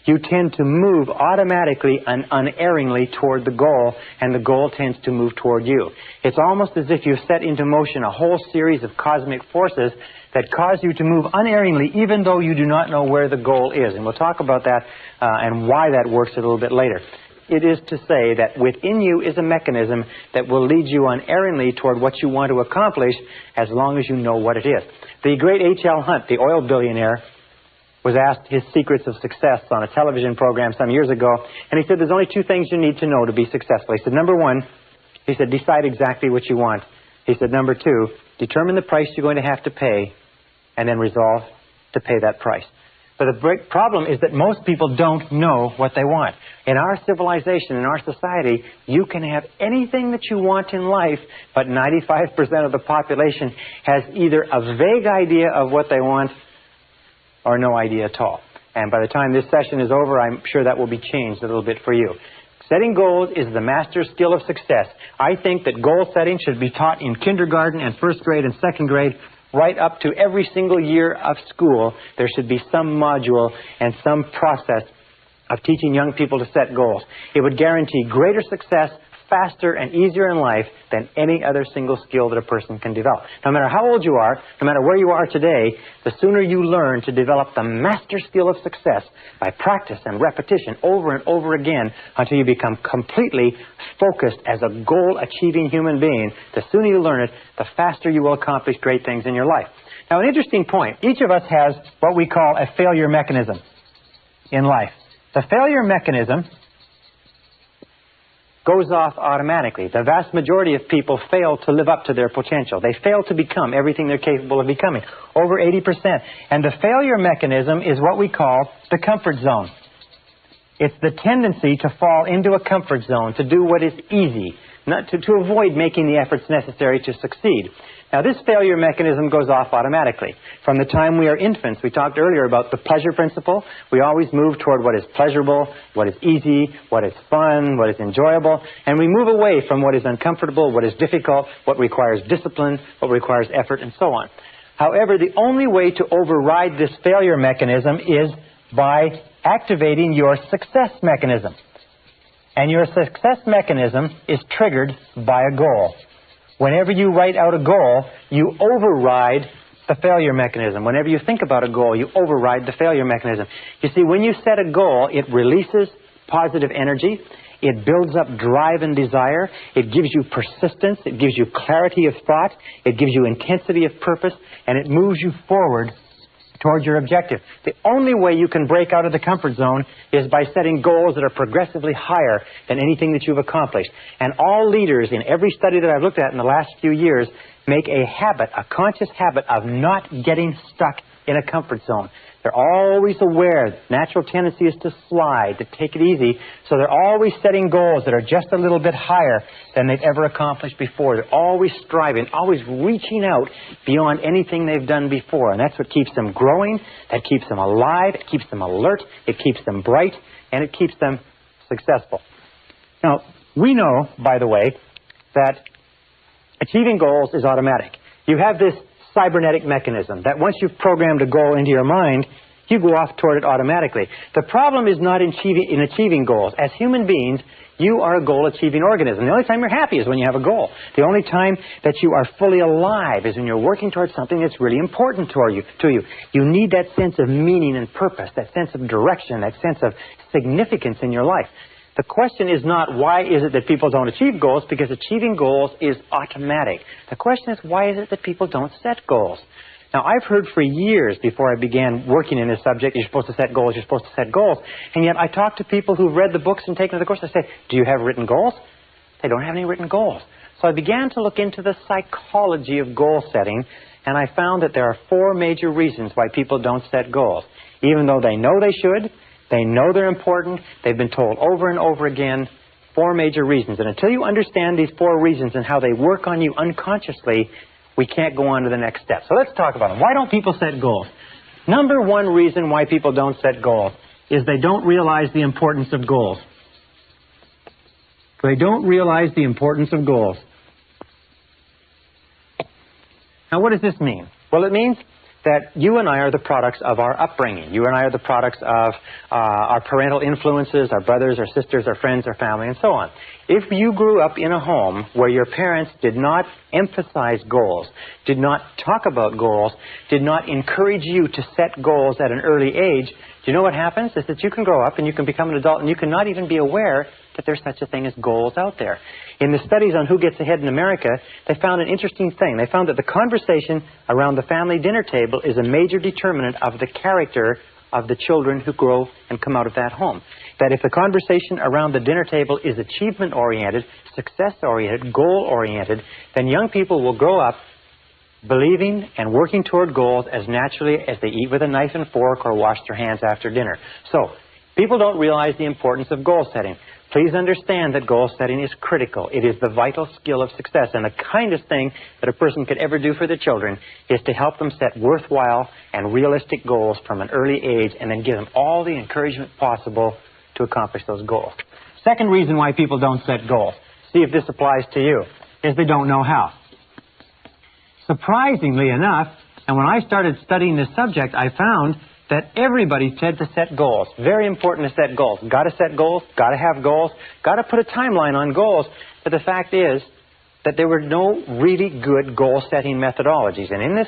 you tend to move automatically and unerringly toward the goal, and the goal tends to move toward you. It's almost as if you've set into motion a whole series of cosmic forces that cause you to move unerringly even though you do not know where the goal is. And we'll talk about that and why that works a little bit later. It is to say that within you is a mechanism that will lead you unerringly toward what you want to accomplish as long as you know what it is. The great H.L. Hunt, the oil billionaire, was asked his secrets of success on a television program some years ago, and he said there's only two things you need to know to be successful. He said, number one, he said, decide exactly what you want. He said, number two, determine the price you're going to have to pay, and then resolve to pay that price. But the problem is that most people don't know what they want. In our civilization, in our society, you can have anything that you want in life, but 95% of the population has either a vague idea of what they want or no idea at all. And by the time this session is over, I'm sure that will be changed a little bit for you. Setting goals is the master skill of success. I think that goal setting should be taught in kindergarten and first grade and second grade, right up to every single year of school. There should be some module and some process of teaching young people to set goals. It would guarantee greater success, faster and easier in life than any other single skill that a person can develop. No matter how old you are, no matter where you are today, the sooner you learn to develop the master skill of success by practice and repetition over and over again until you become completely focused as a goal-achieving human being, the sooner you learn it, the faster you will accomplish great things in your life. Now, an interesting point. Each of us has what we call a failure mechanism in life. The failure mechanism goes off automatically. The vast majority of people fail to live up to their potential. They fail to become everything they're capable of becoming, over 80%. And the failure mechanism is what we call the comfort zone. It's the tendency to fall into a comfort zone, to do what is easy, not to avoid making the efforts necessary to succeed. Now, this failure mechanism goes off automatically. From the time we are infants, we talked earlier about the pleasure principle. We always move toward what is pleasurable, what is easy, what is fun, what is enjoyable, and we move away from what is uncomfortable, what is difficult, what requires discipline, what requires effort, and so on. However, the only way to override this failure mechanism is by activating your success mechanism. And your success mechanism is triggered by a goal. Whenever you write out a goal, you override the failure mechanism. Whenever you think about a goal, you override the failure mechanism. You see, when you set a goal, it releases positive energy. It builds up drive and desire. It gives you persistence. It gives you clarity of thought. It gives you intensity of purpose. And it moves you forward towards your objective. The only way you can break out of the comfort zone is by setting goals that are progressively higher than anything that you've accomplished. And all leaders in every study that I've looked at in the last few years make a habit, a conscious habit of not getting stuck in a comfort zone. They're always aware. Natural tendency is to slide, to take it easy. So they're always setting goals that are just a little bit higher than they've ever accomplished before. They're always striving, always reaching out beyond anything they've done before. And that's what keeps them growing. That keeps them alive. It keeps them alert. It keeps them bright. And it keeps them successful. Now, we know, by the way, that achieving goals is automatic. You have this cybernetic mechanism that once you've programmed a goal into your mind, you go off toward it automatically. The problem is not in achieving goals. As human beings, you are a goal-achieving organism. The only time you're happy is when you have a goal. The only time that you are fully alive is when you're working towards something that's really important to you. You need that sense of meaning and purpose, that sense of direction, that sense of significance in your life. The question is not why is it that people don't achieve goals, because achieving goals is automatic. The question is why is it that people don't set goals? Now, I've heard for years before I began working in this subject, you're supposed to set goals, you're supposed to set goals. And yet I talk to people who've read the books and taken the course. I say, do you have written goals? They don't have any written goals. So I began to look into the psychology of goal setting, and I found that there are 4 major reasons why people don't set goals. Even though they know they should, they know they're important, they've been told over and over again, 4 major reasons. And until you understand these 4 reasons and how they work on you unconsciously, we can't go on to the next step. So let's talk about them. Why don't people set goals? Number 1 reason why people don't set goals is they don't realize the importance of goals. They don't realize the importance of goals. Now, what does this mean? Well, it means that you and I are the products of our upbringing. You and I are the products of our parental influences, our brothers, our sisters, our friends, our family, and so on. If you grew up in a home where your parents did not emphasize goals, did not talk about goals, did not encourage you to set goals at an early age, do you know what happens? Is that you can grow up and you can become an adult and you can not even be aware that there's such a thing as goals out there. In the studies on who gets ahead in America, they found an interesting thing. They found that the conversation around the family dinner table is a major determinant of the character of the children who grow and come out of that home. That if the conversation around the dinner table is achievement-oriented, success-oriented, goal-oriented, then young people will grow up believing and working toward goals as naturally as they eat with a knife and fork or wash their hands after dinner. So, people don't realize the importance of goal setting. Please understand that goal setting is critical. It is the vital skill of success. And the kindest thing that a person could ever do for their children is to help them set worthwhile and realistic goals from an early age and then give them all the encouragement possible to accomplish those goals. Second reason why people don't set goals, see if this applies to you, is they don't know how. Surprisingly enough, and when I started studying this subject, I found that everybody said to set goals. Very important to set goals. Got to set goals, got to have goals, got to put a timeline on goals. But the fact is that there were no really good goal-setting methodologies. And in this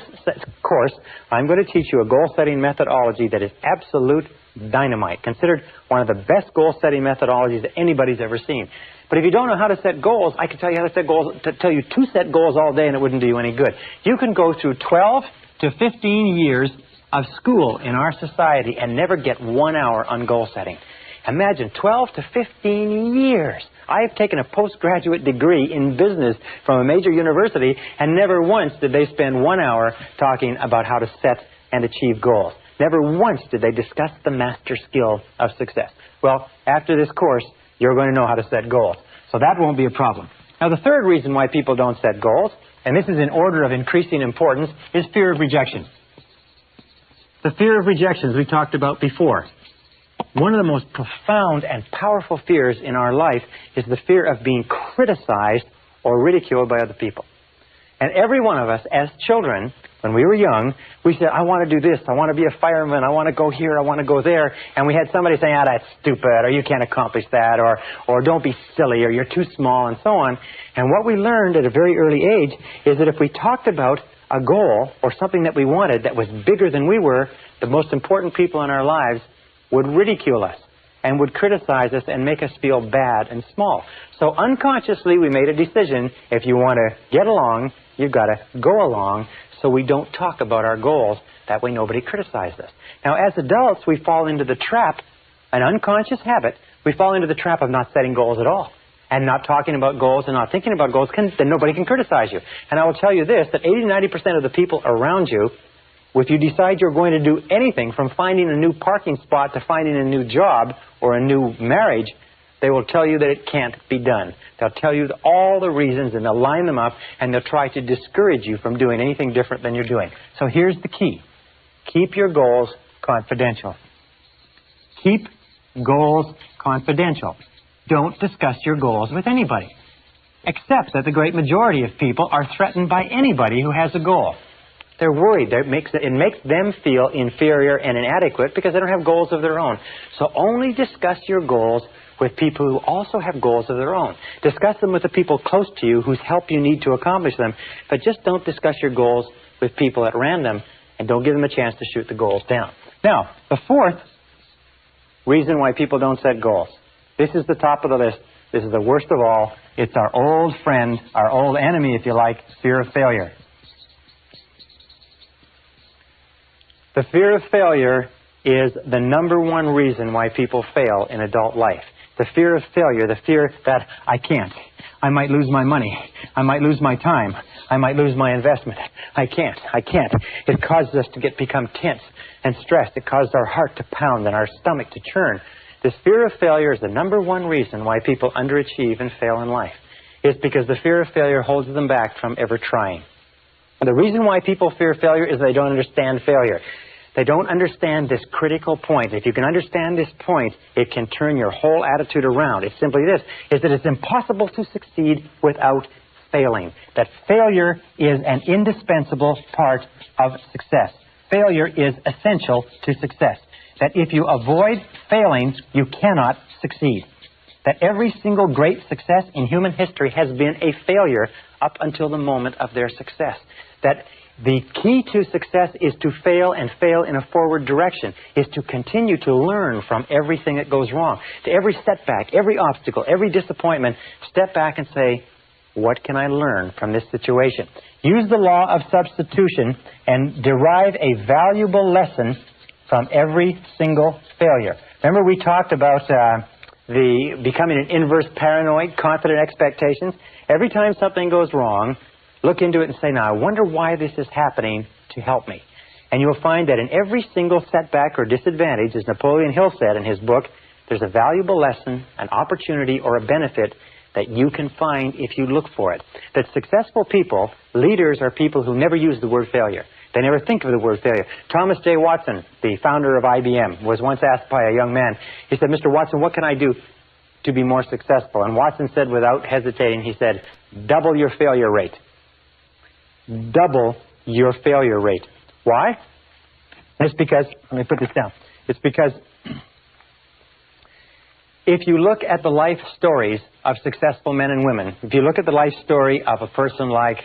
course, I'm going to teach you a goal-setting methodology that is absolute dynamite, considered one of the best goal-setting methodologies that anybody's ever seen. But if you don't know how to set goals, I can tell you how to set goals, to tell you to set goals all day, and it wouldn't do you any good. You can go through 12 to 15 years of school in our society and never get 1 hour on goal setting. Imagine 12 to 15 years. I have taken a postgraduate degree in business from a major university, and never once did they spend 1 hour talking about how to set and achieve goals. Never once did they discuss the master skill of success. Well, after this course, you're going to know how to set goals. So that won't be a problem. Now, the third reason why people don't set goals, and this is in order of increasing importance, is fear of rejection. The fear of rejection, as we talked about before. One of the most profound and powerful fears in our life is the fear of being criticized or ridiculed by other people. And every one of us, as children, when we were young, we said, I want to do this, I want to be a fireman, I want to go here, I want to go there. And we had somebody saying, that's stupid, or you can't accomplish that, or don't be silly, or you're too small, and so on. And what we learned at a very early age is that if we talked about a goal or something that we wanted that was bigger than we were, the most important people in our lives would ridicule us and would criticize us and make us feel bad and small. So unconsciously we made a decision, if you want to get along, you've got to go along, so we don't talk about our goals. That way nobody criticizes us. Now, as adults, we fall into the trap, an unconscious habit, we fall into the trap of not setting goals at all. And not talking about goals and not thinking about goals, then nobody can criticize you. And I will tell you this, that 80-90% of the people around you, if you decide you're going to do anything from finding a new parking spot to finding a new job or a new marriage, they will tell you that it can't be done. They'll tell you all the reasons, and they'll line them up, and they'll try to discourage you from doing anything different than you're doing. So here's the key. Keep your goals confidential. Keep goals confidential. Don't discuss your goals with anybody, except that the great majority of people are threatened by anybody who has a goal. They're worried. It makes them feel inferior and inadequate because they don't have goals of their own. So only discuss your goals with people who also have goals of their own. Discuss them with the people close to you whose help you need to accomplish them, but just don't discuss your goals with people at random, and don't give them a chance to shoot the goals down. Now, the fourth reason why people don't set goals. This is the top of the list. This is the worst of all. It's our old friend, our old enemy, if you like, fear of failure. The fear of failure is the number one reason why people fail in adult life. The fear of failure, the fear that I can't. I might lose my money. I might lose my time. I might lose my investment. I can't. It causes us to become tense and stressed. It causes our heart to pound and our stomach to churn. This fear of failure is the number one reason why people underachieve and fail in life. It's because the fear of failure holds them back from ever trying. The reason why people fear failure is they don't understand failure. They don't understand this critical point. If you can understand this point, it can turn your whole attitude around. It's simply this, is that it's impossible to succeed without failing. That failure is an indispensable part of success. Failure is essential to success. That if you avoid failing, you cannot succeed. That every single great success in human history has been a failure up until the moment of their success. That the key to success is to fail and fail in a forward direction, is to continue to learn from everything that goes wrong. To every setback, every obstacle, every disappointment, step back and say, what can I learn from this situation? Use the law of substitution and derive a valuable lesson from every single failure. Remember we talked about the becoming an inverse paranoid, confident expectations? Every time something goes wrong, look into it and say, now I wonder why this is happening to help me. And you'll find that in every single setback or disadvantage, as Napoleon Hill said in his book, there's a valuable lesson, an opportunity, or a benefit that you can find if you look for it. That successful people, leaders, are people who never use the word failure. They never think of the word failure. Thomas J. Watson, the founder of IBM, was once asked by a young man, he said, Mr. Watson, what can I do to be more successful? And Watson said without hesitating, he said, double your failure rate. Double your failure rate. Why? It's because, let me put this down. It's because if you look at the life stories of successful men and women, if you look at the life story of a person like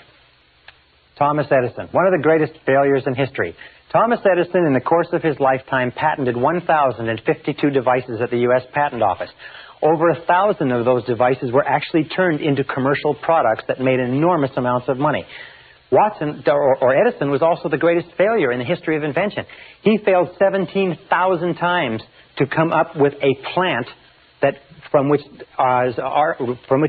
Thomas Edison, one of the greatest failures in history. Thomas Edison, in the course of his lifetime, patented 1,052 devices at the U.S. Patent Office. Over 1,000 of those devices were actually turned into commercial products that made enormous amounts of money. Watson, or Edison, was also the greatest failure in the history of invention. He failed 17,000 times to come up with a plant that from which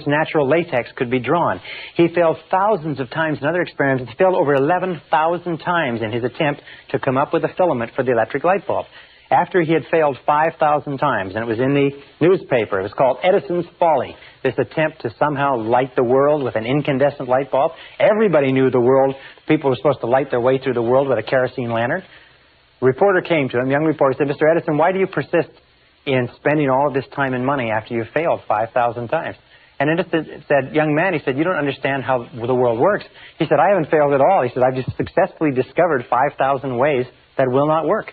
natural latex could be drawn. He failed thousands of times in other experiments. He failed over 11,000 times in his attempt to come up with a filament for the electric light bulb. After he had failed 5,000 times, and it was in the newspaper, it was called Edison's Folly, this attempt to somehow light the world with an incandescent light bulb. Everybody knew the world, people were supposed to light their way through the world with a kerosene lantern. A reporter came to him, young reporter, said, Mr. Edison, why do you persist in spending all of this time and money after you failed 5,000 times? And Edison said, young man, he said, you don't understand how the world works. He said, I haven't failed at all. He said, I've just successfully discovered 5,000 ways that will not work.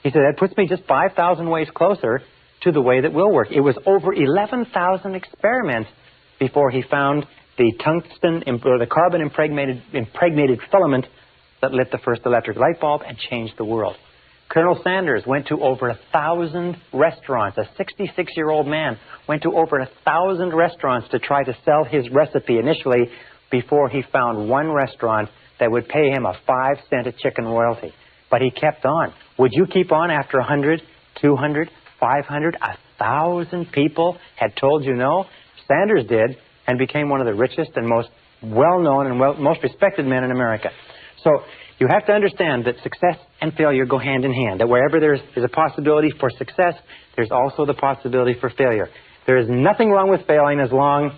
He said, that puts me just 5,000 ways closer to the way that will work. It was over 11,000 experiments before he found the tungsten or the carbon impregnated filament that lit the first electric light bulb and changed the world. Colonel Sanders went to over 1,000 restaurants. A 66-year-old man went to over 1,000 restaurants to try to sell his recipe initially before he found one restaurant that would pay him a 5-cent a chicken royalty. But he kept on. Would you keep on after 100, 200, 500, 1,000 people had told you no? Sanders did, and became one of the richest and most well-known and most respected men in America. So you have to understand that success and failure go hand in hand, that wherever there is a possibility for success, there's also the possibility for failure. There is nothing wrong with failing as long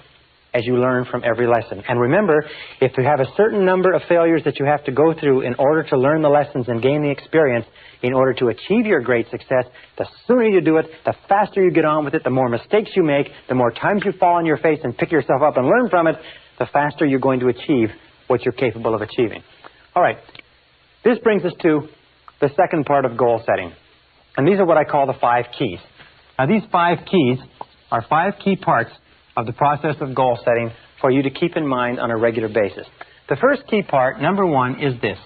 as you learn from every lesson. And remember, if you have a certain number of failures that you have to go through in order to learn the lessons and gain the experience in order to achieve your great success, the sooner you do it, the faster you get on with it, the more mistakes you make, the more times you fall on your face and pick yourself up and learn from it, the faster you're going to achieve what you're capable of achieving. All right. This brings us to the second part of goal setting. And these are what I call the 5 keys. Now, these 5 keys are 5 key parts of the process of goal setting for you to keep in mind on a regular basis. The first key part, number 1, is this,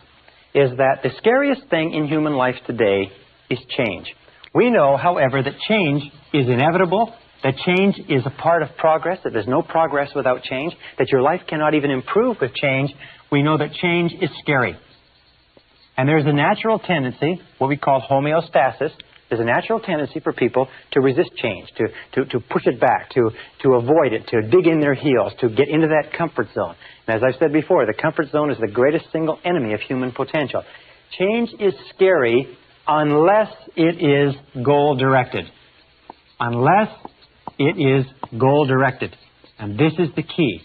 is that the scariest thing in human life today is change. We know, however, that change is inevitable, that change is a part of progress, that there's no progress without change, that your life cannot even improve with change. We know that change is scary. And there's a natural tendency, what we call homeostasis, There's a natural tendency for people to resist change, to push it back, to avoid it, to dig in their heels, to get into that comfort zone. And as I've said before, the comfort zone is the greatest single enemy of human potential. Change is scary unless it is goal-directed. Unless it is goal-directed. And this is the key,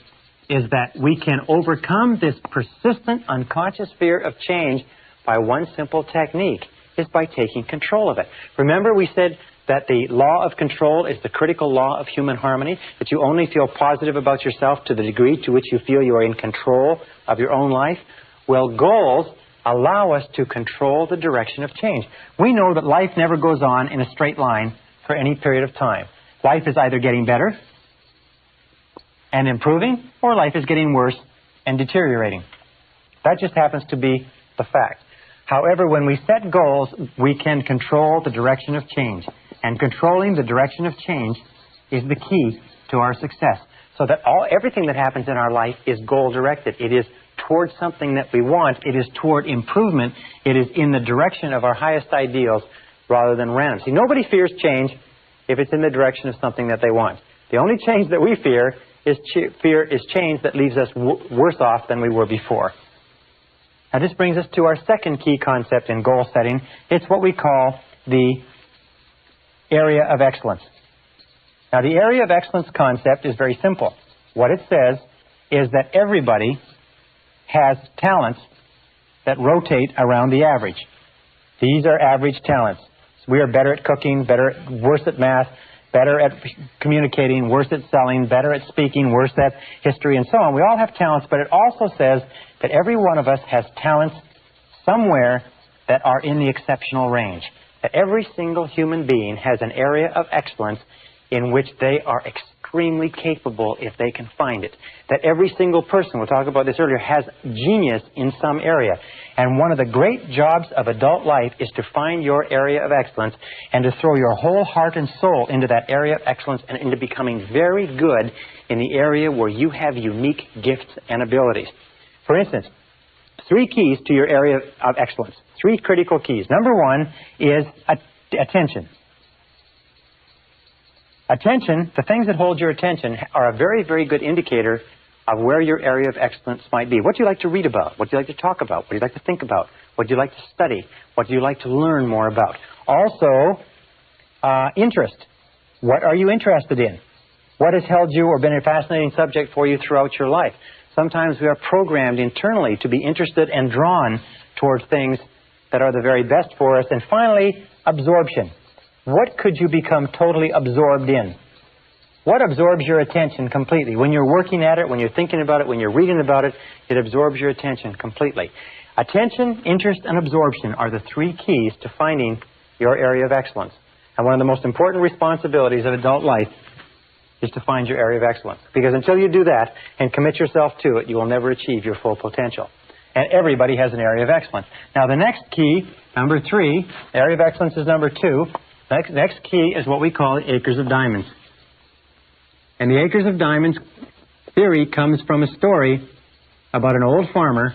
is that we can overcome this persistent unconscious fear of change by one simple technique, is by taking control of it. Remember we said that the law of control is the critical law of human harmony, that you only feel positive about yourself to the degree to which you feel you are in control of your own life. Well, goals allow us to control the direction of change. We know that life never goes on in a straight line for any period of time. Life is either getting better and improving, or life is getting worse and deteriorating. That just happens to be the fact. However, when we set goals, we can control the direction of change. And controlling the direction of change is the key to our success. So that everything that happens in our life is goal-directed. It is towards something that we want. It is toward improvement. It is in the direction of our highest ideals rather than random. See, nobody fears change if it's in the direction of something that they want. The only change that we fear is change that leaves us worse off than we were before. Now, this brings us to our second key concept in goal setting. It's what we call the area of excellence. Now, the area of excellence concept is very simple. What it says is that everybody has talents that rotate around the average. These are average talents. So we are better at cooking, worse at math, better at communicating, worse at selling, better at speaking, worse at history, and so on. We all have talents, but it also says that every one of us has talents somewhere that are in the exceptional range. That every single human being has an area of excellence in which they are extremely capable if they can find it. That every single person, we'll talk about this earlier, has genius in some area. And one of the great jobs of adult life is to find your area of excellence and to throw your whole heart and soul into that area of excellence and into becoming very good in the area where you have unique gifts and abilities. For instance, 3 keys to your area of excellence. 3 critical keys. Number 1 is attention. Attention, the things that hold your attention, are a very, very good indicator of where your area of excellence might be. What do you like to read about? What do you like to talk about? What do you like to think about? What do you like to study? What do you like to learn more about? Also, interest. What are you interested in? What has held you or been a fascinating subject for you throughout your life? Sometimes we are programmed internally to be interested and drawn towards things that are the very best for us. And finally, absorption. What could you become totally absorbed in? What absorbs your attention completely? When you're working at it, when you're thinking about it, when you're reading about it, it absorbs your attention completely. Attention, interest, and absorption are the 3 keys to finding your area of excellence. And one of the most important responsibilities of adult life is to find your area of excellence. Because until you do that and commit yourself to it, you will never achieve your full potential. And everybody has an area of excellence. Now, the next key, number 3, area of excellence is number 2. Next key is what we call the acres of diamonds. And the acres of diamonds theory comes from a story about an old farmer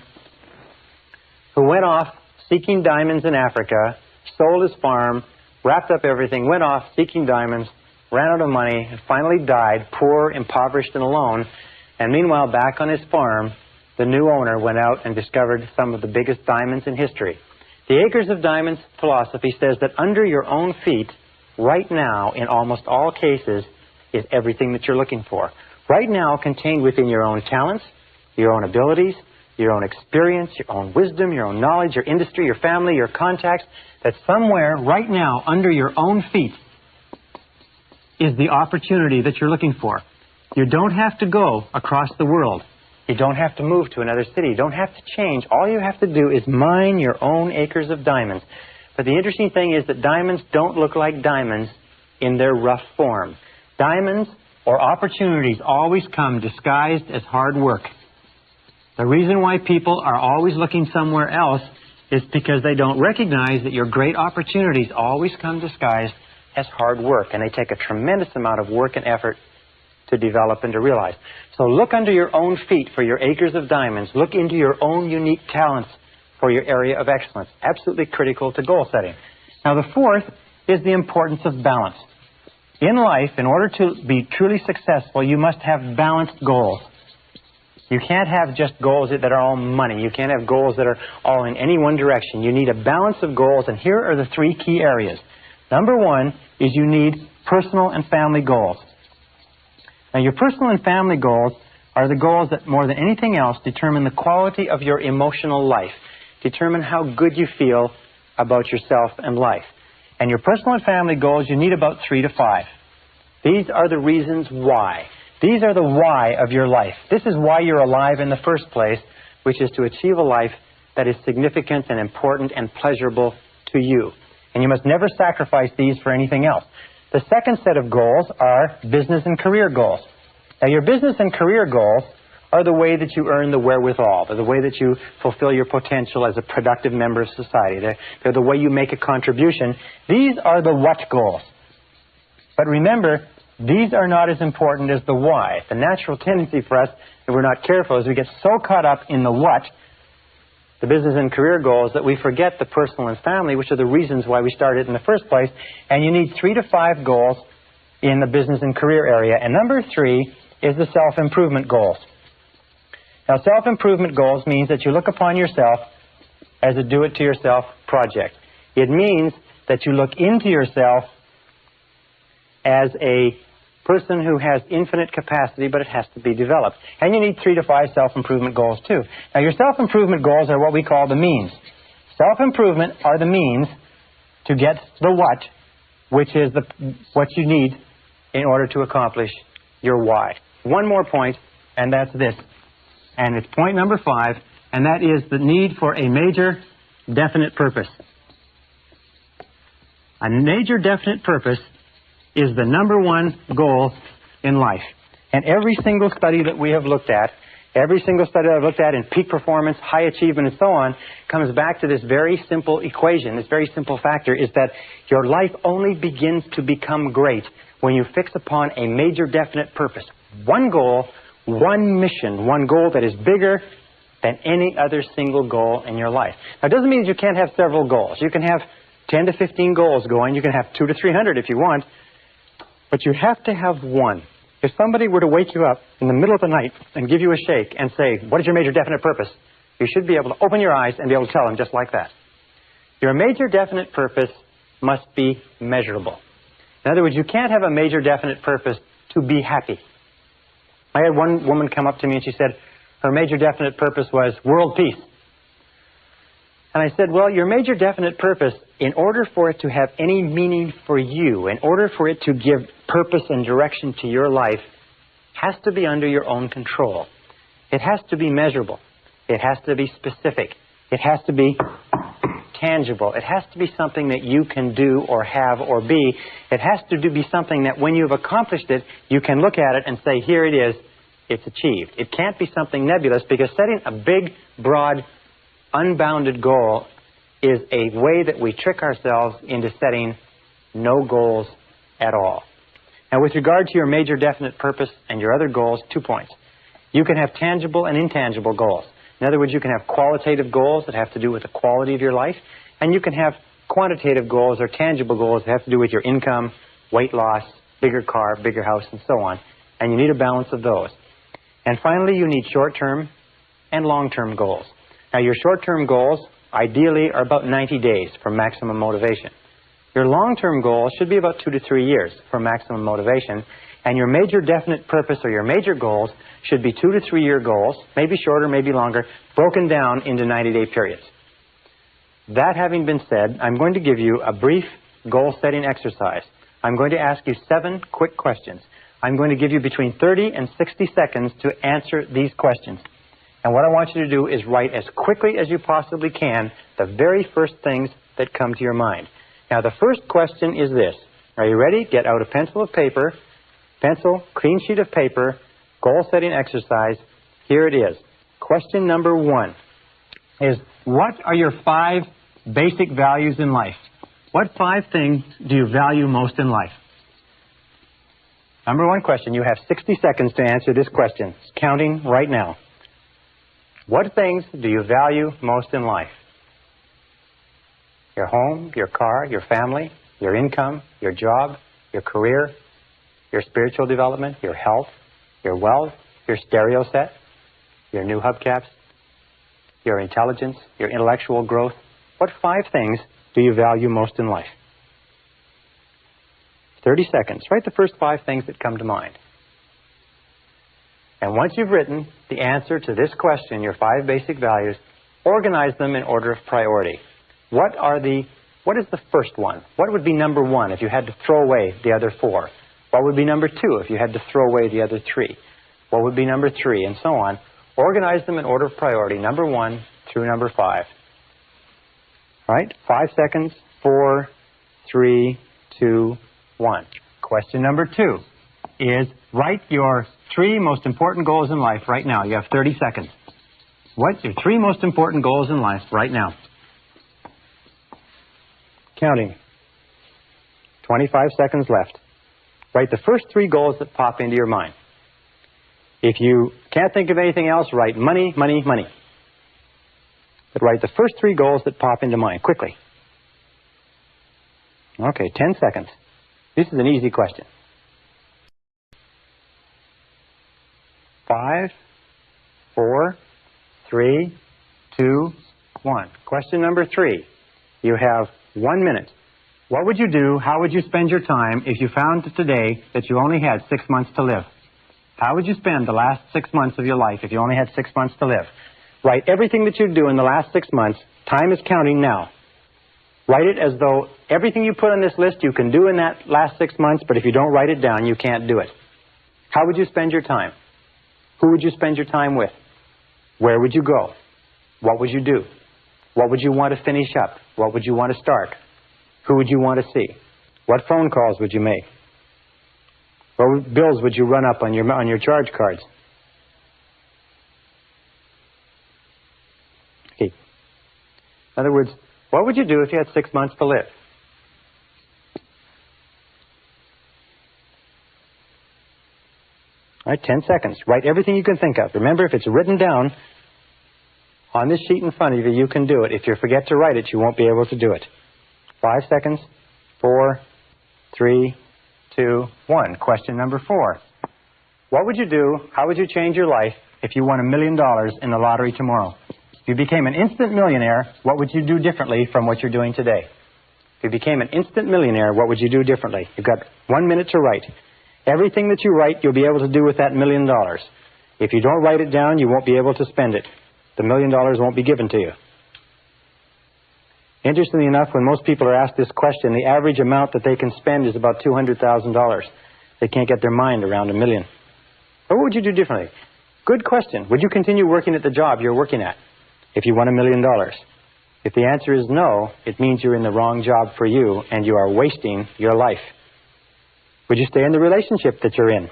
who went off seeking diamonds in Africa, sold his farm, wrapped up everything, went off seeking diamonds, ran out of money, and finally died, poor, impoverished, and alone. And meanwhile, back on his farm, the new owner went out and discovered some of the biggest diamonds in history. The Acres of Diamonds philosophy says that under your own feet, right now, in almost all cases, is everything that you're looking for. Right now, contained within your own talents, your own abilities, your own experience, your own wisdom, your own knowledge, your industry, your family, your contacts, that somewhere right now under your own feet is the opportunity that you're looking for. You don't have to go across the world. You don't have to move to another city. You don't have to change. All you have to do is mine your own acres of diamonds. But the interesting thing is that diamonds don't look like diamonds in their rough form. Diamonds or opportunities always come disguised as hard work. The reason why people are always looking somewhere else is because they don't recognize that your great opportunities always come disguised as hard work, and they take a tremendous amount of work and effort to develop and to realize. So look under your own feet for your acres of diamonds. Look into your own unique talents for your area of excellence. Absolutely critical to goal setting. Now, the fourth is the importance of balance. In life, in order to be truly successful, you must have balanced goals. You can't have just goals that are all money. You can't have goals that are all in any one direction. You need a balance of goals, and here are the three key areas. Number one is you need personal and family goals. Now, your personal and family goals are the goals that, more than anything else, determine the quality of your emotional life, determine how good you feel about yourself and life. And your personal and family goals, you need about 3 to 5. These are the reasons why. These are the why of your life. This is why you're alive in the first place, which is to achieve a life that is significant and important and pleasurable to you. And you must never sacrifice these for anything else. The second set of goals are business and career goals. Now, your business and career goals are the way that you earn the wherewithal. They're the way that you fulfill your potential as a productive member of society. They're the way you make a contribution. These are the what goals. But remember, these are not as important as the why. The natural tendency for us, if we're not careful, is we get so caught up in the what, the business and career goals, that we forget the personal and family, which are the reasons why we started in the first place. And you need 3 to 5 goals in the business and career area. And number 3 is the self-improvement goals. Now, self-improvement goals means that you look upon yourself as a do-it-to-yourself project. It means that you look into yourself as a person who has infinite capacity, but it has to be developed. And you need 3 to 5 self-improvement goals, too. Now, your self-improvement goals are what we call the means. Self-improvement are the means to get the what, which is what you need in order to accomplish your why. One more point, and that's this. And it's point number 5, and that is the need for a major definite purpose. A major definite purpose is the number one goal in life. And every single study that we have looked at, every single study that I've looked at in peak performance, high achievement, and so on, comes back to this very simple equation, this very simple factor, is that your life only begins to become great when you fix upon a major definite purpose. One goal, one mission, one goal that is bigger than any other single goal in your life. Now, it doesn't mean you can't have several goals. You can have 10 to 15 goals going. You can have 200 to 300 if you want. But you have to have one. If somebody were to wake you up in the middle of the night and give you a shake and say, what is your major definite purpose? You should be able to open your eyes and be able to tell them just like that. Your major definite purpose must be measurable. In other words, you can't have a major definite purpose to be happy. I had one woman come up to me and she said her major definite purpose was world peace. And I said, well, your major definite purpose, in order for it to have any meaning for you, in order for it to give purpose and direction to your life, has to be under your own control. It has to be measurable. It has to be specific. It has to be tangible. It has to be something that you can do or have or be. It has to be something that when you've accomplished it, you can look at it and say, here it is, it's achieved. It can't be something nebulous, because setting a big, broad, unbounded goal is a way that we trick ourselves into setting no goals at all. Now, with regard to your major definite purpose and your other goals, 2 points. You can have tangible and intangible goals. In other words, you can have qualitative goals that have to do with the quality of your life, and you can have quantitative goals or tangible goals that have to do with your income, weight loss, bigger car, bigger house, and so on. And you need a balance of those. And finally, you need short-term and long-term goals. Now, your short-term goals, ideally, are about 90 days for maximum motivation. Your long-term goals should be about 2 to 3 years for maximum motivation. And your major definite purpose or your major goals should be 2 to 3 year goals, maybe shorter, maybe longer, broken down into 90-day periods. That having been said, I'm going to give you a brief goal-setting exercise. I'm going to ask you 7 quick questions. I'm going to give you between 30 and 60 seconds to answer these questions. And what I want you to do is write as quickly as you possibly can the very first things that come to your mind. Now, the first question is this. Are you ready? Get out a pencil of paper, pencil, clean sheet of paper, goal-setting exercise. Here it is. Question number 1 is, what are your 5 basic values in life? What 5 things do you value most in life? Number 1 question. You have 60 seconds to answer this question. It's counting right now. What things do you value most in life? Your home, your car, your family, your income, your job, your career, your spiritual development, your health, your wealth, your stereo set, your new hubcaps, your intelligence, your intellectual growth. What 5 things do you value most in life? 30 seconds. Write the first 5 things that come to mind. And once you've written the answer to this question, your 5 basic values, organize them in order of priority. What is the first one? What would be number 1 if you had to throw away the other 4? What would be number 2 if you had to throw away the other 3? What would be number 3, and so on? Organize them in order of priority, number 1 through number 5. All right? 5 seconds. 4, 3, 2, 1. Question number 2 is write your 3 most important goals in life right now. You have 30 seconds. What's your 3 most important goals in life right now? Counting. 25 seconds left. Write the first 3 goals that pop into your mind. If you can't think of anything else, write money, money, money. But write the first 3 goals that pop into mind, quickly. Okay, 10 seconds. This is an easy question. 5, 4, 3, 2, 1. Question number 3. You have 1 minute. What would you do, how would you spend your time if you found today that you only had 6 months to live? How would you spend the last 6 months of your life if you only had 6 months to live? Write everything that you do in the last 6 months. Time is counting now. Write it as though everything you put on this list you can do in that last 6 months, but if you don't write it down, you can't do it. How would you spend your time? Who would you spend your time with? Where would you go? What would you do? What would you want to finish up? What would you want to start? Who would you want to see? What phone calls would you make? What bills would you run up on your charge cards? Okay. In other words, what would you do if you had 6 months to live? All right, 10 seconds. Write everything you can think of. Remember, if it's written down on this sheet in front of you, you can do it. If you forget to write it, you won't be able to do it. 5 seconds. 4, 3, 2, 1. Question number 4. What would you do, how would you change your life if you won $1 million in the lottery tomorrow? If you became an instant millionaire, what would you do differently from what you're doing today? If you became an instant millionaire, what would you do differently? You've got 1 minute to write. Everything that you write, you'll be able to do with that $1 million. If you don't write it down, you won't be able to spend it. The $1 million won't be given to you. Interestingly enough, when most people are asked this question, the average amount that they can spend is about $200,000. They can't get their mind around $1 million. What would you do differently? Good question. Would you continue working at the job you're working at if you won $1 million? If the answer is no, it means you're in the wrong job for you and you are wasting your life. Would you stay in the relationship that you're in?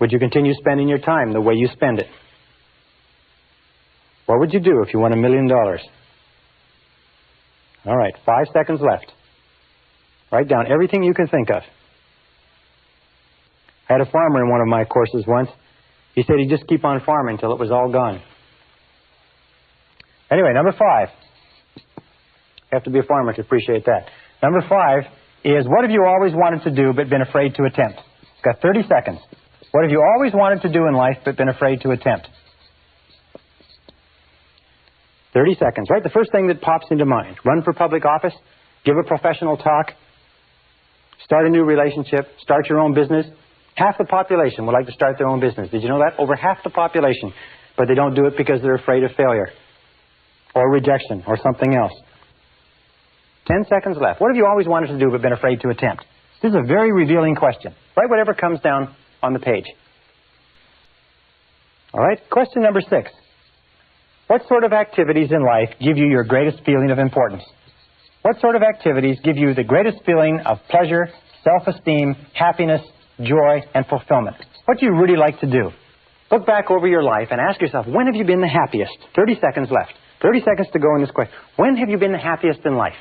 Would you continue spending your time the way you spend it? What would you do if you won $1 million? All right, 5 seconds left. Write down everything you can think of. I had a farmer in one of my courses once. He said he'd just keep on farming until it was all gone. Anyway, number 5. You have to be a farmer to appreciate that. Number 5 is, what have you always wanted to do but been afraid to attempt? You've got 30 seconds. What have you always wanted to do in life but been afraid to attempt? 30 seconds. Right? The first thing that pops into mind. Run for public office, give a professional talk, start a new relationship, start your own business. Half the population would like to start their own business. Did you know that? Over half the population. But they don't do it because they're afraid of failure or rejection or something else. 10 seconds left. What have you always wanted to do but been afraid to attempt? This is a very revealing question. Write whatever comes down on the page. All right? Question number 6. What sort of activities in life give you your greatest feeling of importance? What sort of activities give you the greatest feeling of pleasure, self-esteem, happiness, joy, and fulfillment? What do you really like to do? Look back over your life and ask yourself, when have you been the happiest? 30 seconds left. 30 seconds to go in this question. When have you been the happiest in life?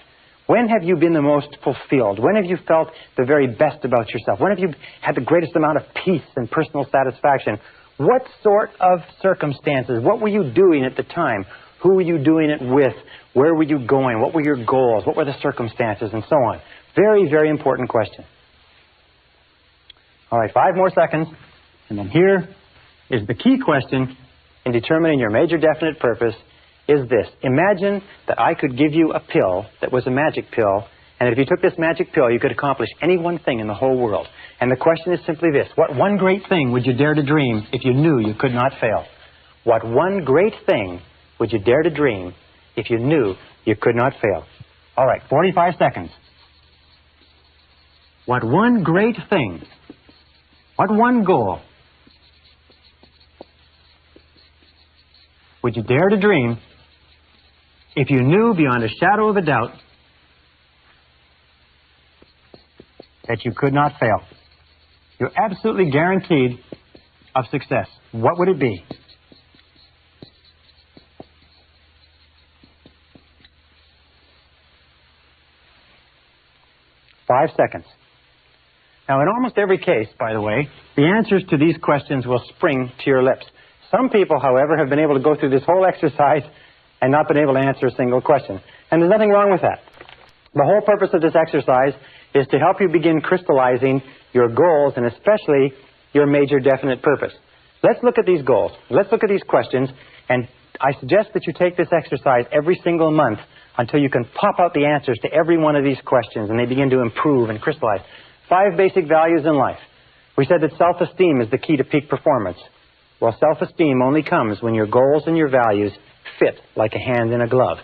When have you been the most fulfilled? When have you felt the very best about yourself? When have you had the greatest amount of peace and personal satisfaction? What sort of circumstances? What were you doing at the time? Who were you doing it with? Where were you going? What were your goals? What were the circumstances? And so on. Very, very important question. All right, 5 more seconds. And then here is the key question in determining your major definite purpose is this. Imagine that I could give you a pill that was a magic pill, and if you took this magic pill, you could accomplish any one thing in the whole world. And the question is simply this. What one great thing would you dare to dream if you knew you could not fail? What one great thing would you dare to dream if you knew you could not fail? All right, 45 seconds. What one great thing, what one goal would you dare to dream if you knew beyond a shadow of a doubt that you could not fail? You're absolutely guaranteed of success. What would it be? Five seconds. Now, in almost every case, by the way, the answers to these questions will spring to your lips. Some people, however, have been able to go through this whole exercise and not been able to answer a single question. And there's nothing wrong with that. The whole purpose of this exercise is to help you begin crystallizing your goals and especially your major definite purpose. Let's look at these goals. Let's look at these questions, and I suggest that you take this exercise every single month until you can pop out the answers to every one of these questions and they begin to improve and crystallize. 5 basic values in life. We said that self-esteem is the key to peak performance. Well, self-esteem only comes when your goals and your values fit like a hand in a glove.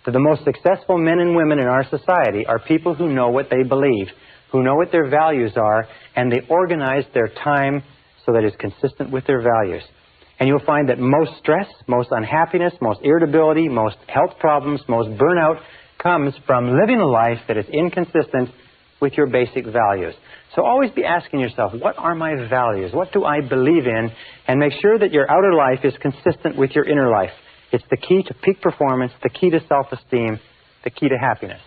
That the most successful men and women in our society are people who know what they believe, who know what their values are, and they organize their time so that it's consistent with their values. And you'll find that most stress, most unhappiness, most irritability, most health problems, most burnout comes from living a life that is inconsistent with your basic values. So always be asking yourself, what are my values? What do I believe in? And make sure that your outer life is consistent with your inner life. It's the key to peak performance, the key to self-esteem, the key to happiness.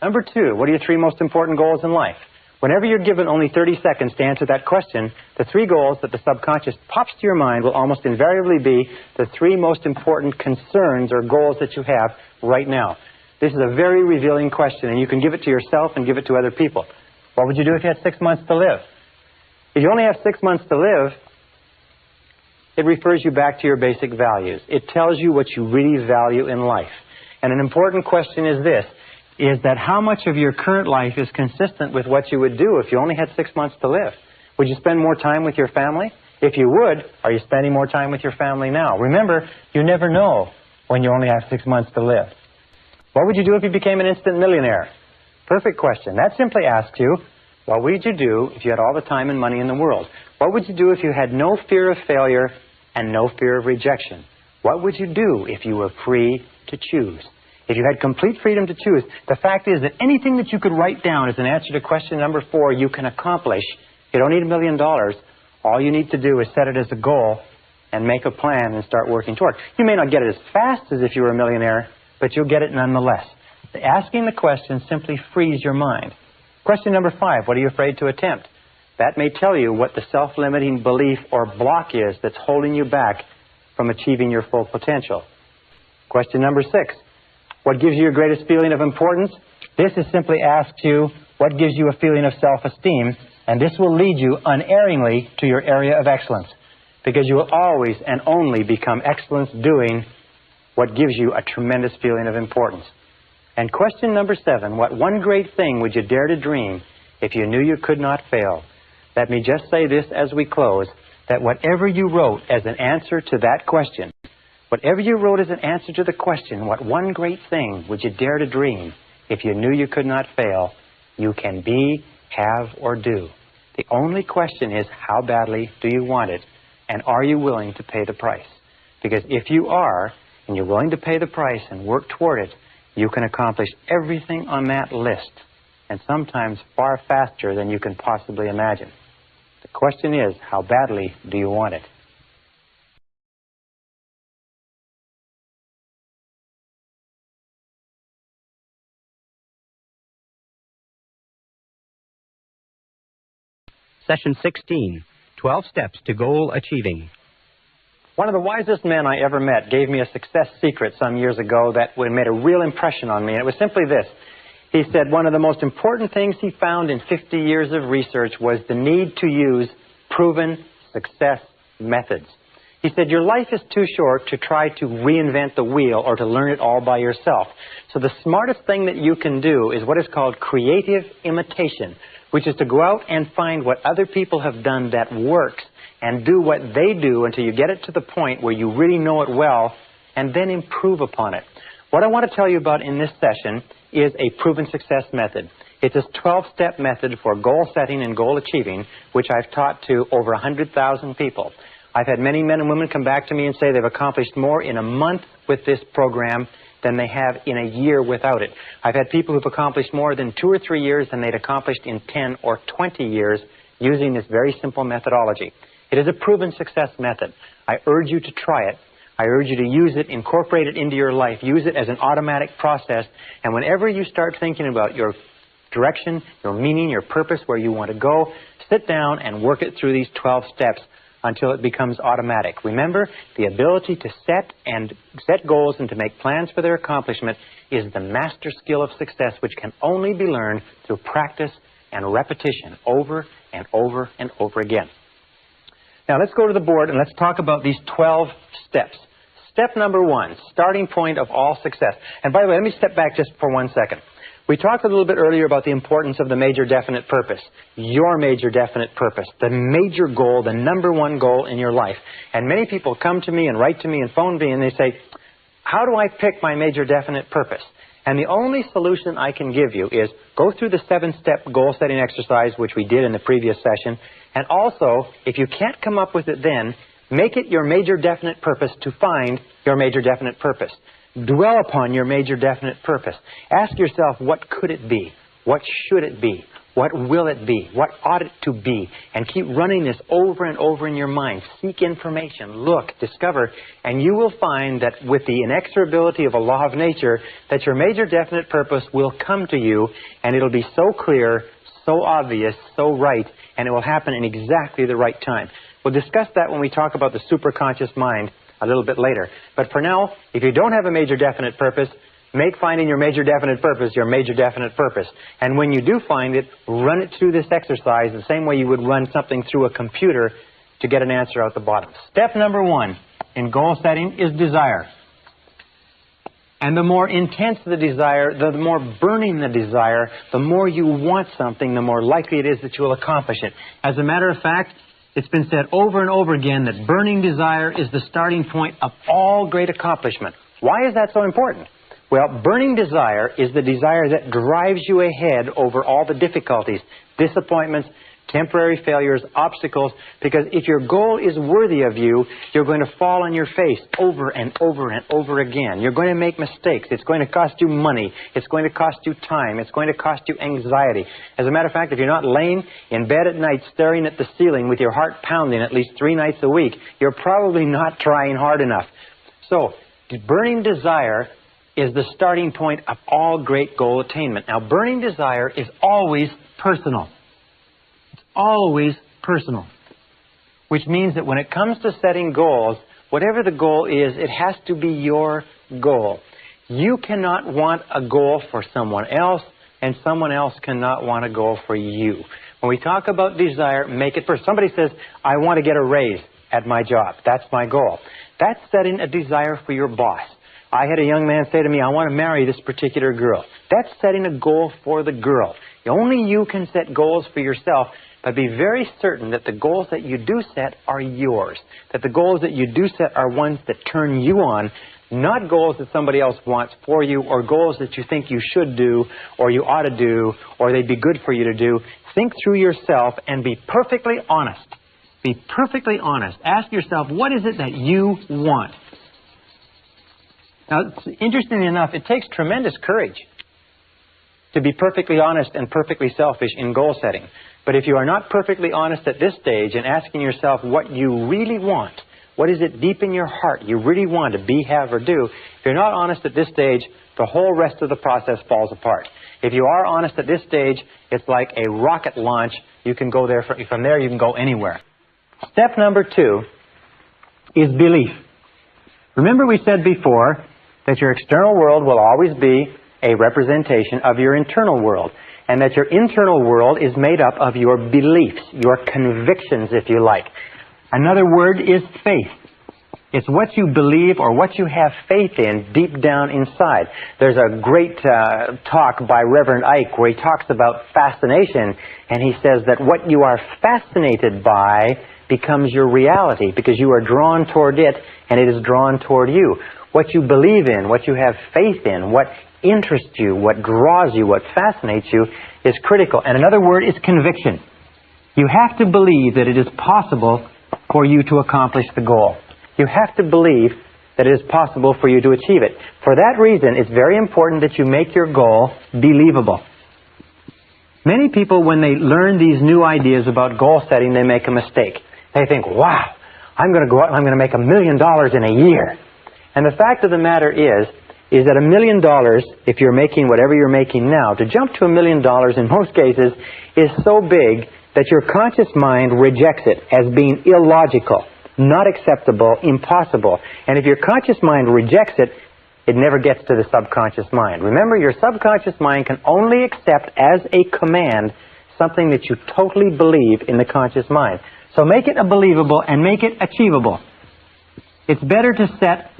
Number 2, what are your 3 most important goals in life? Whenever you're given only 30 seconds to answer that question, the 3 goals that the subconscious pops to your mind will almost invariably be the 3 most important concerns or goals that you have right now. This is a very revealing question, and you can give it to yourself and give it to other people. What would you do if you had 6 months to live? If you only have 6 months to live, it refers you back to your basic values. It tells you what you really value in life. And an important question is this, is that how much of your current life is consistent with what you would do if you only had 6 months to live? Would you spend more time with your family? If you would, are you spending more time with your family now? Remember, you never know when you only have 6 months to live. What would you do if you became an instant millionaire? Perfect question. That simply asks you, what would you do if you had all the time and money in the world? What would you do if you had no fear of failure and no fear of rejection? What would you do if you were free to choose? If you had complete freedom to choose, the fact is that anything that you could write down as an answer to question number 4, you can accomplish. You don't need $1 million. All you need to do is set it as a goal and make a plan and start working toward it. You may not get it as fast as if you were a millionaire, but you'll get it nonetheless. Asking the question simply frees your mind. Question number 5, what are you afraid to attempt? That may tell you what the self-limiting belief or block is that's holding you back from achieving your full potential. Question number 6, what gives you your greatest feeling of importance? This is simply asks you what gives you a feeling of self-esteem, and this will lead you unerringly to your area of excellence, because you will always and only become excellence doing what gives you a tremendous feeling of importance. And question number 7, what one great thing would you dare to dream if you knew you could not fail? Let me just say this as we close, that whatever you wrote as an answer to that question, whatever you wrote as an answer to the question, what one great thing would you dare to dream if you knew you could not fail, you can be, have, or do. The only question is, how badly do you want it, and are you willing to pay the price? Because if you are, and you're willing to pay the price and work toward it, you can accomplish everything on that list, and sometimes far faster than you can possibly imagine. The question is, how badly do you want it? Session 16, 12 Steps to Goal Achieving. One of the wisest men I ever met gave me a success secret some years ago that made a real impression on me, and it was simply this. He said one of the most important things he found in 50 years of research was the need to use proven success methods. He said your life is too short to try to reinvent the wheel or to learn it all by yourself. So the smartest thing that you can do is what is called creative imitation, which is to go out and find what other people have done that works and do what they do until you get it to the point where you really know it well and then improve upon it. What I want to tell you about in this session is a proven success method. It's a 12-step method for goal setting and goal achieving, which I've taught to over 100,000 people. I've had many men and women come back to me and say they've accomplished more in a month with this program than they have in a year without it. I've had people who've accomplished more than 2 or 3 years than they'd accomplished in 10 or 20 years using this very simple methodology. It is a proven success method. I urge you to try it. I urge you to use it, incorporate it into your life, use it as an automatic process, and whenever you start thinking about your direction, your meaning, your purpose, where you want to go, sit down and work it through these 12 steps until it becomes automatic. Remember, the ability to set goals and to make plans for their accomplishment is the master skill of success, which can only be learned through practice and repetition over and over and over again. Now let's go to the board and let's talk about these 12 steps. Step number 1, starting point of all success. And by the way, let me step back just for 1 second. We talked a little bit earlier about the importance of the major definite purpose. Your major definite purpose. The major goal, the number 1 goal in your life. And many people come to me and write to me and phone me and they say, how do I pick my major definite purpose? And the only solution I can give you is go through the 7-step goal setting exercise, which we did in the previous session. And also, if you can't come up with it then, make it your major definite purpose to find your major definite purpose. Dwell upon your major definite purpose. Ask yourself, what could it be? What should it be? What will it be? What ought it to be? And keep running this over and over in your mind. Seek information, look, discover, and you will find that with the inexorability of a law of nature, that your major definite purpose will come to you, and it'll be so clear, so obvious, so right, and it will happen in exactly the right time. We'll discuss that when we talk about the superconscious mind a little bit later. But for now, if you don't have a major definite purpose, make finding your major definite purpose your major definite purpose. And when you do find it, run it through this exercise the same way you would run something through a computer to get an answer out the bottom. Step number 1 in goal setting is desire. And the more intense the desire, the more burning the desire, the more you want something, the more likely it is that you will accomplish it. As a matter of fact, it's been said over and over again that burning desire is the starting point of all great accomplishment. Why is that so important? Well, burning desire is the desire that drives you ahead over all the difficulties, disappointments, temporary failures, obstacles, because if your goal is worthy of you, you're going to fall on your face over and over and over again. You're going to make mistakes. It's going to cost you money. It's going to cost you time. It's going to cost you anxiety. As a matter of fact, if you're not laying in bed at night staring at the ceiling with your heart pounding at least 3 nights a week, you're probably not trying hard enough. So, burning desire is the starting point of all great goal attainment. Now, burning desire is always personal. Always personal, which means that when it comes to setting goals, whatever the goal is, it has to be your goal. You cannot want a goal for someone else, and someone else cannot want a goal for you. When we talk about desire, make it personal. Somebody says, I want to get a raise at my job. That's my goal. That's setting a desire for your boss. I had a young man say to me, I want to marry this particular girl. That's setting a goal for the girl. Only you can set goals for yourself. But be very certain that the goals that you do set are yours. That the goals that you do set are ones that turn you on, not goals that somebody else wants for you, or goals that you think you should do, or you ought to do, or they'd be good for you to do. Think through yourself and be perfectly honest. Be perfectly honest. Ask yourself, what is it that you want? Now, interestingly enough, it takes tremendous courage to be perfectly honest and perfectly selfish in goal setting. But if you are not perfectly honest at this stage and asking yourself what you really want, what is it deep in your heart you really want to be, have, or do, if you're not honest at this stage, the whole rest of the process falls apart. If you are honest at this stage, it's like a rocket launch. You can go there, from there you can go anywhere. Step number 2 is belief. Remember we said before that your external world will always be a representation of your internal world, and that your internal world is made up of your beliefs, your convictions, if you like. Another word is faith. It's what you believe or what you have faith in deep down inside. There's a great talk by Reverend Ike where he talks about fascination, and he says that what you are fascinated by becomes your reality because you are drawn toward it and it is drawn toward you. What you believe in, what you have faith in, what interests you, what draws you, what fascinates you is critical. And another word is conviction. You have to believe that it is possible for you to accomplish the goal. You have to believe that it is possible for you to achieve it. For that reason, it's very important that you make your goal believable. Many people, when they learn these new ideas about goal setting, they make a mistake. They think, wow, I'm going to go out and I'm going to make $1 million in a year. And the fact of the matter is that $1 million, if you're making whatever you're making now, to jump to $1 million in most cases is so big that your conscious mind rejects it as being illogical, not acceptable, impossible. And if your conscious mind rejects it, it never gets to the subconscious mind. Remember, your subconscious mind can only accept as a command something that you totally believe in the conscious mind. So make it believable and make it achievable. It's better to set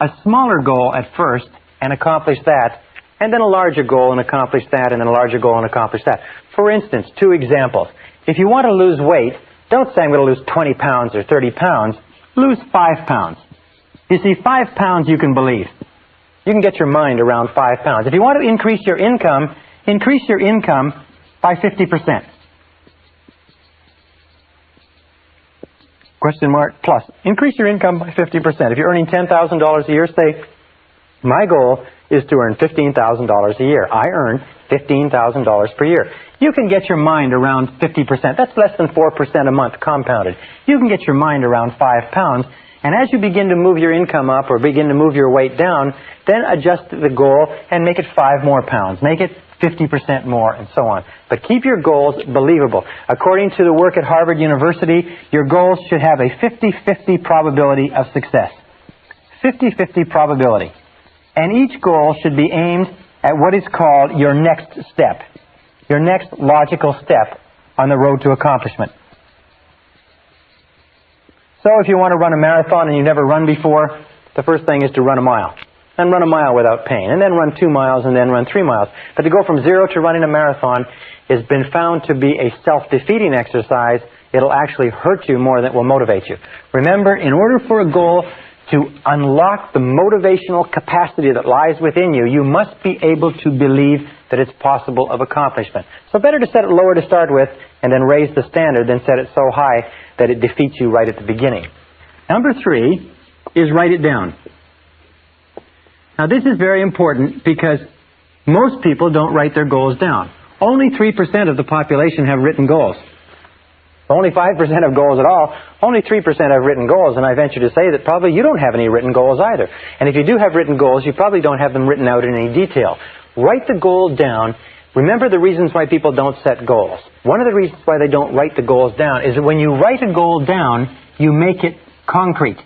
a smaller goal at first and accomplish that, and then a larger goal and accomplish that, and then a larger goal and accomplish that. For instance, 2 examples. If you want to lose weight, don't say I'm going to lose 20 pounds or 30 pounds. Lose 5 pounds. You see, 5 pounds you can believe. You can get your mind around 5 pounds. If you want to increase your income by 50%. Question mark plus. Increase your income by 50%. If you're earning $10,000 a year, say, my goal is to earn $15,000 a year. I earn $15,000 per year. You can get your mind around 50%. That's less than 4% a month compounded. You can get your mind around 5 pounds. And as you begin to move your income up or begin to move your weight down, then adjust the goal and make it 5 more pounds. Make it 50% more, and so on. But keep your goals believable. According to the work at Harvard University, your goals should have a 50-50 probability of success. 50-50 probability. And each goal should be aimed at what is called your next step. Your next logical step on the road to accomplishment. So if you want to run a marathon and you've never run before, the first thing is to run a mile. Then run a mile without pain. And then run 2 miles and then run 3 miles. But to go from 0 to running a marathon has been found to be a self-defeating exercise. It'll actually hurt you more than it will motivate you. Remember, in order for a goal to unlock the motivational capacity that lies within you, you must be able to believe that it's possible of accomplishment. So better to set it lower to start with and then raise the standard than set it so high that it defeats you right at the beginning. Number 3 is write it down. Now this is very important because most people don't write their goals down. Only 3% of the population have written goals. Only 5% have goals at all. Only 3% have written goals, and I venture to say that probably you don't have any written goals either. And if you do have written goals, you probably don't have them written out in any detail. Write the goal down. Remember the reasons why people don't set goals. One of the reasons why they don't write the goals down is that when you write a goal down, you make it concrete.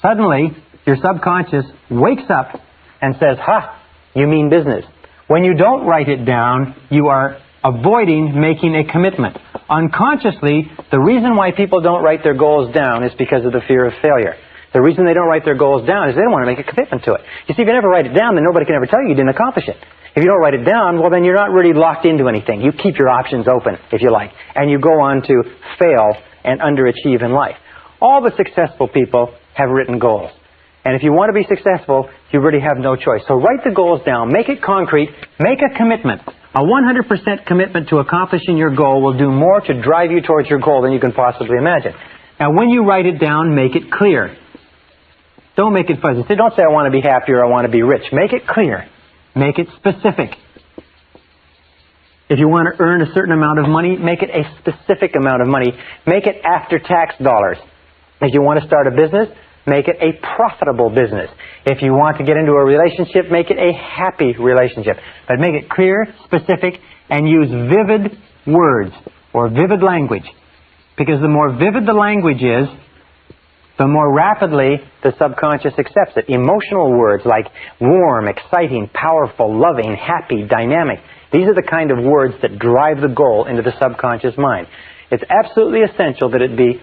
Suddenly, your subconscious wakes up and says, ha, you mean business. When you don't write it down, you are avoiding making a commitment. Unconsciously, the reason why people don't write their goals down is because of the fear of failure. The reason they don't write their goals down is they don't want to make a commitment to it. You see, if you never write it down, then nobody can ever tell you didn't accomplish it. If you don't write it down, well, then you're not really locked into anything. You keep your options open, if you like, and you go on to fail and underachieve in life. All the successful people have written goals. And if you want to be successful, you really have no choice. So write the goals down, make it concrete, make a commitment. A 100% commitment to accomplishing your goal will do more to drive you towards your goal than you can possibly imagine. Now, when you write it down, make it clear. Don't make it fuzzy. Don't say, I want to be happy or I want to be rich. Make it clear. Make it specific. If you want to earn a certain amount of money, make it a specific amount of money. Make it after-tax dollars. If you want to start a business, make it a profitable business. If you want to get into a relationship, make it a happy relationship. But make it clear, specific, and use vivid words or vivid language. Because the more vivid the language is, the more rapidly the subconscious accepts it. Emotional words like warm, exciting, powerful, loving, happy, dynamic. These are the kind of words that drive the goal into the subconscious mind. It's absolutely essential that it be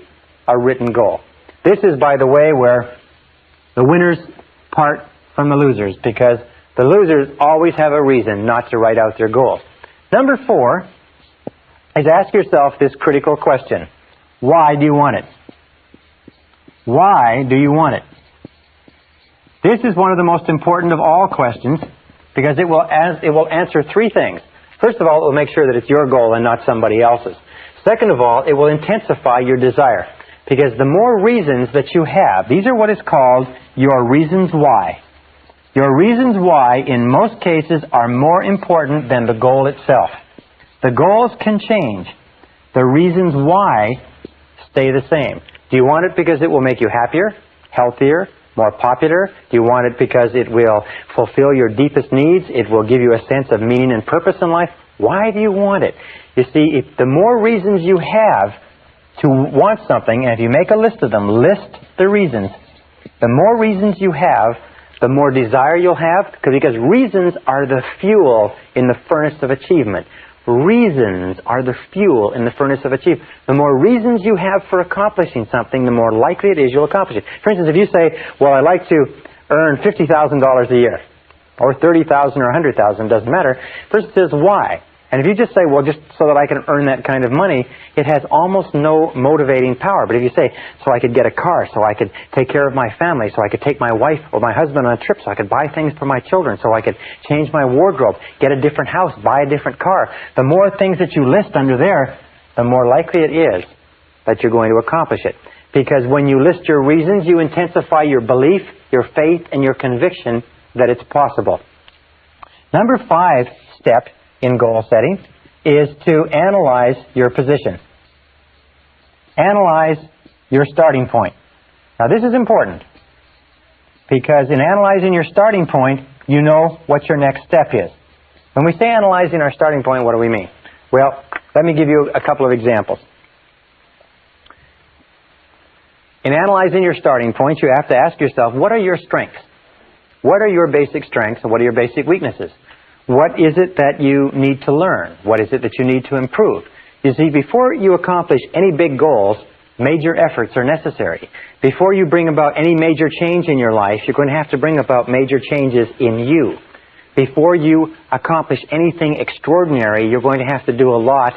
a written goal. This is, by the way, where the winners part from the losers, because the losers always have a reason not to write out their goals. Number 4 is ask yourself this critical question. Why do you want it? Why do you want it? This is one of the most important of all questions because it will answer 3 things. First of all, it will make sure that it's your goal and not somebody else's. Second of all, it will intensify your desire because the more reasons that you have, these are what is called your reasons why. Your reasons why, in most cases, are more important than the goal itself. The goals can change. The reasons why stay the same. Do you want it because it will make you happier, healthier, more popular? Do you want it because it will fulfill your deepest needs? It will give you a sense of meaning and purpose in life? Why do you want it? You see, the more reasons you have to want something, and if you make a list of them, list the reasons. The more reasons you have, the more desire you'll have, because reasons are the fuel in the furnace of achievement. Reasons are the fuel in the furnace of achievement. The more reasons you have for accomplishing something, the more likely it is you'll accomplish it. For instance, if you say, well, I'd like to earn $50,000 a year, or $30,000 or $100,000, doesn't matter. The person says, why? And if you just say, well, just so that I can earn that kind of money, it has almost no motivating power. But if you say, so I could get a car, so I could take care of my family, so I could take my wife or my husband on a trip, so I could buy things for my children, so I could change my wardrobe, get a different house, buy a different car. The more things that you list under there, the more likely it is that you're going to accomplish it. Because when you list your reasons, you intensify your belief, your faith, and your conviction that it's possible. Number 5 step in goal setting is to analyze your position. Analyze your starting point. Now this is important because in analyzing your starting point, you know what your next step is. When we say analyzing our starting point, what do we mean? Well, let me give you a couple of examples. In analyzing your starting point, you have to ask yourself, what are your strengths? What are your basic strengths and what are your basic weaknesses? What is it that you need to learn? What is it that you need to improve? You see, before you accomplish any big goals, major efforts are necessary. Before you bring about any major change in your life, you're going to have to bring about major changes in you. Before you accomplish anything extraordinary, you're going to have to do a lot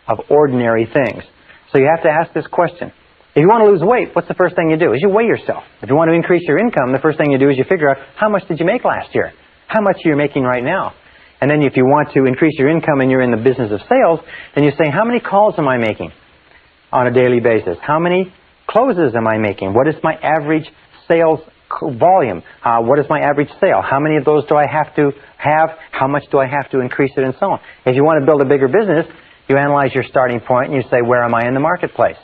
of ordinary things. So you have to ask this question. If you want to lose weight, what's the first thing you do? Is you weigh yourself. If you want to increase your income, the first thing you do is you figure out how much did you make last year? How much are you making right now? And then if you want to increase your income and you're in the business of sales, then you say, how many calls am I making on a daily basis? How many closes am I making? What is my average sales volume? What is my average sale? How many of those do I have to have? How much do I have to increase it, and so on? If you want to build a bigger business, you analyze your starting point and you say, where am I in the marketplace?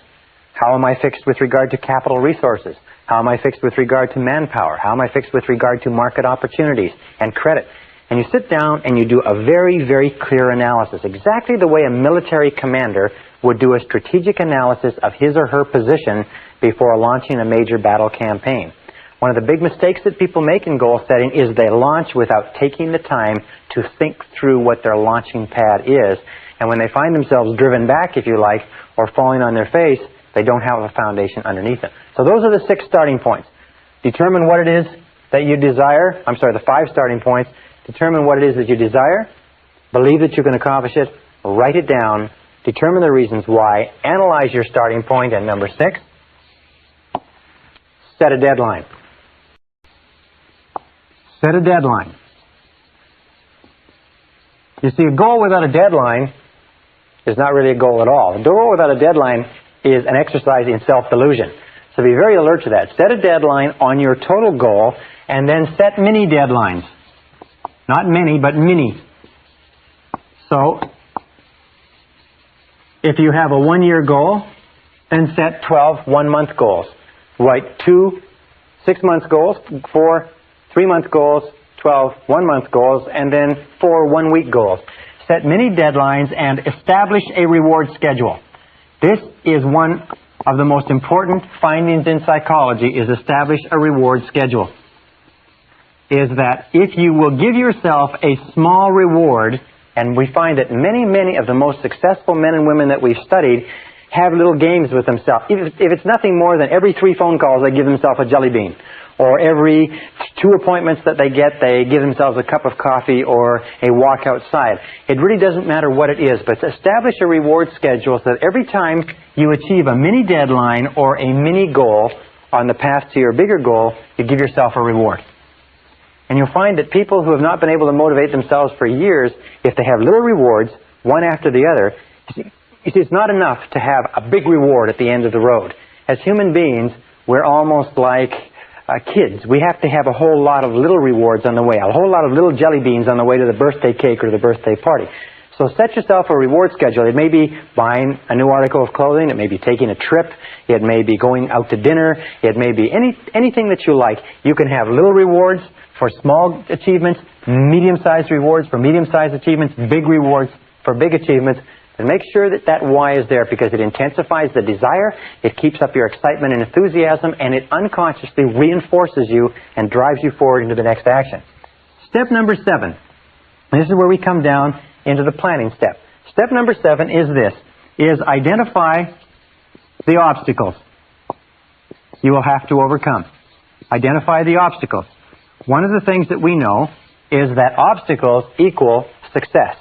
How am I fixed with regard to capital resources? How am I fixed with regard to manpower? How am I fixed with regard to market opportunities and credit? And you sit down and you do a very, very clear analysis, exactly the way a military commander would do a strategic analysis of his or her position before launching a major battle campaign. One of the big mistakes that people make in goal setting is they launch without taking the time to think through what their launching pad is. And when they find themselves driven back, if you like, or falling on their face, they don't have a foundation underneath it. So those are the 6 starting points. Determine what it is that you desire. The 5 starting points. Determine what it is that you desire. Believe that you can accomplish it. Write it down. Determine the reasons why. Analyze your starting point. And number 6, set a deadline. Set a deadline. You see, a goal without a deadline is not really a goal at all. A goal without a deadline is an exercise in self-delusion. So be very alert to that. Set a deadline on your total goal and then set mini deadlines. Not many, but mini. So, if you have a 1-year goal, then set 12 one-month goals. Write 2 6-month goals, 4 3-month goals, 12 one-month goals, and then 4 one-week goals. Set mini deadlines and establish a reward schedule. This is one of the most important findings in psychology is establish a reward schedule. Is that if you will give yourself a small reward, and we find that many of the most successful men and women that we've studied have little games with themselves. If it's nothing more than every 3 phone calls they give themselves a jelly bean, or every 2 appointments that they get they give themselves a cup of coffee or a walk outside. It really doesn't matter what it is, but establish a reward schedule so that every time you achieve a mini deadline or a mini goal on the path to your bigger goal, you give yourself a reward. And you'll find that people who have not been able to motivate themselves for years, if they have little rewards, one after the other, it's not enough to have a big reward at the end of the road. As human beings, we're almost like kids. We have to have a whole lot of little rewards on the way, a whole lot of little jelly beans on the way to the birthday cake or the birthday party. So set yourself a reward schedule. It may be buying a new article of clothing. It may be taking a trip. It may be going out to dinner. It may be anything that you like. You can have little rewards for small achievements, medium-sized rewards for medium-sized achievements, big rewards for big achievements. And make sure that that why is there, because it intensifies the desire, it keeps up your excitement and enthusiasm, and it unconsciously reinforces you and drives you forward into the next action. Step number 7. And this is where we come down into the planning step. Step number 7 is this, is identify the obstacles you will have to overcome. Identify the obstacles. One of the things that we know is that obstacles equal success.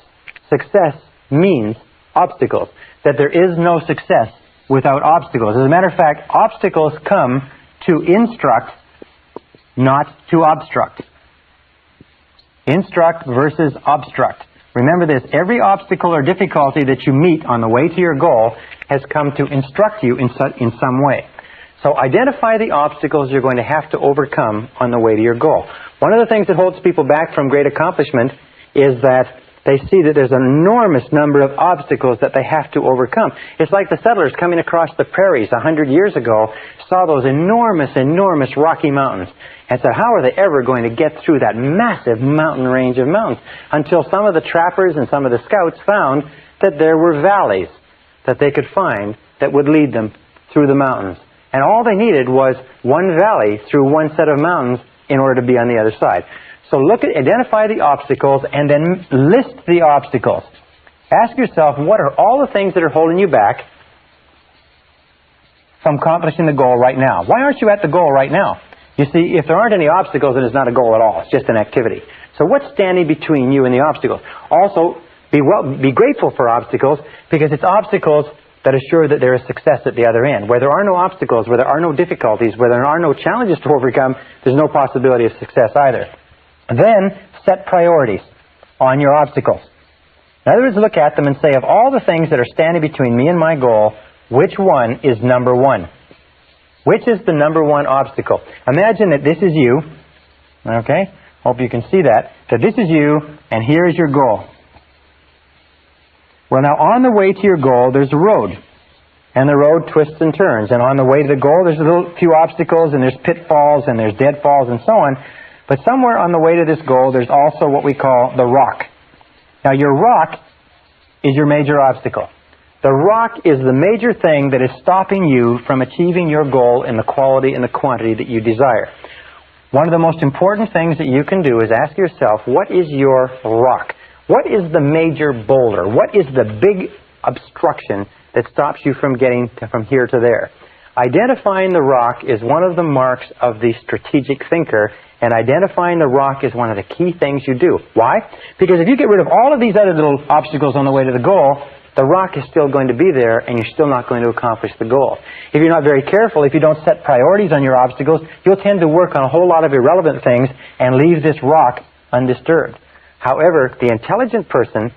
Success means obstacles. That there is no success without obstacles. As a matter of fact, obstacles come to instruct, not to obstruct. Instruct versus obstruct. Remember this, every obstacle or difficulty that you meet on the way to your goal has come to instruct you in some way. So identify the obstacles you're going to have to overcome on the way to your goal. One of the things that holds people back from great accomplishment is that they see that there's an enormous number of obstacles that they have to overcome. It's like the settlers coming across the prairies 100 years ago saw those enormous Rocky Mountains and said, how are they ever going to get through that massive mountain range of mountains? Until some of the trappers and some of the scouts found that there were valleys that they could find that would lead them through the mountains. And all they needed was one valley through one set of mountains in order to be on the other side. So identify the obstacles and then list the obstacles. Ask yourself, what are all the things that are holding you back from accomplishing the goal right now? Why aren't you at the goal right now? You see, if there aren't any obstacles, then it's not a goal at all. It's just an activity. So what's standing between you and the obstacles? Also, be grateful for obstacles, because it's obstacles that assure that there is success at the other end. Where there are no obstacles, where there are no difficulties, where there are no challenges to overcome, there's no possibility of success either. Then, set priorities on your obstacles. In other words, look at them and say, of all the things that are standing between me and my goal, which one is number 1? Which is the number 1 obstacle? Imagine that this is you, okay? Hope you can see that this is you, and here is your goal. Well, now, on the way to your goal, there's a road. And the road twists and turns. And on the way to the goal, there's a few obstacles, and there's pitfalls, and there's deadfalls, and so on. But somewhere on the way to this goal, there's also what we call the rock. Now, your rock is your major obstacle. The rock is the major thing that is stopping you from achieving your goal in the quality and the quantity that you desire. One of the most important things that you can do is ask yourself, what is your rock? What is the major boulder? What is the big obstruction that stops you from getting from here to there? Identifying the rock is one of the marks of the strategic thinker, and identifying the rock is one of the key things you do. Why? Because if you get rid of all of these other little obstacles on the way to the goal, the rock is still going to be there, and you're still not going to accomplish the goal. If you're not very careful, if you don't set priorities on your obstacles, you'll tend to work on a whole lot of irrelevant things and leave this rock undisturbed. However, the intelligent person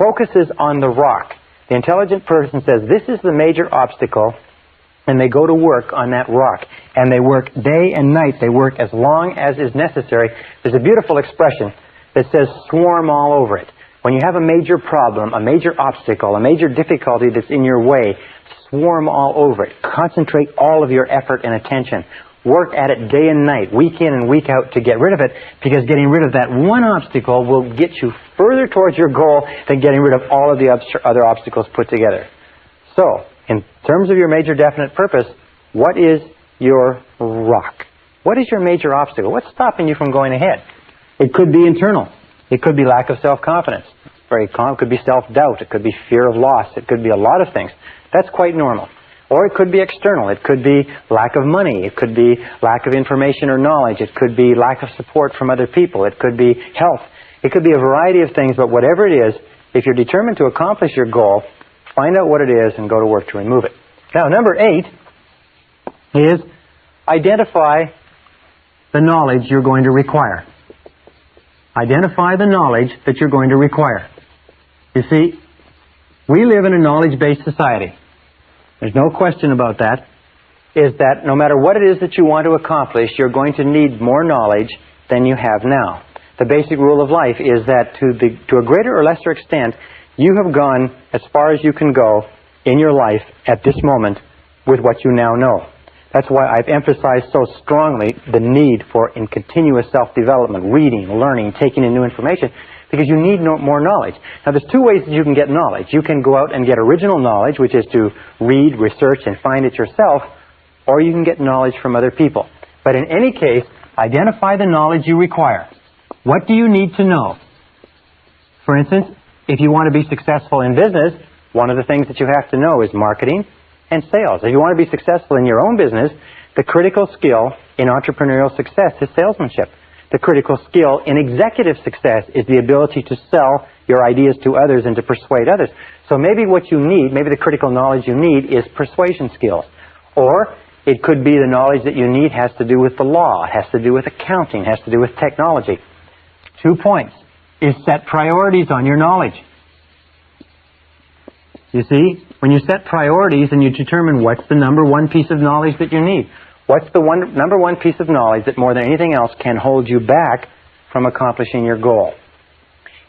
focuses on the rock. The intelligent person says, this is the major obstacle, and they go to work on that rock. And they work day and night. They work as long as is necessary. There's a beautiful expression that says, swarm all over it. When you have a major problem, a major obstacle, a major difficulty that's in your way, swarm all over it. Concentrate all of your effort and attention. Work at it day and night, week in and week out, to get rid of it, because getting rid of that one obstacle will get you further towards your goal than getting rid of all of the other obstacles put together. So, in terms of your major definite purpose, what is your rock? What is your major obstacle? What's stopping you from going ahead? It could be internal. It could be lack of self-confidence. It could be self-doubt. It could be fear of loss. It could be a lot of things. That's quite normal. Or it could be external. It could be lack of money. It could be lack of information or knowledge. It could be lack of support from other people. It could be health. It could be a variety of things, but whatever it is, if you're determined to accomplish your goal, find out what it is and go to work to remove it. Now, number 8 is identify the knowledge you're going to require. Identify the knowledge that you're going to require. You see, we live in a knowledge-based society. There's no question about that. Is that no matter what it is that you want to accomplish, you're going to need more knowledge than you have now. The basic rule of life is that to a greater or lesser extent, you have gone as far as you can go in your life at this moment with what you now know. That's why I've emphasized so strongly the need for in continuous self-development, reading, learning, taking in new information, because you need more knowledge. Now, there's 2 ways that you can get knowledge. You can go out and get original knowledge, which is to read, research, and find it yourself, or you can get knowledge from other people. But in any case, identify the knowledge you require. What do you need to know? For instance, if you want to be successful in business, one of the things that you have to know is marketing and sales. If you want to be successful in your own business, the critical skill in entrepreneurial success is salesmanship. The critical skill in executive success is the ability to sell your ideas to others and to persuade others. So maybe what you need, maybe the critical knowledge you need is persuasion skills. Or it could be the knowledge that you need has to do with the law, has to do with accounting, has to do with technology. 2 points is set priorities on your knowledge. You see, when you set priorities and you determine what's the number 1 piece of knowledge that you need, what's the number 1 piece of knowledge that more than anything else can hold you back from accomplishing your goal?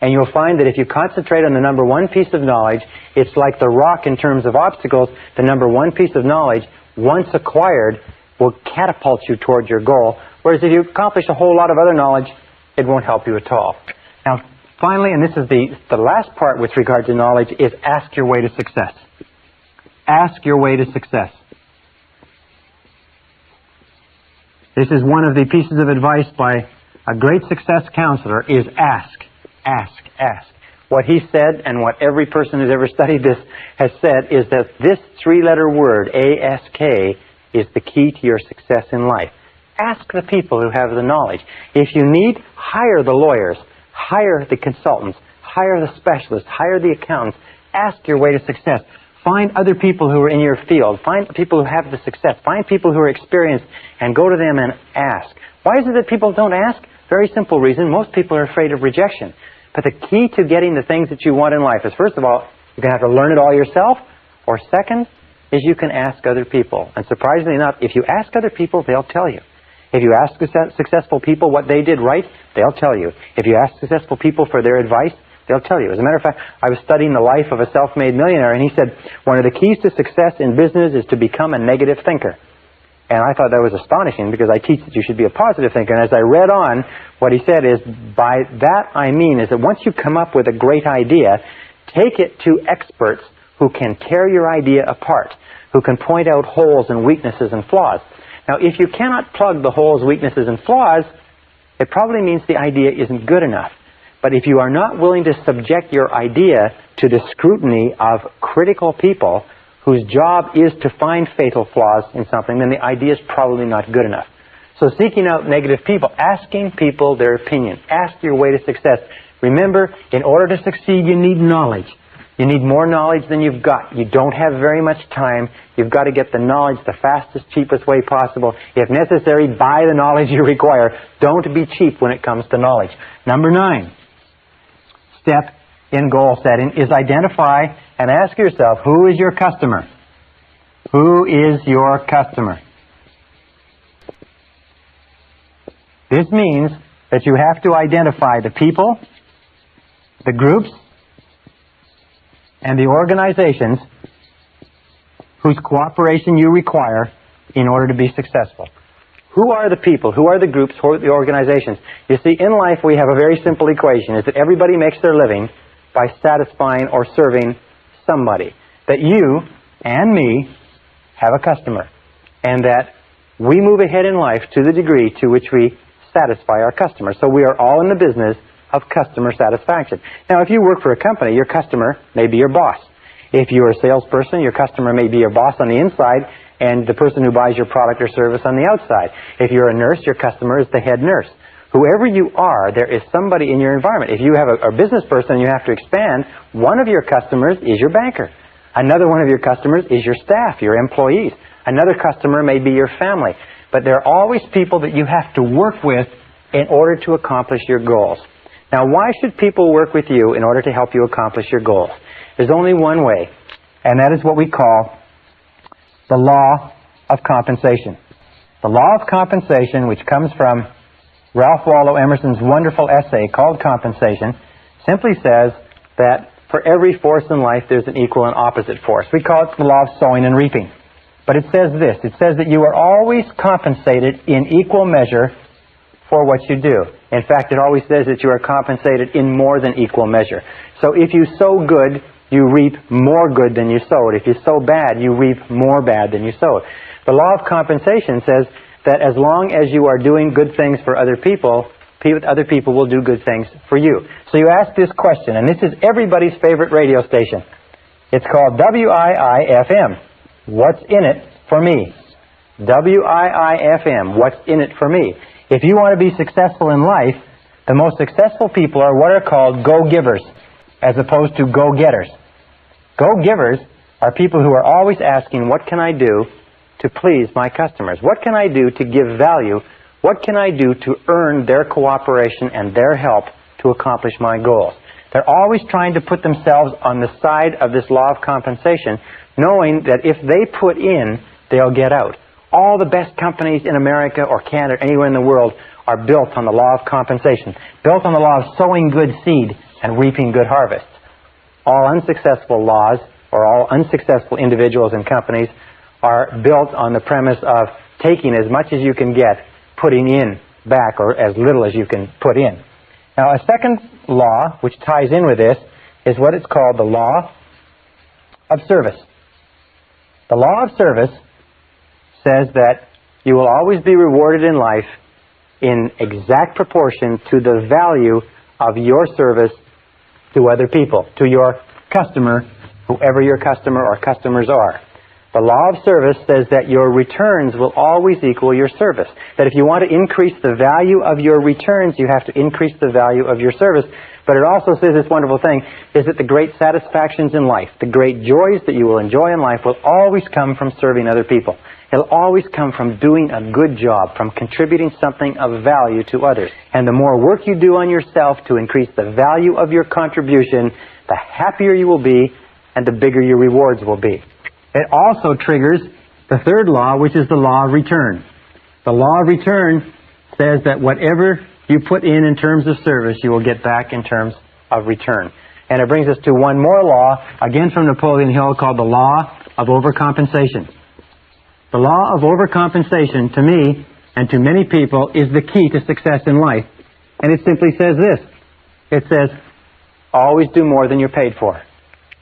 And you'll find that if you concentrate on the number 1 piece of knowledge, it's like the rock in terms of obstacles. The number 1 piece of knowledge, once acquired, will catapult you toward your goal. Whereas if you accomplish a whole lot of other knowledge, it won't help you at all. Now, finally, and this is the last part with regard to knowledge, is ask your way to success. Ask your way to success. This is one of the pieces of advice by a great success counselor is ask, ask, ask. What he said, and what every person who's ever studied this has said, is that this 3-letter word, ASK, is the key to your success in life. Ask the people who have the knowledge. If you need, hire the lawyers, hire the consultants, hire the specialists, hire the accountants. Ask your way to success. Find other people who are in your field. Find people who have the success. Find people who are experienced and go to them and ask. Why is it that people don't ask? Very simple reason. Most people are afraid of rejection. But the key to getting the things that you want in life is, first of all, you're going to have to learn it all yourself. Or second, is you can ask other people. And surprisingly enough, if you ask other people, they'll tell you. If you ask successful people what they did right, they'll tell you. If you ask successful people for their advice, they'll tell you. As a matter of fact, I was studying the life of a self-made millionaire, and he said, one of the keys to success in business is to become a negative thinker. And I thought that was astonishing, because I teach that you should be a positive thinker. And as I read on, what he said is, by that I mean is that once you come up with a great idea, take it to experts who can tear your idea apart, who can point out holes and weaknesses and flaws. Now, if you cannot plug the holes, weaknesses, and flaws, it probably means the idea isn't good enough. But if you are not willing to subject your idea to the scrutiny of critical people whose job is to find fatal flaws in something, then the idea is probably not good enough. So seeking out negative people, asking people their opinion, ask your way to success. Remember, in order to succeed, you need knowledge. You need more knowledge than you've got. You don't have very much time. You've got to get the knowledge the fastest, cheapest way possible. If necessary, buy the knowledge you require. Don't be cheap when it comes to knowledge. Number 9 step in goal setting is identify and ask yourself, who is your customer? Who is your customer? This means that you have to identify the people, the groups, and the organizations whose cooperation you require in order to be successful. Who are the people? Who are the groups? Who are the organizations? You see, in life we have a very simple equation, is that everybody makes their living by satisfying or serving somebody. That you and me have a customer, and that we move ahead in life to the degree to which we satisfy our customer. So we are all in the business of customer satisfaction. Now, if you work for a company, your customer may be your boss. If you're a salesperson, your customer may be your boss on the inside and the person who buys your product or service on the outside. If you're a nurse, your customer is the head nurse. Whoever you are, there is somebody in your environment. If you have a business person and you have to expand, one of your customers is your banker. Another one of your customers is your staff, your employees. Another customer may be your family. But there are always people that you have to work with in order to accomplish your goals. Now, why should people work with you in order to help you accomplish your goals? There's only one way, and that is what we call the law of compensation. The law of compensation, which comes from Ralph Waldo Emerson's wonderful essay called Compensation, simply says that for every force in life, there's an equal and opposite force. We call it the law of sowing and reaping. But it says this. It says that you are always compensated in equal measure for what you do. In fact, it always says that you are compensated in more than equal measure. So if you sow good, you reap more good than you sowed. If you sow bad, you reap more bad than you sowed. The law of compensation says that as long as you are doing good things for other people will do good things for you. So you ask this question, and this is everybody's favorite radio station. It's called WIIFM. What's in it for me? WIIFM. What's in it for me? If you want to be successful in life, the most successful people are what are called go-givers, as opposed to go-getters. Go-givers are people who are always asking, what can I do to please my customers? What can I do to give value? What can I do to earn their cooperation and their help to accomplish my goals? They're always trying to put themselves on the side of this law of compensation, knowing that if they put in, they'll get out. All the best companies in America or Canada, anywhere in the world, are built on the law of compensation, built on the law of sowing good seed and reaping good harvests. All unsuccessful laws, or all unsuccessful individuals and companies, are built on the premise of taking as much as you can get, putting in back, or as little as you can put in. Now, a second law, which ties in with this, is what is called the law of service. The law of service says that you will always be rewarded in life in exact proportion to the value of your service to other people, to your customer, whoever your customer or customers are. The law of service says that your returns will always equal your service. That if you want to increase the value of your returns, you have to increase the value of your service. But it also says this wonderful thing, is that the great satisfactions in life, the great joys that you will enjoy in life will always come from serving other people. It'll always come from doing a good job, from contributing something of value to others. And the more work you do on yourself to increase the value of your contribution, the happier you will be and the bigger your rewards will be. It also triggers the third law, which is the law of return. The law of return says that whatever you put in terms of service, you will get back in terms of return. And it brings us to one more law, again from Napoleon Hill, called the law of overcompensation. The law of overcompensation, to me and to many people, is the key to success in life. And it simply says this. It says, always do more than you're paid for.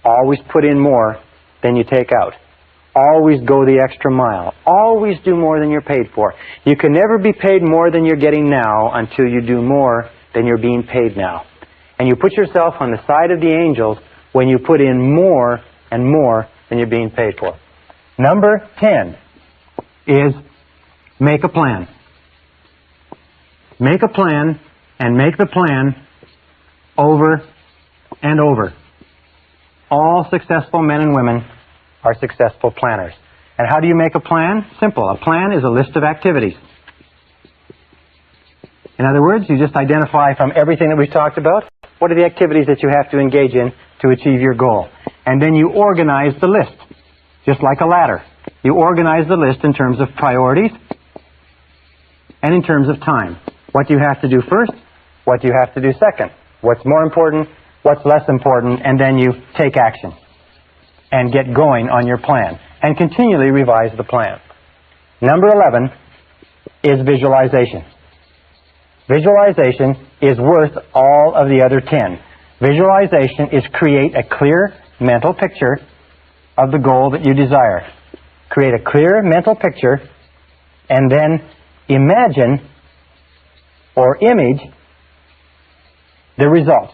Always put in more than you take out. Always go the extra mile. Always do more than you're paid for. You can never be paid more than you're getting now until you do more than you're being paid now. And you put yourself on the side of the angels when you put in more and more than you're being paid for. Number 10 is make a plan. Make a plan and make the plan over and over. All successful men and women are successful planners. And how do you make a plan? Simple. A plan is a list of activities. In other words, you just identify from everything that we've talked about, what are the activities that you have to engage in to achieve your goal. And then you organize the list, just like a ladder. You organize the list in terms of priorities and in terms of time. What do you have to do first? What do you have to do second? What's more important? What's less important? And then you take action and get going on your plan and continually revise the plan. Number 11 is visualization. Visualization is worth all of the other 10. Visualization is create a clear mental picture of the goal that you desire. Create a clear mental picture and then imagine or image the results.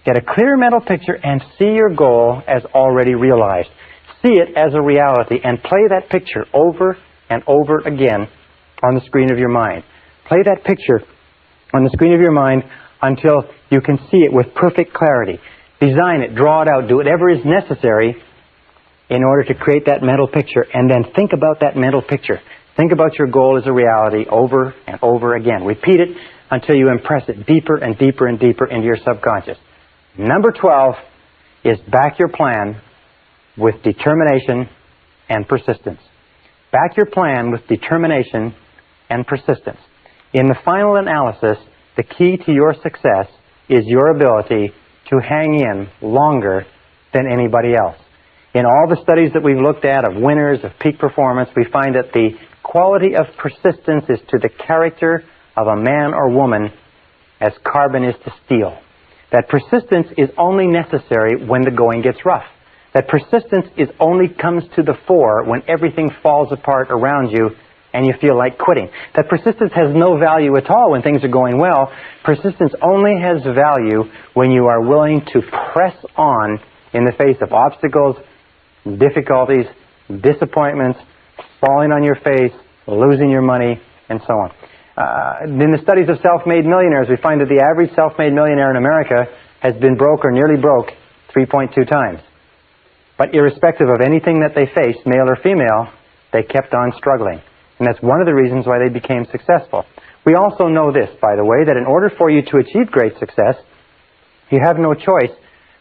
Get a clear mental picture and see your goal as already realized. See it as a reality and play that picture over and over again on the screen of your mind. Play that picture on the screen of your mind until you can see it with perfect clarity. Design it, draw it out, do whatever is necessary in order to create that mental picture, and then think about that mental picture. Think about your goal as a reality over and over again. Repeat it until you impress it deeper and deeper and deeper into your subconscious. Number 12 is back your plan with determination and persistence. Back your plan with determination and persistence. In the final analysis, the key to your success is your ability to hang in longer than anybody else. In all the studies that we've looked at of winners, of peak performance, we find that the quality of persistence is to the character of a man or woman as carbon is to steel. That persistence is only necessary when the going gets rough. That persistence only comes to the fore when everything falls apart around you and you feel like quitting. That persistence has no value at all when things are going well. Persistence only has value when you are willing to press on in the face of obstacles, difficulties, disappointments, falling on your face, losing your money, and so on. In the studies of self-made millionaires, we find that the average self-made millionaire in America has been broke or nearly broke 3.2 times. But irrespective of anything that they faced, male or female, they kept on struggling. And that's one of the reasons why they became successful. We also know this, by the way, that in order for you to achieve great success, you have no choice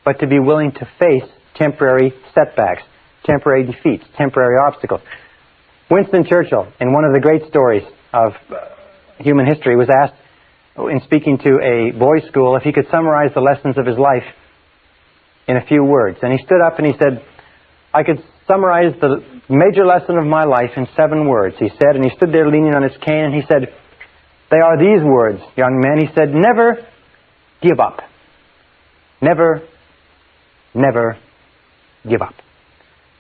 but to be willing to face temporary setbacks, temporary defeats, temporary obstacles. Winston Churchill, in one of the great stories of human history, was asked, in speaking to a boys' school, if he could summarize the lessons of his life in a few words. And he stood up and he said, I could summarize the major lesson of my life in 7 words, he said. And he stood there leaning on his cane and he said, they are these words, young man. He said, never give up. Never, never give up.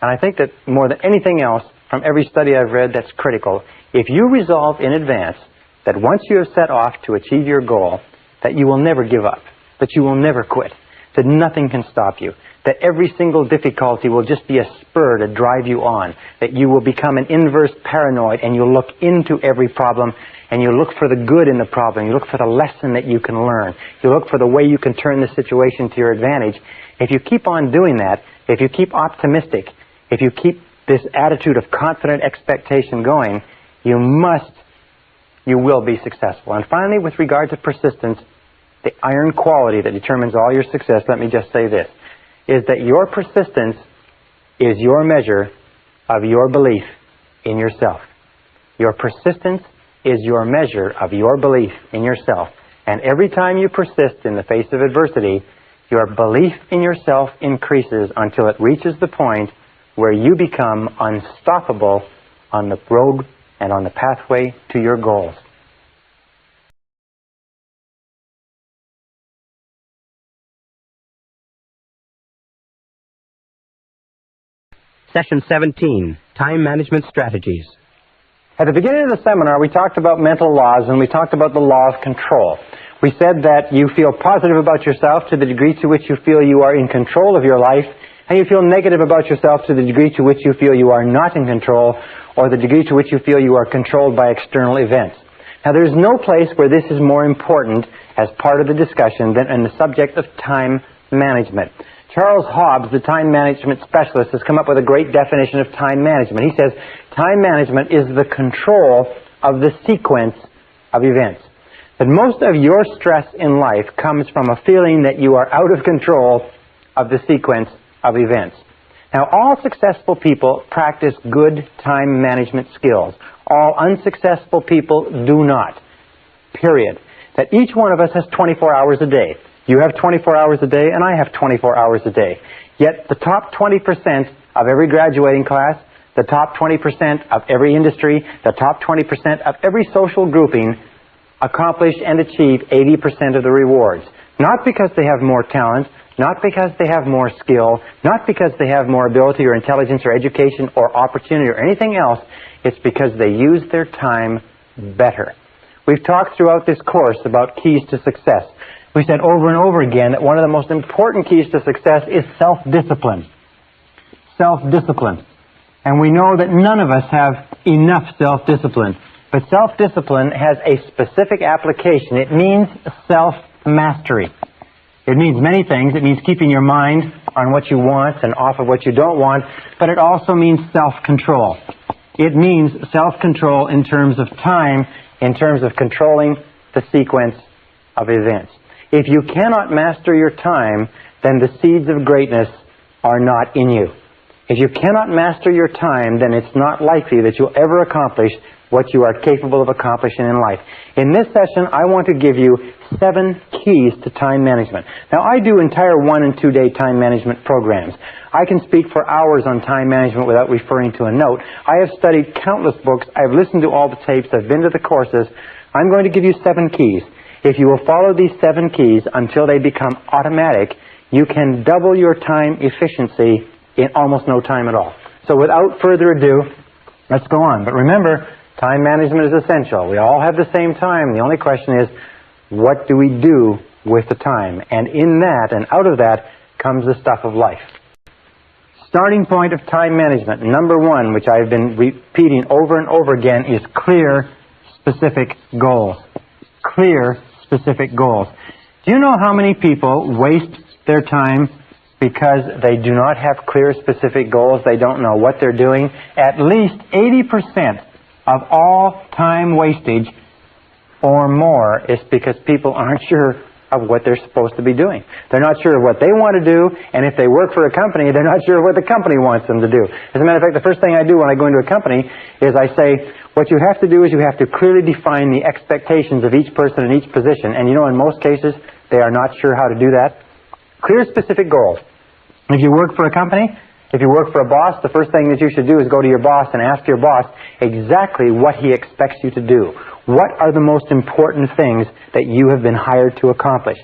And I think that more than anything else, from every study I've read, that's critical. If you resolve in advance that once you have set off to achieve your goal, that you will never give up, that you will never quit, that nothing can stop you, that every single difficulty will just be a spur to drive you on, that you will become an inverse paranoid and you'll look into every problem and you look for the good in the problem, you look for the lesson that you can learn, you look for the way you can turn the situation to your advantage. If you keep on doing that, if you keep optimistic, if you keep this attitude of confident expectation going, you will be successful. And finally, with regard to persistence, the iron quality that determines all your success, let me just say this, is that your persistence is your measure of your belief in yourself. Your persistence is your measure of your belief in yourself. And every time you persist in the face of adversity, your belief in yourself increases until it reaches the point where you become unstoppable on the road and on the pathway to your goals. Session 17, Time Management Strategies. At the beginning of the seminar, we talked about mental laws and we talked about the law of control. We said that you feel positive about yourself to the degree to which you feel you are in control of your life, and you feel negative about yourself to the degree to which you feel you are not in control, or the degree to which you feel you are controlled by external events. Now, there is no place where this is more important as part of the discussion than in the subject of time management. Charles Hobbs, the time management specialist, has come up with a great definition of time management. He says, time management is the control of the sequence of events. That most of your stress in life comes from a feeling that you are out of control of the sequence of events. Now, all successful people practice good time management skills. All unsuccessful people do not. Period. That each one of us has 24 hours a day. You have 24 hours a day, and I have 24 hours a day. Yet the top 20% of every graduating class, the top 20% of every industry, the top 20% of every social grouping accomplish and achieve 80% of the rewards. Not because they have more talent, not because they have more skill, not because they have more ability or intelligence or education or opportunity or anything else. It's because they use their time better. We've talked throughout this course about keys to success. We said over and over again that one of the most important keys to success is self-discipline. Self-discipline. And we know that none of us have enough self-discipline. But self-discipline has a specific application. It means self-mastery. It means many things. It means keeping your mind on what you want and off of what you don't want. But it also means self-control. It means self-control in terms of time, in terms of controlling the sequence of events. If you cannot master your time, then the seeds of greatness are not in you. If you cannot master your time, then it's not likely that you'll ever accomplish what you are capable of accomplishing in life. In this session, I want to give you 7 keys to time management. Now, I do entire 1- and 2-day time management programs. I can speak for hours on time management without referring to a note. I have studied countless books. I've listened to all the tapes. I've been to the courses. I'm going to give you 7 keys. If you will follow these 7 keys until they become automatic, you can double your time efficiency in almost no time at all. So without further ado, let's go on. But remember, time management is essential. We all have the same time. The only question is, what do we do with the time? And in that and out of that comes the stuff of life. Starting point of time management, number 1, which I've been repeating over and over again, is clear, specific goals. Clear, specific goals. Do you know how many people waste their time because they do not have clear, specific goals? They don't know what they're doing. At least 80% of all time wastage or more is because people aren't sure of what they're supposed to be doing. They're not sure of what they want to do, and if they work for a company, they're not sure what the company wants them to do. As a matter of fact, the first thing I do when I go into a company is I say, what you have to do is you have to clearly define the expectations of each person in each position. And you know, in most cases, they are not sure how to do that. Clear, specific goals. If you work for a company, if you work for a boss, the first thing that you should do is go to your boss and ask your boss exactly what he expects you to do. What are the most important things that you have been hired to accomplish?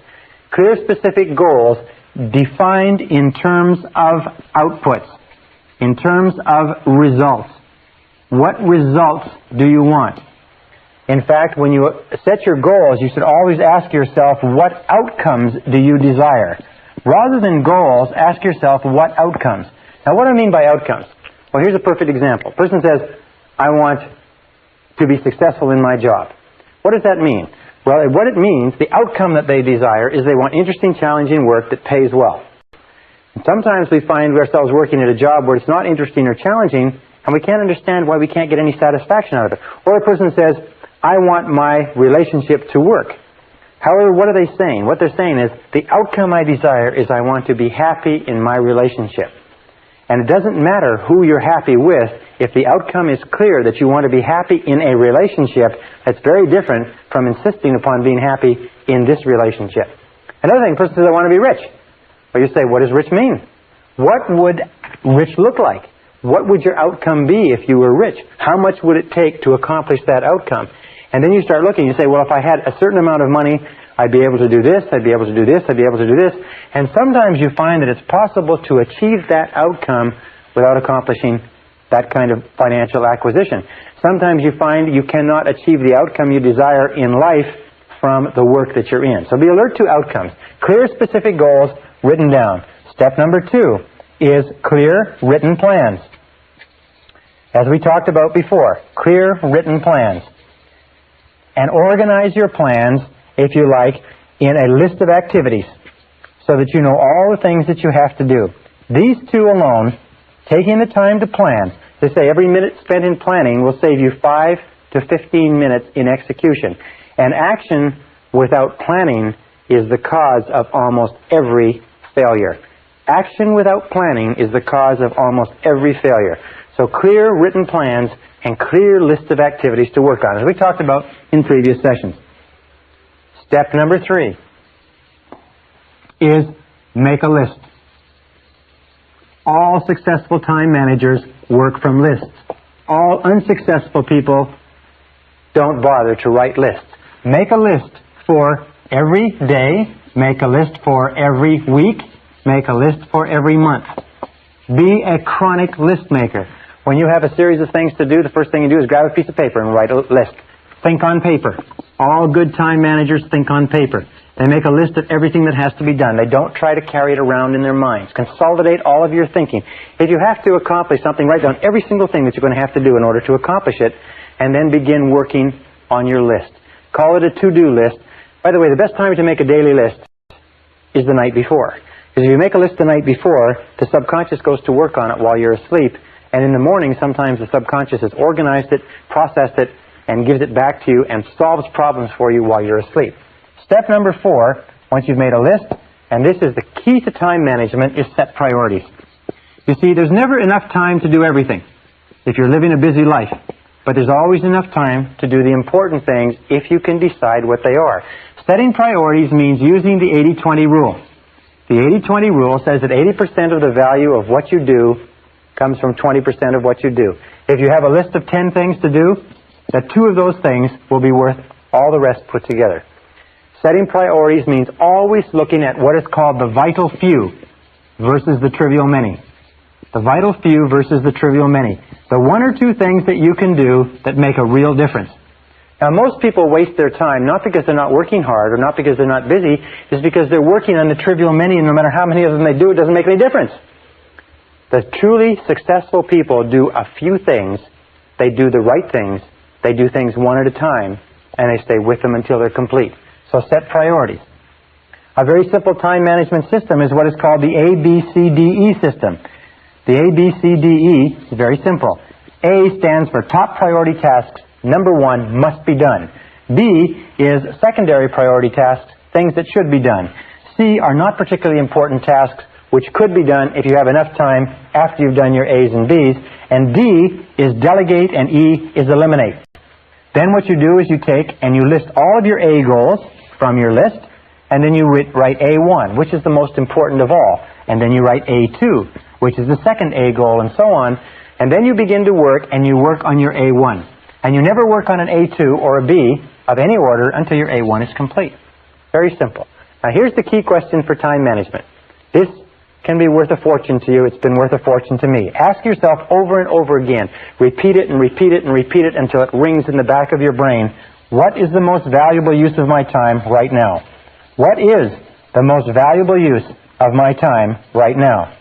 Clear, specific goals defined in terms of outputs, in terms of results. What results do you want? In fact, when you set your goals, you should always ask yourself, what outcomes do you desire? Rather than goals, ask yourself, what outcomes? Now, what do I mean by outcomes? Well, here's a perfect example. A person says, I want to be successful in my job. What does that mean? Well, what it means, the outcome that they desire is they want interesting, challenging work that pays well. And sometimes we find ourselves working at a job where it's not interesting or challenging, and we can't understand why we can't get any satisfaction out of it. Or a person says, I want my relationship to work. However, what are they saying? What they're saying is, the outcome I desire is I want to be happy in my relationship. And it doesn't matter who you're happy with, if the outcome is clear that you want to be happy in a relationship, that's very different from insisting upon being happy in this relationship. Another thing, a person says, I want to be rich. Well, you say, what does rich mean? What would rich look like? What would your outcome be if you were rich? How much would it take to accomplish that outcome? And then you start looking, you say, well, if I had a certain amount of money, I'd be able to do this, I'd be able to do this, I'd be able to do this. And sometimes you find that it's possible to achieve that outcome without accomplishing that kind of financial acquisition. Sometimes you find you cannot achieve the outcome you desire in life from the work that you're in. So be alert to outcomes. Clear, specific goals written down. Step number 2 is clear, written plans. As we talked about before, clear, written plans. And organize your plans, if you like, in a list of activities so that you know all the things that you have to do. These 2 alone, taking the time to plan, they say every minute spent in planning will save you 5 to 15 minutes in execution. And action without planning is the cause of almost every failure. Action without planning is the cause of almost every failure. So clear written plans and clear list of activities to work on, as we talked about in previous sessions. Step number 3 is make a list. All successful time managers work from lists. All unsuccessful people don't bother to write lists. Make a list for every day. Make a list for every week. Make a list for every month. Be a chronic list maker. When you have a series of things to do, the first thing you do is grab a piece of paper and write a list. Think on paper. All good time managers think on paper. They make a list of everything that has to be done. They don't try to carry it around in their minds. Consolidate all of your thinking. If you have to accomplish something, write down every single thing that you're going to have to do in order to accomplish it, and then begin working on your list. Call it a to-do list. By the way, the best time to make a daily list is the night before. Because if you make a list the night before, the subconscious goes to work on it while you're asleep, and in the morning, sometimes the subconscious has organized it, processed it, and gives it back to you and solves problems for you while you're asleep. Step number 4, once you've made a list, and this is the key to time management, is set priorities. You see, there's never enough time to do everything if you're living a busy life. But there's always enough time to do the important things if you can decide what they are. Setting priorities means using the 80-20 rule. The 80-20 rule says that 80% of the value of what you do comes from 20% of what you do. If you have a list of 10 things to do, that 2 of those things will be worth all the rest put together. Setting priorities means always looking at what is called the vital few versus the trivial many. The vital few versus the trivial many. The 1 or 2 things that you can do that make a real difference. Now, most people waste their time not because they're not working hard or not because they're not busy, it's because they're working on the trivial many, and no matter how many of them they do, it doesn't make any difference. The truly successful people do a few things, they do the right things, they do things 1 at a time, and they stay with them until they're complete. So set priorities. A very simple time management system is what is called the ABCDE system. The ABCDE is very simple. A stands for top priority tasks. Number 1 must be done. B is secondary priority tasks, things that should be done. C are not particularly important tasks, which could be done if you have enough time after you've done your A's and B's. And D is delegate, and E is eliminate. Then what you do is you take and you list all of your A goals from your list, and then you write A1, which is the most important of all. And then you write A2, which is the second A goal, and so on. And then you begin to work, and you work on your A1. And you never work on an A2 or a B of any order until your A1 is complete. Very simple. Now here's the key question for time management. This can be worth a fortune to you. It's been worth a fortune to me. Ask yourself over and over again. Repeat it and repeat it and repeat it until it rings in the back of your brain. What is the most valuable use of my time right now? What is the most valuable use of my time right now?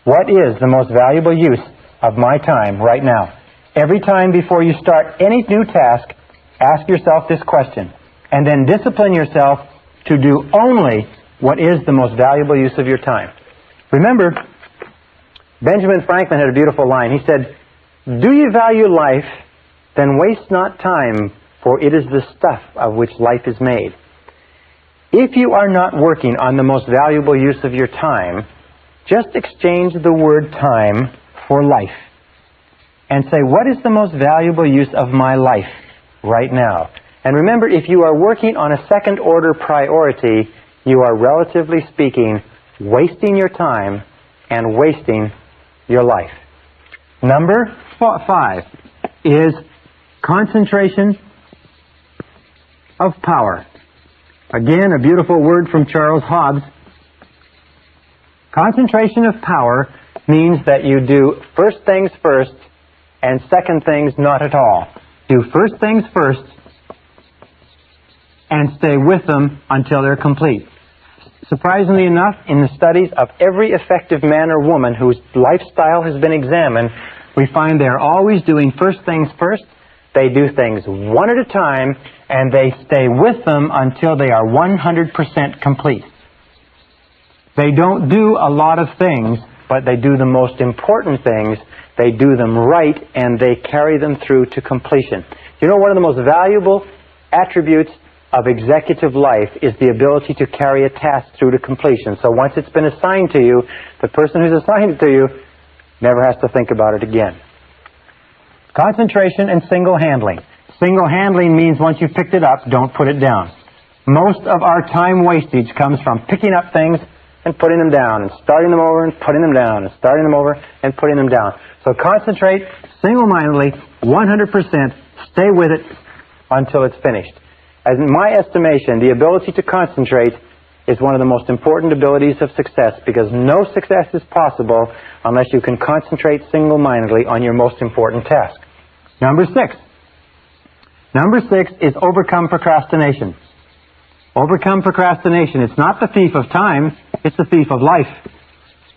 What is the most valuable use of my time right now? Every time before you start any new task, ask yourself this question, and then discipline yourself to do only what is the most valuable use of your time. Remember, Benjamin Franklin had a beautiful line. He said, "Do you value life, then waste not time, for it is the stuff of which life is made." If you are not working on the most valuable use of your time, just exchange the word time for life. And say, what is the most valuable use of my life right now? And remember, if you are working on a second-order priority, you are, relatively speaking, wasting your time and wasting your life. Number 5 is concentration of power. Again, a beautiful word from Charles Hobbes. Concentration of power means that you do first things first and second things not at all. Do first things first and stay with them until they're complete. Surprisingly enough, in the studies of every effective man or woman whose lifestyle has been examined, we find they're always doing first things first. They do things 1 at a time, and they stay with them until they are 100% complete. They don't do a lot of things, but they do the most important things. They do them right, and they carry them through to completion. You know, one of the most valuable attributes of executive life is the ability to carry a task through to completion. So once it's been assigned to you, the person who's assigned it to you never has to think about it again. Concentration and single-handling. Single-handling means once you've picked it up, don't put it down. Most of our time wastage comes from picking up things and putting them down, and starting them over and putting them down, and starting them over and putting them down. So concentrate single-mindedly, 100%, stay with it until it's finished. As in my estimation, the ability to concentrate is one of the most important abilities of success, because no success is possible unless you can concentrate single-mindedly on your most important task. Number 6. Number 6 is overcome procrastination. Overcome procrastination. It's not the thief of time, it's the thief of life.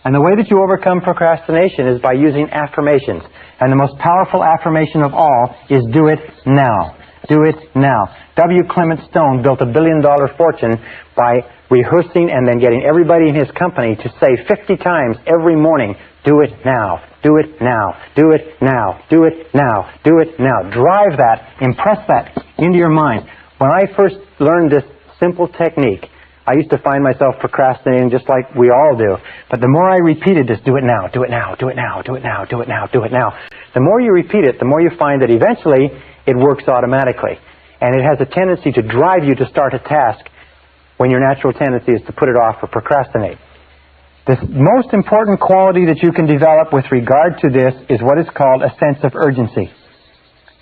And the way that you overcome procrastination is by using affirmations. And the most powerful affirmation of all is do it now. Do it now. W. Clement Stone built a billion-dollar fortune by rehearsing and then getting everybody in his company to say 50 times every morning, do it now, do it now, do it now, do it now, do it now. Drive that, impress that into your mind. When I first learned this simple technique, I used to find myself procrastinating just like we all do. But the more I repeated this, do it now, do it now, do it now, do it now, do it now, do it now, the more you repeat it, the more you find that eventually it works automatically. And it has a tendency to drive you to start a task when your natural tendency is to put it off or procrastinate. The most important quality that you can develop with regard to this is what is called a sense of urgency.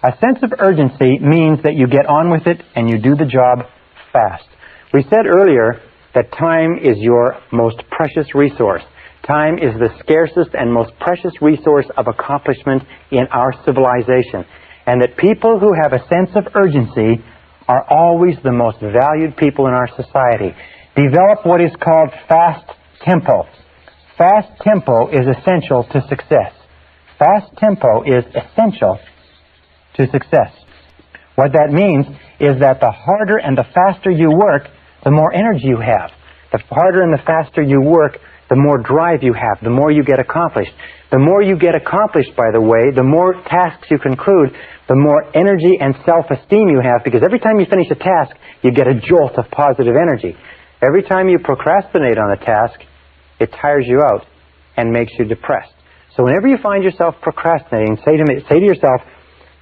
A sense of urgency means that you get on with it and you do the job fast. We said earlier that time is your most precious resource. Time is the scarcest and most precious resource of accomplishment in our civilization. And that people who have a sense of urgency are always the most valued people in our society. Develop what is called fast tempo. Fast tempo is essential to success. Fast tempo is essential to success. What that means is that the harder and the faster you work, the more energy you have. The harder and the faster you work, the more drive you have, the more you get accomplished. The more you get accomplished, by the way, the more tasks you conclude, the more energy and self-esteem you have, because every time you finish a task, you get a jolt of positive energy. Every time you procrastinate on a task, it tires you out and makes you depressed. So whenever you find yourself procrastinating, say to yourself,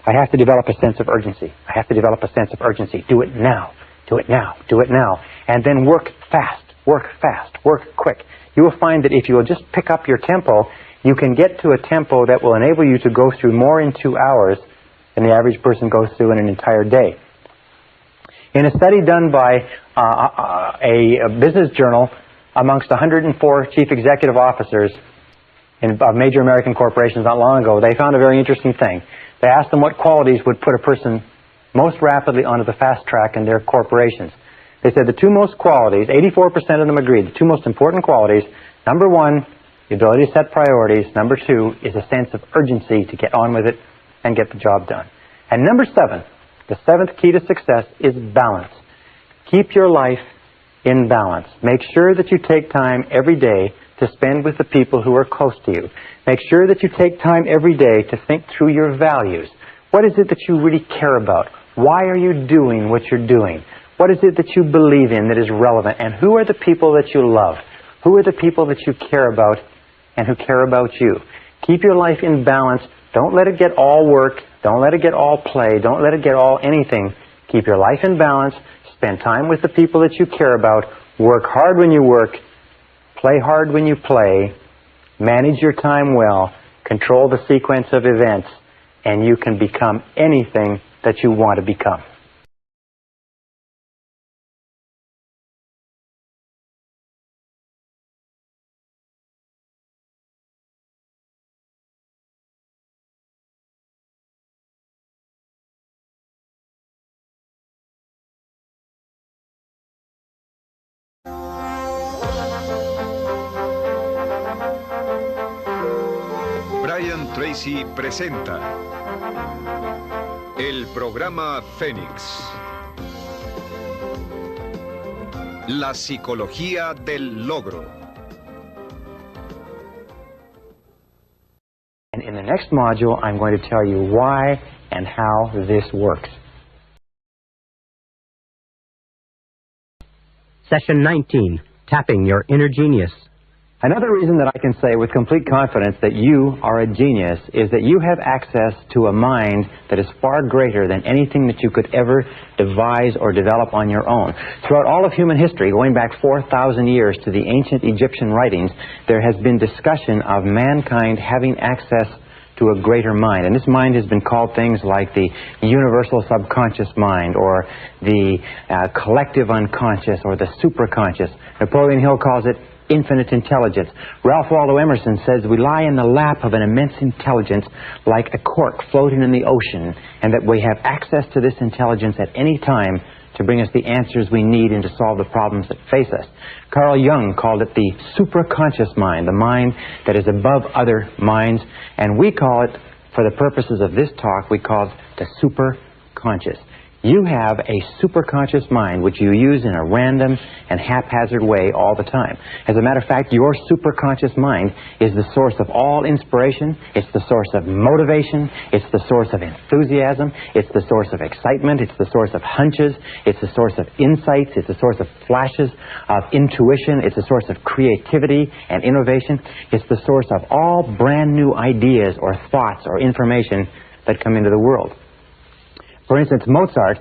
I have to develop a sense of urgency. I have to develop a sense of urgency. Do it now. Do it now. Do it now. And then work fast. Work fast. Work quick. You will find that if you will just pick up your tempo, you can get to a tempo that will enable you to go through more in 2 hours than the average person goes through in an entire day. In a study done by a business journal amongst 104 chief executive officers of major American corporations not long ago, they found a very interesting thing. They asked them what qualities would put a person most rapidly onto the fast track in their corporations. They said the two most qualities, 84% of them agreed, the two most important qualities, number 1, the ability to set priorities. Number 2 is a sense of urgency to get on with it and get the job done. And number 7, the 7th key to success is balance. Keep your life in balance. Make sure that you take time every day to spend with the people who are close to you. Make sure that you take time every day to think through your values. What is it that you really care about? Why are you doing what you're doing? What is it that you believe in that is relevant? And who are the people that you love? Who are the people that you care about and who care about you? Keep your life in balance. Don't let it get all work. Don't let it get all play. Don't let it get all anything. Keep your life in balance. Spend time with the people that you care about. Work hard when you work. Play hard when you play. Manage your time well. Control the sequence of events. And you can become anything that you want to become. Tracy presenta el programa Fénix. La psicología del logro. And in the next module, I'm going to tell you why and how this works. Session 19, Tapping Your Inner Genius. Another reason that I can say with complete confidence that you are a genius is that you have access to a mind that is far greater than anything that you could ever devise or develop on your own. Throughout all of human history, going back 4,000 years to the ancient Egyptian writings, there has been discussion of mankind having access to a greater mind. And this mind has been called things like the universal subconscious mind, or the collective unconscious, or the superconscious. Napoleon Hill calls it infinite intelligence. Ralph Waldo Emerson says we lie in the lap of an immense intelligence like a cork floating in the ocean, and that we have access to this intelligence at any time to bring us the answers we need and to solve the problems that face us. Carl Jung called it the supraconscious mind, the mind that is above other minds, and we call it, for the purposes of this talk, we call it the superconscious. You have a superconscious mind which you use in a random and haphazard way all the time. As a matter of fact, your superconscious mind is the source of all inspiration, it's the source of motivation, it's the source of enthusiasm, it's the source of excitement, it's the source of hunches, it's the source of insights, it's the source of flashes of intuition, it's the source of creativity and innovation, it's the source of all brand new ideas or thoughts or information that come into the world. For instance, Mozart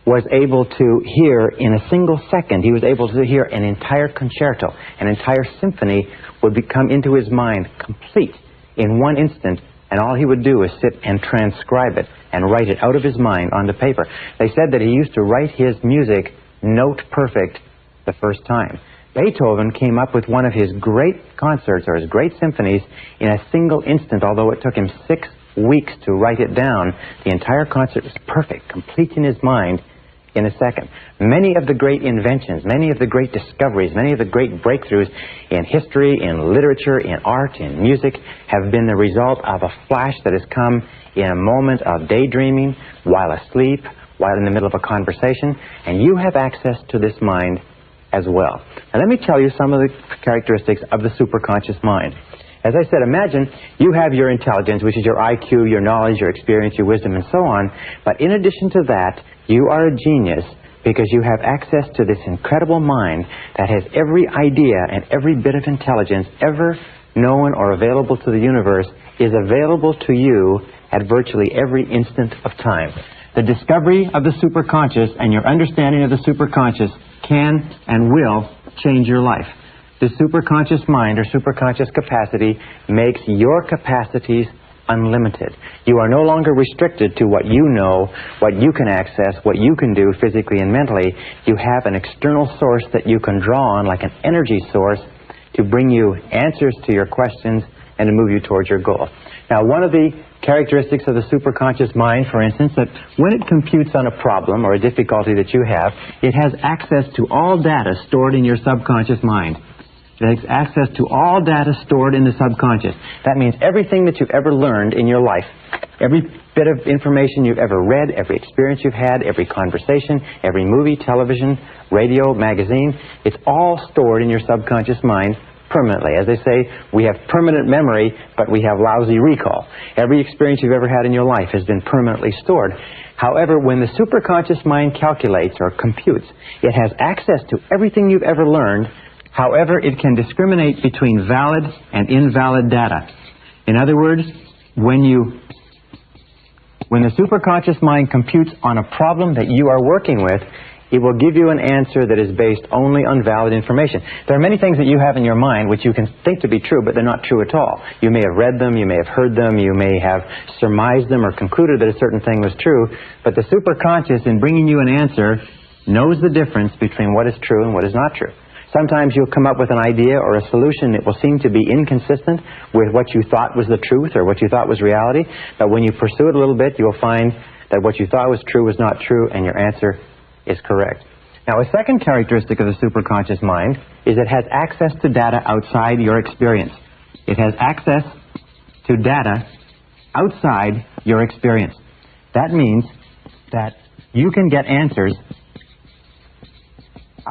was able to hear in a single second, he was able to hear an entire concerto, an entire symphony would come into his mind complete in one instant, and all he would do is sit and transcribe it and write it out of his mind onto paper. They said that he used to write his music note perfect the first time. Beethoven came up with one of his great concerts or his great symphonies in a single instant, although it took him 6 weeks to write it down. The entire concert was perfect, complete in his mind in a second. Many of the great inventions, many of the great discoveries, many of the great breakthroughs in history, in literature, in art, in music have been the result of a flash that has come in a moment of daydreaming, while asleep, while in the middle of a conversation, and you have access to this mind as well. Now let me tell you some of the characteristics of the superconscious mind. As I said, imagine you have your intelligence, which is your IQ, your knowledge, your experience, your wisdom, and so on. But in addition to that, you are a genius because you have access to this incredible mind that has every idea and every bit of intelligence ever known or available to the universe is available to you at virtually every instant of time. The discovery of the superconscious and your understanding of the superconscious can and will change your life. The superconscious mind or superconscious capacity makes your capacities unlimited. You are no longer restricted to what you know, what you can access, what you can do physically and mentally. You have an external source that you can draw on, like an energy source, to bring you answers to your questions and to move you towards your goal. Now, one of the characteristics of the superconscious mind, for instance, that when it computes on a problem or a difficulty that you have, it has access to all data stored in your subconscious mind. It has access to all data stored in the subconscious. That means everything that you've ever learned in your life, every bit of information you've ever read, every experience you've had, every conversation, every movie, television, radio, magazine, it's all stored in your subconscious mind permanently. As they say, we have permanent memory, but we have lousy recall. Every experience you've ever had in your life has been permanently stored. However, when the superconscious mind calculates or computes, it has access to everything you've ever learned. However, it can discriminate between valid and invalid data. In other words, when the superconscious mind computes on a problem that you are working with, it will give you an answer that is based only on valid information. There are many things that you have in your mind which you can think to be true, but they're not true at all. You may have read them, you may have heard them, you may have surmised them or concluded that a certain thing was true, but the superconscious, in bringing you an answer, knows the difference between what is true and what is not true. Sometimes you'll come up with an idea or a solution that will seem to be inconsistent with what you thought was the truth or what you thought was reality, but when you pursue it a little bit, you'll find that what you thought was true was not true, and your answer is correct. Now, a second characteristic of the superconscious mind is it has access to data outside your experience. It has access to data outside your experience. That means that you can get answers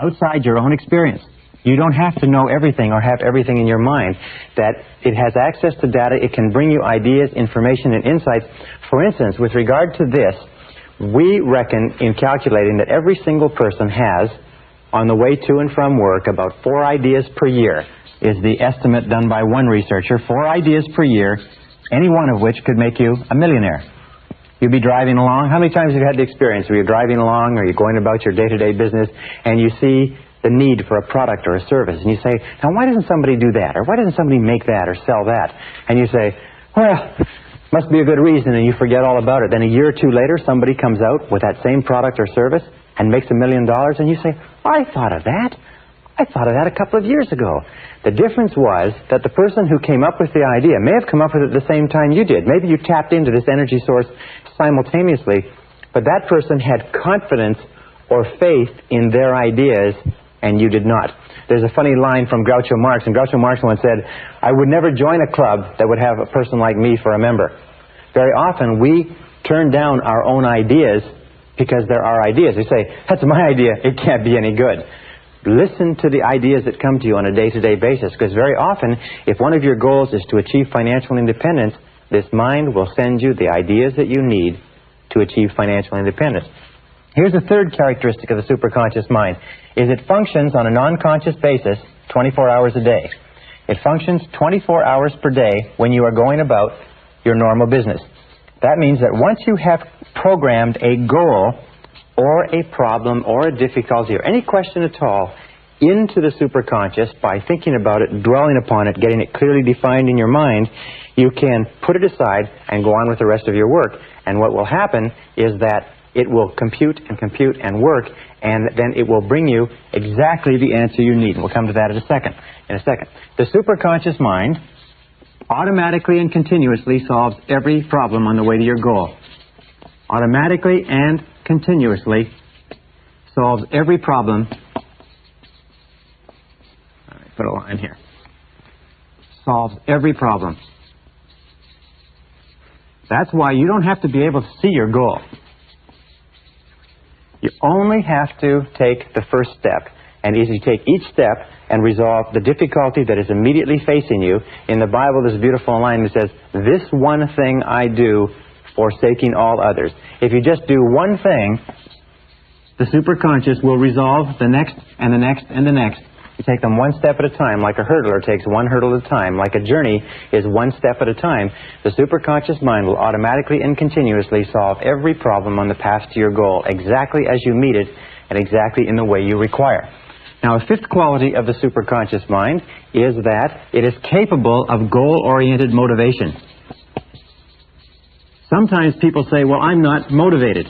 outside your own experience. You don't have to know everything or have everything in your mind. That it has access to data, it can bring you ideas, information, and insights. For instance, with regard to this, we reckon in calculating that every single person has, on the way to and from work, about 4 ideas per year, is the estimate done by one researcher. 4 ideas per year, any one of which could make you a millionaire. You'd be driving along. How many times have you had the experience where you're driving along or you're going about your day-to-day business and you see the need for a product or a service, and you say, now why doesn't somebody do that? Or why doesn't somebody make that or sell that? And you say, well, Must be a good reason, and you forget all about it. Then a year or two later, somebody comes out with that same product or service and makes $1 million, and you say, I thought of that. I thought of that a couple of years ago. The difference was that the person who came up with the idea may have come up with it at the same time you did. Maybe you tapped into this energy source simultaneously, but that person had confidence or faith in their ideas, and you did not. There's a funny line from Groucho Marx, and Groucho Marx once said, I would never join a club that would have a person like me for a member. Very often we turn down our own ideas because they're our ideas. We say, that's my idea, it can't be any good. Listen to the ideas that come to you on a day-to-day basis, because very often, if one of your goals is to achieve financial independence, this mind will send you the ideas that you need to achieve financial independence. Here's a third characteristic of the superconscious mind, is it functions on a non-conscious basis 24 hours a day. It functions 24 hours per day when you are going about your normal business. That means that once you have programmed a goal or a problem or a difficulty or any question at all into the superconscious by thinking about it, dwelling upon it, getting it clearly defined in your mind, you can put it aside and go on with the rest of your work. And what will happen is that it will compute and work, and then it will bring you exactly the answer you need. And we'll come to that in a second. The superconscious mind automatically and continuously solves every problem on the way to your goal. Automatically and continuously solves every problem. All right, put a line here. Solves every problem. That's why you don't have to be able to see your goal. You only have to take the first step. And as you take each step and resolve the difficulty that is immediately facing you, in the Bible there's a beautiful line that says, this one thing I do, forsaking all others. If you just do one thing, the superconscious will resolve the next and the next and the next. You take them one step at a time, like a hurdler takes one hurdle at a time, like a journey is one step at a time. The superconscious mind will automatically and continuously solve every problem on the path to your goal, exactly as you meet it and exactly in the way you require. Now, a fifth quality of the superconscious mind is that it is capable of goal-oriented motivation. Sometimes people say, well, I'm not motivated.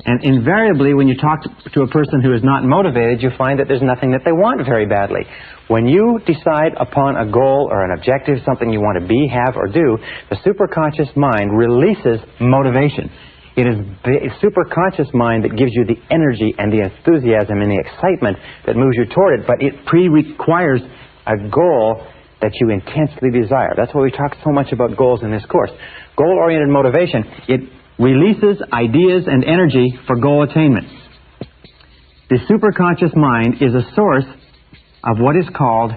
And invariably, when you talk to a person who is not motivated, you find that there's nothing that they want very badly. When you decide upon a goal or an objective, something you want to be, have, or do, the superconscious mind releases motivation. It is the superconscious mind that gives you the energy and the enthusiasm and the excitement that moves you toward it, but it requires a goal that you intensely desire. That's why we talk so much about goals in this course. Goal-oriented motivation, it releases ideas and energy for goal attainment. The superconscious mind is a source of what is called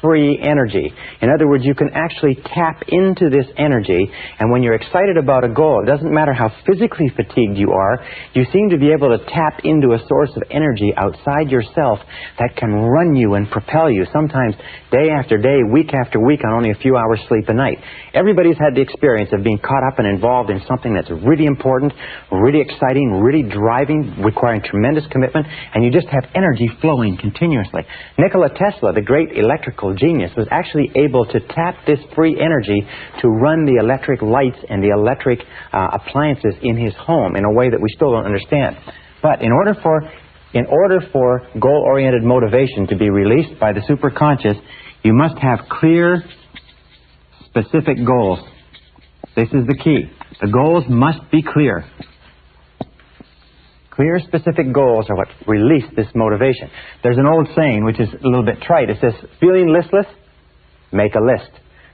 free energy. In other words, you can actually tap into this energy, and when you're excited about a goal, it doesn't matter how physically fatigued you are, you seem to be able to tap into a source of energy outside yourself that can run you and propel you, sometimes day after day, week after week, on only a few hours sleep a night. Everybody's had the experience of being caught up and involved in something that's really important, really exciting, really driving, requiring tremendous commitment, and you just have energy flowing continuously. Nikola Tesla, the great electrical genius, was actually able to tap this free energy to run the electric lights and the electric appliances in his home in a way that we still don't understand. But in order for goal-oriented motivation to be released by the superconscious, you must have clear, specific goals. This is the key. The goals must be clear. Clear, specific goals are what release this motivation. There's an old saying, which is a little bit trite. It says, feeling listless, make a list.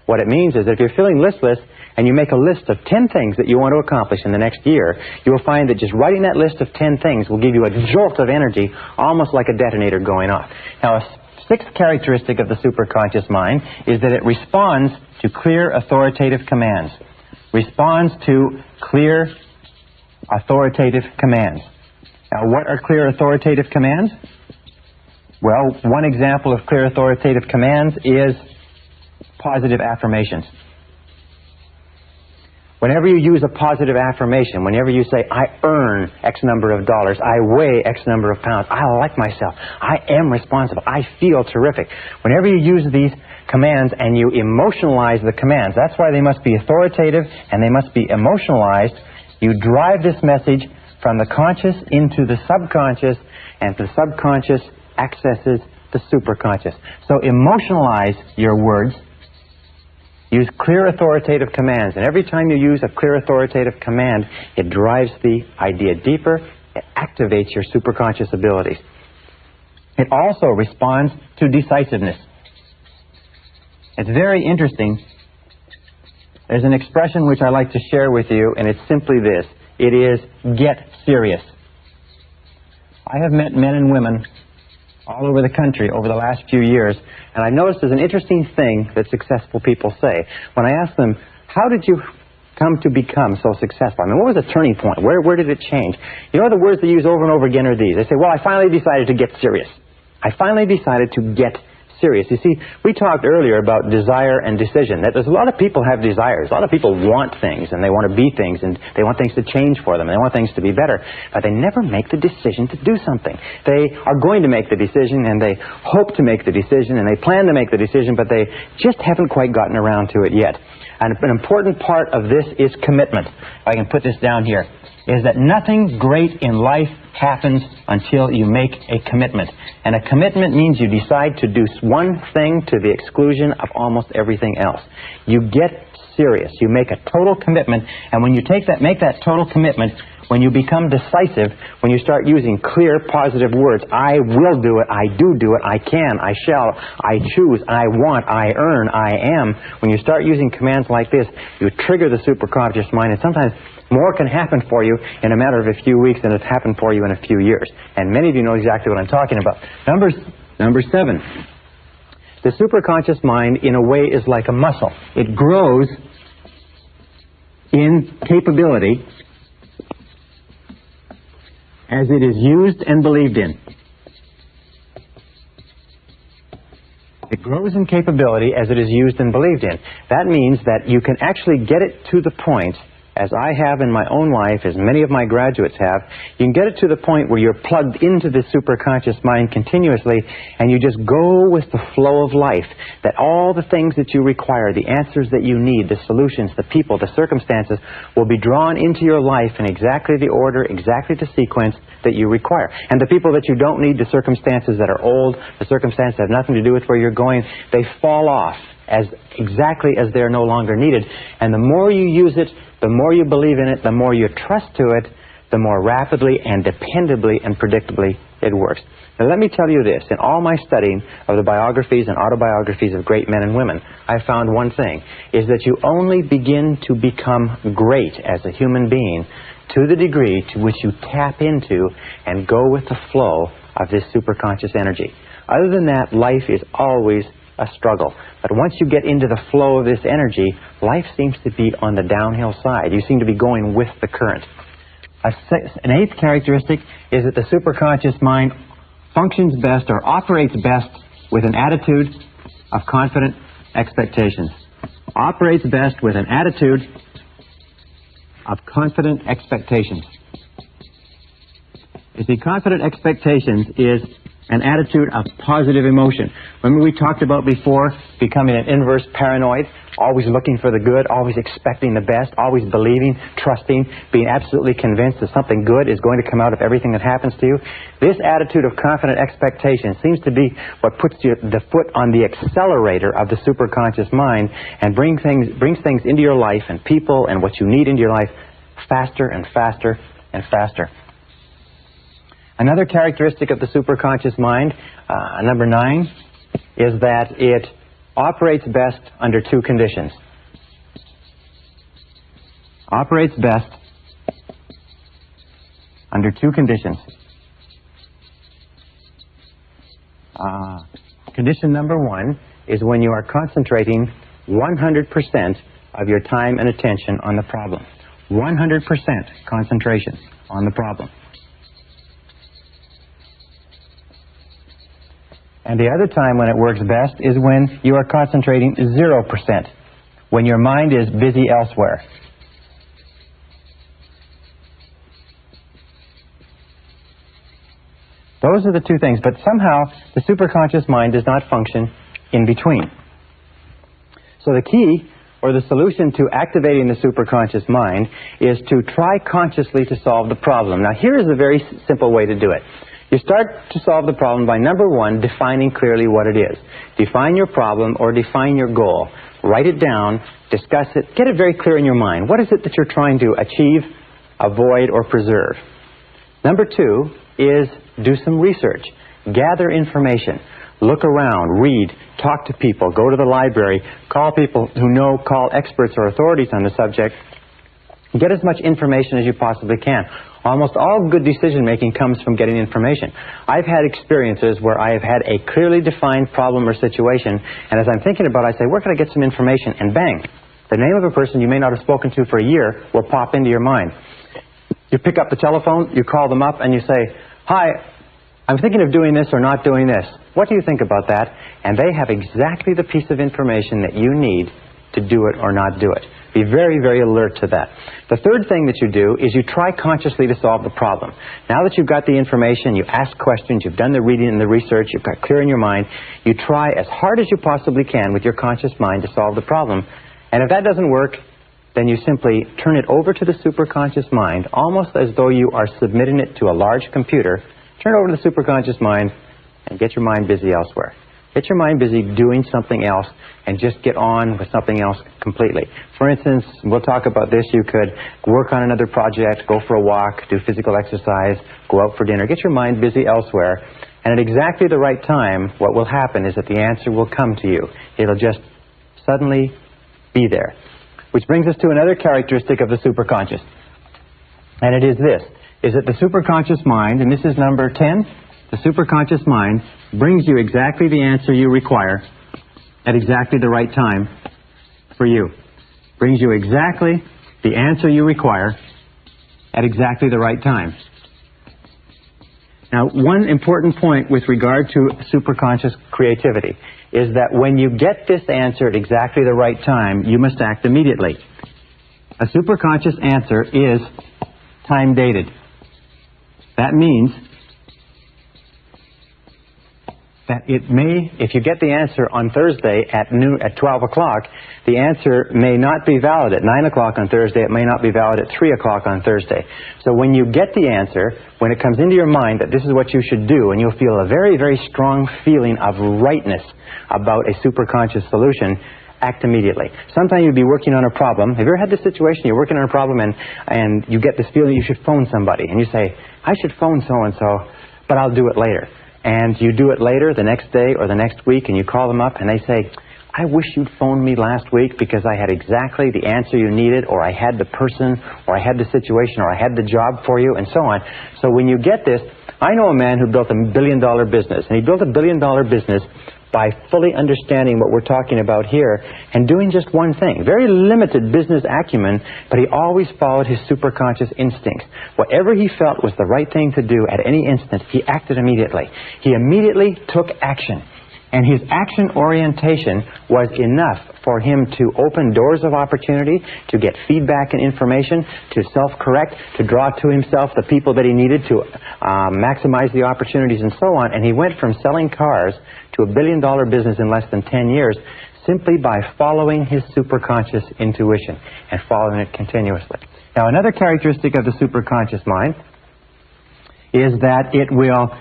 What it means is that if you're feeling listless and you make a list of 10 things that you want to accomplish in the next year, you will find that just writing that list of 10 things will give you a jolt of energy, almost like a detonator going off. Now, a sixth characteristic of the superconscious mind is that it responds to clear, authoritative commands. Responds to clear, authoritative commands. Now, what are clear authoritative commands? Well, one example of clear authoritative commands is positive affirmations. Whenever you use a positive affirmation, whenever you say, I earn X number of dollars, I weigh X number of pounds, I like myself, I am responsible, I feel terrific. Whenever you use these commands and you emotionalize the commands, that's why they must be authoritative and they must be emotionalized. You drive this message from the conscious into the subconscious, and the subconscious accesses the superconscious. So emotionalize your words. Use clear authoritative commands, and every time you use a clear authoritative command, it drives the idea deeper, it activates your superconscious abilities. It also responds to decisiveness. It's very interesting. There's an expression which I like to share with you, and it's simply this. It is, get serious. I have met men and women all over the country over the last few years, and I noticed there's an interesting thing that successful people say. When I ask them, how did you come to become so successful? I mean, what was the turning point? Where did it change? You know, the words they use over and over again are these. They say, well, I finally decided to get serious. I finally decided to get serious. You see, we talked earlier about desire and decision. That there's a lot of people have desires. A lot of people want things, and they want to be things, and they want things to change for them, and they want things to be better. But they never make the decision to do something. They are going to make the decision, and they hope to make the decision, and they plan to make the decision, but they just haven't quite gotten around to it yet. And an important part of this is commitment. If I can put this down here, is that nothing great in life happens until you make a commitment. And a commitment means you decide to do one thing to the exclusion of almost everything else. You get serious. You make a total commitment, and when you make that total commitment, when you become decisive, when you start using clear, positive words, I will do it, I do it, I can, I shall, I choose, I want, I earn, I am. When you start using commands like this, you trigger the superconscious mind, and sometimes more can happen for you in a matter of a few weeks than it's happened for you in a few years. And many of you know exactly what I'm talking about. Number 7. The superconscious mind, in a way, is like a muscle. It grows in capability as it is used and believed in. It grows in capability as it is used and believed in. That means that you can actually get it to the point, as I have in my own life, as many of my graduates have, you can get it to the point where you're plugged into the superconscious mind continuously, and you just go with the flow of life. That all the things that you require, the answers that you need, the solutions, the people, the circumstances, will be drawn into your life in exactly the order, exactly the sequence that you require. And the people that you don't need, the circumstances that are old, the circumstances that have nothing to do with where you're going, they fall off as exactly as they're no longer needed. And the more you use it, the more you believe in it, the more you trust to it, the more rapidly and dependably and predictably it works. Now let me tell you this. In all my studying of the biographies and autobiographies of great men and women, I found one thing, is that you only begin to become great as a human being to the degree to which you tap into and go with the flow of this superconscious energy. Other than that, life is always a struggle. But once you get into the flow of this energy, life seems to be on the downhill side. You seem to be going with the current. An 8th characteristic is that the superconscious mind functions best or operates best with an attitude of confident expectations. Operates best with an attitude of confident expectations. You see, confident expectations is an attitude of positive emotion. Remember we talked about before becoming an inverse paranoid, always looking for the good, always expecting the best, always believing, trusting, being absolutely convinced that something good is going to come out of everything that happens to you. This attitude of confident expectation seems to be what puts the foot on the accelerator of the superconscious mind and brings things into your life and people and what you need into your life faster and faster and faster. Another characteristic of the superconscious mind, number 9, is that it operates best under 2 conditions. Operates best under 2 conditions. Condition number 1 is when you are concentrating 100% of your time and attention on the problem. 100% concentration on the problem. And the other time when it works best is when you are concentrating 0%, when your mind is busy elsewhere. Those are the two things, but somehow the superconscious mind does not function in between. So the key, or the solution to activating the superconscious mind, is to try consciously to solve the problem. Now here is a very simple way to do it. You start to solve the problem by, number one, defining clearly what it is. Define your problem or define your goal. Write it down, discuss it, get it very clear in your mind. What is it that you're trying to achieve, avoid, or preserve? Number two is do some research. Gather information. Look around, read, talk to people, go to the library, call people who know, call experts or authorities on the subject. Get as much information as you possibly can. Almost all good decision-making comes from getting information. I've had experiences where I have had a clearly defined problem or situation, and as I'm thinking about it, I say, where can I get some information? And bang, the name of a person you may not have spoken to for a year will pop into your mind. You pick up the telephone, you call them up, and you say, hi, I'm thinking of doing this or not doing this. What do you think about that? And they have exactly the piece of information that you need to do it or not do it. Be very, very alert to that. The third thing that you do is you try consciously to solve the problem. Now that you've got the information, you ask questions, you've done the reading and the research, you've got clear in your mind, you try as hard as you possibly can with your conscious mind to solve the problem. And if that doesn't work, then you simply turn it over to the superconscious mind, almost as though you are submitting it to a large computer. Turn it over to the superconscious mind and get your mind busy elsewhere. Get your mind busy doing something else and just get on with something else completely. For instance, we'll talk about this. You could work on another project, go for a walk, do physical exercise, go out for dinner. Get your mind busy elsewhere. And at exactly the right time, what will happen is that the answer will come to you. It'll just suddenly be there. Which brings us to another characteristic of the superconscious. And it is this, is that the superconscious mind, and this is number 10, the superconscious mind brings you exactly the answer you require at exactly the right time for you. Brings you exactly the answer you require at exactly the right time. Now, one important point with regard to superconscious creativity is that when you get this answer at exactly the right time, you must act immediately. A superconscious answer is time-dated. That means that it may, if you get the answer on Thursday at 12 o'clock, the answer may not be valid at 9 o'clock on Thursday. It may not be valid at 3 o'clock on Thursday. So when you get the answer, when it comes into your mind that this is what you should do, and you'll feel a very, very strong feeling of rightness about a superconscious solution, act immediately. Sometimes you'll be working on a problem. Have you ever had this situation? You're working on a problem and you get this feeling you should phone somebody. And you say, I should phone so-and-so, but I'll do it later. And you do it later, the next day or the next week, and you call them up and they say, I wish you'd phoned me last week because I had exactly the answer you needed, or I had the person, or I had the situation, or I had the job for you, and so on. So when you get this, I know a man who built $1 billion business, and he built $1 billion business by fully understanding what we're talking about here and doing just one thing. Very limited business acumen, but he always followed his superconscious instincts. Whatever he felt was the right thing to do at any instant, he acted immediately. He immediately took action. And his action orientation was enough for him to open doors of opportunity, to get feedback and information, to self-correct, to draw to himself the people that he needed to maximize the opportunities and so on. And he went from selling cars to $1 billion business in less than 10 years simply by following his superconscious intuition and following it continuously. Now, another characteristic of the superconscious mind is that it will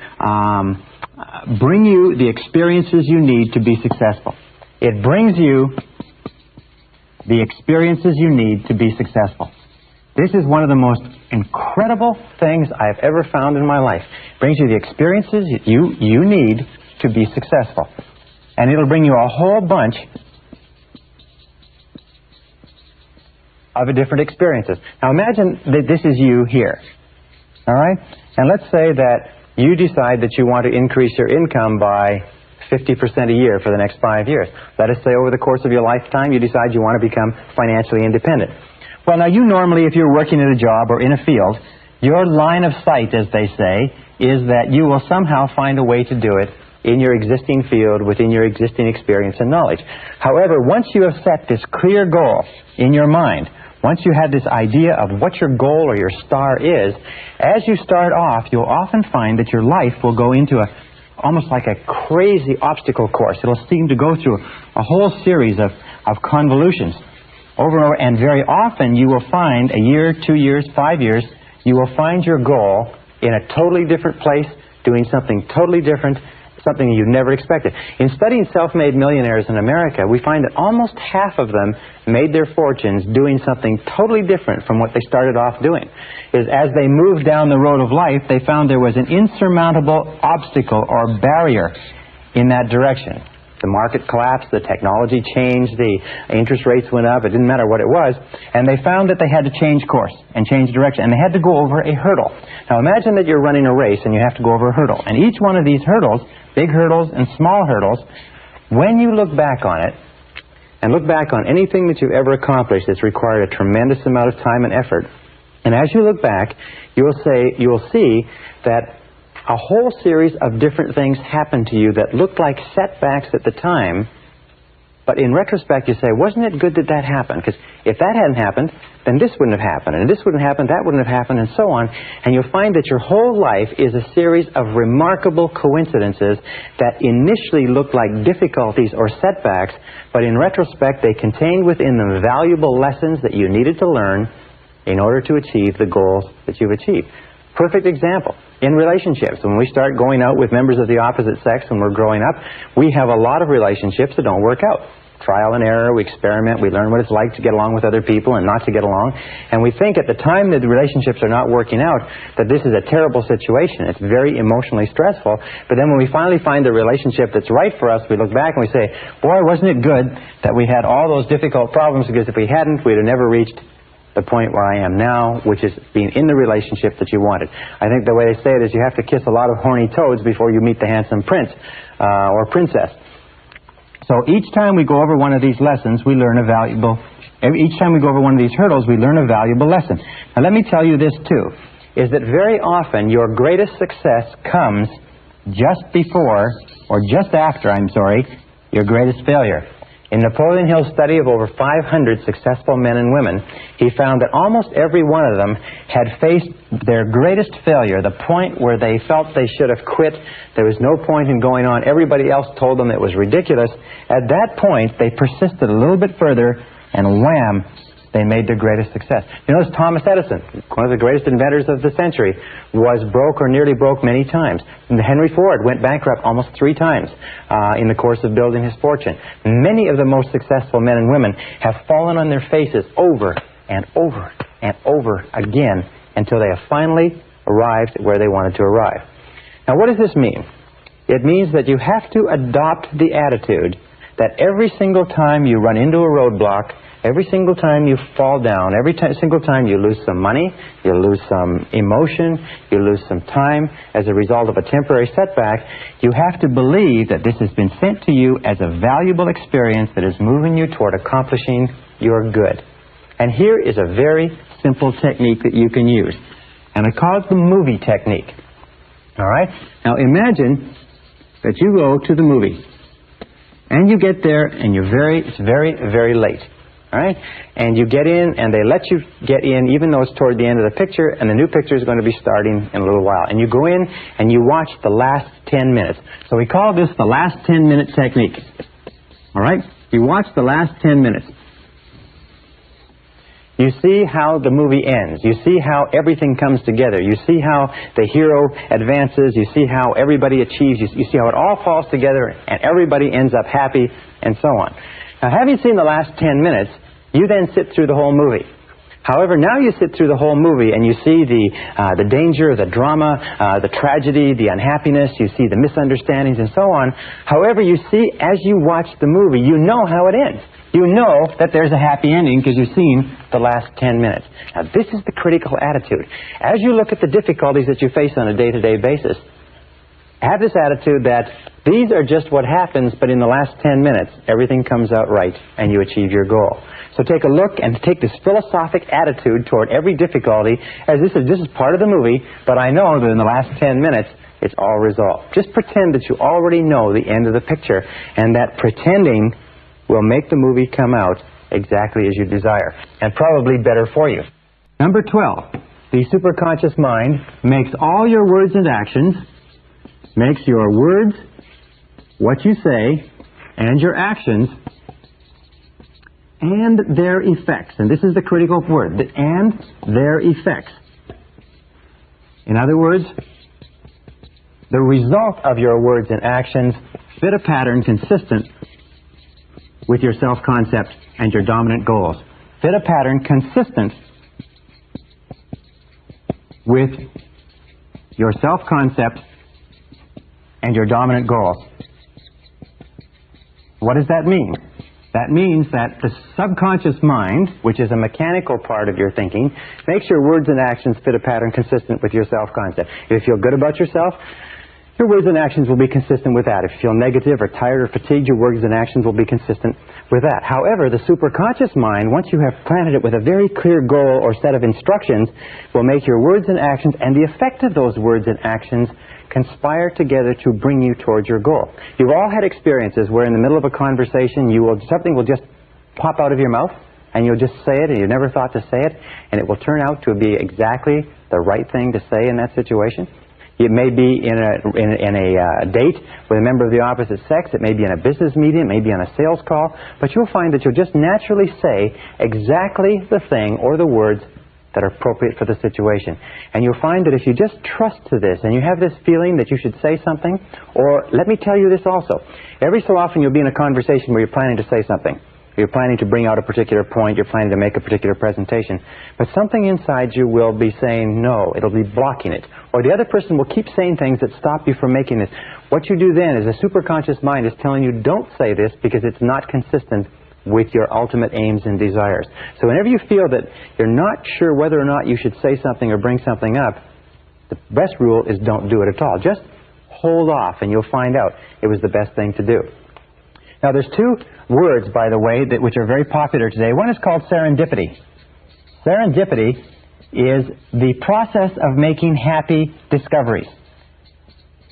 bring you the experiences you need to be successful. It brings you the experiences you need to be successful. This is one of the most incredible things I've ever found in my life. It brings you the experiences you need to be successful. And it'll bring you a whole bunch of different experiences. Now imagine that this is you here. All right? And let's say that you decide that you want to increase your income by 50% a year for the next 5 years. Let us say over the course of your lifetime you decide you want to become financially independent. Well, now you normally, if you're working at a job or in a field, your line of sight, as they say, is that you will somehow find a way to do it in your existing field, within your existing experience and knowledge. However, once you have set this clear goal in your mind, once you have this idea of what your goal or your star is, as you start off, you'll often find that your life will go into almost like a crazy obstacle course. It'll seem to go through a whole series of convolutions over and over, and very often you will find a year, 2 years, 5 years, you will find your goal in a totally different place, doing something totally different, something you never expected. In studying self-made millionaires in America, we find that almost half of them made their fortunes doing something totally different from what they started off doing. As they moved down the road of life, they found there was an insurmountable obstacle or barrier in that direction. The market collapsed, the technology changed, the interest rates went up, it didn't matter what it was, and they found that they had to change course and change direction, and they had to go over a hurdle. Now imagine that you're running a race and you have to go over a hurdle, and each one of these hurdles, big hurdles and small hurdles, when you look back on it, and look back on anything that you've ever accomplished that's required a tremendous amount of time and effort, and as you look back, you will see that a whole series of different things happened to you that looked like setbacks at the time, but in retrospect you say, wasn't it good that that happened? Because if that hadn't happened, then this wouldn't have happened, and this wouldn't happen, that wouldn't have happened, and so on. And you'll find that your whole life is a series of remarkable coincidences that initially looked like difficulties or setbacks, but in retrospect they contained within them valuable lessons that you needed to learn in order to achieve the goals that you've achieved. Perfect example. In relationships, when we start going out with members of the opposite sex when we're growing up, we have a lot of relationships that don't work out. Trial and error, we experiment, we learn what it's like to get along with other people and not to get along. And we think at the time that the relationships are not working out that this is a terrible situation. It's very emotionally stressful. But then when we finally find the relationship that's right for us, we look back and we say, boy, wasn't it good that we had all those difficult problems, because if we hadn't, we'd have never reached the point where I am now, which is being in the relationship that you wanted. I think the way they say it is you have to kiss a lot of horny toads before you meet the handsome prince or princess. So each time we go over one of these lessons, we learn a valuable, each time we go over one of these hurdles, we learn a valuable lesson. Now let me tell you this too, is that very often your greatest success comes just before, or just after, your greatest failure. In Napoleon Hill's study of over 500 successful men and women, he found that almost every one of them had faced their greatest failure, the point where they felt they should have quit, there was no point in going on, everybody else told them it was ridiculous. At that point, they persisted a little bit further, and wham, they made their greatest success. You notice Thomas Edison, one of the greatest inventors of the century, was broke or nearly broke many times. And Henry Ford went bankrupt almost 3 times in the course of building his fortune. Many of the most successful men and women have fallen on their faces over and over and over again until they have finally arrived where they wanted to arrive. Now what does this mean? It means that you have to adopt the attitude that every single time you run into a roadblock, every single time you fall down, single time you lose some money, you lose some emotion, you lose some time as a result of a temporary setback, you have to believe that this has been sent to you as a valuable experience that is moving you toward accomplishing your good. And here is a very simple technique that you can use. And I call it the movie technique. All right? Now imagine that you go to the movie. And you get there and it's very, very late. All right? And you get in, and they let you get in even though it's toward the end of the picture, and the new picture is going to be starting in a little while. And you go in, and you watch the last 10 minutes. So we call this the last 10-minute technique. All right? You watch the last 10 minutes. You see how the movie ends. You see how everything comes together. You see how the hero advances. You see how everybody achieves. You see how it all falls together, and everybody ends up happy, and so on. Now, having seen the last 10 minutes, you then sit through the whole movie. However, now you sit through the whole movie and you see the danger, the drama, the tragedy, the unhappiness, you see the misunderstandings and so on. However, you see, as you watch the movie, you know how it ends. You know that there's a happy ending because you've seen the last 10 minutes. Now, this is the critical attitude. As you look at the difficulties that you face on a day-to-day basis, have this attitude that these are just what happens, but in the last 10 minutes, everything comes out right and you achieve your goal. So take a look and take this philosophic attitude toward every difficulty as this is part of the movie, but I know that in the last 10 minutes, it's all resolved. Just pretend that you already know the end of the picture, and that pretending will make the movie come out exactly as you desire, and probably better for you. Number 12, the superconscious mind makes all your words and actions, makes your words, what you say, and your actions, and their effects. And this is the critical word, the and their effects. In other words, the result of your words and actions fit a pattern consistent with your self-concept and your dominant goals. Fit a pattern consistent with your self-concept and your dominant goals. What does that mean? That means that the subconscious mind, which is a mechanical part of your thinking, makes your words and actions fit a pattern consistent with your self-concept. If you feel good about yourself, your words and actions will be consistent with that. If you feel negative or tired or fatigued, your words and actions will be consistent with that. However, the superconscious mind, once you have planted it with a very clear goal or set of instructions, will make your words and actions and the effect of those words and actions conspire together to bring you towards your goal. You've all had experiences where in the middle of a conversation something will just pop out of your mouth and you'll just say it and you never thought to say it, and it will turn out to be exactly the right thing to say in that situation. It may be in a date with a member of the opposite sex. It may be in a business meeting. It may be on a sales call. But you'll find that you'll just naturally say exactly the thing or the words that are appropriate for the situation. And you'll find that if you just trust to this and you have this feeling that you should say something, or let me tell you this also, every so often you'll be in a conversation where you're planning to say something. You're planning to bring out a particular point, you're planning to make a particular presentation, but something inside you will be saying no, it'll be blocking it. Or the other person will keep saying things that stop you from making this. What you do then is the superconscious mind is telling you don't say this because it's not consistent with your ultimate aims and desires. So whenever you feel that you're not sure whether or not you should say something or bring something up, the best rule is don't do it at all. Just hold off and you'll find out it was the best thing to do. Now there's two words, by the way, which are very popular today. One is called serendipity. Serendipity is the process of making happy discoveries.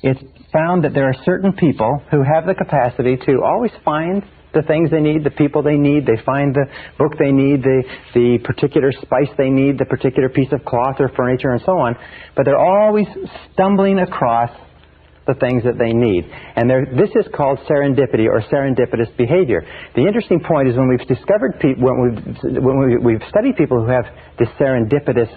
It's found that there are certain people who have the capacity to always find the things they need, the people they need, they find the book they need, the particular spice they need, the particular piece of cloth or furniture and so on, but they're always stumbling across the things that they need. And this is called serendipity or serendipitous behavior. The interesting point is when we've discovered when we've studied people who have this serendipitous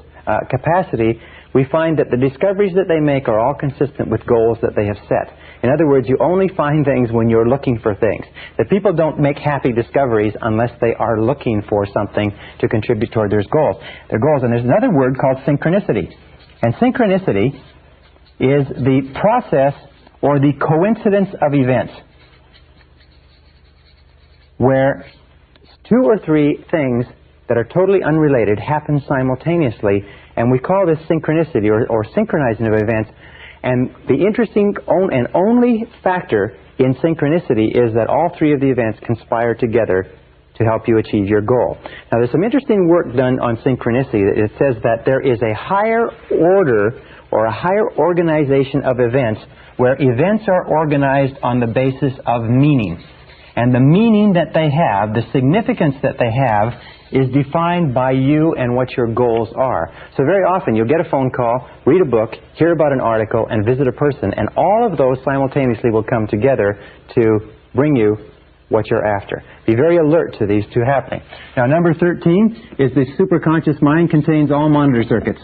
capacity, we find that the discoveries that they make are all consistent with goals that they have set. In other words, you only find things when you're looking for things. That people don't make happy discoveries unless they are looking for something to contribute toward their goals. And there's another word called synchronicity. And synchronicity is the process or the coincidence of events where two or three things that are totally unrelated happen simultaneously, and we call this synchronicity or synchronizing of events. And the interesting and only factor in synchronicity is that all three of the events conspire together to help you achieve your goal. Now there's some interesting work done on synchronicity. It says that there is a higher order or a higher organization of events where events are organized on the basis of meaning. And the meaning that they have, the significance that they have, is defined by you and what your goals are. So very often you'll get a phone call, read a book, hear about an article, and visit a person, and all of those simultaneously will come together to bring you what you're after. Be very alert to these two happening. Now number 13 is the superconscious mind contains all monitor circuits.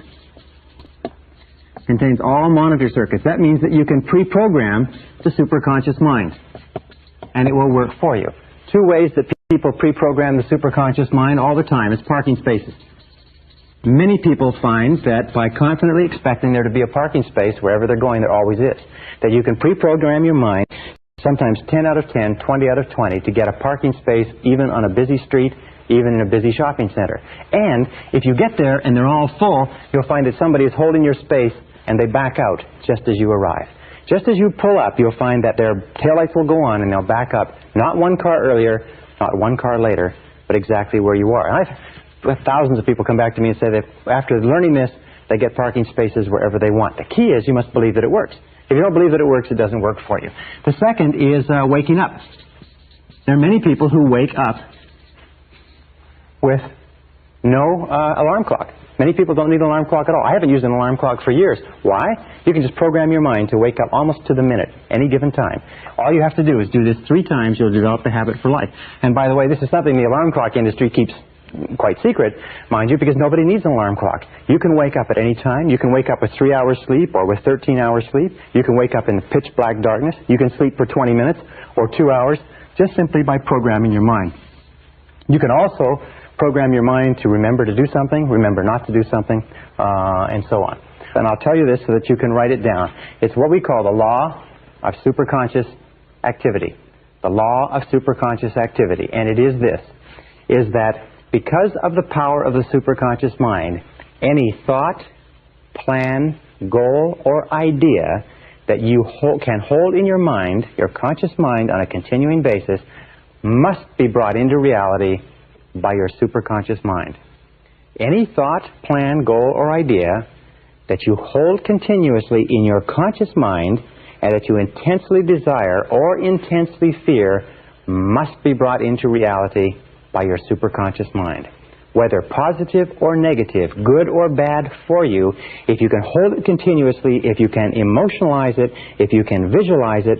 Contains all monitor circuits. That means that you can pre-program the superconscious mind, and it will work for you. Two ways that people pre-program the superconscious mind all the time is parking spaces. Many people find that by confidently expecting there to be a parking space wherever they're going, there always is. That you can pre-program your mind, sometimes 10 out of 10, 20 out of 20, to get a parking space even on a busy street, even in a busy shopping center. And if you get there and they're all full, you'll find that somebody is holding your space and they back out just as you arrive. Just as you pull up, you'll find that their taillights will go on and they'll back up, not one car earlier, not one car later, but exactly where you are. And I've had thousands of people come back to me and say that after learning this, they get parking spaces wherever they want. The key is you must believe that it works. If you don't believe that it works, it doesn't work for you. The second is waking up. There are many people who wake up with no alarm clock. Many people don't need an alarm clock at all. I haven't used an alarm clock for years. Why? You can just program your mind to wake up almost to the minute, any given time. All you have to do is do this 3 times. You'll develop the habit for life. And by the way, this is something the alarm clock industry keeps quite secret, mind you, because nobody needs an alarm clock. You can wake up at any time. You can wake up with 3 hours sleep or with 13 hours sleep. You can wake up in pitch black darkness. You can sleep for 20 minutes or 2 hours just simply by programming your mind. You can also program your mind to remember to do something, remember not to do something, and so on. And I'll tell you this so that you can write it down. It's what we call the law of superconscious activity. The law of superconscious activity. And it is this, is that because of the power of the superconscious mind, any thought, plan, goal, or idea that you can hold in your mind, your conscious mind, on a continuing basis, must be brought into reality by your superconscious mind. Any thought, plan, goal, or idea that you hold continuously in your conscious mind and that you intensely desire or intensely fear must be brought into reality by your superconscious mind. Whether positive or negative, good or bad for you, if you can hold it continuously, if you can emotionalize it, if you can visualize it,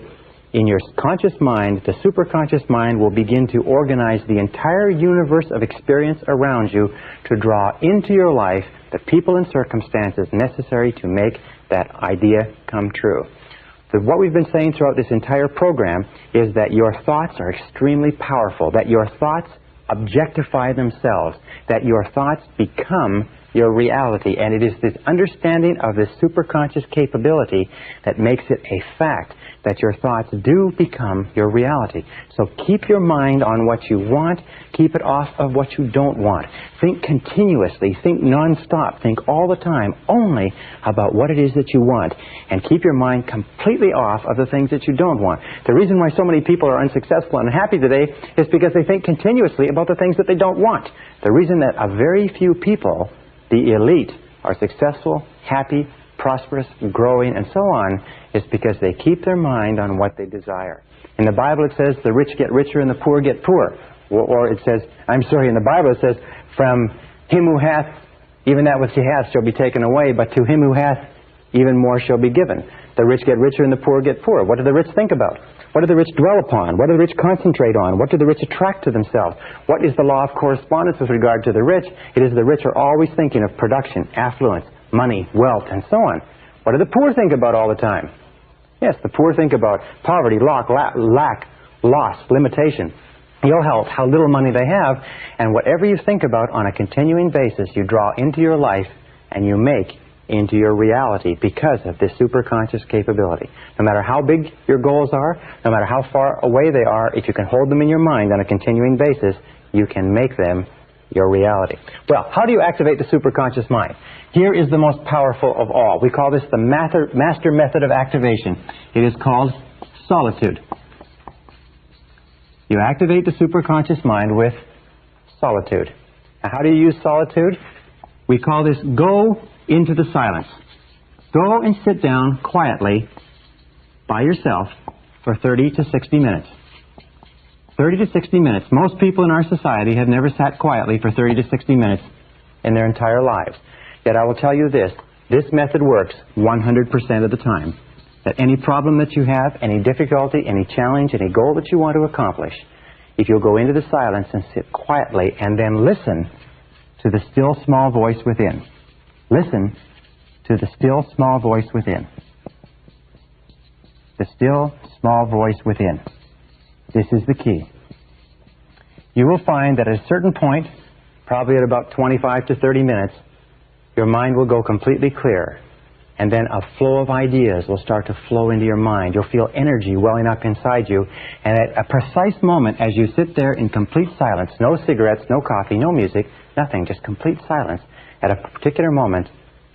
in your conscious mind, the superconscious mind will begin to organize the entire universe of experience around you to draw into your life the people and circumstances necessary to make that idea come true. So what we've been saying throughout this entire program is that your thoughts are extremely powerful, that your thoughts objectify themselves, that your thoughts become your reality, and it is this understanding of this superconscious capability that makes it a fact that your thoughts do become your reality. So keep your mind on what you want, keep it off of what you don't want. Think continuously, think non-stop, think all the time only about what it is that you want, and keep your mind completely off of the things that you don't want. The reason why so many people are unsuccessful and unhappy today is because they think continuously about the things that they don't want. The reason that a very few people, the elite, are successful, happy, prosperous, growing, and so on, is because they keep their mind on what they desire. In the Bible it says the rich get richer and the poor get poor. Or it says, in the Bible it says, from him who hath, even that which he hath shall be taken away, but to him who hath, even more shall be given. The rich get richer and the poor get poor. What do the rich think about? What do the rich dwell upon? What do the rich concentrate on? What do the rich attract to themselves? What is the law of correspondence with regard to the rich? It is the rich are always thinking of production, affluence, money, wealth, and so on. What do the poor think about all the time? Yes, the poor think about poverty, lack, loss, limitation, ill health, how little money they have, and whatever you think about on a continuing basis, you draw into your life and you make into your reality because of this superconscious capability. No matter how big your goals are, no matter how far away they are, if you can hold them in your mind on a continuing basis, you can make them your reality. Well, how do you activate the superconscious mind? Here is the most powerful of all. We call this the master method of activation. It is called solitude. You activate the superconscious mind with solitude. Now, how do you use solitude? We call this go into the silence. Go and sit down quietly by yourself for 30 to 60 minutes. 30 to 60 minutes. Most people in our society have never sat quietly for 30 to 60 minutes in their entire lives. Yet I will tell you this method works 100% of the time. That any problem that you have, any difficulty, any challenge, any goal that you want to accomplish, if you'll go into the silence and sit quietly and then listen to the still small voice within. Listen to the still small voice within. The still small voice within. This is the key. You will find that at a certain point, probably at about 25 to 30 minutes, your mind will go completely clear. And then a flow of ideas will start to flow into your mind. You'll feel energy welling up inside you. And at a precise moment, as you sit there in complete silence, no cigarettes, no coffee, no music, nothing, just complete silence, at a particular moment,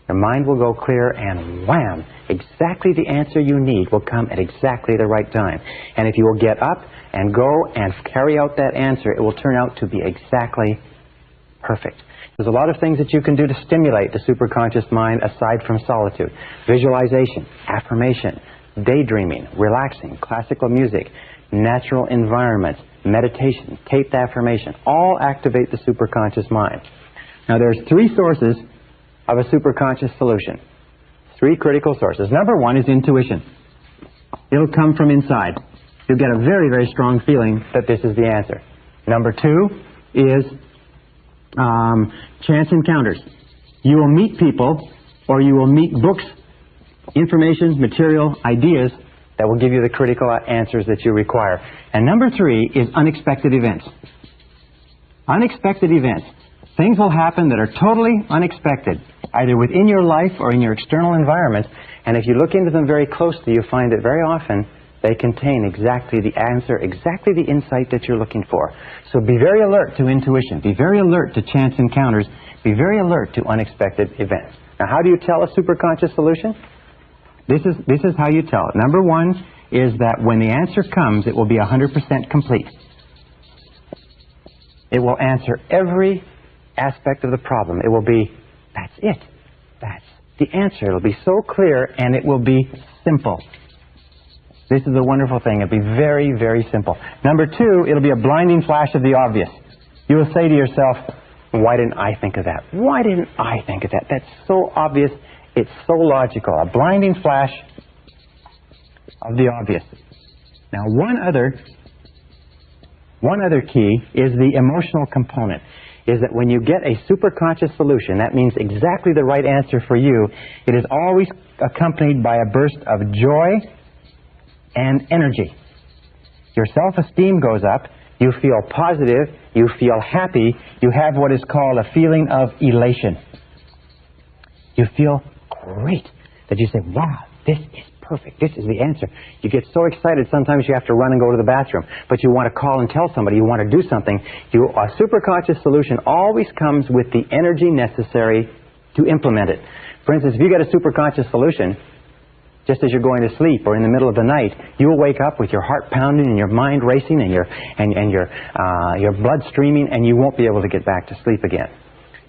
your mind will go clear and wham, exactly the answer you need will come at exactly the right time. And if you will get up and go and carry out that answer, it will turn out to be exactly perfect. There's a lot of things that you can do to stimulate the superconscious mind aside from solitude. Visualization, affirmation, daydreaming, relaxing, classical music, natural environments, meditation, taped affirmation, all activate the superconscious mind. Now there's three sources of a superconscious solution. Three critical sources. Number one is intuition. It'll come from inside. You'll get a very, very strong feeling that this is the answer. Number two is chance encounters. You will meet people, or you will meet books, information, material, ideas that will give you the critical answers that you require. And number three is unexpected events. Unexpected events. Things will happen that are totally unexpected, either within your life or in your external environment. And if you look into them very closely, you find that very often they contain exactly the answer, exactly the insight that you're looking for. So be very alert to intuition. Be very alert to chance encounters. Be very alert to unexpected events. Now, how do you tell a superconscious solution? This is how you tell it. Number one is that when the answer comes, it will be 100% complete. It will answer every aspect of the problem. It will be, that's it. That's the answer. It'll be so clear, and it will be simple. This is a wonderful thing. It'll be very, very simple. Number two, it'll be a blinding flash of the obvious. You will say to yourself, why didn't I think of that? Why didn't I think of that? That's so obvious. It's so logical. A blinding flash of the obvious. Now, one other key is the emotional component. Is that when you get a superconscious solution, that means exactly the right answer for you, it is always accompanied by a burst of joy and energy. Your self-esteem goes up, you feel positive, you feel happy, you have what is called a feeling of elation. You feel great that you say, wow, this is perfect, this is the answer. You get so excited sometimes you have to run and go to the bathroom, but you want to call and tell somebody, you want to do something. A superconscious solution always comes with the energy necessary to implement it. For instance, if you get a superconscious solution, just as you're going to sleep or in the middle of the night, you will wake up with your heart pounding and your mind racing and your blood streaming, and you won't be able to get back to sleep again.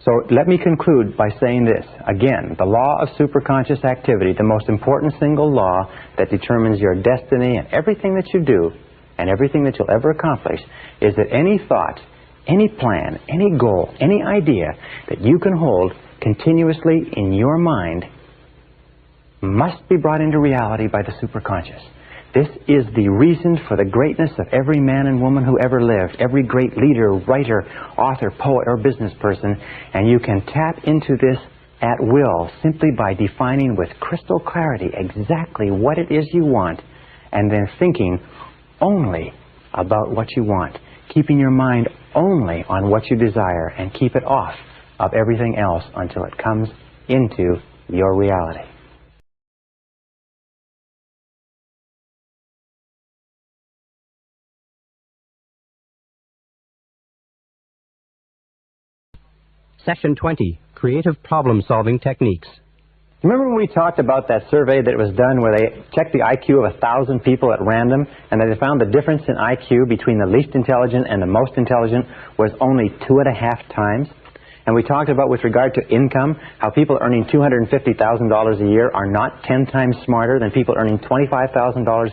So let me conclude by saying this. Again, the law of superconscious activity, the most important single law that determines your destiny and everything that you do and everything that you'll ever accomplish, is that any thought, any plan, any goal, any idea that you can hold continuously in your mind must be brought into reality by the superconscious. This is the reason for the greatness of every man and woman who ever lived, every great leader, writer, author, poet, or business person, and you can tap into this at will simply by defining with crystal clarity exactly what it is you want, and then thinking only about what you want, keeping your mind only on what you desire, and keep it off of everything else until it comes into your reality. Session 20, Creative Problem-Solving Techniques. Remember when we talked about that survey that was done where they checked the IQ of 1,000 people at random, and they found the difference in IQ between the least intelligent and the most intelligent was only 2.5 times? And we talked about, with regard to income, how people earning $250,000 a year are not 10 times smarter than people earning $25,000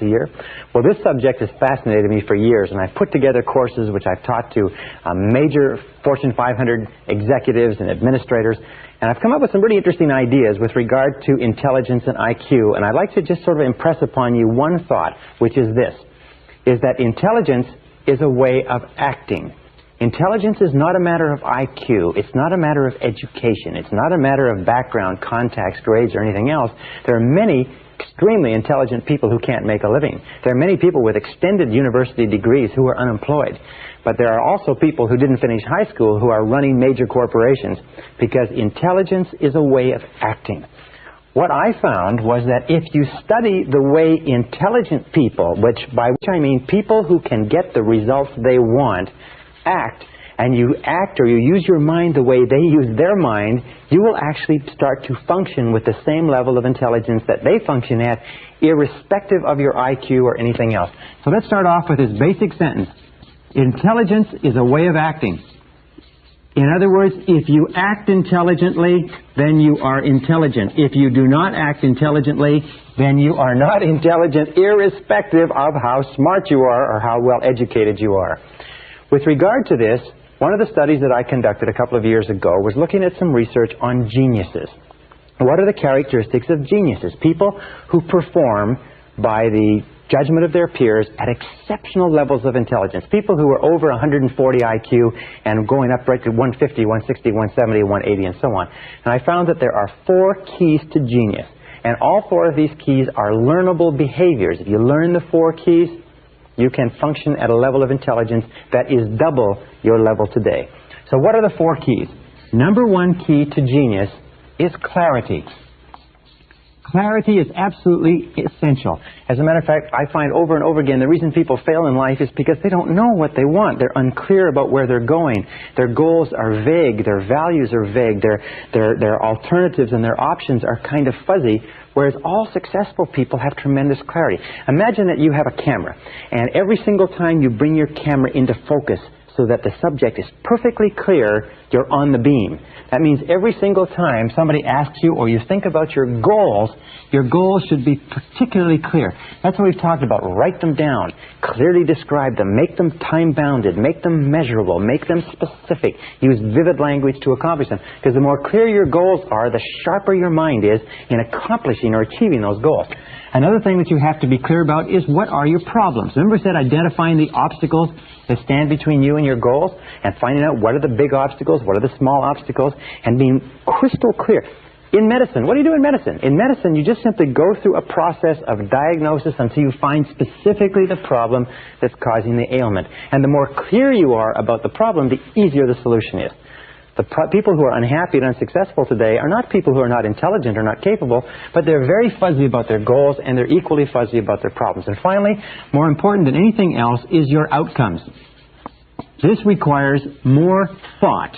a year. Well, this subject has fascinated me for years, and I've put together courses which I've taught to major Fortune 500 executives and administrators, and I've come up with some pretty interesting ideas with regard to intelligence and IQ, and I'd like to just sort of impress upon you one thought, which is this, is that intelligence is a way of acting. Intelligence is not a matter of IQ. It's not a matter of education. It's not a matter of background, contacts, grades, or anything else. There are many extremely intelligent people who can't make a living. There are many people with extended university degrees who are unemployed. But there are also people who didn't finish high school who are running major corporations, because intelligence is a way of acting. What I found was that if you study the way intelligent people, by which I mean people who can get the results they want, act, and you act or you use your mind the way they use their mind, you will actually start to function with the same level of intelligence that they function at, irrespective of your IQ or anything else. So let's start off with this basic sentence. Intelligence is a way of acting. In other words, if you act intelligently, then you are intelligent. If you do not act intelligently, then you are not intelligent, irrespective of how smart you are or how well educated you are. With regard to this, one of the studies that I conducted a couple of years ago was looking at some research on geniuses. What are the characteristics of geniuses? People who perform by the judgment of their peers at exceptional levels of intelligence. People who are over 140 IQ and going up right to 150, 160, 170, 180, and so on. And I found that there are 4 keys to genius. And all 4 of these keys are learnable behaviors. If you learn the 4 keys, you can function at a level of intelligence that is double your level today. So what are the 4 keys? Number 1 key to genius is clarity. Clarity is absolutely essential. As a matter of fact, I find over and over again the reason people fail in life is because they don't know what they want. They're unclear about where they're going. Their goals are vague. Their values are vague. Their alternatives and their options are kind of fuzzy, whereas all successful people have tremendous clarity. Imagine that you have a camera, and every single time you bring your camera into focus so that the subject is perfectly clear, you're on the beam. That means every single time somebody asks you or you think about your goals should be particularly clear. That's what we've talked about. Write them down, clearly describe them, make them time-bounded, make them measurable, make them specific. Use vivid language to accomplish them. Because the more clear your goals are, the sharper your mind is in accomplishing or achieving those goals. Another thing that you have to be clear about is what are your problems. Remember I said identifying the obstacles that stand between you and your goals and finding out what are the big obstacles, what are the small obstacles, and being crystal clear. In medicine, what do you do in medicine? In medicine, you just simply go through a process of diagnosis until you find specifically the problem that's causing the ailment. And the more clear you are about the problem, the easier the solution is. The people who are unhappy and unsuccessful today are not people who are not intelligent or not capable, but they're very fuzzy about their goals and they're equally fuzzy about their problems. And finally, more important than anything else is your outcomes. This requires more thought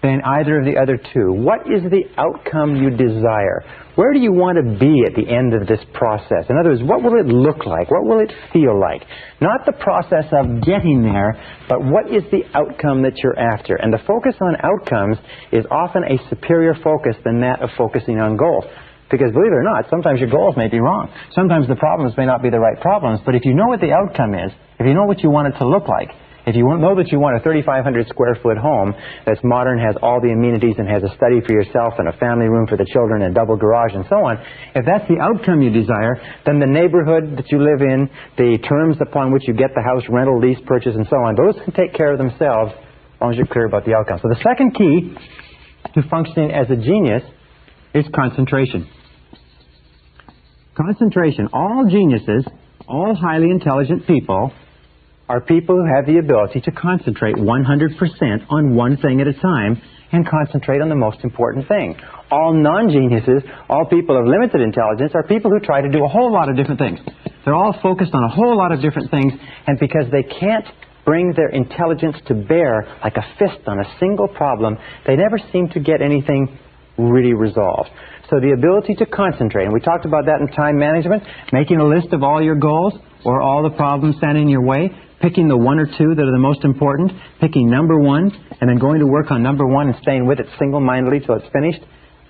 than either of the other 2. What is the outcome you desire? Where do you want to be at the end of this process? In other words, what will it look like? What will it feel like? Not the process of getting there, but what is the outcome that you're after? And the focus on outcomes is often a superior focus than that of focusing on goals. Because believe it or not, sometimes your goals may be wrong. Sometimes the problems may not be the right problems, but if you know what the outcome is, if you know what you want it to look like, if you know that you want a 3,500 square foot home that's modern, has all the amenities, and has a study for yourself and a family room for the children and a double garage and so on, if that's the outcome you desire, then the neighborhood that you live in, the terms upon which you get the house, rental, lease, purchase, and so on, those can take care of themselves as long as you're clear about the outcome. So the second key to functioning as a genius is concentration. Concentration. All geniuses, all highly intelligent people, are people who have the ability to concentrate 100% on one thing at a time and concentrate on the most important thing. All non-geniuses, all people of limited intelligence, are people who try to do a whole lot of different things. They're all focused on a whole lot of different things, and because they can't bring their intelligence to bear like a fist on a single problem, they never seem to get anything really resolved. So the ability to concentrate, and we talked about that in time management, making a list of all your goals or all the problems standing in your way, picking the 1 or 2 that are the most important, picking number 1, and then going to work on number 1 and staying with it single-mindedly till it's finished.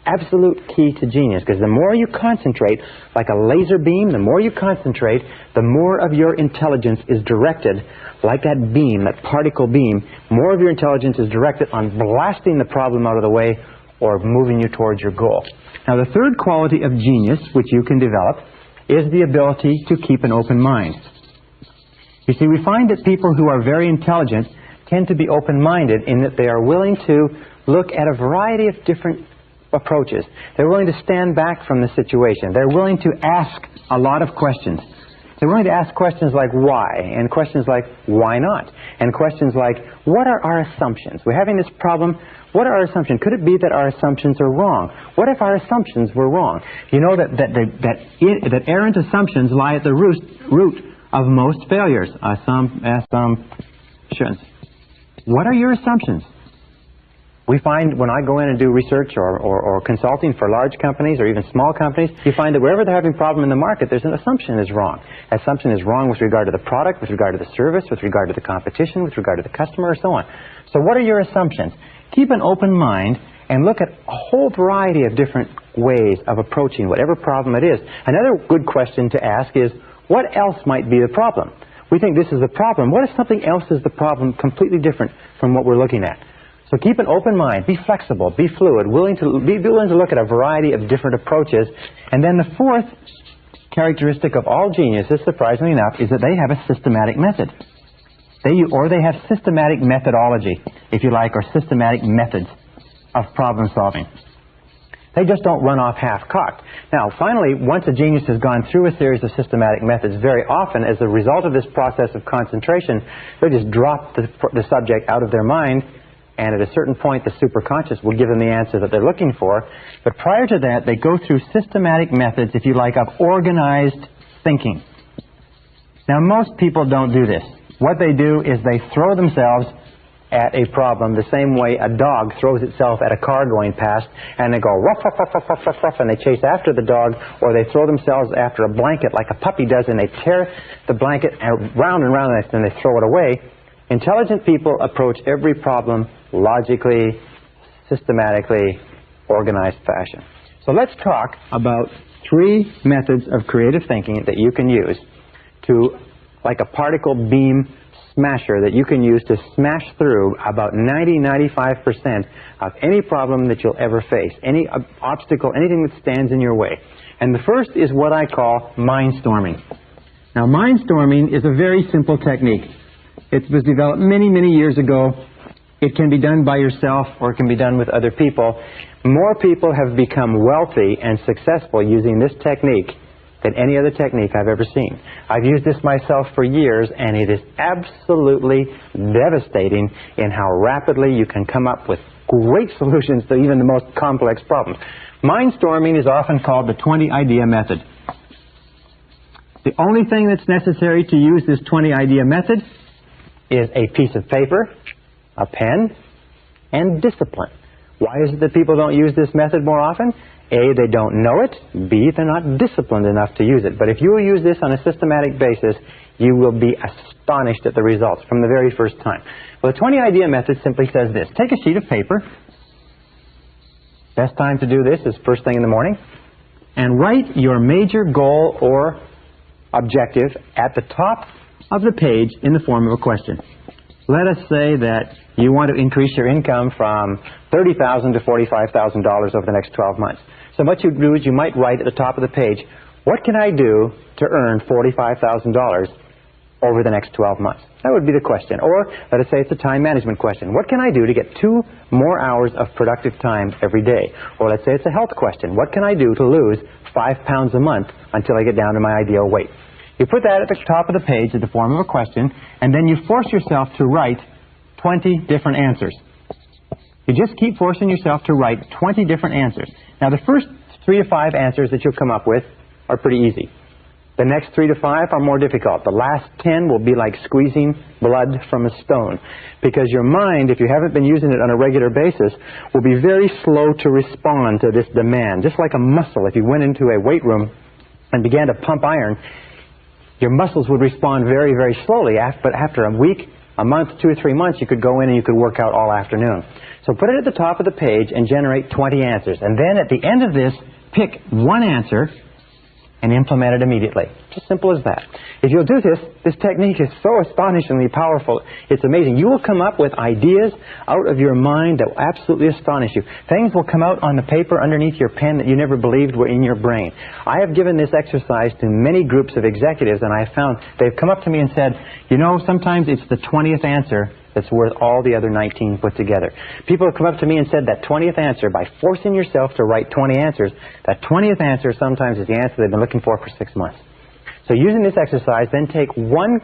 Absolute key to genius, because the more you concentrate, like a laser beam, the more you concentrate, the more of your intelligence is directed, like that beam, that particle beam, more of your intelligence is directed on blasting the problem out of the way or moving you towards your goal. Now, the third quality of genius, which you can develop, is the ability to keep an open mind. You see, we find that people who are very intelligent tend to be open-minded in that they are willing to look at a variety of different approaches. They're willing to stand back from the situation. They're willing to ask a lot of questions. They're willing to ask questions like why, and questions like why not, and questions like what are our assumptions? We're having this problem. What are our assumptions? Could it be that our assumptions are wrong? What if our assumptions were wrong? You know that errant assumptions lie at the root of most failures. Assumptions. What are your assumptions? We find when I go in and do research or consulting for large companies or even small companies, you find that wherever they're having a problem in the market, there's an assumption is wrong. Assumption is wrong with regard to the product, with regard to the service, with regard to the competition, with regard to the customer, and so on. So what are your assumptions? Keep an open mind and look at a whole variety of different ways of approaching whatever problem it is. Another good question to ask is, what else might be the problem? We think this is the problem. What if something else is the problem completely different from what we're looking at? So keep an open mind, be flexible, be fluid, be willing to look at a variety of different approaches. And then the fourth characteristic of all geniuses, surprisingly enough, is that they have a systematic method. They have systematic methodology, if you like, or systematic methods of problem solving. They just don't run off half-cocked. Now, finally, once a genius has gone through a series of systematic methods, very often, as a result of this process of concentration, they just drop the subject out of their mind, and at a certain point, the superconscious will give them the answer that they're looking for. But prior to that, they go through systematic methods, if you like, of organized thinking. Now, most people don't do this. What they do is they throw themselves at a problem the same way a dog throws itself at a car going past, and they go ruff, ruff, ruff, ruff, ruff, ruff, ruff, and they chase after the dog, or they throw themselves after a blanket like a puppy does, and they tear the blanket round and round, and they throw it away. Intelligent people approach every problem logically, systematically, organized fashion. So let's talk about 3 methods of creative thinking that you can use to, like a particle beam smasher, that you can use to smash through about 90-95% of any problem that you'll ever face, any obstacle, anything that stands in your way. And the first is what I call mindstorming. Now, mindstorming is a very simple technique. It was developed many, many years ago. It can be done by yourself or it can be done with other people. More people have become wealthy and successful using this technique than any other technique I've ever seen. I've used this myself for years, and it is absolutely devastating in how rapidly you can come up with great solutions to even the most complex problems. Mindstorming is often called the 20-idea method. The only thing that's necessary to use this 20-idea method is a piece of paper, a pen, and discipline. Why is it that people don't use this method more often? A, they don't know it. B, they're not disciplined enough to use it. But if you will use this on a systematic basis, you will be astonished at the results from the very first time. Well, the 20-idea method simply says this. Take a sheet of paper. Best time to do this is first thing in the morning. And write your major goal or objective at the top of the page in the form of a question. Let us say that you want to increase your income from $30,000 to $45,000 over the next 12 months. So what you do is you might write at the top of the page, what can I do to earn $45,000 over the next 12 months? That would be the question. Or let us say it's a time management question. What can I do to get 2 more hours of productive time every day? Or let's say it's a health question. What can I do to lose 5 pounds a month until I get down to my ideal weight? You put that at the top of the page in the form of a question, and then you force yourself to write 20 different answers. You just keep forcing yourself to write 20 different answers. Now, the first 3 to 5 answers that you'll come up with are pretty easy. The next 3 to 5 are more difficult. The last 10 will be like squeezing blood from a stone, because your mind, if you haven't been using it on a regular basis, will be very slow to respond to this demand. Just like a muscle, if you went into a weight room and began to pump iron, your muscles would respond very, very slowly, but after a week, a month, 2 or 3 months, you could go in and you could work out all afternoon. So put it at the top of the page and generate 20 answers. And then at the end of this, pick one answer and implement it immediately. It's as simple as that. If you'll do this, this technique is so astonishingly powerful. It's amazing. You will come up with ideas out of your mind that will absolutely astonish you. Things will come out on the paper underneath your pen that you never believed were in your brain. I have given this exercise to many groups of executives, and I have found they've come up to me and said, you know, sometimes it's the 20th answer that's worth all the other 19 put together. People have come up to me and said that 20th answer, by forcing yourself to write 20 answers, that 20th answer sometimes is the answer they've been looking for 6 months. So using this exercise, then take one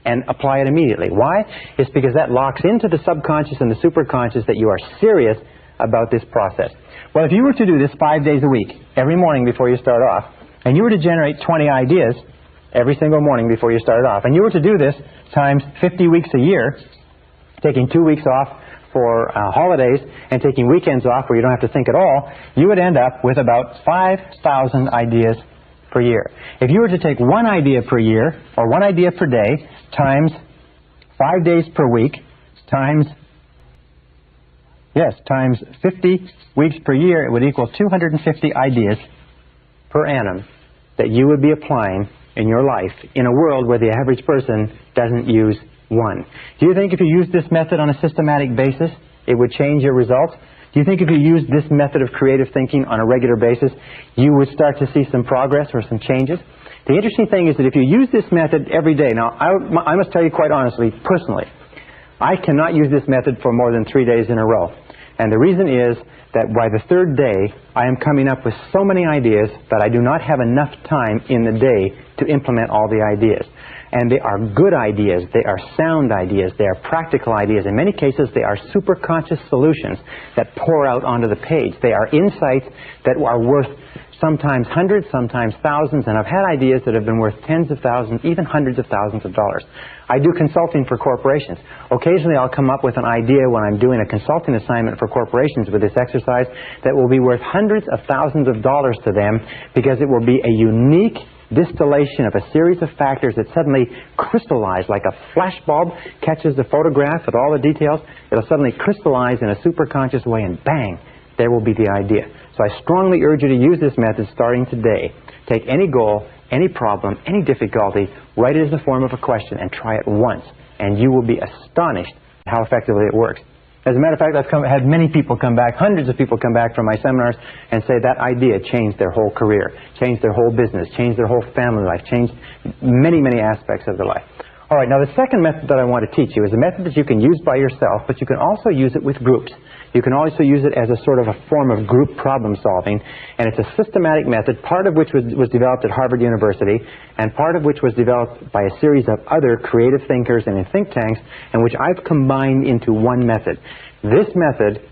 and apply it immediately. Why? It's because that locks into the subconscious and the superconscious that you are serious about this process. Well, if you were to do this 5 days a week, every morning before you start off, and you were to generate 20 ideas every single morning before you started off, and you were to do this times 50 weeks a year, taking 2 weeks off for holidays and taking weekends off where you don't have to think at all, you would end up with about 5,000 ideas per year. If you were to take one idea per year, or one idea per day, times 5 days per week, times 50 weeks per year, it would equal 250 ideas per annum that you would be applying in your life in a world where the average person doesn't use one. Do you think if you used this method on a systematic basis, it would change your results? Do you think if you used this method of creative thinking on a regular basis, you would start to see some progress or some changes? The interesting thing is that if you use this method every day, now I must tell you quite honestly, personally, I cannot use this method for more than 3 days in a row. And the reason is that by the third day, I am coming up with so many ideas that I do not have enough time in the day to implement all the ideas. And they are good ideas, they are sound ideas, they are practical ideas. In many cases, they are superconscious solutions that pour out onto the page. They are insights that are worth sometimes hundreds, sometimes thousands, and I've had ideas that have been worth tens of thousands, even hundreds of thousands of dollars. I do consulting for corporations. Occasionally I'll come up with an idea when I'm doing a consulting assignment for corporations with this exercise that will be worth hundreds of thousands of dollars to them because it will be a unique distillation of a series of factors that suddenly crystallize like a flashbulb catches the photograph with all the details. It'll suddenly crystallize in a superconscious way and bang, there will be the idea. So I strongly urge you to use this method starting today. Take any goal, any problem, any difficulty, write it as the form of a question and try it once. And you will be astonished at how effectively it works. As a matter of fact, I've had many people come back, hundreds of people come back from my seminars and say that idea changed their whole career, changed their whole business, changed their whole family life, changed many, many aspects of their life. All right, now the second method that I want to teach you is a method that you can use by yourself, but you can also use it with groups. You can also use it as a sort of a form of group problem solving, and it's a systematic method, part of which was developed at Harvard University, and part of which was developed by a series of other creative thinkers and in think tanks, and which I've combined into one method. This method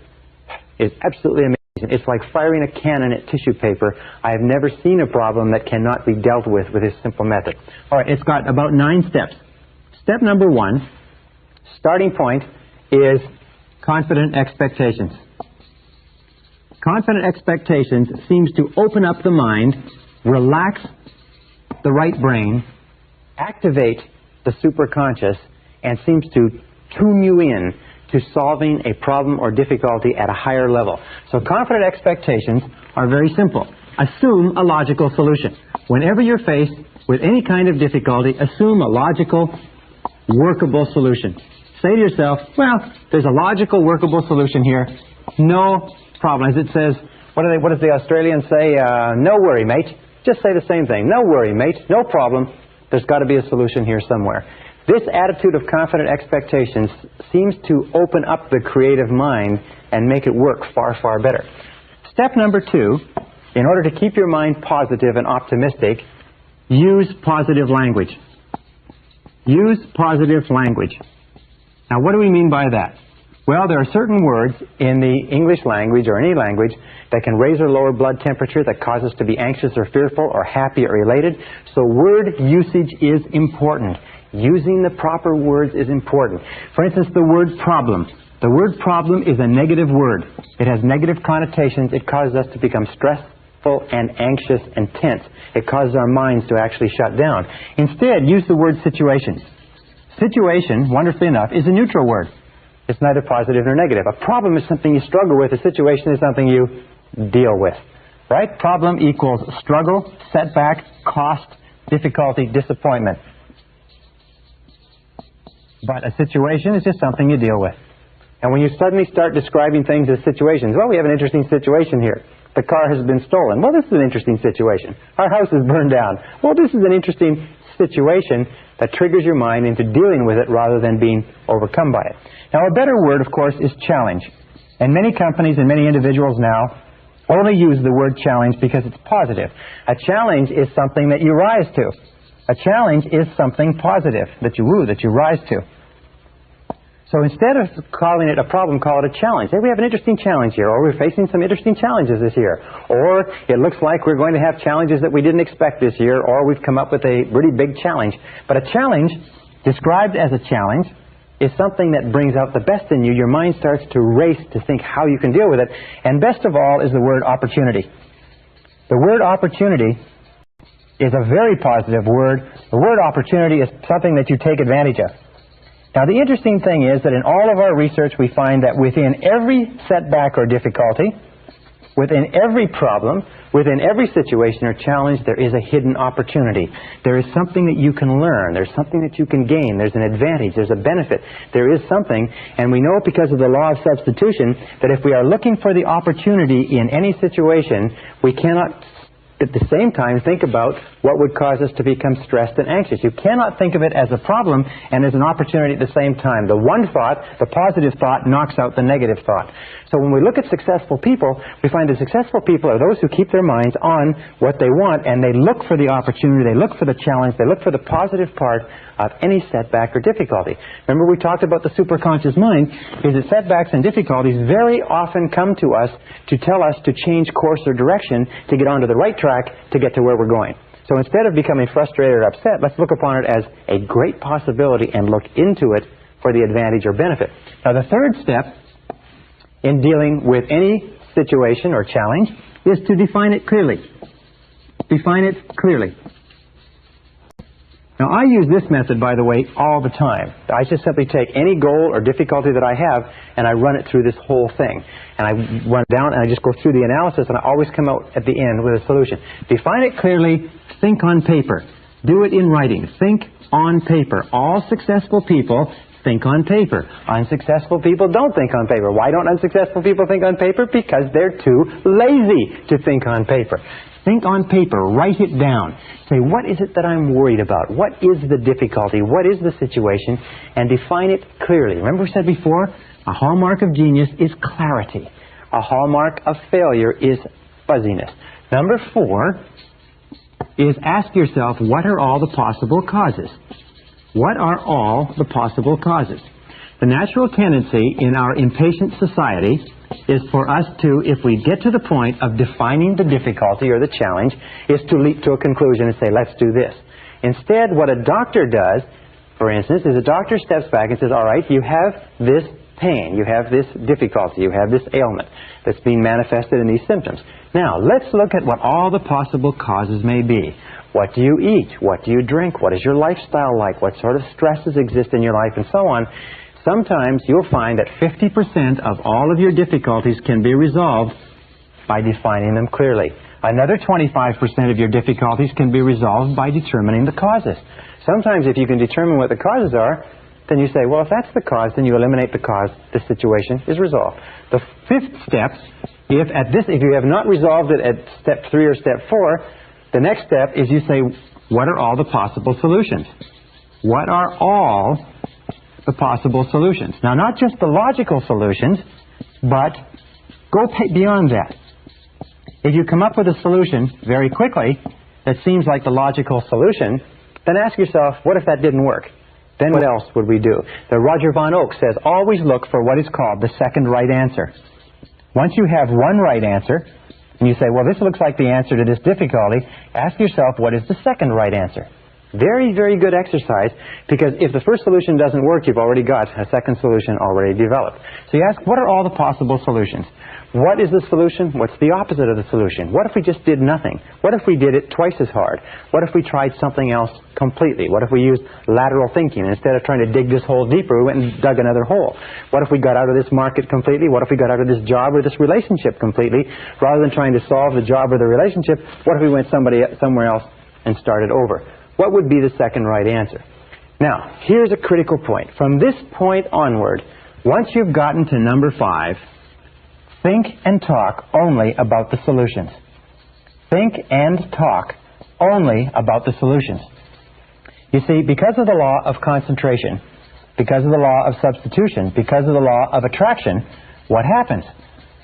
is absolutely amazing. It's like firing a cannon at tissue paper. I have never seen a problem that cannot be dealt with this simple method. All right, it's got about 9 steps. Step number 1, starting point, is confident expectations. Confident expectations seems to open up the mind, relax the right brain, activate the superconscious, and seems to tune you in to solving a problem or difficulty at a higher level. So confident expectations are very simple. Assume a logical solution. Whenever you're faced with any kind of difficulty, assume a logical, workable solution. Say to yourself, well, there's a logical, workable solution here. No problem. As it says, what does the Australians say? No worry, mate. Just say the same thing. No worry, mate. No problem. There's got to be a solution here somewhere. This attitude of confident expectations seems to open up the creative mind and make it work far, far better. Step number 2, in order to keep your mind positive and optimistic, use positive language. Use positive language. Now, what do we mean by that? Well, there are certain words in the English language or any language that can raise or lower blood temperature, that cause us to be anxious or fearful or happy or elated. So word usage is important. Using the proper words is important. For instance, the word problem. The word problem is a negative word. It has negative connotations. It causes us to become stressful and anxious and tense. It causes our minds to actually shut down. Instead, use the word situation. Situation, wonderfully enough, is a neutral word. It's neither positive nor negative. A problem is something you struggle with. A situation is something you deal with. Right? Problem equals struggle, setback, cost, difficulty, disappointment. But a situation is just something you deal with. And when you suddenly start describing things as situations, well, we have an interesting situation here. The car has been stolen. Well, this is an interesting situation. Our house is burned down. Well, this is an interesting situation that triggers your mind into dealing with it rather than being overcome by it. Now, a better word, of course, is challenge. And many companies and many individuals now only use the word challenge because it's positive. A challenge is something that you rise to. A challenge is something positive that you rise to. So instead of calling it a problem, call it a challenge. Hey, we have an interesting challenge here, or we're facing some interesting challenges this year. Or it looks like we're going to have challenges that we didn't expect this year, or we've come up with a really big challenge. But a challenge, described as a challenge, is something that brings out the best in you, your mind starts to race to think how you can deal with it. And best of all is the word opportunity. The word opportunity is a very positive word. The word opportunity is something that you take advantage of. Now, the interesting thing is that in all of our research, we find that within every setback or difficulty, within every problem, within every situation or challenge, there is a hidden opportunity. There is something that you can learn. There's something that you can gain. There's an advantage. There's a benefit. There is something, and we know because of the law of substitution that if we are looking for the opportunity in any situation, we cannot at the same time think about what would cause us to become stressed and anxious. You cannot think of it as a problem and as an opportunity at the same time. The one thought, the positive thought, knocks out the negative thought. So when we look at successful people, we find that successful people are those who keep their minds on what they want, and they look for the opportunity, they look for the challenge, they look for the positive part of any setback or difficulty. Remember, we talked about the superconscious mind, is that setbacks and difficulties very often come to us to tell us to change course or direction, to get onto the right track, to get to where we're going. So instead of becoming frustrated or upset, let's look upon it as a great possibility and look into it for the advantage or benefit. Now, the third step in dealing with any situation or challenge is to define it clearly. Define it clearly. Now, I use this method, by the way, all the time. I just simply take any goal or difficulty that I have, and I run it through this whole thing. And I run it down, and I just go through the analysis, and I always come out at the end with a solution. Define it clearly. Think on paper. Do it in writing. Think on paper. All successful people think on paper. Unsuccessful people don't think on paper. Why don't unsuccessful people think on paper? Because they're too lazy to think on paper. Think on paper. Write it down. Say, what is it that I'm worried about? What is the difficulty? What is the situation? And define it clearly. Remember we said before, a hallmark of genius is clarity. A hallmark of failure is fuzziness. Number 4 is ask yourself, what are all the possible causes? What are all the possible causes? The natural tendency in our impatient society is for us to, if we get to the point of defining the difficulty or the challenge, is to leap to a conclusion and say, let's do this. Instead, what a doctor does, for instance, is a doctor steps back and says, all right, you have this pain, you have this difficulty, you have this ailment that's being manifested in these symptoms. Now, let's look at what all the possible causes may be. What do you eat? What do you drink? What is your lifestyle like? What sort of stresses exist in your life, and so on. Sometimes you'll find that 50% of all of your difficulties can be resolved by defining them clearly. Another 25% of your difficulties can be resolved by determining the causes. Sometimes if you can determine what the causes are, then you say, well, if that's the cause, then you eliminate the cause, the situation is resolved. The 5th step, if you have not resolved it at step 3 or step 4, the next step is you say, what are all the possible solutions? What are all the possible solutions? Now, not just the logical solutions, but go beyond that. If you come up with a solution very quickly that seems like the logical solution, then ask yourself, what if that didn't work? Then what else would we do? The Roger Von Oak says, always look for what is called the second right answer. Once you have one right answer, and you say, well, this looks like the answer to this difficulty, ask yourself, what is the second right answer? Very, very good exercise, because if the first solution doesn't work, you've already got a second solution already developed. So you ask, what are all the possible solutions? What is the solution? What's the opposite of the solution? What if we just did nothing? What if we did it twice as hard? What if we tried something else completely? What if we used lateral thinking? Instead of trying to dig this hole deeper, we went and dug another hole. What if we got out of this market completely? What if we got out of this job or this relationship completely? Rather than trying to solve the job or the relationship, what if we went somewhere else and started over? What would be the second right answer? Now, here's a critical point. From this point onward, once you've gotten to number 5, think and talk only about the solutions. Think and talk only about the solutions. You see, because of the law of concentration, because of the law of substitution, because of the law of attraction, what happens?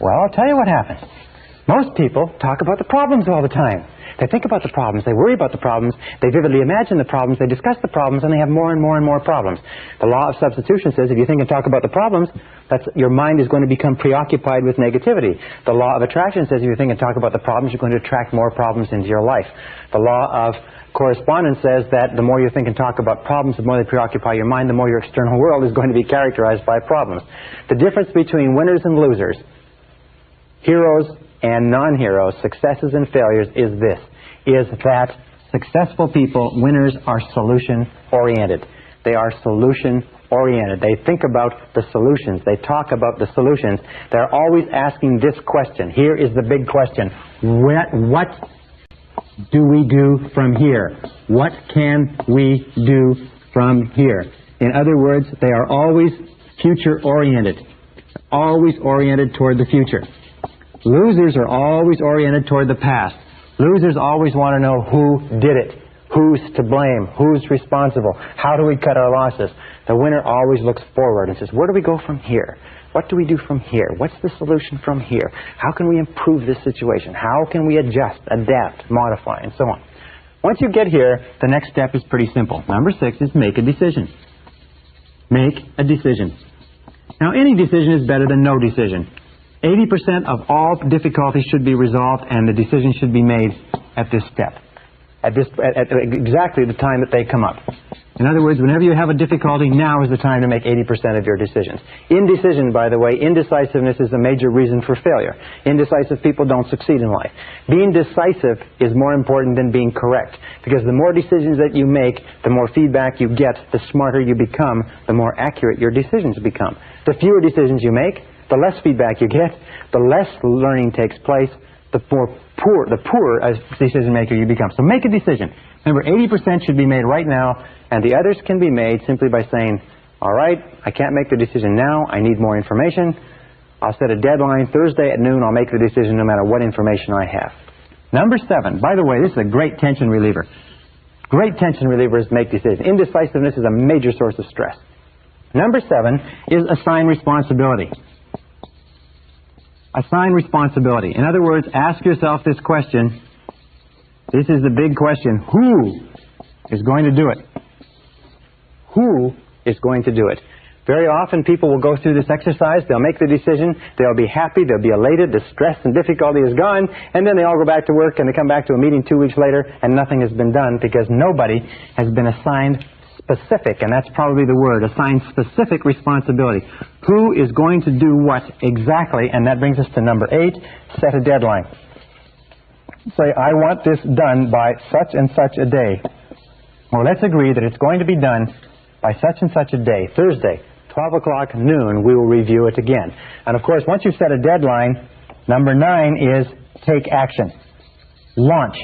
Well, I'll tell you what happens. Most people talk about the problems all the time. They think about the problems, they worry about the problems, they vividly imagine the problems, they discuss the problems, and they have more and more and more problems. The law of substitution says if you think and talk about the problems, your mind is going to become preoccupied with negativity. The law of attraction says if you think and talk about the problems, you're going to attract more problems into your life. The law of correspondence says that the more you think and talk about problems, the more they preoccupy your mind, the more your external world is going to be characterized by problems. The difference between winners and losers, heroes and non-heroes, successes and failures is this, is that successful people, winners, are solution-oriented. They are solution-oriented. They think about the solutions. They talk about the solutions. They're always asking this question. Here is the big question. What do we do from here? What can we do from here? In other words, they are always future-oriented, always oriented toward the future. Losers are always oriented toward the past. Losers always want to know who did it, who's to blame, who's responsible, how do we cut our losses. The winner always looks forward and says, where do we go from here? What do we do from here? What's the solution from here? How can we improve this situation? How can we adjust, adapt, modify, and so on? Once you get here, the next step is pretty simple. Number 6 is make a decision. Make a decision. Now, any decision is better than no decision. 80% of all difficulties should be resolved, and the decision should be made at this step, at exactly the time that they come up. In other words, whenever you have a difficulty, now is the time to make 80% of your decisions. Indecision, by the way, indecisiveness is a major reason for failure. Indecisive people don't succeed in life. Being decisive is more important than being correct, because the more decisions that you make, the more feedback you get, the smarter you become, the more accurate your decisions become. The fewer decisions you make, the less feedback you get, the less learning takes place, the poorer as decision maker you become. So make a decision. Remember, 80% should be made right now, and the others can be made simply by saying, all right, I can't make the decision now, I need more information. I'll set a deadline, Thursday at noon, I'll make the decision no matter what information I have. Number 7, by the way, this is a great tension reliever. Great tension relievers make decisions. Indecisiveness is a major source of stress. Number 7 is assign responsibility. Assign responsibility. In other words, ask yourself this question. This is the big question. Who is going to do it? Who is going to do it? Very often people will go through this exercise, they'll make the decision, they'll be happy, they'll be elated, the stress and difficulty is gone, and then they all go back to work and they come back to a meeting 2 weeks later and nothing has been done because nobody has been assigned specific, and that's probably the word, assign specific responsibility. Who is going to do what exactly? And that brings us to number 8, set a deadline. Say, I want this done by such and such a day. Well, let's agree that it's going to be done by such and such a day, Thursday, 12 o'clock noon, we will review it again. And of course, once you've set a deadline, number 9 is take action. Launch.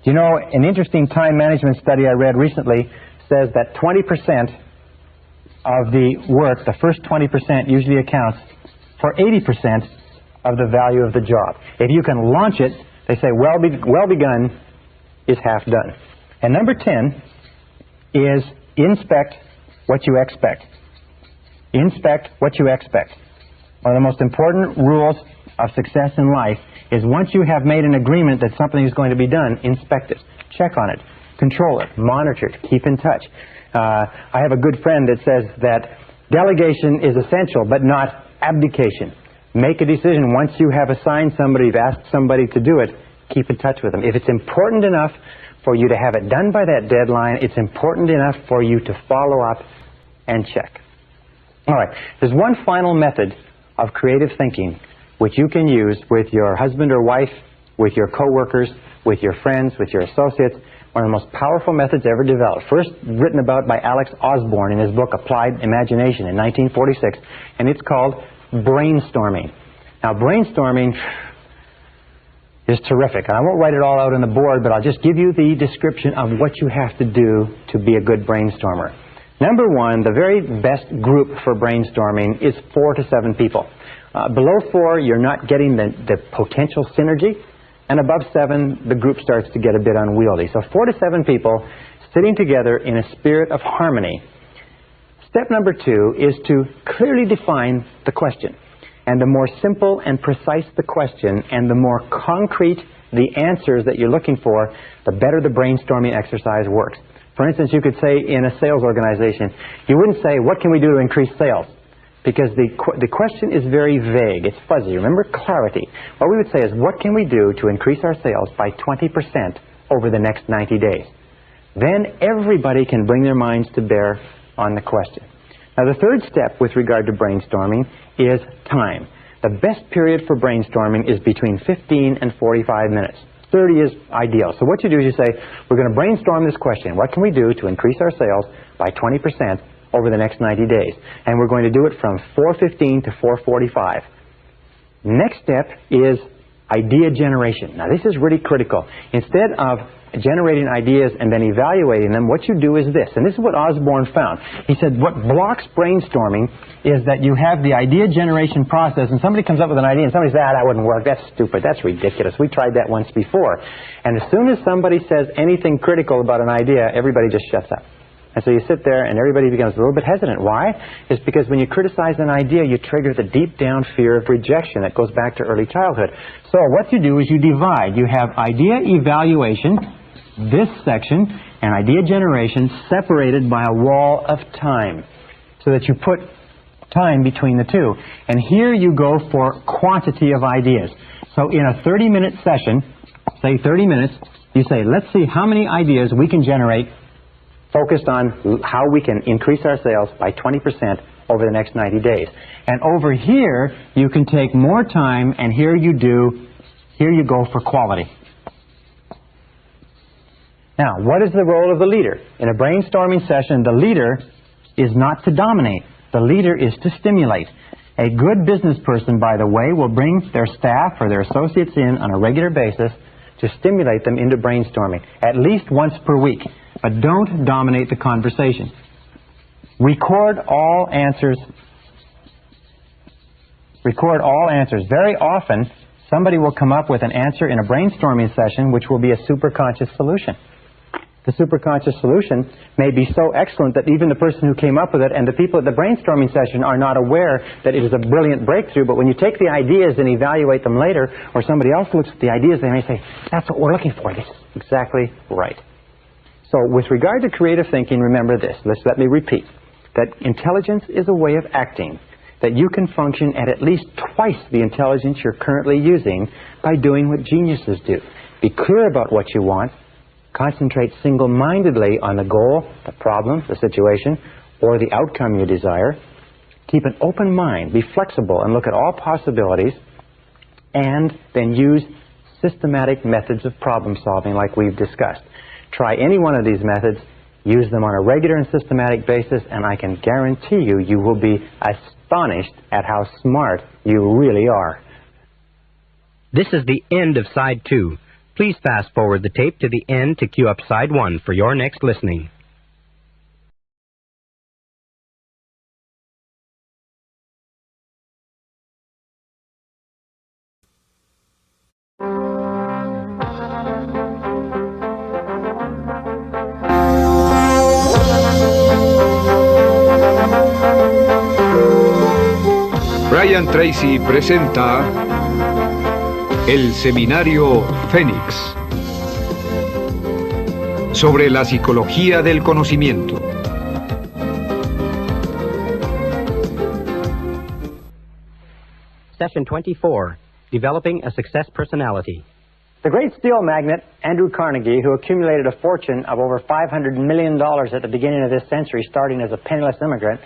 You know, an interesting time management study I read recently says that 20% of the work, the first 20% usually accounts for 80% of the value of the job. If you can launch it, they say well begun is half done. And number 10 is inspect what you expect. Inspect what you expect. One of the most important rules of success in life is once you have made an agreement that something is going to be done, inspect it. Check on it. Control it, monitor it, keep in touch. I have a good friend that says that delegation is essential, but not abdication. Make a decision. Once you have assigned somebody, you've asked somebody to do it, keep in touch with them. If it's important enough for you to have it done by that deadline, it's important enough for you to follow up and check. All right, there's one final method of creative thinking which you can use with your husband or wife, with your coworkers, with your friends, with your associates. One of the most powerful methods ever developed. First written about by Alex Osborne in his book Applied Imagination in 1946, and it's called brainstorming. Now, brainstorming is terrific. And I won't write it all out on the board, but I'll just give you the description of what you have to do to be a good brainstormer. Number 1, the very best group for brainstorming is 4 to 7 people. Below 4, you're not getting the potential synergy. And above 7, the group starts to get a bit unwieldy. So 4 to 7 people sitting together in a spirit of harmony. Step number 2 is to clearly define the question. And the more simple and precise the question, and the more concrete the answers that you're looking for, the better the brainstorming exercise works. For instance, you could say in a sales organization, you wouldn't say, what can we do to increase sales? Because the question is very vague. It's fuzzy. Remember, clarity. What we would say is, what can we do to increase our sales by 20% over the next 90 days? Then everybody can bring their minds to bear on the question. Now, the third step with regard to brainstorming is time. The best period for brainstorming is between 15 and 45 minutes. 30 is ideal. So what you do is you say, we're going to brainstorm this question. What can we do to increase our sales by 20% over the next 90 days? And we're going to do it from 4:15 to 4:45. Next step is idea generation. Now, this is really critical. Instead of generating ideas and then evaluating them, what you do is this. And this is what Osborne found. He said what blocks brainstorming is that you have the idea generation process, and somebody comes up with an idea and somebody says, that wouldn't work, that's stupid, that's ridiculous, we tried that once before. And as soon as somebody says anything critical about an idea, everybody just shuts up. And so you sit there and everybody becomes a little bit hesitant. Why? It's because when you criticize an idea, you trigger the deep down fear of rejection that goes back to early childhood. So what you do is you divide. You have idea evaluation, this section, and idea generation separated by a wall of time, so that you put time between the two. And here you go for quantity of ideas. So in a 30-minute session, say 30 minutes, you say, let's see how many ideas we can generate focused on how we can increase our sales by 20% over the next 90 days. And over here, you can take more time, and here you go for quality. Now, what is the role of the leader? In a brainstorming session, the leader is not to dominate. The leader is to stimulate. A good business person, by the way, will bring their staff or their associates in on a regular basis to stimulate them into brainstorming, at least once per week. But don't dominate the conversation. Record all answers. Record all answers. Very often, somebody will come up with an answer in a brainstorming session which will be a superconscious solution. The superconscious solution may be so excellent that even the person who came up with it and the people at the brainstorming session are not aware that it is a brilliant breakthrough. But when you take the ideas and evaluate them later, or somebody else looks at the ideas, they may say, that's what we're looking for. This is exactly right. So with regard to creative thinking, remember this. Let me repeat. That intelligence is a way of acting. That you can function at least twice the intelligence you're currently using by doing what geniuses do. Be clear about what you want. Concentrate single-mindedly on the goal, the problem, the situation, or the outcome you desire. Keep an open mind. Be flexible and look at all possibilities. And then use systematic methods of problem solving like we've discussed. Try any one of these methods, use them on a regular and systematic basis, and I can guarantee you, you will be astonished at how smart you really are. This is the end of Side 2. Please fast forward the tape to the end to cue up Side 1 for your next listening. Brian Tracy presenta el Seminario Fénix sobre la psicología del conocimiento. Session 24, Developing a Success Personality. The great steel magnate, Andrew Carnegie, who accumulated a fortune of over $500 million at the beginning of this century, starting as a penniless immigrant,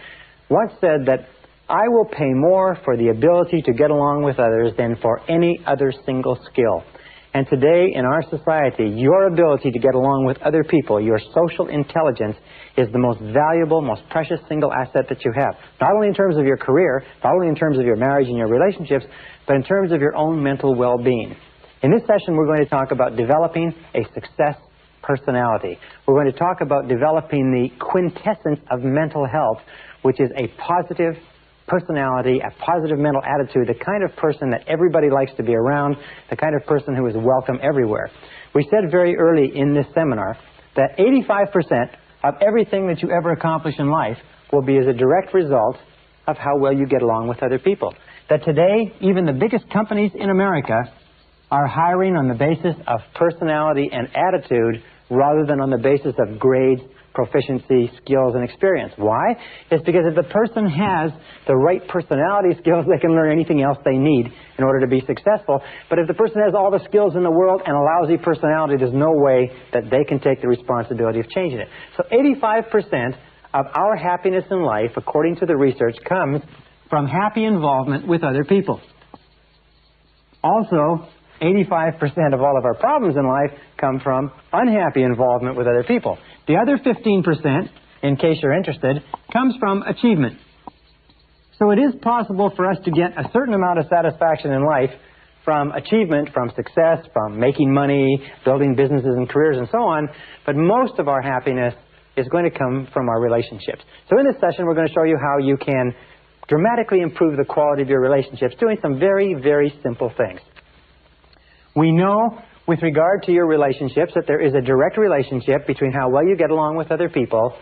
once said that I will pay more for the ability to get along with others than for any other single skill. And today, in our society, your ability to get along with other people, your social intelligence, is the most valuable, most precious single asset that you have. Not only in terms of your career, not only in terms of your marriage and your relationships, but in terms of your own mental well-being. In this session, we're going to talk about developing a success personality. We're going to talk about developing the quintessence of mental health, which is a positive personality, a positive mental attitude, the kind of person that everybody likes to be around, the kind of person who is welcome everywhere. We said very early in this seminar that 85% of everything that you ever accomplish in life will be as a direct result of how well you get along with other people. that today even the biggest companies in America are hiring on the basis of personality and attitude rather than on the basis of grades, proficiency, skills, and experience. Why? It's because if the person has the right personality skills, they can learn anything else they need in order to be successful. But if the person has all the skills in the world and a lousy personality, there's no way that they can take the responsibility of changing it. So 85% of our happiness in life, according to the research, comes from happy involvement with other people. Also, 85% of all of our problems in life come from unhappy involvement with other people. The other 15%, in case you're interested, comes from achievement. So it is possible for us to get a certain amount of satisfaction in life from achievement, from success, from making money, building businesses and careers and so on, but most of our happiness is going to come from our relationships. So in this session, we're going to show you how you can dramatically improve the quality of your relationships doing some very, very simple things. We know with regard to your relationships that there is a direct relationship between how well you get along with other people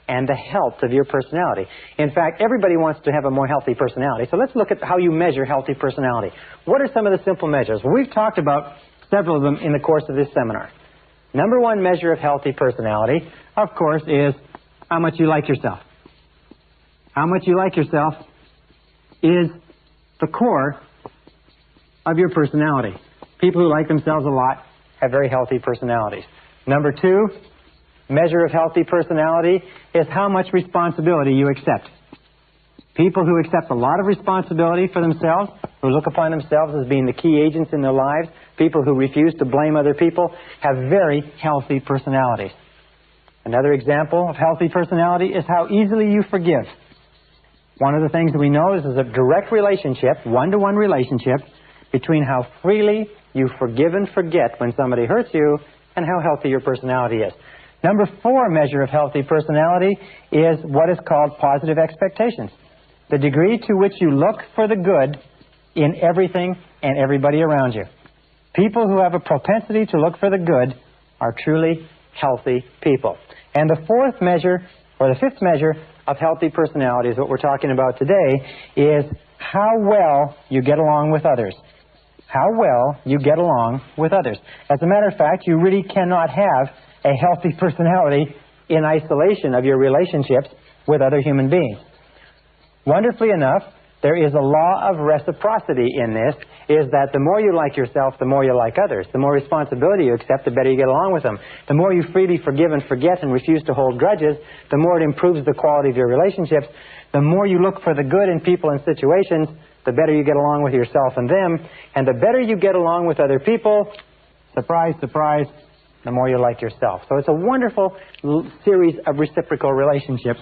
and the health of your personality. In fact, everybody wants to have a more healthy personality. So let's look at how you measure healthy personality. What are some of the simple measures? Well, we've talked about several of them in the course of this seminar. Number one measure of healthy personality, of course, is how much you like yourself. How much you like yourself is the core of your personality. People who like themselves a lot have very healthy personalities. Number two measure of healthy personality is how much responsibility you accept. People who accept a lot of responsibility for themselves, who look upon themselves as being the key agents in their lives, people who refuse to blame other people, have very healthy personalities. Another example of healthy personality is how easily you forgive. One of the things that we know is there's a direct relationship, one-to-one relationship, between how freely you forgive and forget when somebody hurts you and how healthy your personality is. Number four measure of healthy personality is what is called positive expectations. The degree to which you look for the good in everything and everybody around you. People who have a propensity to look for the good are truly healthy people. And the fourth measure, or the fifth measure of healthy personality is what we're talking about today, is how well you get along with others. How well you get along with others. As a matter of fact, you really cannot have a healthy personality in isolation of your relationships with other human beings. Wonderfully enough, there is a law of reciprocity in this, is that the more you like yourself, the more you like others. The more responsibility you accept, the better you get along with them. The more you freely forgive and forget and refuse to hold grudges, the more it improves the quality of your relationships. The more you look for the good in people and situations, the better you get along with yourself and them. And the better you get along with other people, surprise, surprise, the more you like yourself. So it's a wonderful series of reciprocal relationships.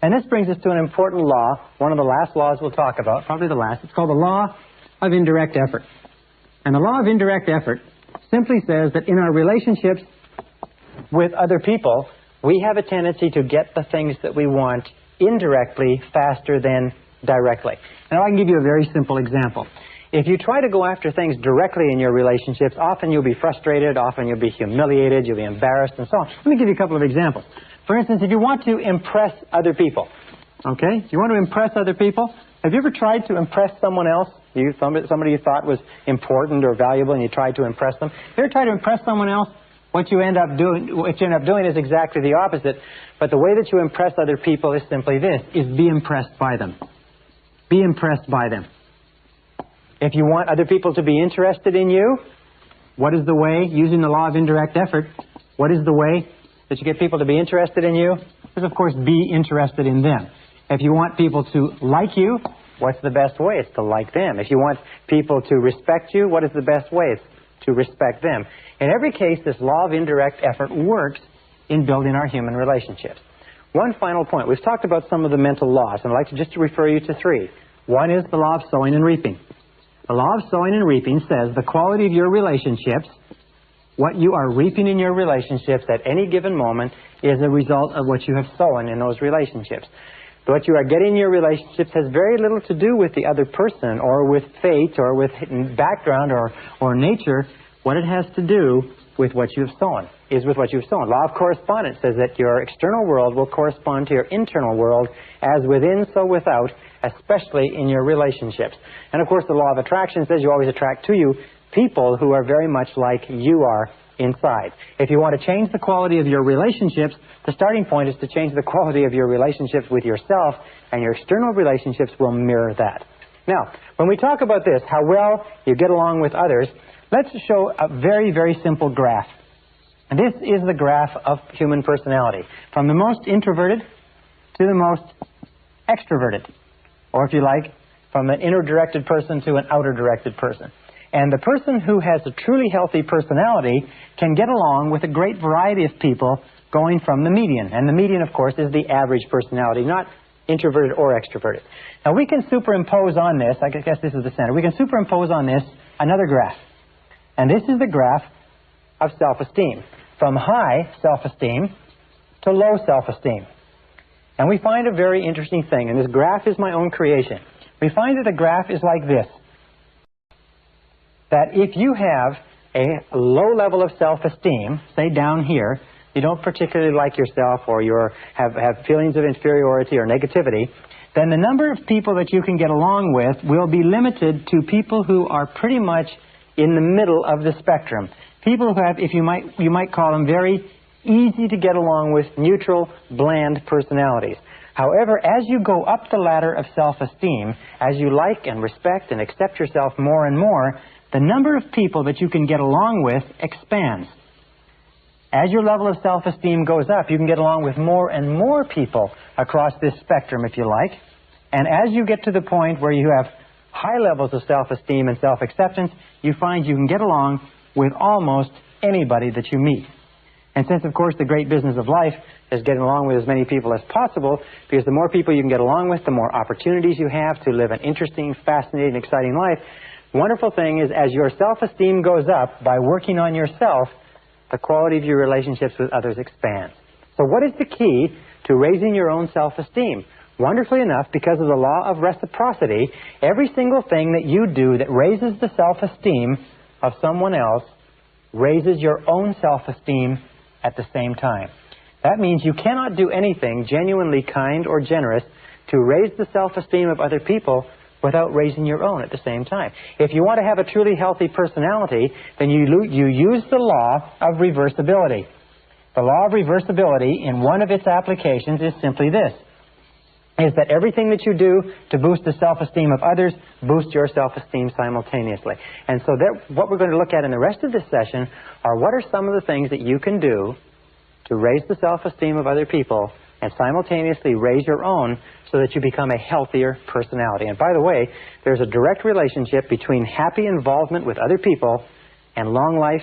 And this brings us to an important law, one of the last laws we'll talk about, probably the last. It's called the law of indirect effort. And the law of indirect effort simply says that in our relationships with other people, we have a tendency to get the things that we want indirectly faster than directly. Now, I can give you a very simple example. If you try to go after things directly in your relationships, often you'll be frustrated, often you'll be humiliated, you'll be embarrassed, and so on. Let me give you a couple of examples. For instance, if you want to impress other people, okay? You want to impress other people? Have you ever tried to impress someone else? Somebody you thought was important or valuable and you tried to impress them? Have you ever tried to impress someone else? What you end up doing is exactly the opposite. But the way that you impress other people is simply this, is be impressed by them. Be impressed by them. If you want other people to be interested in you, what is the way, using the law of indirect effort, what is the way that you get people to be interested in you? Is, of course, be interested in them. If you want people to like you, what's the best way? It's to like them. If you want people to respect you, what is the best way? It's to respect them. In every case, this law of indirect effort works in building our human relationships. One final point. We've talked about some of the mental laws, and I'd like to just refer you to three. One is the law of sowing and reaping. The law of sowing and reaping says the quality of your relationships, what you are reaping in your relationships at any given moment, is a result of what you have sown in those relationships. What you are getting in your relationships has very little to do with the other person or with fate or with background or nature. What it has to do with what you've sown, is with what you've sown. Law of correspondence says that your external world will correspond to your internal world, as within, so without, especially in your relationships. And of course, the law of attraction says you always attract to you people who are very much like you are inside. If you want to change the quality of your relationships, the starting point is to change the quality of your relationships with yourself, and your external relationships will mirror that. Now, when we talk about this, how well you get along with others, let's show a very, very simple graph. And this is the graph of human personality, from the most introverted to the most extroverted, or if you like, from an inner-directed person to an outer-directed person. And the person who has a truly healthy personality can get along with a great variety of people going from the median. And the median, of course, is the average personality, not introverted or extroverted. Now, we can superimpose on this, I guess this is the center, we can superimpose on this another graph. And this is the graph of self-esteem, from high self-esteem to low self-esteem. And we find a very interesting thing, and this graph is my own creation. We find that the graph is like this, that if you have a low level of self-esteem, say down here, you don't particularly like yourself, or you have feelings of inferiority or negativity, then the number of people that you can get along with will be limited to people who are pretty much in the middle of the spectrum. People who have, if you might call them, very easy to get along with, neutral, bland personalities. However, as you go up the ladder of self-esteem, as you like and respect and accept yourself more and more, the number of people that you can get along with expands. As your level of self-esteem goes up, you can get along with more and more people across this spectrum, if you like. And as you get to the point where you have high levels of self-esteem and self-acceptance, you find you can get along with almost anybody that you meet. And since, of course, the great business of life is getting along with as many people as possible, because the more people you can get along with, the more opportunities you have to live an interesting, fascinating, exciting life. The wonderful thing is, as your self-esteem goes up by working on yourself, the quality of your relationships with others expands. So what is the key to raising your own self-esteem? Wonderfully enough, because of the law of reciprocity, every single thing that you do that raises the self-esteem of someone else raises your own self-esteem at the same time. That means you cannot do anything genuinely kind or generous to raise the self-esteem of other people without raising your own at the same time. If you want to have a truly healthy personality, then you use the law of reversibility. The law of reversibility, in one of its applications, is simply this, is that everything that you do to boost the self-esteem of others boosts your self-esteem simultaneously. And so what we're going to look at in the rest of this session are what are some of the things that you can do to raise the self-esteem of other people and simultaneously raise your own so that you become a healthier personality. And by the way, there's a direct relationship between happy involvement with other people and long life,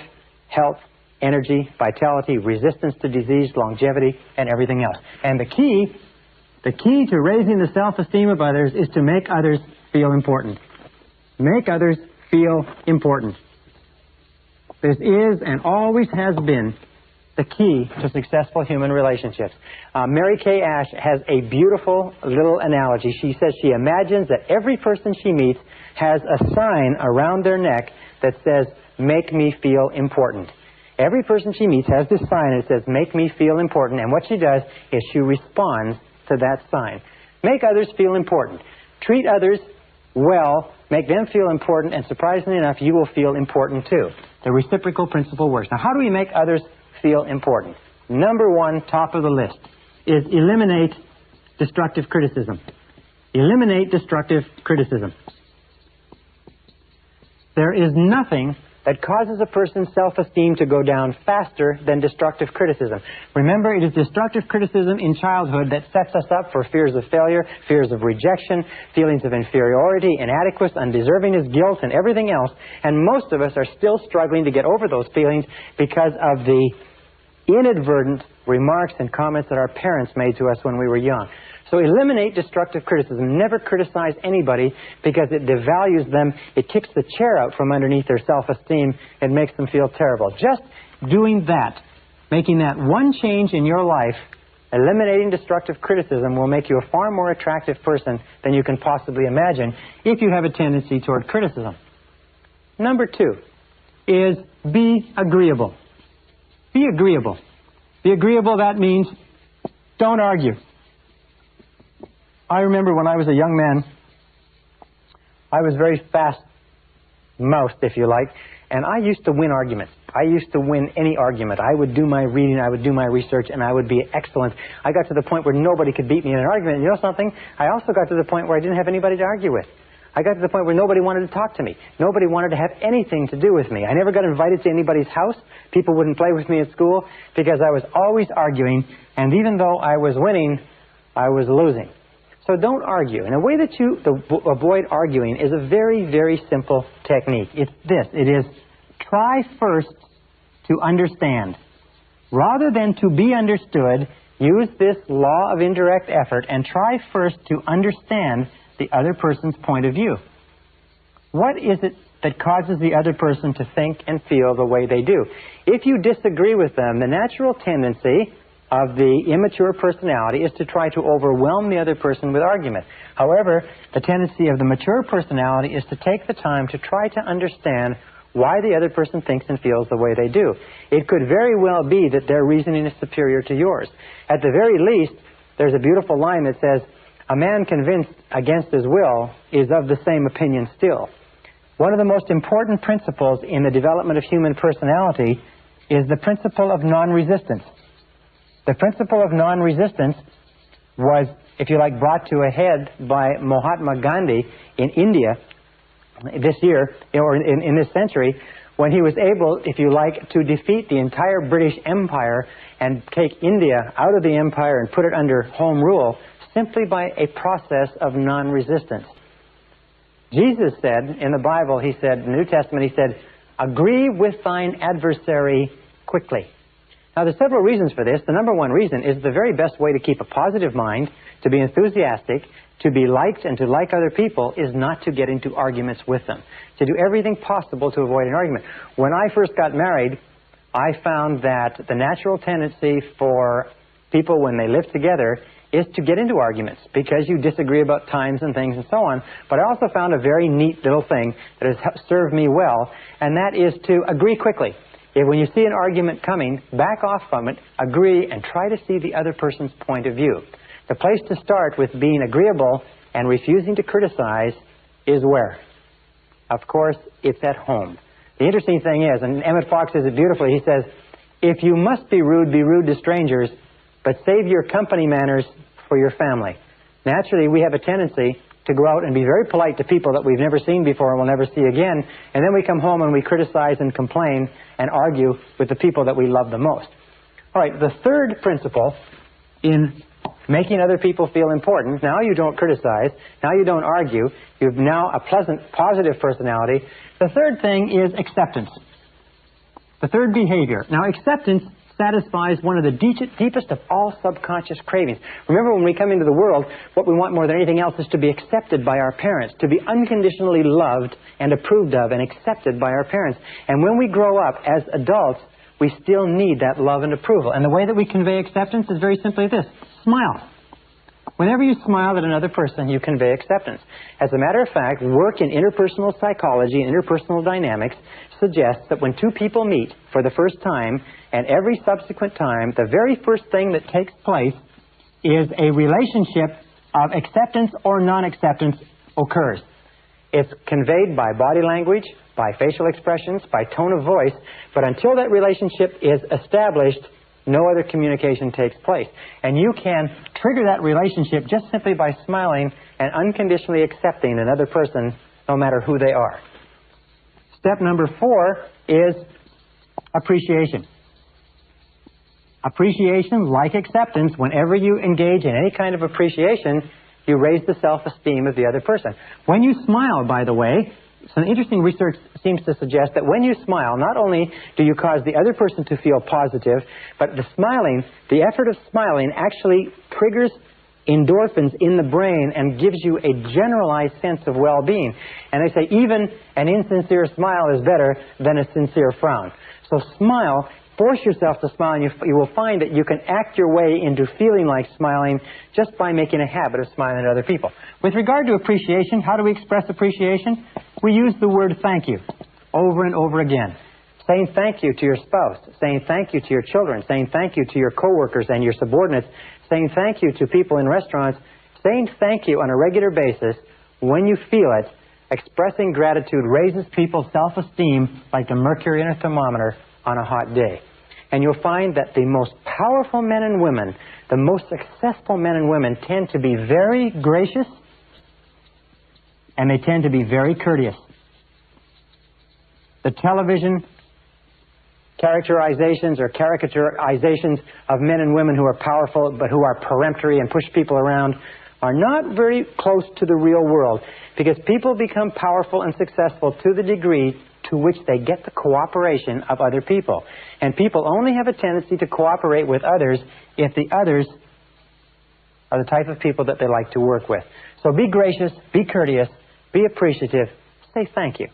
health, energy, vitality, resistance to disease, longevity, and everything else. And the key to raising the self-esteem of others is to make others feel important. Make others feel important. This is and always has been the key to successful human relationships. Mary Kay Ash has a beautiful little analogy. She says she imagines that every person she meets has a sign around their neck that says, "Make me feel important." Every person she meets has this sign that says, "Make me feel important," and what she does is she responds to that sign. Make others feel important. Treat others well, make them feel important, and surprisingly enough, you will feel important too. The reciprocal principle works. Now, how do we make others feel important? Number one, top of the list, is eliminate destructive criticism. Eliminate destructive criticism. There is nothing that causes a person's self-esteem to go down faster than destructive criticism. Remember, it is destructive criticism in childhood that sets us up for fears of failure, fears of rejection, feelings of inferiority, inadequacy, undeservingness, guilt, and everything else. And most of us are still struggling to get over those feelings because of the inadvertent remarks and comments that our parents made to us when we were young. So eliminate destructive criticism. Never criticize anybody because it devalues them. It kicks the chair out from underneath their self-esteem and makes them feel terrible. Just doing that, making that one change in your life, eliminating destructive criticism, will make you a far more attractive person than you can possibly imagine if you have a tendency toward criticism. Number two is be agreeable. Be agreeable. Be agreeable, that means don't argue. I remember when I was a young man, I was very fast-mouthed, if you like, and I used to win arguments. I used to win any argument. I would do my reading, I would do my research, and I would be excellent. I got to the point where nobody could beat me in an argument. And you know something? I also got to the point where I didn't have anybody to argue with. I got to the point where nobody wanted to talk to me. Nobody wanted to have anything to do with me. I never got invited to anybody's house. People wouldn't play with me at school because I was always arguing, and even though I was winning, I was losing. So don't argue. And a way that you avoid arguing is a very, very simple technique. It's this. It is try first to understand. Rather than to be understood, use this law of indirect effort and try first to understand the other person's point of view. What is it that causes the other person to think and feel the way they do? If you disagree with them, the natural tendency of the immature personality is to try to overwhelm the other person with argument. However, the tendency of the mature personality is to take the time to try to understand why the other person thinks and feels the way they do. It could very well be that their reasoning is superior to yours. At the very least, there's a beautiful line that says, "A man convinced against his will is of the same opinion still." One of the most important principles in the development of human personality is the principle of non-resistance. The principle of non-resistance was, if you like, brought to a head by Mahatma Gandhi in India this year, or in this century, when he was able, if you like, to defeat the entire British Empire and take India out of the empire and put it under home rule simply by a process of non-resistance. Jesus said in the Bible, he said, in the New Testament, he said, "Agree with thine adversary quickly." Now, there's several reasons for this. The number one reason is the very best way to keep a positive mind, to be enthusiastic, to be liked, and to like other people is not to get into arguments with them. To do everything possible to avoid an argument. When I first got married, I found that the natural tendency for people when they live together is to get into arguments because you disagree about times and things and so on. But I also found a very neat little thing that has served me well, and that is to agree quickly. If when you see an argument coming, back off from it, agree, and try to see the other person's point of view. The place to start with being agreeable and refusing to criticize is where? Of course, it's at home. The interesting thing is, and Emmett Fox says it beautifully, he says, "If you must be rude to strangers, but save your company manners for your family." Naturally, we have a tendency to go out and be very polite to people that we've never seen before and will never see again, and then we come home and we criticize and complain and argue with the people that we love the most. All right, the third principle in making other people feel important, now you don't criticize, now you don't argue, you've now a pleasant, positive personality. The third thing is acceptance. The third behavior. Now, acceptance satisfies one of the deepest of all subconscious cravings. Remember, when we come into the world, what we want more than anything else is to be accepted by our parents, to be unconditionally loved and approved of and accepted by our parents. And when we grow up as adults, we still need that love and approval. And the way that we convey acceptance is very simply this: smile. Whenever you smile at another person, you convey acceptance. As a matter of fact, work in interpersonal psychology and interpersonal dynamics suggests that when two people meet for the first time, and every subsequent time, the very first thing that takes place is a relationship of acceptance or non-acceptance occurs. It's conveyed by body language, by facial expressions, by tone of voice, but until that relationship is established, no other communication takes place. And you can trigger that relationship just simply by smiling and unconditionally accepting another person, no matter who they are. Step number 4 is appreciation. Appreciation, like acceptance, whenever you engage in any kind of appreciation, you raise the self-esteem of the other person. When you smile, by the way, some interesting research seems to suggest that when you smile, not only do you cause the other person to feel positive, but the effort of smiling actually triggers endorphins in the brain and gives you a generalized sense of well-being. And they say even an insincere smile is better than a sincere frown. So smile. Force yourself to smile, and you will find that you can act your way into feeling like smiling just by making a habit of smiling at other people. With regard to appreciation, how do we express appreciation? We use the word thank you over and over again. saying thank you to your spouse, saying thank you to your children, saying thank you to your coworkers and your subordinates, saying thank you to people in restaurants, saying thank you on a regular basis when you feel it. Expressing gratitude raises people's self-esteem like the mercury in a thermometer on a hot day. And you'll find that the most powerful men and women, the most successful men and women, tend to be very gracious and they tend to be very courteous. The television characterizations or caricaturizations of men and women who are powerful but who are peremptory and push people around are not very close to the real world, because people become powerful and successful to the degree to which they get the cooperation of other people. And people only have a tendency to cooperate with others if the others are the type of people that they like to work with. So be gracious, be courteous, be appreciative, say thank you.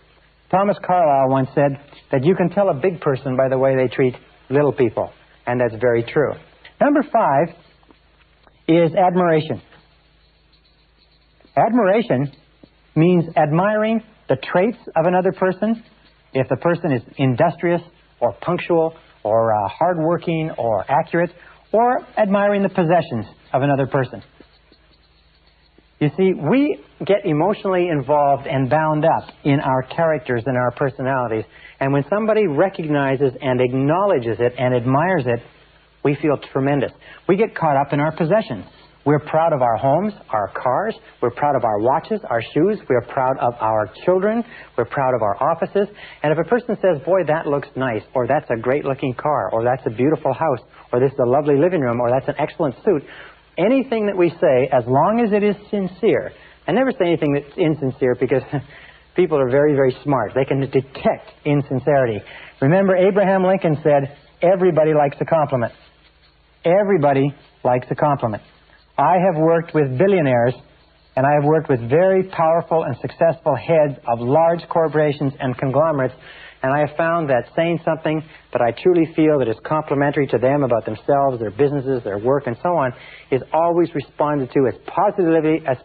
Thomas Carlyle once said that you can tell a big person by the way they treat little people, and that's very true. Number 5 is admiration. Admiration means admiring the traits of another person. If the person is industrious or punctual or hardworking or accurate, or admiring the possessions of another person. You see, we get emotionally involved and bound up in our characters and our personalities. And when somebody recognizes and acknowledges it and admires it, we feel tremendous. We get caught up in our possessions. We're proud of our homes, our cars. We're proud of our watches, our shoes. We're proud of our children. We're proud of our offices. And if a person says, boy, that looks nice, or that's a great-looking car, or that's a beautiful house, or this is a lovely living room, or that's an excellent suit, anything that we say, as long as it is sincere, I never say anything that's insincere because people are very, very smart. They can detect insincerity. Remember, Abraham Lincoln said, everybody likes a compliment. Everybody likes a compliment. I have worked with billionaires, and I have worked with very powerful and successful heads of large corporations and conglomerates, and I have found that saying something that I truly feel that is complimentary to them about themselves, their businesses, their work, and so on, is always responded to as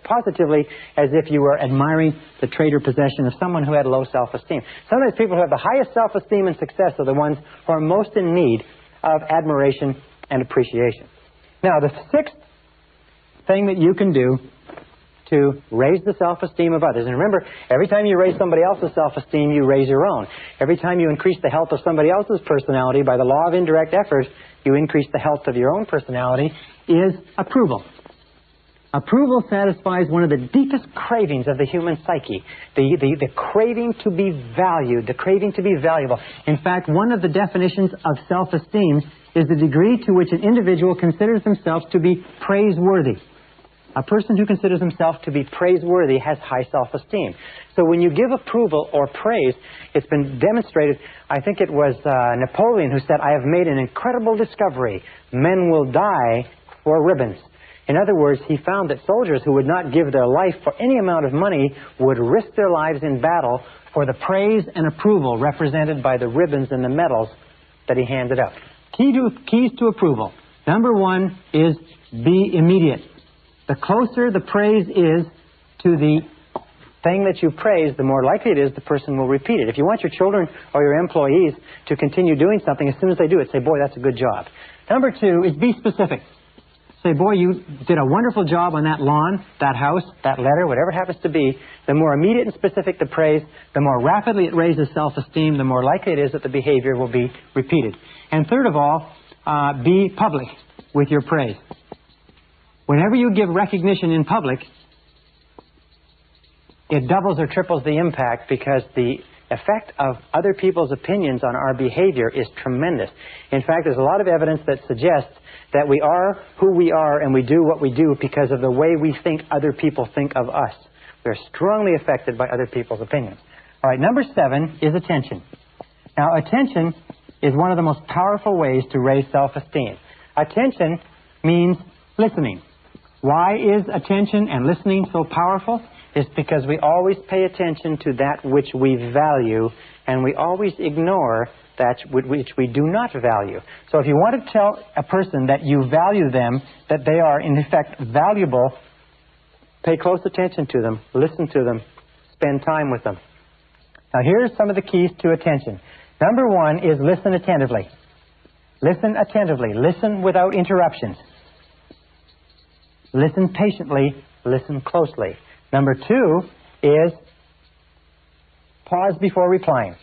positively as if you were admiring the trait or possession of someone who had low self-esteem. Sometimes people who have the highest self-esteem and success are the ones who are most in need of admiration and appreciation. Now, the 6th thing that you can do to raise the self-esteem of others. And remember, every time you raise somebody else's self-esteem, you raise your own. Every time you increase the health of somebody else's personality by the law of indirect effort, you increase the health of your own personality, is approval. Approval satisfies one of the deepest cravings of the human psyche, the craving to be valued, the craving to be valuable. In fact, one of the definitions of self-esteem is the degree to which an individual considers themselves to be praiseworthy. A person who considers himself to be praiseworthy has high self-esteem. So when you give approval or praise, it's been demonstrated, I think it was Napoleon who said, I have made an incredible discovery. Men will die for ribbons. In other words, he found that soldiers who would not give their life for any amount of money would risk their lives in battle for the praise and approval represented by the ribbons and the medals that he handed out. Keys to approval. Number 1 is be immediate. The closer the praise is to the thing that you praise, the more likely it is the person will repeat it. If you want your children or your employees to continue doing something, as soon as they do it, say, boy, that's a good job. Number 2 is be specific. Say, boy, you did a wonderful job on that lawn, that house, that letter, whatever it happens to be. The more immediate and specific the praise, the more rapidly it raises self-esteem, the more likely it is that the behavior will be repeated. And third of all, be public with your praise. Whenever you give recognition in public, it doubles or triples the impact because the effect of other people's opinions on our behavior is tremendous. In fact, there's a lot of evidence that suggests that we are who we are and we do what we do because of the way we think other people think of us. We're strongly affected by other people's opinions. All right, number 7 is attention. Now, attention is one of the most powerful ways to raise self-esteem. Attention means listening. Why is attention and listening so powerful? It's because we always pay attention to that which we value, and we always ignore that which we do not value. So if you want to tell a person that you value them, that they are in effect valuable, pay close attention to them, listen to them, spend time with them. Now here's some of the keys to attention. Number one is listen attentively. Listen attentively. Listen without interruptions. Listen patiently. Listen closely. Number two is pause before replying.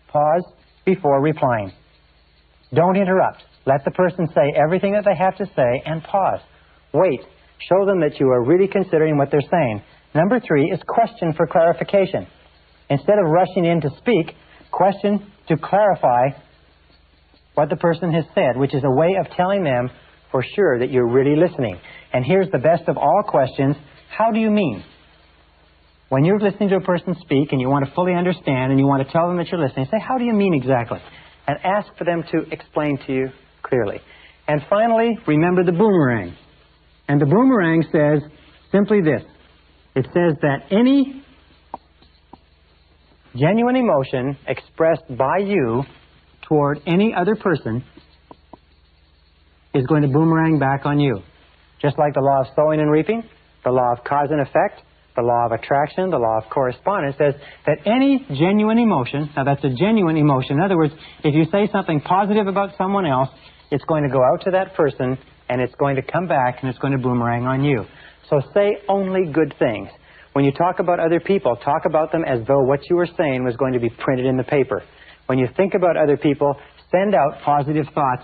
Pause before replying. Don't interrupt. Let the person say everything that they have to say and pause. Wait. Show them that you are really considering what they're saying. Number three is question for clarification. Instead of rushing in to speak, question to clarify what the person has said, which is a way of telling them for sure that you're really listening. And here's the best of all questions. How do you mean? When you're listening to a person speak and you want to fully understand and you want to tell them that you're listening, say, how do you mean exactly? And ask for them to explain to you clearly. And finally, remember the boomerang. And the boomerang says simply this. It says that any genuine emotion expressed by you toward any other person is going to boomerang back on you. Just like the law of sowing and reaping, the law of cause and effect, the law of attraction, the law of correspondence says that any genuine emotion, now that's a genuine emotion. In other words, if you say something positive about someone else, it's going to go out to that person and it's going to come back and it's going to boomerang on you. So say only good things. When you talk about other people, talk about them as though what you were saying was going to be printed in the paper. When you think about other people, send out positive thoughts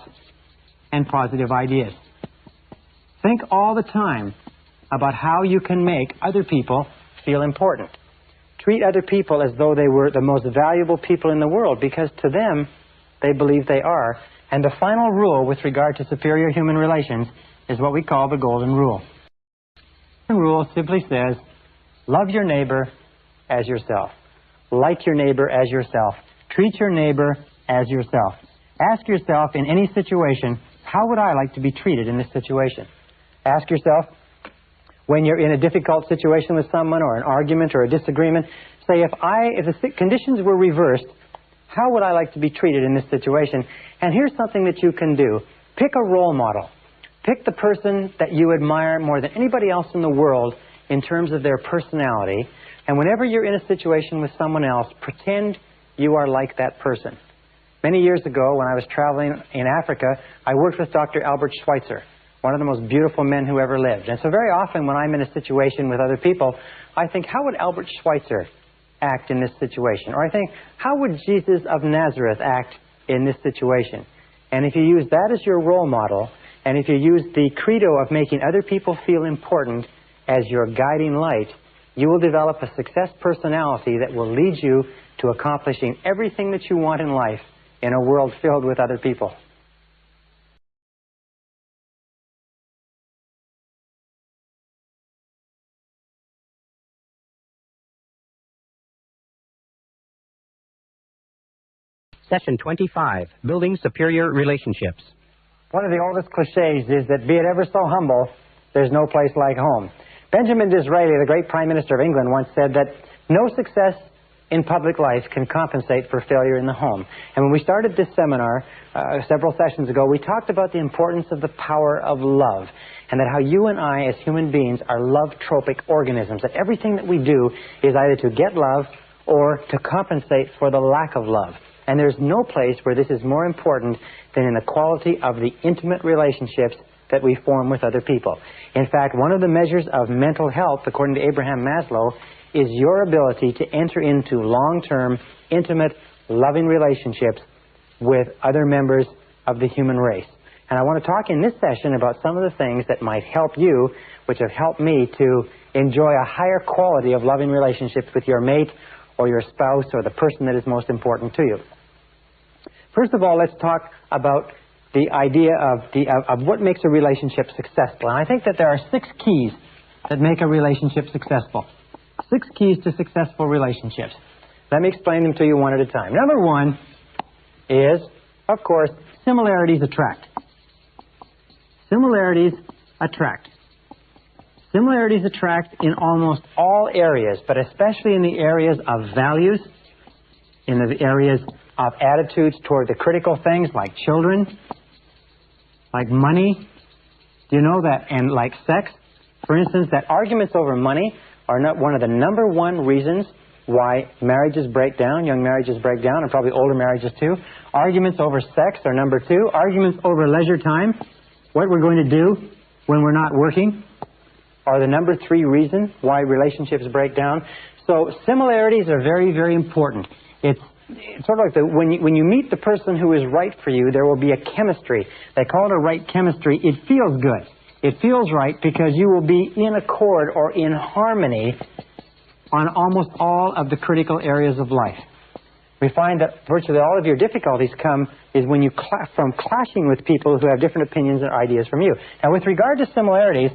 and positive ideas. Think all the time about how you can make other people feel important. Treat other people as though they were the most valuable people in the world, because to them, they believe they are. And the final rule with regard to superior human relations is what we call the Golden Rule. The rule simply says, love your neighbor as yourself. Like your neighbor as yourself. Treat your neighbor as yourself. Ask yourself in any situation, how would I like to be treated in this situation? Ask yourself, when you're in a difficult situation with someone or an argument or a disagreement, say, if the conditions were reversed, how would I like to be treated in this situation? And here's something that you can do. Pick a role model. Pick the person that you admire more than anybody else in the world in terms of their personality. And whenever you're in a situation with someone else, pretend you are like that person. Many years ago, when I was traveling in Africa, I worked with Dr. Albert Schweitzer, one of the most beautiful men who ever lived. And so very often when I'm in a situation with other people, I think, how would Albert Schweitzer act in this situation? Or I think, how would Jesus of Nazareth act in this situation? And if you use that as your role model, and if you use the credo of making other people feel important as your guiding light, you will develop a success personality that will lead you to accomplishing everything that you want in life in a world filled with other people. Session 25, Building Superior Relationships. One of the oldest cliches is that be it ever so humble, there's no place like home. Benjamin Disraeli, the great Prime Minister of England, once said that no success in public life can compensate for failure in the home. And when we started this seminar several sessions ago, we talked about the importance of the power of love, and that how you and I as human beings are love-tropic organisms, that everything that we do is either to get love or to compensate for the lack of love. And there's no place where this is more important than in the quality of the intimate relationships that we form with other people. In fact, one of the measures of mental health, according to Abraham Maslow, is your ability to enter into long-term, intimate, loving relationships with other members of the human race. And I want to talk in this session about some of the things that might help you, which have helped me to enjoy a higher quality of loving relationships with your mate or your spouse or the person that is most important to you. First of all, let's talk about the idea of what makes a relationship successful. And I think that there are 6 keys that make a relationship successful. 6 keys to successful relationships. Let me explain them to you one at a time. Number 1 is, of course, similarities attract. Similarities attract. Similarities attract in almost all areas, but especially in the areas of values, in the areas of attitudes toward the critical things like children, like money. Do you know that? And like sex. For instance, that arguments over money are not one of the number 1 reasons why marriages break down, young marriages break down, and probably older marriages too. Arguments over sex are number 2. Arguments over leisure time, what we're going to do when we're not working, are the number 3 reason why relationships break down. So similarities are very, very important. It's sort of like when you meet the person who is right for you, there will be a chemistry. They call it a right chemistry. It feels good. It feels right because you will be in accord or in harmony on almost all of the critical areas of life. We find that virtually all of your difficulties come is when you from clashing with people who have different opinions and ideas from you. Now, with regard to similarities,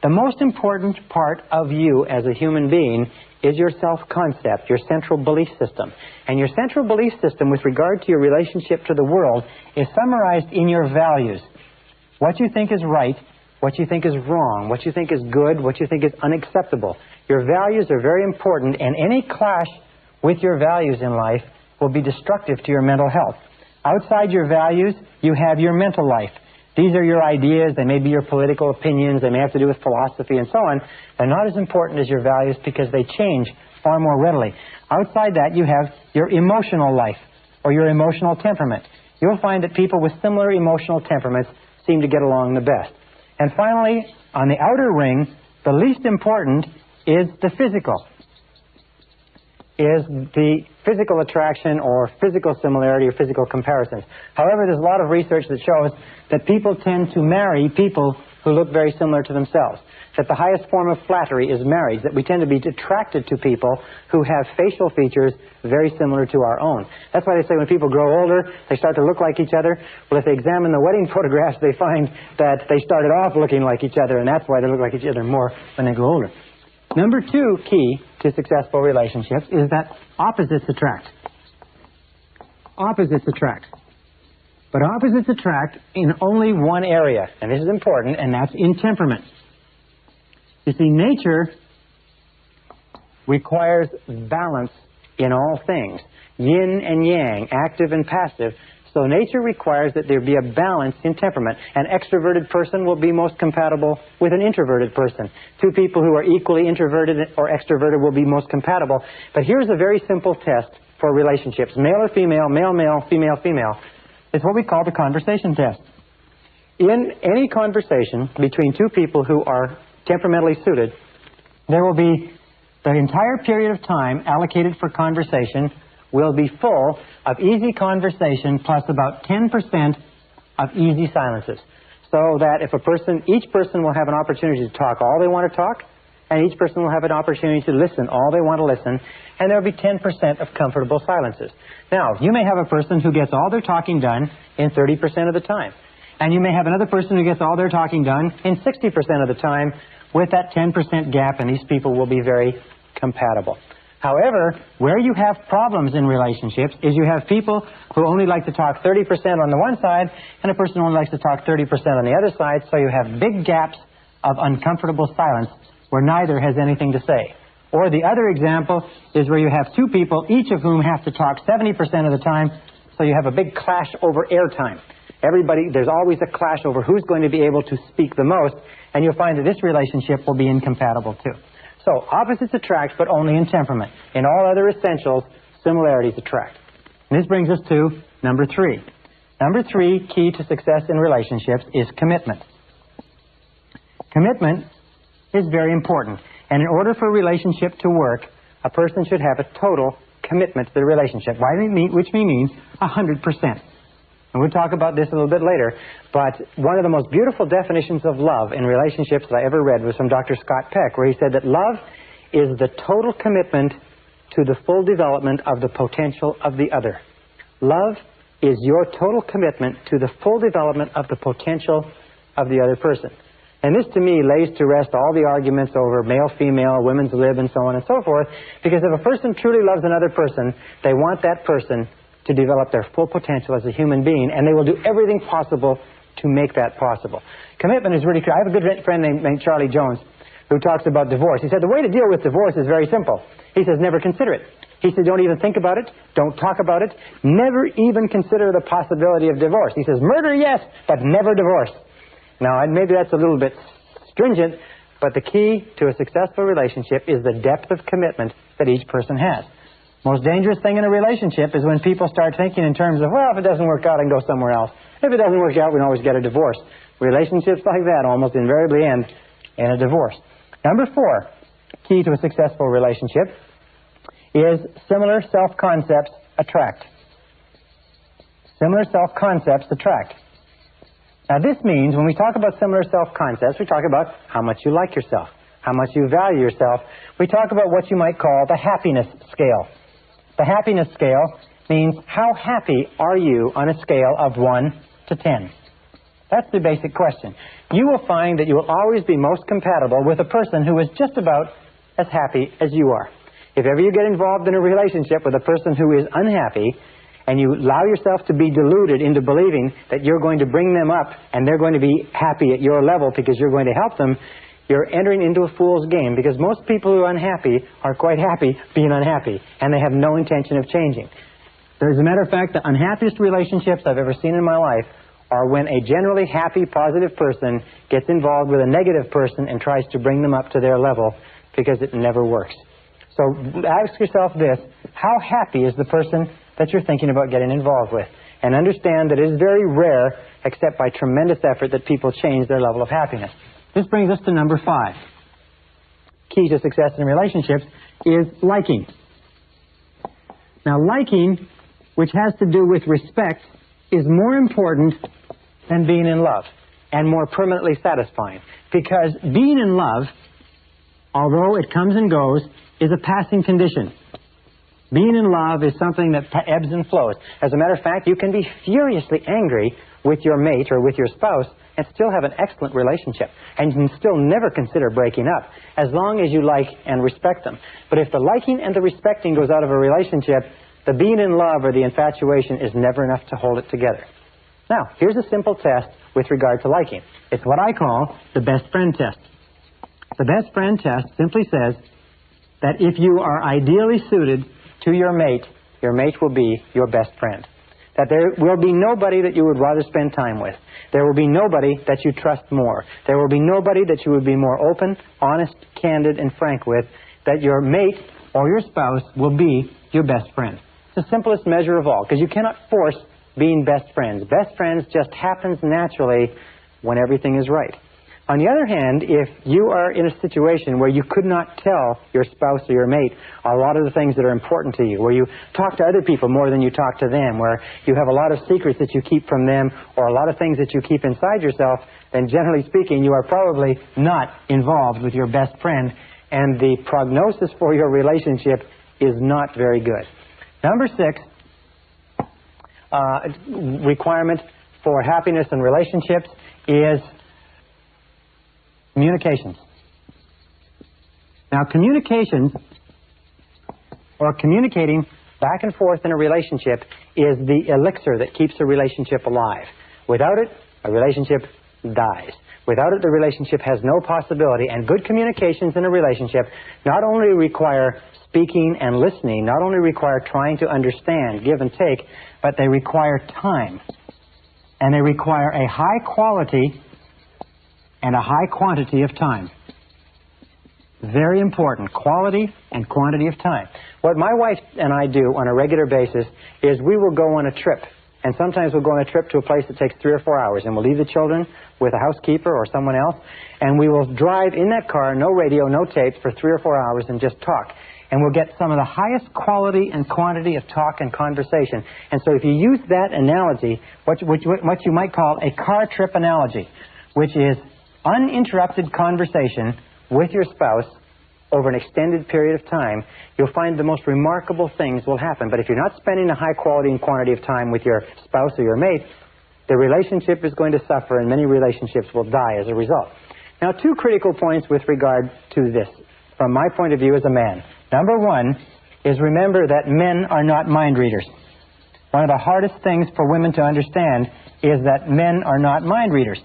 the most important part of you as a human being is your self-concept, your central belief system. And your central belief system with regard to your relationship to the world is summarized in your values. What you think is right, what you think is wrong, what you think is good, what you think is unacceptable. Your values are very important, and any clash with your values in life will be destructive to your mental health. Outside your values, you have your mental life. These are your ideas. They may be your political opinions. They may have to do with philosophy and so on. They're not as important as your values because they change far more readily. Outside that, you have your emotional life or your emotional temperament. You'll find that people with similar emotional temperaments seem to get along the best. And finally, on the outer ring, the least important is the physical, is the physical attraction or physical similarity or physical comparisons. However, there's a lot of research that shows that people tend to marry people who look very similar to themselves, that the highest form of flattery is marriage, that we tend to be attracted to people who have facial features very similar to our own. That's why they say when people grow older, they start to look like each other. Well, if they examine the wedding photographs, they find that they started off looking like each other, and that's why they look like each other more when they grow older. Number 2 key to successful relationships is that opposites attract. Opposites attract. But opposites attract in only one area, and this is important, and that's in temperament. You see, nature requires balance in all things, yin and yang, active and passive. So nature requires that there be a balance in temperament. An extroverted person will be most compatible with an introverted person. 2 people who are equally introverted or extroverted will be most compatible. But here's a very simple test for relationships. Male or female, male, male, female, female. It's what we call the conversation test. In any conversation between 2 people who are temperamentally suited, there will be the entire period of time allocated for conversation will be full of easy conversation plus about 10% of easy silences. So that if each person will have an opportunity to talk all they want to talk, and each person will have an opportunity to listen all they want to listen, and there will be 10% of comfortable silences. Now, you may have a person who gets all their talking done in 30% of the time. And you may have another person who gets all their talking done in 60% of the time with that 10% gap, and these people will be very compatible. However, where you have problems in relationships is you have people who only like to talk 30% on the one side and a person who only likes to talk 30% on the other side, so you have big gaps of uncomfortable silence where neither has anything to say. Or the other example is where you have 2 people, each of whom have to talk 70% of the time, so you have a big clash over airtime. There's always a clash over who's going to be able to speak the most, and you'll find that this relationship will be incompatible too. So opposites attract, but only in temperament. In all other essentials, similarities attract. And this brings us to number 3. Number 3 key to success in relationships is commitment. Commitment is very important. And in order for a relationship to work, a person should have a total commitment to the relationship, which means 100%. And we'll talk about this a little bit later, but one of the most beautiful definitions of love in relationships that I ever read was from Dr. Scott Peck, where he said that love is the total commitment to the full development of the potential of the other. Love is your total commitment to the full development of the potential of the other person. And this, to me, lays to rest all the arguments over male, female, women's lib, and so on and so forth, because if a person truly loves another person, they want that person to develop their full potential as a human being, and they will do everything possible to make that possible. Commitment is really clear. I have a good friend named Charlie Jones who talks about divorce. He said the way to deal with divorce is very simple. He says never consider it. He said don't even think about it, don't talk about it, never even consider the possibility of divorce. He says murder, yes, but never divorce. Now, maybe that's a little bit stringent, but the key to a successful relationship is the depth of commitment that each person has. Most dangerous thing in a relationship is when people start thinking in terms of, well, if it doesn't work out, I can go somewhere else. If it doesn't work out, we can always get a divorce. Relationships like that almost invariably end in a divorce. Number 4, key to a successful relationship, is similar self-concepts attract. Similar self-concepts attract. Now this means when we talk about similar self-concepts, we talk about how much you like yourself, how much you value yourself. We talk about what you might call the happiness scale. The happiness scale means how happy are you on a scale of 1 to 10. That's the basic question. You will find that you will always be most compatible with a person who is just about as happy as you are. If ever you get involved in a relationship with a person who is unhappy, and you allow yourself to be deluded into believing that you're going to bring them up and they're going to be happy at your level because you're going to help them, you're entering into a fool's game, because most people who are unhappy are quite happy being unhappy, and they have no intention of changing. As a matter of fact, the unhappiest relationships I've ever seen in my life are when a generally happy, positive person gets involved with a negative person and tries to bring them up to their level, because it never works. So ask yourself this: how happy is the person that you're thinking about getting involved with? And understand that it is very rare, except by tremendous effort, that people change their level of happiness. This brings us to number 5. Key to success in relationships is liking. Now, liking, which has to do with respect, is more important than being in love, and more permanently satisfying. Because being in love, although it comes and goes, is a passing condition. Being in love is something that ebbs and flows. As a matter of fact, you can be furiously angry with your mate or with your spouse and still have an excellent relationship. And you can still never consider breaking up, as long as you like and respect them. But if the liking and the respecting goes out of a relationship, the being in love or the infatuation is never enough to hold it together. Now, here's a simple test with regard to liking. It's what I call the best friend test. The best friend test simply says that if you are ideally suited to your mate will be your best friend. That there will be nobody that you would rather spend time with. There will be nobody that you trust more. There will be nobody that you would be more open, honest, candid, and frank with. That your mate or your spouse will be your best friend. It's the simplest measure of all, because you cannot force being best friends. Best friends just happens naturally when everything is right. On the other hand, if you are in a situation where you could not tell your spouse or your mate a lot of the things that are important to you, where you talk to other people more than you talk to them, where you have a lot of secrets that you keep from them, or a lot of things that you keep inside yourself, then generally speaking, you are probably not involved with your best friend, and the prognosis for your relationship is not very good. Number 6, requirement for happiness in relationships is communications. Now, communications, or communicating back and forth in a relationship, is the elixir that keeps a relationship alive. Without it, a relationship dies. Without it, the relationship has no possibility. And good communications in a relationship not only require speaking and listening, not only require trying to understand, give and take, but they require time. And they require a high quality and a high quantity of time. Very important, quality and quantity of time. What my wife and I do on a regular basis is we will go on a trip. And sometimes we'll go on a trip to a place that takes 3 or 4 hours, and we'll leave the children with a housekeeper or someone else, and we will drive in that car, no radio, no tapes, for 3 or 4 hours and just talk. And we'll get some of the highest quality and quantity of talk and conversation. And so if you use that analogy, what you might call a car trip analogy, which is uninterrupted conversation with your spouse over an extended period of time, you'll find the most remarkable things will happen. But if you're not spending a high quality and quantity of time with your spouse or your mate, the relationship is going to suffer, and many relationships will die as a result. Now, 2 critical points with regard to this, from my point of view as a man. Number 1 is, remember that men are not mind readers. One of the hardest things for women to understand is that men are not mind readers.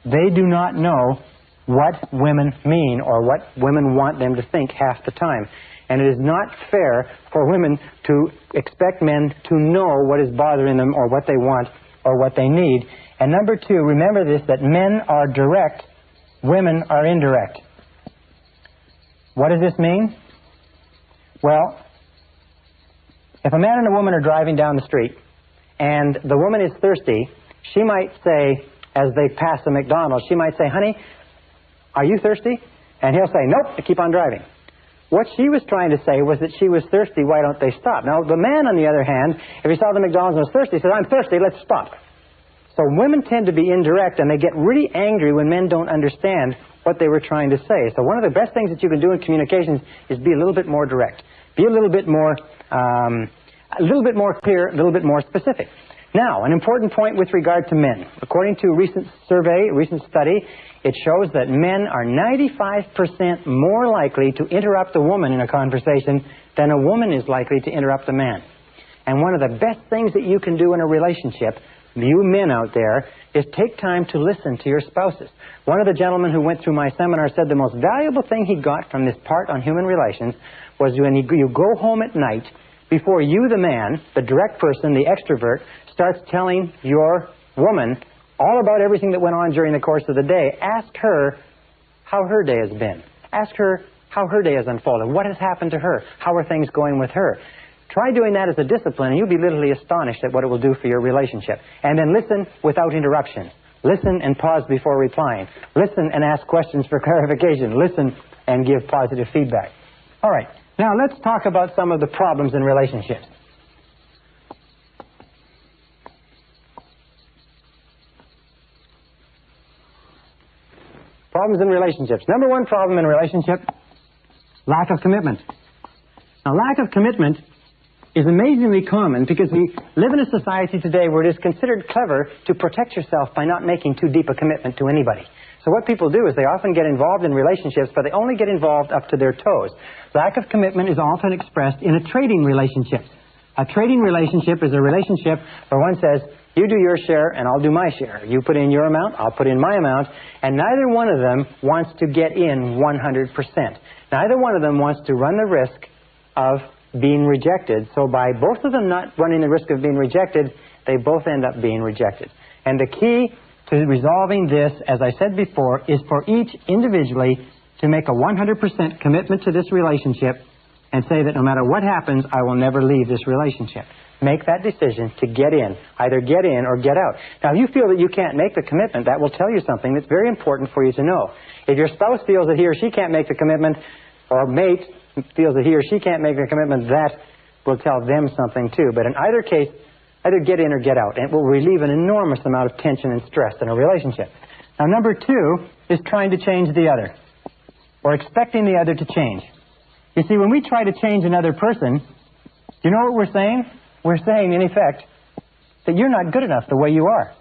They do not know what women mean or what women want them to think half the time. And it is not fair for women to expect men to know what is bothering them or what they want or what they need. And number 2, remember this, that men are direct, women are indirect. What does this mean? Well, If a man and a woman are driving down the street and the woman is thirsty, she might say, as they pass a McDonald's, she might say, "Honey, are you thirsty?" And he'll say, "Nope," and keep on driving. What she was trying to say was that she was thirsty, why don't they stop? Now, the man, on the other hand, if he saw the McDonald's and was thirsty, he said, "I'm thirsty, let's stop." So women tend to be indirect, and they get really angry when men don't understand what they were trying to say. So one of the best things that you can do in communications is be a little bit more direct. Be a little bit more clear, a little bit more specific. Now, an important point with regard to men. According to a recent survey, a recent study, it shows that men are 95% more likely to interrupt a woman in a conversation than a woman is likely to interrupt a man. And one of the best things that you can do in a relationship, you men out there, is take time to listen to your spouses. One of the gentlemen who went through my seminar said the most valuable thing he got from this part on human relations was when you go home at night, before you, the man, the direct person, the extrovert, starts telling your woman all about everything that went on during the course of the day, ask her how her day has been. Ask her how her day has unfolded. What has happened to her? How are things going with her? Try doing that as a discipline, and you'll be literally astonished at what it will do for your relationship. And then listen without interruption. Listen and pause before replying. Listen and ask questions for clarification. Listen and give positive feedback. All right. Now let's talk about some of the problems in relationships. Problems in relationships. Number one problem in relationship, lack of commitment. Now, lack of commitment is amazingly common because we live in a society today where it is considered clever to protect yourself by not making too deep a commitment to anybody. So what people do is they often get involved in relationships, but they only get involved up to their toes. Lack of commitment is often expressed in a trading relationship. A trading relationship is a relationship where one says, "You do your share and I'll do my share. You put in your amount, I'll put in my amount," and neither one of them wants to get in 100%. Neither one of them wants to run the risk of being rejected. So by both of them not running the risk of being rejected, they both end up being rejected. And the key to resolving this, as I said before, is for each individually to make a 100% commitment to this relationship and say that no matter what happens, I will never leave this relationship. Make that decision to get in. Either get in or get out. Now, if you feel that you can't make the commitment, that will tell you something that's very important for you to know. If your spouse feels that he or she can't make the commitment, or mate feels that he or she can't make the commitment, that will tell them something too. But in either case, either get in or get out. And it will relieve an enormous amount of tension and stress in a relationship. Now, number two is trying to change the other, or expecting the other to change. You see, when we try to change another person, you know what we're saying? We're saying, in effect, that you're not good enough the way you are.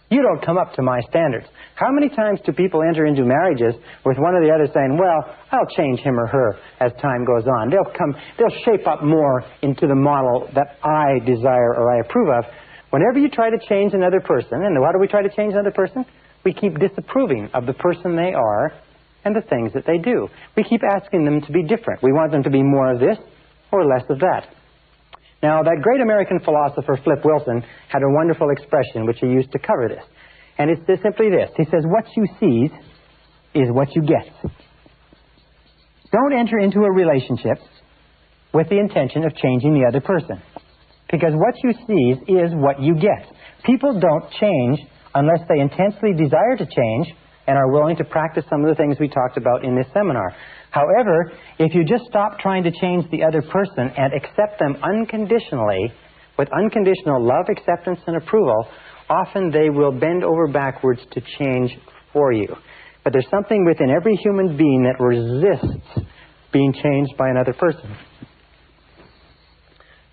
You don't come up to my standards. How many times do people enter into marriages with one or the other saying, "Well, I'll change him or her as time goes on. They'll shape up more into the model that I desire or I approve of." Whenever you try to change another person, and why do we try to change another person? We keep disapproving of the person they are and the things that they do. We keep asking them to be different. We want them to be more of this or less of that. Now, that great American philosopher, Flip Wilson, had a wonderful expression which he used to cover this. And it's simply this. He says, "What you seize is what you get." Don't enter into a relationship with the intention of changing the other person. Because what you seize is what you get. People don't change unless they intensely desire to change and are willing to practice some of the things we talked about in this seminar. However, if you just stop trying to change the other person and accept them unconditionally, with unconditional love, acceptance, and approval, often they will bend over backwards to change for you. But there's something within every human being that resists being changed by another person.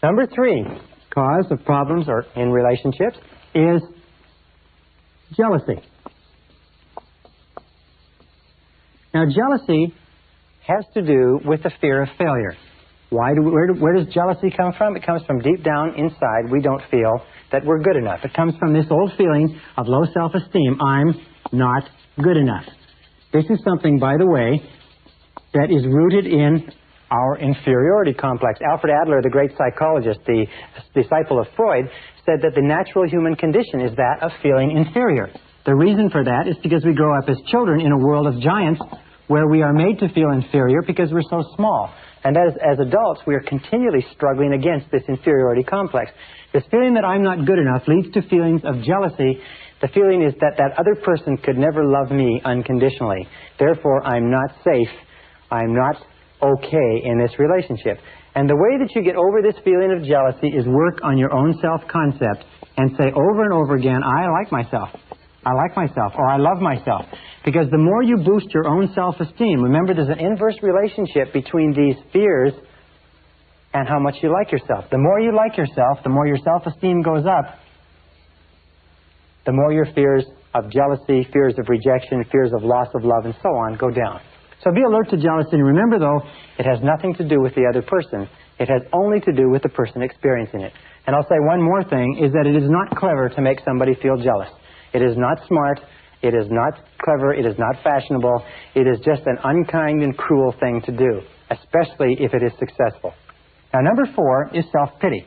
Number three cause of problems in relationships is jealousy. Now, jealousy has to do with the fear of failure. Where does jealousy come from? It comes from deep down inside. We don't feel that we're good enough. It comes from this old feeling of low self-esteem. I'm not good enough. This is something, by the way, that is rooted in our inferiority complex. Alfred Adler, the great psychologist, the disciple of Freud, said that the natural human condition is that of feeling inferior. The reason for that is because we grow up as children in a world of giants where we are made to feel inferior because we're so small. And as adults, we are continually struggling against this inferiority complex. This feeling that I'm not good enough leads to feelings of jealousy. The feeling is that that other person could never love me unconditionally. Therefore, I'm not safe. I'm not okay in this relationship. And the way that you get over this feeling of jealousy is work on your own self-concept and say over and over again, I like myself. I like myself, or I love myself. Because the more you boost your own self-esteem, remember there's an inverse relationship between these fears and how much you like yourself. The more you like yourself, the more your self-esteem goes up, the more your fears of jealousy, fears of rejection, fears of loss of love, and so on go down. So be alert to jealousy, and remember, though, it has nothing to do with the other person. It has only to do with the person experiencing it. And I'll say one more thing, is that it is not clever to make somebody feel jealous. It is not smart. It is not clever. It is not fashionable. It is just an unkind and cruel thing to do, especially if it is successful. Now, number 4 is self-pity.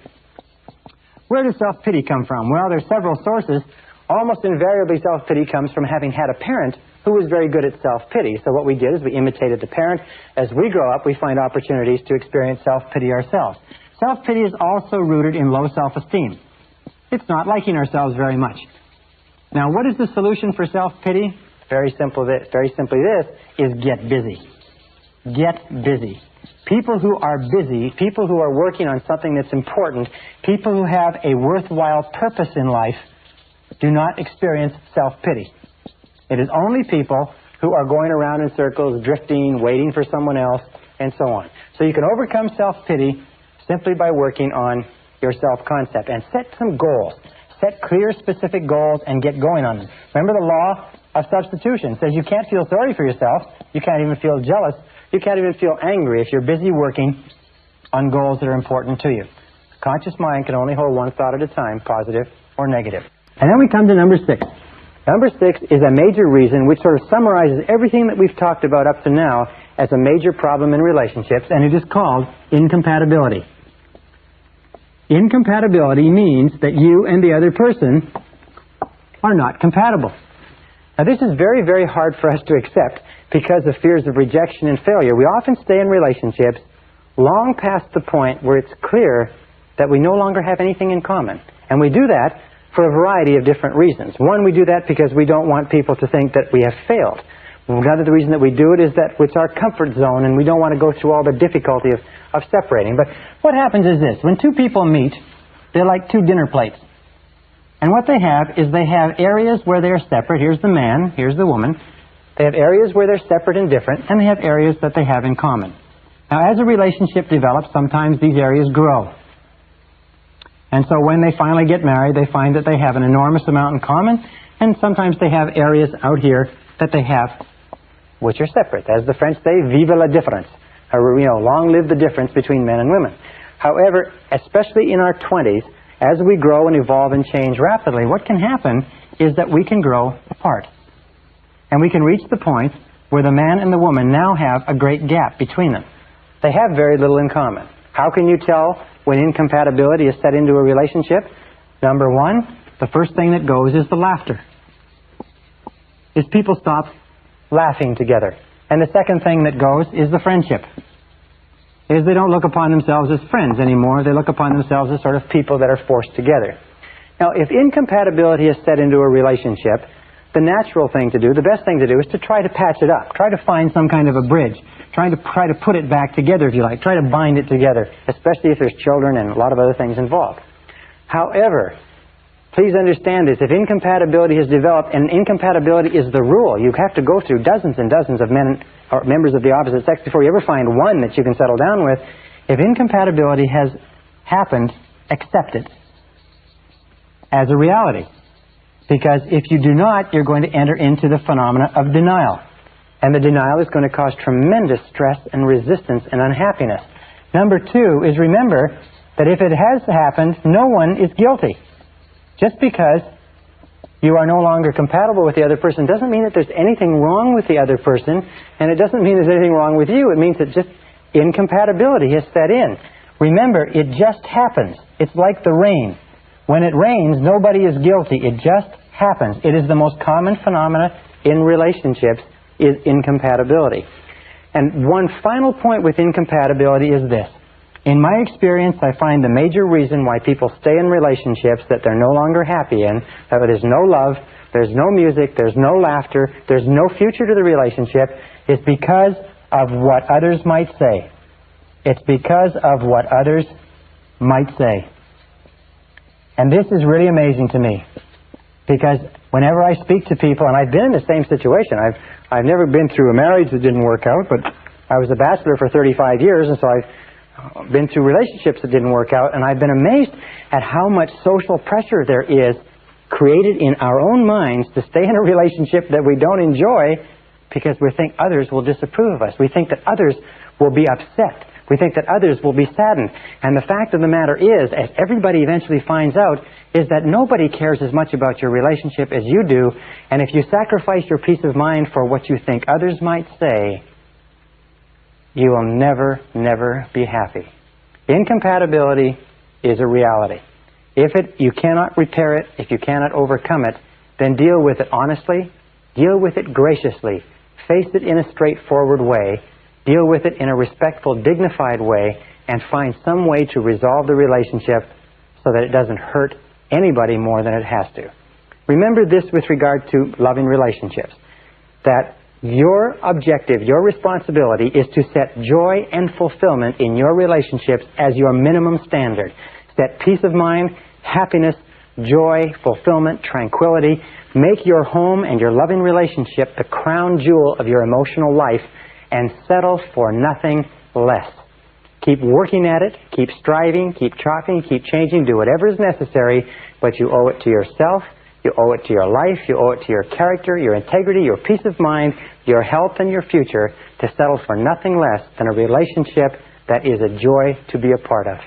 Where does self-pity come from? Well, there's several sources. Almost invariably, self-pity comes from having had a parent who was very good at self-pity. So what we did is we imitated the parent. As we grow up, we find opportunities to experience self-pity ourselves. Self-pity is also rooted in low self-esteem. It's not liking ourselves very much. Now, what is the solution for self-pity? Very simply this, is get busy. Get busy. People who are busy, people who are working on something that's important, people who have a worthwhile purpose in life, do not experience self-pity. It is only people who are going around in circles, drifting, waiting for someone else, and so on. So you can overcome self-pity simply by working on your self-concept and set some goals. Set clear, specific goals and get going on them. Remember the law of substitution. It says you can't feel sorry for yourself. You can't even feel jealous. You can't even feel angry if you're busy working on goals that are important to you. The conscious mind can only hold one thought at a time, positive or negative. And then we come to number 6. Number 6 is a major reason which sort of summarizes everything that we've talked about up to now as a major problem in relationships, and it is called incompatibility. Incompatibility means that you and the other person are not compatible. Now, this is very, very hard for us to accept because of fears of rejection and failure. We often stay in relationships long past the point where it's clear that we no longer have anything in common. And we do that for a variety of different reasons. One, we do that because we don't want people to think that we have failed. Another reason that we do it is that it's our comfort zone and we don't want to go through all the difficulty of separating. But what happens is this. When two people meet, they're like two dinner plates. And what they have is they have areas where they're separate. Here's the man, here's the woman. They have areas where they're separate and different, and they have areas that they have in common. Now, as a relationship develops, sometimes these areas grow. And so when they finally get married, they find that they have an enormous amount in common, and sometimes they have areas out here that they have which are separate. As the French say, vive la différence. Long live the difference between men and women. However, especially in our 20s, as we grow and evolve and change rapidly, what can happen is that we can grow apart. And we can reach the point where the man and the woman now have a great gap between them. They have very little in common. How can you tell when incompatibility is set into a relationship? Number 1, the first thing that goes is the laughter. Is people stop laughing together. And the second thing that goes is the friendship. Is they don't look upon themselves as friends anymore. They look upon themselves as sort of people that are forced together. Now, if incompatibility is set into a relationship, the natural thing to do, the best thing to do, is to try to patch it up. Try to find some kind of a bridge. Try to put it back together, if you like. Try to bind it together, especially if there's children and a lot of other things involved. However, please understand this. If incompatibility has developed, and incompatibility is the rule, you have to go through dozens and dozens of men or members of the opposite sex before you ever find one that you can settle down with. If incompatibility has happened, accept it as a reality. Because if you do not, you're going to enter into the phenomena of denial. And the denial is going to cause tremendous stress and resistance and unhappiness. Number 2 is, remember that if it has happened, no one is guilty. Just because you are no longer compatible with the other person doesn't mean that there's anything wrong with the other person, and it doesn't mean there's anything wrong with you. It means that just incompatibility has set in. Remember, it just happens. It's like the rain. When it rains, nobody is guilty. It just happens. It is the most common phenomena in relationships, is incompatibility. And one final point with incompatibility is this. In my experience, I find the major reason why people stay in relationships that they're no longer happy in, that there's no love, there's no music, there's no laughter, there's no future to the relationship, is because of what others might say. It's because of what others might say. And this is really amazing to me, because whenever I speak to people, and I've been in the same situation, I've never been through a marriage that didn't work out, but I was a bachelor for 35 years, and so I've been through relationships that didn't work out, and I've been amazed at how much social pressure there is created in our own minds to stay in a relationship that we don't enjoy because we think others will disapprove of us. We think that others will be upset. We think that others will be saddened. And the fact of the matter is, as everybody eventually finds out, is that nobody cares as much about your relationship as you do. And if you sacrifice your peace of mind for what you think others might say, you will never, never be happy. Incompatibility is a reality. If you cannot repair it, if you cannot overcome it, then deal with it honestly, deal with it graciously, face it in a straightforward way, deal with it in a respectful, dignified way, and find some way to resolve the relationship so that it doesn't hurt anybody more than it has to. Remember this with regard to loving relationships, that your objective, your responsibility is to set joy and fulfillment in your relationships as your minimum standard. Set peace of mind, happiness, joy, fulfillment, tranquility. Make your home and your loving relationship the crown jewel of your emotional life, and settle for nothing less. Keep working at it, keep striving, keep chopping, keep changing, do whatever is necessary, but you owe it to yourself, you owe it to your life, you owe it to your character, your integrity, your peace of mind, your health, and your future to settle for nothing less than a relationship that is a joy to be a part of.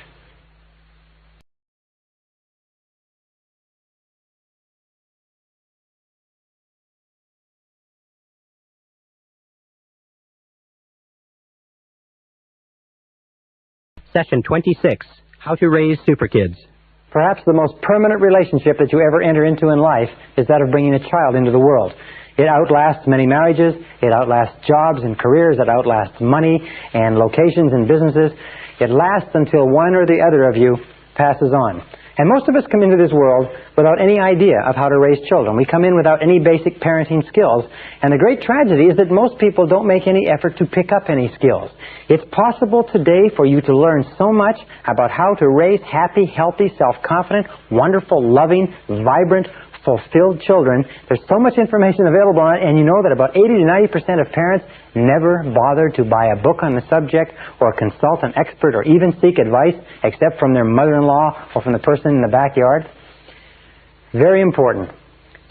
Session 26, How to Raise Super Kids. Perhaps the most permanent relationship that you ever enter into in life is that of bringing a child into the world. It outlasts many marriages, it outlasts jobs and careers, it outlasts money and locations and businesses. It lasts until one or the other of you passes on. And most of us come into this world without any idea of how to raise children. We come in without any basic parenting skills. And the great tragedy is that most people don't make any effort to pick up any skills. It's possible today for you to learn so much about how to raise happy, healthy, self-confident, wonderful, loving, vibrant, fulfilled children. There's so much information available on it, and you know that about 80 to 90% of parents never bother to buy a book on the subject or consult an expert or even seek advice except from their mother-in-law or from the person in the backyard. Very important.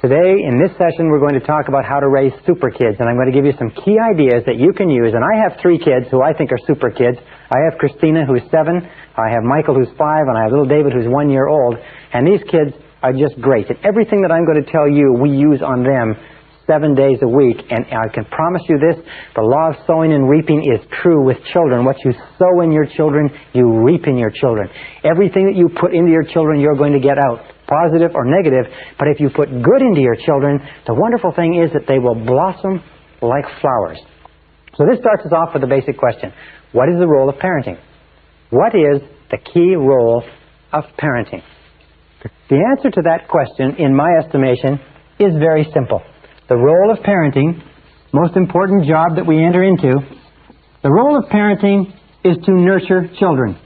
Today, in this session, we're going to talk about how to raise super kids, and I'm going to give you some key ideas that you can use. And I have 3 kids who I think are super kids. I have Christina, who's 7, I have Michael, who's 5, and I have little David, who's 1 year old. And these kids are just great. And everything that I'm going to tell you, we use on them 7 days a week. And I can promise you this, the law of sowing and reaping is true with children. What you sow in your children, you reap in your children. Everything that you put into your children, you're going to get out, positive or negative. But if you put good into your children, the wonderful thing is that they will blossom like flowers. So this starts us off with a basic question. What is the role of parenting? What is the key role of parenting? The answer to that question, in my estimation, is very simple. The role of parenting, most important job that we enter into, the role of parenting is to nurture children.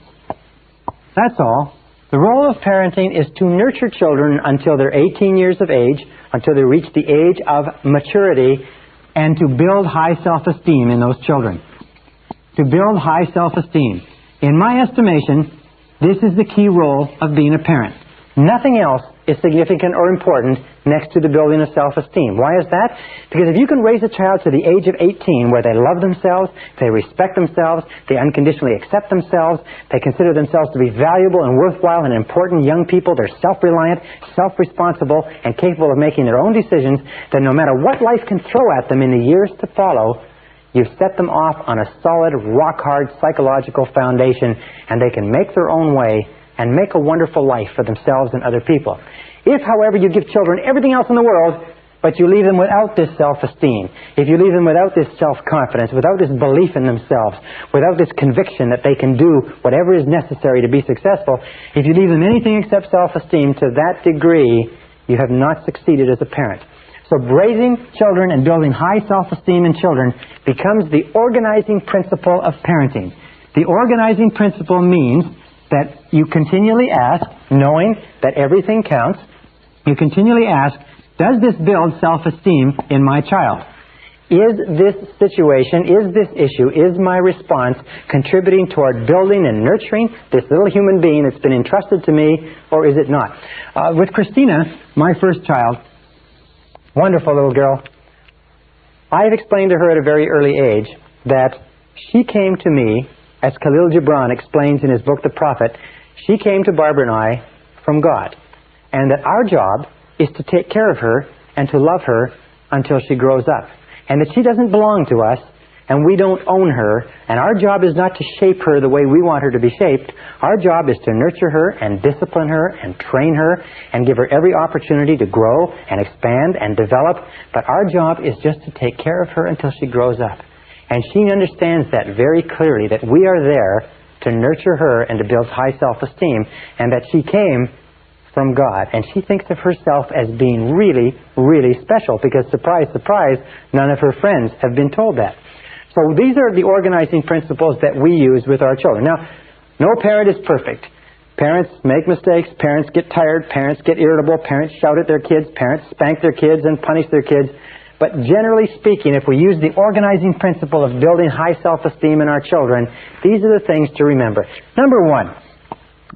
That's all. The role of parenting is to nurture children until they're 18 years of age, until they reach the age of maturity, and to build high self-esteem in those children. To build high self-esteem. In my estimation, this is the key role of being a parent. Nothing else is significant or important next to the building of self-esteem. Why is that? Because if you can raise a child to the age of 18 where they love themselves, they respect themselves, they unconditionally accept themselves, they consider themselves to be valuable and worthwhile and important young people, they're self-reliant, self-responsible, and capable of making their own decisions, then no matter what life can throw at them in the years to follow, you set them off on a solid, rock-hard psychological foundation, and they can make their own way and make a wonderful life for themselves and other people. If, however, you give children everything else in the world, but you leave them without this self-esteem, if you leave them without this self-confidence, without this belief in themselves, without this conviction that they can do whatever is necessary to be successful, if you leave them anything except self-esteem, to that degree, you have not succeeded as a parent. So raising children and building high self-esteem in children becomes the organizing principle of parenting. The organizing principle means that you continually ask, knowing that everything counts, you continually ask, does this build self-esteem in my child? Is this situation, is this issue, is my response contributing toward building and nurturing this little human being that's been entrusted to me, or is it not? With Christina, my first child, wonderful little girl, I've explained to her at a very early age that she came to me, as Khalil Gibran explains in his book, The Prophet, she came to Barbara and I from God, and that our job is to take care of her and to love her until she grows up. And that she doesn't belong to us, and we don't own her, and our job is not to shape her the way we want her to be shaped. Our job is to nurture her and discipline her and train her and give her every opportunity to grow and expand and develop. But our job is just to take care of her until she grows up. And she understands that very clearly, that we are there to nurture her and to build high self-esteem, and that she came from God. And she thinks of herself as being really, really special because, surprise, surprise, none of her friends have been told that. So these are the organizing principles that we use with our children. Now, no parent is perfect. Parents make mistakes, parents get tired, parents get irritable, parents shout at their kids, parents spank their kids and punish their kids. But generally speaking, if we use the organizing principle of building high self-esteem in our children, these are the things to remember. Number one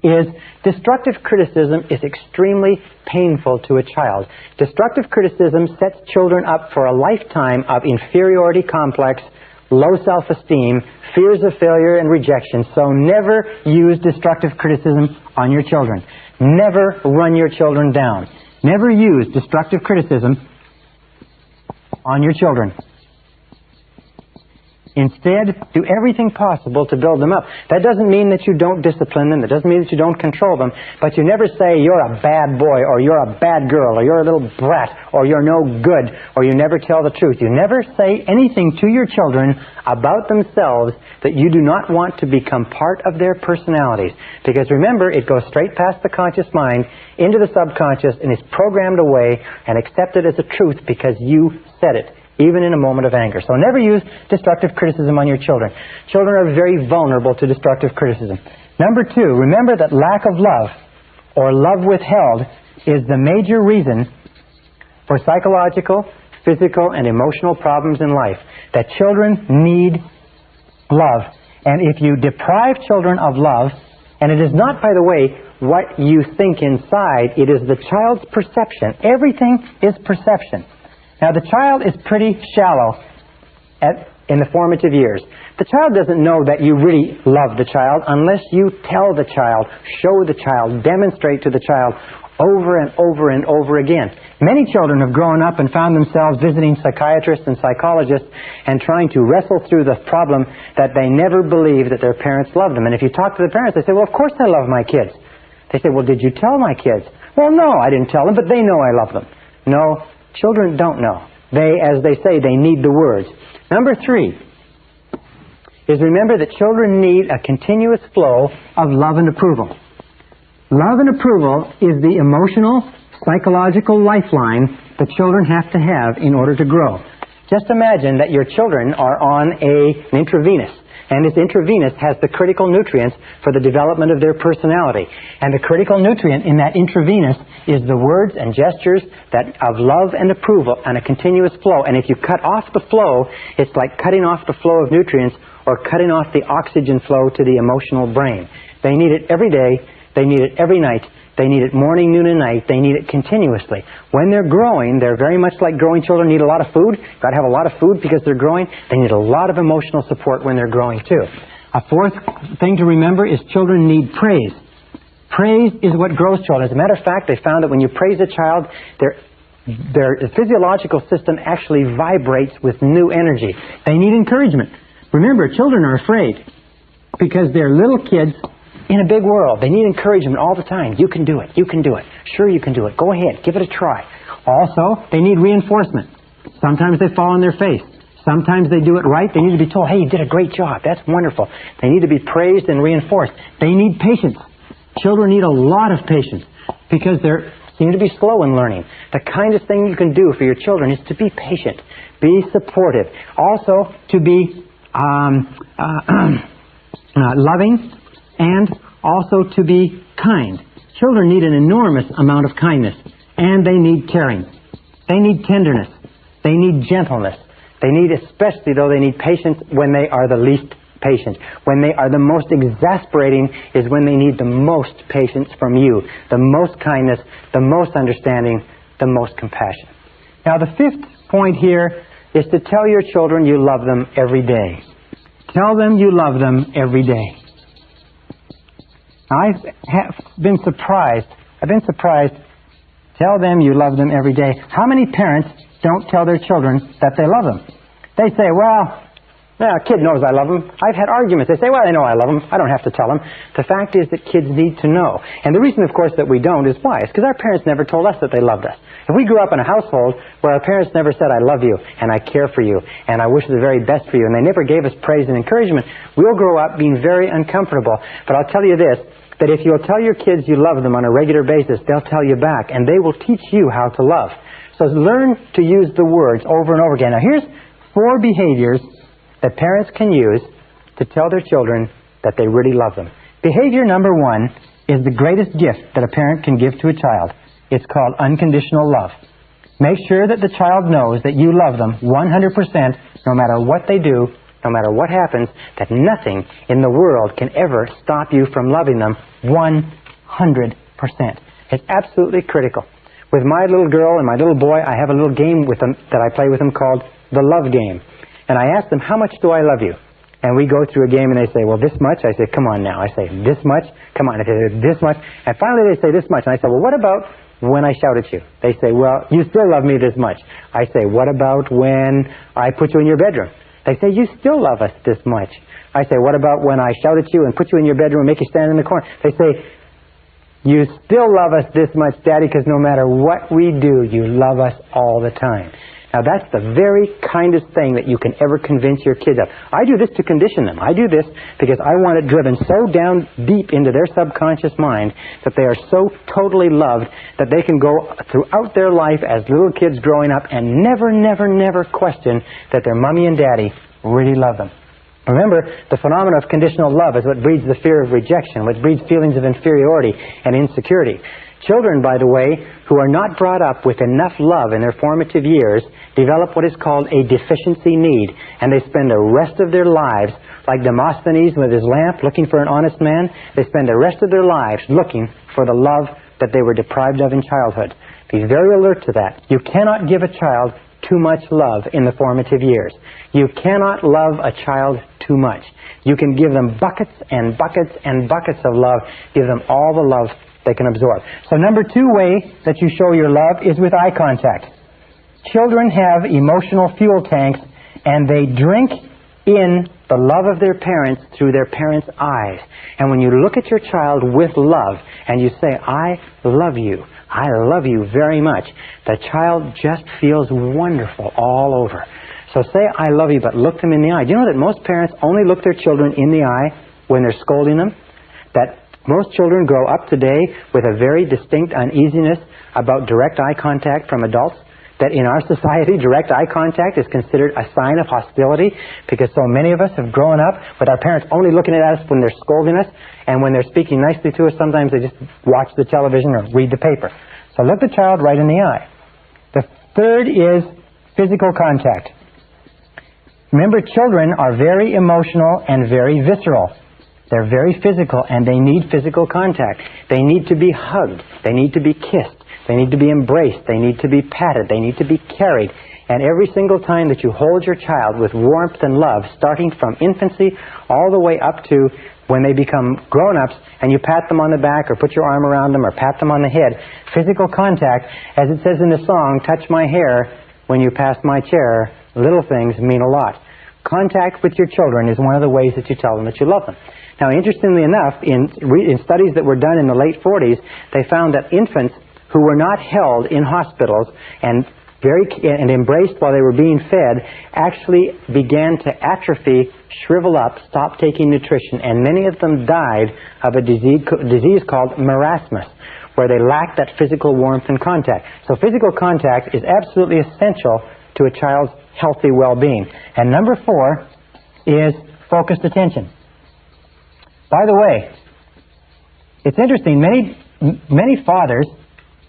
is destructive criticism is extremely painful to a child. Destructive criticism sets children up for a lifetime of inferiority complex, low self-esteem, fears of failure and rejection. So never use destructive criticism on your children. Never run your children down. Never use destructive criticism on your children. Instead, do everything possible to build them up. That doesn't mean that you don't discipline them. That doesn't mean that you don't control them. But you never say, you're a bad boy, or you're a bad girl, or you're a little brat, or you're no good, or you never tell the truth. You never say anything to your children about themselves that you do not want to become part of their personalities. Because remember, it goes straight past the conscious mind into the subconscious and is programmed away and accepted as a truth because you said it, even in a moment of anger. So never use destructive criticism on your children. Children are very vulnerable to destructive criticism. Number two, remember that lack of love, or love withheld, is the major reason for psychological, physical, and emotional problems in life. That children need love. And if you deprive children of love, and it is not, by the way, what you think inside, it is the child's perception. Everything is perception. Now, the child is pretty shallow in the formative years. The child doesn't know that you really love the child unless you tell the child, show the child, demonstrate to the child over and over and over again. Many children have grown up and found themselves visiting psychiatrists and psychologists and trying to wrestle through the problem that they never believed that their parents loved them. And if you talk to the parents, they say, well, of course I love my kids. They say, well, did you tell my kids? Well, no, I didn't tell them, but they know I love them. No. Children don't know. They, as they say, they need the words. Number three is remember that children need a continuous flow of love and approval. Love and approval is the emotional, psychological lifeline that children have to have in order to grow. Just imagine that your children are on an intravenous. And this intravenous has the critical nutrients for the development of their personality. And the critical nutrient in that intravenous is the words and gestures of love and approval and a continuous flow. And if you cut off the flow, it's like cutting off the flow of nutrients or cutting off the oxygen flow to the emotional brain. They need it every day. They need it every night. They need it morning, noon, and night. They need it continuously. When they're growing, they're very much like growing children need a lot of food. Got to have a lot of food because they're growing. They need a lot of emotional support when they're growing too. A fourth thing to remember is children need praise. Praise is what grows children. As a matter of fact, they found that when you praise a child, their physiological system actually vibrates with new energy. They need encouragement. Remember, children are afraid because they're little kids in a big world. They need encouragement all the time. You can do it. You can do it. Sure, you can do it. Go ahead. Give it a try. Also, they need reinforcement. Sometimes they fall on their face. Sometimes they do it right. They need to be told, hey, you did a great job. That's wonderful. They need to be praised and reinforced. They need patience. Children need a lot of patience because they seem to be slow in learning. The kindest thing you can do for your children is to be patient, be supportive. Also, to be loving, and also to be kind. Children need an enormous amount of kindness, and they need caring. They need tenderness. They need gentleness. They need, especially though, they need patience when they are the least patient. When they are the most exasperating is when they need the most patience from you, the most kindness, the most understanding, the most compassion. Now, the fifth point here is to tell your children you love them every day. Tell them you love them every day. Now, I've been surprised. Tell them you love them every day. How many parents don't tell their children that they love them? They say, well, a kid knows I love them. I've had arguments. They say, well, they know I love them. I don't have to tell them. The fact is that kids need to know. And the reason, of course, that we don't is why? It's because our parents never told us that they loved us. If we grew up in a household where our parents never said, I love you, and I care for you, and I wish the very best for you, and they never gave us praise and encouragement, we'll grow up being very uncomfortable. But I'll tell you this, that if you'll tell your kids you love them on a regular basis, they'll tell you back, and they will teach you how to love. So learn to use the words over and over again. Now, here's 4 behaviors that parents can use to tell their children that they really love them. Behavior number 1 is the greatest gift that a parent can give to a child. It's called unconditional love. Make sure that the child knows that you love them 100%, no matter what they do, no matter what happens, that nothing in the world can ever stop you from loving them 100%. It's absolutely critical. With my little girl and my little boy, I have a little game with them that I play with them called the love game. And I ask them, how much do I love you? And we go through a game and they say, well, this much? I say, come on now. I say, this much? Come on. I say, this much? And finally they say, this much. And I say, well, what about when I shout at you? They say, well, you still love me this much. I say, what about when I put you in your bedroom? They say, you still love us this much. I say, what about when I shout at you and put you in your bedroom and make you stand in the corner? They say, you still love us this much, Daddy, because no matter what we do, you love us all the time. Now, that's the very kindest thing that you can ever convince your kids of. I do this to condition them. I do this because I want it driven so down deep into their subconscious mind that they are so totally loved that they can go throughout their life as little kids growing up and never, never, never question that their mommy and daddy really love them. Remember, the phenomenon of conditional love is what breeds the fear of rejection, what breeds feelings of inferiority and insecurity. Children, by the way, who are not brought up with enough love in their formative years develop what is called a deficiency need, and they spend the rest of their lives, like Demosthenes with his lamp looking for an honest man, they spend the rest of their lives looking for the love that they were deprived of in childhood. Be very alert to that. You cannot give a child too much love in the formative years. You cannot love a child too much. You can give them buckets and buckets and buckets of love. Give them all the love they can absorb. So number 2 way that you show your love is with eye contact. Children have emotional fuel tanks, and they drink in the love of their parents through their parents' eyes. And when you look at your child with love and you say, I love you very much, the child just feels wonderful all over. So say, I love you, but look them in the eye. Do you know that most parents only look their children in the eye when they're scolding them? That most children grow up today with a very distinct uneasiness about direct eye contact from adults. That in our society, direct eye contact is considered a sign of hostility because so many of us have grown up with our parents only looking at us when they're scolding us, and when they're speaking nicely to us, sometimes they just watch the television or read the paper. So look the child right in the eye. The third is physical contact. Remember, children are very emotional and very visceral. They're very physical, and they need physical contact. They need to be hugged. They need to be kissed. They need to be embraced. They need to be patted. They need to be carried. And every single time that you hold your child with warmth and love, starting from infancy all the way up to when they become grown-ups, and you pat them on the back or put your arm around them or pat them on the head, physical contact, as it says in the song, touch my hair when you pass my chair, little things mean a lot. Contact with your children is one of the ways that you tell them that you love them. Now, interestingly enough, in studies that were done in the late 40s, they found that infants who were not held in hospitals and embraced while they were being fed actually began to atrophy, shrivel up, stop taking nutrition, and many of them died of a disease called marasmus, where they lacked that physical warmth and contact. So physical contact is absolutely essential to a child's healthy well-being. And number 4 is focused attention. By the way, it's interesting, many fathers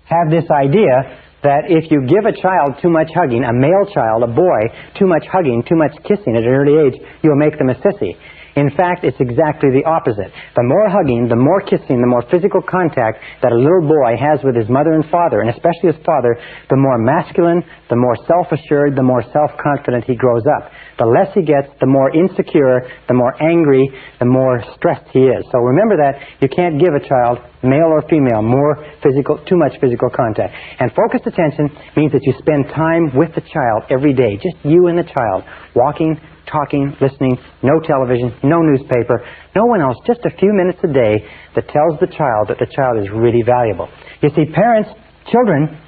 have this idea that if you give a child too much hugging, a male child, a boy, too much hugging, too much kissing at an early age, you'll make them a sissy. In fact, it's exactly the opposite. The more hugging, the more kissing, the more physical contact that a little boy has with his mother and father, and especially his father, the more masculine, the more self-assured, the more self-confident he grows up. The less he gets, the more insecure, the more angry, the more stressed he is. So remember that you can't give a child, male or female, too much physical contact. And focused attention means that you spend time with the child every day, just you and the child, walking, talking, listening, no television, no newspaper, no one else, just a few minutes a day that tells the child that the child is really valuable. You see, children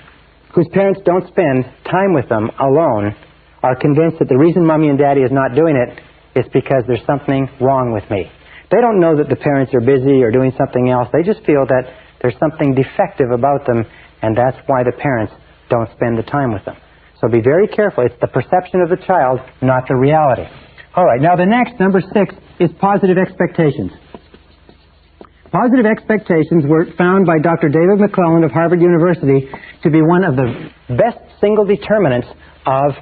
whose parents don't spend time with them alone are convinced that the reason Mommy and Daddy is not doing it is because there's something wrong with me. They don't know that the parents are busy or doing something else. They just feel that there's something defective about them, and that's why the parents don't spend the time with them. So be very careful. It's the perception of the child, not the reality. All right, now the next, number 6, is positive expectations. Positive expectations were found by Dr. David McClelland of Harvard University to be one of the best single determinants of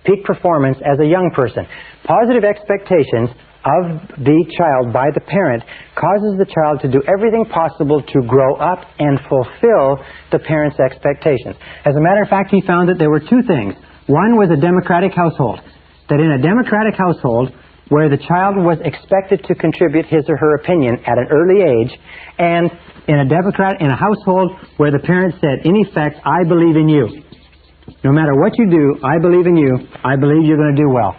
peak performance as a young person. Positive expectations of the child by the parent causes the child to do everything possible to grow up and fulfill the parent's expectations. As a matter of fact, he found that there were 2 things. One was a democratic household. That in a democratic household, where the child was expected to contribute his or her opinion at an early age, and in a household where the parent said, in effect, I believe in you. No matter what you do, I believe in you. I believe you're going to do well.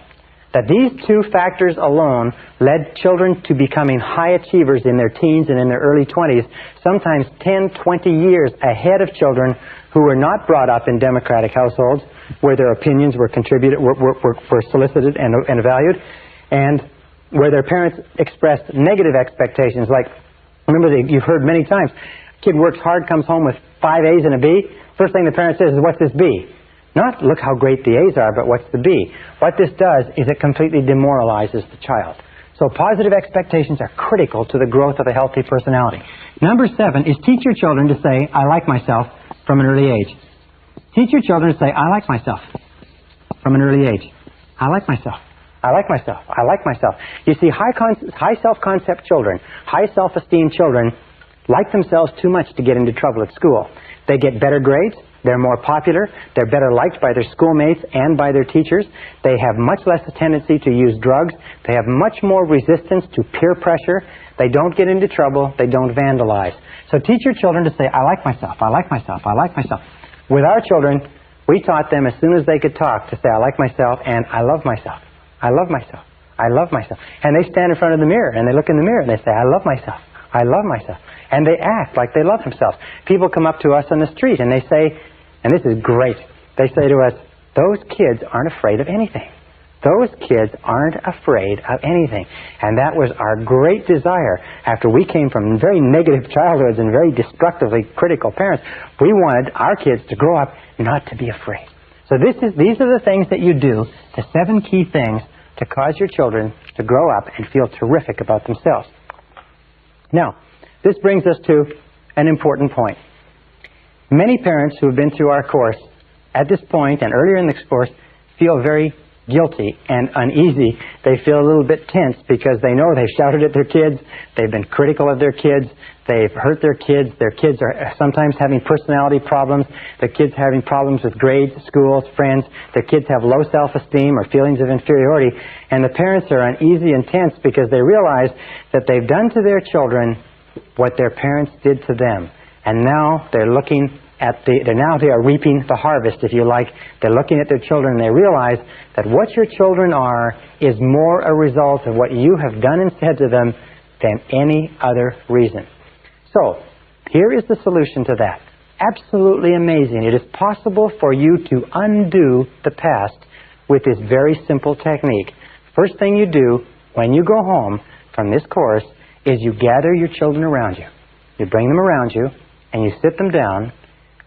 That these 2 factors alone led children to becoming high achievers in their teens and in their early 20s, sometimes 10, 20 years ahead of children who were not brought up in democratic households, where their opinions were solicited and valued, and where their parents expressed negative expectations. Like, remember, you've heard many times, kid works hard, comes home with 5 A's and a B. First thing the parent says is, what's this B? Not, look how great the A's are, but what's the B? What this does is it completely demoralizes the child. So positive expectations are critical to the growth of a healthy personality. Number 7 is teach your children to say, I like myself, from an early age. Teach your children to say, I like myself, from an early age. I like myself. I like myself. I like myself. You see, high self-concept children, high self-esteem children like themselves too much to get into trouble at school. They get better grades. They're more popular. They're better liked by their schoolmates and by their teachers. They have much less a tendency to use drugs. They have much more resistance to peer pressure. They don't get into trouble. They don't vandalize. So teach your children to say, I like myself. I like myself. I like myself. With our children, we taught them as soon as they could talk to say, I like myself and I love myself. I love myself. I love myself. And they stand in front of the mirror and they look in the mirror and they say, I love myself. I love myself. And they act like they love themselves. People come up to us on the street and they say, and this is great, they say to us, those kids aren't afraid of anything. Those kids aren't afraid of anything. And that was our great desire. After we came from very negative childhoods and very destructively critical parents, we wanted our kids to grow up not to be afraid. So these are the things that you do, the 7 key things to cause your children to grow up and feel terrific about themselves. Now, this brings us to an important point. Many parents who have been through our course at this point and earlier in the course feel very guilty and uneasy. They feel a little bit tense because they know they've shouted at their kids, they've been critical of their kids, they've hurt their kids are sometimes having personality problems, their kids are having problems with grades, schools, friends, their kids have low self-esteem or feelings of inferiority, and the parents are uneasy and tense because they realize that they've done to their children what their parents did to them. And now they're looking at now they are reaping the harvest, if you like. They're looking at their children and they realize that what your children are is more a result of what you have done and said to them than any other reason. So, here is the solution to that. absolutely amazing. It is possible for you to undo the past with this very simple technique. First thing you do when you go home from this course is you gather your children around you. You bring them around you and you sit them down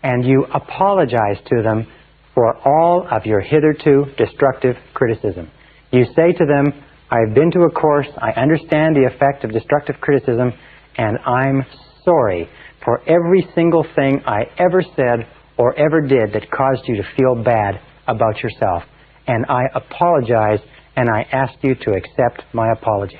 and you apologize to them for all of your hitherto destructive criticism. You say to them, I've been to a course, I understand the effect of destructive criticism, and I'm sorry for every single thing I ever said or ever did that caused you to feel bad about yourself. And I apologize, and I ask you to accept my apology.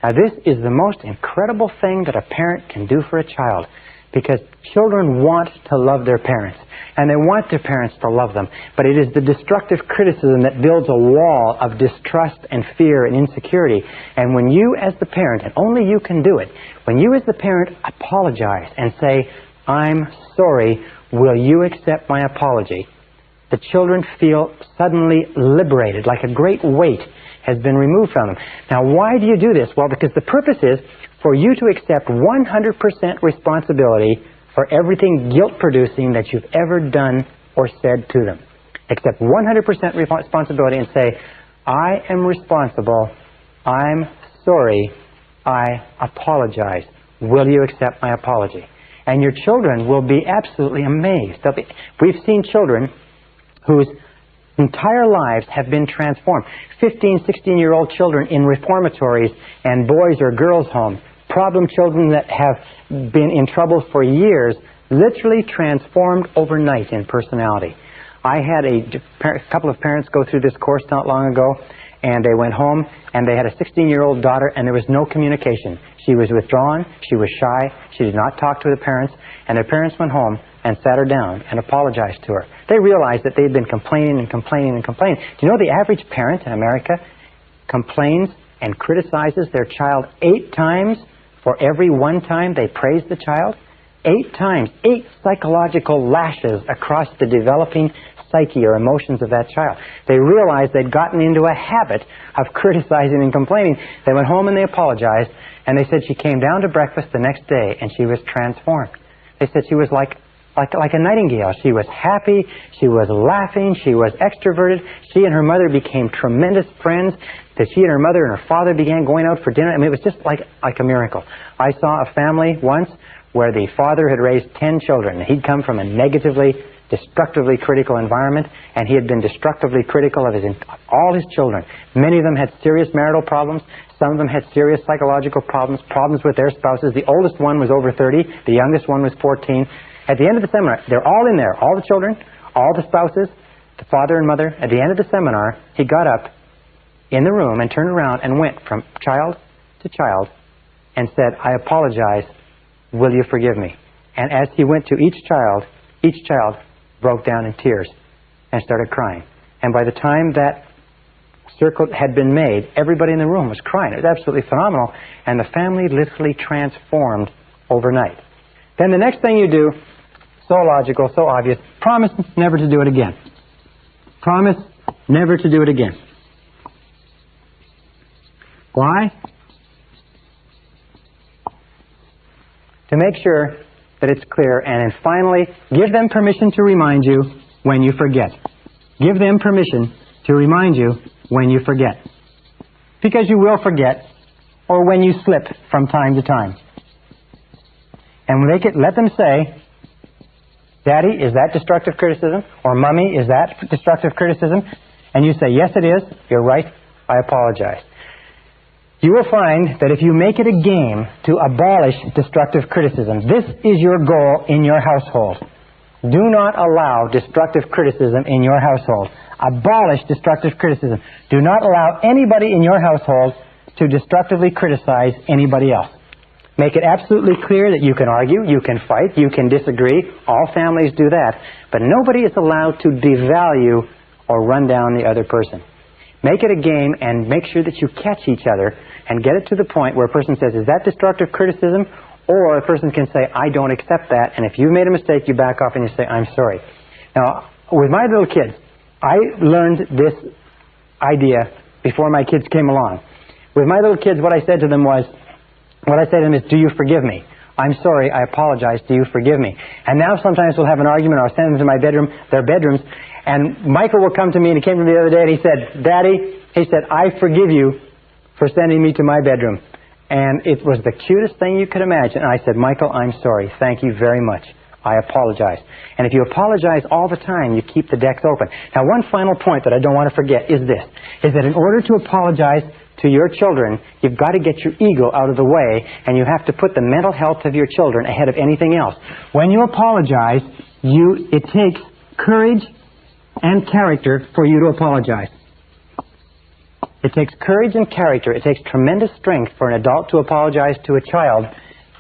Now, this is the most incredible thing that a parent can do for a child, because children want to love their parents, and they want their parents to love them. But it is the destructive criticism that builds a wall of distrust and fear and insecurity. And when you as the parent, and only you can do it, when you as the parent apologize and say, I'm sorry, will you accept my apology? The children feel suddenly liberated, like a great weight has been removed from them. Now, why do you do this? Well, because the purpose is for you to accept 100% responsibility for everything guilt-producing that you've ever done or said to them. Accept 100% responsibility and say, I am responsible, I'm sorry, I apologize. Will you accept my apology? And your children will be absolutely amazed. We've seen children whose entire lives have been transformed. 15, 16-year-old children in reformatories and boys or girls' homes. Problem children that have been in trouble for years, literally transformed overnight in personality. I had a couple of parents go through this course not long ago, and they went home, and they had a 16-year-old daughter, and there was no communication. She was withdrawn, she was shy, she did not talk to the parents, and their parents went home and sat her down and apologized to her. They realized that they'd been complaining and complaining and complaining. Do you know the average parent in America complains and criticizes their child 8 times for every 1 time they praise the child? 8 times, 8 psychological lashes across the developing psyche or emotions of that child. They realized they'd gotten into a habit of criticizing and complaining. They went home and they apologized, and they said she came down to breakfast the next day and she was transformed. They said she was like a nightingale. She was happy, she was laughing, she was extroverted. She and her mother became tremendous friends. That she and her mother and her father began going out for dinner. I mean, it was just like a miracle. I saw a family once where the father had raised 10 children. He'd come from a negatively, destructively critical environment, and he had been destructively critical of all his children. Many of them had serious marital problems. Some of them had serious psychological problems, problems with their spouses. The oldest one was over 30. The youngest one was 14. At the end of the seminar, they're all in there, all the children, all the spouses, the father and mother. At the end of the seminar, he got up in the room and turned around and went from child to child and said, I apologize, will you forgive me? And as he went to each child broke down in tears and started crying. And by the time that circle had been made, everybody in the room was crying. It was absolutely phenomenal. And the family literally transformed overnight. Then the next thing you do, so logical, so obvious, promise never to do it again. Promise never to do it again. Why? To make sure that it's clear, and then finally, give them permission to remind you when you forget. Give them permission to remind you when you forget. Because you will forget, or when you slip from time to time. And let them say, Daddy, is that destructive criticism? Or Mommy, is that destructive criticism? And you say, yes, it is. You're right. I apologize. You will find that if you make it a game to abolish destructive criticism, this is your goal in your household. Do not allow destructive criticism in your household. Abolish destructive criticism. Do not allow anybody in your household to destructively criticize anybody else. Make it absolutely clear that you can argue, you can fight, you can disagree. All families do that. But nobody is allowed to devalue or run down the other person. Make it a game and make sure that you catch each other and get it to the point where a person says, is that destructive criticism? Or a person can say, I don't accept that. And if you've made a mistake, you back off and you say, I'm sorry. Now, with my little kids, I learned this idea before my kids came along. With my little kids, what I said to them is, do you forgive me? I'm sorry, I apologize, do you forgive me? And now sometimes we'll have an argument, or I'll send them to their bedrooms, and Michael will come to me, and he came to me the other day, and he said, Daddy, he said, I forgive you for sending me to my bedroom. And it was the cutest thing you could imagine. And I said, Michael, I'm sorry. Thank you very much. I apologize. And if you apologize all the time, you keep the decks open. Now, one final point that I don't want to forget is this, is that in order to apologize to your children, you've got to get your ego out of the way, and you have to put the mental health of your children ahead of anything else. When you apologize, it takes courage and character for you to apologize. It takes courage and character. It takes tremendous strength for an adult to apologize to a child.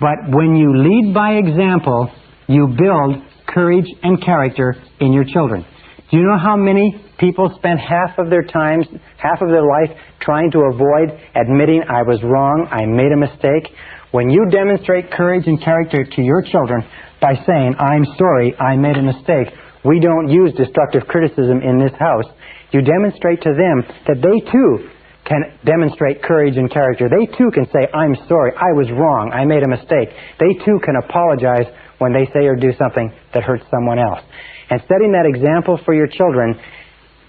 But when you lead by example, you build courage and character in your children. Do you know how many people spend half of their life trying to avoid admitting, I was wrong, I made a mistake? When you demonstrate courage and character to your children by saying, I'm sorry, I made a mistake, we don't use destructive criticism in this house. You demonstrate to them that they too can demonstrate courage and character. They too can say, I'm sorry, I was wrong, I made a mistake. They too can apologize when they say or do something that hurts someone else. And setting that example for your children,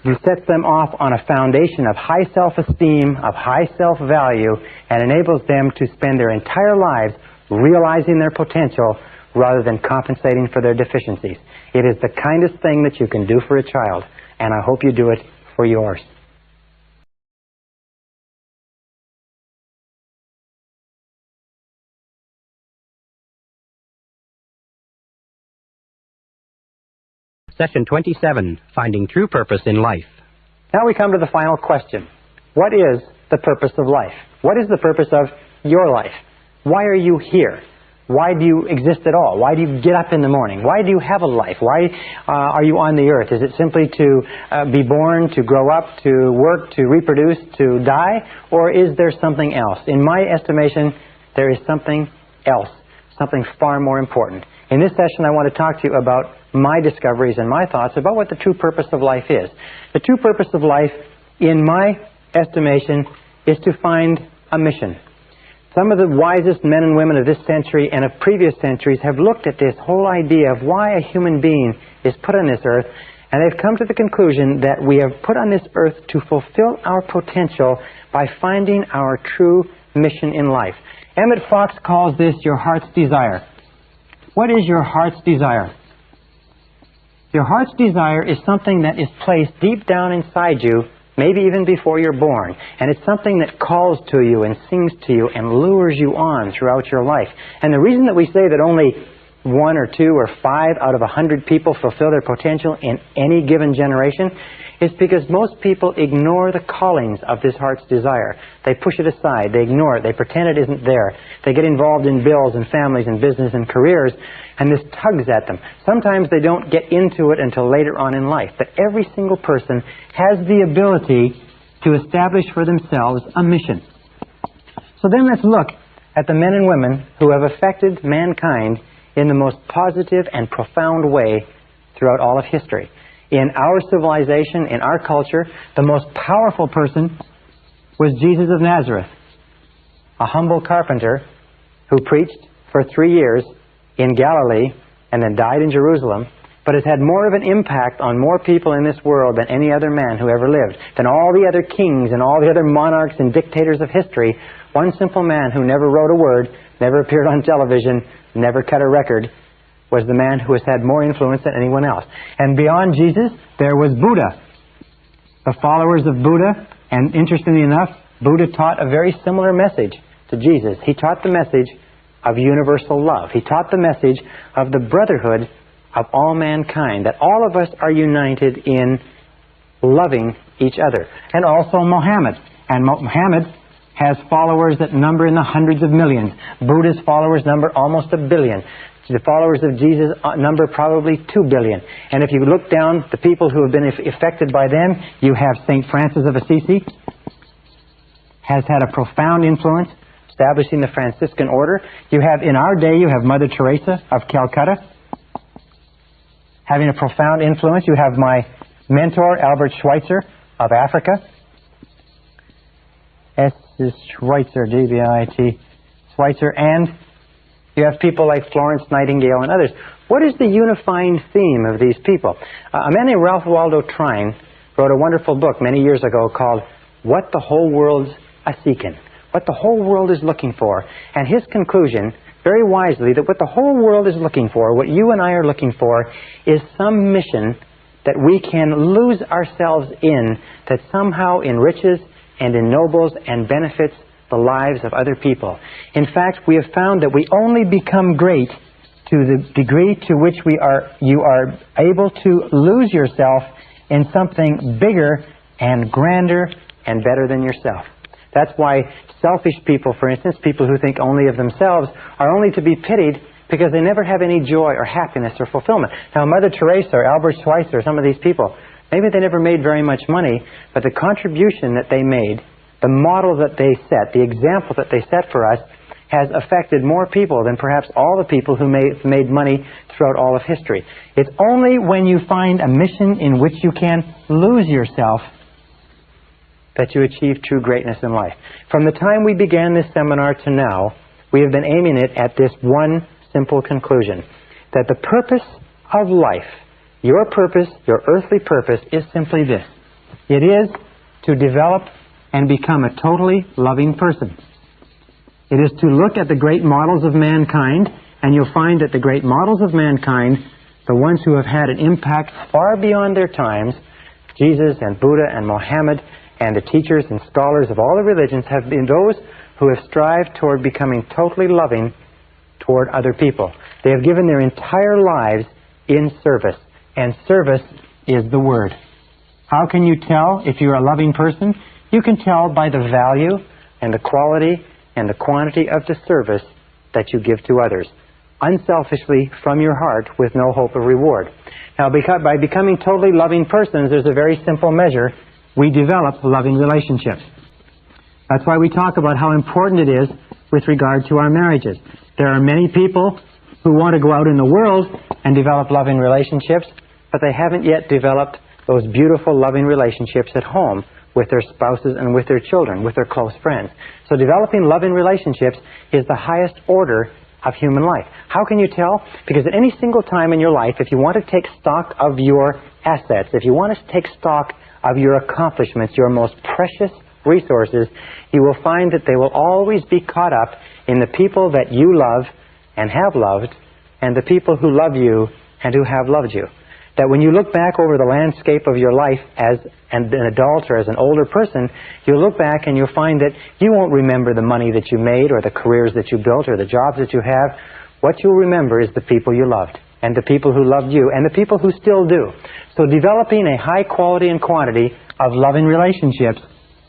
you set them off on a foundation of high self-esteem, of high self-value, and enables them to spend their entire lives realizing their potential rather than compensating for their deficiencies. It is the kindest thing that you can do for a child, and I hope you do it for yours. Session 27, Finding True Purpose in Life. Now we come to the final question. What is the purpose of life? What is the purpose of your life? Why are you here? Why do you exist at all? Why do you get up in the morning? Why do you have a life? Why are you on the earth? Is it simply to be born, to grow up, to work, to reproduce, to die? Or is there something else? In my estimation, there is something else, something far more important. In this session, I want to talk to you about my discoveries and my thoughts about what the true purpose of life is. The true purpose of life, in my estimation, is to find a mission. Some of the wisest men and women of this century and of previous centuries have looked at this whole idea of why a human being is put on this earth, and they've come to the conclusion that we are put on this earth to fulfill our potential by finding our true mission in life. Emmett Fox calls this your heart's desire. What is your heart's desire? Your heart's desire is something that is placed deep down inside you, maybe even before you're born. And it's something that calls to you and sings to you and lures you on throughout your life. And the reason that we say that only 1 or 2 or 5 out of 100 people fulfill their potential in any given generation is because most people ignore the callings of this heart's desire. They push it aside. They ignore it. They pretend it isn't there. They get involved in bills and families and business and careers, and this tugs at them. Sometimes they don't get into it until later on in life. But every single person has the ability to establish for themselves a mission. So then let's look at the men and women who have affected mankind in the most positive and profound way throughout all of history. In our civilization, in our culture, the most powerful person was Jesus of Nazareth, a humble carpenter who preached for 3 years in Galilee and then died in Jerusalem, but has had more of an impact on more people in this world than any other man who ever lived, than all the other kings and all the other monarchs and dictators of history. One simple man who never wrote a word, never appeared on television, never cut a record, was the man who has had more influence than anyone else. And beyond Jesus, there was Buddha. The followers of Buddha, and interestingly enough, Buddha taught a very similar message to Jesus. He taught the message of universal love. He taught the message of the brotherhood of all mankind, that all of us are united in loving each other. And also Mohammed. And Mohammed has followers that number in the hundreds of millions. Buddha's followers number almost 1 billion. The followers of Jesus number probably 2 billion. And if you look down the people who have been affected by them, you have St. Francis of Assisi, has had a profound influence, establishing the Franciscan order. You have, in our day, you have Mother Teresa of Calcutta, having a profound influence. You have my mentor, Albert Schweitzer of Africa. S is Schweitzer, D-B-I-T, Schweitzer. And You have people like Florence Nightingale and others. What is the unifying theme of these people? A man named Ralph Waldo Trine wrote a wonderful book many years ago called What the Whole World's A-Seekin', what the whole world is looking for. And his conclusion, very wisely, that what the whole world is looking for, what you and I are looking for, is some mission that we can lose ourselves in that somehow enriches and ennobles and benefits the lives of other people. In fact, we have found that we only become great to the degree to which you are able to lose yourself in something bigger and grander and better than yourself. That's why selfish people, for instance, people who think only of themselves, are only to be pitied because they never have any joy or happiness or fulfillment. Now, Mother Teresa or Albert Schweitzer, some of these people, maybe they never made very much money, but the contribution that they made, the model that they set, the example that they set for us, has affected more people than perhaps all the people who made money throughout all of history. It's only when you find a mission in which you can lose yourself that you achieve true greatness in life. From the time we began this seminar to now, we have been aiming it at this one simple conclusion, that the purpose of life, your purpose, your earthly purpose, is simply this. It is to develop and become a totally loving person. It is to look at the great models of mankind, and you'll find that the great models of mankind, the ones who have had an impact far beyond their times, Jesus and Buddha and Mohammed and the teachers and scholars of all the religions, have been those who have strived toward becoming totally loving toward other people. They have given their entire lives in service, and service is the word. How can you tell if you're a loving person? You can tell by the value and the quality and the quantity of the service that you give to others, unselfishly from your heart with no hope of reward. Now, by becoming totally loving persons, there's a very simple measure. We develop loving relationships. That's why we talk about how important it is with regard to our marriages. There are many people who want to go out in the world and develop loving relationships, but they haven't yet developed those beautiful loving relationships at home with their spouses and with their children, with their close friends. So developing loving relationships is the highest order of human life. How can you tell? Because at any single time in your life, if you want to take stock of your assets, if you want to take stock of your accomplishments, your most precious resources, you will find that they will always be caught up in the people that you love and have loved, and the people who love you and who have loved you. That when you look back over the landscape of your life as an adult or as an older person, you'll look back and you'll find that you won't remember the money that you made or the careers that you built or the jobs that you have. What you'll remember is the people you loved and the people who loved you and the people who still do. So developing a high quality and quantity of loving relationships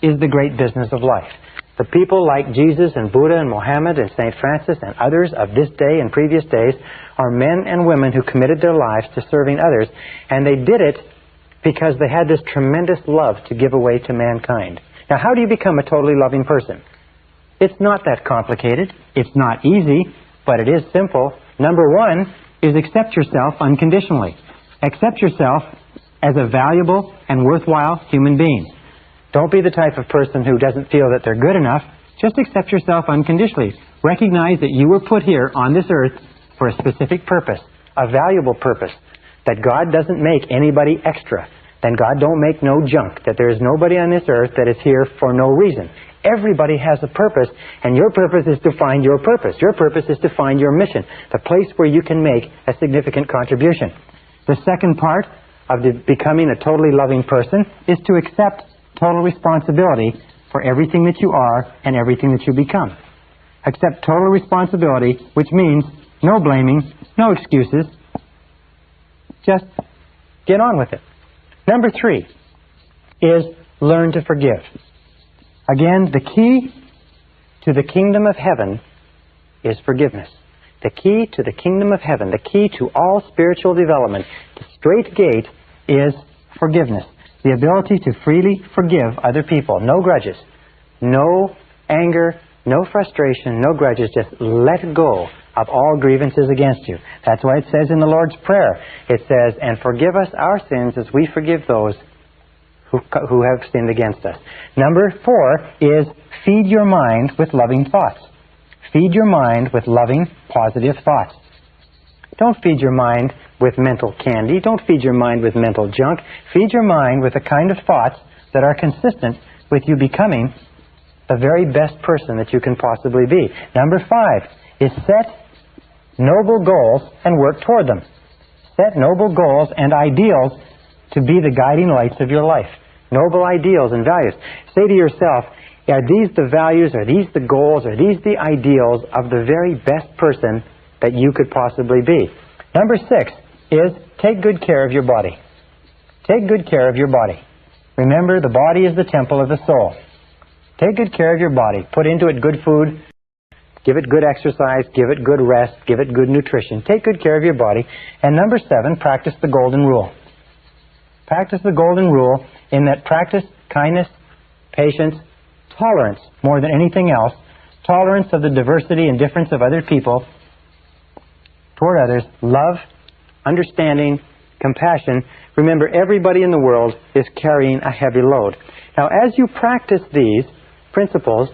is the great business of life. The people like Jesus and Buddha and Mohammed and St. Francis and others of this day and previous days are men and women who committed their lives to serving others, and they did it because they had this tremendous love to give away to mankind. Now, how do you become a totally loving person? It's not that complicated. It's not easy, but it is simple. Number one is accept yourself unconditionally. Accept yourself as a valuable and worthwhile human being. Don't be the type of person who doesn't feel that they're good enough. Just accept yourself unconditionally. Recognize that you were put here on this earth for a specific purpose, a valuable purpose, that God doesn't make anybody extra, then God don't make no junk, that there is nobody on this earth that is here for no reason. Everybody has a purpose, and your purpose is to find your purpose. Your purpose is to find your mission, the place where you can make a significant contribution. The second part of becoming a totally loving person is to accept total responsibility for everything that you are and everything that you become. Accept total responsibility, which means no blaming, no excuses. Just get on with it. Number three is learn to forgive. Again, the key to the kingdom of heaven is forgiveness. The key to the kingdom of heaven, the key to all spiritual development, the straight gate is forgiveness. The ability to freely forgive other people. No grudges. No anger. No frustration. No grudges. Just let go of all grievances against you. That's why it says in the Lord's Prayer, it says, and forgive us our sins as we forgive those who have sinned against us. Number four is feed your mind with loving thoughts. Feed your mind with loving, positive thoughts. Don't feed your mind with mental candy. Don't feed your mind with mental junk. Feed your mind with the kind of thoughts that are consistent with you becoming the very best person that you can possibly be. Number 5 is set noble goals and work toward them. Set noble goals and ideals to be the guiding lights of your life. Noble ideals and values. Say to yourself, are these the values, are these the goals, are these the ideals of the very best person that you could possibly be? Number 6 is take good care of your body. Take good care of your body. Remember, the body is the temple of the soul. Take good care of your body. Put into it good food. Give it good exercise. Give it good rest. Give it good nutrition. Take good care of your body. And number 7, practice the golden rule. Practice the golden rule in that practice kindness, patience, tolerance more than anything else. Tolerance of the diversity and difference of other people toward others. Love, understanding, compassion. Remember, everybody in the world is carrying a heavy load. Now, as you practice these principles,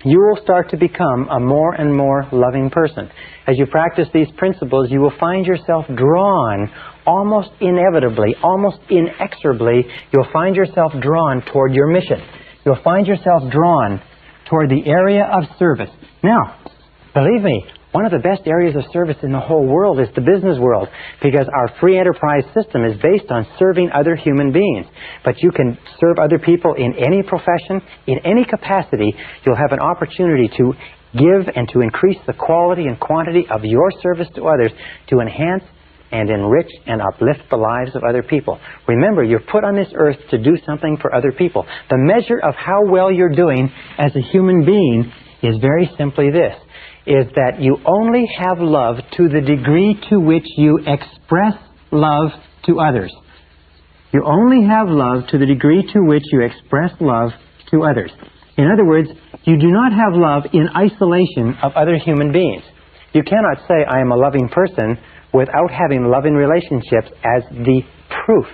you will start to become a more and more loving person. As you practice these principles, you will find yourself drawn, almost inevitably, almost inexorably, you'll find yourself drawn toward your mission. You'll find yourself drawn toward the area of service. Now, believe me, one of the best areas of service in the whole world is the business world, because our free enterprise system is based on serving other human beings. But you can serve other people in any profession, in any capacity. You'll have an opportunity to give and to increase the quality and quantity of your service to others to enhance and enrich and uplift the lives of other people. Remember, you're put on this earth to do something for other people. The measure of how well you're doing as a human being is very simply this, is that you only have love to the degree to which you express love to others. You only have love to the degree to which you express love to others. In other words, you do not have love in isolation of other human beings. You cannot say, I am a loving person, without having loving relationships as the proof,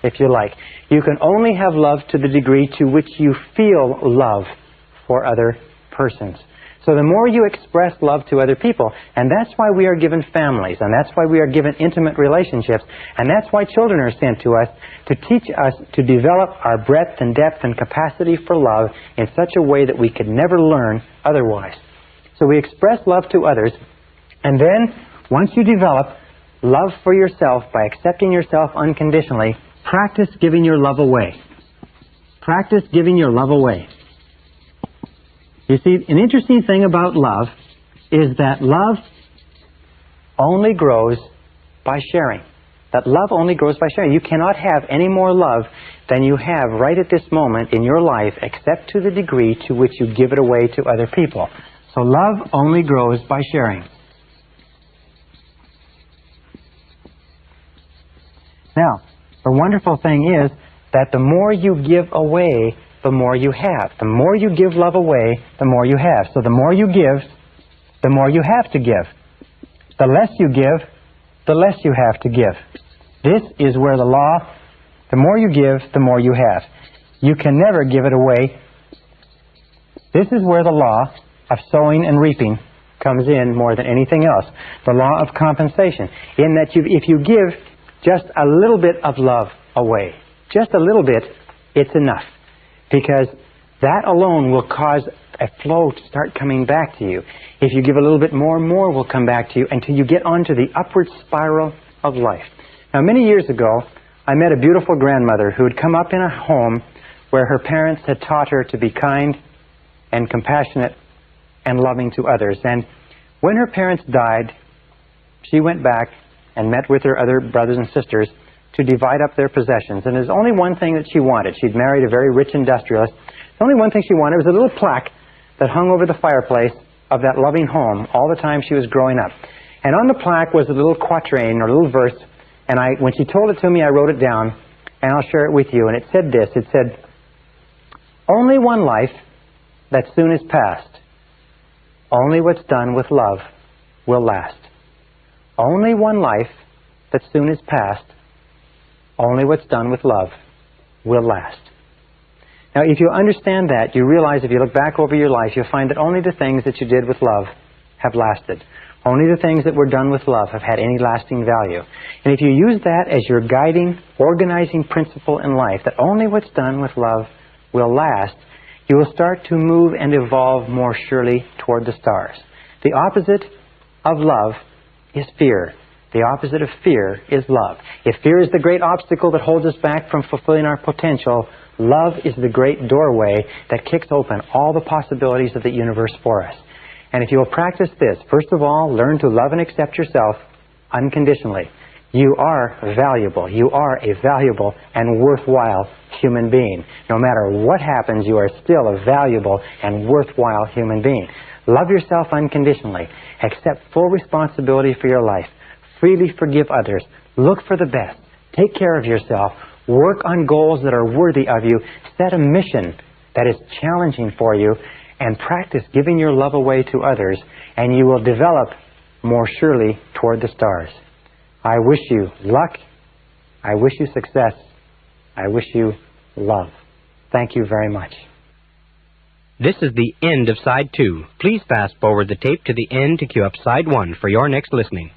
if you like. You can only have love to the degree to which you feel love for other persons. So the more you express love to other people, and that's why we are given families, and that's why we are given intimate relationships, and that's why children are sent to us to teach us to develop our breadth and depth and capacity for love in such a way that we could never learn otherwise. So we express love to others, and then once you develop love for yourself by accepting yourself unconditionally, practice giving your love away. Practice giving your love away. You see, an interesting thing about love is that love only grows by sharing. That love only grows by sharing. You cannot have any more love than you have right at this moment in your life, except to the degree to which you give it away to other people. So love only grows by sharing. Now, the wonderful thing is that the more you give away, the more you have. The more you give love away, the more you have. So the more you give, the more you have to give. The less you give, the less you have to give. This is where the law, the more you give, the more you have. You can never give it away. This is where the law of sowing and reaping comes in more than anything else. The law of compensation. In that if you give just a little bit of love away, just a little bit, it's enough. Because that alone will cause a flow to start coming back to you. If you give a little bit more, more will come back to you until you get onto the upward spiral of life. Now, many years ago, I met a beautiful grandmother who had come up in a home where her parents had taught her to be kind and compassionate and loving to others. And when her parents died, she went back and met with her other brothers and sisters to divide up their possessions. And there's only one thing that she wanted. She'd married a very rich industrialist. The only one thing she wanted was a little plaque that hung over the fireplace of that loving home all the time she was growing up. And on the plaque was a little quatrain or a little verse. And when she told it to me, I wrote it down, and I'll share it with you. And it said this. It said, only one life that soon is past. Only what's done with love will last. Only one life that soon is past. Only what's done with love will last. Now, if you understand that, you realize if you look back over your life, you'll find that only the things that you did with love have lasted. Only the things that were done with love have had any lasting value. And if you use that as your guiding, organizing principle in life, that only what's done with love will last, you will start to move and evolve more surely toward the stars. The opposite of love is fear. The opposite of fear is love. If fear is the great obstacle that holds us back from fulfilling our potential, love is the great doorway that kicks open all the possibilities of the universe for us. And if you will practice this, first of all, learn to love and accept yourself unconditionally. You are valuable. You are a valuable and worthwhile human being. No matter what happens, you are still a valuable and worthwhile human being. Love yourself unconditionally. Accept full responsibility for your life. Freely forgive others. Look for the best. Take care of yourself. Work on goals that are worthy of you. Set a mission that is challenging for you. And practice giving your love away to others. And you will develop more surely toward the stars. I wish you luck. I wish you success. I wish you love. Thank you very much. This is the end of Side 2. Please fast forward the tape to the end to cue up Side 1 for your next listening.